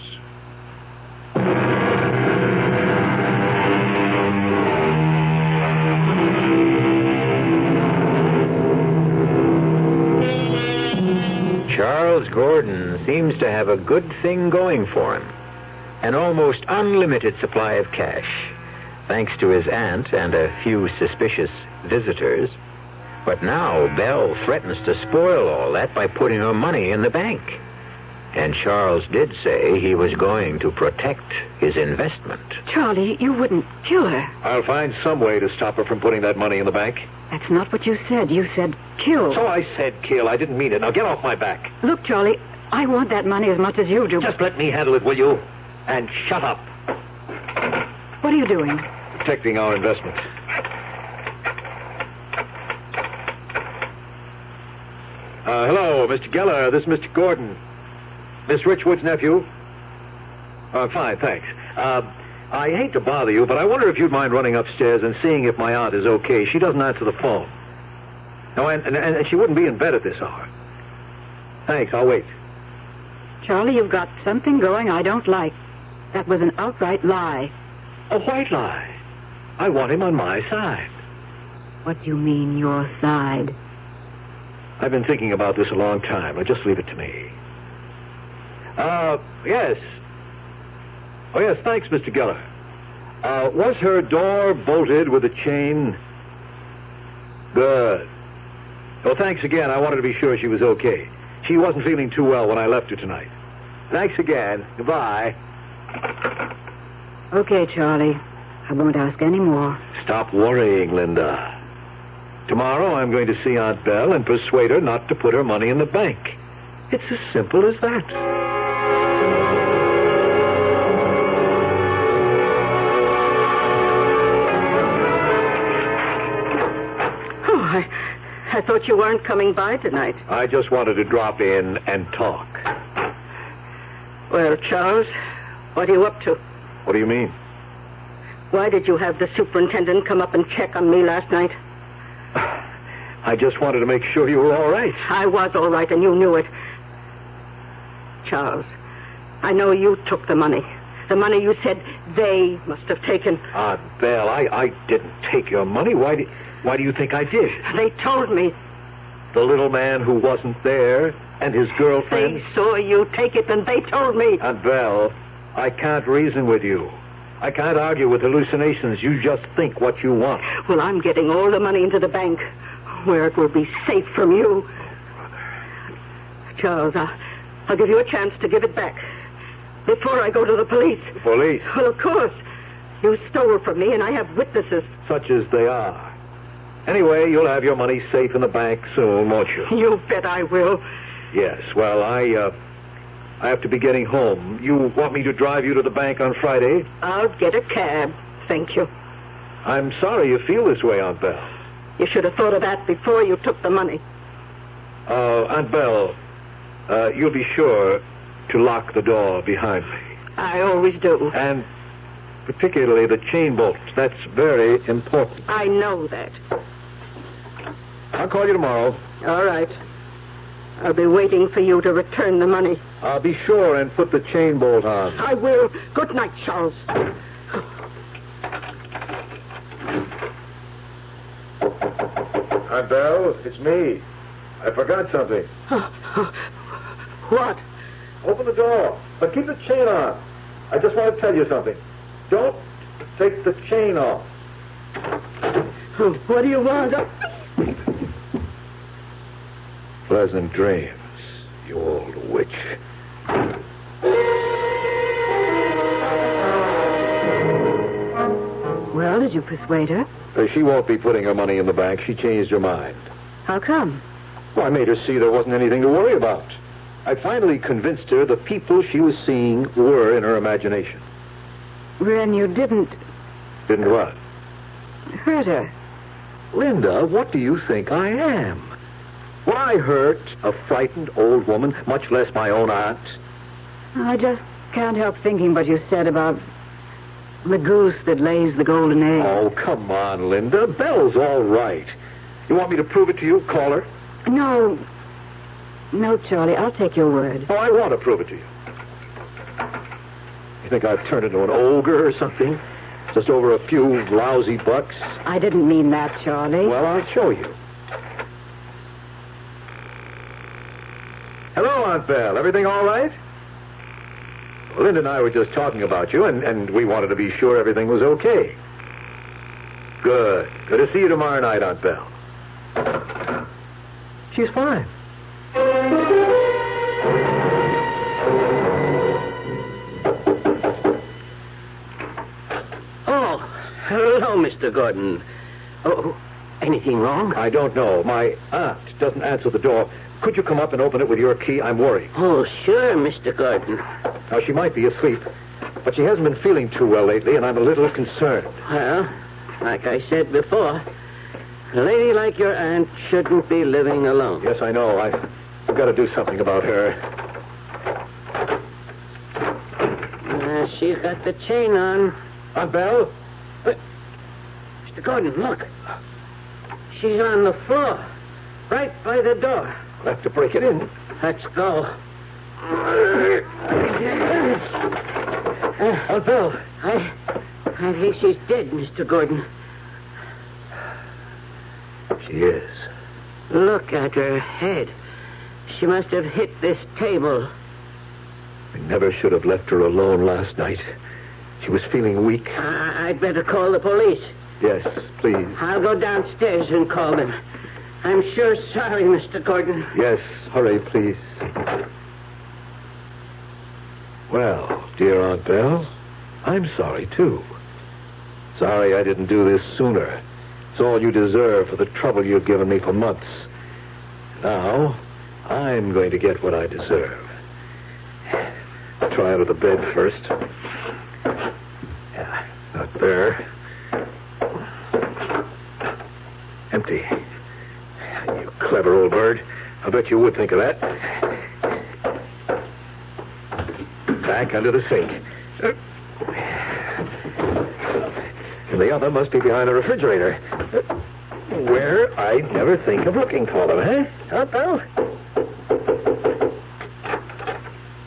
Speaker 21: Charles Gordon seems to have a good thing going for him. An almost unlimited supply of cash, thanks to his aunt and a few suspicious visitors. But now Belle threatens to spoil all that by putting her money in the bank. And Charles did say he was going to protect his investment.
Speaker 2: Charlie, you wouldn't kill her.
Speaker 3: I'll find some way to stop her from putting that money in the bank.
Speaker 2: That's not what you said. You said kill.
Speaker 3: So I said kill. I didn't mean it. Now get off my back.
Speaker 2: Look, Charlie, I want that money as much as you do.
Speaker 3: Just let me handle it, will you? And shut up.
Speaker 2: What are you doing?
Speaker 3: Protecting our investment. Hello, Mr. Geller. This is Mr. Gordon. Miss Richwood's nephew. Fine, thanks. I hate to bother you, but I wonder if you'd mind running upstairs and seeing if my aunt is okay. She doesn't answer the phone. No, and she wouldn't be in bed at this hour. Thanks, I'll wait.
Speaker 2: Charlie, you've got something going I don't like. That was an outright lie.
Speaker 3: A white lie. I want him on my side.
Speaker 2: What do you mean, your side?
Speaker 3: I've been thinking about this a long time. Now, just leave it to me. Yes. Oh, yes, thanks, Mr. Geller. Was her door bolted with a chain? Good. Well, thanks again. I wanted to be sure she was okay. She wasn't feeling too well when I left her tonight. Thanks again. Goodbye.
Speaker 2: Okay, Charlie. I won't ask any more.
Speaker 3: Stop worrying, Linda. Tomorrow I'm going to see Aunt Belle and persuade her not to put her money in the bank. It's as simple as that.
Speaker 12: Oh, I thought you weren't coming by tonight.
Speaker 3: I just wanted to drop in and talk.
Speaker 12: Well, Charles, what are you up to?
Speaker 3: What do you mean?
Speaker 12: Why did you have the superintendent come up and check on me last night?
Speaker 3: I just wanted to make sure you were all right.
Speaker 12: I was all right, and you knew it. Charles, I know you took the money. The money you said they must have taken.
Speaker 3: Aunt Belle, I didn't take your money. Why do you think I did?
Speaker 12: They told me.
Speaker 3: The little man who wasn't there and his girlfriend?
Speaker 12: They saw you take it, and they told me.
Speaker 3: Aunt Belle, I can't reason with you. I can't argue with hallucinations. You just think what you want.
Speaker 12: Well, I'm getting all the money into the bank, where it will be safe from you. Charles, I'll give you a chance to give it back before I go to the police.
Speaker 3: The police?
Speaker 12: Well, of course. You stole from me, and I have witnesses.
Speaker 3: Such as they are. Anyway, you'll have your money safe in the bank soon, won't you?
Speaker 12: You bet I will.
Speaker 3: Yes, well, I have to be getting home. You want me to drive you to the bank on Friday?
Speaker 12: I'll get a cab, thank you.
Speaker 3: I'm sorry you feel this way, Aunt Belle.
Speaker 12: You should have thought of that before you took the money.
Speaker 3: Aunt Belle, you'll be sure to lock the door behind me.
Speaker 12: I always do.
Speaker 3: And particularly the chain bolt. That's very important.
Speaker 12: I know that.
Speaker 3: I'll call you tomorrow.
Speaker 12: All right. I'll be waiting for you to return the money.
Speaker 3: I'll be sure and put the chain bolt on.
Speaker 12: I will. Good night, Charles.
Speaker 3: Aunt Belle, it's me. I forgot something.
Speaker 12: What?
Speaker 3: Open the door, but keep the chain on. I just want to tell you something. Don't take the chain off.
Speaker 4: What do you want?
Speaker 3: Pleasant dreams, you old witch.
Speaker 2: Well, did you persuade her?
Speaker 3: She won't be putting her money in the bank. She changed her mind.
Speaker 2: How come?
Speaker 3: Well, I made her see there wasn't anything to worry about. I finally convinced her the people she was seeing were in her imagination.
Speaker 2: Ren, you didn't
Speaker 3: Didn't what?
Speaker 2: hurt her.
Speaker 3: Linda, what do you think I am? Would I hurt a frightened old woman, much less my own aunt?
Speaker 2: I just can't help thinking what you said about the goose that lays the golden eggs.
Speaker 3: Oh, come on, Linda. Belle's all right. You want me to prove it to you? Call her?
Speaker 2: No, Charlie, I'll take your word.
Speaker 3: Oh, I want to prove it to you. You think I've turned into an ogre or something? Just over a few lousy bucks?
Speaker 2: I didn't mean that, Charlie.
Speaker 3: Well, I'll show you. Hello, Aunt Belle. Everything all right? Well, Linda and I were just talking about you, and we wanted to be sure everything was okay. Good. Good to see you tomorrow night, Aunt Belle. She's fine.
Speaker 4: Oh, hello, Mr. Gordon. Oh, anything wrong?
Speaker 3: I don't know. My aunt doesn't answer the door. Could you come up and open it with your key? I'm worried.
Speaker 4: Oh, sure, Mr. Gordon.
Speaker 3: Now, she might be asleep, but she hasn't been feeling too well lately, and I'm a little concerned.
Speaker 4: Well, like I said before, a lady like your aunt shouldn't be living alone.
Speaker 3: Yes, I know. I've got to do something about her.
Speaker 4: She's got the chain on.
Speaker 3: Aunt Belle?
Speaker 4: But, Mr. Gordon, look. She's on the floor, right by the door.
Speaker 3: I'll have to break it in.
Speaker 4: Let's go.
Speaker 3: Aunt Belle.
Speaker 4: I think she's dead, Mr. Gordon.
Speaker 3: She is.
Speaker 4: Look at her head. She must have hit this table.
Speaker 3: I never should have left her alone last night. She was feeling weak.
Speaker 4: I'd better call the police.
Speaker 3: Yes, please.
Speaker 4: I'll go downstairs and call them. I'm sure sorry, Mr. Gordon.
Speaker 3: Yes, hurry, please. Well, dear Aunt Belle, I'm sorry, too. Sorry I didn't do this sooner. It's all you deserve for the trouble you've given me for months. Now, I'm going to get what I deserve. I'll try out of the bed first. Yeah, not there. Empty. You clever old bird. I bet you would think of that. Back under the sink. And the other must be behind the refrigerator. Where I'd never think of looking for them, eh? Aunt Belle?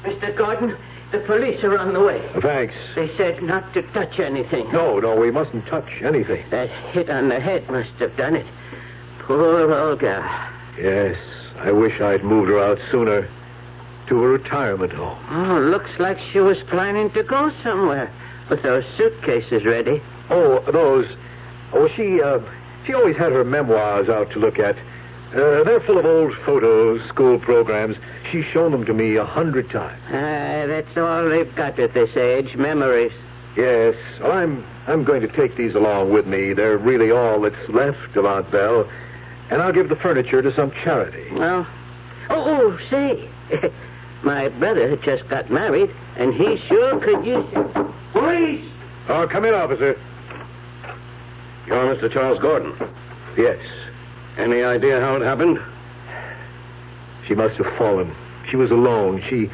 Speaker 4: Mr. Gordon, the police are on the way.
Speaker 3: Thanks.
Speaker 4: They said not to touch anything.
Speaker 3: No, we mustn't touch anything.
Speaker 4: That hit on the head must have done it. Poor Olga.
Speaker 3: Yes, I wish I'd moved her out sooner to a retirement home.
Speaker 4: Oh, looks like she was planning to go somewhere with those suitcases ready.
Speaker 3: Oh, those. Oh, she always had her memoirs out to look at. They're full of old photos, school programs. She's shown them to me 100 times.
Speaker 4: That's all they've got at this age, memories.
Speaker 3: Yes. Well, I'm going to take these along with me. They're really all that's left of Aunt Belle. And I'll give the furniture to some charity.
Speaker 4: Well, say, my brother just got married, and he sure could use it.
Speaker 3: Police!
Speaker 7: Oh, come in, officer. You're Mr. Charles Gordon?
Speaker 3: Yes.
Speaker 7: Any idea how it happened?
Speaker 3: She must have fallen. She was alone. She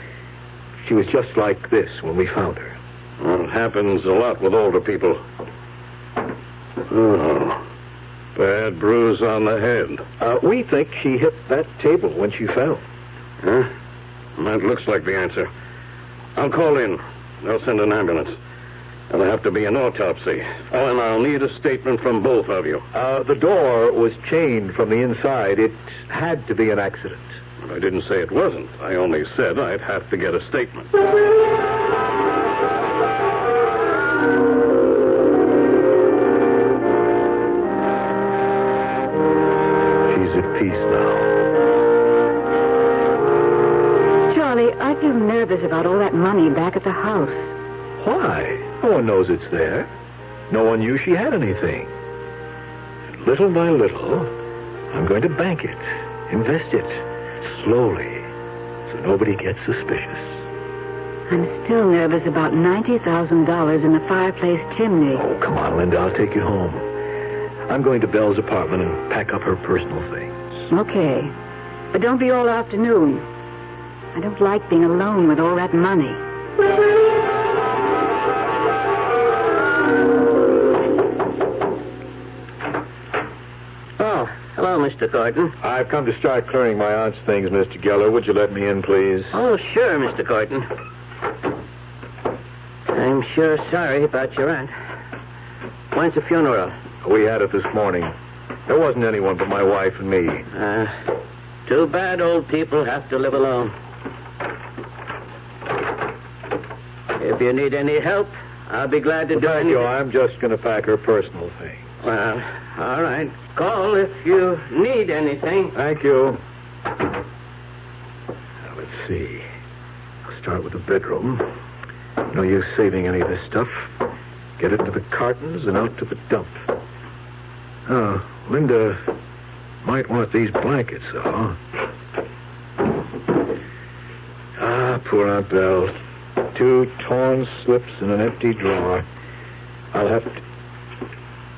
Speaker 3: was just like this when we found her.
Speaker 7: Well, it happens a lot with older people. Oh, bad bruise on the head.
Speaker 3: We think she hit that table when she fell.
Speaker 7: Huh? That looks like the answer. I'll call in. They'll send an ambulance. There'll have to be an autopsy. Oh, and I'll need a statement from both of you.
Speaker 3: The door was chained from the inside. It had to be an accident.
Speaker 7: I didn't say it wasn't. I only said I'd have to get a statement.
Speaker 2: nervous about all that money back at the house.
Speaker 3: Why? No one knows it's there. No one knew she had anything. And little by little, I'm going to bank it, invest it, slowly, so nobody gets suspicious.
Speaker 2: I'm still nervous about $90,000 in the fireplace chimney.
Speaker 3: Oh, come on, Linda. I'll take you home. I'm going to Belle's apartment and pack up her personal things.
Speaker 2: Okay. But don't be all afternoon. I don't like being alone with all that money.
Speaker 4: Oh, hello, Mr. Thornton.
Speaker 3: I've come to start clearing my aunt's things, Mr. Geller. Would you let me in, please?
Speaker 4: Oh, sure, Mr. Thornton. I'm sure sorry about your aunt. When's the funeral?
Speaker 3: We had it this morning. There wasn't anyone but my wife and me.
Speaker 4: Too bad old people have to live alone. If you need any help, I'll be glad to do it.
Speaker 3: Thank you. I'm just going to pack her personal things.
Speaker 4: Well, all right. Call if you need anything.
Speaker 3: Thank you. Now, let's see. I'll start with the bedroom. No use saving any of this stuff. Get it to the cartons and out to the dump. Oh, Linda might want these blankets, though. Ah, poor Aunt Belle. 2 torn slips in an empty drawer. I'll have to...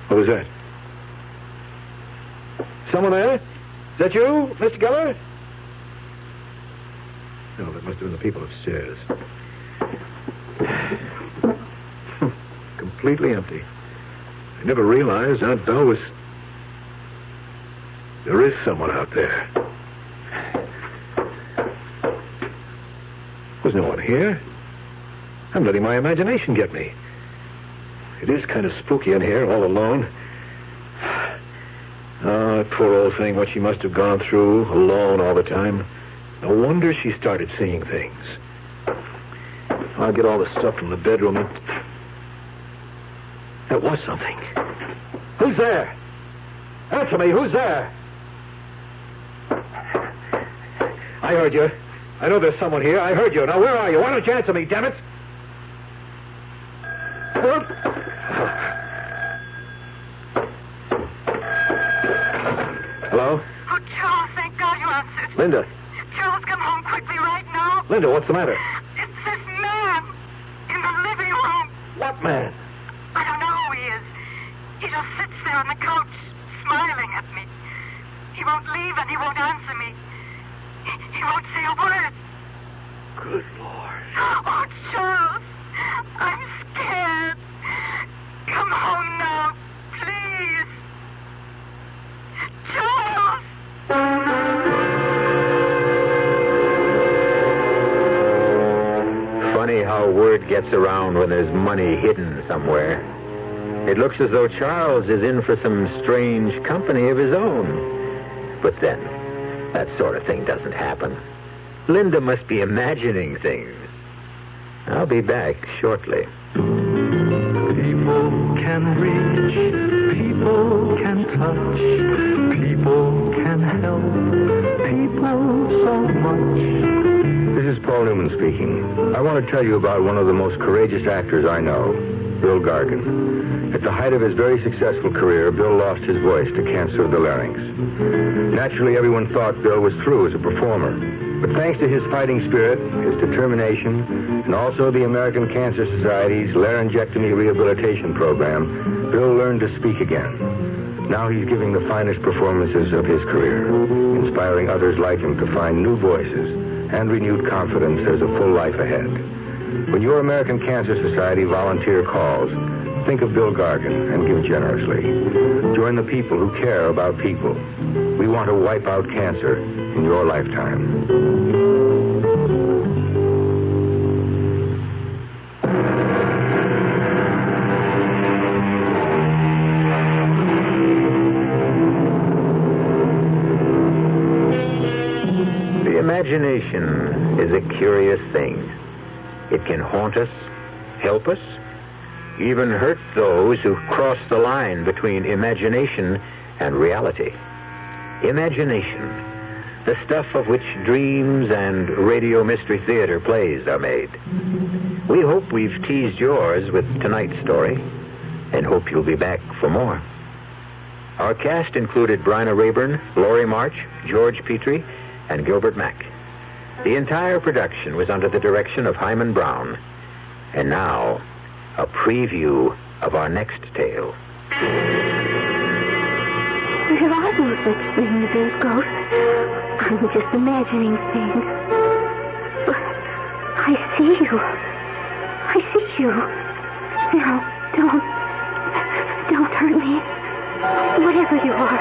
Speaker 3: What was that? Someone there? Is that you, Mr. Geller? No, that must have been the people upstairs. Completely empty. I never realized Aunt Belle was... There is someone out there. There's no one here. I'm letting my imagination get me. It is kind of spooky in here, all alone. Oh, that poor old thing, what she must have gone through, alone all the time. No wonder she started seeing things. I'll get all the stuff from the bedroom and... That was something. Who's there? Answer me, who's there? I heard you. I know there's someone here. I heard you. Now, where are you? Why don't you answer me, damn it? Hello?
Speaker 18: Oh, Charles, thank God you answered.
Speaker 3: Linda.
Speaker 18: Charles, come home quickly right now.
Speaker 3: Linda, what's the matter?
Speaker 18: It's this man in the living room.
Speaker 3: What man?
Speaker 18: I don't know who he is. He just sits there on the couch, smiling at me. He won't leave and he won't answer me. He won't say a word.
Speaker 3: Good Lord.
Speaker 18: Oh, Charles, I'm scared. Come home now, please. Charles!
Speaker 21: Funny how word gets around when there's money hidden somewhere. It looks as though Charles is in for some strange company of his own. But then, that sort of thing doesn't happen. Linda must be imagining things. I'll be back shortly.
Speaker 11: People can reach, people can touch, people can help, people so much.
Speaker 5: This is Paul Newman speaking. I want to tell you about one of the most courageous actors I know, Bill Gargan. At the height of his very successful career, Bill lost his voice to cancer of the larynx. Naturally, everyone thought Bill was through as a performer. But thanks to his fighting spirit, his determination, and also the American Cancer Society's laryngectomy rehabilitation program, Bill learned to speak again. Now he's giving the finest performances of his career, inspiring others like him to find new voices and renewed confidence there's a full life ahead. When your American Cancer Society volunteer calls, think of Bill Gargan and give generously. Join the people who care about people. We want to wipe out cancer in your lifetime.
Speaker 21: The imagination is a curious thing. It can haunt us, help us, even hurt those who cross the line between imagination and reality. Imagination, the stuff of which dreams and Radio Mystery Theater plays are made. We hope we've teased yours with tonight's story, and hope you'll be back for more. Our cast included Bryna Rayburn, Laurie March, George Petrie, and Gilbert Mack. The entire production was under the direction of Hyman Brown. And now, a preview of our next tale.
Speaker 6: There are no such things as ghosts. I'm just imagining things. But I see you. I see you. Now, don't hurt me. Whatever you are,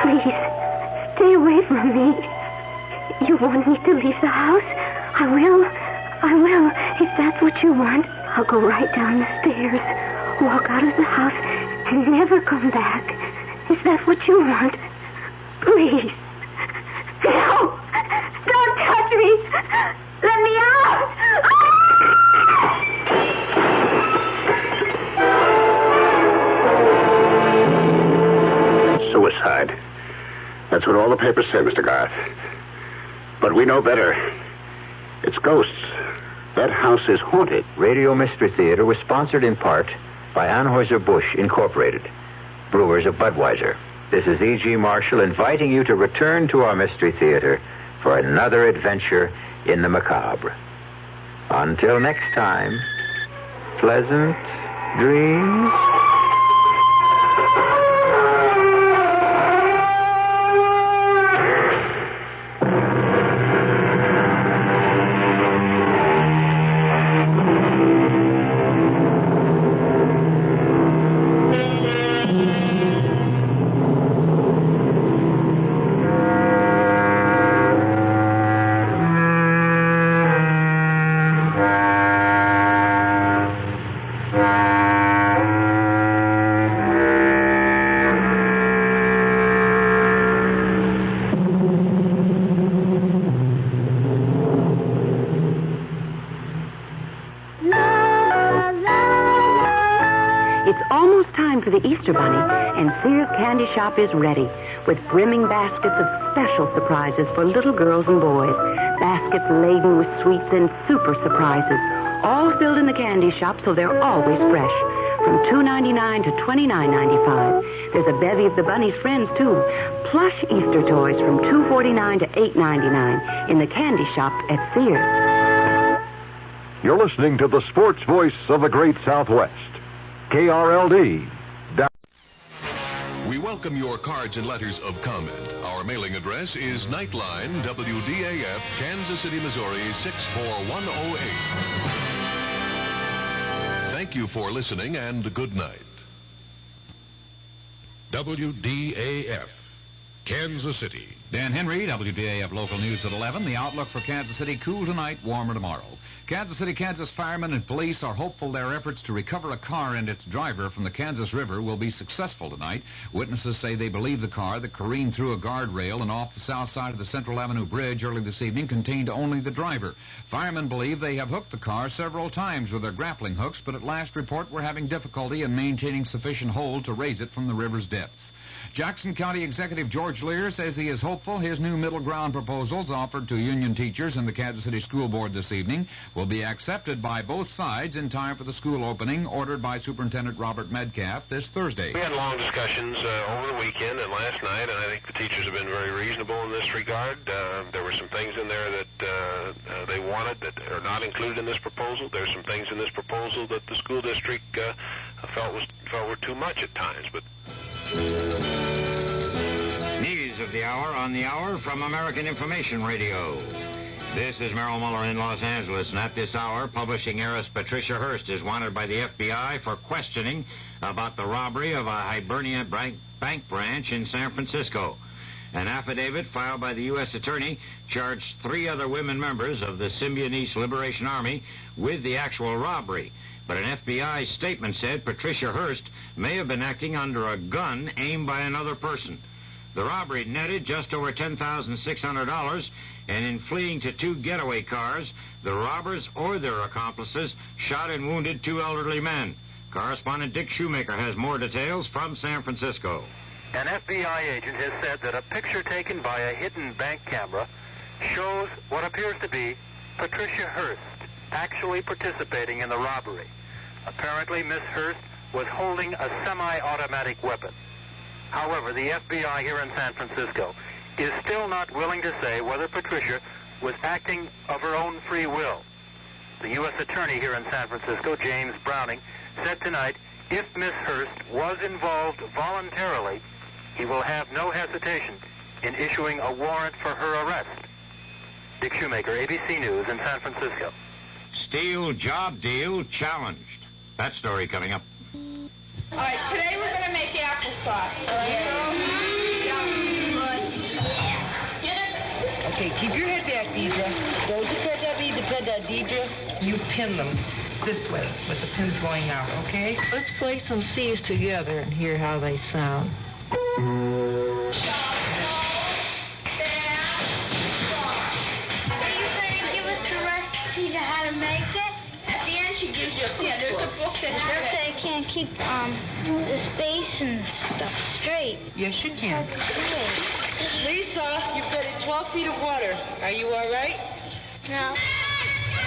Speaker 6: please, stay away from me. You want me to leave the house? I will. If that's what you want, I'll go right down the stairs, walk out of the house, and never come back. Is that what you want? Please. No! Don't touch me! Let me out!
Speaker 14: Suicide. That's what all the papers say, Mr. Garth. But we know better. It's ghosts. That house is haunted.
Speaker 21: Radio Mystery Theater was sponsored in part by Anheuser-Busch Incorporated, brewers of Budweiser. This is E.G. Marshall inviting you to return to our Mystery Theater for another adventure in the macabre. Until next time, pleasant dreams.
Speaker 2: Easter Bunny, and Sears Candy Shop is ready with brimming baskets of special surprises for little girls and boys. Baskets laden with sweets and super surprises, all filled in the candy shop so they're always fresh. From $2.99 to $29.95. There's a bevy of the bunny's friends, too. Plush Easter toys from $2.49 to $8.99 in the candy shop at Sears.
Speaker 19: You're listening to the sports voice of the Great Southwest, KRLD.
Speaker 20: We welcome your cards and letters of comment. Our mailing address is Nightline, WDAF, Kansas City, Missouri, 64108. Thank you for listening, and good night.
Speaker 10: WDAF, Kansas City.
Speaker 24: Dan Henry, WDAF Local News at 11. The outlook for Kansas City: cool tonight, warmer tomorrow. Kansas City, Kansas firemen and police are hopeful their efforts to recover a car and its driver from the Kansas River will be successful tonight. Witnesses say they believe the car that careened through a guardrail and off the south side of the Central Avenue Bridge early this evening contained only the driver. Firemen believe they have hooked the car several times with their grappling hooks, but at last report were having difficulty in maintaining sufficient hold to raise it from the river's depths. Jackson County Executive George Lear says he is hopeful his new middle ground proposals offered to union teachers in the Kansas City School Board this evening will be accepted by both sides in time for the school opening ordered by Superintendent Robert Medcalf this Thursday.
Speaker 8: We had long discussions over the weekend and last night, and I think the teachers have been very reasonable in this regard. There were some things in there that they wanted that are not included in this proposal. There's some things in this proposal that the school district felt were too much at times, but...
Speaker 25: News of the hour on the hour from American Information Radio. This is Merrill Muller in Los Angeles, and at this hour, publishing heiress Patricia Hearst is wanted by the FBI for questioning about the robbery of a Hibernia bank branch in San Francisco. An affidavit filed by the U.S. Attorney charged 3 other women members of the Symbionese Liberation Army with the actual robbery. But an FBI statement said Patricia Hearst may have been acting under a gun aimed by another person. The robbery netted just over $10,600, and in fleeing to 2 getaway cars, the robbers or their accomplices shot and wounded 2 elderly men. Correspondent Dick Shoemaker has more details from San Francisco.
Speaker 1: An FBI agent has said that a picture taken by a hidden bank camera shows what appears to be Patricia Hearst actually participating in the robbery. Apparently, Miss Hearst was holding a semi-automatic weapon. However, the FBI here in San Francisco is still not willing to say whether Patricia was acting of her own free will. The U.S. Attorney here in San Francisco, James Browning, said tonight if Miss Hearst was involved voluntarily, he will have no hesitation in issuing a warrant for her arrest. Dick Shoemaker, ABC News in San Francisco.
Speaker 25: Steel job deal challenged. That story coming up.
Speaker 13: All right, today we're going to make applesauce. All right?
Speaker 15: Okay, keep your head back, Deidre. Don't depend on me, depend on Deidre. You pin them this way with the pins going out, okay? Let's play some C's together and hear how they sound.
Speaker 13: There's a book that
Speaker 22: I can't keep the space and stuff straight.
Speaker 15: Yes, you can. Lisa, you've been in 12 feet of water. Are you all right?
Speaker 22: No.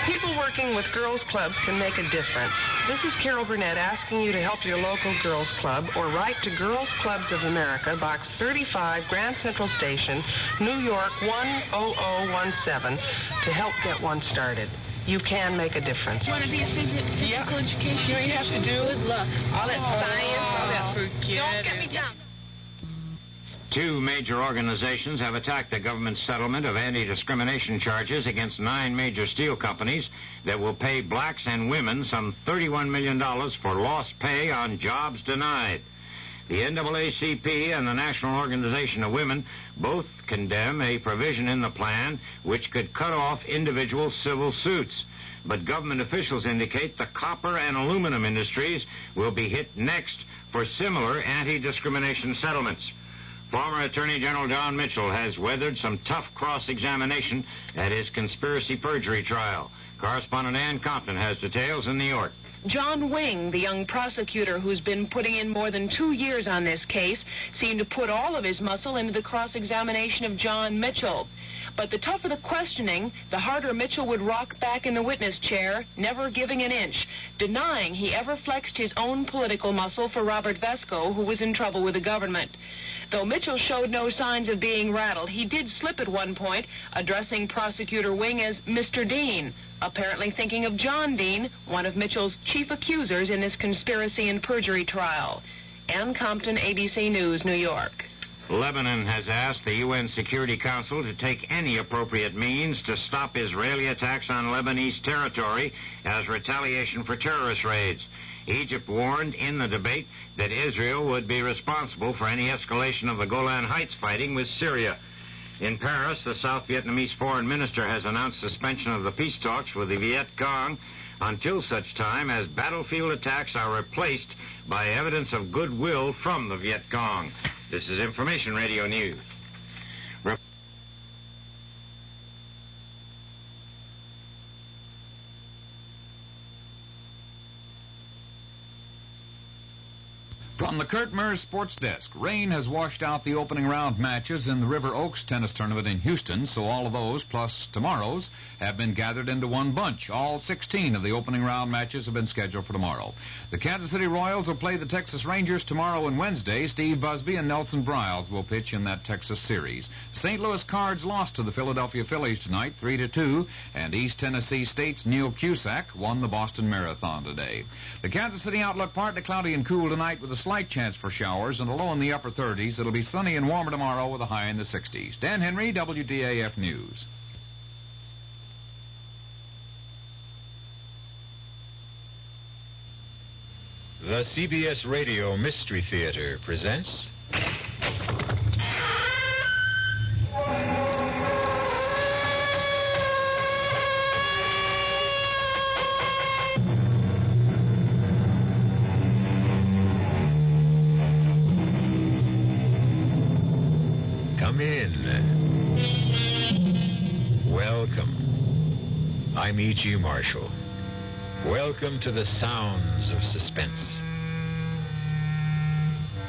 Speaker 23: People working with girls' clubs can make a difference. This is Carol Burnett asking you to help your local girls' club or write to Girls Clubs of America, Box 35, Grand Central Station, New York 10017, to help get one started. You can make a difference.
Speaker 13: You want to be a physical education?
Speaker 23: You know what you have to do?
Speaker 13: Good luck.
Speaker 23: All that science, all that
Speaker 13: Don't get me down.
Speaker 25: Two major organizations have attacked the government settlement of anti-discrimination charges against 9 major steel companies that will pay blacks and women some $31 million for lost pay on jobs denied. The NAACP and the National Organization of Women both condemn a provision in the plan which could cut off individual civil suits. But government officials indicate the copper and aluminum industries will be hit next for similar anti-discrimination settlements. Former Attorney General John Mitchell has weathered some tough cross-examination at his conspiracy perjury trial. Correspondent Ann Compton has details in New York.
Speaker 26: John Wing, the young prosecutor who's been putting in more than 2 years on this case, seemed to put all of his muscle into the cross-examination of John Mitchell. But the tougher the questioning, the harder Mitchell would rock back in the witness chair, never giving an inch, denying he ever flexed his own political muscle for Robert Vesco, who was in trouble with the government. Though Mitchell showed no signs of being rattled, he did slip at one point, addressing Prosecutor Wing as Mr. Dean, apparently thinking of John Dean, one of Mitchell's chief accusers in this conspiracy and perjury trial. Ann Compton, ABC News, New York.
Speaker 25: Lebanon has asked the UN Security Council to take any appropriate means to stop Israeli attacks on Lebanese territory as retaliation for terrorist raids. Egypt warned in the debate that Israel would be responsible for any escalation of the Golan Heights fighting with Syria. In Paris, the South Vietnamese foreign minister has announced suspension of the peace talks with the Viet Cong until such time as battlefield attacks are replaced by evidence of goodwill from the Viet Cong. This is Information Radio News.
Speaker 24: From the Kurt Murs Sports Desk, rain has washed out the opening round matches in the River Oaks tennis tournament in Houston, so all of those, plus tomorrow's, have been gathered into one bunch. All 16 of the opening round matches have been scheduled for tomorrow. The Kansas City Royals will play the Texas Rangers tomorrow and Wednesday. Steve Busby and Nelson Briles will pitch in that Texas series. St. Louis Cards lost to the Philadelphia Phillies tonight, 3-2, and East Tennessee State's Neil Cusack won the Boston Marathon today. The Kansas City outlook partly cloudy and cool tonight with a slight chance for showers and a low in the upper 30s. It'll be sunny and warmer tomorrow with a high in the 60s. Dan Henry, WDAF News.
Speaker 27: The CBS Radio Mystery Theater presents... Come in. Welcome. I'm E.G. Marshall. Welcome to the sounds of suspense.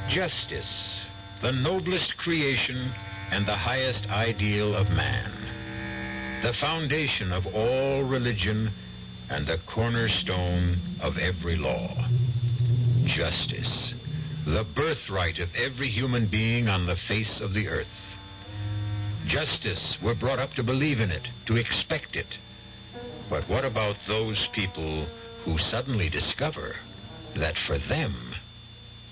Speaker 27: Justice the noblest creation and the highest ideal of man, the foundation of all religion and the cornerstone of every law. Justice, the birthright of every human being on the face of the earth. Justice, we're brought up to believe in it, to expect it. But what about those people who suddenly discover that for them,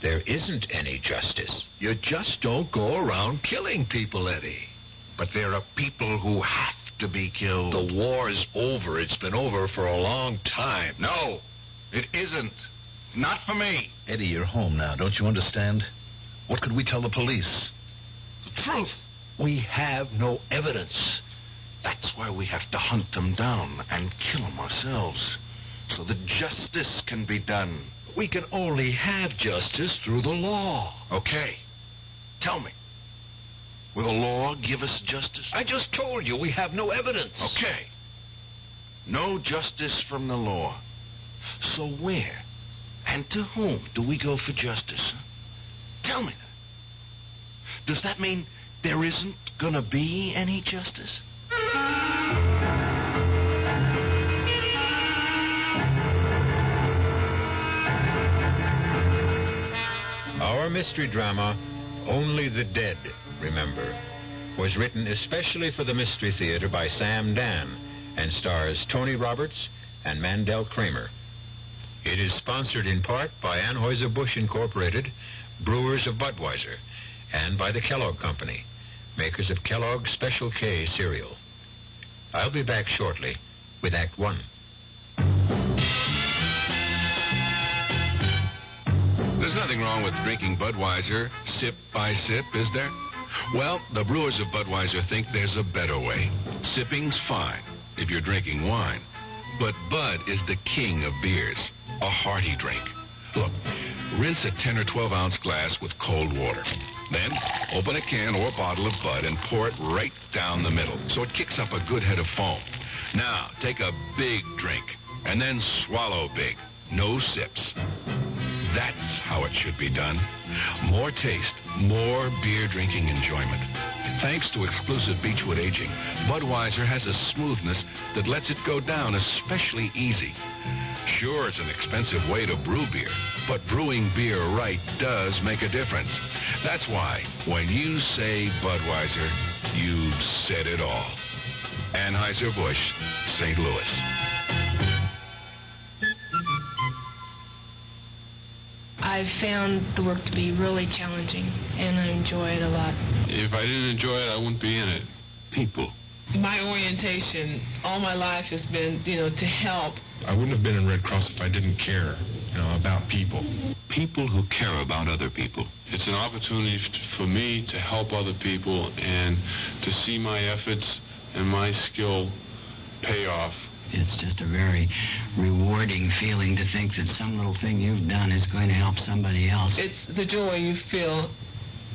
Speaker 27: there isn't any justice?
Speaker 3: You just don't go around killing people, Eddie. But there are people who have to be killed. The war's over. It's been over for a long time.
Speaker 4: No, it isn't. Not for me.
Speaker 3: Eddie, you're home now. Don't you understand? What could we tell the police?
Speaker 4: The truth.
Speaker 3: We have no evidence.
Speaker 4: That's why we have to hunt them down and kill them ourselves, so that justice can be done.
Speaker 3: We can only have justice through the law.
Speaker 4: Okay. Tell me. Will the law give us justice?
Speaker 3: I just told you we have no evidence.
Speaker 4: Okay. No justice from the law. So where and to whom do we go for justice? Tell me that. Does that mean there isn't gonna be any justice?
Speaker 27: Our mystery drama, Only the Dead Remember, was written especially for the Mystery Theater by Sam Dan and stars Tony Roberts and Mandel Kramer. It is sponsored in part by Anheuser-Busch Incorporated, brewers of Budweiser, and by the Kellogg Company, makers of Kellogg's Special K cereal. I'll be back shortly with Act One.
Speaker 5: There's nothing wrong with drinking Budweiser sip by sip, is there? Well, the brewers of Budweiser think there's a better way. Sipping's fine if you're drinking wine. But Bud is the king of beers, a hearty drink. Look, rinse a 10 or 12 ounce glass with cold water. Then open a can or bottle of Bud and pour it right down the middle so it kicks up a good head of foam. Now, take a big drink and then swallow big. No sips. That's how it should be done. More taste, more beer drinking enjoyment. Thanks to exclusive Beechwood aging, Budweiser has a smoothness that lets it go down especially easy. Sure, it's an expensive way to brew beer, but brewing beer right does make a difference. That's why when you say Budweiser, you've said it all. Anheuser-Busch, St. Louis.
Speaker 7: I've found the work to be really challenging, and I enjoy it a lot.
Speaker 9: If I didn't enjoy it, I wouldn't be in it.
Speaker 5: People.
Speaker 23: My orientation all my life has been, to help.
Speaker 9: I wouldn't have been in Red Cross if I didn't care, about people.
Speaker 5: People who care about other people.
Speaker 9: It's an opportunity for me to help other people and to see my efforts and my skill pay off.
Speaker 12: It's just a very rewarding feeling to think that some little thing you've done is going to help somebody else.
Speaker 23: It's the joy you feel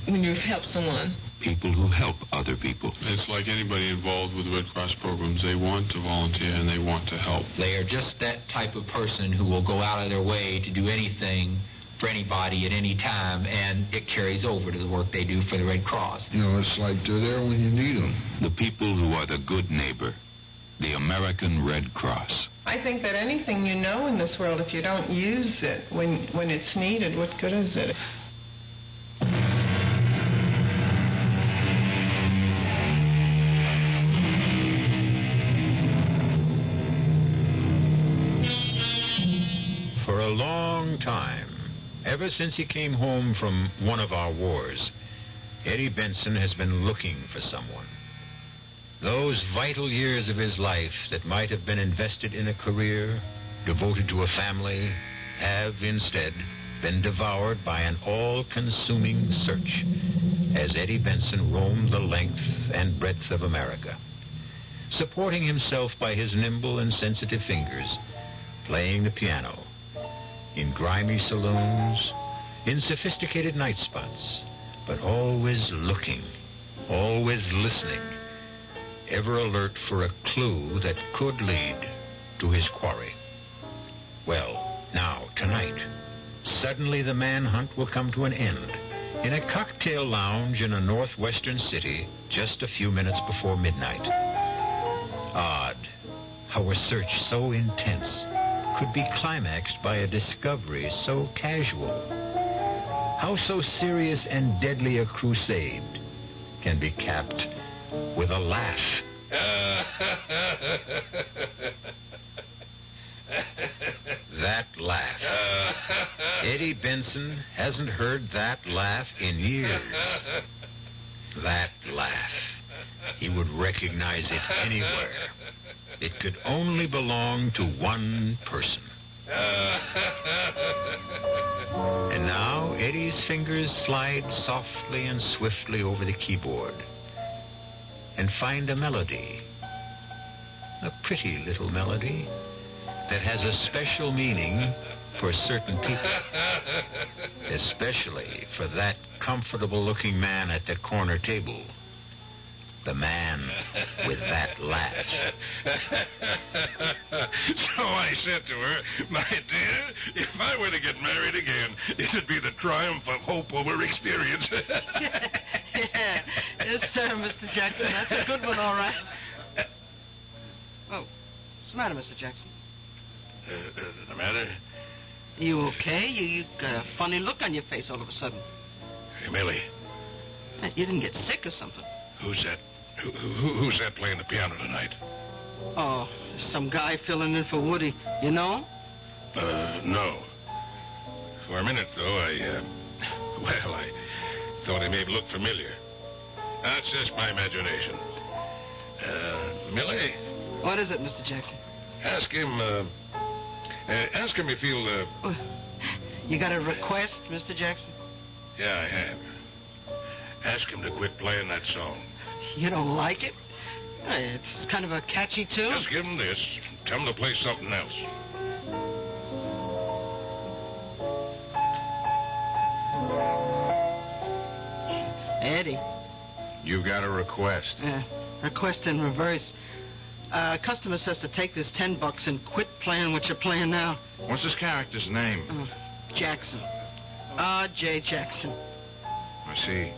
Speaker 23: when you help someone.
Speaker 5: People who help other people.
Speaker 9: It's like anybody involved with Red Cross programs. They want to volunteer and they want to help.
Speaker 16: They are just that type of person who will go out of their way to do anything for anybody at any time, and it carries over to the work they do for the Red Cross.
Speaker 9: It's like they're there when you need them.
Speaker 5: The people who are the good neighbor. The American Red Cross.
Speaker 23: I think that anything you know in this world, if you don't use it when it's needed, what good is it?
Speaker 27: For a long time, ever since he came home from one of our wars, Eddie Benson has been looking for someone. Those vital years of his life that might have been invested in a career, devoted to a family, have instead been devoured by an all-consuming search as Eddie Benson roamed the length and breadth of America, supporting himself by his nimble and sensitive fingers, playing the piano, in grimy saloons, in sophisticated night spots, but always looking, always listening, ever alert for a clue that could lead to his quarry. Well, now, tonight, suddenly the manhunt will come to an end, in a cocktail lounge in a northwestern city just a few minutes before midnight. Odd how a search so intense could be climaxed by a discovery so casual. How so serious and deadly a crusade can be capped with a laugh. That laugh. Eddie Benson hasn't heard that laugh in years. That laugh. He would recognize it anywhere. It could only belong to one person. And now Eddie's fingers slide softly and swiftly over the keyboard and find a melody. A pretty little melody that has a special meaning for certain people. Especially for that comfortable-looking man at the corner table. The man with that laugh.
Speaker 4: So I said to her, my dear, if I were to get married again, it'd be the triumph of hope over experience.
Speaker 15: Yeah. Yes, sir, Mr. Jackson. That's a good one, all right. Oh, what's the matter, Mr. Jackson?
Speaker 4: The matter?
Speaker 15: You okay? You got a funny look on your face all of a sudden.
Speaker 4: Hey, Millie.
Speaker 15: You didn't get sick or something?
Speaker 4: Who's that? Who's that playing the piano tonight?
Speaker 15: Oh, there's some guy filling in for Woody. You know him?
Speaker 4: No. For a minute, though, I thought he maybe looked familiar. That's just my imagination. Millie?
Speaker 15: What is it, Mr. Jackson?
Speaker 4: Ask him if he'll,
Speaker 15: You got a request, Mr. Jackson?
Speaker 4: Yeah, I have. Ask him to quit playing that song.
Speaker 15: You don't like it? It's kind of a catchy tune.
Speaker 4: Just give him this. Tell him to play something else.
Speaker 15: Eddie.
Speaker 4: You got a request?
Speaker 15: Request in reverse. Customer says to take this $10 and quit playing what you're playing now.
Speaker 4: What's his character's name?
Speaker 15: Jackson. R.J. Jackson.
Speaker 4: I see.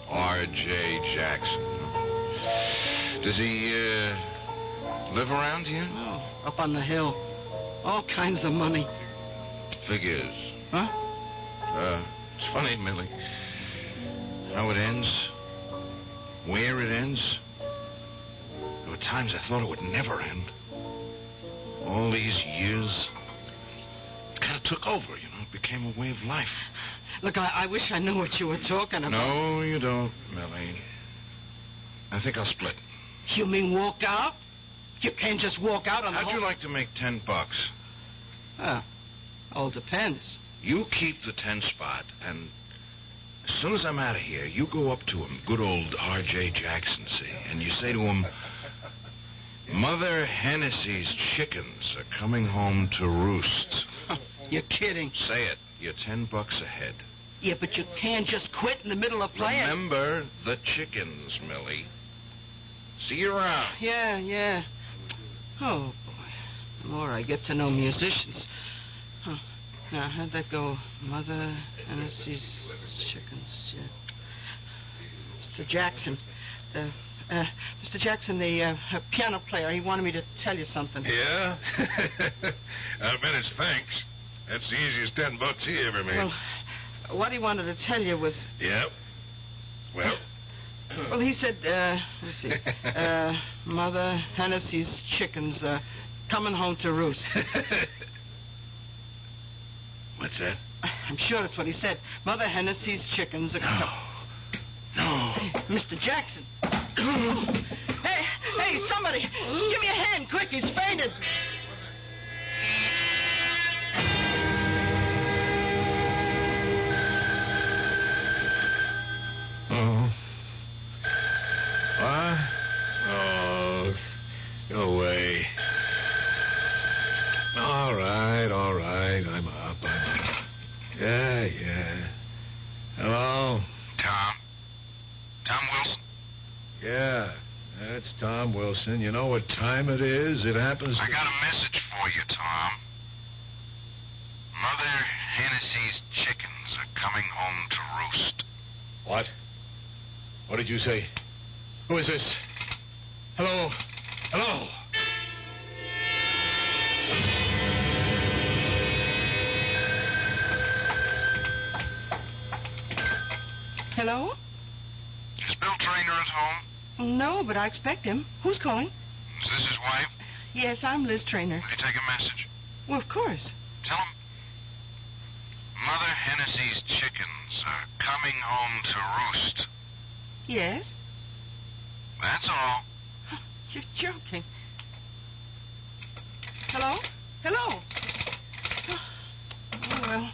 Speaker 4: R.J. Jackson. Does he, live around here?
Speaker 15: Oh, up on the hill. All kinds of money.
Speaker 4: Figures.
Speaker 15: Huh?
Speaker 4: It's funny, Millie. How it ends. Where it ends. There were times I thought it would never end. All these years. It kind of took over, you know. It became a way of life.
Speaker 15: Look, I wish I knew what you were talking about.
Speaker 4: No, you don't, Millie. I think I'll split.
Speaker 15: You mean walk out? You can't just walk out on the
Speaker 4: How'd you like to make $10?
Speaker 15: All depends.
Speaker 4: You keep the 10 spot, and as soon as I'm out of here, you go up to him, good old R.J. Jackson, see, and you say to him, Mother Hennessy's chickens are coming home to roost.
Speaker 15: You're kidding.
Speaker 4: Say it. You're $10 ahead.
Speaker 15: Yeah, but you can't just quit in the middle of playing.
Speaker 4: Remember the chickens, Millie. See you around.
Speaker 15: Yeah. Oh, boy. The more I get to know musicians. Huh. Now, how'd that go? Mother Hennessy's chickens. Yeah. Mr. Jackson. Mr. Jackson, the piano player, he wanted me to tell you something.
Speaker 4: Yeah? I bet it's thanks. That's the easiest $10 he ever made.
Speaker 15: Well, what he wanted to tell you was...
Speaker 4: Yep. Well?
Speaker 15: Well, he said, let's see, Mother Hennessy's chickens coming home to roost.
Speaker 4: What's that?
Speaker 15: I'm sure that's what he said. Mother Hennessy's chickens are...
Speaker 4: No.
Speaker 15: Mr. Jackson. Hey, somebody, give me a hand, quick, he's fainted.
Speaker 4: Oh. What? Oh, go away. All right. I'm up. Yeah. Hello? Tom Wilson? Yeah, that's Tom Wilson. You know what time it is? It happens... I got a message for you, Tom. Mother Hennessy's chickens are coming home to roost.
Speaker 3: What did you say? Who is this? Hello? Hello?
Speaker 15: Hello?
Speaker 4: Is Bill Traynor at home?
Speaker 15: No, but I expect him. Who's calling?
Speaker 4: Is this his wife?
Speaker 15: Yes, I'm Liz Traynor.
Speaker 4: Will you take a message?
Speaker 15: Well, of course.
Speaker 4: Tell him Mother Hennessy's chickens are coming home to roost.
Speaker 15: Yes?
Speaker 4: That's all.
Speaker 15: You're joking. Hello? Hello? Oh, well.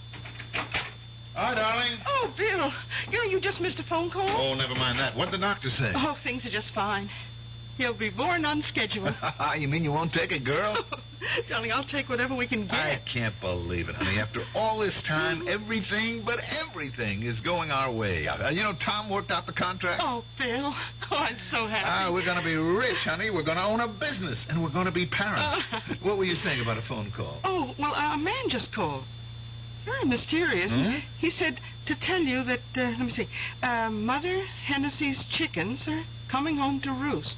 Speaker 2: Hi, darling.
Speaker 15: Oh, Bill. You just missed a phone call?
Speaker 2: Oh, never mind that. What'd the doctor say?
Speaker 15: Oh, things are just fine. He'll be born on schedule.
Speaker 2: You mean you won't take it, girl?
Speaker 15: Darling, I'll take whatever we can get.
Speaker 2: I can't believe it, honey. After all this time, everything is going our way. Tom worked out the contract.
Speaker 15: Oh, Bill. Oh, I'm so happy.
Speaker 2: We're going to be rich, honey. We're going to own a business, and we're going to be parents. What were you saying about a phone call?
Speaker 15: Oh, well, a man just called. Very mysterious.
Speaker 2: Hmm?
Speaker 15: He said to tell you that, let me see, Mother Hennessy's chickens are coming home to roost.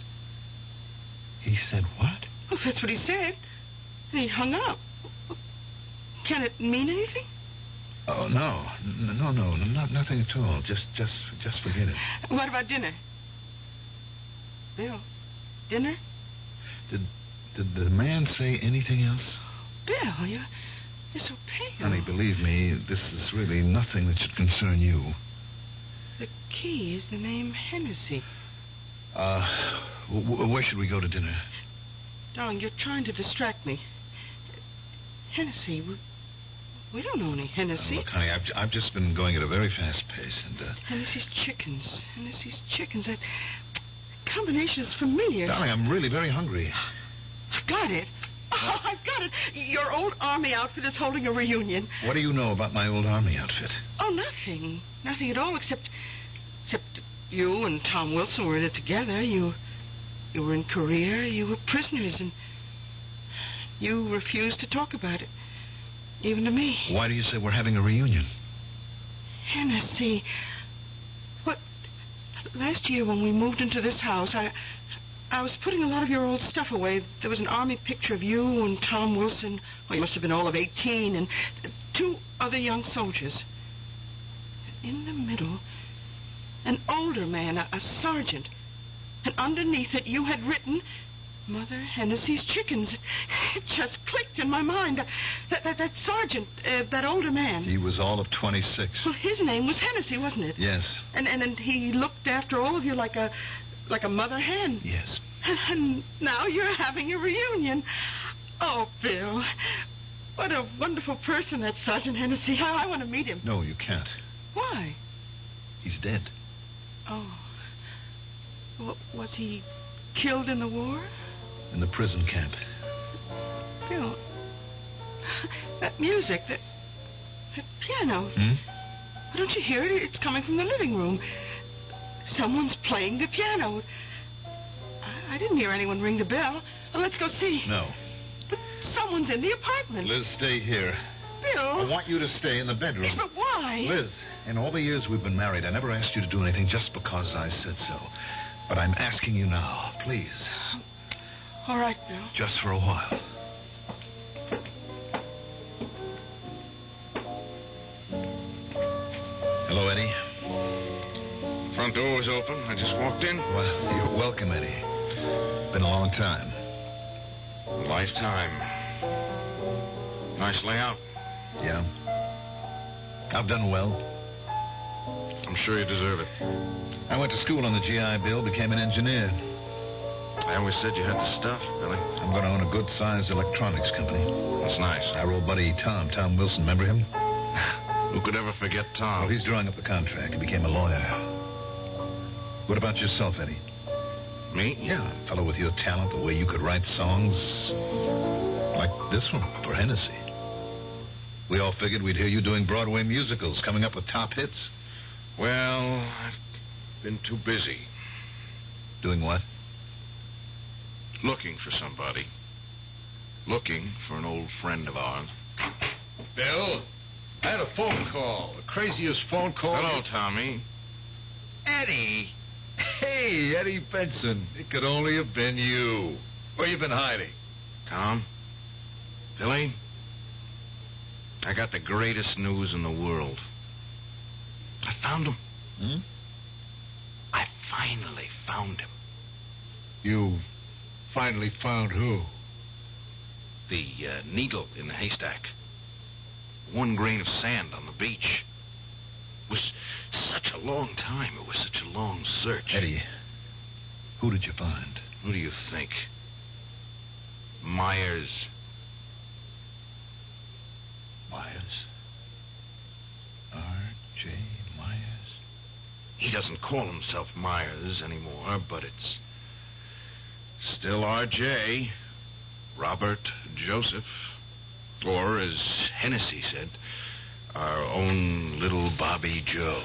Speaker 2: He said what?
Speaker 15: Well, that's what he said. And he hung up. Can it mean anything?
Speaker 2: Oh, no, nothing at all. Just forget it.
Speaker 15: What about dinner? Bill, dinner?
Speaker 2: Did the man say anything else?
Speaker 15: Bill, you're so pale.
Speaker 2: Honey, believe me, this is really nothing that should concern you.
Speaker 15: The key is the name Hennessy.
Speaker 2: Where should we go to dinner?
Speaker 15: Darling, you're trying to distract me. Hennessy, we don't know any Hennessy.
Speaker 2: Look, honey, I've just been going at a very fast pace, and
Speaker 15: Hennessy's chickens. That combination is familiar.
Speaker 2: Darling, I'm really very hungry.
Speaker 15: I've got it. Oh, I've got it. Your old army outfit is holding a reunion.
Speaker 2: What do you know about my old army outfit?
Speaker 15: Oh, nothing. Nothing at all, except you and Tom Wilson were in it together. You were in Korea. You were prisoners, and you refused to talk about it, even to me.
Speaker 2: Why do you say we're having a reunion?
Speaker 15: Hennessy. What? Last year when we moved into this house, I was putting a lot of your old stuff away. There was an army picture of you and Tom Wilson. Well, you must have been all of 18, and 2 other young soldiers. In the middle, an older man, a sergeant. And underneath it, you had written, Mother Hennessy's chickens. It just clicked in my mind. That sergeant, that older man.
Speaker 2: He was all of 26.
Speaker 15: Well, his name was Hennessy, wasn't it?
Speaker 2: Yes.
Speaker 15: And he looked after all of you like a mother hen.
Speaker 2: Yes.
Speaker 15: And now you're having a reunion. Oh, Bill, what a wonderful person that Sergeant Hennessy. I want to meet him.
Speaker 2: No, you can't.
Speaker 15: Why?
Speaker 2: He's dead.
Speaker 15: Oh. Was he killed in the war?
Speaker 2: In the prison camp.
Speaker 15: Bill, that music, that piano. Don't you hear it? It's coming from the living room. Someone's playing the piano. I didn't hear anyone ring the bell. Well, let's go see.
Speaker 2: No.
Speaker 15: But someone's in the apartment.
Speaker 2: Liz, stay here.
Speaker 15: Bill.
Speaker 2: I want you to stay in the bedroom.
Speaker 15: Yes, but why?
Speaker 2: Liz, in all the years we've been married, I never asked you to do anything just because I said so. But I'm asking you now, please.
Speaker 15: All right, Bill.
Speaker 2: Just for a while. Hello, Eddie.
Speaker 4: Front door was open. I just walked in.
Speaker 2: Well, you're welcome, Eddie. Been a long time.
Speaker 4: A lifetime. Nice layout.
Speaker 2: Yeah. I've done well.
Speaker 4: I'm sure you deserve it.
Speaker 2: I went to school on the GI Bill, became an engineer.
Speaker 4: I always said you had the stuff, Billy.
Speaker 2: I'm going to own a good-sized electronics company.
Speaker 4: That's nice.
Speaker 2: Our old buddy Tom Wilson, remember him?
Speaker 4: Who could ever forget Tom?
Speaker 2: Well, he's drawing up the contract. He became a lawyer. What about yourself, Eddie?
Speaker 4: Me?
Speaker 2: Yeah, a fellow with your talent, the way you could write songs like this one for Hennessy. We all figured we'd hear you doing Broadway musicals, coming up with top hits.
Speaker 4: Well, I've been too busy.
Speaker 2: Doing what?
Speaker 4: Looking for somebody. Looking for an old friend of ours.
Speaker 3: Bill, I had a phone call. The craziest phone call.
Speaker 4: Hello, Tommy.
Speaker 16: Eddie.
Speaker 2: Hey, Eddie Benson. It could only have been you. Where you been hiding?
Speaker 4: Tom? Billy? I got the greatest news in the world. I found him.
Speaker 2: Hmm?
Speaker 4: I finally found him.
Speaker 2: You finally found who?
Speaker 4: The needle in the haystack. One grain of sand on the beach. It was such a long time. It was such a long search.
Speaker 2: Eddie, who did you find?
Speaker 4: Who do you think? Myers.
Speaker 2: Myers? R.J. Myers?
Speaker 4: He doesn't call himself Myers anymore, but it's still R.J. Robert Joseph. Or, as Hennessy said, our own little Bobby Joe.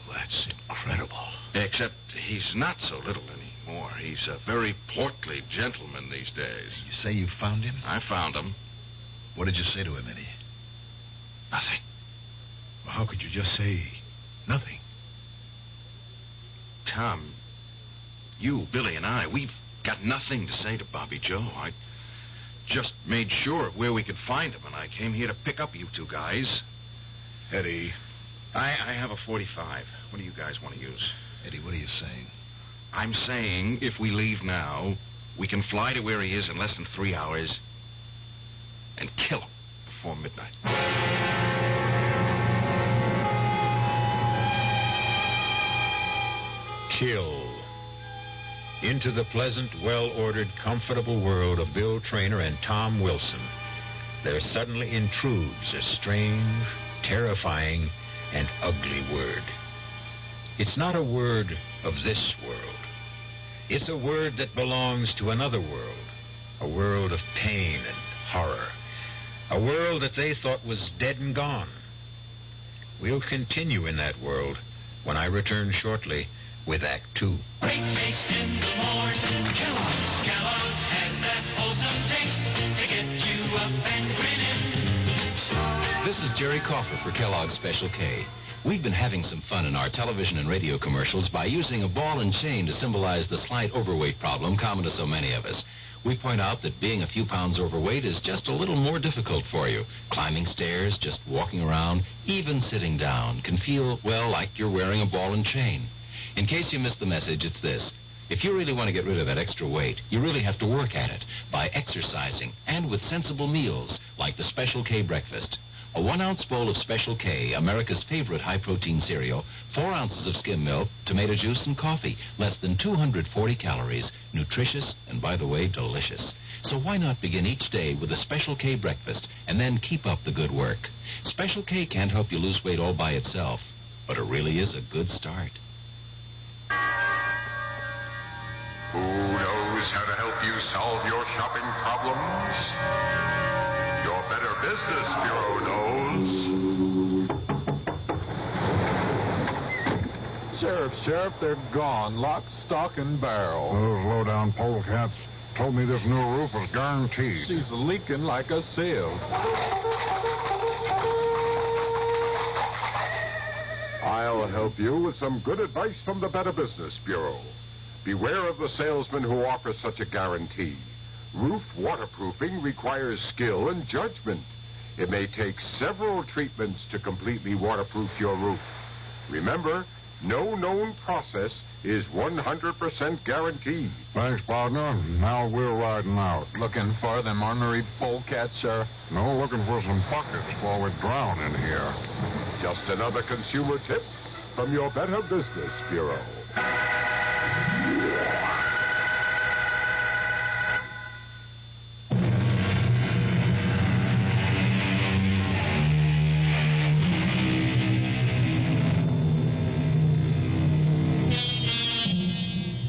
Speaker 2: Well, that's incredible.
Speaker 4: Except he's not so little anymore. He's a very portly gentleman these days.
Speaker 2: You say you found him?
Speaker 4: I found him.
Speaker 2: What did you say to him, Eddie?
Speaker 4: Nothing.
Speaker 2: Well, how could you just say nothing?
Speaker 4: Tom, you, Billy, and I, we've got nothing to say to Bobby Joe. I just made sure of where we could find him, and I came here to pick up you two guys.
Speaker 2: Eddie.
Speaker 4: I have a .45. What do you guys want to use?
Speaker 2: Eddie, what are you saying?
Speaker 4: I'm saying if we leave now, we can fly to where he is in less than 3 hours and kill him before midnight.
Speaker 27: Kill. Into the pleasant, well-ordered, comfortable world of Bill Traynor and Tom Wilson, there suddenly intrudes a strange, terrifying, and ugly word. It's not a word of this world. It's a word that belongs to another world, a world of pain and horror, a world that they thought was dead and gone. We'll continue in that world when I return shortly with Act 2.
Speaker 6: Great taste in the morning. Kellogg's has that wholesome taste to get you up and grinning.
Speaker 11: This is Jerry Coffer for Kellogg's Special K. We've been having some fun in our television and radio commercials by using a ball and chain to symbolize the slight overweight problem common to so many of us. We point out that being a few pounds overweight is just a little more difficult for you. Climbing stairs, just walking around, even sitting down can feel, well, like you're wearing a ball and chain. In case you missed the message, it's this. If you really want to get rid of that extra weight, you really have to work at it by exercising and with sensible meals like the Special K breakfast. A 1-ounce bowl of Special K, America's favorite high-protein cereal, 4 ounces of skim milk, tomato juice, and coffee. Less than 240 calories. Nutritious and, by the way, delicious. So why not begin each day with a Special K breakfast and then keep up the good work? Special K can't help you lose weight all by itself, but it really is a good start.
Speaker 14: Who knows how to help you solve your shopping problems? Your Better Business Bureau knows.
Speaker 17: Sheriff, they're gone. Lock, stock, and barrel.
Speaker 18: Those low-down polecats told me this new roof was guaranteed.
Speaker 17: She's leaking like a sieve.
Speaker 14: I'll help you with some good advice from the Better Business Bureau. Beware of the salesman who offers such a guarantee. Roof waterproofing requires skill and judgment. It may take several treatments to completely waterproof your roof. Remember, no known process is 100% guaranteed.
Speaker 18: Thanks, partner. Now we're riding out.
Speaker 17: Looking for them ornery polecats, Sheriff?
Speaker 18: No, looking for some buckets before we drown in here.
Speaker 14: Just another consumer tip from your Better Business Bureau.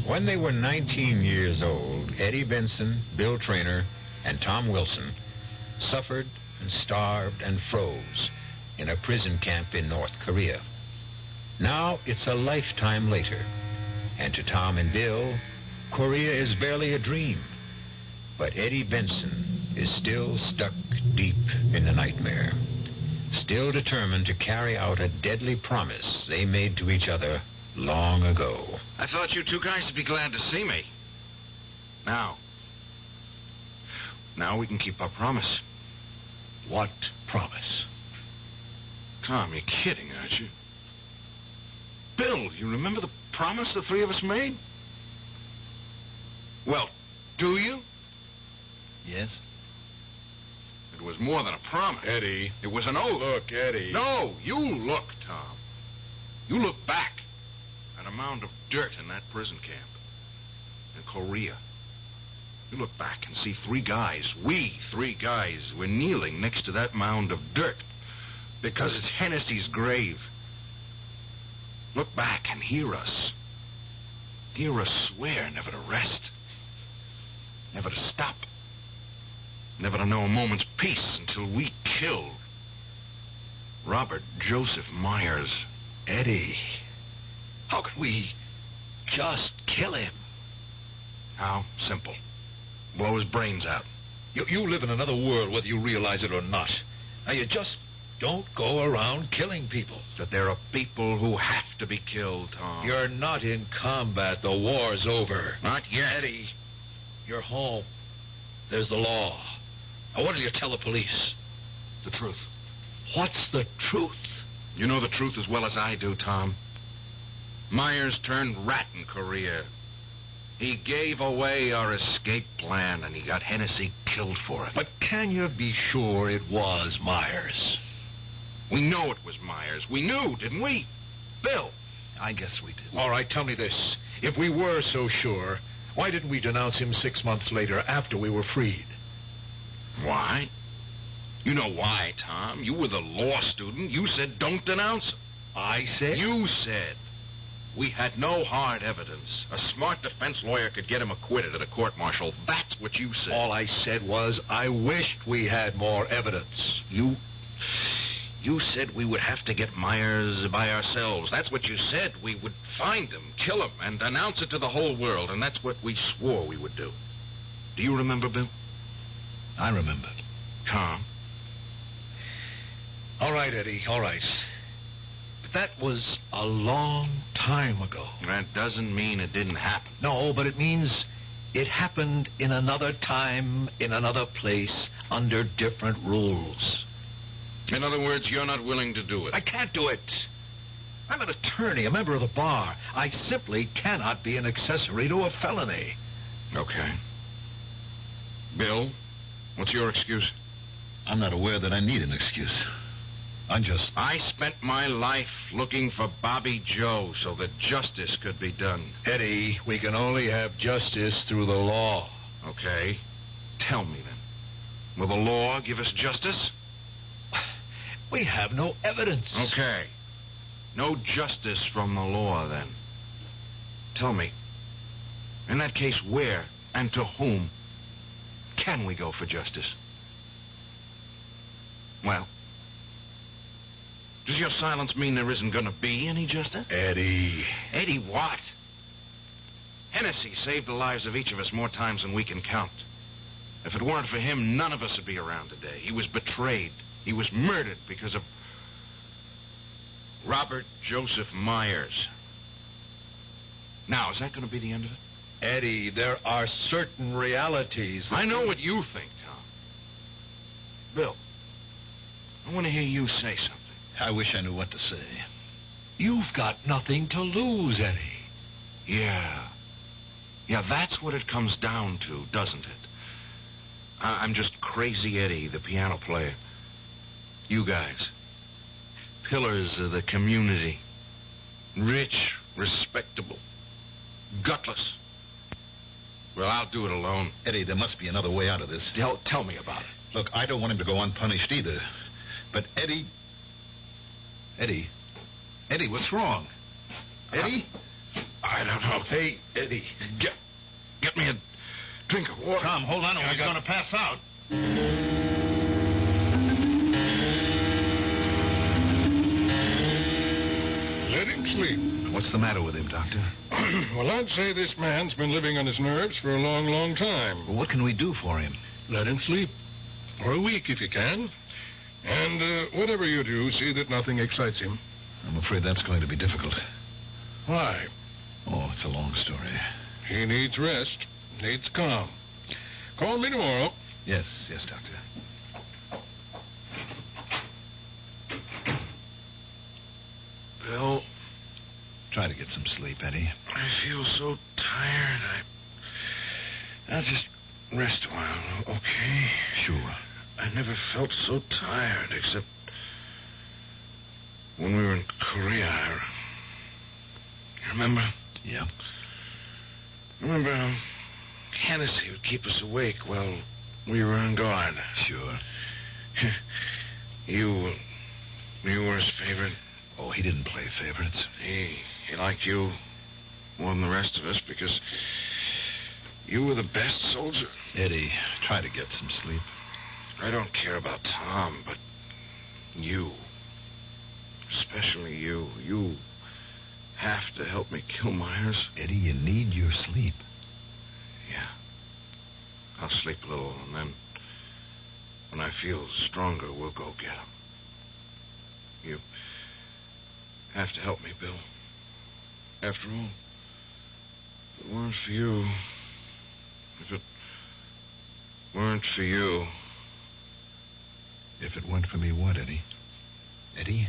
Speaker 27: When they were 19 years old, Eddie Benson, Bill Traynor, and Tom Wilson suffered and starved and froze in a prison camp in North Korea. Now it's a lifetime later, and to Tom and Bill, Korea is barely a dream. But Eddie Benson is still stuck deep in the nightmare, still determined to carry out a deadly promise they made to each other long ago.
Speaker 4: I thought you two guys would be glad to see me. Now we can keep our promise.
Speaker 27: What promise?
Speaker 4: Tom, you're kidding, aren't you? Bill, you remember the promise the three of us made? Well, do you?
Speaker 2: Yes.
Speaker 4: It was more than a promise.
Speaker 27: Eddie.
Speaker 4: It was an oath.
Speaker 27: Look, Eddie.
Speaker 4: No, you look, Tom. You look back at a mound of dirt in that prison camp in Korea. You look back and see three guys, we three guys, were kneeling next to that mound of dirt because it's Hennessy's grave. Look back and hear us. Hear us swear never to rest, never to stop, never to know a moment's peace until we kill Robert Joseph Myers.
Speaker 27: Eddie, how could we just kill him?
Speaker 4: How? Simple. Blow his brains out.
Speaker 27: You live in another world, whether you realize it or not. Now, you just don't go around killing people.
Speaker 4: But there are people who have to be killed, Tom.
Speaker 27: You're not in combat. The war's over.
Speaker 4: Not yet.
Speaker 27: Eddie, you're home. There's the law. Now, what do you tell the police?
Speaker 4: The truth.
Speaker 27: What's the truth?
Speaker 4: You know the truth as well as I do, Tom. Myers turned rat in Korea. He gave away our escape plan, and he got Hennessy killed for it.
Speaker 27: But can you be sure it was Myers?
Speaker 4: We know it was Myers. We knew, didn't we? Bill.
Speaker 2: I guess we did.
Speaker 27: All right, tell me this. If we were so sure, why didn't we denounce him 6 months later after we were freed?
Speaker 4: Why? You know why, Tom. You were the law student. You said don't denounce him.
Speaker 27: I said?
Speaker 4: You said. We had no hard evidence. A smart defense lawyer could get him acquitted at a court-martial. That's what you said.
Speaker 27: All I said was I wished we had more evidence.
Speaker 4: You said we would have to get Myers by ourselves. That's what you said. We would find him, kill him, and announce it to the whole world. And that's what we swore we would do. Do you remember, Bill?
Speaker 2: I remember.
Speaker 4: Tom?
Speaker 27: All right, Eddie, all right. But that was a long time ago.
Speaker 4: That doesn't mean it didn't happen.
Speaker 27: No, but it means it happened in another time, in another place, under different rules.
Speaker 4: In other words, you're not willing to do it.
Speaker 27: I can't do it. I'm an attorney, a member of the bar. I simply cannot be an accessory to a felony.
Speaker 4: Okay. Bill, what's your excuse?
Speaker 2: I'm not aware that I need an excuse.
Speaker 4: I spent my life looking for Bobby Joe so that justice could be done.
Speaker 27: Eddie, we can only have justice through the law.
Speaker 4: Okay. Tell me then. Will the law give us justice?
Speaker 27: We have no evidence.
Speaker 4: Okay. No justice from the law, then. Tell me, in that case, where and to whom can we go for justice? Well, does your silence mean there isn't going to be any justice?
Speaker 27: Eddie.
Speaker 4: Eddie what? Hennessy saved the lives of each of us more times than we can count. If it weren't for him, none of us would be around today. He was betrayed. He was murdered because of Robert Joseph Myers. Now, is that going to be the end of it?
Speaker 27: Eddie, there are certain realities.
Speaker 4: I know what you think, Tom. Bill, I want to hear you say something.
Speaker 2: I wish I knew what to say.
Speaker 27: You've got nothing to lose, Eddie.
Speaker 4: Yeah. Yeah, that's what it comes down to, doesn't it? I'm just Crazy Eddie, the piano player. You guys, pillars of the community. Rich, respectable, gutless. Well, I'll do it alone.
Speaker 2: Eddie, there must be another way out of this.
Speaker 4: Tell me about it.
Speaker 2: Look, I don't want him to go unpunished either. But Eddie, what's wrong? Eddie?
Speaker 4: I don't know.
Speaker 27: Hey, Eddie.
Speaker 4: Get me a drink of water.
Speaker 2: Tom, hold on, or he's going to pass out.
Speaker 18: Let him sleep.
Speaker 2: What's the matter with him, Doctor?
Speaker 18: Well, I'd say this man's been living on his nerves for a long, long time.
Speaker 2: Well, what can we do for him?
Speaker 18: Let him sleep. For a week, if you can. And whatever you do, see that nothing excites him.
Speaker 2: I'm afraid that's going to be difficult.
Speaker 18: Why?
Speaker 2: Oh, it's a long story.
Speaker 18: He needs rest. Needs calm. Call me tomorrow.
Speaker 2: Yes, Doctor.
Speaker 4: Bill,
Speaker 2: Try to get some sleep, Eddie.
Speaker 4: I feel so tired. I'll just rest a while, okay?
Speaker 2: Sure.
Speaker 4: I never felt so tired, except when we were in Korea. Remember?
Speaker 2: Yeah.
Speaker 4: Remember how Hennessy would keep us awake while we were on guard?
Speaker 2: Sure.
Speaker 4: You were his favorite.
Speaker 2: Oh, he didn't play favorites.
Speaker 4: He liked you more than the rest of us because you were the best soldier.
Speaker 2: Eddie, try to get some sleep.
Speaker 4: I don't care about Tom, but you, especially you have to help me kill Myers.
Speaker 2: Eddie, you need your sleep.
Speaker 4: Yeah. I'll sleep a little, and then when I feel stronger, we'll go get him. You have to help me, Bill. After all, if it weren't for you, if it weren't for you...
Speaker 2: If it weren't for me, what, Eddie? Eddie?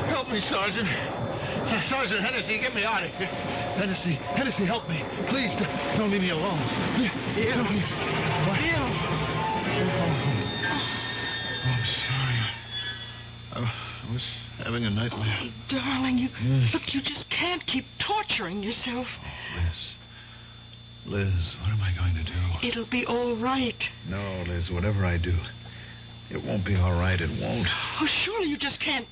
Speaker 3: Help me, Sergeant. Sergeant Hennessy, get me out of here. Hennessy, help me. Please, don't leave me alone.
Speaker 15: Bill. Bill.
Speaker 2: I'm sorry. I was having a nightmare.
Speaker 15: Darling, look, you just can't keep torturing yourself.
Speaker 2: Liz, what am I going to do?
Speaker 15: It'll be all right.
Speaker 2: No, Liz, whatever I do, it won't be all right. It won't.
Speaker 15: Oh, surely you just can't.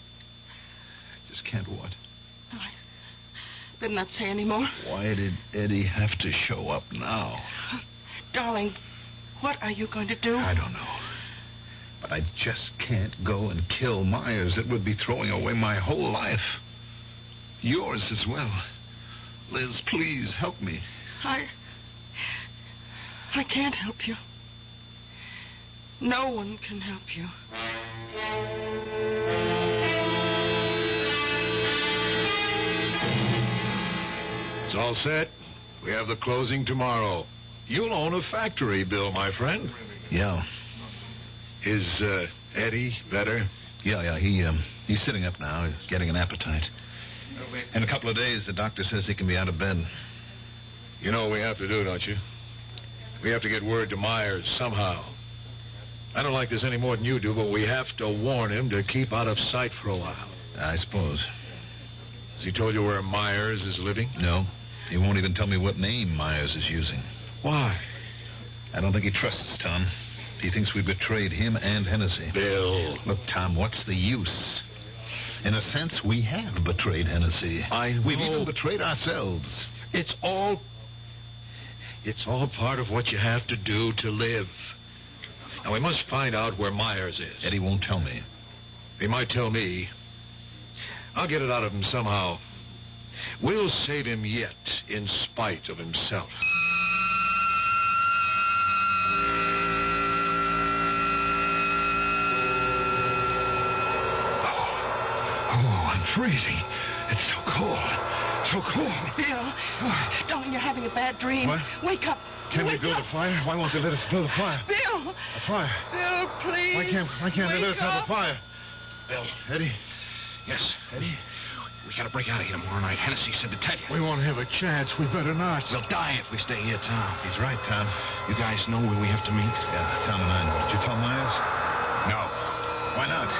Speaker 2: Just can't what?
Speaker 15: I better not say any more.
Speaker 2: Why did Eddie have to show up now?
Speaker 15: Darling, what are you going to do?
Speaker 2: I don't know. But I just can't go and kill Myers. It would be throwing away my whole life. Yours as well. Liz, please help me.
Speaker 15: I can't help you. No one can help you.
Speaker 3: It's all set. We have the closing tomorrow. You'll own a factory, Bill, my friend.
Speaker 2: Yeah.
Speaker 3: Is Eddie better?
Speaker 2: Yeah. He's sitting up now. He's getting an appetite. In a couple of days, the doctor says he can be out of bed.
Speaker 3: You know what we have to do, don't you? We have to get word to Myers somehow. I don't like this any more than you do, but we have to warn him to keep out of sight for a while.
Speaker 2: I suppose.
Speaker 3: Has he told you where Myers is living?
Speaker 2: No. He won't even tell me what name Myers is using.
Speaker 3: Why?
Speaker 2: I don't think he trusts Tom. He thinks we betrayed him and Hennessy.
Speaker 3: Bill.
Speaker 2: Look, Tom, what's the use? In a sense, we have betrayed Hennessy. We've even betrayed ourselves.
Speaker 3: It's all part of what you have to do to live. Now, we must find out where Myers is.
Speaker 2: Eddie won't tell me.
Speaker 3: He might tell me. I'll get it out of him somehow. We'll save him yet, in spite of himself.
Speaker 2: Oh, I'm freezing. It's so cold. So cold.
Speaker 15: Bill, darling, you're having a bad dream.
Speaker 2: What?
Speaker 15: Wake up.
Speaker 2: Can we build a fire? Why won't they let us build a fire?
Speaker 15: Bill.
Speaker 2: A fire?
Speaker 15: Bill, please.
Speaker 2: Why can't they let us have a fire?
Speaker 4: Bill.
Speaker 2: Eddie?
Speaker 4: Yes.
Speaker 2: Eddie?
Speaker 4: We gotta break out of here tomorrow night. Hennessy said to tell you.
Speaker 18: We won't have a chance. We better not.
Speaker 4: We'll die if we stay here, Tom.
Speaker 2: He's right, Tom.
Speaker 4: You guys know where we have to meet?
Speaker 2: Yeah, Tom and I know. Did you tell Myers?
Speaker 4: No.
Speaker 2: Why not?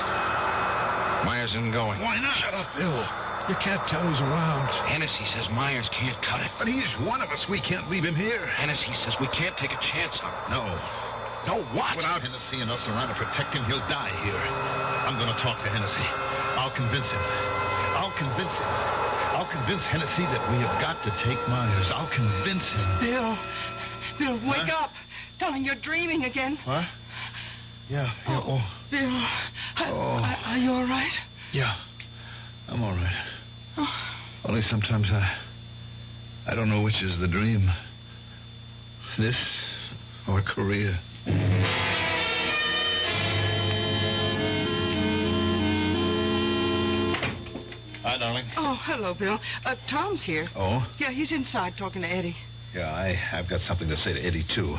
Speaker 4: Myers isn't going.
Speaker 2: Why not?
Speaker 18: Shut up, Bill. You can't tell he's around.
Speaker 4: Hennessy says Myers can't cut it.
Speaker 2: But he's one of us. We can't leave him here.
Speaker 4: Hennessy says we can't take a chance on him.
Speaker 2: No.
Speaker 4: No what?
Speaker 2: Without Hennessy and us around to protect him, he'll die here. I'm going to talk to Hennessy. I'll convince him. I'll convince Hennessy that we have got to take Myers. I'll convince him.
Speaker 15: Bill, wake up. Darling, you're dreaming again.
Speaker 2: What? Yeah. Oh.
Speaker 15: Bill, are you all right?
Speaker 2: Yeah. I'm all right.
Speaker 15: Oh.
Speaker 2: Only sometimes I don't know which is the dream. This our career. Hi, darling.
Speaker 15: Oh, hello, Bill. Tom's here.
Speaker 2: Oh?
Speaker 15: Yeah, he's inside talking to Eddie.
Speaker 2: Yeah, I've got something to say to Eddie, too.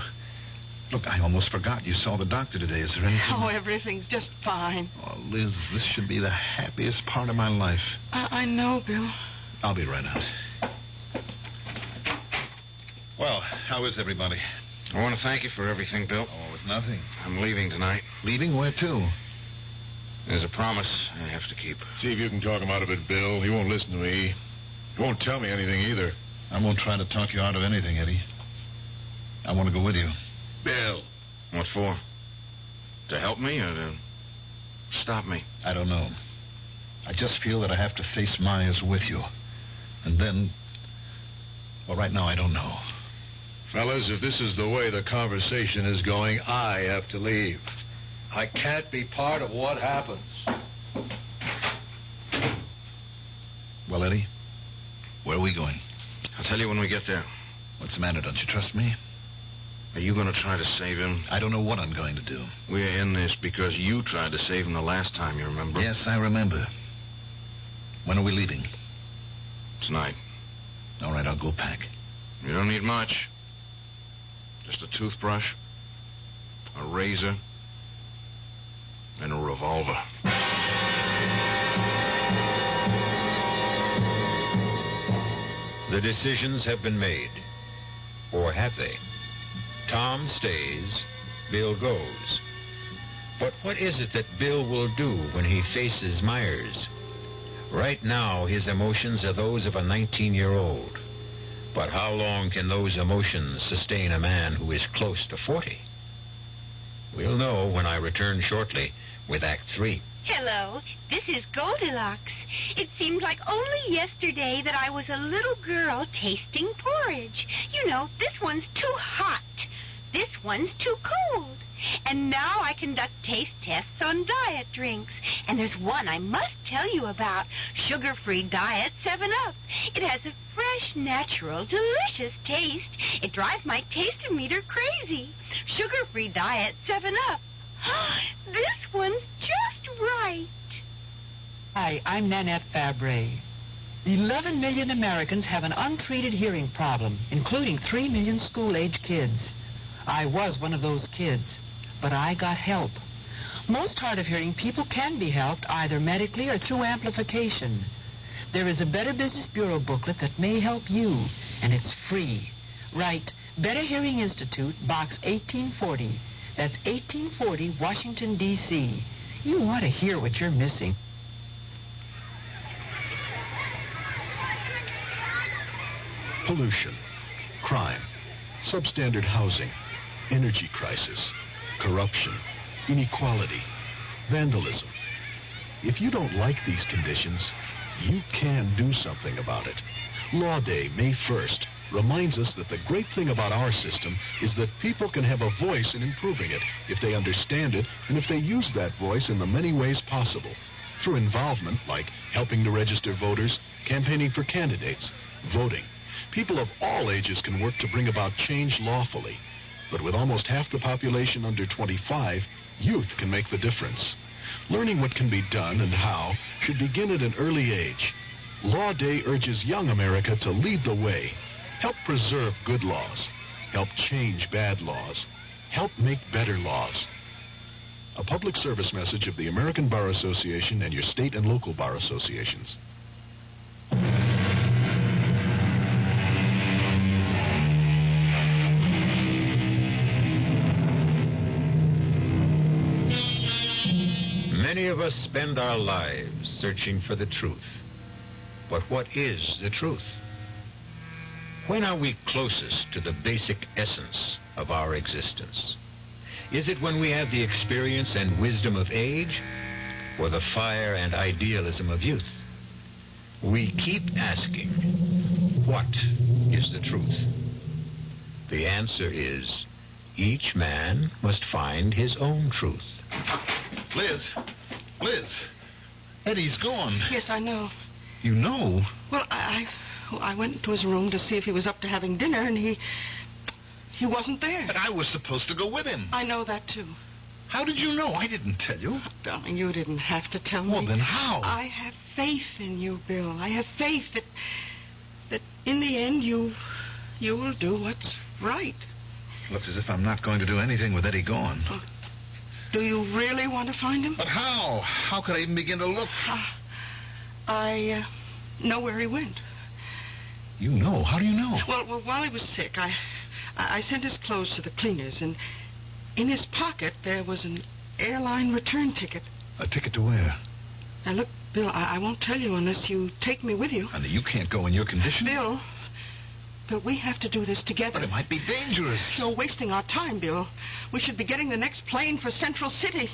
Speaker 2: Look, I almost forgot you saw the doctor today. Is there anything?
Speaker 15: Oh, everything's just fine.
Speaker 2: Oh, Liz, this should be the happiest part of my life.
Speaker 15: I know, Bill.
Speaker 2: I'll be right out. Well, how is everybody?
Speaker 4: I want to thank you for everything, Bill.
Speaker 2: Oh, it's nothing.
Speaker 4: I'm leaving tonight.
Speaker 2: Leaving? Where to?
Speaker 4: There's a promise I have to keep.
Speaker 3: See if you can talk him out of it, Bill. He won't listen to me. He won't tell me anything either.
Speaker 2: I won't try to talk you out of anything, Eddie. I want to go with you.
Speaker 4: Bill. What for? To help me or to stop me?
Speaker 2: I don't know. I just feel that I have to face Myers with you. And then... Well, right now, I don't know.
Speaker 3: Fellas, if this is the way the conversation is going, I have to leave. I can't be part of what happens.
Speaker 2: Well, Eddie, where are we going?
Speaker 4: I'll tell you when we get there.
Speaker 2: What's the matter? Don't you trust me?
Speaker 4: Are you going to try to save him?
Speaker 2: I don't know what I'm going to do.
Speaker 4: We're in this because you tried to save him the last time, you remember?
Speaker 2: Yes, I remember. When are we leaving?
Speaker 4: Tonight.
Speaker 2: All right, I'll go pack.
Speaker 4: You don't need much. Just a toothbrush, a razor, and a revolver.
Speaker 27: The decisions have been made. Or have they? Tom stays, Bill goes. But what is it that Bill will do when he faces Myers? Right now, his emotions are those of a 19-year-old. But how long can those emotions sustain a man who is close to 40? We'll know when I return shortly with Act 3.
Speaker 1: Hello, this is Goldilocks. It seemed like only yesterday that I was a little girl tasting porridge. You know, this one's too hot. This one's too cold. And now I conduct taste tests on diet drinks. And there's one I must tell you about. Sugar-free diet 7-Up. It has a fresh, natural, delicious taste. It drives my taste-o-meter crazy. Sugar-free diet 7-Up. This one's just right.
Speaker 8: Hi, I'm Nanette Fabre. 11 million Americans have an untreated hearing problem, including 3 million school-age kids. I was one of those kids, but I got help. Most hard-of-hearing people can be helped either medically or through amplification. There is a Better Business Bureau booklet that may help you, and it's free. Write Better Hearing Institute, Box 1840. That's 1840, Washington, D.C. You want to hear what you're missing.
Speaker 10: Pollution, crime, substandard housing, energy crisis, corruption, inequality, vandalism. If you don't like these conditions, you can do something about it. Law Day, May 1st, reminds us that the great thing about our system is that people can have a voice in improving it if they understand it and if they use that voice in the many ways possible. Through involvement, like helping to register voters, campaigning for candidates, voting. People of all ages can work to bring about change lawfully. But with almost half the population under 25, youth can make the difference. Learning what can be done and how should begin at an early age. Law Day urges young America to lead the way. Help preserve good laws. Help change bad laws. Help make better laws. A public service message of the American Bar Association and your state and local bar associations.
Speaker 27: Many of us spend our lives searching for the truth. But what is the truth? When are we closest to the basic essence of our existence? Is it when we have the experience and wisdom of age, or the fire and idealism of youth? We keep asking, what is the truth? The answer is, each man must find his own truth.
Speaker 2: Liz! Eddie's gone.
Speaker 15: Yes, I know.
Speaker 2: You know?
Speaker 15: Well, I went to his room to see if he was up to having dinner, and he He wasn't there.
Speaker 2: But I was supposed to go with him.
Speaker 15: I know that, too.
Speaker 2: How did you know? I didn't tell you.
Speaker 15: Darling, you didn't have to tell me.
Speaker 2: Well, then how?
Speaker 15: I have faith in you, Bill. I have faith that in the end you will do what's right.
Speaker 2: Looks as if I'm not going to do anything with Eddie gone.
Speaker 15: Do you really want to find him?
Speaker 2: But how? How could I even begin to look?
Speaker 15: I know where he went.
Speaker 2: You know? How do you know?
Speaker 15: Well, while he was sick, I sent his clothes to the cleaners, and in his pocket there was an airline return ticket.
Speaker 2: A ticket to where?
Speaker 15: Now, look, Bill, I won't tell you unless you take me with you.
Speaker 2: Honey, you can't go in your condition.
Speaker 15: Bill, we have to do this together.
Speaker 2: But it might be dangerous.
Speaker 15: You're wasting our time, Bill. We should be getting the next plane for Central City.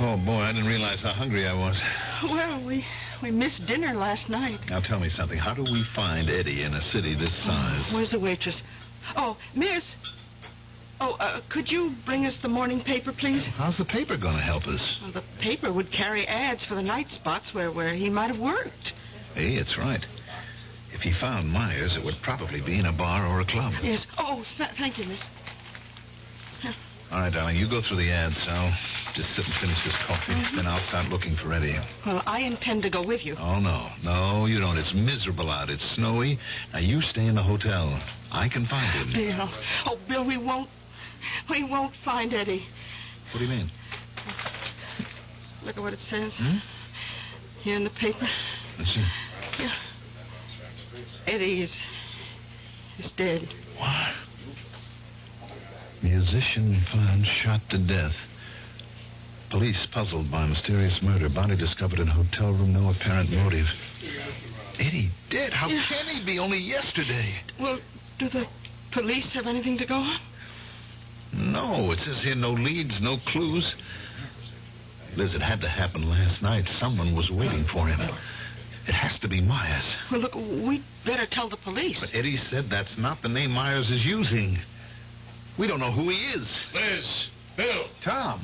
Speaker 2: Oh, boy, I didn't realize how hungry I was.
Speaker 15: Well, we missed dinner last night.
Speaker 2: Now, tell me something. How do we find Eddie in a city this size?
Speaker 15: Where's the waitress? Oh, miss. Oh, could you bring us the morning paper, please?
Speaker 2: How's the paper going to help us?
Speaker 15: Well, the paper would carry ads for the night spots where he might have worked.
Speaker 2: Hey, it's right. If he found Myers, it would probably be in a bar or a club.
Speaker 15: Yes. Oh, thank you, miss.
Speaker 2: All right, darling, you go through the ads. I'll just sit and finish this coffee.
Speaker 15: Mm-hmm.
Speaker 2: Then I'll start looking for Eddie.
Speaker 15: Well, I intend to go with you.
Speaker 2: Oh, no. No, you don't. It's miserable out. It's snowy. Now, you stay in the hotel. I can find him.
Speaker 15: Bill. Oh, Bill, we won't find Eddie.
Speaker 2: What do you mean?
Speaker 15: Look at what it says.
Speaker 2: Hmm?
Speaker 15: Here in the paper.
Speaker 2: Let's see.
Speaker 15: Yeah. Eddie is dead.
Speaker 2: What? Musician found shot to death. Police puzzled by mysterious murder. Body discovered in hotel room. No apparent motive. Eddie dead? How can he be? Only yesterday.
Speaker 15: Well, do the police have anything to go on?
Speaker 2: No, it says here no leads, no clues. Liz, it had to happen last night. Someone was waiting for him. It has to be Myers.
Speaker 15: Well, look, we'd better tell the police.
Speaker 2: But Eddie said that's not the name Myers is using. We don't know who he is.
Speaker 3: Liz, Bill.
Speaker 2: Tom,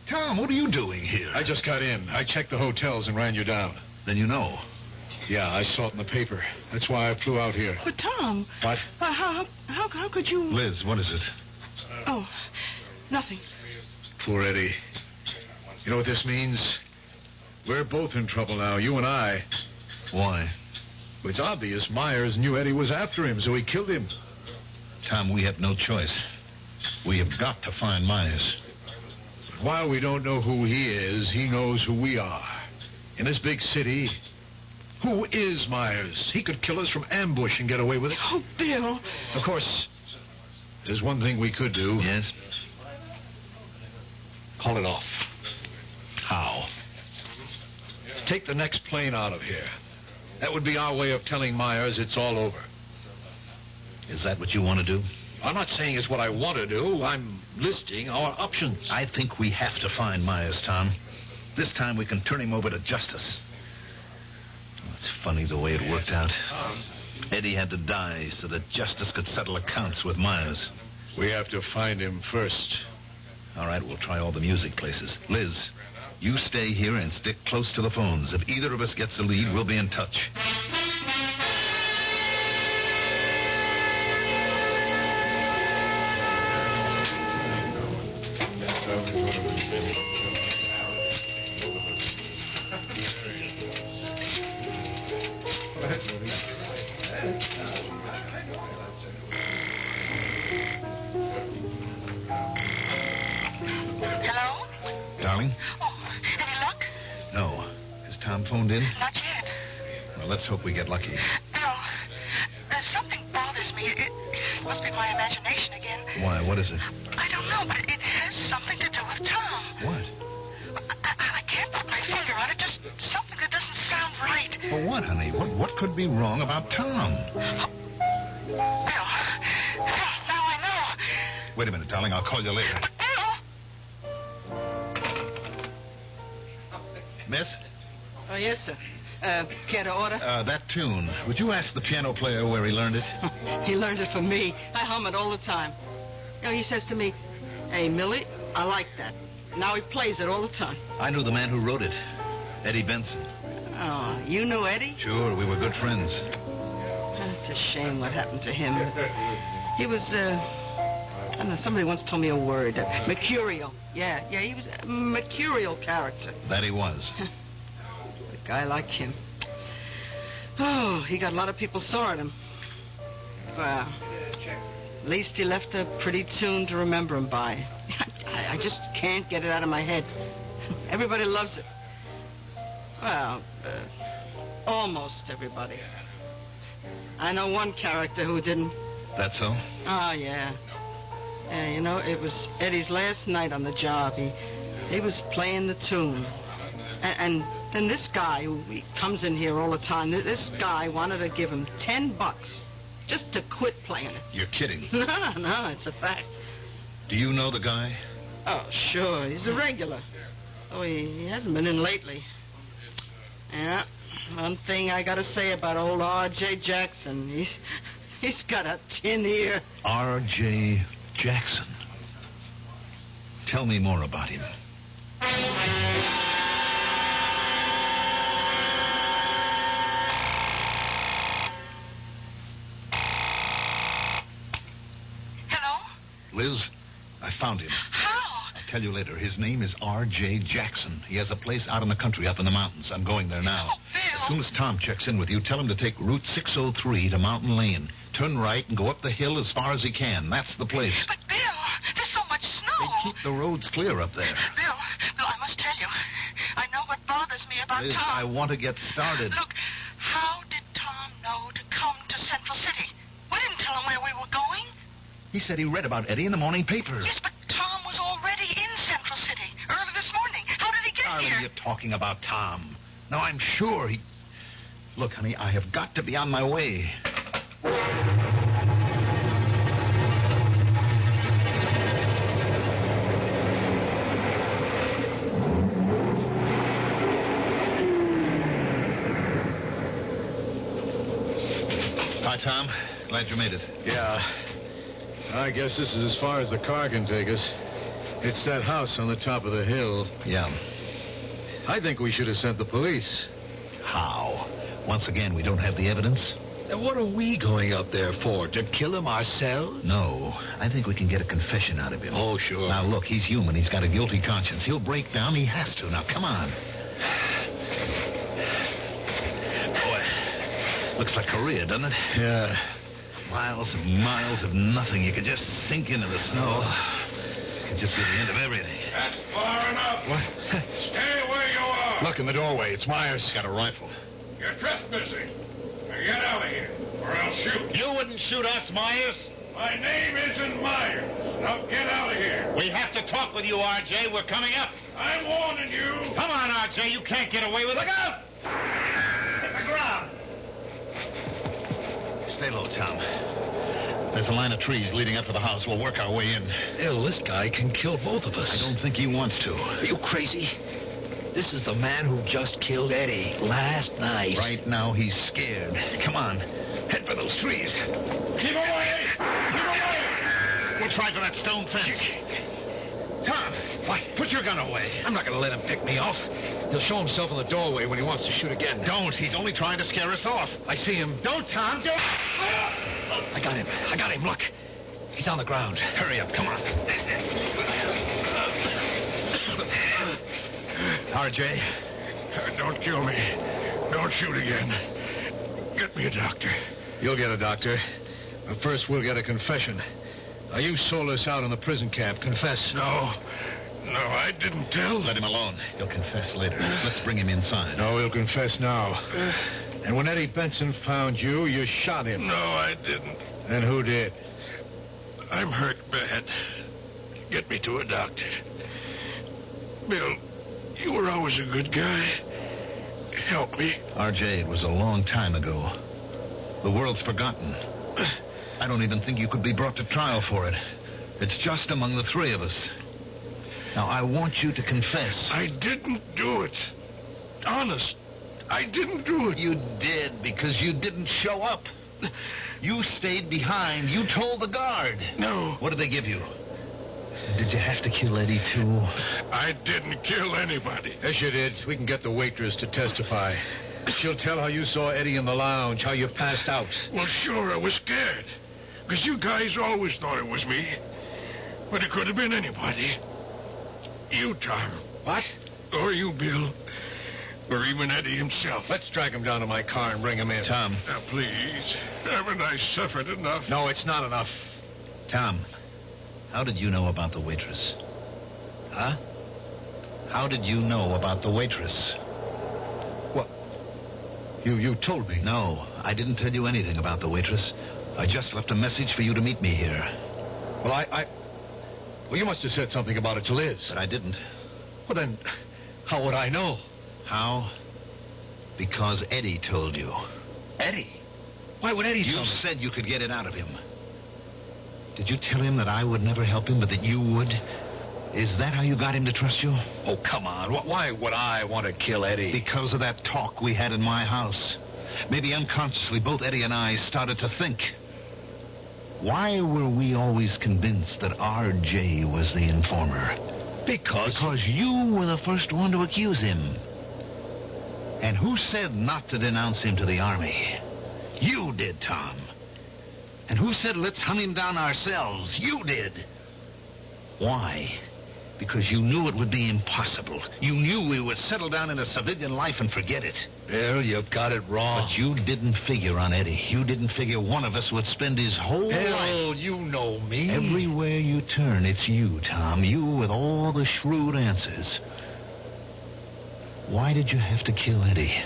Speaker 2: what are you doing here?
Speaker 3: I just got in. I checked the hotels and ran you down.
Speaker 2: Then you know.
Speaker 3: Yeah, I saw it in the paper. That's why I flew out here.
Speaker 15: But, Tom...
Speaker 3: What?
Speaker 15: How could you...
Speaker 2: Liz, what is it?
Speaker 15: Oh, nothing.
Speaker 3: Poor Eddie. You know what this means? We're both in trouble now, you and I.
Speaker 2: Why?
Speaker 3: Well, it's obvious Myers knew Eddie was after him, so he killed him.
Speaker 2: Tom, we have no choice. We have got to find Myers.
Speaker 3: But while we don't know who he is, he knows who we are. In this big city, who is Myers? He could kill us from ambush and get away with it.
Speaker 15: Oh, Bill.
Speaker 3: Of course, there's one thing we could do.
Speaker 2: Yes?
Speaker 3: Call it off.
Speaker 2: How?
Speaker 3: Take the next plane out of here. That would be our way of telling Myers it's all over.
Speaker 2: Is that what you want to do?
Speaker 3: I'm not saying it's what I want to do. I'm listing our options.
Speaker 2: I think we have to find Myers, Tom. This time we can turn him over to justice. Oh, it's funny the way it worked out. Eddie had to die so that justice could settle accounts with Myers.
Speaker 3: We have to find him first.
Speaker 2: All right, we'll try all the music places. Liz, you stay here and stick close to the phones. If either of us gets a lead, we'll be in touch.
Speaker 1: Hello?
Speaker 2: Darling?
Speaker 1: Oh, any luck?
Speaker 2: No. Has Tom phoned in?
Speaker 1: Not yet.
Speaker 2: Well, let's hope we get lucky.
Speaker 1: Bill, something bothers me. It must be my imagination again.
Speaker 2: Why? What is it?
Speaker 1: I don't know, but it has something to do with Tom.
Speaker 2: What?
Speaker 1: I can't put my finger on it. Just something that doesn't sound right.
Speaker 2: Well, what, honey? What could be wrong about Tom?
Speaker 1: Bill, now I know.
Speaker 2: Wait a minute, darling. I'll call you later. Miss?
Speaker 15: Oh, yes, sir. Care to order?
Speaker 2: That tune. Would you ask the piano player where he learned it?
Speaker 15: He learned it from me. I hum it all the time. You know, he says to me, "Hey, Millie, I like that." Now he plays it all the time.
Speaker 2: I knew the man who wrote it. Eddie Benson.
Speaker 15: Oh, you knew Eddie?
Speaker 2: Sure, we were good friends.
Speaker 15: It's a shame what happened to him. He was, I don't know, somebody once told me a word. Mercurial. Yeah, he was a mercurial character.
Speaker 2: That he was.
Speaker 15: A guy like him. Oh, he got a lot of people sore at him. Well, at least he left a pretty tune to remember him by. I just can't get it out of my head. Everybody loves it. Well, almost everybody. I know one character who didn't.
Speaker 2: That so?
Speaker 15: Oh, yeah. Yeah, you know, it was Eddie's last night on the job. He was playing the tune. And then this guy who comes in here all the time, this guy wanted to give him $10 just to quit playing it.
Speaker 2: You're kidding.
Speaker 15: No, it's a fact.
Speaker 2: Do you know the guy?
Speaker 15: Oh, sure. He's a regular. Oh, he hasn't been in lately. Yeah. One thing I got to say about old R.J. Jackson, he's got a tin ear.
Speaker 2: R.J. Jackson. Tell me more about him.
Speaker 1: Hello?
Speaker 2: Liz, I found him.
Speaker 1: How?
Speaker 2: I'll tell you later. His name is R.J. Jackson. He has a place out in the country, up in the mountains. I'm going there now.
Speaker 1: Oh, Bill.
Speaker 2: As soon as Tom checks in with you, tell him to take Route 603 to Mountain Lane. Turn right and go up the hill as far as he can. That's the place.
Speaker 1: But, Bill, there's so much snow.
Speaker 2: They keep the roads clear up there.
Speaker 1: Bill, I must tell you, I know what bothers me about
Speaker 2: Liz,
Speaker 1: Tom.
Speaker 2: I want to get started.
Speaker 1: Look, how did Tom know to come to Central City? We didn't tell him where we were going.
Speaker 2: He said he read about Eddie in the morning papers.
Speaker 1: Yes, but Tom was already in Central City early this morning. How did he get
Speaker 2: Darling,
Speaker 1: here?
Speaker 2: you're talking about Tom. No, I'm sure he... Look, honey, I have got to be on my way. Hi, Tom. Glad you made it.
Speaker 3: Yeah. I guess this is as far as the car can take us. It's that house on the top of the hill.
Speaker 2: Yeah.
Speaker 3: I think we should have sent the police.
Speaker 2: How? Once again, we don't have the evidence?
Speaker 3: And what are we going up there for? To kill him ourselves?
Speaker 2: No. I think we can get a confession out of him.
Speaker 3: Oh, sure.
Speaker 2: Now, look, he's human. He's got a guilty conscience. He'll break down. He has to. Now, come on. Boy, looks like Korea, doesn't it?
Speaker 3: Yeah.
Speaker 2: Miles and miles of nothing. You could just sink into the snow. It could just be the end of everything.
Speaker 18: That's far enough.
Speaker 2: What?
Speaker 18: Stay where you are.
Speaker 3: Look in the doorway. It's Myers.
Speaker 2: He's got a rifle.
Speaker 18: You're trespassing. Now get out of here, or I'll shoot.
Speaker 13: You wouldn't shoot us, Myers.
Speaker 18: My name isn't Myers. Now get out of here.
Speaker 13: We have to talk with you, R.J. We're coming up.
Speaker 18: I'm warning you.
Speaker 13: Come on, R.J. You can't get away with it. Look out!
Speaker 18: Hit the ground.
Speaker 2: Stay low, Tom. There's a line of trees leading up to the house. We'll work our way in.
Speaker 3: Hell, this guy can kill both of us.
Speaker 2: I don't think he wants to.
Speaker 3: Are you crazy? This is the man who just killed Eddie last night.
Speaker 2: Right now, he's scared. Come on. Head for those trees.
Speaker 18: Keep away! Keep away!
Speaker 2: We'll try for that stone fence. Tom, what? Put your gun away.
Speaker 3: I'm not going to let him pick me off. He'll show himself in the doorway when he wants to shoot again.
Speaker 2: Don't. He's only trying to scare us off.
Speaker 3: I see him.
Speaker 2: Don't, Tom. Don't.
Speaker 3: I got him. I got him. Look. He's on the ground.
Speaker 2: Hurry up. Come on. R.J.
Speaker 18: Don't kill me. Don't shoot again. Get me a doctor.
Speaker 3: You'll get a doctor. But first, we'll get a confession. Now, you sold us out in the prison camp. Confess.
Speaker 18: No, I didn't tell.
Speaker 2: Let him alone. He'll confess later. Let's bring him inside.
Speaker 3: No, he'll confess now. And when Eddie Benson found you, you shot him.
Speaker 18: No, I didn't.
Speaker 3: Then who did?
Speaker 18: I'm hurt bad. Get me to a doctor. Bill, you were always a good guy. Help me.
Speaker 2: R.J., it was a long time ago. The world's forgotten. I don't even think you could be brought to trial for it. It's just among the three of us. Now, I want you to confess.
Speaker 18: I didn't do it. Honest, I didn't do it.
Speaker 2: You did, because you didn't show up. You stayed behind. You told the guard.
Speaker 18: No.
Speaker 2: What did they give you? Did you have to kill Eddie, too?
Speaker 18: I didn't kill anybody.
Speaker 3: Yes, you did. We can get the waitress to testify. She'll tell how you saw Eddie in the lounge, how you passed out.
Speaker 18: Well, sure, I was scared. Because you guys always thought it was me. But it could have been anybody. You, Tom.
Speaker 3: What?
Speaker 18: Or you, Bill. Or even Eddie himself.
Speaker 3: Let's drag him down to my car and bring him in.
Speaker 2: Tom.
Speaker 18: Now, please. Haven't I suffered enough?
Speaker 3: No, it's not enough.
Speaker 2: Tom, how did you know about the waitress? Huh? How did you know about the waitress?
Speaker 3: What? You told me.
Speaker 2: No, I didn't tell you anything about the waitress. I just left a message for you to meet me here.
Speaker 3: Well, Well, you must have said something about it to Liz.
Speaker 2: But I didn't.
Speaker 3: Well, then, how would I know?
Speaker 2: How? Because Eddie told you.
Speaker 3: Eddie? Why would Eddie tell me?
Speaker 2: You said you could get it out of him. Did you tell him that I would never help him, but that you would? Is that how you got him to trust you?
Speaker 3: Oh, come on. Why would I want to kill Eddie?
Speaker 2: Because of that talk we had in my house. Maybe unconsciously, both Eddie and I started to think. Why were we always convinced that R.J. was the informer? Because you were the first one to accuse him. And who said not to denounce him to the Army? You did, Tom. And who said let's hunt him down ourselves? You did. Why? Because you knew it would be impossible. You knew we would settle down in a civilian life and forget it.
Speaker 3: Bill, you've got it wrong.
Speaker 2: But you didn't figure on Eddie. You didn't figure one of us would spend his whole life.
Speaker 3: Bill, you know me.
Speaker 2: Everywhere you turn, it's you, Tom. You with all the shrewd answers. Why did you have to kill Eddie?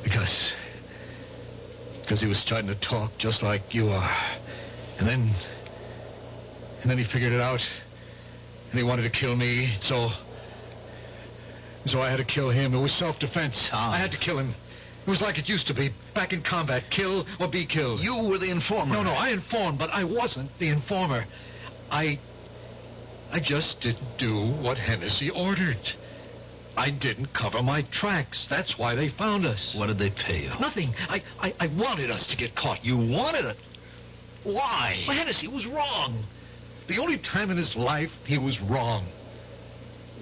Speaker 3: Because he was starting to talk just like you are. And then he figured it out. And he wanted to kill me. So I had to kill him. It was self-defense. I had to kill him. It was like it used to be. Back in combat. Kill or be killed.
Speaker 2: You were the informer.
Speaker 3: No, I informed, but I wasn't the informer. I just didn't do what Hennessy ordered. I didn't cover my tracks. That's why they found us.
Speaker 2: What did they pay you?
Speaker 3: Nothing. I wanted us to get caught.
Speaker 2: You wanted it? Why?
Speaker 3: Well, Hennessy was wrong. The only time in his life he was wrong.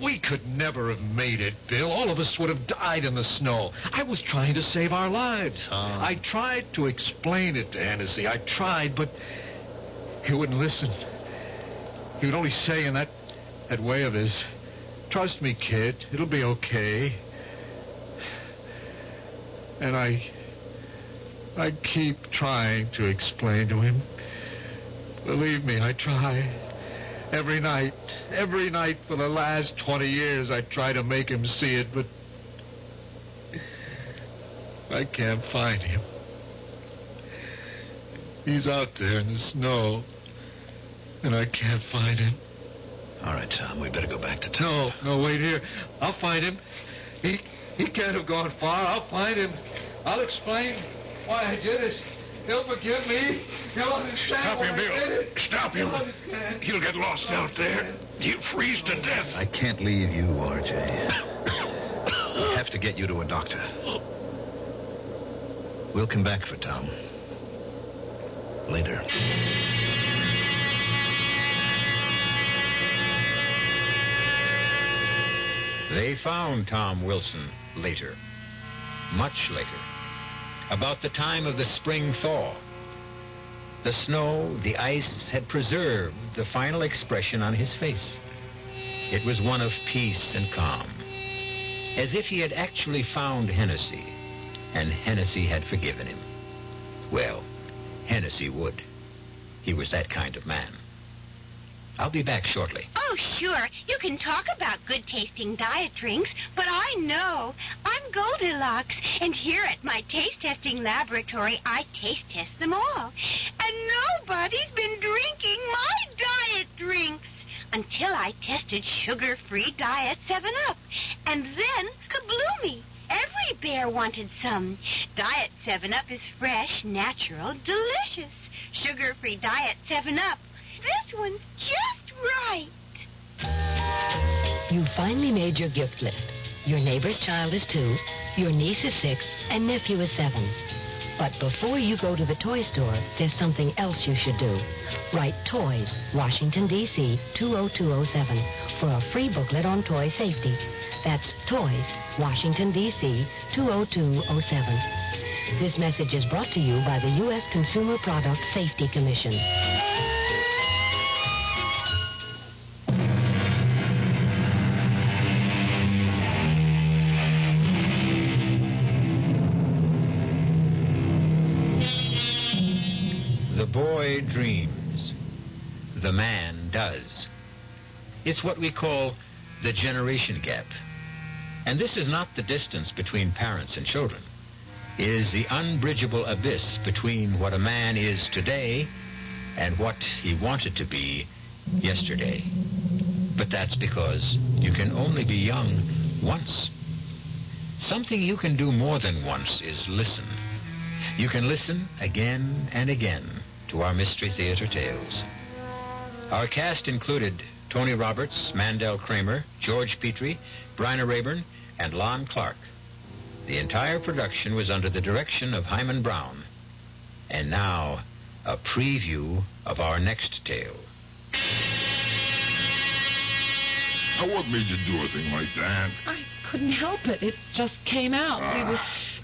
Speaker 3: We could never have made it, Bill. All of us would have died in the snow. I was trying to save our lives. I tried to explain it to Hennessy. I tried, but he wouldn't listen. He would only say in that way of his, "Trust me, kid. It'll be okay." And I keep trying to explain to him. Believe me, I try. Every night for the last 20 years, I try to make him see it, but I can't find him. He's out there in the snow, and I can't find him.
Speaker 2: All right, Tom, we better go back to town.
Speaker 3: No, wait here. I'll find him. He can't have gone far. I'll find him. I'll explain why I did it. He'll forgive me. He'll understand.
Speaker 18: Stop him,
Speaker 3: why I did
Speaker 18: Bill.
Speaker 3: it.
Speaker 18: Stop him. He'll get lost out there. He'll freeze to death.
Speaker 2: I can't leave you, R.J. I have to get you to a doctor. We'll come back for Tom. Later.
Speaker 27: They found Tom Wilson later. Much later. About the time of the spring thaw. The snow, the ice had preserved the final expression on his face. It was one of peace and calm. As if he had actually found Hennessy, and Hennessy had forgiven him. Well, Hennessy would. He was that kind of man. I'll be back shortly.
Speaker 1: Oh, sure. You can talk about good-tasting diet drinks, but I know. I'm Goldilocks, and here at my taste-testing laboratory, I taste-test them all. And nobody's been drinking my diet drinks until I tested sugar-free Diet 7-Up. And then, kabloomy! Every bear wanted some. Diet 7-Up is fresh, natural, delicious. Sugar-free Diet 7-Up. This one's just right.
Speaker 19: You finally made your gift list. Your neighbor's child is 2, your niece is 6, and nephew is 7. But before you go to the toy store, there's something else you should do. Write Toys, Washington, D.C., 20207 for a free booklet on toy safety. That's Toys, Washington, D.C., 20207. This message is brought to you by the U.S. Consumer Product Safety Commission.
Speaker 27: The boy dreams. The man does. It's what we call the generation gap. And this is not the distance between parents and children. It is the unbridgeable abyss between what a man is today and what he wanted to be yesterday. But that's because you can only be young once. Something you can do more than once is listen. You can listen again and again to our Mystery Theater tales. Our cast included Tony Roberts, Mandel Kramer, George Petrie, Bryna Rayburn, and Lon Clark. The entire production was under the direction of Hyman Brown. And now, a preview of our next tale.
Speaker 20: Now, what made you do a thing like that?
Speaker 21: I couldn't help it. It just came out. We were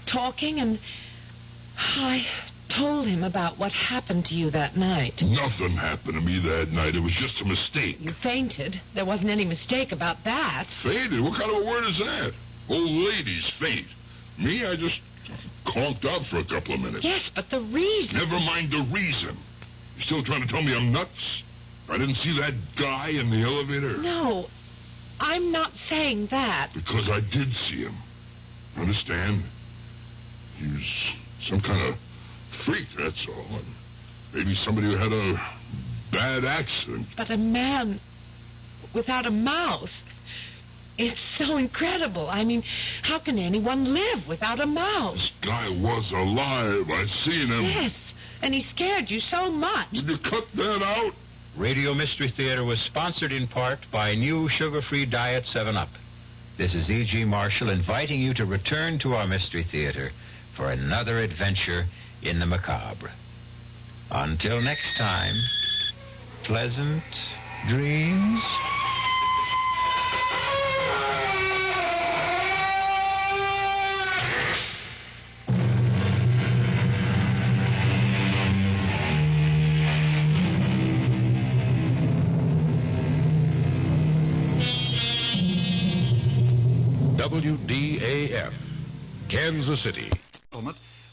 Speaker 21: talking, and I told him about what happened to you that night.
Speaker 20: Nothing happened to me that night. It was just a mistake.
Speaker 21: You fainted. There wasn't any mistake about that.
Speaker 20: Fainted? What kind of a word is that? Old ladies faint. Me, I just conked out for a couple of minutes.
Speaker 21: Yes, but the reason...
Speaker 20: Never mind the reason. You still trying to tell me I'm nuts? I didn't see that guy in the elevator?
Speaker 21: No, I'm not saying that.
Speaker 20: Because I did see him. Understand? He was some kind of freak, that's all. And maybe somebody who had a bad accident.
Speaker 21: But a man without a mouth... It's so incredible. I mean, how can anyone live without a mouth?
Speaker 20: This guy was alive. I seen him.
Speaker 21: Yes, and he scared you so much.
Speaker 20: Did you cut that out?
Speaker 27: Radio Mystery Theater was sponsored in part by new sugar-free Diet 7-Up. This is E.G. Marshall inviting you to return to our Mystery Theater for another adventure in the macabre. Until next time, pleasant dreams.
Speaker 22: WDAF, Kansas City.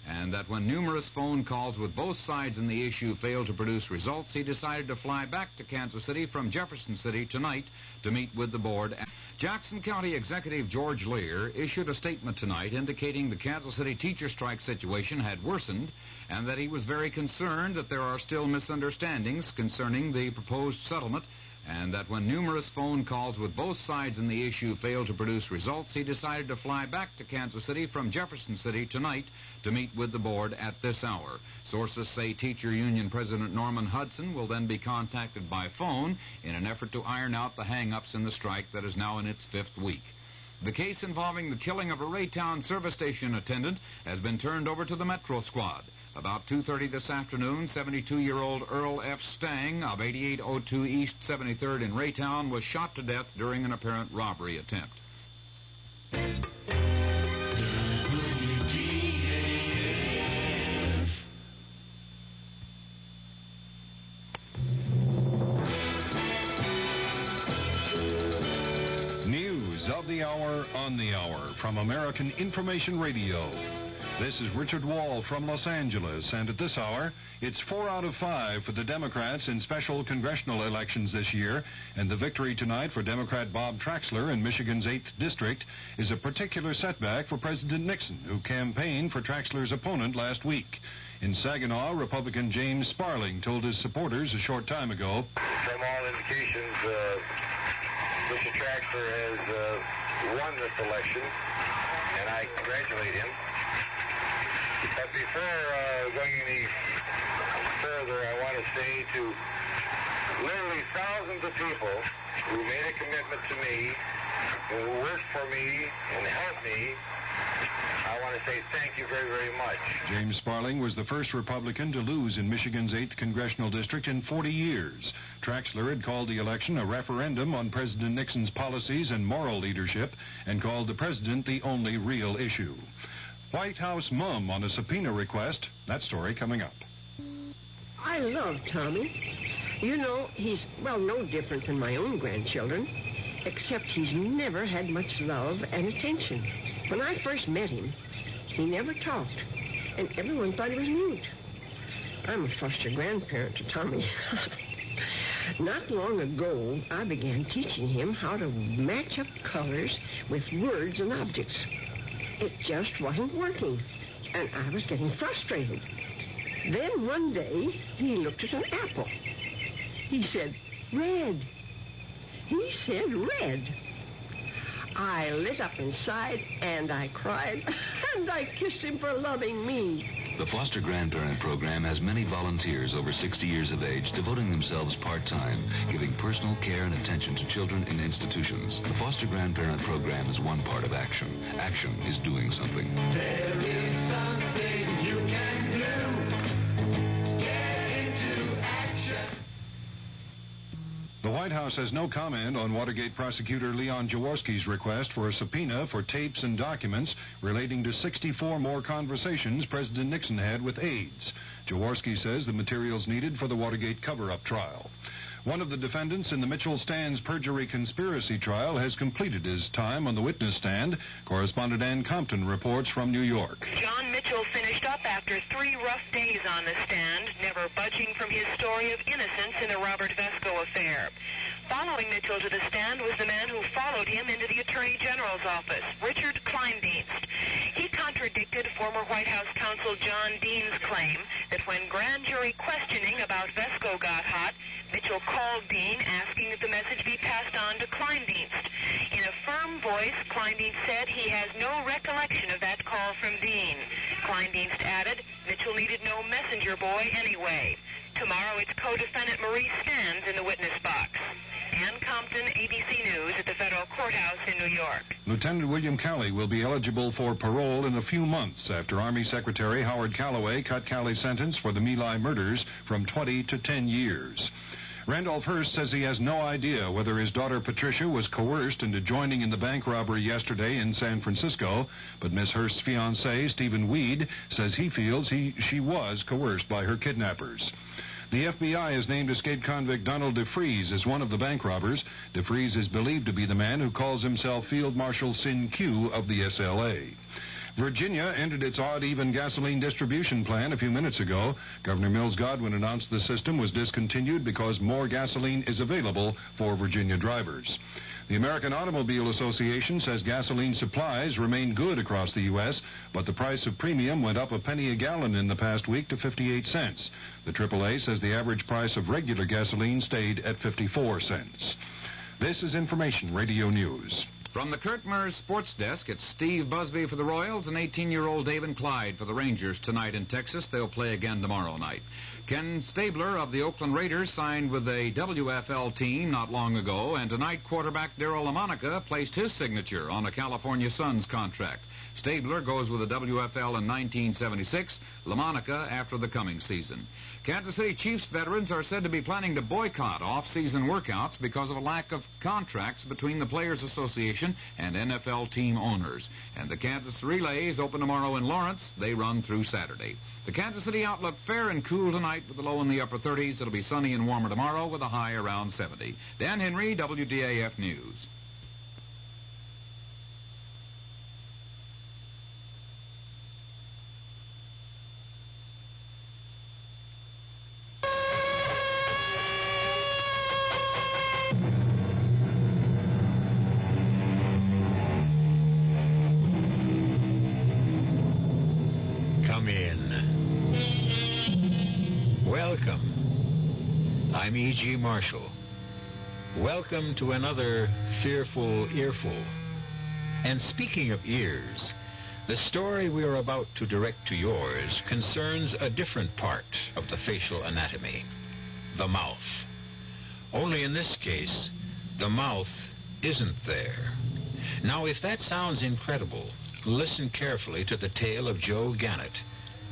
Speaker 24: And that when numerous phone calls with both sides in the issue failed to produce results, he decided to fly back to Kansas City from Jefferson City tonight to meet with the board. Jackson County Executive George Lear issued a statement tonight indicating the Kansas City teacher strike situation had worsened and that he was very concerned that there are still misunderstandings concerning the proposed settlement, and that when numerous phone calls with both sides in the issue failed to produce results, he decided to fly back to Kansas City from Jefferson City tonight to meet with the board at this hour. Sources say Teacher Union President Norman Hudson will then be contacted by phone in an effort to iron out the hang-ups in the strike that is now in its 5th week. The case involving the killing of a Raytown service station attendant has been turned over to the Metro Squad. About 2:30 this afternoon, 72-year-old Earl F. Stang of 8802 East 73rd in Raytown was shot to death during an apparent robbery attempt.
Speaker 10: News of the hour on the hour from American Information Radio. This is Richard Wall from Los Angeles, and at this hour, it's 4 out of 5 for the Democrats in special congressional elections this year, and the victory tonight for Democrat Bob Traxler in Michigan's 8th District is a particular setback for President Nixon, who campaigned for Traxler's opponent last week. In Saginaw, Republican James Sparling told his supporters a short time ago,
Speaker 25: "From all indications, Mr. Traxler has won this election, and I congratulate him. But before going any further, I want to say to literally thousands of people who made a commitment to me who worked for me and helped me, I want to say thank you very, very much.
Speaker 5: James Sparling was the first Republican to lose in Michigan's 8th congressional district in 40 years. Traxler had called the election a referendum on President Nixon's policies and moral leadership and called the president the only real issue. White House mum on a subpoena request. That story coming up.
Speaker 7: I love Tommy. You know, he's, well, no different than my own grandchildren, except he's never had much love and attention. When I first met him, he never talked, and everyone thought he was mute. I'm a foster grandparent to Tommy. Not long ago, I began teaching him how to match up colors with words and objects. It just wasn't working, and I was getting frustrated. Then one day, he looked at an apple. He said, red. He said red. I lit up inside, and I cried, and I kissed him for loving me.
Speaker 9: The Foster Grandparent Program has many volunteers over 60 years of age devoting themselves part-time, giving personal care and attention to children in institutions. The Foster Grandparent Program is one part of action. Action is doing something.
Speaker 6: There is something you can do. Get into action.
Speaker 5: The White House has no comment on Watergate prosecutor Leon Jaworski's request for a subpoena for tapes and documents relating to 64 more conversations President Nixon had with aides. Jaworski says the materials needed for the Watergate cover-up trial. One of the defendants in the Mitchell-Stans perjury conspiracy trial has completed his time on the witness stand. Correspondent Ann Compton reports from New York.
Speaker 12: John Mitchell finished up after 3 rough days on the stand, never budging from his story of innocence in the Robert Vesco affair. Following Mitchell to the stand was the man who followed him into the Attorney General's office, Richard Kleindienst. He contradicted former White House counsel John Dean's claim that when grand jury questioning about Vesco got hot, Mitchell called Dean asking that the message be passed on to Kleindienst. In a firm voice, Kleindienst said he has no recollection of that call from Dean. Kleindienst added, Mitchell needed no messenger boy anyway. Tomorrow it's co-defendant Maurice Stans in the witness box. Ann Compton, ABC News at the federal courthouse in New York.
Speaker 5: Lieutenant William Calley will be eligible for parole in a few months after Army Secretary Howard Callaway cut Calley's sentence for the My Lai murders from 20 to 10 years. Randolph Hearst says he has no idea whether his daughter Patricia was coerced into joining in the bank robbery yesterday in San Francisco, but Miss Hearst's fiancé, Stephen Weed, says he feels she was coerced by her kidnappers. The FBI has named escaped convict Donald DeFries as one of the bank robbers. DeFries is believed to be the man who calls himself Field Marshal Sin Q of the SLA. Virginia ended its odd-even gasoline distribution plan a few minutes ago. Governor Mills Godwin announced the system was discontinued because more gasoline is available for Virginia drivers. The American Automobile Association says gasoline supplies remain good across the U.S., but the price of premium went up a penny a gallon in the past week to 58 cents. The AAA says the average price of regular gasoline stayed at 54 cents. This is Information Radio News.
Speaker 24: From the Kurt Murs Sports Desk, it's Steve Busby for the Royals and 18-year-old David Clyde for the Rangers tonight in Texas. They'll play again tomorrow night. Ken Stabler of the Oakland Raiders signed with a WFL team not long ago, and tonight quarterback Darryl LaMonica placed his signature on a California Suns contract. Stabler goes with the WFL in 1976, LaMonica after the coming season. Kansas City Chiefs veterans are said to be planning to boycott off-season workouts because of a lack of contracts between the Players Association and NFL team owners. And the Kansas Relays open tomorrow in Lawrence. They run through Saturday. The Kansas City outlook fair and cool tonight with the low in the upper 30s. It'll be sunny and warmer tomorrow with a high around 70. Dan Henry, WDAF News.
Speaker 27: I'm E.G. Marshall. Welcome to another fearful earful. And speaking of ears, the story we are about to direct to yours concerns a different part of the facial anatomy, the mouth. Only in this case, the mouth isn't there. Now, if that sounds incredible, listen carefully to the tale of Joe Gannett,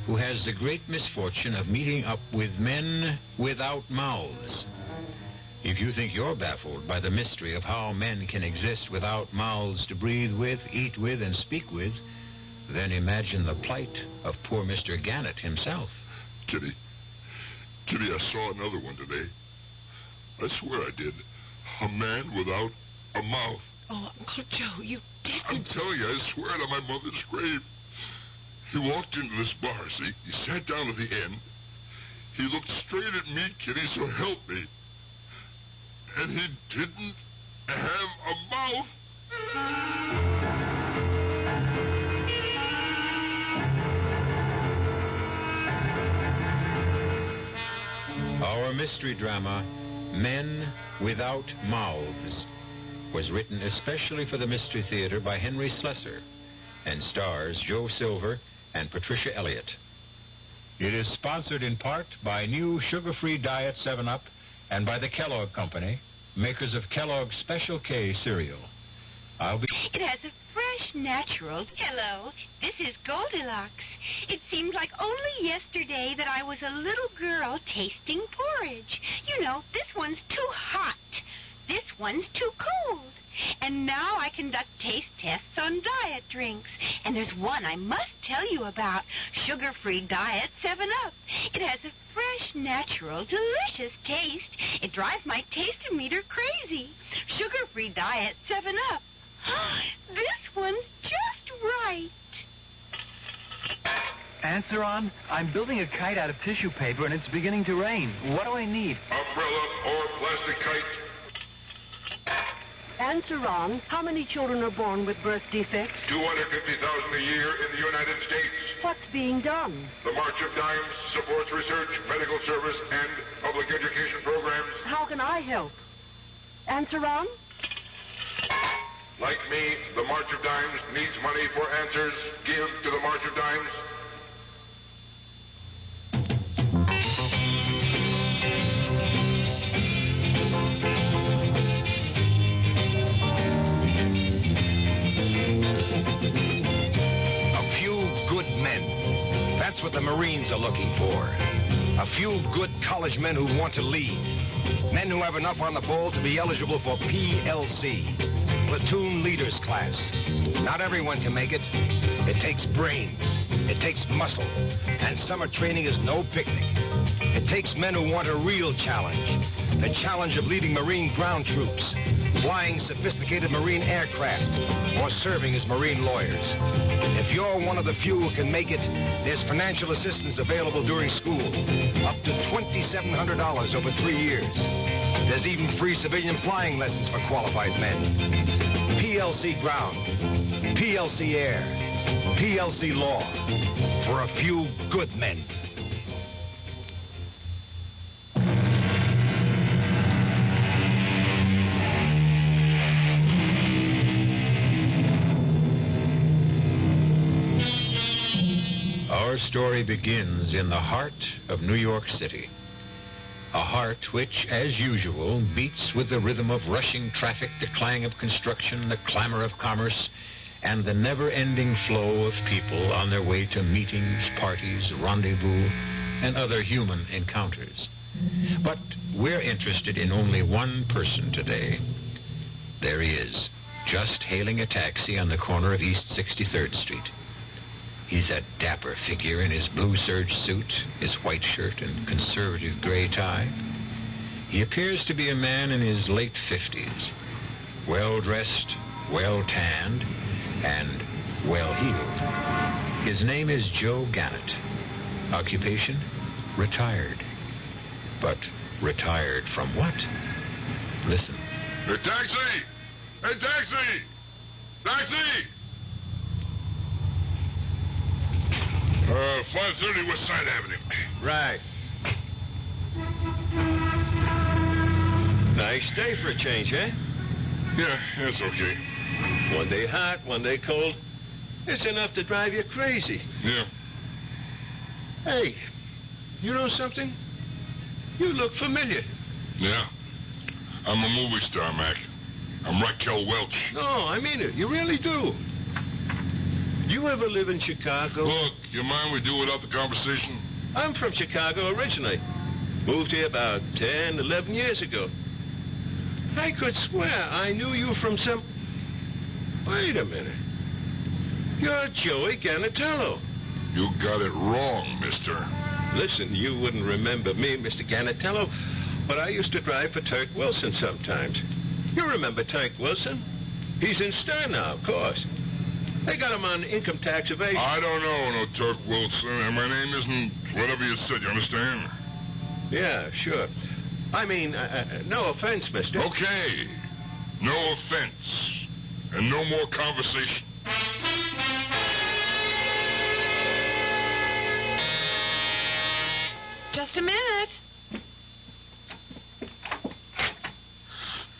Speaker 27: who has the great misfortune of meeting up with men without mouths. If you think you're baffled by the mystery of how men can exist without mouths to breathe with, eat with, and speak with, then imagine the plight of poor Mr. Gannett himself.
Speaker 20: Kitty, I saw another one today. I swear I did. A man without a mouth.
Speaker 21: Oh, Uncle Joe, you didn't.
Speaker 20: I'm telling you, I swear it on my mother's grave. He walked into this bar, see? He sat down at the end. He looked straight at me, Kitty, so help me. And he didn't have a mouth.
Speaker 27: Our mystery drama, Men Without Mouths, was written especially for the Mystery Theater by Henry Slessor and stars Joe Silver and Patricia Elliott. It is sponsored in part by new sugar-free Diet 7-Up and by the Kellogg Company, makers of Kellogg's Special K cereal.
Speaker 1: It has a fresh, natural... Hello, this is Goldilocks. It seems like only yesterday that I was a little girl tasting porridge. You know, this one's too hot. This one's too cold. And now I conduct taste tests on diet drinks. And there's one I must tell you about. Sugar-free Diet 7-Up. It has a fresh, natural, delicious taste. It drives my taste-o-meter crazy. Sugar-free Diet 7-Up. This one's just right.
Speaker 4: Answer on. I'm building a kite out of tissue paper, and it's beginning to rain. What do I need?
Speaker 20: Umbrella or plastic kite.
Speaker 11: Answer on. How many children are born with birth defects?
Speaker 20: 250,000 a year in the United States.
Speaker 11: What's being done?
Speaker 20: The March of Dimes supports research, medical service, and public education programs.
Speaker 11: How can I help? Answer on.
Speaker 20: Like me, the March of Dimes needs money for answers. Give to the March of Dimes.
Speaker 14: A few good men. That's what the Marines are looking for. A few good college men who want to lead. Men who have enough on the bowl to be eligible for PLC. Platoon Leaders Class. Not everyone can make it. It takes brains. It takes muscle. And summer training is no picnic. It takes men who want a real challenge. The challenge of leading Marine ground troops, flying sophisticated Marine aircraft, or serving as Marine lawyers. If you're one of the few who can make it, there's financial assistance available during school. Up to $2,700 over 3 years. There's even free civilian flying lessons for qualified men. PLC ground, PLC air, PLC law, for a few good men.
Speaker 27: Our story begins in the heart of New York City. A heart which, as usual, beats with the rhythm of rushing traffic, the clang of construction, the clamor of commerce, and the never-ending flow of people on their way to meetings, parties, rendezvous, and other human encounters. But we're interested in only one person today. There he is, just hailing a taxi on the corner of East 63rd Street. He's a dapper figure in his blue serge suit, his white shirt, and conservative gray tie. He appears to be a man in his late 50s, well-dressed, well-tanned, and well-heeled. His name is Joe Gannett. Occupation? Retired. But retired from what? Listen.
Speaker 20: Hey, taxi! Hey, taxi! Taxi! 530 West Side Avenue.
Speaker 4: Right. Nice day for a change, eh?
Speaker 20: Yeah, that's okay.
Speaker 4: One day hot, one day cold. It's enough to drive you crazy.
Speaker 20: Yeah.
Speaker 4: Hey, you know something? You look familiar.
Speaker 20: Yeah. I'm a movie star, Mac. I'm Raquel Welch.
Speaker 18: No, I mean it. You really do. You ever live in Chicago?
Speaker 20: Look, you mind we do without the conversation?
Speaker 18: I'm from Chicago originally. Moved here about 10, 11 years ago. I could swear I knew you from some... Wait a minute. You're Joey Ganatello.
Speaker 20: You got it wrong, mister.
Speaker 18: Listen, you wouldn't remember me, Mr. Ganatello, but I used to drive for Turk Wilson sometimes. You remember Turk Wilson? He's in Stern now, of course. They got him on income tax evasion.
Speaker 20: I don't know no Turk Wilson, and my name isn't whatever you said, you understand?
Speaker 18: Yeah, sure. I mean, no offense, mister.
Speaker 20: Okay. No offense. And no more conversation.
Speaker 21: Just a minute.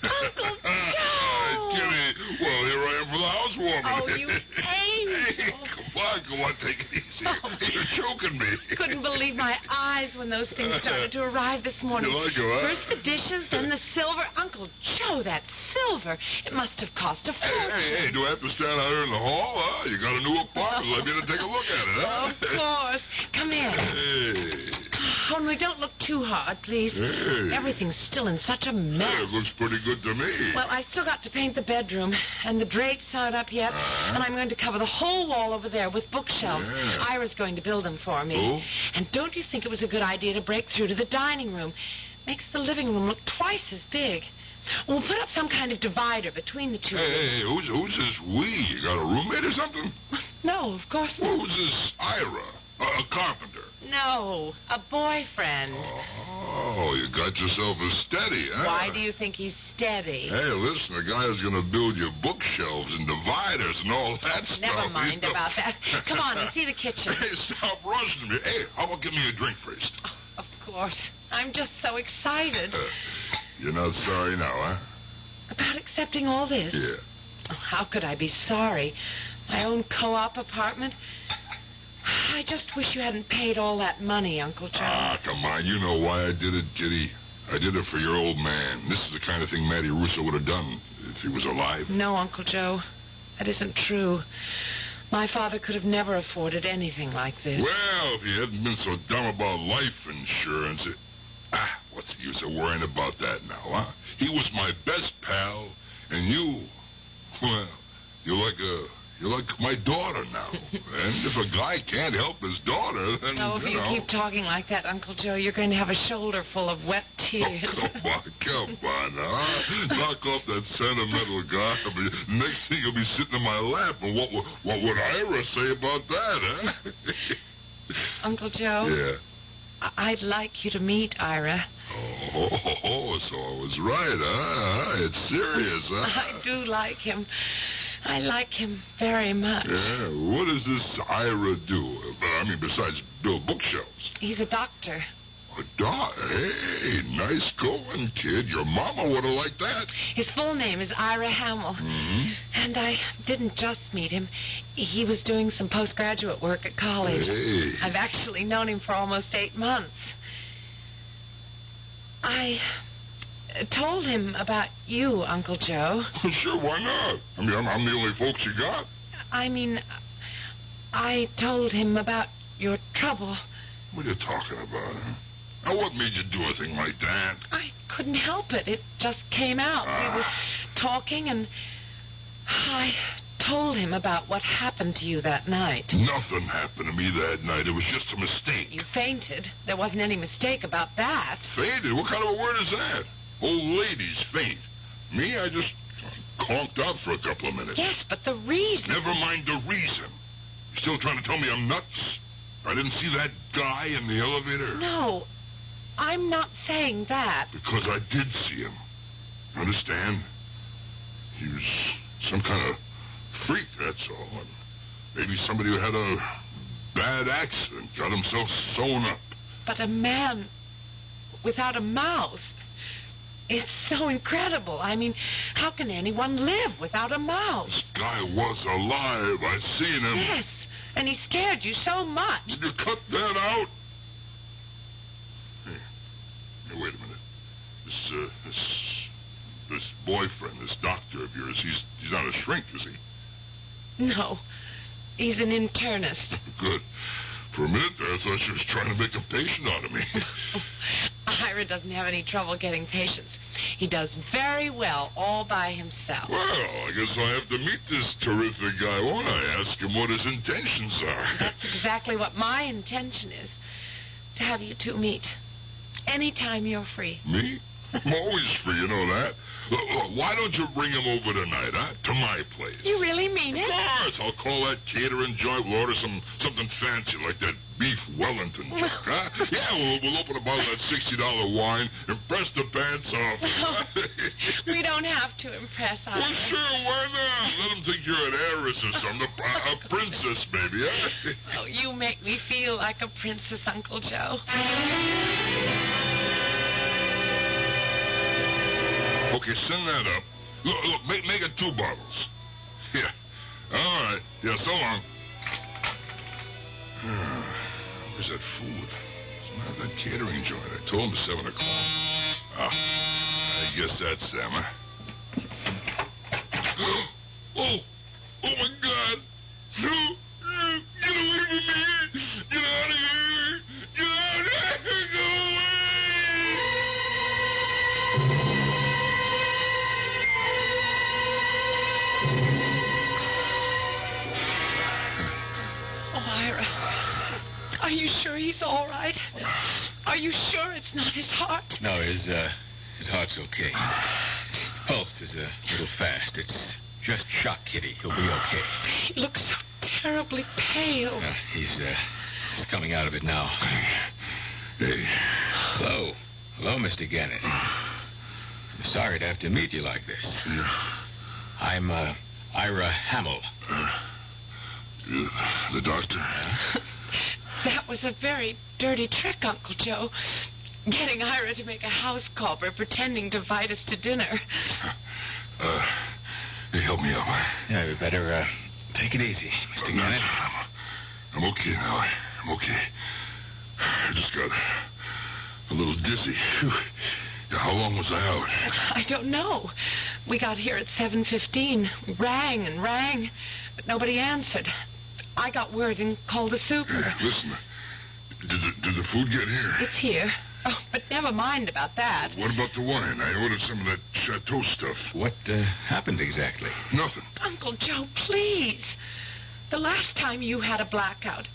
Speaker 21: Uncle Joe!
Speaker 20: Kitty, well, here I am for the housewarming.
Speaker 21: Oh, you angel.
Speaker 20: Hey, come on, take it easy.
Speaker 21: Oh.
Speaker 20: You're choking me.
Speaker 21: Couldn't believe my eyes when those things started to arrive this morning.
Speaker 20: You like it, huh?
Speaker 21: First the dishes, then the silver. Uncle Joe, that silver. It must have cost a fortune.
Speaker 20: Hey, do I have to stand out here in the hall, huh? You got a new apartment. Let me in and take a look at it, huh?
Speaker 21: Of course. Come in.
Speaker 20: Hey.
Speaker 21: Only don't look too hard, please.
Speaker 20: Hey.
Speaker 21: Everything's still in such a mess.
Speaker 20: Hey, it looks pretty good to me.
Speaker 21: Well, I still got to paint the bedroom, and the drapes aren't up yet, and I'm going to cover the whole wall over there with bookshelves.
Speaker 20: Yeah.
Speaker 21: Ira's going to build them for me.
Speaker 20: Oh?
Speaker 21: And don't you think it was a good idea to break through to the dining room? Makes the living room look twice as big. We'll put up some kind of divider between the two rooms.
Speaker 20: Hey, who's this we? You got a roommate or something?
Speaker 21: No, of course not.
Speaker 20: Who's this Ira? A carpenter.
Speaker 21: No, a boyfriend.
Speaker 20: Oh, you got yourself a steady, huh?
Speaker 21: Why do you think he's steady?
Speaker 20: Hey, listen, the guy who's going to build your bookshelves and dividers and all that stuff.
Speaker 21: Never mind about that. Come on and see the kitchen.
Speaker 20: Hey, stop rushing me. Hey, how about give me a drink first?
Speaker 21: Oh, of course. I'm just so excited.
Speaker 20: You're not sorry now, huh?
Speaker 21: About accepting all this?
Speaker 20: Yeah.
Speaker 21: Oh, how could I be sorry? My own co-op apartment? I just wish you hadn't paid all that money, Uncle Joe.
Speaker 20: Ah, come on. You know why I did it, Kitty. I did it for your old man. This is the kind of thing Matty Russo would have done if he was alive.
Speaker 21: No, Uncle Joe. That isn't true. My father could have never afforded anything like this.
Speaker 20: Well, if he hadn't been so dumb about life insurance... what's the use of worrying about that now, huh? He was my best pal, and you... Well, you're like my daughter now. And if a guy can't help his daughter, then,
Speaker 21: if you keep talking like that, Uncle Joe, you're going to have a shoulder full of wet tears.
Speaker 20: Oh, come on, huh? Knock off that sentimental garbage. Next thing you'll be sitting in my lap, and what would Ira say about that, huh?
Speaker 21: Uncle Joe?
Speaker 20: Yeah?
Speaker 21: I'd like you to meet Ira.
Speaker 20: Oh, so I was right, huh? It's serious, huh?
Speaker 21: I do like him. I like him very much.
Speaker 20: Yeah, what does this Ira do? I mean, besides build bookshelves?
Speaker 21: He's a doctor.
Speaker 20: A doctor? Hey, nice going, kid. Your mama would have liked that.
Speaker 21: His full name is Ira Hamill.
Speaker 20: Mm-hmm.
Speaker 21: And I didn't just meet him. He was doing some postgraduate work at college.
Speaker 20: Hey.
Speaker 21: I've actually known him for almost 8 months. I told him about you, Uncle Joe.
Speaker 20: Sure, why not? I mean, I'm the only folks you got.
Speaker 21: I mean, I told him about your trouble.
Speaker 20: What are you talking about, huh? Now, what made you do a thing like that?
Speaker 21: I couldn't help it. It just came out. We were talking, and I told him about what happened to you that night.
Speaker 20: Nothing happened to me that night. It was just a mistake.
Speaker 21: You fainted. There wasn't any mistake about that.
Speaker 20: Fainted? What kind of a word is that? Old ladies faint. Me, I just conked out for a couple of minutes.
Speaker 21: Yes, but the reason...
Speaker 20: Never mind the reason. You still trying to tell me I'm nuts? I didn't see that guy in the elevator?
Speaker 21: No, I'm not saying that.
Speaker 20: Because I did see him. Understand? He was some kind of freak, that's all. And maybe somebody who had a bad accident, got himself sewn up.
Speaker 21: But a man without a mouth... It's so incredible. I mean, how can anyone live without a mouth?
Speaker 20: This guy was alive. I seen him.
Speaker 21: Yes, and he scared you so much.
Speaker 20: Did you cut that out? Hey, wait a minute. this boyfriend, this doctor of yours, he's not a shrink, is he?
Speaker 21: No. He's an internist.
Speaker 20: Good. For a minute there, I thought she was trying to make a patient out of me.
Speaker 21: Ira doesn't have any trouble getting patients. He does very well all by himself.
Speaker 20: Well, I guess I have to meet this terrific guy, won't I? Ask him what his intentions are.
Speaker 21: That's exactly what my intention is. To have you two meet. Anytime you're free.
Speaker 20: Me? I'm always free, you know that. Look, why don't you bring him over tonight, huh? To my place.
Speaker 21: You really mean it?
Speaker 20: Of course. I'll call that catering joint. We'll order something fancy like that beef Wellington joint, huh? Yeah, we'll open a bottle of that $60 wine, impress the pants off.
Speaker 21: We don't have to impress Ira.
Speaker 20: Well, sure, why not? Let him think you're an heiress or something. A princess, maybe, huh?
Speaker 21: Oh, you make me feel like a princess, Uncle Joe.
Speaker 20: Okay, send that up. Look, make it 2 bottles. Yeah. All right. Yeah, so long. Where's that food? It's not that catering joint. I told him 7 o'clock. I guess that's them, huh? Oh, my God. No. Get away from me. Get out of here. Get out of here. Go away.
Speaker 21: Ira, are you sure he's all right? Are you sure it's not his heart?
Speaker 8: No, his heart's okay. Pulse is a little fast. It's just shock, Kitty. He'll be okay.
Speaker 21: He looks so terribly pale.
Speaker 8: He's coming out of it now. Hey. Hello. Hello, Mr. Gannett. I'm sorry to have to meet you like this.
Speaker 20: Yeah.
Speaker 8: I'm, Ira Hamill.
Speaker 20: The doctor?
Speaker 21: That was a very dirty trick, Uncle Joe. Getting Ira to make a house call by pretending to invite us to dinner.
Speaker 20: Hey, help me up.
Speaker 8: Yeah, we better, take it easy, Mr. Gannett.
Speaker 20: I'm okay now. I'm okay. I just got a little dizzy. Yeah, how long was I out?
Speaker 21: I don't know. We got here at 7:15. We rang and rang, but nobody answered. I got word and called the super.
Speaker 20: Hey, listen, did the food get here?
Speaker 21: It's here. Oh, but never mind about that.
Speaker 20: What about the wine? I ordered some of that chateau stuff.
Speaker 8: What happened exactly?
Speaker 20: Nothing.
Speaker 21: Uncle Joe, please. The last time you had a blackout.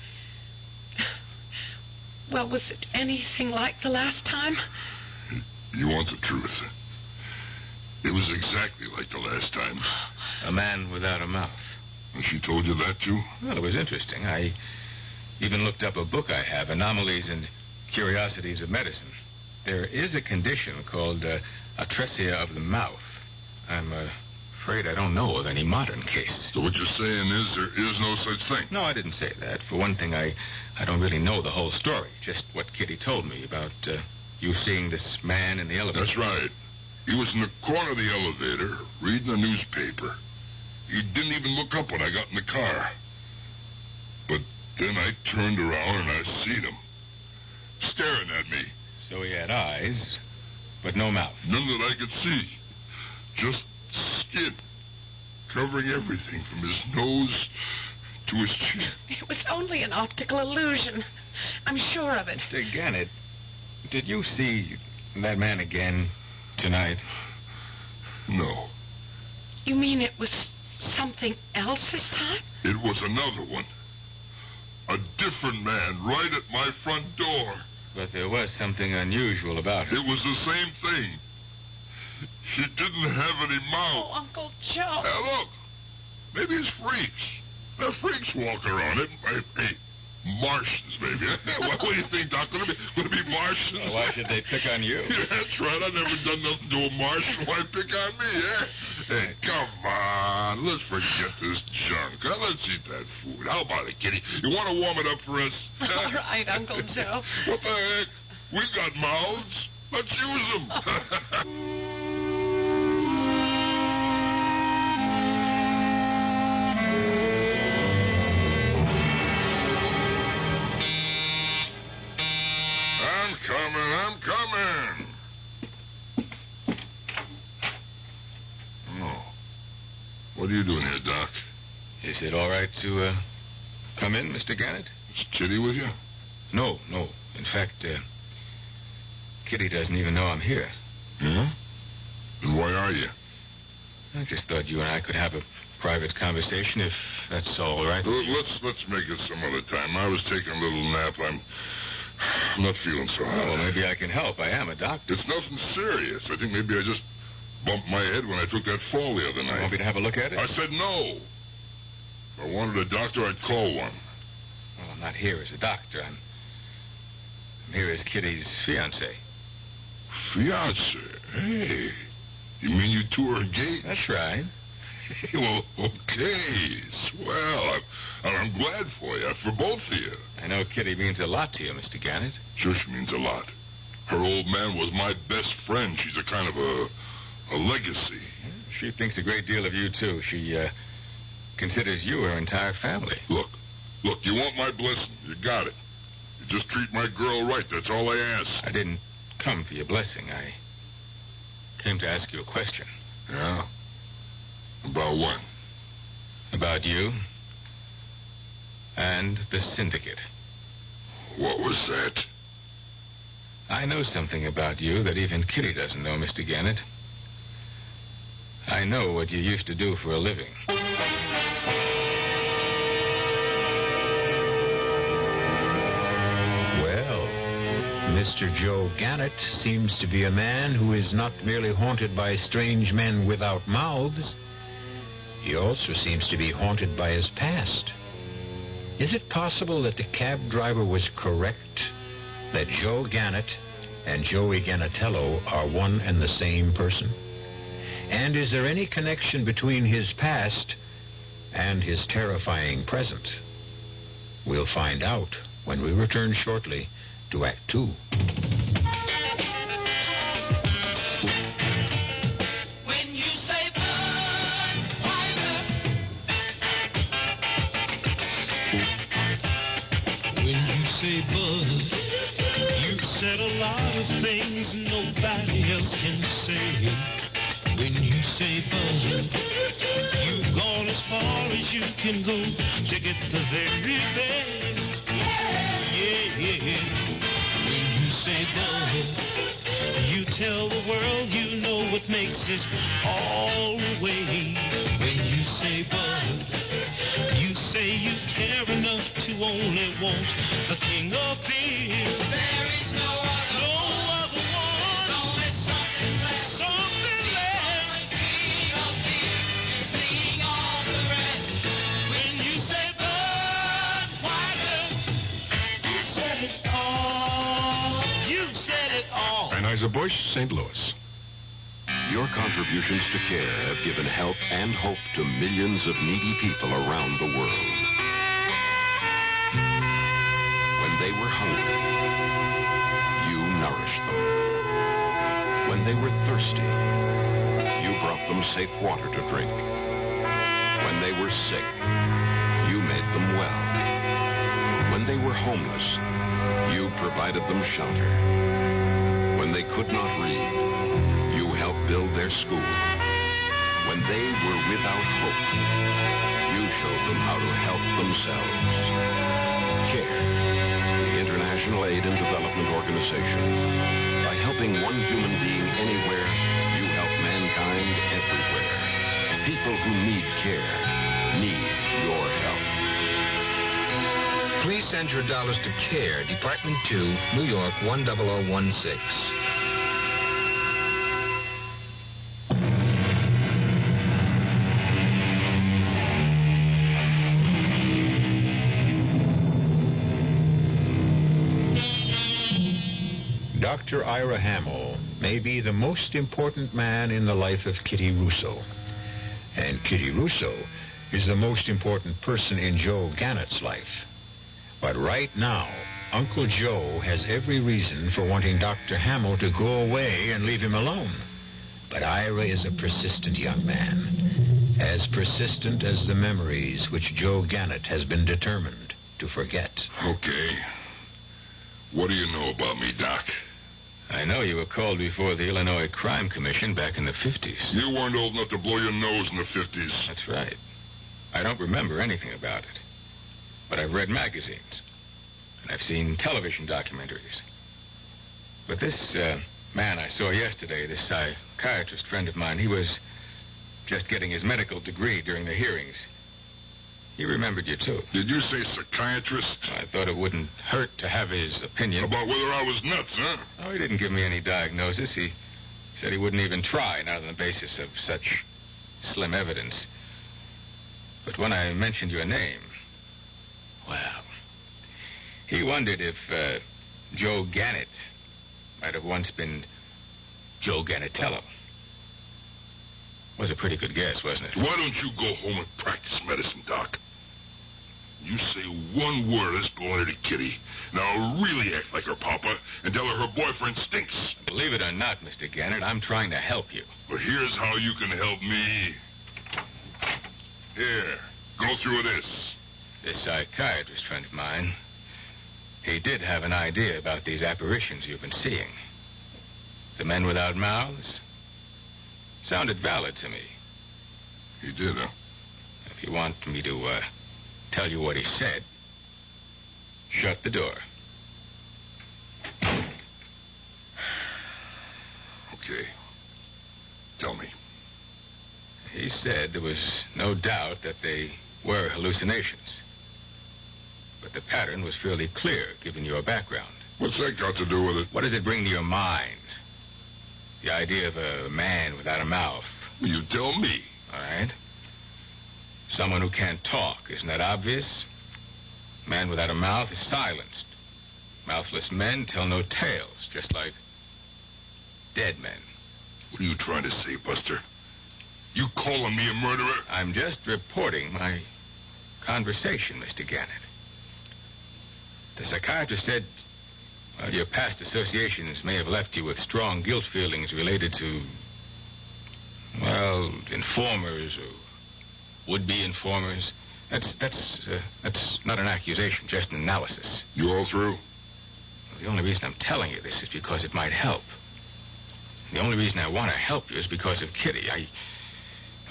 Speaker 21: Well, was it anything like the last time?
Speaker 20: You want the truth? It was exactly like the last time.
Speaker 8: A man without a mouth.
Speaker 20: And she told you that, too?
Speaker 8: Well, it was interesting. I even looked up a book I have, Anomalies and Curiosities of Medicine. There is a condition called atresia of the mouth. I'm afraid I don't know of any modern case.
Speaker 20: So what you're saying is there is no such thing?
Speaker 8: No, I didn't say that. For one thing, I don't really know the whole story. Just what Kitty told me about you seeing this man in the elevator.
Speaker 20: That's right. He was in the corner of the elevator, reading the newspaper. He didn't even look up when I got in the car. But then I turned around and I seen him, staring at me.
Speaker 8: So he had eyes, but no mouth.
Speaker 20: None that I could see. Just skin, covering everything from his nose to his chin.
Speaker 21: It was only an optical illusion. I'm sure of it.
Speaker 8: Mr. Gannett, did you see that man again tonight?
Speaker 20: No.
Speaker 21: You mean it was something else this time?
Speaker 20: It was another one. A different man right at my front door.
Speaker 8: But there was something unusual about him.
Speaker 20: It was the same thing. He didn't have any mouth.
Speaker 21: Oh, Uncle Joe.
Speaker 20: Hey, look. Maybe it's freaks. There are freaks walking around. Hey, Martians, maybe. What do you think, Doc? Going to be Martians?
Speaker 8: Well, why should they pick on you?
Speaker 20: Yeah, that's right. I've never done nothing to a Martian. Why pick on me, eh? Hey, come on. Let's forget this junk. Let's eat that food. How about it, Kitty? You want to warm it up for us?
Speaker 21: All right, Uncle Joe.
Speaker 20: What the heck? We got mouths. Let's use them. I'm coming. What are you doing here, Doc?
Speaker 8: Is it all right to come in, Mr. Gannett?
Speaker 20: Is Kitty with you?
Speaker 8: No. In fact, Kitty doesn't even know I'm here.
Speaker 20: Yeah? And why are you?
Speaker 8: I just thought you and I could have a private conversation, if that's all right.
Speaker 20: Let's make it some other time. I was taking a little nap. I'm not feeling so hot.
Speaker 8: Well, maybe I can help. I am a doctor.
Speaker 20: It's nothing serious. I think maybe I just bumped my head when I took that fall the other night.
Speaker 8: You want me to have a look at it?
Speaker 20: I said no. If I wanted a doctor, I'd call one.
Speaker 8: Well, I'm not here as a doctor. I'm here as Kitty's fiancé.
Speaker 20: Fiancé? Hey, you mean you two are engaged?
Speaker 8: That's right.
Speaker 20: Well, okay, swell. I'm glad for you, for both of you.
Speaker 8: I know Kitty means a lot to you, Mr. Gannett.
Speaker 20: Sure, she means a lot. Her old man was my best friend. She's a kind of a legacy.
Speaker 8: She thinks a great deal of you, too. She considers you her entire family.
Speaker 20: Look, you want my blessing. You got it. You just treat my girl right. That's all I ask.
Speaker 8: I didn't come for your blessing. I came to ask you a question.
Speaker 20: Yeah? About what?
Speaker 8: About you and the syndicate.
Speaker 20: What was that?
Speaker 8: I know something about you that even Kitty doesn't know, Mr. Gannett. I know what you used to do for a living.
Speaker 27: Well, Mr. Joe Gannett seems to be a man who is not merely haunted by strange men without mouths. He also seems to be haunted by his past. Is it possible that the cab driver was correct? That Joe Gannett and Joey Gannatello are one and the same person? And is there any connection between his past and his terrifying present? We'll find out when we return shortly to Act 2.
Speaker 6: Say, Bud, you've said a lot of things nobody else can say. When you say, Bud, you've gone as far as you can go to get the very best. Yeah. When you say, Bud, you tell the world you know what makes it all the way. When you say, Bud, you say you care enough to only want the king of beer. There is no other one. Only something less. King of beer is leading all the rest. When you say Budweiser, you said it all. You said it all.
Speaker 10: Anheuser-Busch, St. Louis.
Speaker 22: Your contributions to care have given help and hope to millions of needy people around the world. When they were hungry, you nourished them. When they were thirsty, you brought them safe water to drink. When they were sick, you made them well. When they were homeless, you provided them shelter. When they could not read, you helped build their school. When they were without hope, you showed them how to help themselves. CARE, the International Aid and Development Organization. By helping one human being anywhere, you help mankind everywhere. People who need care need your help.
Speaker 3: Please send your dollars to CARE, Department 2, New York 10016.
Speaker 27: Dr. Ira Hamill may be the most important man in the life of Kitty Russo. And Kitty Russo is the most important person in Joe Gannett's life. But right now, Uncle Joe has every reason for wanting Dr. Hamill to go away and leave him alone. But Ira is a persistent young man, as persistent as the memories which Joe Gannett has been determined to forget.
Speaker 20: Okay. What do you know about me, Doc?
Speaker 8: I know you were called before the Illinois Crime Commission back in the 50s.
Speaker 20: You weren't old enough to blow your nose in the 50s.
Speaker 8: That's right. I don't remember anything about it. But I've read magazines. And I've seen television documentaries. But this man I saw yesterday, this psychiatrist friend of mine, he was just getting his medical degree during the hearings. He remembered you, too.
Speaker 20: Did you say psychiatrist?
Speaker 8: I thought it wouldn't hurt to have his opinion.
Speaker 20: About whether I was nuts, huh?
Speaker 8: Oh, he didn't give me any diagnosis. He said he wouldn't even try, not on the basis of such slim evidence. But when I mentioned your name, well, he wondered if Joe Gannett might have once been Joe Gannatello. Was a pretty good guess, wasn't it?
Speaker 20: Why don't you go home and practice medicine, Doc? You say one word of this going to Kitty. Now really act like her papa and tell her her boyfriend stinks.
Speaker 8: Believe it or not, Mr. Gannett, I'm trying to help you.
Speaker 20: Well, here's how you can help me. Here, go through this.
Speaker 8: This psychiatrist friend of mine, he did have an idea about these apparitions you've been seeing. The men without mouths sounded valid to me.
Speaker 20: He did, huh?
Speaker 8: If you want me to tell you what he said, shut the door.
Speaker 20: Okay. Tell me.
Speaker 8: He said there was no doubt that they were hallucinations. But the pattern was fairly clear, given your background.
Speaker 20: What's that got to do with it?
Speaker 8: What does it bring to your mind? The idea of a man without a mouth.
Speaker 20: Well, you tell me.
Speaker 8: All right. Someone who can't talk. Isn't that obvious? A man without a mouth is silenced. Mouthless men tell no tales, just like dead men.
Speaker 20: What are you trying to say, Buster? You calling me a murderer?
Speaker 8: I'm just reporting my conversation, Mr. Gannett. The psychiatrist said, well, your past associations may have left you with strong guilt feelings related to, well, informers or would-be informers. That's not an accusation, just an analysis.
Speaker 20: You all through?
Speaker 8: Well, the only reason I'm telling you this is because it might help. The only reason I want to help you is because of Kitty.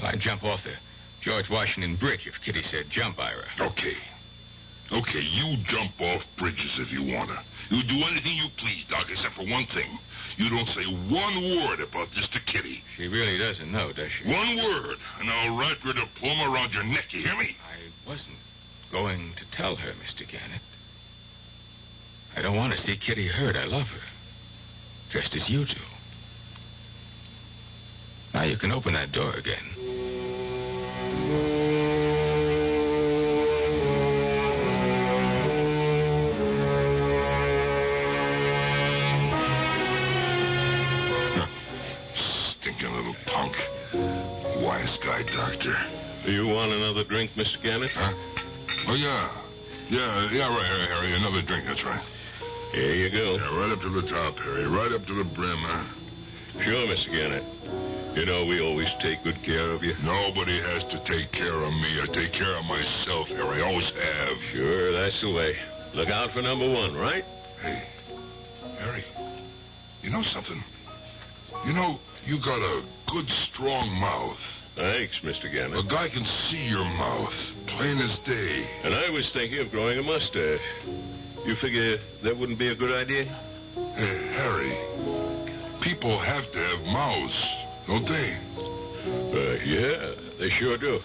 Speaker 8: I'd jump off the George Washington Bridge if Kitty said jump, Ira.
Speaker 20: Okay, you jump off bridges if you want to. You do anything you please, Doc, except for one thing. You don't say one word about this to Kitty.
Speaker 8: She really doesn't know, does she?
Speaker 20: One word, and I'll wrap your diploma around your neck, you hear me?
Speaker 8: I wasn't going to tell her, Mr. Gannett. I don't want to see Kitty hurt. I love her. Just as you do. Now you can open that door again.
Speaker 20: Stinking little punk. Wise guy, doctor.
Speaker 18: Do you want another drink, Mr. Gannett?
Speaker 20: Huh? Oh, yeah. Yeah, right, Harry. Another drink, that's right.
Speaker 18: Here you go.
Speaker 20: Yeah, right up to the top, Harry. Right up to the brim, huh?
Speaker 18: Sure, Mr. Gannett. You know, we always take good care of you.
Speaker 20: Nobody has to take care of me. I take care of myself, Harry. I always have.
Speaker 18: Sure, that's the way. Look out for number one, right?
Speaker 20: Hey, Harry, you know something? You know, you got a good, strong mouth.
Speaker 18: Thanks, Mr. Gannett.
Speaker 20: A guy can see your mouth, plain as day.
Speaker 18: And I was thinking of growing a mustache. You figure that wouldn't be a good idea?
Speaker 20: Hey, Harry, people have to have mouths, don't they?
Speaker 18: Yeah, they sure do.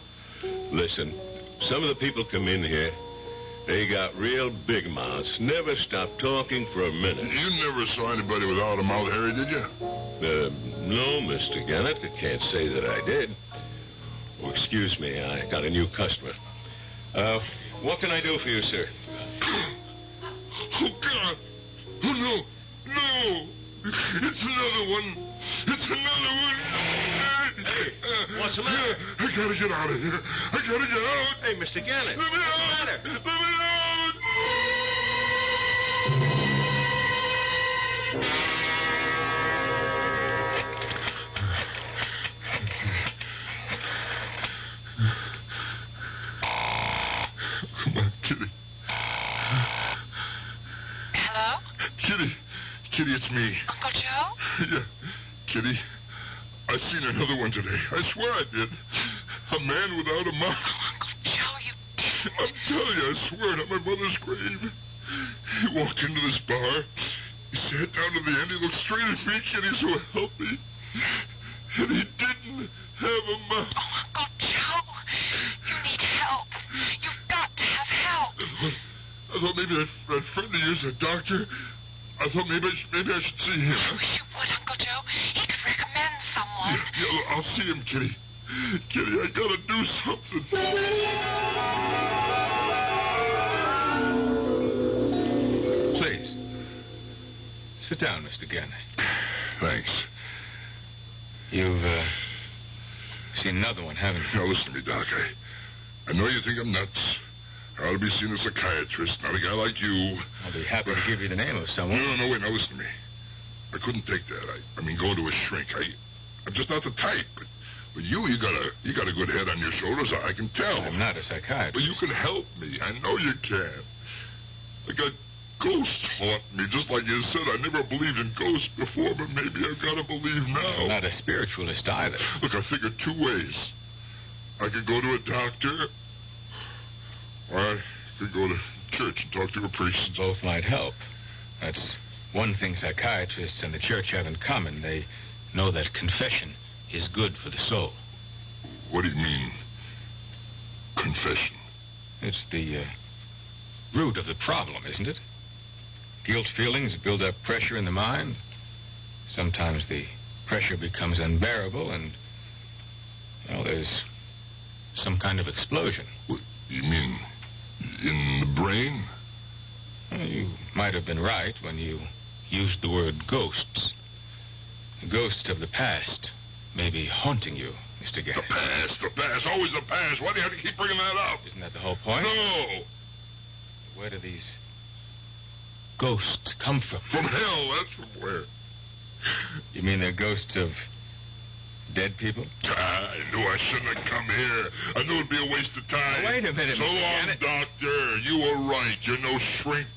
Speaker 18: Listen, some of the people come in here, they got real big mouths, never stop talking for a minute.
Speaker 20: You never saw anybody without a mouth, Harry, did you?
Speaker 18: No, Mr. Gannett, I can't say that I did. Oh, excuse me, I got a new customer. What can I do for you, sir?
Speaker 20: Oh, God. Oh, no. No. It's another one. It's another one.
Speaker 18: Hey, what's the matter?
Speaker 20: I gotta get out of here. I gotta get out.
Speaker 18: Hey, Mr. Gannett.
Speaker 20: Let me
Speaker 18: what's
Speaker 20: out.
Speaker 18: the matter?
Speaker 20: Let me out. Come on, Kitty.
Speaker 1: Hello?
Speaker 20: Kitty. Kitty, it's me.
Speaker 21: Uncle Joe?
Speaker 20: Yeah. Kitty, I seen another one today. I swear I did. A man without a mouth.
Speaker 21: Oh, Uncle Joe, you didn't.
Speaker 20: I'm telling you, I swear it on my mother's grave. He walked into this bar. He sat down to the end. He looked straight at me, Kitty, so help me. And he didn't have a mouth.
Speaker 21: Oh, Uncle Joe, you need help. You've got to have help.
Speaker 20: I thought maybe that friend of yours, a doctor, I thought maybe I should see him.
Speaker 21: I wish you would, Uncle Joe. He could recommend someone.
Speaker 20: Yeah, I'll see him, Kitty. Kitty, I gotta do something.
Speaker 8: Please. Sit down, Mr. Gannon.
Speaker 20: Thanks.
Speaker 8: You've, seen another one, haven't you?
Speaker 20: Now, listen to me, Doc. I know you think I'm nuts. I ought to be seen as a psychiatrist, not a guy like you.
Speaker 8: I'll be happy to give you the name of someone.
Speaker 20: No, wait, now listen to me. I couldn't take that. I mean, going to a shrink. I'm just not the type. But you got a good head on your shoulders. I can tell.
Speaker 8: I'm not a psychiatrist.
Speaker 20: But you can help me. I know you can. I got ghosts haunt me, just like you said. I never believed in ghosts before, but maybe I've got to believe now.
Speaker 8: I'm not a spiritualist either.
Speaker 20: Look, I figured two ways. I could go to a doctor, or I could go to church and talk to a priest.
Speaker 8: Both might help. That's one thing psychiatrists and the church have in common. They know that confession is good for the soul.
Speaker 20: What do you mean, confession?
Speaker 8: It's the root of the problem, isn't it? Guilt feelings build up pressure in the mind. Sometimes the pressure becomes unbearable and, well, there's some kind of explosion.
Speaker 20: What, you mean in the brain?
Speaker 8: Well, you might have been right when you used the word ghosts. The ghosts of the past may be haunting you, Mr. Gannon.
Speaker 20: The past, always the past. Why do you have to keep bringing that up?
Speaker 8: Isn't that the whole point?
Speaker 20: No.
Speaker 8: Where do these ghosts come from?
Speaker 20: From hell, that's from where.
Speaker 8: You mean they're ghosts of dead people?
Speaker 20: I knew I shouldn't have come here. I knew it'd be a waste of time.
Speaker 8: Now, wait a minute,
Speaker 20: So
Speaker 8: Mr.
Speaker 20: long,
Speaker 8: Gannon.
Speaker 20: doctor. You were right. You're no shrink.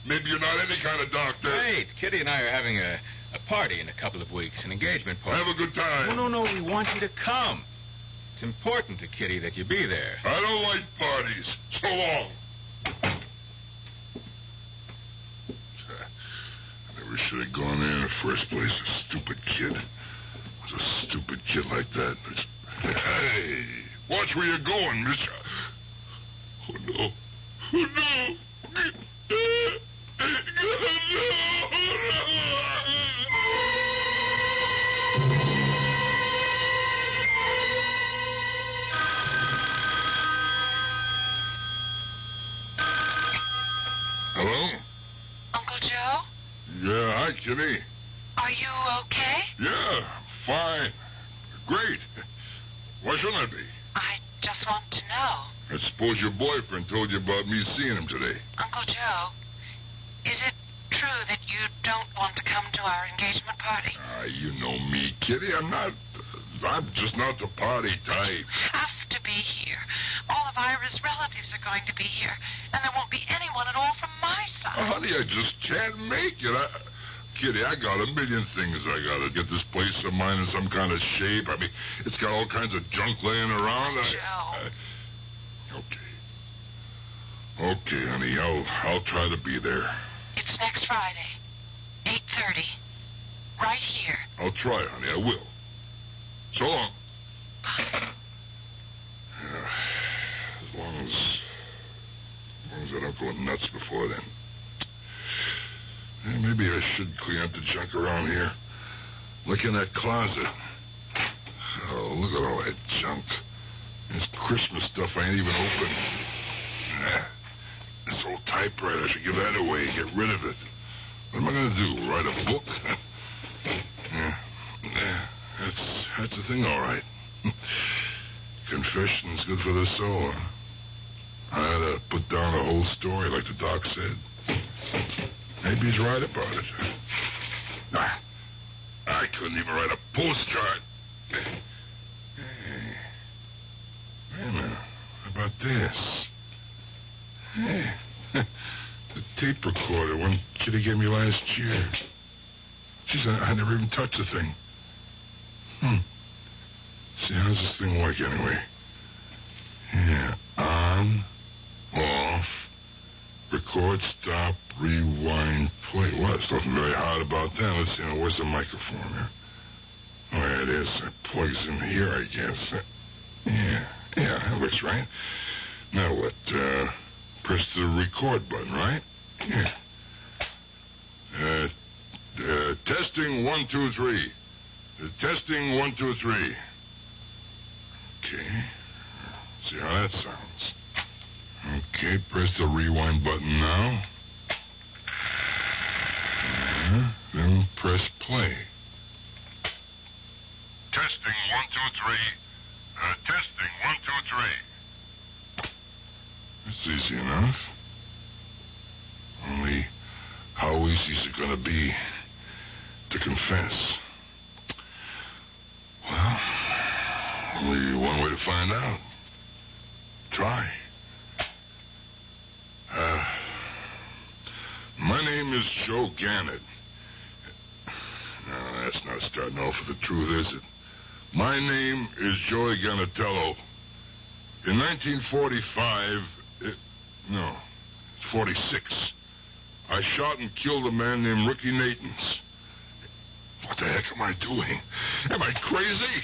Speaker 20: Maybe you're not any kind of doctor.
Speaker 8: Wait, Kitty and I are having a party in a couple of weeks, an engagement party.
Speaker 20: Have a good time.
Speaker 8: No, we want you to come. It's important to Kitty that you be there.
Speaker 20: I don't like parties. So long. I never should have gone there in the first place. A stupid kid. I was a stupid kid like that. Hey, watch where you're going, mister. Oh, no. Oh, no. Hello?
Speaker 21: Uncle Joe?
Speaker 20: Yeah, hi, Kitty.
Speaker 21: Are you okay?
Speaker 20: Yeah, fine. Great. Why shouldn't I be?
Speaker 21: I just want to know.
Speaker 20: I suppose your boyfriend told you about me seeing him today.
Speaker 21: Uncle Joe, is it true that you don't want to come to our engagement party?
Speaker 20: You know me, Kitty. I'm just not the party type.
Speaker 21: You have to be here. All of Ira's relatives are going to be here, and there won't be anyone at all from my side.
Speaker 20: Oh, honey, I just can't make it. Kitty, I got a million things I got to get this place of mine in some kind of shape. I mean, it's got all kinds of junk laying around. Okay, honey, I'll try to be there.
Speaker 21: It's next Friday, 8:30, right here.
Speaker 20: I'll try, honey, I will. So long. As long as I don't go nuts before then. Yeah, maybe I should clean up the junk around here. Look in that closet. Oh, look at all that junk. There's Christmas stuff I ain't even opened. This old typewriter, I should give that away, get rid of it. What am I going to do, write a book? Yeah, that's the thing, all right. Confession's good for the soul. I had to put down a whole story like the doc said. Maybe he's right about it. I couldn't even write a postcard. Hey, wait a minute. How about this? Hey, the tape recorder one Kitty gave me last year. Geez, I never even touched the thing. See, how's this thing work anyway? Yeah, on, off, record, stop, rewind, play. Well, there's nothing very hard about that. Let's see, where's the microphone here? Oh, yeah, it is. It plugs in here, I guess. Yeah, that looks right. Now what? Press the record button, right? Yeah. Testing 1, 2, 3. Testing 1, 2, 3. Okay. See how that sounds. Okay, press the rewind button now. Then press play. Testing 1, 2, 3. Testing 1, 2, 3. That's easy enough. Only, how easy is it going to be to confess? Well, only one way to find out. Try. My name is Joe Gannett. No, that's not starting off with the truth, is it? My name is Joey Gannatello. In 1945, 46, I shot and killed a man named Ricky Natans. What the heck am I doing? Am I crazy?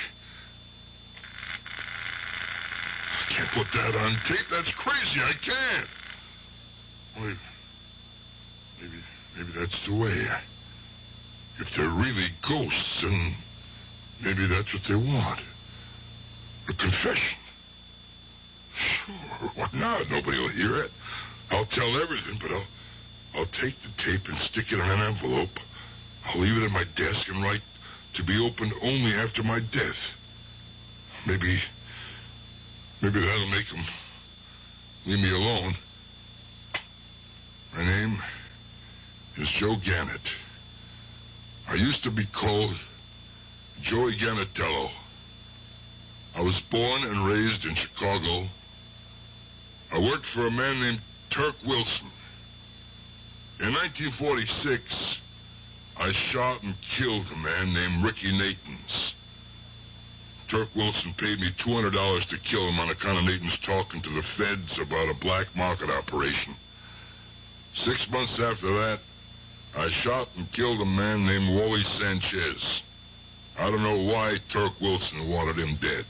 Speaker 20: I can't put that on tape. That's crazy. I can't. Wait. Maybe that's the way. If they're really ghosts, then maybe that's what they want. A confession. Sure, why not? Nobody will hear it. I'll tell everything, but I'll take the tape and stick it in an envelope. I'll leave it at my desk and write to be opened only after my death. Maybe that'll make them leave me alone. My name is Joe Gannett. I used to be called Joey Gannatello. I was born and raised in Chicago. I worked for a man named Turk Wilson. In 1946, I shot and killed a man named Ricky Natans. Turk Wilson paid me $200 to kill him on account of Natans talking to the feds about a black market operation. 6 months after that, I shot and killed a man named Wally Sanchez. I don't know why Turk Wilson wanted him dead.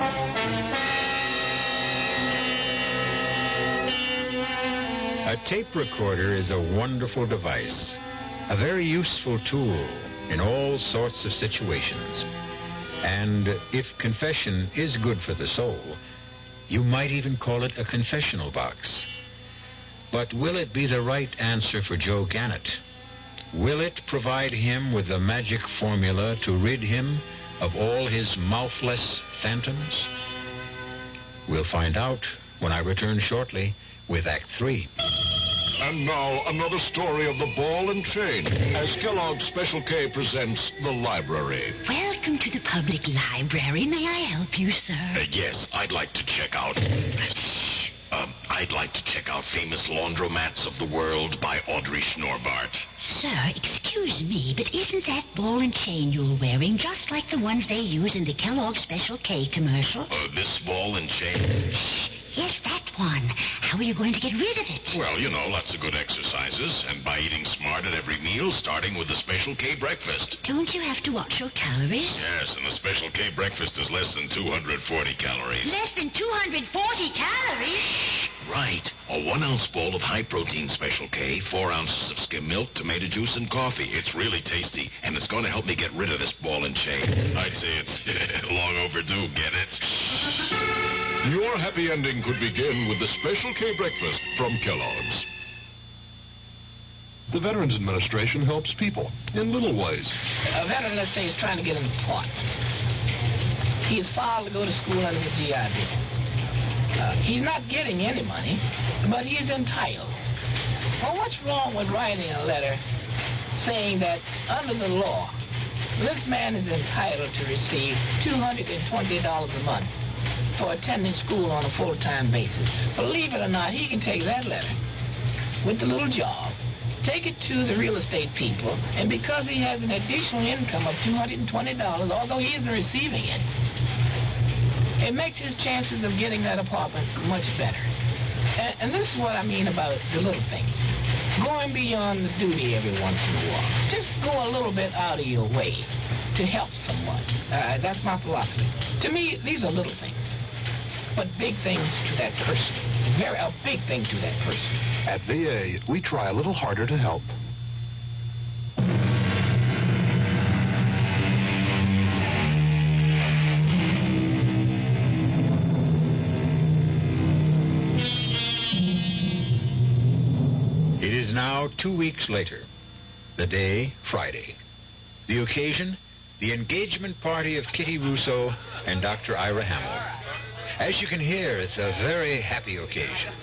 Speaker 27: A tape recorder is a wonderful device, a very useful tool in all sorts of situations. And if confession is good for the soul, you might even call it a confessional box. But will it be the right answer for Joe Gannett? Will it provide him with the magic formula to rid him of all his mouthless phantoms? We'll find out when I return shortly with Act 3.
Speaker 10: And now, another story of the ball and chain, as Kellogg's Special K presents The Library.
Speaker 2: Welcome to the public library. May I help you, sir?
Speaker 13: Yes, I'd like to check out... I'd like to check out Famous Laundromats of the World by Audrey Schnorbart.
Speaker 2: Sir, excuse me, but isn't that ball and chain you're wearing just like the ones they use in the Kellogg's Special K commercial?
Speaker 13: This ball and chain?
Speaker 2: Yes, that one. How are you going to get rid of it?
Speaker 13: Well, you know, lots of good exercises, and by eating smart at every meal, starting with the Special K breakfast.
Speaker 2: Don't you have to watch your calories?
Speaker 13: Yes, and the Special K breakfast is less than 240 calories.
Speaker 2: Less than 240 calories?
Speaker 13: Right. A 1-ounce bowl of high-protein Special K, 4 ounces of skim milk, tomato juice, and coffee. It's really tasty, and it's going to help me get rid of this ball and chain. I'd say it's long overdue, get it?
Speaker 10: Your happy ending could begin with the Special K breakfast from Kellogg's. The Veterans Administration helps people in little ways.
Speaker 15: A veteran, let's say, is trying to get into port. He is filed to go to school under the GI Bill. He's not getting any money, but he's entitled. Well, what's wrong with writing a letter saying that under the law, this man is entitled to receive $220 a month for attending school on a full-time basis? Believe it or not, he can take that letter with the little job, take it to the real estate people, and because he has an additional income of $220, although he isn't receiving it, it makes his chances of getting that apartment much better. And this is what I mean about the little things. Going beyond the duty every once in a while. Just go a little bit out of your way to help someone. That's my philosophy. To me, these are little things, but big things to that person. A big thing to that person.
Speaker 10: At VA, we try a little harder to help.
Speaker 27: It is now 2 weeks later. The day, Friday. The occasion, the engagement party of Kitty Russo and Dr. Ira Hamill. As you can hear, it's a very happy occasion.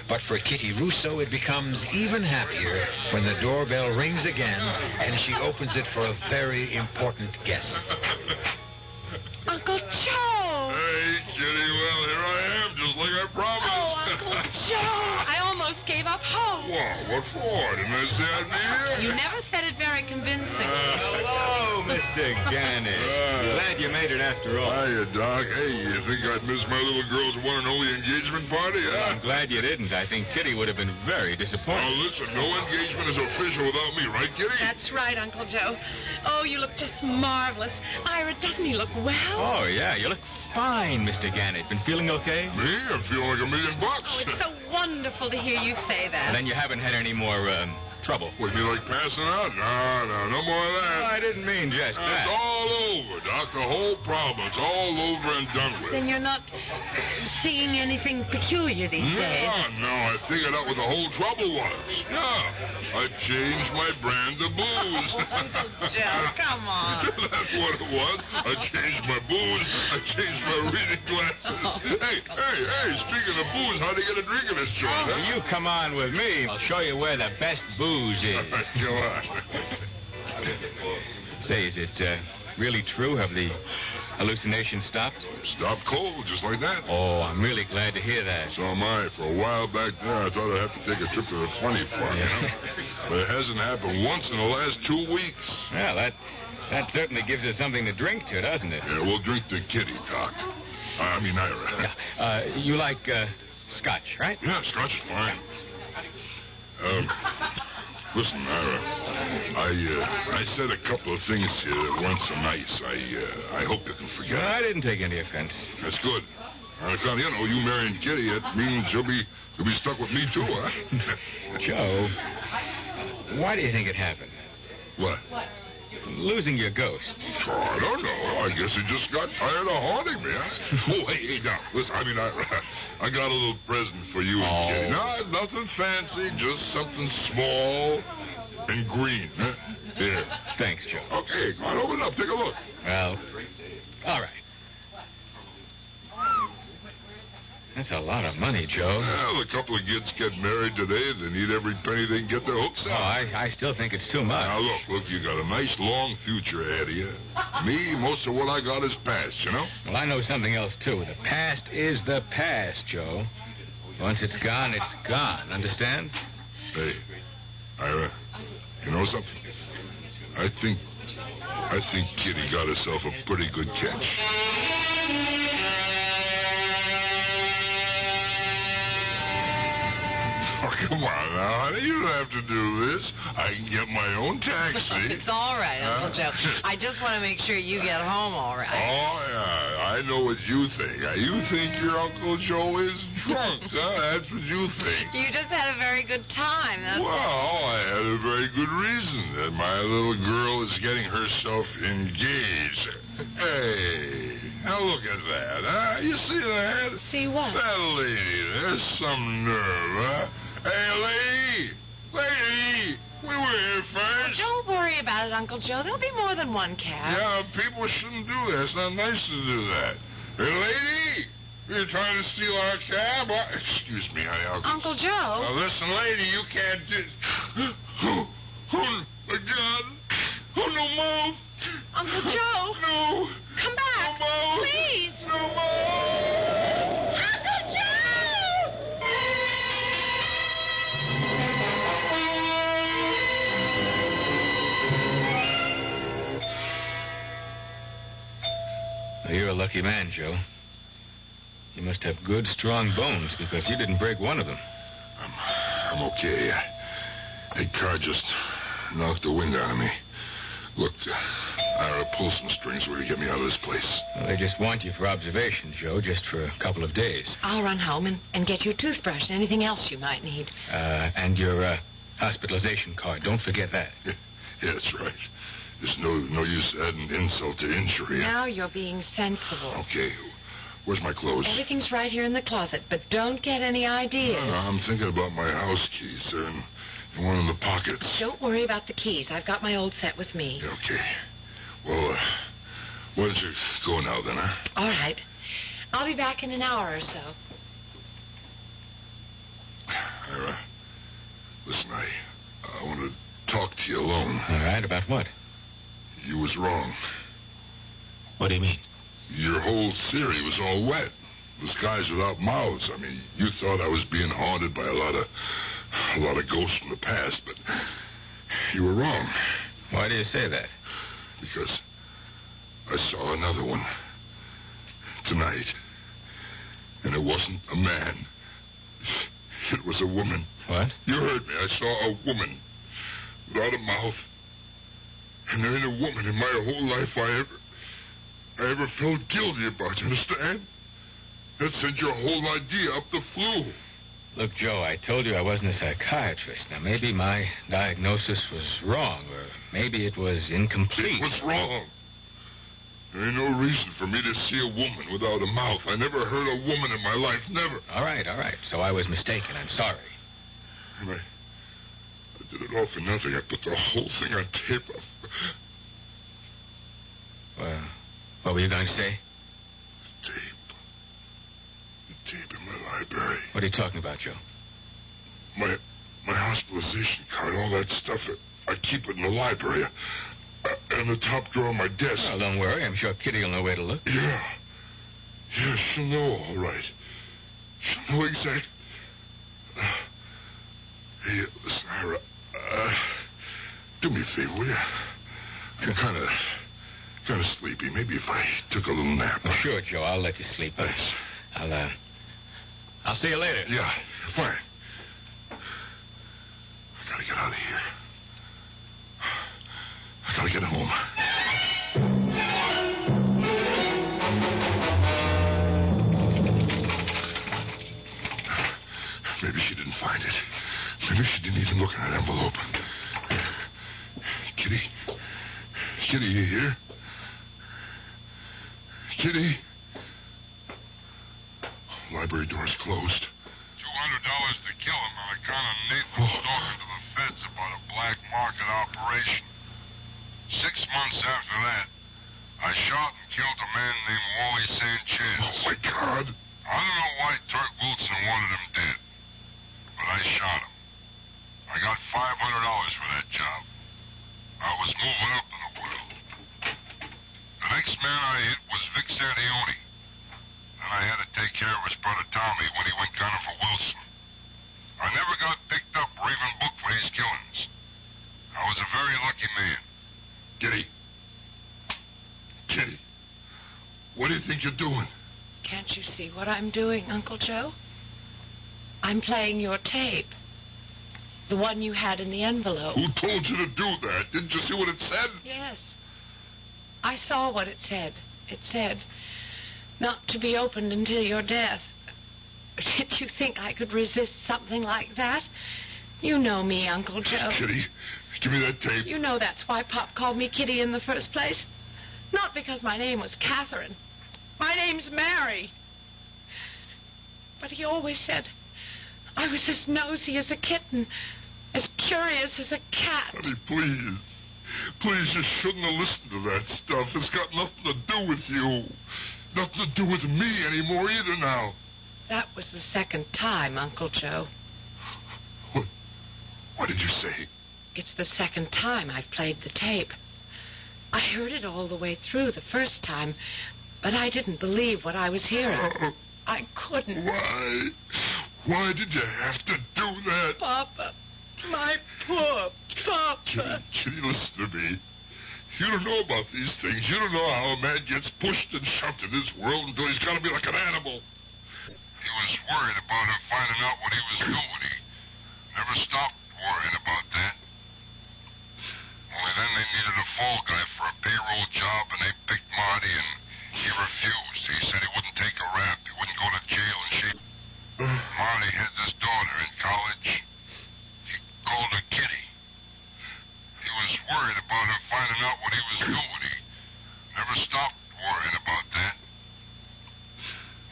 Speaker 27: But for Kitty Russo, it becomes even happier when the doorbell rings again and she opens it for a very important guest.
Speaker 21: Uncle Joe!
Speaker 20: Hey, Kitty, well, here I am, just like I promised.
Speaker 21: Oh, Uncle Joe! I almost gave up hope.
Speaker 20: Well, what for? Didn't I say I'd be here?
Speaker 21: You never said it very convincing.
Speaker 8: Hello, Mr. Gannett. Glad you made it after all.
Speaker 20: Hiya, Doc. Hey, you think I'd miss my little girl's one and only engagement party, huh?
Speaker 8: Well, I'm glad you didn't. I think Kitty would have been very disappointed.
Speaker 20: Now, listen, no engagement is official without me, right, Kitty?
Speaker 21: That's right, Uncle Joe. Oh, you look just marvelous. Ira, doesn't he look well?
Speaker 8: Oh, yeah, you look fine, Mr. Gannett. Been feeling okay?
Speaker 20: Me? I'm feeling like $1 million.
Speaker 21: Oh, it's so wonderful to hear you say that.
Speaker 8: And then you haven't had any more, trouble.
Speaker 20: Would you like passing out? No more of that.
Speaker 8: No, I didn't mean just that.
Speaker 20: It's all over, Doc. The whole problem. It's all over and done with.
Speaker 21: Then you're not seeing anything peculiar these days.
Speaker 20: No, I figured out what the whole trouble was. Yeah, I changed my brand of booze.
Speaker 21: Uncle Joe, come on.
Speaker 20: That's what it was. I changed my booze. I changed my reading glasses. Hey, speaking of booze, how do you get a drink in this joint, huh?
Speaker 8: You come on with me. I'll show you where the best booze is.
Speaker 20: Go on.
Speaker 8: Say, is it really true? Have the hallucinations stopped?
Speaker 20: Stopped cold, just like that.
Speaker 8: Oh, I'm really glad to hear that.
Speaker 20: So am I. For a while back there, I thought I'd have to take a trip to the funny farm, you know? But it hasn't happened once in the last 2 weeks.
Speaker 8: Well, that certainly gives us something to drink to, doesn't it?
Speaker 20: Yeah, we'll drink to Kitty, Doc. I mean, Ira.
Speaker 8: Yeah. You like scotch, right?
Speaker 20: Yeah, scotch is fine. Listen, Ira, I said a couple of things here that weren't so nice. I hope you can forget.
Speaker 8: No, I didn't take any offense.
Speaker 20: That's good. You marrying Kitty, that means you'll be stuck with me too, huh?
Speaker 8: Joe, why do you think it happened?
Speaker 20: What?
Speaker 8: Losing your ghost.
Speaker 20: Oh, I don't know. I guess he just got tired of haunting me, huh? Oh, hey, now, listen, I got a little present for you and Kitty. No, nothing fancy, just something small and green. Huh? Here.
Speaker 8: Thanks, Joe.
Speaker 20: Okay, go on, open it up. Take a look.
Speaker 8: Well, all right. That's a lot of money, Joe.
Speaker 20: Well, a couple of kids get married today. They need every penny they can get their hooks on.
Speaker 8: Oh, I still think it's too much.
Speaker 20: Now, look, you got a nice, long future ahead of you. Me, most of what I got is past, you know?
Speaker 8: Well, I know something else, too. The past is the past, Joe. Once it's gone, it's gone. Understand?
Speaker 20: Hey, Ira, you know something? I think Kitty got herself a pretty good catch. Oh, come on now, honey. You don't have to do this. I can get my own taxi.
Speaker 21: It's all right, Uncle Joe. I just want to make sure you get home all right.
Speaker 20: Oh, yeah. I know what you think. You think your Uncle Joe is drunk, huh? That's what you think.
Speaker 21: You just had a very good time. That's
Speaker 20: well, I had a very good reason that my little girl is getting herself engaged. Hey, now look at that, huh? You see that?
Speaker 21: See what?
Speaker 20: That lady, there's some nerve, huh? Hey, lady, we were here first.
Speaker 21: Don't worry about it, Uncle Joe. There'll be more than one cab.
Speaker 20: Yeah, people shouldn't do that. It's not nice to do that. Hey, lady, you're trying to steal our cab? Excuse me, honey.
Speaker 21: Uncle Joe.
Speaker 20: Now, listen, lady, you can't do... Oh, my God. Oh, no mouth.
Speaker 21: Uncle Joe.
Speaker 20: No.
Speaker 21: Come back.
Speaker 20: No mouth.
Speaker 21: Please.
Speaker 20: No mouth.
Speaker 21: Uncle Joe!
Speaker 8: a lucky man, Joe. You must have good, strong bones because you didn't break one of them.
Speaker 20: I'm okay. That car just knocked the wind out of me. Look, Ira, pull some strings where to get me out of this place.
Speaker 8: Well, they just want you for observation, Joe, just for a couple of days.
Speaker 21: I'll run home and get you a toothbrush and anything else you might need.
Speaker 8: And your hospitalization card. Don't forget that.
Speaker 20: Yeah, that's right. There's no use adding insult to injury.
Speaker 21: Now you're being sensible.
Speaker 20: Okay. Where's my clothes?
Speaker 21: Everything's right here in the closet, but don't get any ideas.
Speaker 20: I'm thinking about my house keys. They're in one of the pockets.
Speaker 21: Don't worry about the keys. I've got my old set with me.
Speaker 20: Yeah, okay. Well, why don't you go now, then, huh?
Speaker 21: All right. I'll be back in an hour or so.
Speaker 20: Ira, listen, I want to talk to you alone.
Speaker 8: All right, about what?
Speaker 20: You was wrong.
Speaker 8: What do you mean?
Speaker 20: Your whole theory was all wet. The skies without mouths. I mean, you thought I was being haunted by a lot of ghosts from the past, but you were wrong.
Speaker 8: Why do you say that?
Speaker 20: Because I saw another one tonight, and it wasn't a man. It was a woman.
Speaker 8: What?
Speaker 20: You heard me. I saw a woman without a mouth, and there ain't a woman in my whole life I ever felt guilty about, you understand? That sent your whole idea up the flue.
Speaker 8: Look, Joe, I told you I wasn't a psychiatrist. Now, maybe my diagnosis was wrong, or maybe it was incomplete.
Speaker 20: It was wrong. There ain't no reason for me to see a woman without a mouth. I never heard a woman in my life, never.
Speaker 8: All right. So I was mistaken. I'm sorry.
Speaker 20: And I did it all for nothing. I put the whole thing on tape.
Speaker 8: Well, what were you going to say?
Speaker 20: The tape in my library.
Speaker 8: What are you talking about, Joe?
Speaker 20: My hospitalization card, all that stuff. I keep it in the library. In the top drawer of my desk.
Speaker 8: Well, don't worry. I'm sure Kitty will know where to look.
Speaker 20: Yeah, she'll know all right. She'll know exactly. Hey, listen, Ira. Do me a favor, will you? I'm kind of sleepy. Maybe if I took a little nap.
Speaker 8: Well, sure, Joe. I'll let you sleep.
Speaker 20: Thanks.
Speaker 8: I'll see you later.
Speaker 20: Yeah, fine. I gotta get out of here. I gotta get home. Maybe she didn't find it. Maybe she didn't even look in that envelope. Kitty? Kitty, you here? Kitty? Library door's closed.
Speaker 7: $200 to kill him on account of Nathan talking to the feds about a black market operation. 6 months after that, I shot and killed a man named Wally Sanchez.
Speaker 20: Oh, my God.
Speaker 7: I don't know why Turk Wilson wanted him dead, but I shot him. I got $500 for that job. I was moving up in the world. The next man I hit was Vic Santioni. Then I had to take care of his brother Tommy when he went gunning for Wilson. I never got picked up or even booked for these killings. I was a very lucky man.
Speaker 20: Kitty, what do you think you're doing?
Speaker 21: Can't you see what I'm doing, Uncle Joe? I'm playing your tape. The one you had in the envelope.
Speaker 20: Who told you to do that? Didn't you see what it said?
Speaker 21: Yes. I saw what it said. It said, not to be opened until your death. Did you think I could resist something like that? You know me, Uncle Joe.
Speaker 20: Kitty, give me that tape.
Speaker 21: You know that's why Pop called me Kitty in the first place. Not because my name was Catherine. My name's Mary. But he always said I was as nosy as a kitten, as curious as a cat.
Speaker 20: Honey, please. Please, you shouldn't have listened to that stuff. It's got nothing to do with you. Nothing to do with me anymore either now.
Speaker 21: That was the second time, Uncle Joe.
Speaker 20: What did you say?
Speaker 21: It's the second time I've played the tape. I heard it all the way through the first time, but I didn't believe what I was hearing. I couldn't.
Speaker 20: Why? Why did you have to do that?
Speaker 21: Papa. My poor Papa.
Speaker 20: Kitty, listen to me. You don't know about these things. You don't know how a man gets pushed and shoved in this world until he's got to be like an animal.
Speaker 7: He was worried about her finding out what he was doing. He never stopped worrying about that. Only then they needed a fall guy for a payroll job, and they picked Marty, and he refused. He said he wouldn't take a rap. He wouldn't go to jail, and she... Marty had this daughter in college. He called her Kitty. He was worried about her finding out what he was doing. He never stopped worrying about that.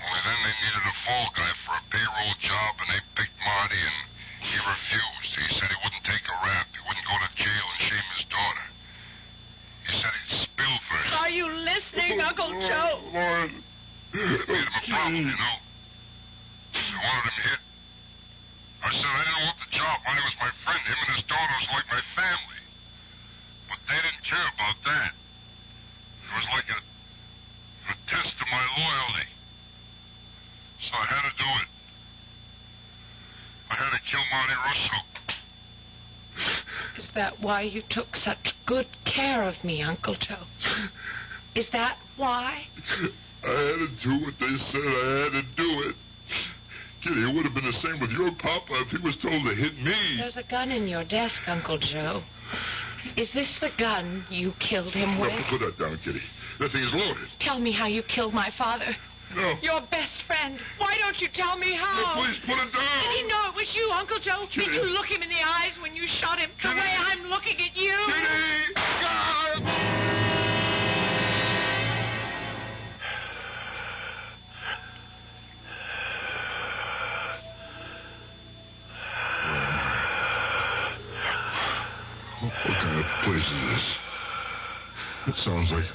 Speaker 7: Only then they needed a fall guy for a payroll job, and they picked Marty, and he refused. He said he wouldn't take a rap. He wouldn't go to jail and shame his daughter. He said he'd spill for her.
Speaker 21: Are you listening, Uncle Joe?
Speaker 20: Lord.
Speaker 7: It made him a problem, you know. I wanted him hit. I said I didn't want the job. Marty was my friend. Him and his daughter was like my family. But they didn't care about that. It was like a test of my loyalty. So I had to do it. I had to kill Marty Russo.
Speaker 21: Is that why you took such good care of me, Uncle Joe? Is that why?
Speaker 20: I had to do what they said I had to do it. Kitty, it would have been the same with your papa if he was told to hit me.
Speaker 21: There's a gun in your desk, Uncle Joe. Is this the gun you killed him with?
Speaker 20: No, put that down, Kitty. That thing is loaded.
Speaker 21: Tell me how you killed my father.
Speaker 20: No.
Speaker 21: Your best friend. Why don't you tell me how?
Speaker 20: No, please, put it down.
Speaker 21: Did he know it was you, Uncle Joe?
Speaker 20: Kitty.
Speaker 21: Did you look him in the eyes when you shot him the way I'm looking at you?
Speaker 20: Kitty! God! What kind of place is this? It sounds like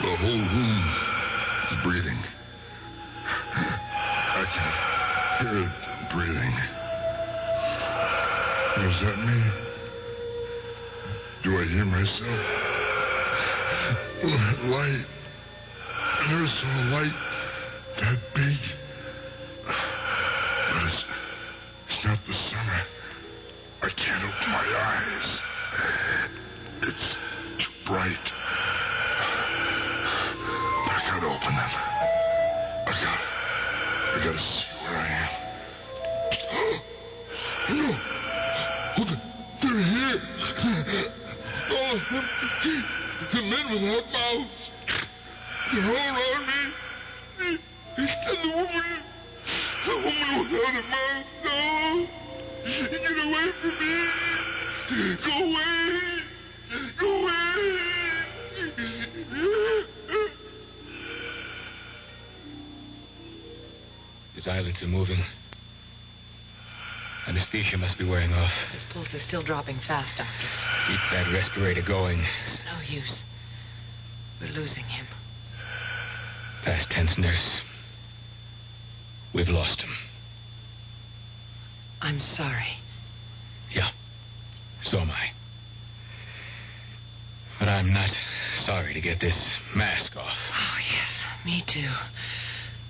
Speaker 20: the whole room is breathing. I can hear it breathing. Is that me? Do I hear myself? That light. I never saw a light that big. But it's not the sun. I can't open my eyes. It's too bright. But I gotta open them. I gotta see where I am. No! Look, they're here! All of them. The men without mouths. They're all around me. And the woman without a mouth. No! Get away from me! Go away! Go away!
Speaker 8: His eyelids are moving. Anesthesia must be wearing off.
Speaker 21: His pulse is still dropping fast, Doctor.
Speaker 8: Keep that respirator going.
Speaker 21: It's no use. We're losing him.
Speaker 8: Past tense, nurse. We've lost him.
Speaker 21: I'm sorry.
Speaker 8: Yeah, so am I. But I'm not sorry to get this mask off.
Speaker 21: Oh, yes, me too.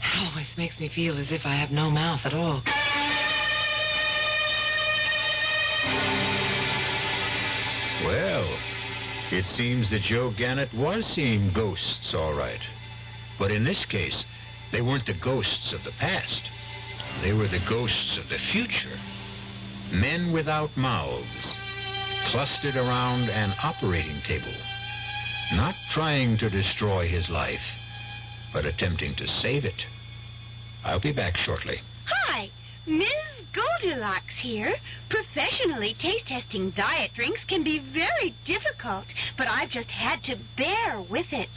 Speaker 21: It always makes me feel as if I have no mouth at all.
Speaker 27: Well, it seems that Joe Gannett was seeing ghosts, all right. But in this case, they weren't the ghosts of the past. They were the ghosts of the future. Men without mouths, clustered around an operating table, not trying to destroy his life, but attempting to save it. I'll be back shortly.
Speaker 1: Hi, Ms. Goldilocks here. Professionally taste-testing diet drinks can be very difficult, but I've just had to bear with it.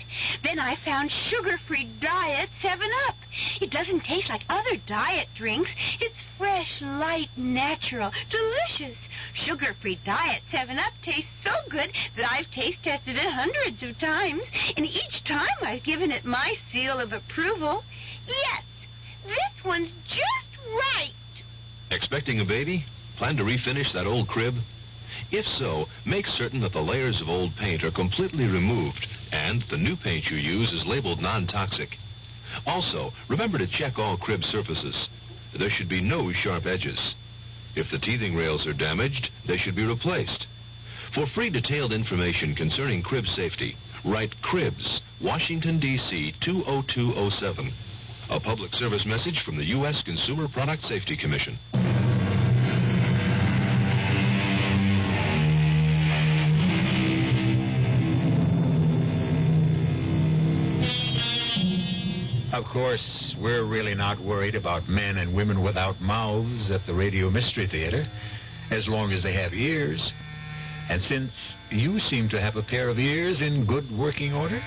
Speaker 1: Then I found sugar-free Diet 7-Up. It doesn't taste like other diet drinks. It's fresh, light, natural, delicious. Sugar-free Diet 7-Up tastes so good that I've taste-tested it hundreds of times, and each time I've given it my seal of approval. Yes, this one's just right.
Speaker 9: Expecting a baby? Plan to refinish that old crib? If so, make certain that the layers of old paint are completely removed and the new paint you use is labeled non-toxic. Also, remember to check all crib surfaces. There should be no sharp edges. If the teething rails are damaged, they should be replaced. For free detailed information concerning crib safety, write Cribs, Washington, D.C. 20207. A public service message from the U.S. Consumer Product Safety Commission.
Speaker 27: Of course, we're really not worried about men and women without mouths at the Radio Mystery Theater, as long as they have ears. And since you seem to have a pair of ears in good working order,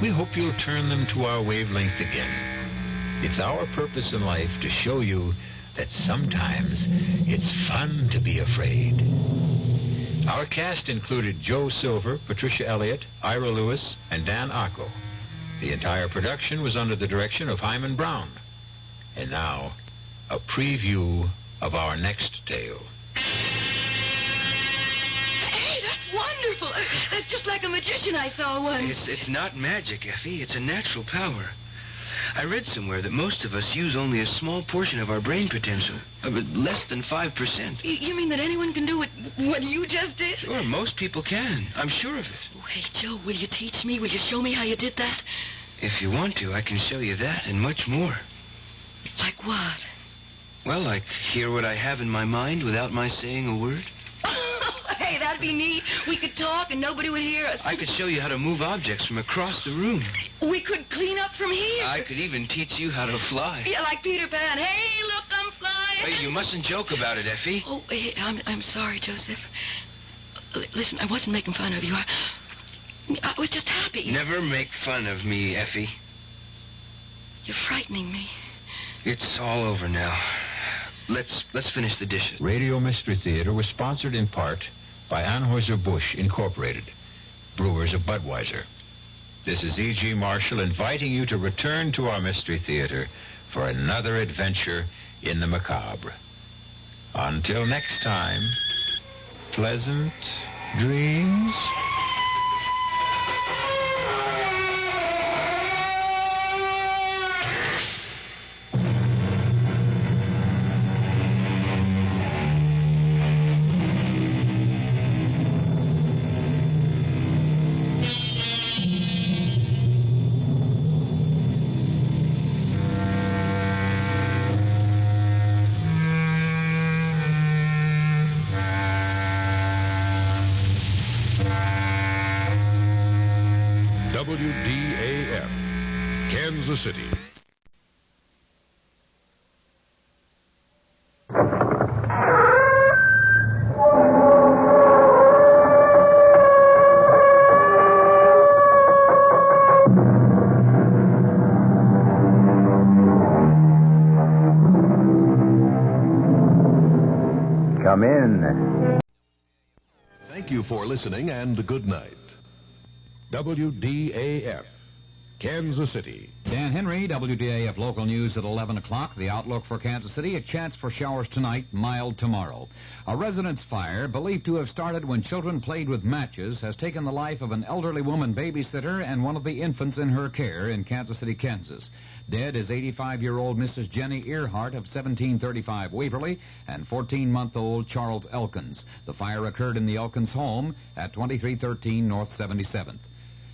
Speaker 27: we hope you'll turn them to our wavelength again. It's our purpose in life to show you that sometimes it's fun to be afraid. Our cast included Joe Silver, Patricia Elliott, Ira Lewis, and Dan Acco. The entire production was under the direction of Hyman Brown. And now, a preview of our next tale.
Speaker 12: Hey, that's wonderful. That's just like a magician I saw once.
Speaker 16: It's not magic, Effie. It's a natural power. I read somewhere that most of us use only a small portion of our brain potential, less than 5%.
Speaker 12: You mean that anyone can do what you just did?
Speaker 16: Sure, most people can. I'm sure of it.
Speaker 12: Oh, hey, Joe, will you teach me? Will you show me how you did that?
Speaker 16: If you want to, I can show you that and much more.
Speaker 12: Like what?
Speaker 16: Well, like hear what I have in my mind without my saying a word.
Speaker 12: Hey, that'd be neat. We could talk and nobody would hear us.
Speaker 16: I could show you how to move objects from across the room.
Speaker 12: We could clean up from here.
Speaker 16: I could even teach you how to fly.
Speaker 12: Yeah, like Peter Pan. Hey, look, I'm flying.
Speaker 16: Hey, you mustn't joke about it, Effie.
Speaker 12: Oh, hey, I'm sorry, Joseph. Listen, I wasn't making fun of you. I was just happy.
Speaker 16: Never make fun of me, Effie.
Speaker 12: You're frightening me.
Speaker 16: It's all over now. Let's finish the dishes.
Speaker 27: Radio Mystery Theater was sponsored in part by Anheuser-Busch Incorporated, brewers of Budweiser. This is E.G. Marshall inviting you to return to our Mystery Theater for another adventure in the macabre. Until next time, pleasant dreams.
Speaker 5: WDAF, Kansas City.
Speaker 17: Come in.
Speaker 10: Thank you for listening and good night.
Speaker 5: WDAF, Kansas City.
Speaker 24: Dan Henry, WDAF Local News at 11 o'clock. The outlook for Kansas City, a chance for showers tonight, mild tomorrow. A residence fire, believed to have started when children played with matches, has taken the life of an elderly woman babysitter and one of the infants in her care in Kansas City, Kansas. Dead is 85-year-old Mrs. Jenny Earhart of 1735 Waverly and 14-month-old Charles Elkins. The fire occurred in the Elkins home at 2313 North 77th.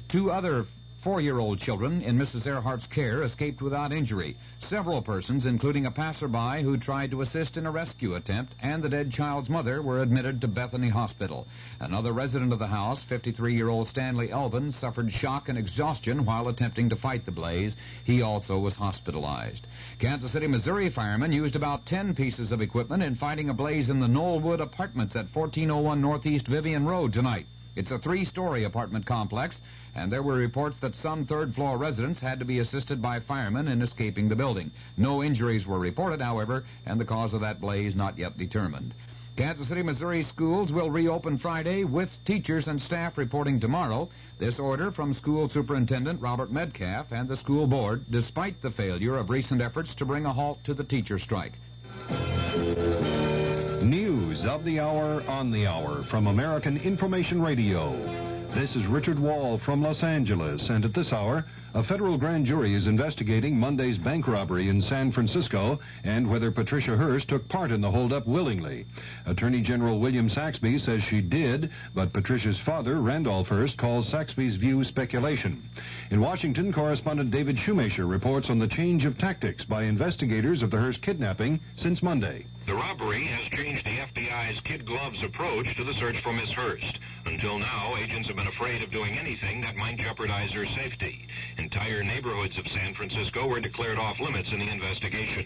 Speaker 24: Two other 4-year-old children in Mrs. Earhart's care escaped without injury. Several persons, including a passerby who tried to assist in a rescue attempt, and the dead child's mother, were admitted to Bethany Hospital. Another resident of the house, 53-year-old Stanley Elvin, suffered shock and exhaustion while attempting to fight the blaze. He also was hospitalized. Kansas City, Missouri firemen used about 10 pieces of equipment in fighting a blaze in the Knollwood Apartments at 1401 Northeast Vivian Road tonight. It's a 3-story apartment complex, and there were reports that some third-floor residents had to be assisted by firemen in escaping the building. No injuries were reported, however, and the cause of that blaze not yet determined. Kansas City, Missouri schools will reopen Friday with teachers and staff reporting tomorrow. This order from School Superintendent Robert Metcalf and the school board, despite the failure of recent efforts to bring a halt to the teacher strike.
Speaker 5: News of the hour on the hour from American Information Radio. This is Richard Wall from Los Angeles, and at this hour, a federal grand jury is investigating Monday's bank robbery in San Francisco and whether Patricia Hearst took part in the holdup willingly. Attorney General William Saxby says she did, but Patricia's father, Randolph Hearst, calls Saxby's view speculation. In Washington, correspondent David Shoemaker reports on the change of tactics by investigators of the Hearst kidnapping since Monday.
Speaker 4: The robbery has changed the FBI's kid gloves approach to the search for Miss Hearst. Until now, agents have been afraid of doing anything that might jeopardize her safety. Entire neighborhoods of San Francisco were declared off limits in the investigation.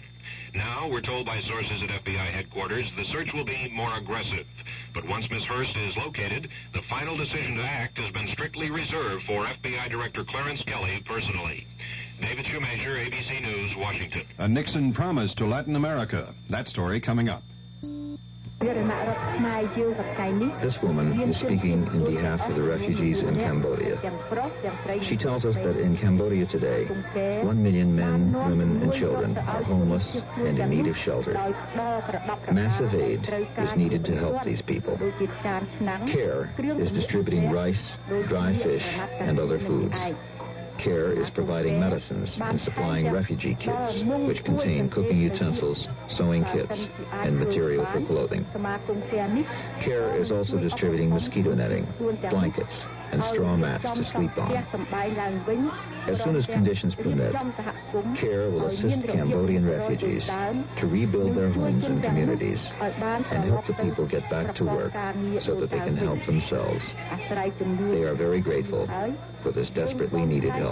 Speaker 4: Now, we're told by sources at FBI headquarters, the search will be more aggressive. But once Miss Hearst is located, the final decision to act has been strictly reserved for FBI Director Clarence Kelly personally. David Shoemaker, ABC News, Washington.
Speaker 5: A Nixon promise to Latin America. That story coming up.
Speaker 11: This woman is speaking in behalf of the refugees in Cambodia. She tells us that in Cambodia today, 1 million men, women, and children are homeless and in need of shelter. Massive aid is needed to help these people. CARE is distributing rice, dry fish, and other foods. CARE is providing medicines and supplying refugee kits, which contain cooking utensils, sewing kits, and material for clothing. CARE is also distributing mosquito netting, blankets, and straw mats to sleep on. As soon as conditions permit, CARE will assist Cambodian refugees to rebuild their homes and communities and help the people get back to work so that they can help themselves. They are very grateful for this desperately needed help.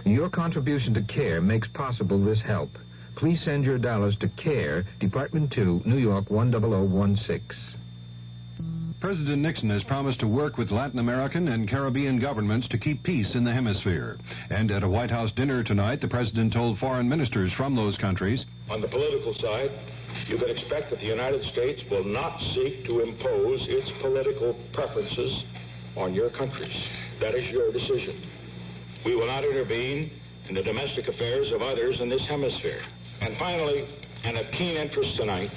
Speaker 14: Your contribution to CARE makes possible this help. Please send your dollars to CARE, Department 2, New York 10016.
Speaker 5: President Nixon has promised to work with Latin American and Caribbean governments to keep peace in the hemisphere. And at a White House dinner tonight, the president told foreign ministers from those countries,
Speaker 19: on the political side, you can expect that the United States will not seek to impose its political preferences on your countries. That is your decision. We will not intervene in the domestic affairs of others in this hemisphere. And finally, and of keen interest tonight,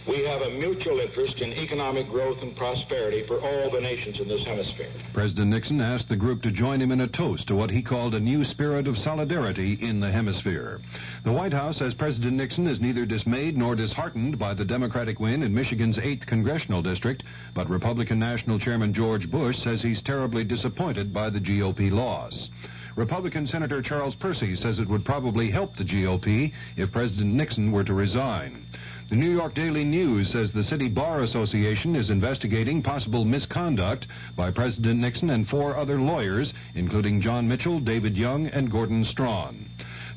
Speaker 19: we have a mutual interest in economic growth and prosperity for all the nations in this hemisphere.
Speaker 5: President Nixon asked the group to join him in a toast to what he called a new spirit of solidarity in the hemisphere. The White House says President Nixon is neither dismayed nor disheartened by the Democratic win in Michigan's 8th congressional district, but Republican National Chairman George Bush says he's terribly disappointed by the GOP loss. Republican Senator Charles Percy says it would probably help the GOP if President Nixon were to resign. The New York Daily News says the City Bar Association is investigating possible misconduct by President Nixon and 4 other lawyers, including John Mitchell, David Young, and Gordon Strawn.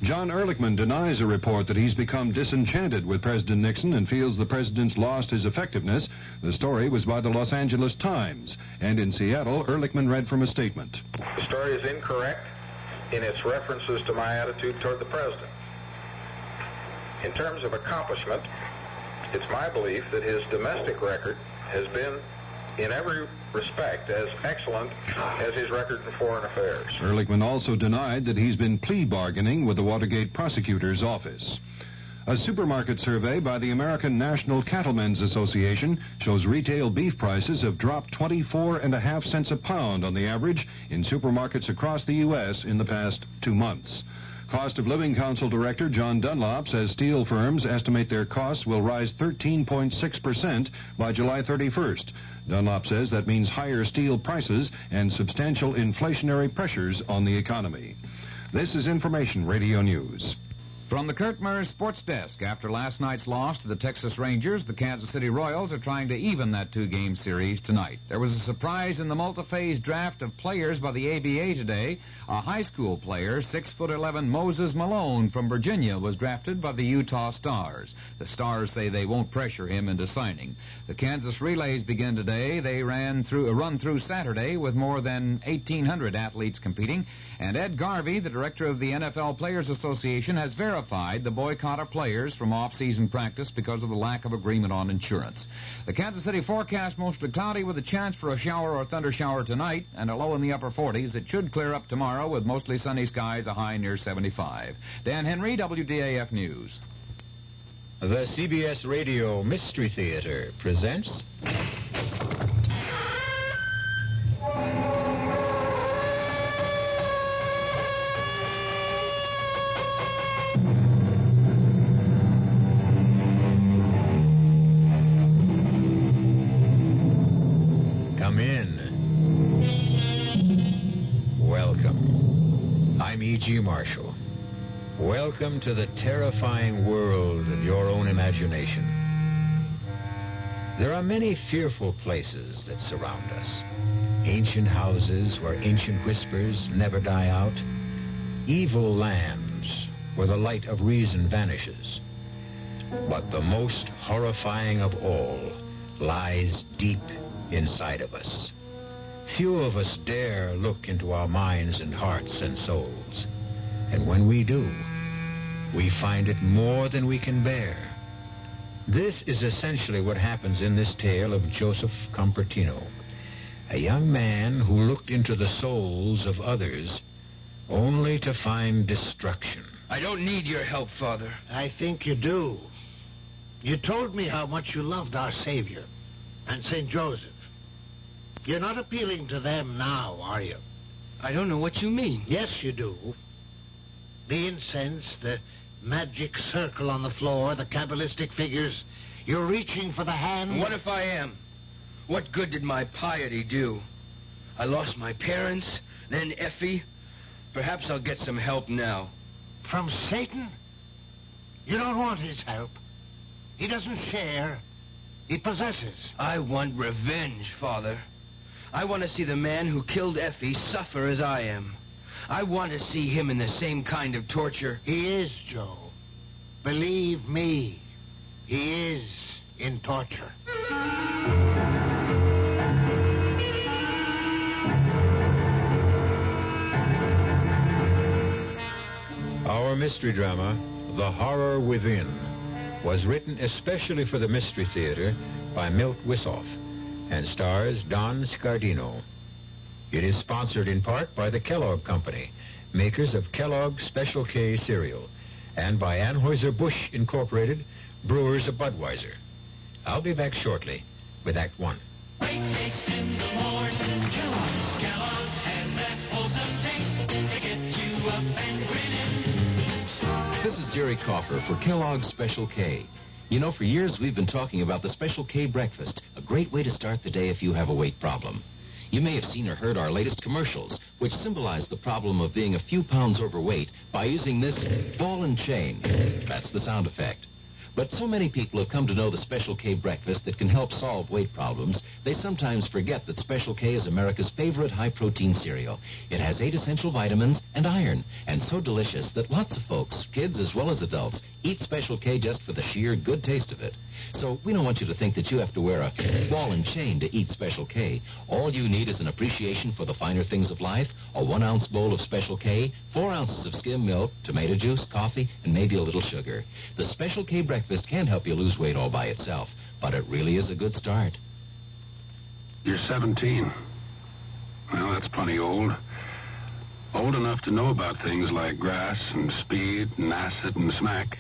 Speaker 5: John Ehrlichman denies a report that he's become disenchanted with President Nixon and feels the president's lost his effectiveness. The story was by the Los Angeles Times. And in Seattle, Ehrlichman read from a statement.
Speaker 19: The story is incorrect in its references to my attitude toward the president. In terms of accomplishment, it's my belief that his domestic record has been, in every respect, as excellent as his record in foreign affairs.
Speaker 5: Ehrlichman also denied that he's been plea bargaining with the Watergate prosecutor's office. A supermarket survey by the American National Cattlemen's Association shows retail beef prices have dropped 24.5 cents a pound on the average in supermarkets across the U.S. in the past 2 months. Cost of Living Council Director John Dunlop says steel firms estimate their costs will rise 13.6% by July 31st. Dunlop says that means higher steel prices and substantial inflationary pressures on the economy. This is Information Radio News.
Speaker 24: From the Kurt Murray Sports Desk, after last night's loss to the Texas Rangers, the Kansas City Royals are trying to even that 2-game series tonight. There was a surprise in the multi-phase draft of players by the ABA today. A high school player, 6'11" Moses Malone from Virginia, was drafted by the Utah Stars. The Stars say they won't pressure him into signing. The Kansas relays begin today. They run through Saturday with more than 1,800 athletes competing. And Ed Garvey, the director of the NFL Players Association, has verified the boycott of players from off-season practice because of the lack of agreement on insurance. The Kansas City forecast mostly cloudy with a chance for a shower or thunder shower tonight and a low in the upper 40s. It should clear up tomorrow with mostly sunny skies, a high near 75. Dan Henry, WDAF News.
Speaker 27: The CBS Radio Mystery Theater presents... Come in. Welcome. I'm E.G. Marshall. Welcome to the terrifying world of your own imagination. There are many fearful places that surround us. Ancient houses where ancient whispers never die out. Evil lands where the light of reason vanishes. But the most horrifying of all lies deep inside of us. Few of us dare look into our minds and hearts and souls. And when we do, we find it more than we can bear. This is essentially what happens in this tale of Joseph Compertino, a young man who looked into the souls of others only to find destruction.
Speaker 16: I don't need your help, Father.
Speaker 3: I think you do. You told me how much you loved our Savior and St. Joseph. You're not appealing to them now, are you?
Speaker 16: I don't know what you mean.
Speaker 3: Yes, you do. The incense, the magic circle on the floor, the Kabbalistic figures. You're reaching for the hand.
Speaker 16: What if I am? What good did my piety do? I lost my parents, then Effie. Perhaps I'll get some help now.
Speaker 3: From Satan? You don't want his help. He doesn't share. He possesses.
Speaker 16: I want revenge, Father. I want to see the man who killed Effie suffer as I am. I want to see him in the same kind of torture.
Speaker 3: He is, Joe. Believe me, he is in torture.
Speaker 27: Our mystery drama, The Horror Within, was written especially for the Mystery Theater by Milt Wissoff and stars Don Scardino. It is sponsored in part by the Kellogg Company, makers of Kellogg's Special K cereal, and by Anheuser-Busch Incorporated, brewers of Budweiser. I'll be back shortly with Act One.
Speaker 6: Great taste in the morning. Kellogg's has that wholesome taste to get you up and grinning.
Speaker 9: This is Jerry Coffer for Kellogg's Special K. You know, for years we've been talking about the Special K breakfast, a great way to start the day if you have a weight problem. You may have seen or heard our latest commercials, which symbolize the problem of being a few pounds overweight by using this ball and chain. That's the sound effect. But so many people have come to know the Special K breakfast that can help solve weight problems, they sometimes forget that Special K is America's favorite high-protein cereal. It has 8 essential vitamins and iron, and so delicious that lots of folks, kids as well as adults, eat Special K just for the sheer good taste of it. So we don't want you to think that you have to wear a ball and chain to eat Special K. All you need is an appreciation for the finer things of life, a 1-ounce bowl of Special K, 4 ounces of skim milk, tomato juice, coffee, and maybe a little sugar. The Special K breakfast can help you lose weight all by itself, but it really is a good start.
Speaker 18: You're 17. Well, that's plenty old. Old enough to know about things like grass and speed and acid and smack.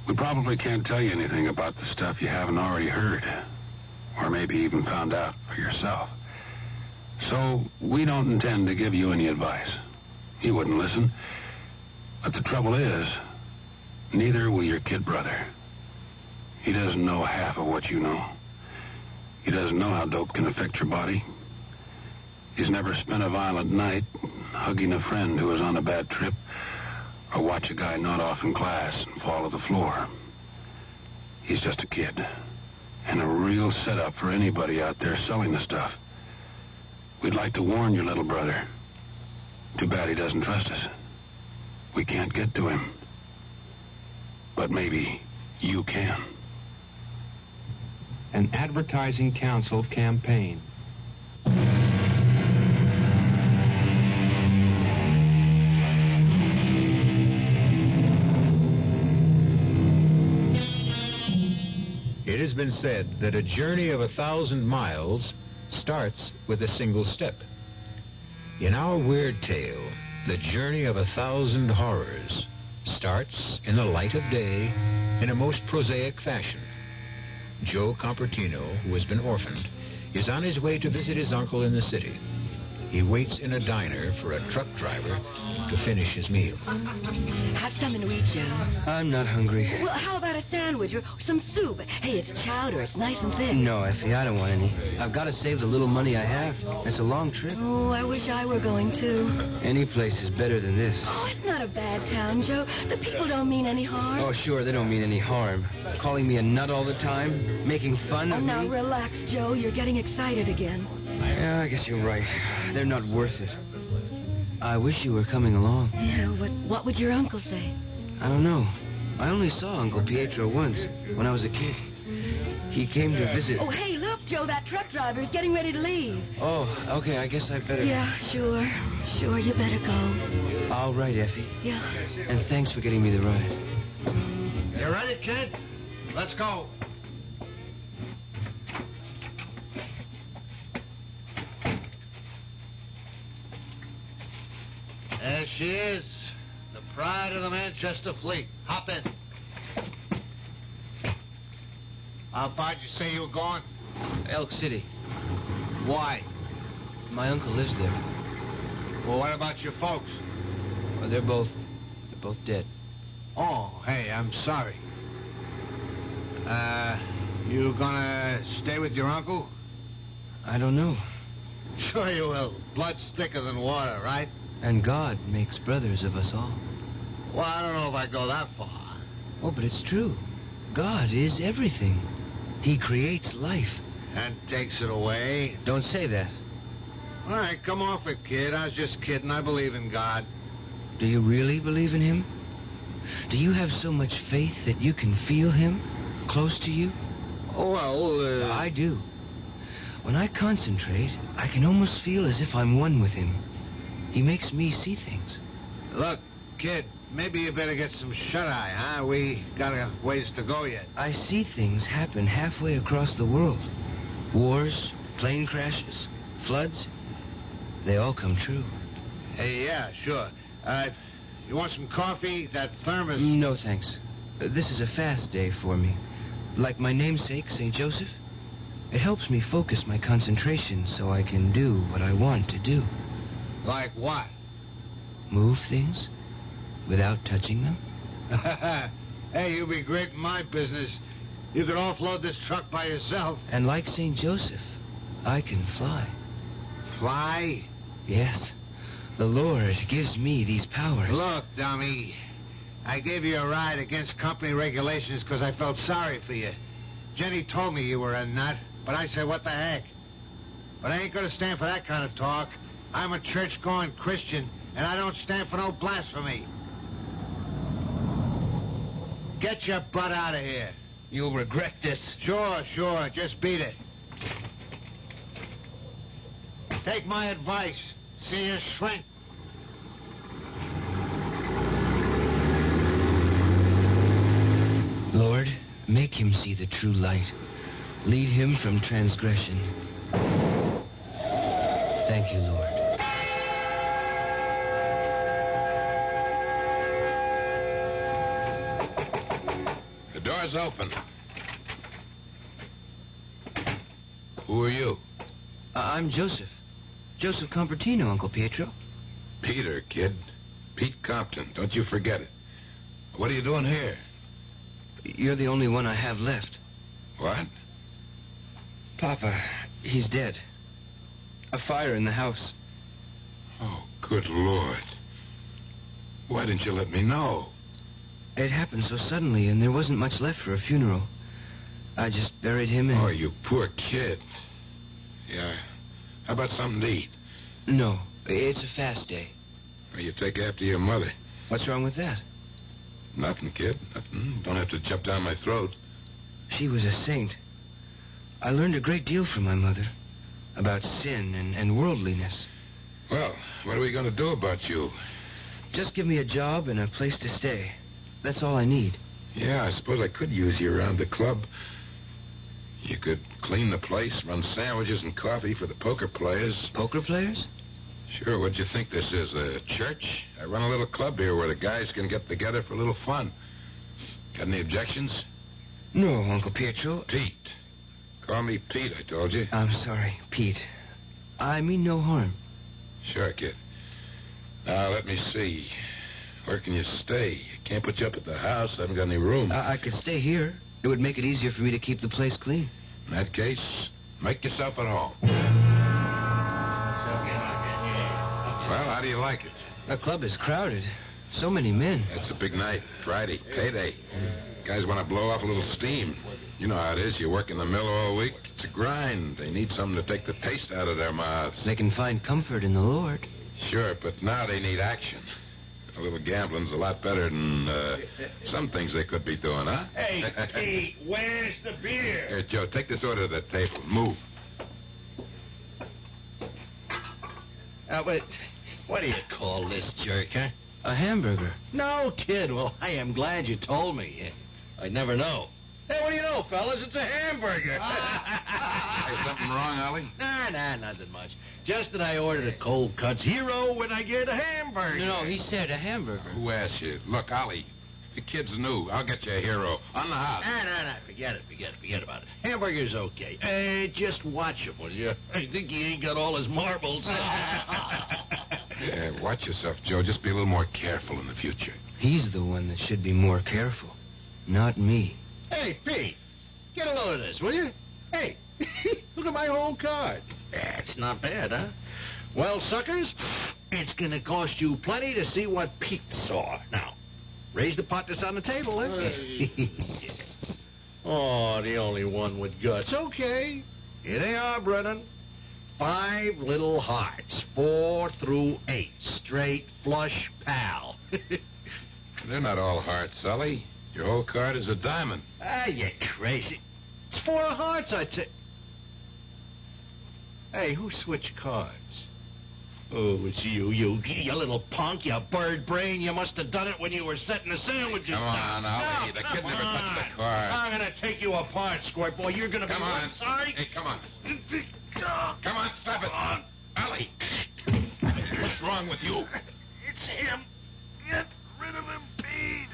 Speaker 18: We probably can't tell you anything about the stuff you haven't already heard, or maybe even found out for yourself. So we don't intend to give you any advice. You wouldn't listen. But the trouble is, neither will your kid brother. He doesn't know half of what you know. He doesn't know how dope can affect your body. He's never spent a violent night hugging a friend who was on a bad trip, or watch a guy nod off in class and fall to the floor. He's just a kid, and a real setup for anybody out there selling the stuff. We'd like to warn your little brother. Too bad he doesn't trust us. We can't get to him. But maybe you can.
Speaker 22: An Advertising Council campaign.
Speaker 27: It has been said that a journey of 1,000 miles starts with a single step. In our weird tale, the journey of 1,000 horrors starts in the light of day in a most prosaic fashion. Joe Compertino, who has been orphaned, is on his way to visit his uncle in the city. He waits in a diner for a truck driver to finish his meal.
Speaker 12: Have something to eat, Joe.
Speaker 16: I'm not hungry.
Speaker 12: Well, how about a sandwich or some soup? Hey, it's chowder. It's nice and thick.
Speaker 16: No, Effie, I don't want any. I've got to save the little money I have. It's a long trip.
Speaker 12: Oh, I wish I were going, too.
Speaker 16: Any place is better than this.
Speaker 12: Oh, it's not a bad town, Joe. The people don't mean any harm.
Speaker 16: Oh, sure, they don't mean any harm. Calling me a nut all the time, making fun of me.
Speaker 12: Now, relax, Joe. You're getting excited again.
Speaker 16: Yeah, I guess you're right. They're not worth it. I wish you were coming along.
Speaker 12: Yeah, what would your uncle say?
Speaker 16: I don't know. I only saw Uncle Pietro once, when I was a kid. He came to visit.
Speaker 12: Oh, hey, look, Joe, that truck driver is getting ready to leave.
Speaker 16: Oh, okay, I guess I better...
Speaker 12: Yeah, sure. Sure, you better go.
Speaker 16: All right, Effie.
Speaker 12: Yeah.
Speaker 16: And thanks for getting me the ride.
Speaker 3: You ready, kid? Let's go. There she is, the pride of the Manchester fleet. Hop in. How far did you say you were going?
Speaker 16: Elk City.
Speaker 3: Why?
Speaker 16: My uncle lives there.
Speaker 3: Well, what about your folks?
Speaker 16: Well, they're both dead.
Speaker 3: Oh, hey, I'm sorry. You gonna stay with your uncle?
Speaker 16: I don't know.
Speaker 3: Sure you will. Blood's thicker than water, right?
Speaker 16: And God makes brothers of us all.
Speaker 3: Well, I don't know if I'd go that far.
Speaker 16: Oh, but it's true. God is everything. He creates life.
Speaker 3: And takes it away.
Speaker 16: Don't say that.
Speaker 3: All right, come off it, kid. I was just kidding. I believe in God.
Speaker 16: Do you really believe in him? Do you have so much faith that you can feel him close to you?
Speaker 3: Oh, well,
Speaker 16: I do. When I concentrate, I can almost feel as if I'm one with him. He makes me see things.
Speaker 3: Look, kid, maybe you better get some shut-eye, huh? We got a ways to go yet.
Speaker 16: I see things happen halfway across the world. Wars, plane crashes, floods. They all come true.
Speaker 3: Hey, yeah, sure. You want some coffee? That thermos...
Speaker 16: No, thanks. This is a fast day for me. Like my namesake, St. Joseph. It helps me focus my concentration so I can do what I want to do.
Speaker 3: Like what?
Speaker 16: Move things without touching them.
Speaker 3: Hey, you'd be great in my business. You could offload this truck by yourself.
Speaker 16: And like St. Joseph, I can fly.
Speaker 3: Fly?
Speaker 16: Yes. The Lord gives me these powers.
Speaker 3: Look, dummy. I gave you a ride against company regulations because I felt sorry for you. Jenny told me you were a nut, but I said, what the heck? But I ain't going to stand for that kind of talk. I'm a church-going Christian, and I don't stand for no blasphemy. Get your butt out of here.
Speaker 16: You'll regret this.
Speaker 3: Sure. Just beat it. Take my advice. See you shrink.
Speaker 16: Lord, make him see the true light. Lead him from transgression. Thank you, Lord.
Speaker 18: The door's open. Who are you?
Speaker 16: I'm Joseph. Joseph Compertino, Uncle Pietro.
Speaker 18: Peter, kid. Pete Compton. Don't you forget it. What are you doing here?
Speaker 16: You're the only one I have left.
Speaker 18: What?
Speaker 16: Papa, he's dead. A fire in the house.
Speaker 18: Oh, good Lord. Why didn't you let me know?
Speaker 16: It happened so suddenly, and there wasn't much left for a funeral. I just buried him and...
Speaker 18: Oh, you poor kid. Yeah. How about something to eat?
Speaker 16: No, it's a fast day.
Speaker 18: Well, you take after your mother.
Speaker 16: What's wrong with that?
Speaker 18: Nothing, kid. Nothing. Don't have to jump down my throat.
Speaker 16: She was a saint. I learned a great deal from my mother. About sin and worldliness.
Speaker 18: Well, what are we going to do about you?
Speaker 16: Just give me a job and a place to stay. That's all I need.
Speaker 18: Yeah, I suppose I could use you around the club. You could clean the place, run sandwiches and coffee for the poker players.
Speaker 16: Poker players?
Speaker 18: Sure, what'd you think this is, a church? I run a little club here where the guys can get together for a little fun. Got any objections?
Speaker 16: No, Uncle Pietro.
Speaker 18: Pete. Call me Pete, I told you.
Speaker 16: I'm sorry, Pete. I mean no harm.
Speaker 2: Sure, kid. Now, let me see. Where can you stay? Can't put you up at the house. I haven't got any room.
Speaker 16: I could stay here. It would make it easier for me to keep the place clean.
Speaker 2: In that case, make yourself at home. Well, how do you like it?
Speaker 16: The club is crowded. So many men.
Speaker 2: It's a big night. Friday, payday. Guys want to blow off a little steam. You know how it is. You work in the mill all week. It's a grind. They need something to take the taste out of their mouths.
Speaker 16: They can find comfort in the Lord.
Speaker 2: Sure, but now they need action. A little gambling's a lot better than some things they could be doing, huh?
Speaker 7: Hey, Pete, where's the beer?
Speaker 2: Here, Joe, take this order to the table. Move.
Speaker 7: But what do you call this jerk, huh?
Speaker 16: A hamburger.
Speaker 7: No, kid. Well, I am glad you told me. I'd never know. Hey, what do you know, fellas? It's a hamburger.
Speaker 2: Hey, something wrong, Ollie?
Speaker 7: Nah, nothing much. Just that I ordered a cold cuts hero when I get a hamburger.
Speaker 16: No, he said a hamburger.
Speaker 2: Who asked you? Look, Ollie, the kid's new. I'll get you a hero. On the house.
Speaker 7: Nah. Forget about it. Hamburger's okay. Hey, just watch him, will you? I think he ain't got all his marbles.
Speaker 2: Yeah, watch yourself, Joe. Just be a little more careful in the future.
Speaker 16: He's the one that should be more careful, not me.
Speaker 7: Hey, Pete, get a load of this, will you? Hey, look at my whole card. That's not bad, huh? Well, suckers, it's going to cost you plenty to see what Pete saw. Now, raise the pot that's on the table, eh? Oh, the only one with guts. Okay. Here they are, Brennan. 5 little hearts, 4 through 8. Straight, flush, pal.
Speaker 2: They're not all hearts, Ollie. Your whole card is a diamond.
Speaker 7: Ah, you crazy. It's 4 hearts, I tell. Hey, who switched cards? Oh, it's you little punk, you bird brain. You must have done it when you were setting the sandwiches
Speaker 2: Come on, Ollie. The kid never touched the card.
Speaker 7: I'm going to take you apart, Squirt Boy. You're going to be...
Speaker 2: Come on.
Speaker 7: Sorry.
Speaker 2: Hey, come on. Come on, stop it. Ollie. What's wrong with you?
Speaker 7: It's him. Get rid of him, Pete.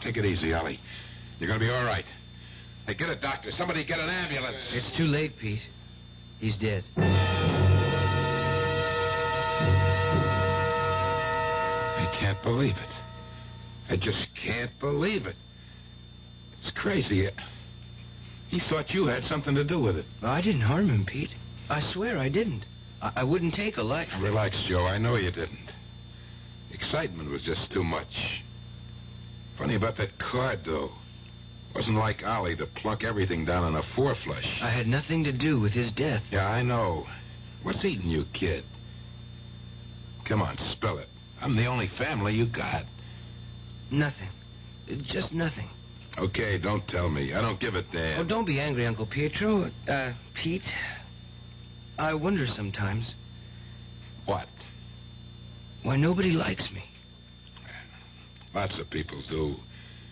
Speaker 2: Take it easy, Ollie. You're going to be all right. Hey, get a doctor. Somebody get an ambulance.
Speaker 16: It's too late, Pete. He's dead.
Speaker 2: I can't believe it. I just can't believe it. It's crazy. He thought you had something to do with it.
Speaker 16: I didn't harm him, Pete. I swear I didn't. I wouldn't take a life.
Speaker 2: Relax, Joe. I know you didn't. Excitement was just too much. Funny about that card, though. Wasn't like Ollie to plunk everything down on a 4 flush.
Speaker 16: I had nothing to do with his death.
Speaker 2: Yeah, I know. What's eating you, kid? Come on, spill it. I'm the only family you got.
Speaker 16: Nothing. Just nothing.
Speaker 2: Okay, don't tell me. I don't give a damn.
Speaker 16: Oh, don't be angry, Uncle Pietro. Pete, I wonder sometimes.
Speaker 2: What?
Speaker 16: Why nobody likes me.
Speaker 2: Lots of people do.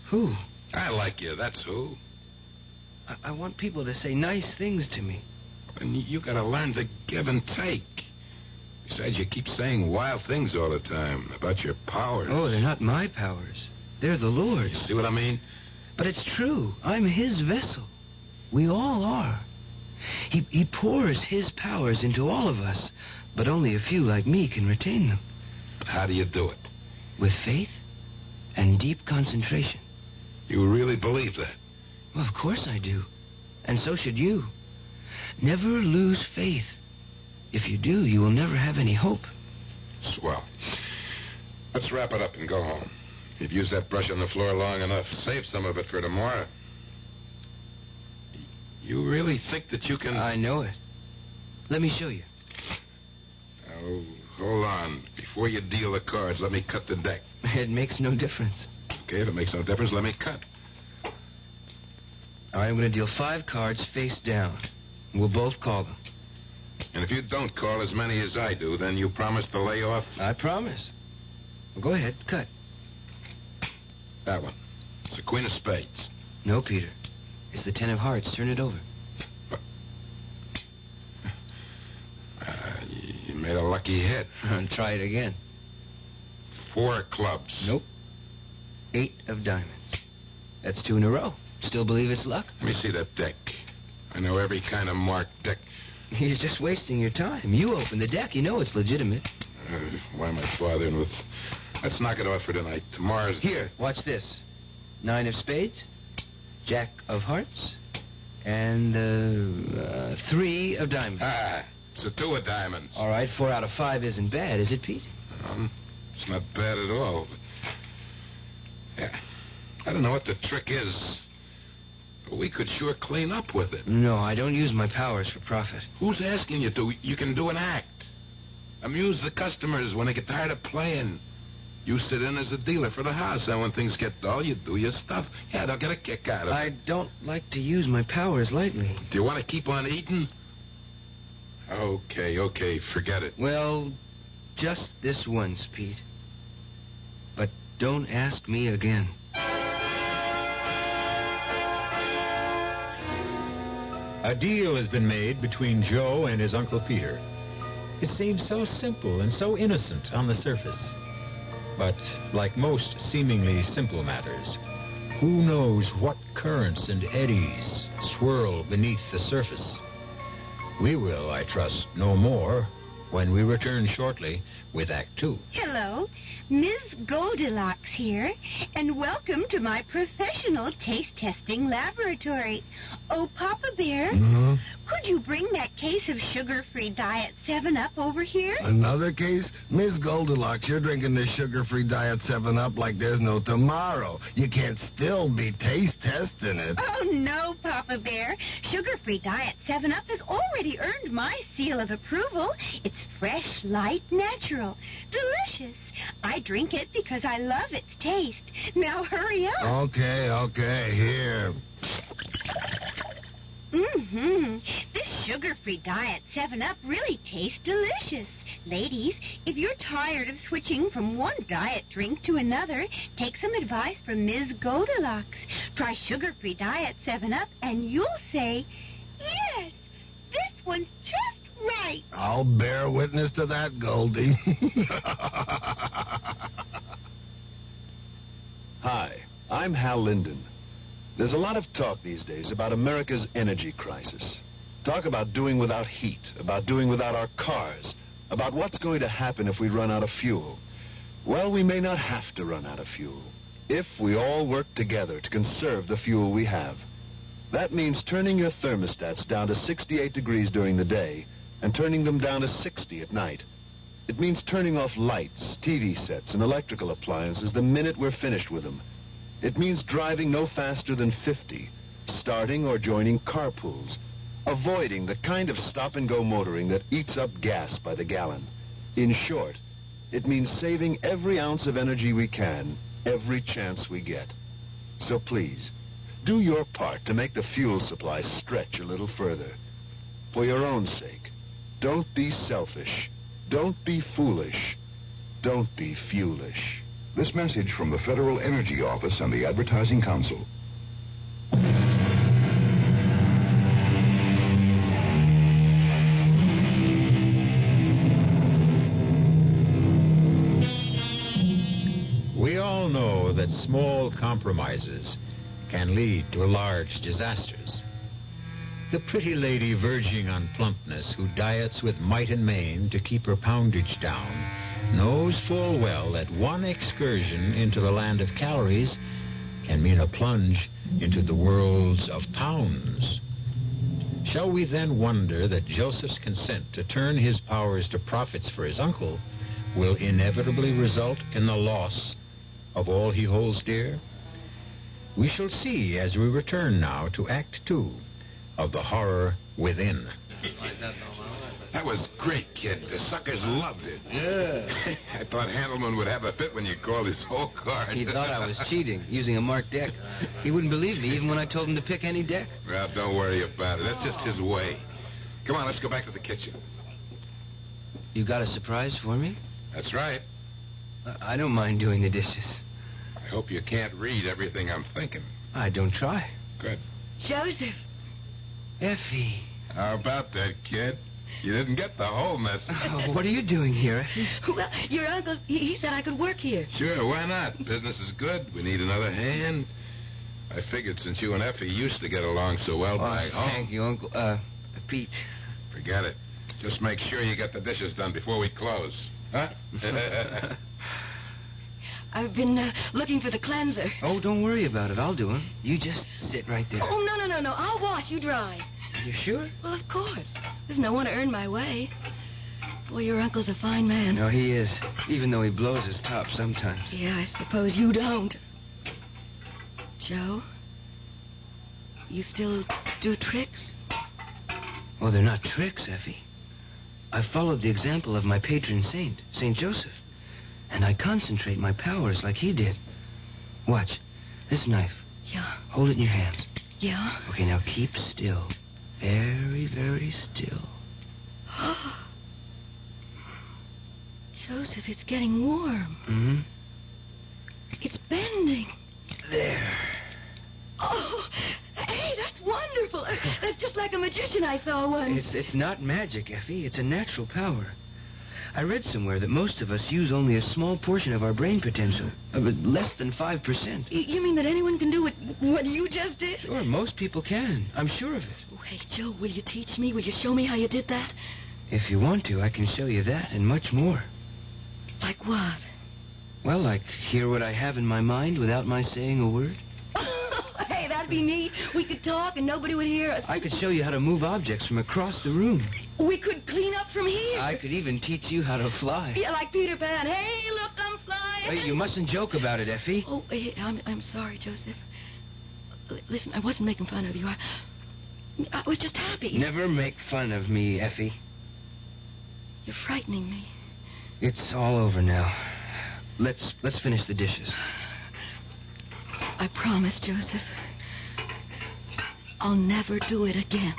Speaker 16: Who?
Speaker 2: I like you, that's who.
Speaker 16: I want people to say nice things to me.
Speaker 2: And you gotta learn to give and take. Besides, you keep saying wild things all the time about your powers.
Speaker 16: Oh, they're not my powers. They're the Lord's.
Speaker 2: You see what I mean?
Speaker 16: But it's true. I'm his vessel. We all are. He pours his powers into all of us, but only a few like me can retain them.
Speaker 2: But how do you do it?
Speaker 16: With faith and deep concentration.
Speaker 2: You really believe that?
Speaker 16: Well, of course I do. And so should you. Never lose faith. If you do, you will never have any hope.
Speaker 2: Swell. Let's wrap it up and go home. You've used that brush on the floor long enough. Save some of it for tomorrow. You really think that you can...
Speaker 16: I know it. Let me show you.
Speaker 2: Oh, hold on. Before you deal the cards, let me cut the deck.
Speaker 16: It makes no difference.
Speaker 2: Okay, if it makes no difference, let me cut.
Speaker 16: All right, I'm going to deal 5 cards face down. We'll both call them.
Speaker 2: And if you don't call as many as I do, then you promise to lay off?
Speaker 16: I promise. Well, go ahead, cut.
Speaker 2: That one. It's the Queen of Spades.
Speaker 16: No, Peter. It's the 10 of Hearts. Turn it over.
Speaker 2: You made a lucky hit.
Speaker 16: Try it again.
Speaker 2: 4 of clubs.
Speaker 16: Nope. 8 of diamonds. That's 2 in a row. Still believe it's luck?
Speaker 2: Let me see that deck. I know every kind of marked deck.
Speaker 16: You're just wasting your time. You open the deck. You know it's legitimate.
Speaker 2: Why am I bothering with... Let's knock it off for tonight. Tomorrow's...
Speaker 16: Here, watch this. 9 of spades, Jack of hearts, and 3 of diamonds.
Speaker 2: Ah, it's a 2 of diamonds.
Speaker 16: All right, 4 out of 5 isn't bad, is it, Pete?
Speaker 2: It's not bad at all. Yeah. I don't know what the trick is. But we could sure clean up with it.
Speaker 16: No, I don't use my powers for profit.
Speaker 2: Who's asking you to? You can do an act. Amuse the customers when they get tired of playing. You sit in as a dealer for the house, and when things get dull, you do your stuff. Yeah, they'll get a kick out of it.
Speaker 16: I don't like to use my powers lightly.
Speaker 2: Do you want to keep on eating? Okay, forget it.
Speaker 16: Well, just this once, Pete. But don't ask me again.
Speaker 27: A deal has been made between Joe and his Uncle Peter. It seems so simple and so innocent on the surface. But like most seemingly simple matters, who knows what currents and eddies swirl beneath the surface? We will, I trust, know more when we return shortly with Act 2.
Speaker 1: Hello, Ms. Goldilocks here, and welcome to my professional taste testing laboratory. Oh, Papa Bear, could you bring that case of sugar-free Diet 7-Up over here?
Speaker 8: Another case? Miss Goldilocks, you're drinking this sugar-free Diet 7-Up like there's no tomorrow. You can't still be taste testing it.
Speaker 1: Oh, no, Papa Bear. Sugar-free Diet 7-Up has already earned my seal of approval. It's fresh, light, natural, delicious. I drink it because I love its taste. Now hurry up.
Speaker 8: Okay, here.
Speaker 1: This sugar-free Diet 7-Up really tastes delicious. Ladies, if you're tired of switching from one diet drink to another, take some advice from Ms. Goldilocks. Try sugar-free Diet 7-Up and you'll say, yes, this one's just right.
Speaker 8: I'll bear witness to that, Goldie.
Speaker 10: Hi, I'm Hal Linden. There's a lot of talk these days about America's energy crisis. Talk about doing without heat, about doing without our cars, about what's going to happen if we run out of fuel. Well, we may not have to run out of fuel if we all work together to conserve the fuel we have. That means turning your thermostats down to 68 degrees during the day and turning them down to 60 at night. It means turning off lights, TV sets, and electrical appliances the minute we're finished with them. It means driving no faster than 50, starting or joining carpools, avoiding the kind of stop-and-go motoring that eats up gas by the gallon. In short, it means saving every ounce of energy we can, every chance we get. So please, do your part to make the fuel supply stretch a little further. For your own sake, don't be selfish. Don't be foolish. Don't be fuelish.
Speaker 13: This message from the Federal Energy Office and the Advertising Council.
Speaker 27: We all know that small compromises can lead to large disasters. The pretty lady verging on plumpness who diets with might and main to keep her poundage down knows full well that one excursion into the land of calories can mean a plunge into the worlds of pounds. Shall we then wonder that Joseph's consent to turn his powers to profits for his uncle will inevitably result in the loss of all he holds dear? We shall see as we return now to Act 2 of The Horror Within.
Speaker 2: That was great, kid. The suckers loved it.
Speaker 16: Yeah.
Speaker 2: I thought Handelman would have a fit when you called his whole card.
Speaker 16: He thought I was cheating, using a marked deck. He wouldn't believe me even when I told him to pick any deck.
Speaker 2: Well, don't worry about it. That's just his way. Come on, let's go back to the kitchen.
Speaker 16: You got a surprise for me?
Speaker 2: That's right.
Speaker 16: I don't mind doing the dishes.
Speaker 2: I hope you can't read everything I'm thinking.
Speaker 16: I don't try.
Speaker 2: Good.
Speaker 1: Joseph.
Speaker 16: Effie.
Speaker 2: How about that, kid? You didn't get the whole message.
Speaker 16: Oh, what are you doing here, Effie?
Speaker 12: Well, your uncle, he said I could work here.
Speaker 2: Sure, why not? Business is good. We need another hand. I figured since you and Effie used to get along so well back home.
Speaker 16: Thank you, Uncle. Pete.
Speaker 2: Forget it. Just make sure you get the dishes done before we close. Huh?
Speaker 12: I've been looking for the cleanser.
Speaker 16: Oh, don't worry about it. I'll do him. You just sit right there.
Speaker 12: Oh, no. I'll wash. You dry.
Speaker 16: You sure?
Speaker 12: Well, of course. There's no one to earn my way. Boy, your uncle's a fine man.
Speaker 16: No, he is. Even though he blows his top sometimes.
Speaker 12: Yeah, I suppose you don't. Joe, you still do tricks?
Speaker 16: Oh, they're not tricks, Effie. I followed the example of my patron saint, St. Joseph. And I concentrate my powers like he did. Watch. This knife.
Speaker 12: Yeah.
Speaker 16: Hold it in your hands.
Speaker 12: Yeah?
Speaker 16: Okay, now keep still. Very, very still.
Speaker 12: Joseph, it's getting warm.
Speaker 16: Mm-hmm.
Speaker 12: It's bending.
Speaker 16: There.
Speaker 12: Oh, hey, that's wonderful. That's just like a magician I saw once.
Speaker 16: It's not magic, Effie. It's a natural power. I read somewhere that most of us use only a small portion of our brain potential. Less than 5%.
Speaker 12: You mean that anyone can do what you just did?
Speaker 16: Sure, most people can. I'm sure of it.
Speaker 12: Oh, hey, Joe, will you teach me? Will you show me how you did that?
Speaker 16: If you want to, I can show you that and much more.
Speaker 12: Like what?
Speaker 16: Well, like hear what I have in my mind without my saying a word.
Speaker 12: Hey, that'd be neat. We could talk and nobody would hear us.
Speaker 16: I could show you how to move objects from across the room.
Speaker 12: We could clean up from here.
Speaker 16: I could even teach you how to fly.
Speaker 12: Yeah, like Peter Pan. Hey, look, I'm flying.
Speaker 16: Wait, you mustn't joke about it, Effie.
Speaker 12: Oh, hey, I'm sorry, Joseph. Listen, I wasn't making fun of you. I was just happy.
Speaker 16: Never make fun of me, Effie.
Speaker 12: You're frightening me.
Speaker 16: It's all over now. Let's finish the dishes.
Speaker 12: I promise, Joseph. I'll never do it again.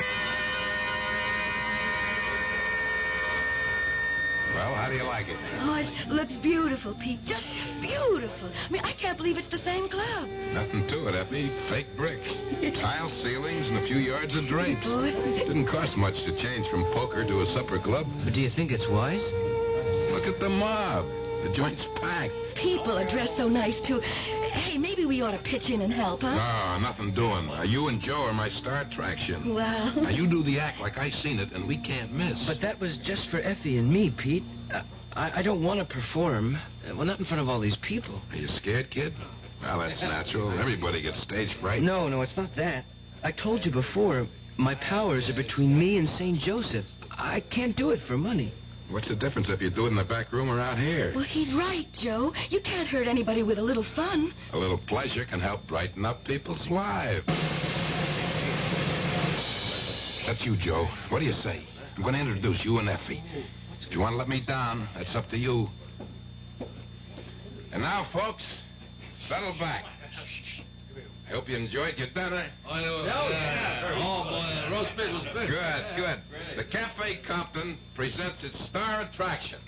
Speaker 2: Well, how do you like it?
Speaker 12: Oh, it looks beautiful, Pete. Just beautiful. I mean, I can't believe it's the same club.
Speaker 2: Nothing to it, Effie. Fake brick. Tile ceilings and a few yards of drapes.
Speaker 12: Boy.
Speaker 2: Didn't cost much to change from poker to a supper club.
Speaker 16: But do you think it's wise?
Speaker 2: Look at the mob. The joint's packed.
Speaker 12: People are dressed so nice, too. Hey, maybe we ought to pitch in and help, huh?
Speaker 2: No, nothing doing. You and Joe are my star attraction.
Speaker 12: Well...
Speaker 2: Now, you do the act like I seen it, and we can't miss.
Speaker 16: But that was just for Effie and me, Pete. I don't want to perform. Well, not in front of all these people.
Speaker 2: Are you scared, kid? Well, that's natural. Everybody gets stage fright.
Speaker 16: No, it's not that. I told you before, my powers are between me and St. Joseph. I can't do it for money.
Speaker 2: What's the difference if you do it in the back room or out here?
Speaker 12: Well, he's right, Joe. You can't hurt anybody with a little fun.
Speaker 2: A little pleasure can help brighten up people's lives. That's you, Joe. What do you say? I'm going to introduce you and Effie. If you want to let me down, that's up to you. And now, folks, settle back. I hope you enjoyed your dinner.
Speaker 7: Oh, boy, the roast pig was good.
Speaker 2: Good. The Cafe Compton presents its star attraction,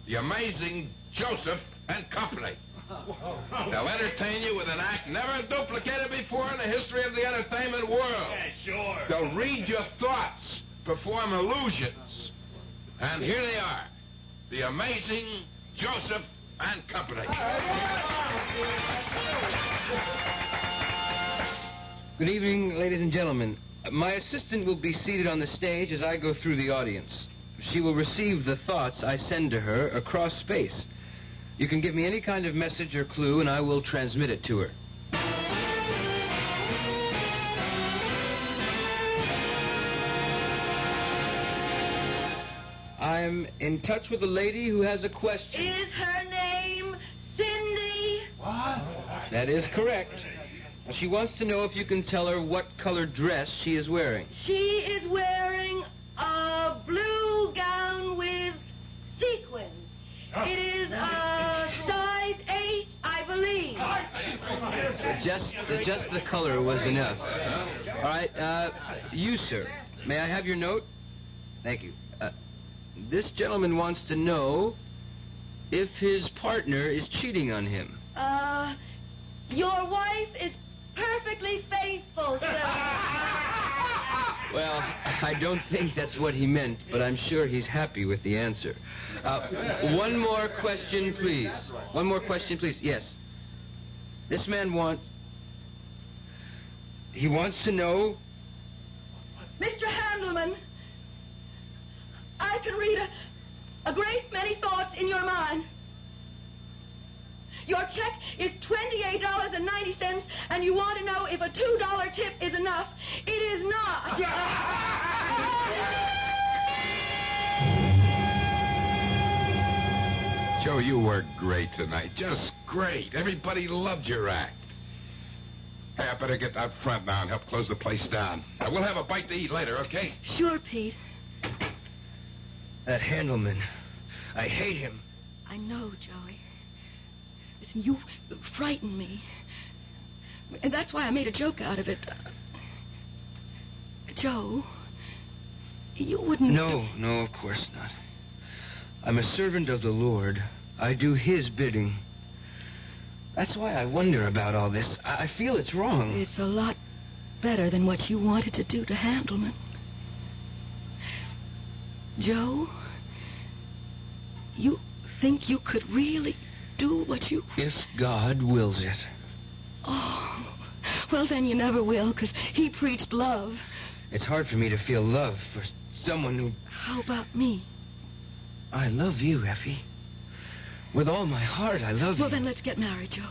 Speaker 2: the amazing Joseph and Company. They'll entertain you with an act never duplicated before in the history of the entertainment world.
Speaker 6: Yeah, sure.
Speaker 2: They'll read your thoughts, perform illusions. And here they are, the amazing Joseph and Company.
Speaker 16: Good evening, ladies and gentlemen. My assistant will be seated on the stage as I go through the audience. She will receive the thoughts I send to her across space. You can give me any kind of message or clue, and I will transmit it to her. I'm in touch with a lady who has a question.
Speaker 1: Is her name Cindy?
Speaker 16: What? That is correct. She wants to know if you can tell her what color dress she is wearing.
Speaker 1: She is wearing a blue gown with sequins. It is a size 8, I believe.
Speaker 16: Just the color was enough. All right, you, sir. May I have your note? Thank you. This gentleman wants to know if his partner is cheating on him.
Speaker 1: Your wife is perfectly faithful, sir.
Speaker 16: Well, I don't think that's what he meant, but I'm sure he's happy with the answer. One more question, please. One more question, please. Yes. This man he wants to know...
Speaker 1: Mr. Handelman, I can read a great many thoughts in your mind.
Speaker 12: Your check is $28.90, and you want to know if a $2 tip is enough. It is not.
Speaker 2: Joe, you were great tonight. Just great. Everybody loved your act. Hey, I better get out front now and help close the place down. We'll have a bite to eat later, okay?
Speaker 12: Sure, Pete.
Speaker 16: That Handelman. I hate him.
Speaker 12: I know, Joey. Listen, you frightened me. And that's why I made a joke out of it. Joe, you wouldn't...
Speaker 16: No, of course not. I'm a servant of the Lord. I do His bidding. That's why I wonder about all this. I feel it's wrong.
Speaker 12: It's a lot better than what you wanted to do to Handelman. Joe, you think you could really do what you...
Speaker 16: If God wills it.
Speaker 12: Oh, well, then you never will, because He preached love.
Speaker 16: It's hard for me to feel love for someone who...
Speaker 12: How about me?
Speaker 16: I love you, Effie. With all my heart, I love you.
Speaker 12: Well, then let's get married, Joe.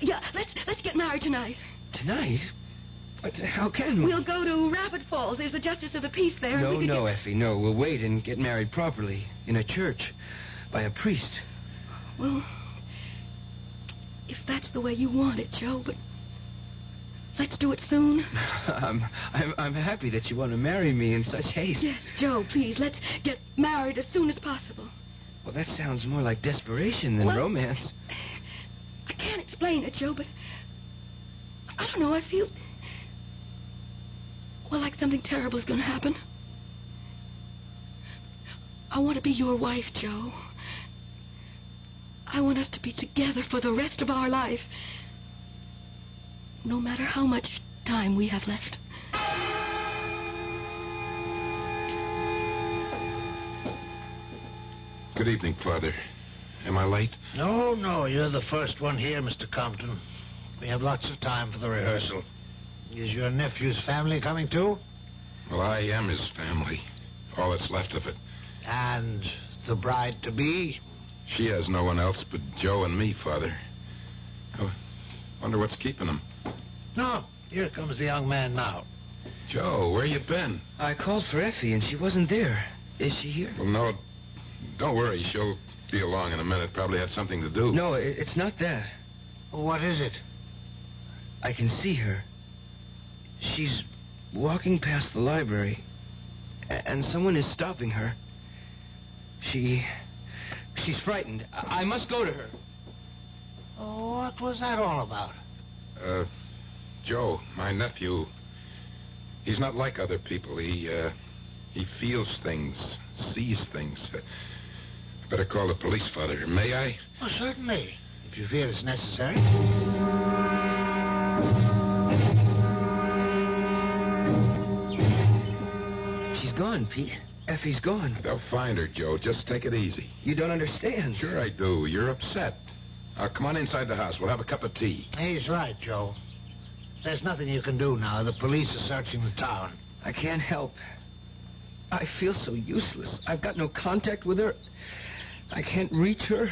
Speaker 12: Yeah, let's get married tonight.
Speaker 16: Tonight? But how can we?
Speaker 12: We'll go to Rapid Falls. There's a justice of the peace there.
Speaker 16: No, Effie, no. We'll wait and get married properly. In a church. By a priest.
Speaker 12: Well, if that's the way you want it, Joe, but let's do it soon.
Speaker 16: I'm happy that you want to marry me in such haste.
Speaker 12: Yes, Joe, please, let's get married as soon as possible.
Speaker 16: Well, that sounds more like desperation than romance.
Speaker 12: I can't explain it, Joe, but I don't know, I feel... Well, like something terrible is going to happen. I want to be your wife, Joe. I want us to be together for the rest of our life. No matter how much time we have left.
Speaker 2: Good evening, Father. Am I late?
Speaker 3: No, you're the first one here, Mr. Compton. We have lots of time for the rehearsal. Is your nephew's family coming too?
Speaker 2: Well, I am his family. All that's left of it.
Speaker 3: And the bride-to-be?
Speaker 2: She has no one else but Joe and me, Father. I wonder what's keeping them.
Speaker 3: No, here comes the young man now.
Speaker 2: Joe, where you been?
Speaker 16: I called for Effie, and she wasn't there. Is she here?
Speaker 2: Well, no, don't worry. She'll be along in a minute. Probably had something to do.
Speaker 16: No, it's not that.
Speaker 3: What is it?
Speaker 16: I can see her. She's walking past the library, and someone is stopping her. She's frightened. I must go to her.
Speaker 3: Oh, what was that all about?
Speaker 2: Joe, my nephew, he's not like other people. He feels things, sees things. I better call the police, Father. May I?
Speaker 3: Oh, certainly, if you feel it's necessary.
Speaker 16: She's gone, Pete. Effie's gone.
Speaker 2: They'll find her, Joe. Just take it easy.
Speaker 16: You don't understand.
Speaker 2: Sure I do. You're upset. Come on inside the house. We'll have a cup of tea.
Speaker 3: He's right, Joe. There's nothing you can do now. The police are searching the town.
Speaker 16: I can't help. I feel so useless. I've got no contact with her. I can't reach her.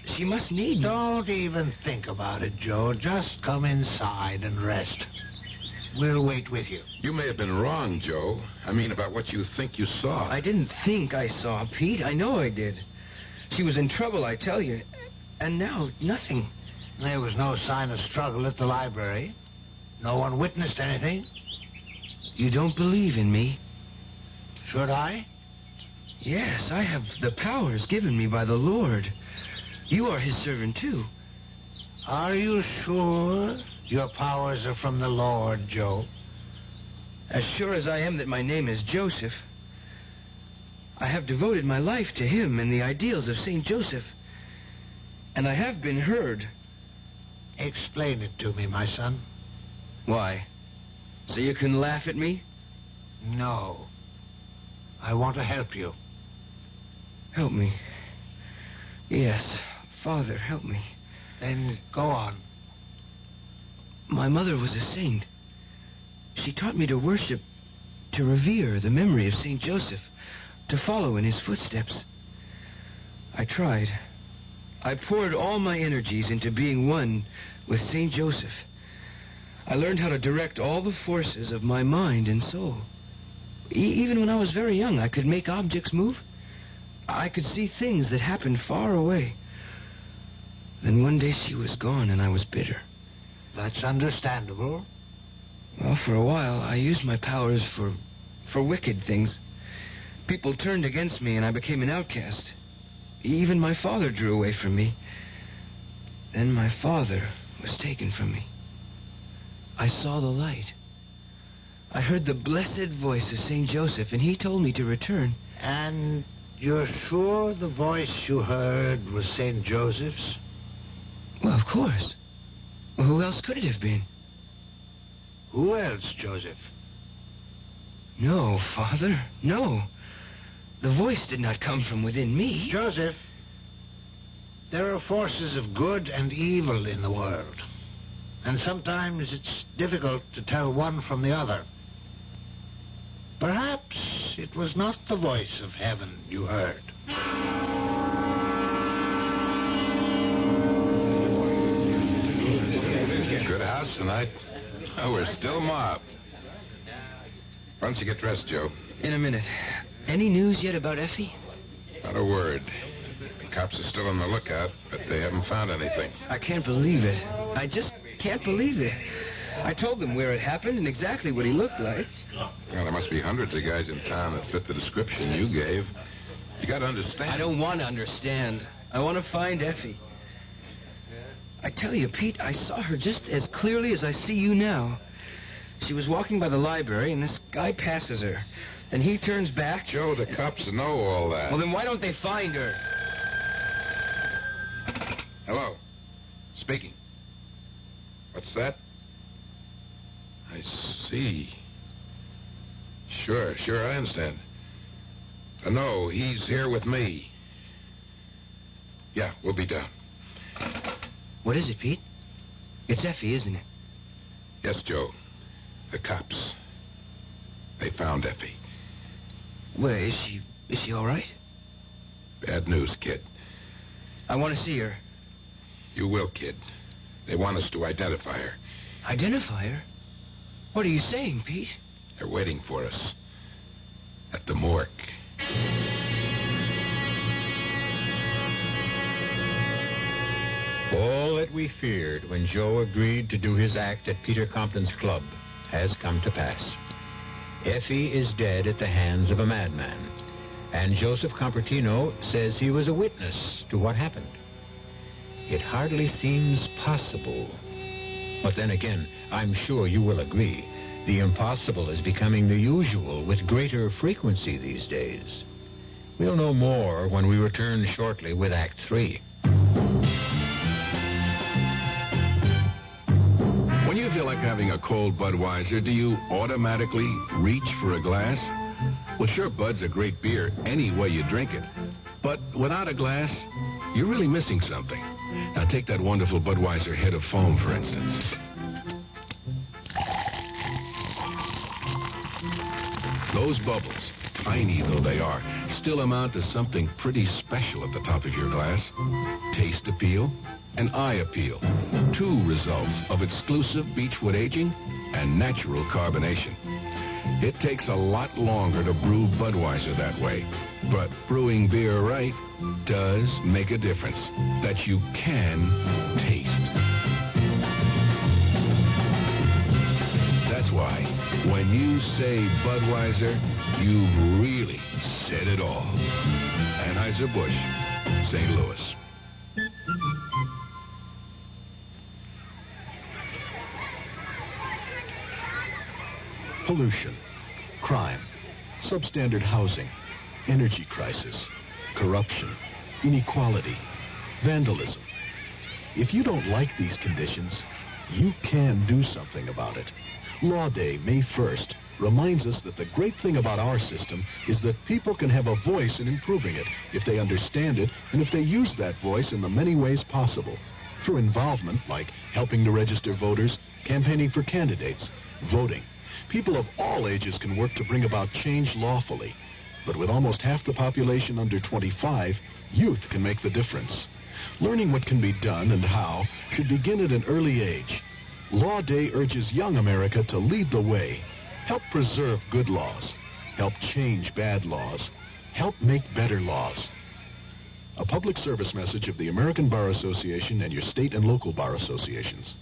Speaker 16: She must need me.
Speaker 3: Don't even think about it, Joe. Just come inside and rest. We'll wait with you.
Speaker 2: You may have been wrong, Joe. I mean, about what you think you saw.
Speaker 16: I didn't think I saw, Pete. I know I did. She was in trouble, I tell you. And now, nothing.
Speaker 3: There was no sign of struggle at the library. No one witnessed anything.
Speaker 16: You don't believe in me?
Speaker 3: Should I?
Speaker 16: Yes, I have the powers given me by the Lord. You are His servant, too.
Speaker 3: Are you sure your powers are from the Lord, Joe?
Speaker 16: As sure as I am that my name is Joseph. I have devoted my life to him and the ideals of St. Joseph. And I have been heard.
Speaker 3: Explain it to me, my son.
Speaker 16: Why? So you can laugh at me?
Speaker 3: No. I want to help you.
Speaker 16: Help me? Yes. Father, help me.
Speaker 3: Then go on.
Speaker 16: My mother was a saint. She taught me to worship, to revere the memory of St. Joseph, to follow in his footsteps. I tried. I poured all my energies into being one with St. Joseph. I learned how to direct all the forces of my mind and soul. Even when I was very young, I could make objects move. I could see things that happened far away. Then one day she was gone and I was bitter.
Speaker 3: That's understandable.
Speaker 16: Well, for a while, I used my powers for wicked things. People turned against me and I became an outcast. Even my father drew away from me. Then my father was taken from me. I saw the light. I heard the blessed voice of St. Joseph, and he told me to return.
Speaker 3: And you're sure the voice you heard was St. Joseph's?
Speaker 16: Well, of course. Well, who else could it have been?
Speaker 3: Who else, Joseph?
Speaker 16: No, Father, no. The voice did not come from within me.
Speaker 3: Joseph, there are forces of good and evil in the world. And sometimes it's difficult to tell one from the other. Perhaps it was not the voice of heaven you heard.
Speaker 2: Good house tonight. Oh, we're still mobbed. Why don't you get dressed, Joe?
Speaker 16: In a minute. Any news yet about Effie?
Speaker 2: Not a word. The cops are still on the lookout, but they haven't found anything.
Speaker 16: I can't believe it. I just can't believe it. I told them where it happened and exactly what he looked like.
Speaker 2: Well, there must be hundreds of guys in town that fit the description you gave. You got to understand.
Speaker 16: I don't want to understand. I want to find Effie. I tell you, Pete, I saw her just as clearly as I see you now. She was walking by the library, and this guy passes her. Then he turns back.
Speaker 2: Joe, the cops know all that.
Speaker 16: Well, then why don't they find her?
Speaker 2: Hello. Speaking. What's that? I see. Sure, I understand. No, he's here with me. Yeah, we'll be down.
Speaker 16: What is it, Pete? It's Effie, isn't it?
Speaker 2: Yes, Joe. The cops. They found Effie.
Speaker 16: Well, is she all right?
Speaker 2: Bad news, kid.
Speaker 16: I want to see her.
Speaker 2: You will, kid. They want us to identify her.
Speaker 16: Identify her? What are you saying, Pete?
Speaker 2: They're waiting for us. At the morgue.
Speaker 27: All that we feared when Joe agreed to do his act at Peter Compton's club has come to pass. Effie is dead at the hands of a madman, and Joseph Compertino says he was a witness to what happened. It hardly seems possible. But then again, I'm sure you will agree, the impossible is becoming the usual with greater frequency these days. We'll know more when we return shortly with Act 3.
Speaker 18: When you feel like having a cold Budweiser, do you automatically reach for a glass? Well, sure, Bud's a great beer any way you drink it. But without a glass, you're really missing something. Now, take that wonderful Budweiser head of foam, for instance. Those bubbles, tiny though they are, still amount to something pretty special at the top of your glass. Taste appeal and eye appeal. Two results of exclusive beechwood aging and natural carbonation. It takes a lot longer to brew Budweiser that way, but brewing beer right does make a difference that you can taste. That's why when you say Budweiser, you've really said it all. Anheuser-Busch, St. Louis.
Speaker 10: Pollution, crime, substandard housing, energy crisis, corruption, inequality, vandalism. If you don't like these conditions, you can do something about it. Law Day, May 1st, reminds us that the great thing about our system is that people can have a voice in improving it if they understand it and if they use that voice in the many ways possible. Through involvement, like helping to register voters, campaigning for candidates, voting. People of all ages can work to bring about change lawfully. But with almost half the population under 25, youth can make the difference. Learning what can be done and how should begin at an early age. Law Day urges young America to lead the way. Help preserve good laws. Help change bad laws. Help make better laws. A public service message of the American Bar Association and your state and local bar associations.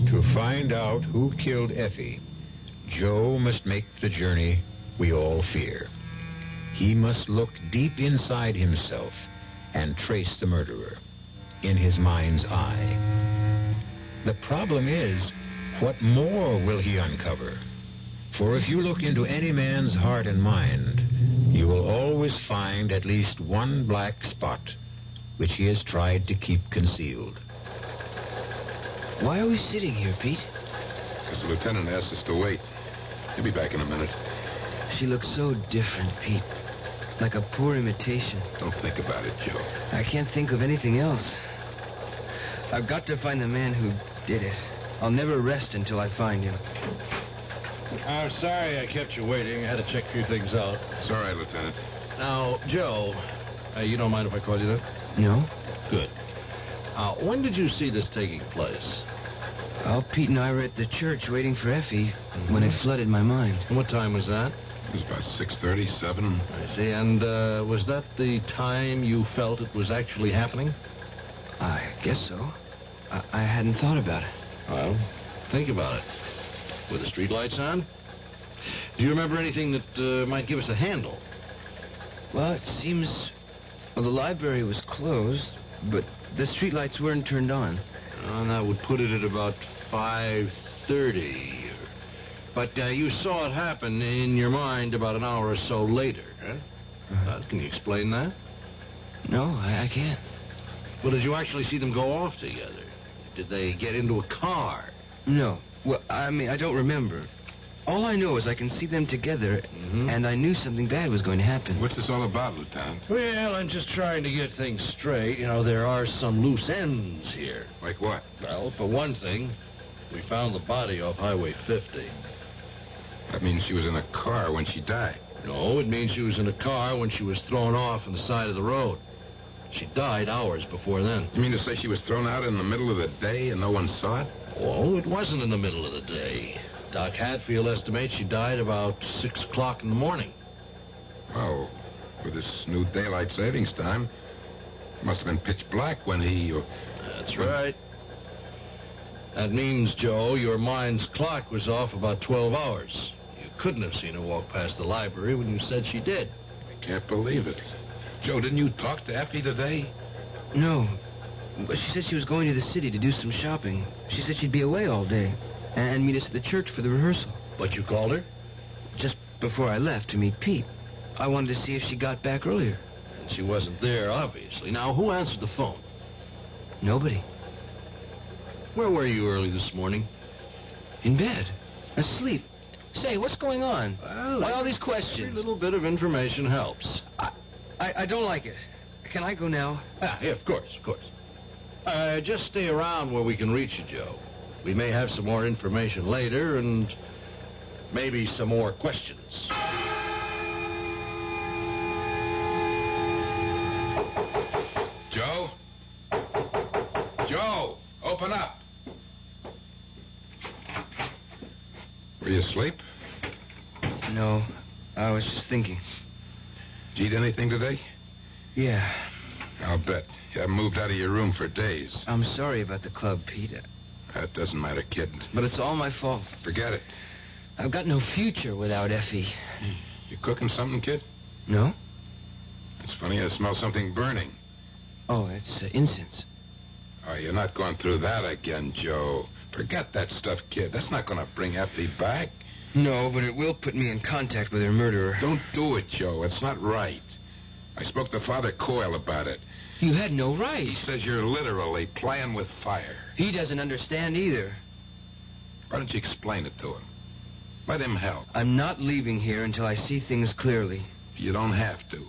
Speaker 27: To find out who killed Effie, Joe must make the journey we all fear. He must look deep inside himself and trace the murderer in his mind's eye. The problem is, what more will he uncover? For if you look into any man's heart and mind, you will always find at least one black spot which he has tried to keep concealed.
Speaker 16: Why are we sitting here, Pete?
Speaker 2: Because the lieutenant asked us to wait. He'll be back in a minute.
Speaker 16: She looks so different, Pete. Like a poor imitation.
Speaker 2: Don't think about it, Joe.
Speaker 16: I can't think of anything else. I've got to find the man who did it. I'll never rest until I find him.
Speaker 7: I'm sorry I kept you waiting. I had to check a few things out.
Speaker 2: It's all right, Lieutenant.
Speaker 7: Now, Joe, you don't mind if I call you that?
Speaker 16: No.
Speaker 7: Good. When did you see this taking place?
Speaker 16: Well, Pete and I were at the church waiting for Effie when it flooded my mind.
Speaker 7: And what time was that?
Speaker 2: It was about 6:30, 7.
Speaker 7: I see. And was that the time you felt it was actually happening?
Speaker 16: I guess so. I hadn't thought about it.
Speaker 7: Well, think about it. Were the streetlights on? Do you remember anything that might give us a handle?
Speaker 16: Well, it seems... Well, the library was closed, but the streetlights weren't turned on.
Speaker 7: And that would put it at about 5:30. But you saw it happen in your mind about an hour or so later, huh? Can you explain that?
Speaker 16: No, I can't.
Speaker 7: Well, did you actually see them go off together? Did they get into a car?
Speaker 16: No. Well, I mean, I don't remember. All I know is I can see them together, and I knew something bad was going to happen.
Speaker 2: What's this all about, Lieutenant?
Speaker 7: Well, I'm just trying to get things straight. You know, there are some loose ends here.
Speaker 2: Like what?
Speaker 7: Well, for one thing, we found the body off Highway 50.
Speaker 2: That means she was in a car when she died.
Speaker 7: No, it means she was in a car when she was thrown off on the side of the road. She died hours before then.
Speaker 2: You mean to say she was thrown out in the middle of the day and no one saw it?
Speaker 7: Oh, it wasn't in the middle of the day. Doc Hatfield estimates she died about 6 o'clock in the morning.
Speaker 2: Well, with this new daylight savings time, it must have been pitch black when he...
Speaker 7: That's right. That means, Joe, your mind's clock was off about 12 hours. You couldn't have seen her walk past the library when you said she did.
Speaker 2: I can't believe it. Joe, didn't you talk to Effie today?
Speaker 16: No. But she said she was going to the city to do some shopping. She said she'd be away all day and meet us at the church for the rehearsal.
Speaker 7: But you called her?
Speaker 16: Just before I left to meet Pete. I wanted to see if she got back earlier.
Speaker 7: And she wasn't there, obviously. Now, who answered the phone?
Speaker 16: Nobody.
Speaker 7: Where were you early this morning?
Speaker 16: In bed. Asleep. Say, what's going on?
Speaker 7: Well,
Speaker 16: why all these questions?
Speaker 7: Every little bit of information helps.
Speaker 16: I don't like it. Can I go now?
Speaker 7: Yeah, of course, of course. Just stay around where we can reach you, Joe. We may have some more information later, and maybe some more questions.
Speaker 2: Joe? Joe, open up. Were you asleep?
Speaker 16: No, I was just thinking.
Speaker 2: Did you eat anything today?
Speaker 16: Yeah.
Speaker 2: I'll bet. You haven't moved out of your room for days.
Speaker 16: I'm sorry about the club, Pete.
Speaker 2: That doesn't matter, kid.
Speaker 16: But it's all my fault.
Speaker 2: Forget it.
Speaker 16: I've got no future without Effie.
Speaker 2: You cooking something, kid?
Speaker 16: No?
Speaker 2: It's funny, I smell something burning.
Speaker 16: Oh, it's incense.
Speaker 2: Oh, you're not going through that again, Joe. Forget that stuff, kid. That's not going to bring Effie back.
Speaker 16: No, but it will put me in contact with her murderer.
Speaker 2: Don't do it, Joe. It's not right. I spoke to Father Coyle about it.
Speaker 16: You had no right.
Speaker 2: He says you're literally playing with fire.
Speaker 16: He doesn't understand either.
Speaker 2: Why don't you explain it to him? Let him help.
Speaker 16: I'm not leaving here until I see things clearly.
Speaker 2: You don't have to.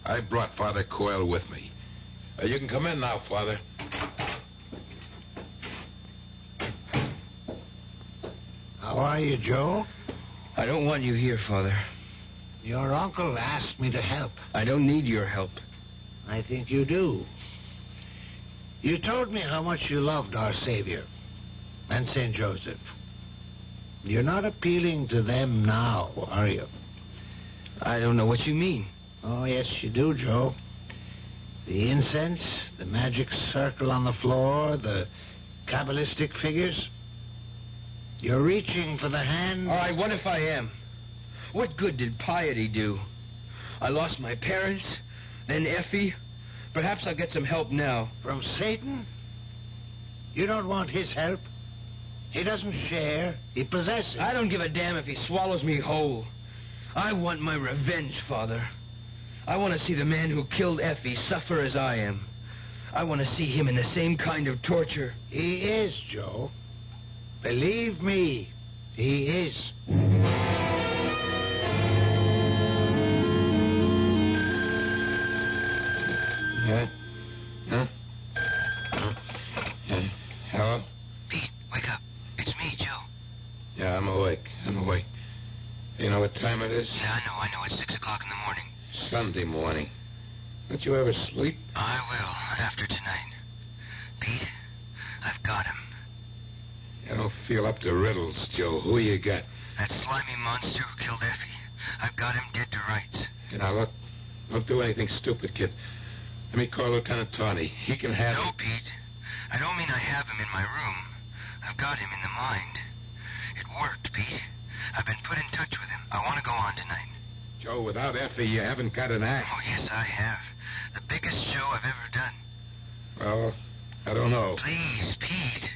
Speaker 2: I brought Father Coyle with me. You can come in now, Father.
Speaker 3: are you, Joe?
Speaker 16: I don't want you here, Father.
Speaker 3: Your uncle asked me to help.
Speaker 16: I don't need your help.
Speaker 3: I think you do. You told me how much you loved our Savior and St. Joseph. You're not appealing to them now, are you?
Speaker 16: I don't know what you mean.
Speaker 3: Oh, yes, you do, Joe. The incense, the magic circle on the floor, the Kabbalistic figures. You're reaching for the hand...
Speaker 16: All right, what if I am? What good did piety do? I lost my parents, then Effie. Perhaps I'll get some help now.
Speaker 3: From Satan? You don't want his help? He doesn't share. He possesses.
Speaker 16: I don't give a damn if he swallows me whole. I want my revenge, Father. I want to see the man who killed Effie suffer as I am. I want to see him in the same kind of torture.
Speaker 3: He is, Joe. Believe me, he is.
Speaker 2: Yeah? Huh? Yeah. Hello?
Speaker 15: Pete, wake up. It's me, Joe.
Speaker 2: Yeah, I'm awake. You know what time it is?
Speaker 15: Yeah, I know. It's 6 o'clock in the morning.
Speaker 2: Sunday morning. Don't you ever sleep?
Speaker 15: I will, after tonight. Pete, I've got him.
Speaker 2: I don't feel up to riddles, Joe. Who you got?
Speaker 15: That slimy monster who killed Effie. I've got him dead to rights.
Speaker 2: Now, look. Don't do anything stupid, kid. Let me call Lieutenant Tawney. He can have
Speaker 15: No,
Speaker 2: him.
Speaker 15: Pete. I don't mean I have him in my room. I've got him in the mind. It worked, Pete. I've been put in touch with him. I want to go on tonight.
Speaker 2: Joe, without Effie, you haven't got an act.
Speaker 15: Oh, yes, I have. The biggest show I've ever done.
Speaker 2: Well, I don't know.
Speaker 15: Please, Pete.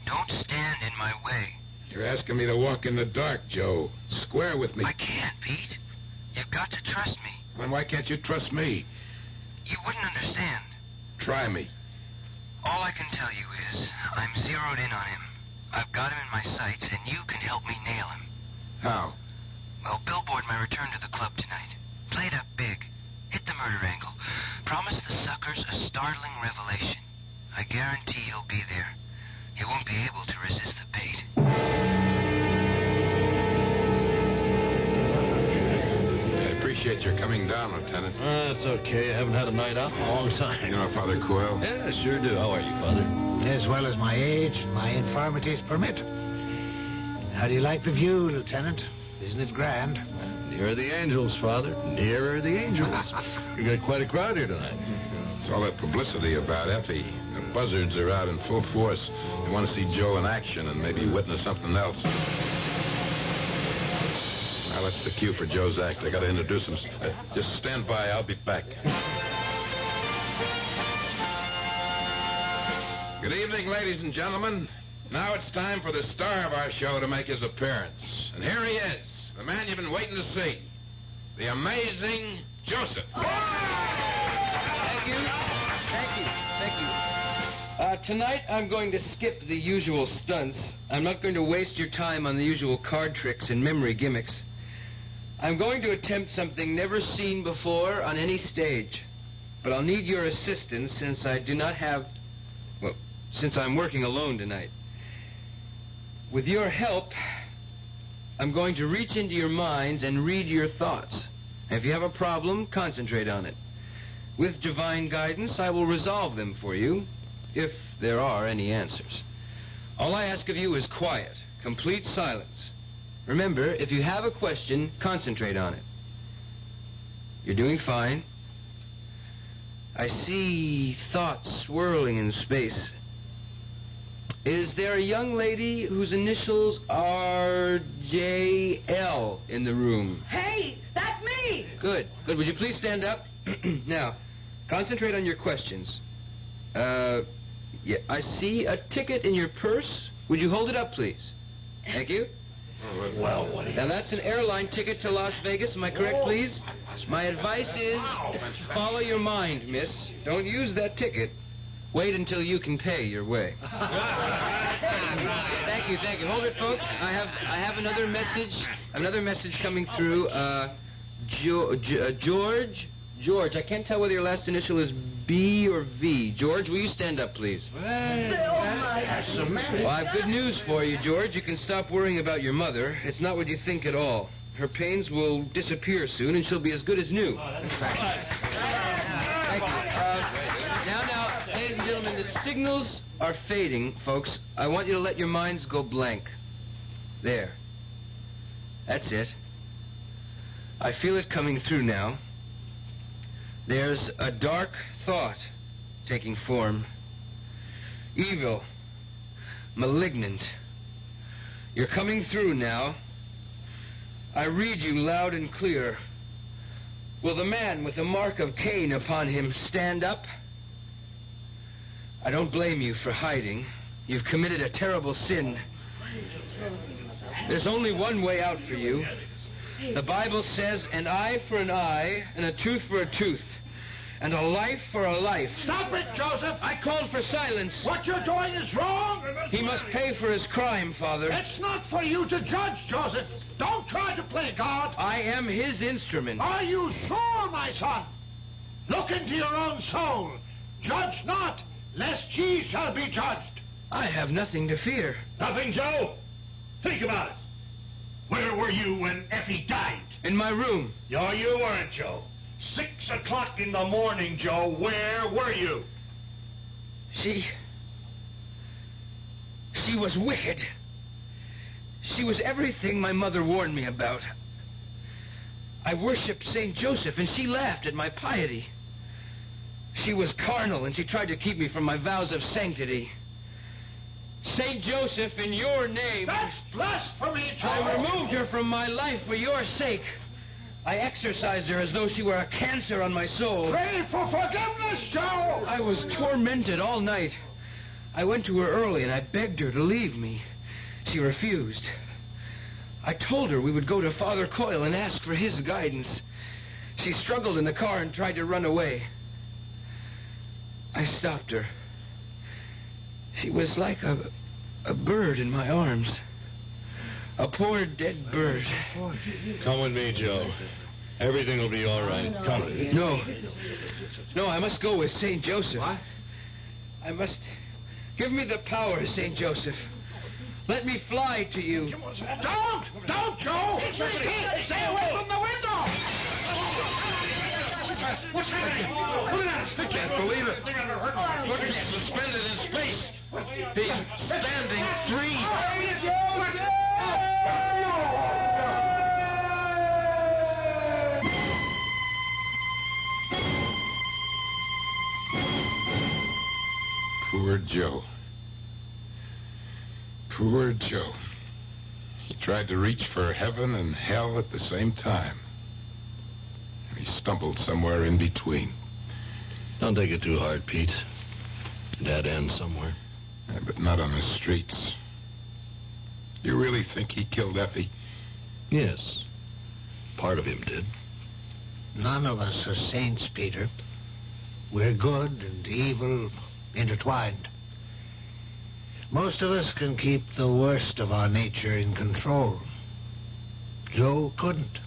Speaker 15: Don't stand in my way.
Speaker 2: You're asking me to walk in the dark, Joe. Square with me.
Speaker 15: I can't, Pete. You've got to trust me.
Speaker 2: Then why can't you trust me?
Speaker 15: You wouldn't understand.
Speaker 2: Try me.
Speaker 15: All I can tell you is I'm zeroed in on him. I've got him in my sights, and you can help me nail him.
Speaker 2: How?
Speaker 15: Well, billboard my return to the club tonight. Play it up big. Hit the murder angle. Promise the suckers a startling revelation. I guarantee he'll be there. He won't be able to resist the bait.
Speaker 2: I appreciate your coming down, Lieutenant.
Speaker 7: That's okay. I haven't had a night out in a long time.
Speaker 2: You know Father Coyle?
Speaker 7: Yeah, sure do. How are you, Father?
Speaker 3: As well as my age and my infirmities permit. How do you like the view, Lieutenant? Isn't it grand?
Speaker 7: Nearer the angels, Father. Nearer the angels. You got quite a crowd here tonight.
Speaker 2: It's all that publicity about Effie. The buzzards are out in full force. They want to see Joe in action and maybe witness something else. Now, that's the cue for Joe's act. I got to introduce him. Just stand by. I'll be back. Good evening, ladies and gentlemen. Now it's time for the star of our show to make his appearance. And here he is, the man you've been waiting to see. The amazing Joseph.
Speaker 16: Thank you. Tonight I'm going to skip the usual stunts. I'm not going to waste your time on the usual card tricks and memory gimmicks. I'm going to attempt something never seen before on any stage. But I'll need your assistance since I do not have... Well, since I'm working alone tonight. With your help, I'm going to reach into your minds and read your thoughts. And if you have a problem, concentrate on it. With divine guidance, I will resolve them for you, if there are any answers. All I ask of you is quiet, complete silence. Remember, if you have a question, concentrate on it. You're doing fine. I see thoughts swirling in space. Is there a young lady whose initials are J.L. in the room?
Speaker 17: Hey, that's me!
Speaker 16: Good. Would you please stand up? Now, concentrate on your questions. Yeah, I see a ticket in your purse. Would you hold it up, please? Thank you.
Speaker 7: Well, what do you...
Speaker 16: Now, that's an airline ticket to Las Vegas. Am I correct, please? My advice is follow your mind, miss. Don't use that ticket. Wait until you can pay your way. Thank you. Hold it, folks. I have another message. Another message coming through. George, George, I can't tell whether your last initial is B or V. George, will you stand up, please?
Speaker 3: Well, I
Speaker 16: have good news for you, George. You can stop worrying about your mother. It's not what you think at all. Her pains will disappear soon, and she'll be as good as new. Thank you. Now, ladies and gentlemen, the signals are fading, folks. I want you to let your minds go blank. There. That's it. I feel it coming through now. There's a dark thought taking form. Evil. Malignant. You're coming through now. I read you loud and clear. Will the man with the mark of Cain upon him stand up? I don't blame you for hiding. You've committed a terrible sin. There's only one way out for you. The Bible says an eye for an eye and a tooth for a tooth. And a life for a life.
Speaker 7: Stop it, Joseph!
Speaker 16: I called for silence.
Speaker 7: What you're doing is wrong!
Speaker 16: He must pay for his crime, Father.
Speaker 7: It's not for you to judge, Joseph. Don't try to play God.
Speaker 16: I am his instrument.
Speaker 7: Are you sure, my son? Look into your own soul. Judge not, lest ye shall be judged.
Speaker 16: I have nothing to fear.
Speaker 7: Nothing, Joe? Think about it. Where were you when Effie died?
Speaker 16: In my room.
Speaker 7: No, you weren't, Joe. 6 o'clock in the morning, Joe. Where were you?
Speaker 16: She was wicked. She was everything my mother warned me about. I worshipped St. Joseph, and she laughed at my piety. She was carnal, and she tried to keep me from my vows of sanctity. St. Joseph, in your name...
Speaker 7: That's blasphemy, Joe!
Speaker 16: I removed her from my life for your sake. I exorcised her as though she were a cancer on my soul.
Speaker 7: Pray for forgiveness, Joe!
Speaker 16: I was tormented all night. I went to her early, and I begged her to leave me. She refused. I told her we would go to Father Coyle and ask for his guidance. She struggled in the car and tried to run away. I stopped her. She was like a bird in my arms. A poor dead bird.
Speaker 4: Come with me, Joe. Everything will be all right. Come.
Speaker 16: No, I must go with St. Joseph. What? I must... Give me the power, St. Joseph. Let me fly to you.
Speaker 7: Don't, Joe! Stay away from the window! What's happening? Put it out!
Speaker 2: I can't believe it. Look, he's suspended in space. He's standing free. Poor Joe. Poor Joe. He tried to reach for heaven and hell at the same time. And he stumbled somewhere in between.
Speaker 4: Don't take it too hard, Pete. Dead end somewhere.
Speaker 2: Yeah, but not on the streets. You really think he killed Effie?
Speaker 4: Yes. Part of him did.
Speaker 3: None of us are saints, Peter. We're good and evil intertwined. Most of us can keep the worst of our nature in control. Joe couldn't.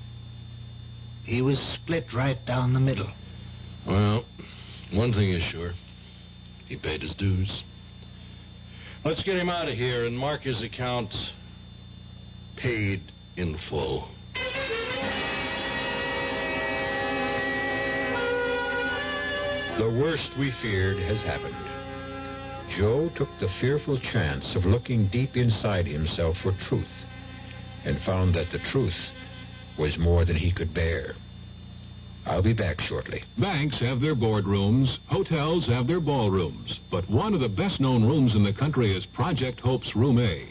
Speaker 3: He was split right down the middle.
Speaker 4: Well, one thing is sure. He paid his dues. Let's get him out of here and mark his account paid in full.
Speaker 11: The worst we feared has happened. Joe took the fearful chance of looking deep inside himself for truth and found that the truth was more than he could bear. I'll be back shortly.
Speaker 5: Banks have their boardrooms, hotels have their ballrooms, but one of the best-known rooms in the country is Project Hope's Room A.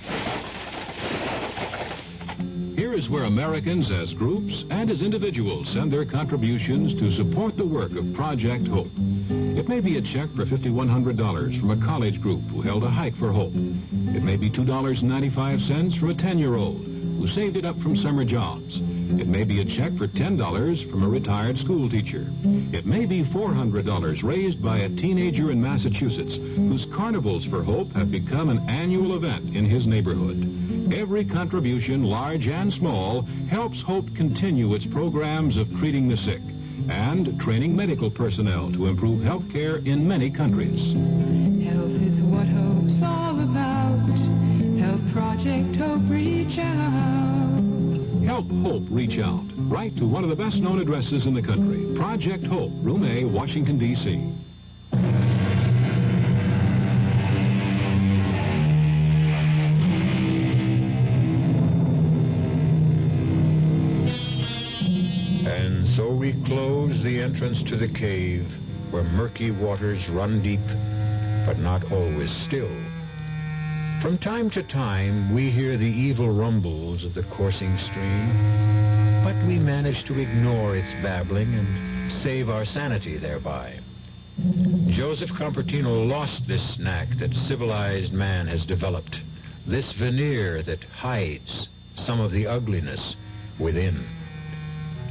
Speaker 5: Here is where Americans as groups and as individuals send their contributions to support the work of Project Hope. It may be a check for $5,100 from a college group who held a hike for hope. It may be $2.95 from a 10-year-old who saved it up from summer jobs. It may be a check for $10 from a retired school teacher. It may be $400 raised by a teenager in Massachusetts whose Carnivals for Hope have become an annual event in his neighborhood. Every contribution, large and small, helps Hope continue its programs of treating the sick. and training medical personnel to improve health care in many countries.
Speaker 6: Health is what hope's all about. Help Project Hope reach out.
Speaker 5: Help Hope reach out. Write to one of the best-known addresses in the country. Project Hope, Room A, Washington, D.C.
Speaker 11: And so we close the entrance to the cave, where murky waters run deep, but not always still. From time to time, we hear the evil rumbles of the coursing stream, but we manage to ignore its babbling and save our sanity thereby. Joseph Compertino lost this knack that civilized man has developed, this veneer that hides some of the ugliness within.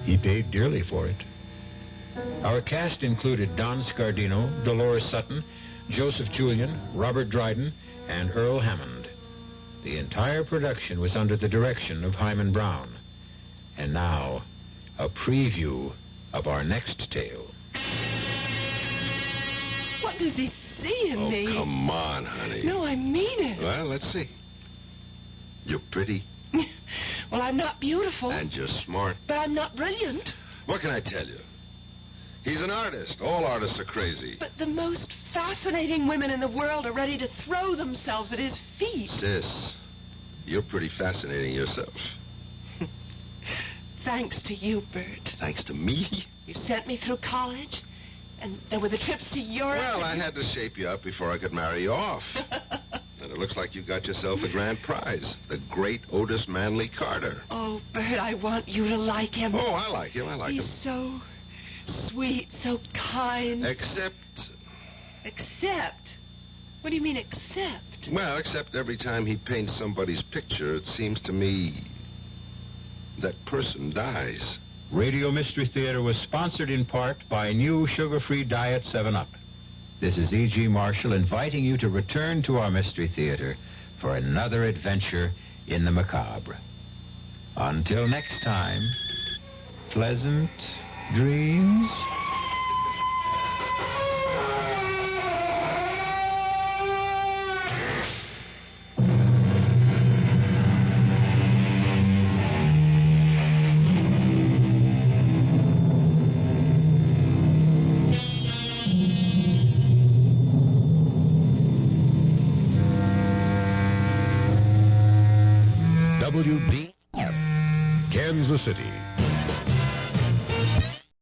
Speaker 11: He paid dearly for it. Our cast included Don Scardino, Dolores Sutton, Joseph Julian, Robert Dryden, and Earl Hammond. The entire production was under the direction of Hyman Brown. And now, a preview of our next tale.
Speaker 12: What does he see in me?
Speaker 2: Oh, come on, honey.
Speaker 12: No, I mean it.
Speaker 2: Well, let's see. You're pretty.
Speaker 12: Well, I'm not beautiful.
Speaker 2: And you're smart.
Speaker 12: But I'm not brilliant.
Speaker 2: What can I tell you? He's an artist. All artists are crazy.
Speaker 12: But the most fascinating women in the world are ready to throw themselves at his feet.
Speaker 2: Sis, you're pretty fascinating yourself.
Speaker 12: Thanks to you, Bert.
Speaker 2: Thanks to me?
Speaker 12: You sent me through college, and there were the trips to Europe.
Speaker 2: Well, I had to shape you up before I could marry you off. And it looks like you got yourself a grand prize, the great Otis Manley Carter.
Speaker 12: Oh, Bert, I want you to like him.
Speaker 2: Oh, I like him. I like him.
Speaker 12: He's so sweet, so kind.
Speaker 2: Except...
Speaker 12: Except? What do you mean, except?
Speaker 2: Well, except every time he paints somebody's picture, it seems to me that person dies.
Speaker 11: Radio Mystery Theater was sponsored in part by new sugar-free Diet 7-Up. This is E.G. Marshall inviting you to return to our Mystery Theater for another adventure in the macabre. Until next time, pleasant dreams.
Speaker 5: WB, Kansas City.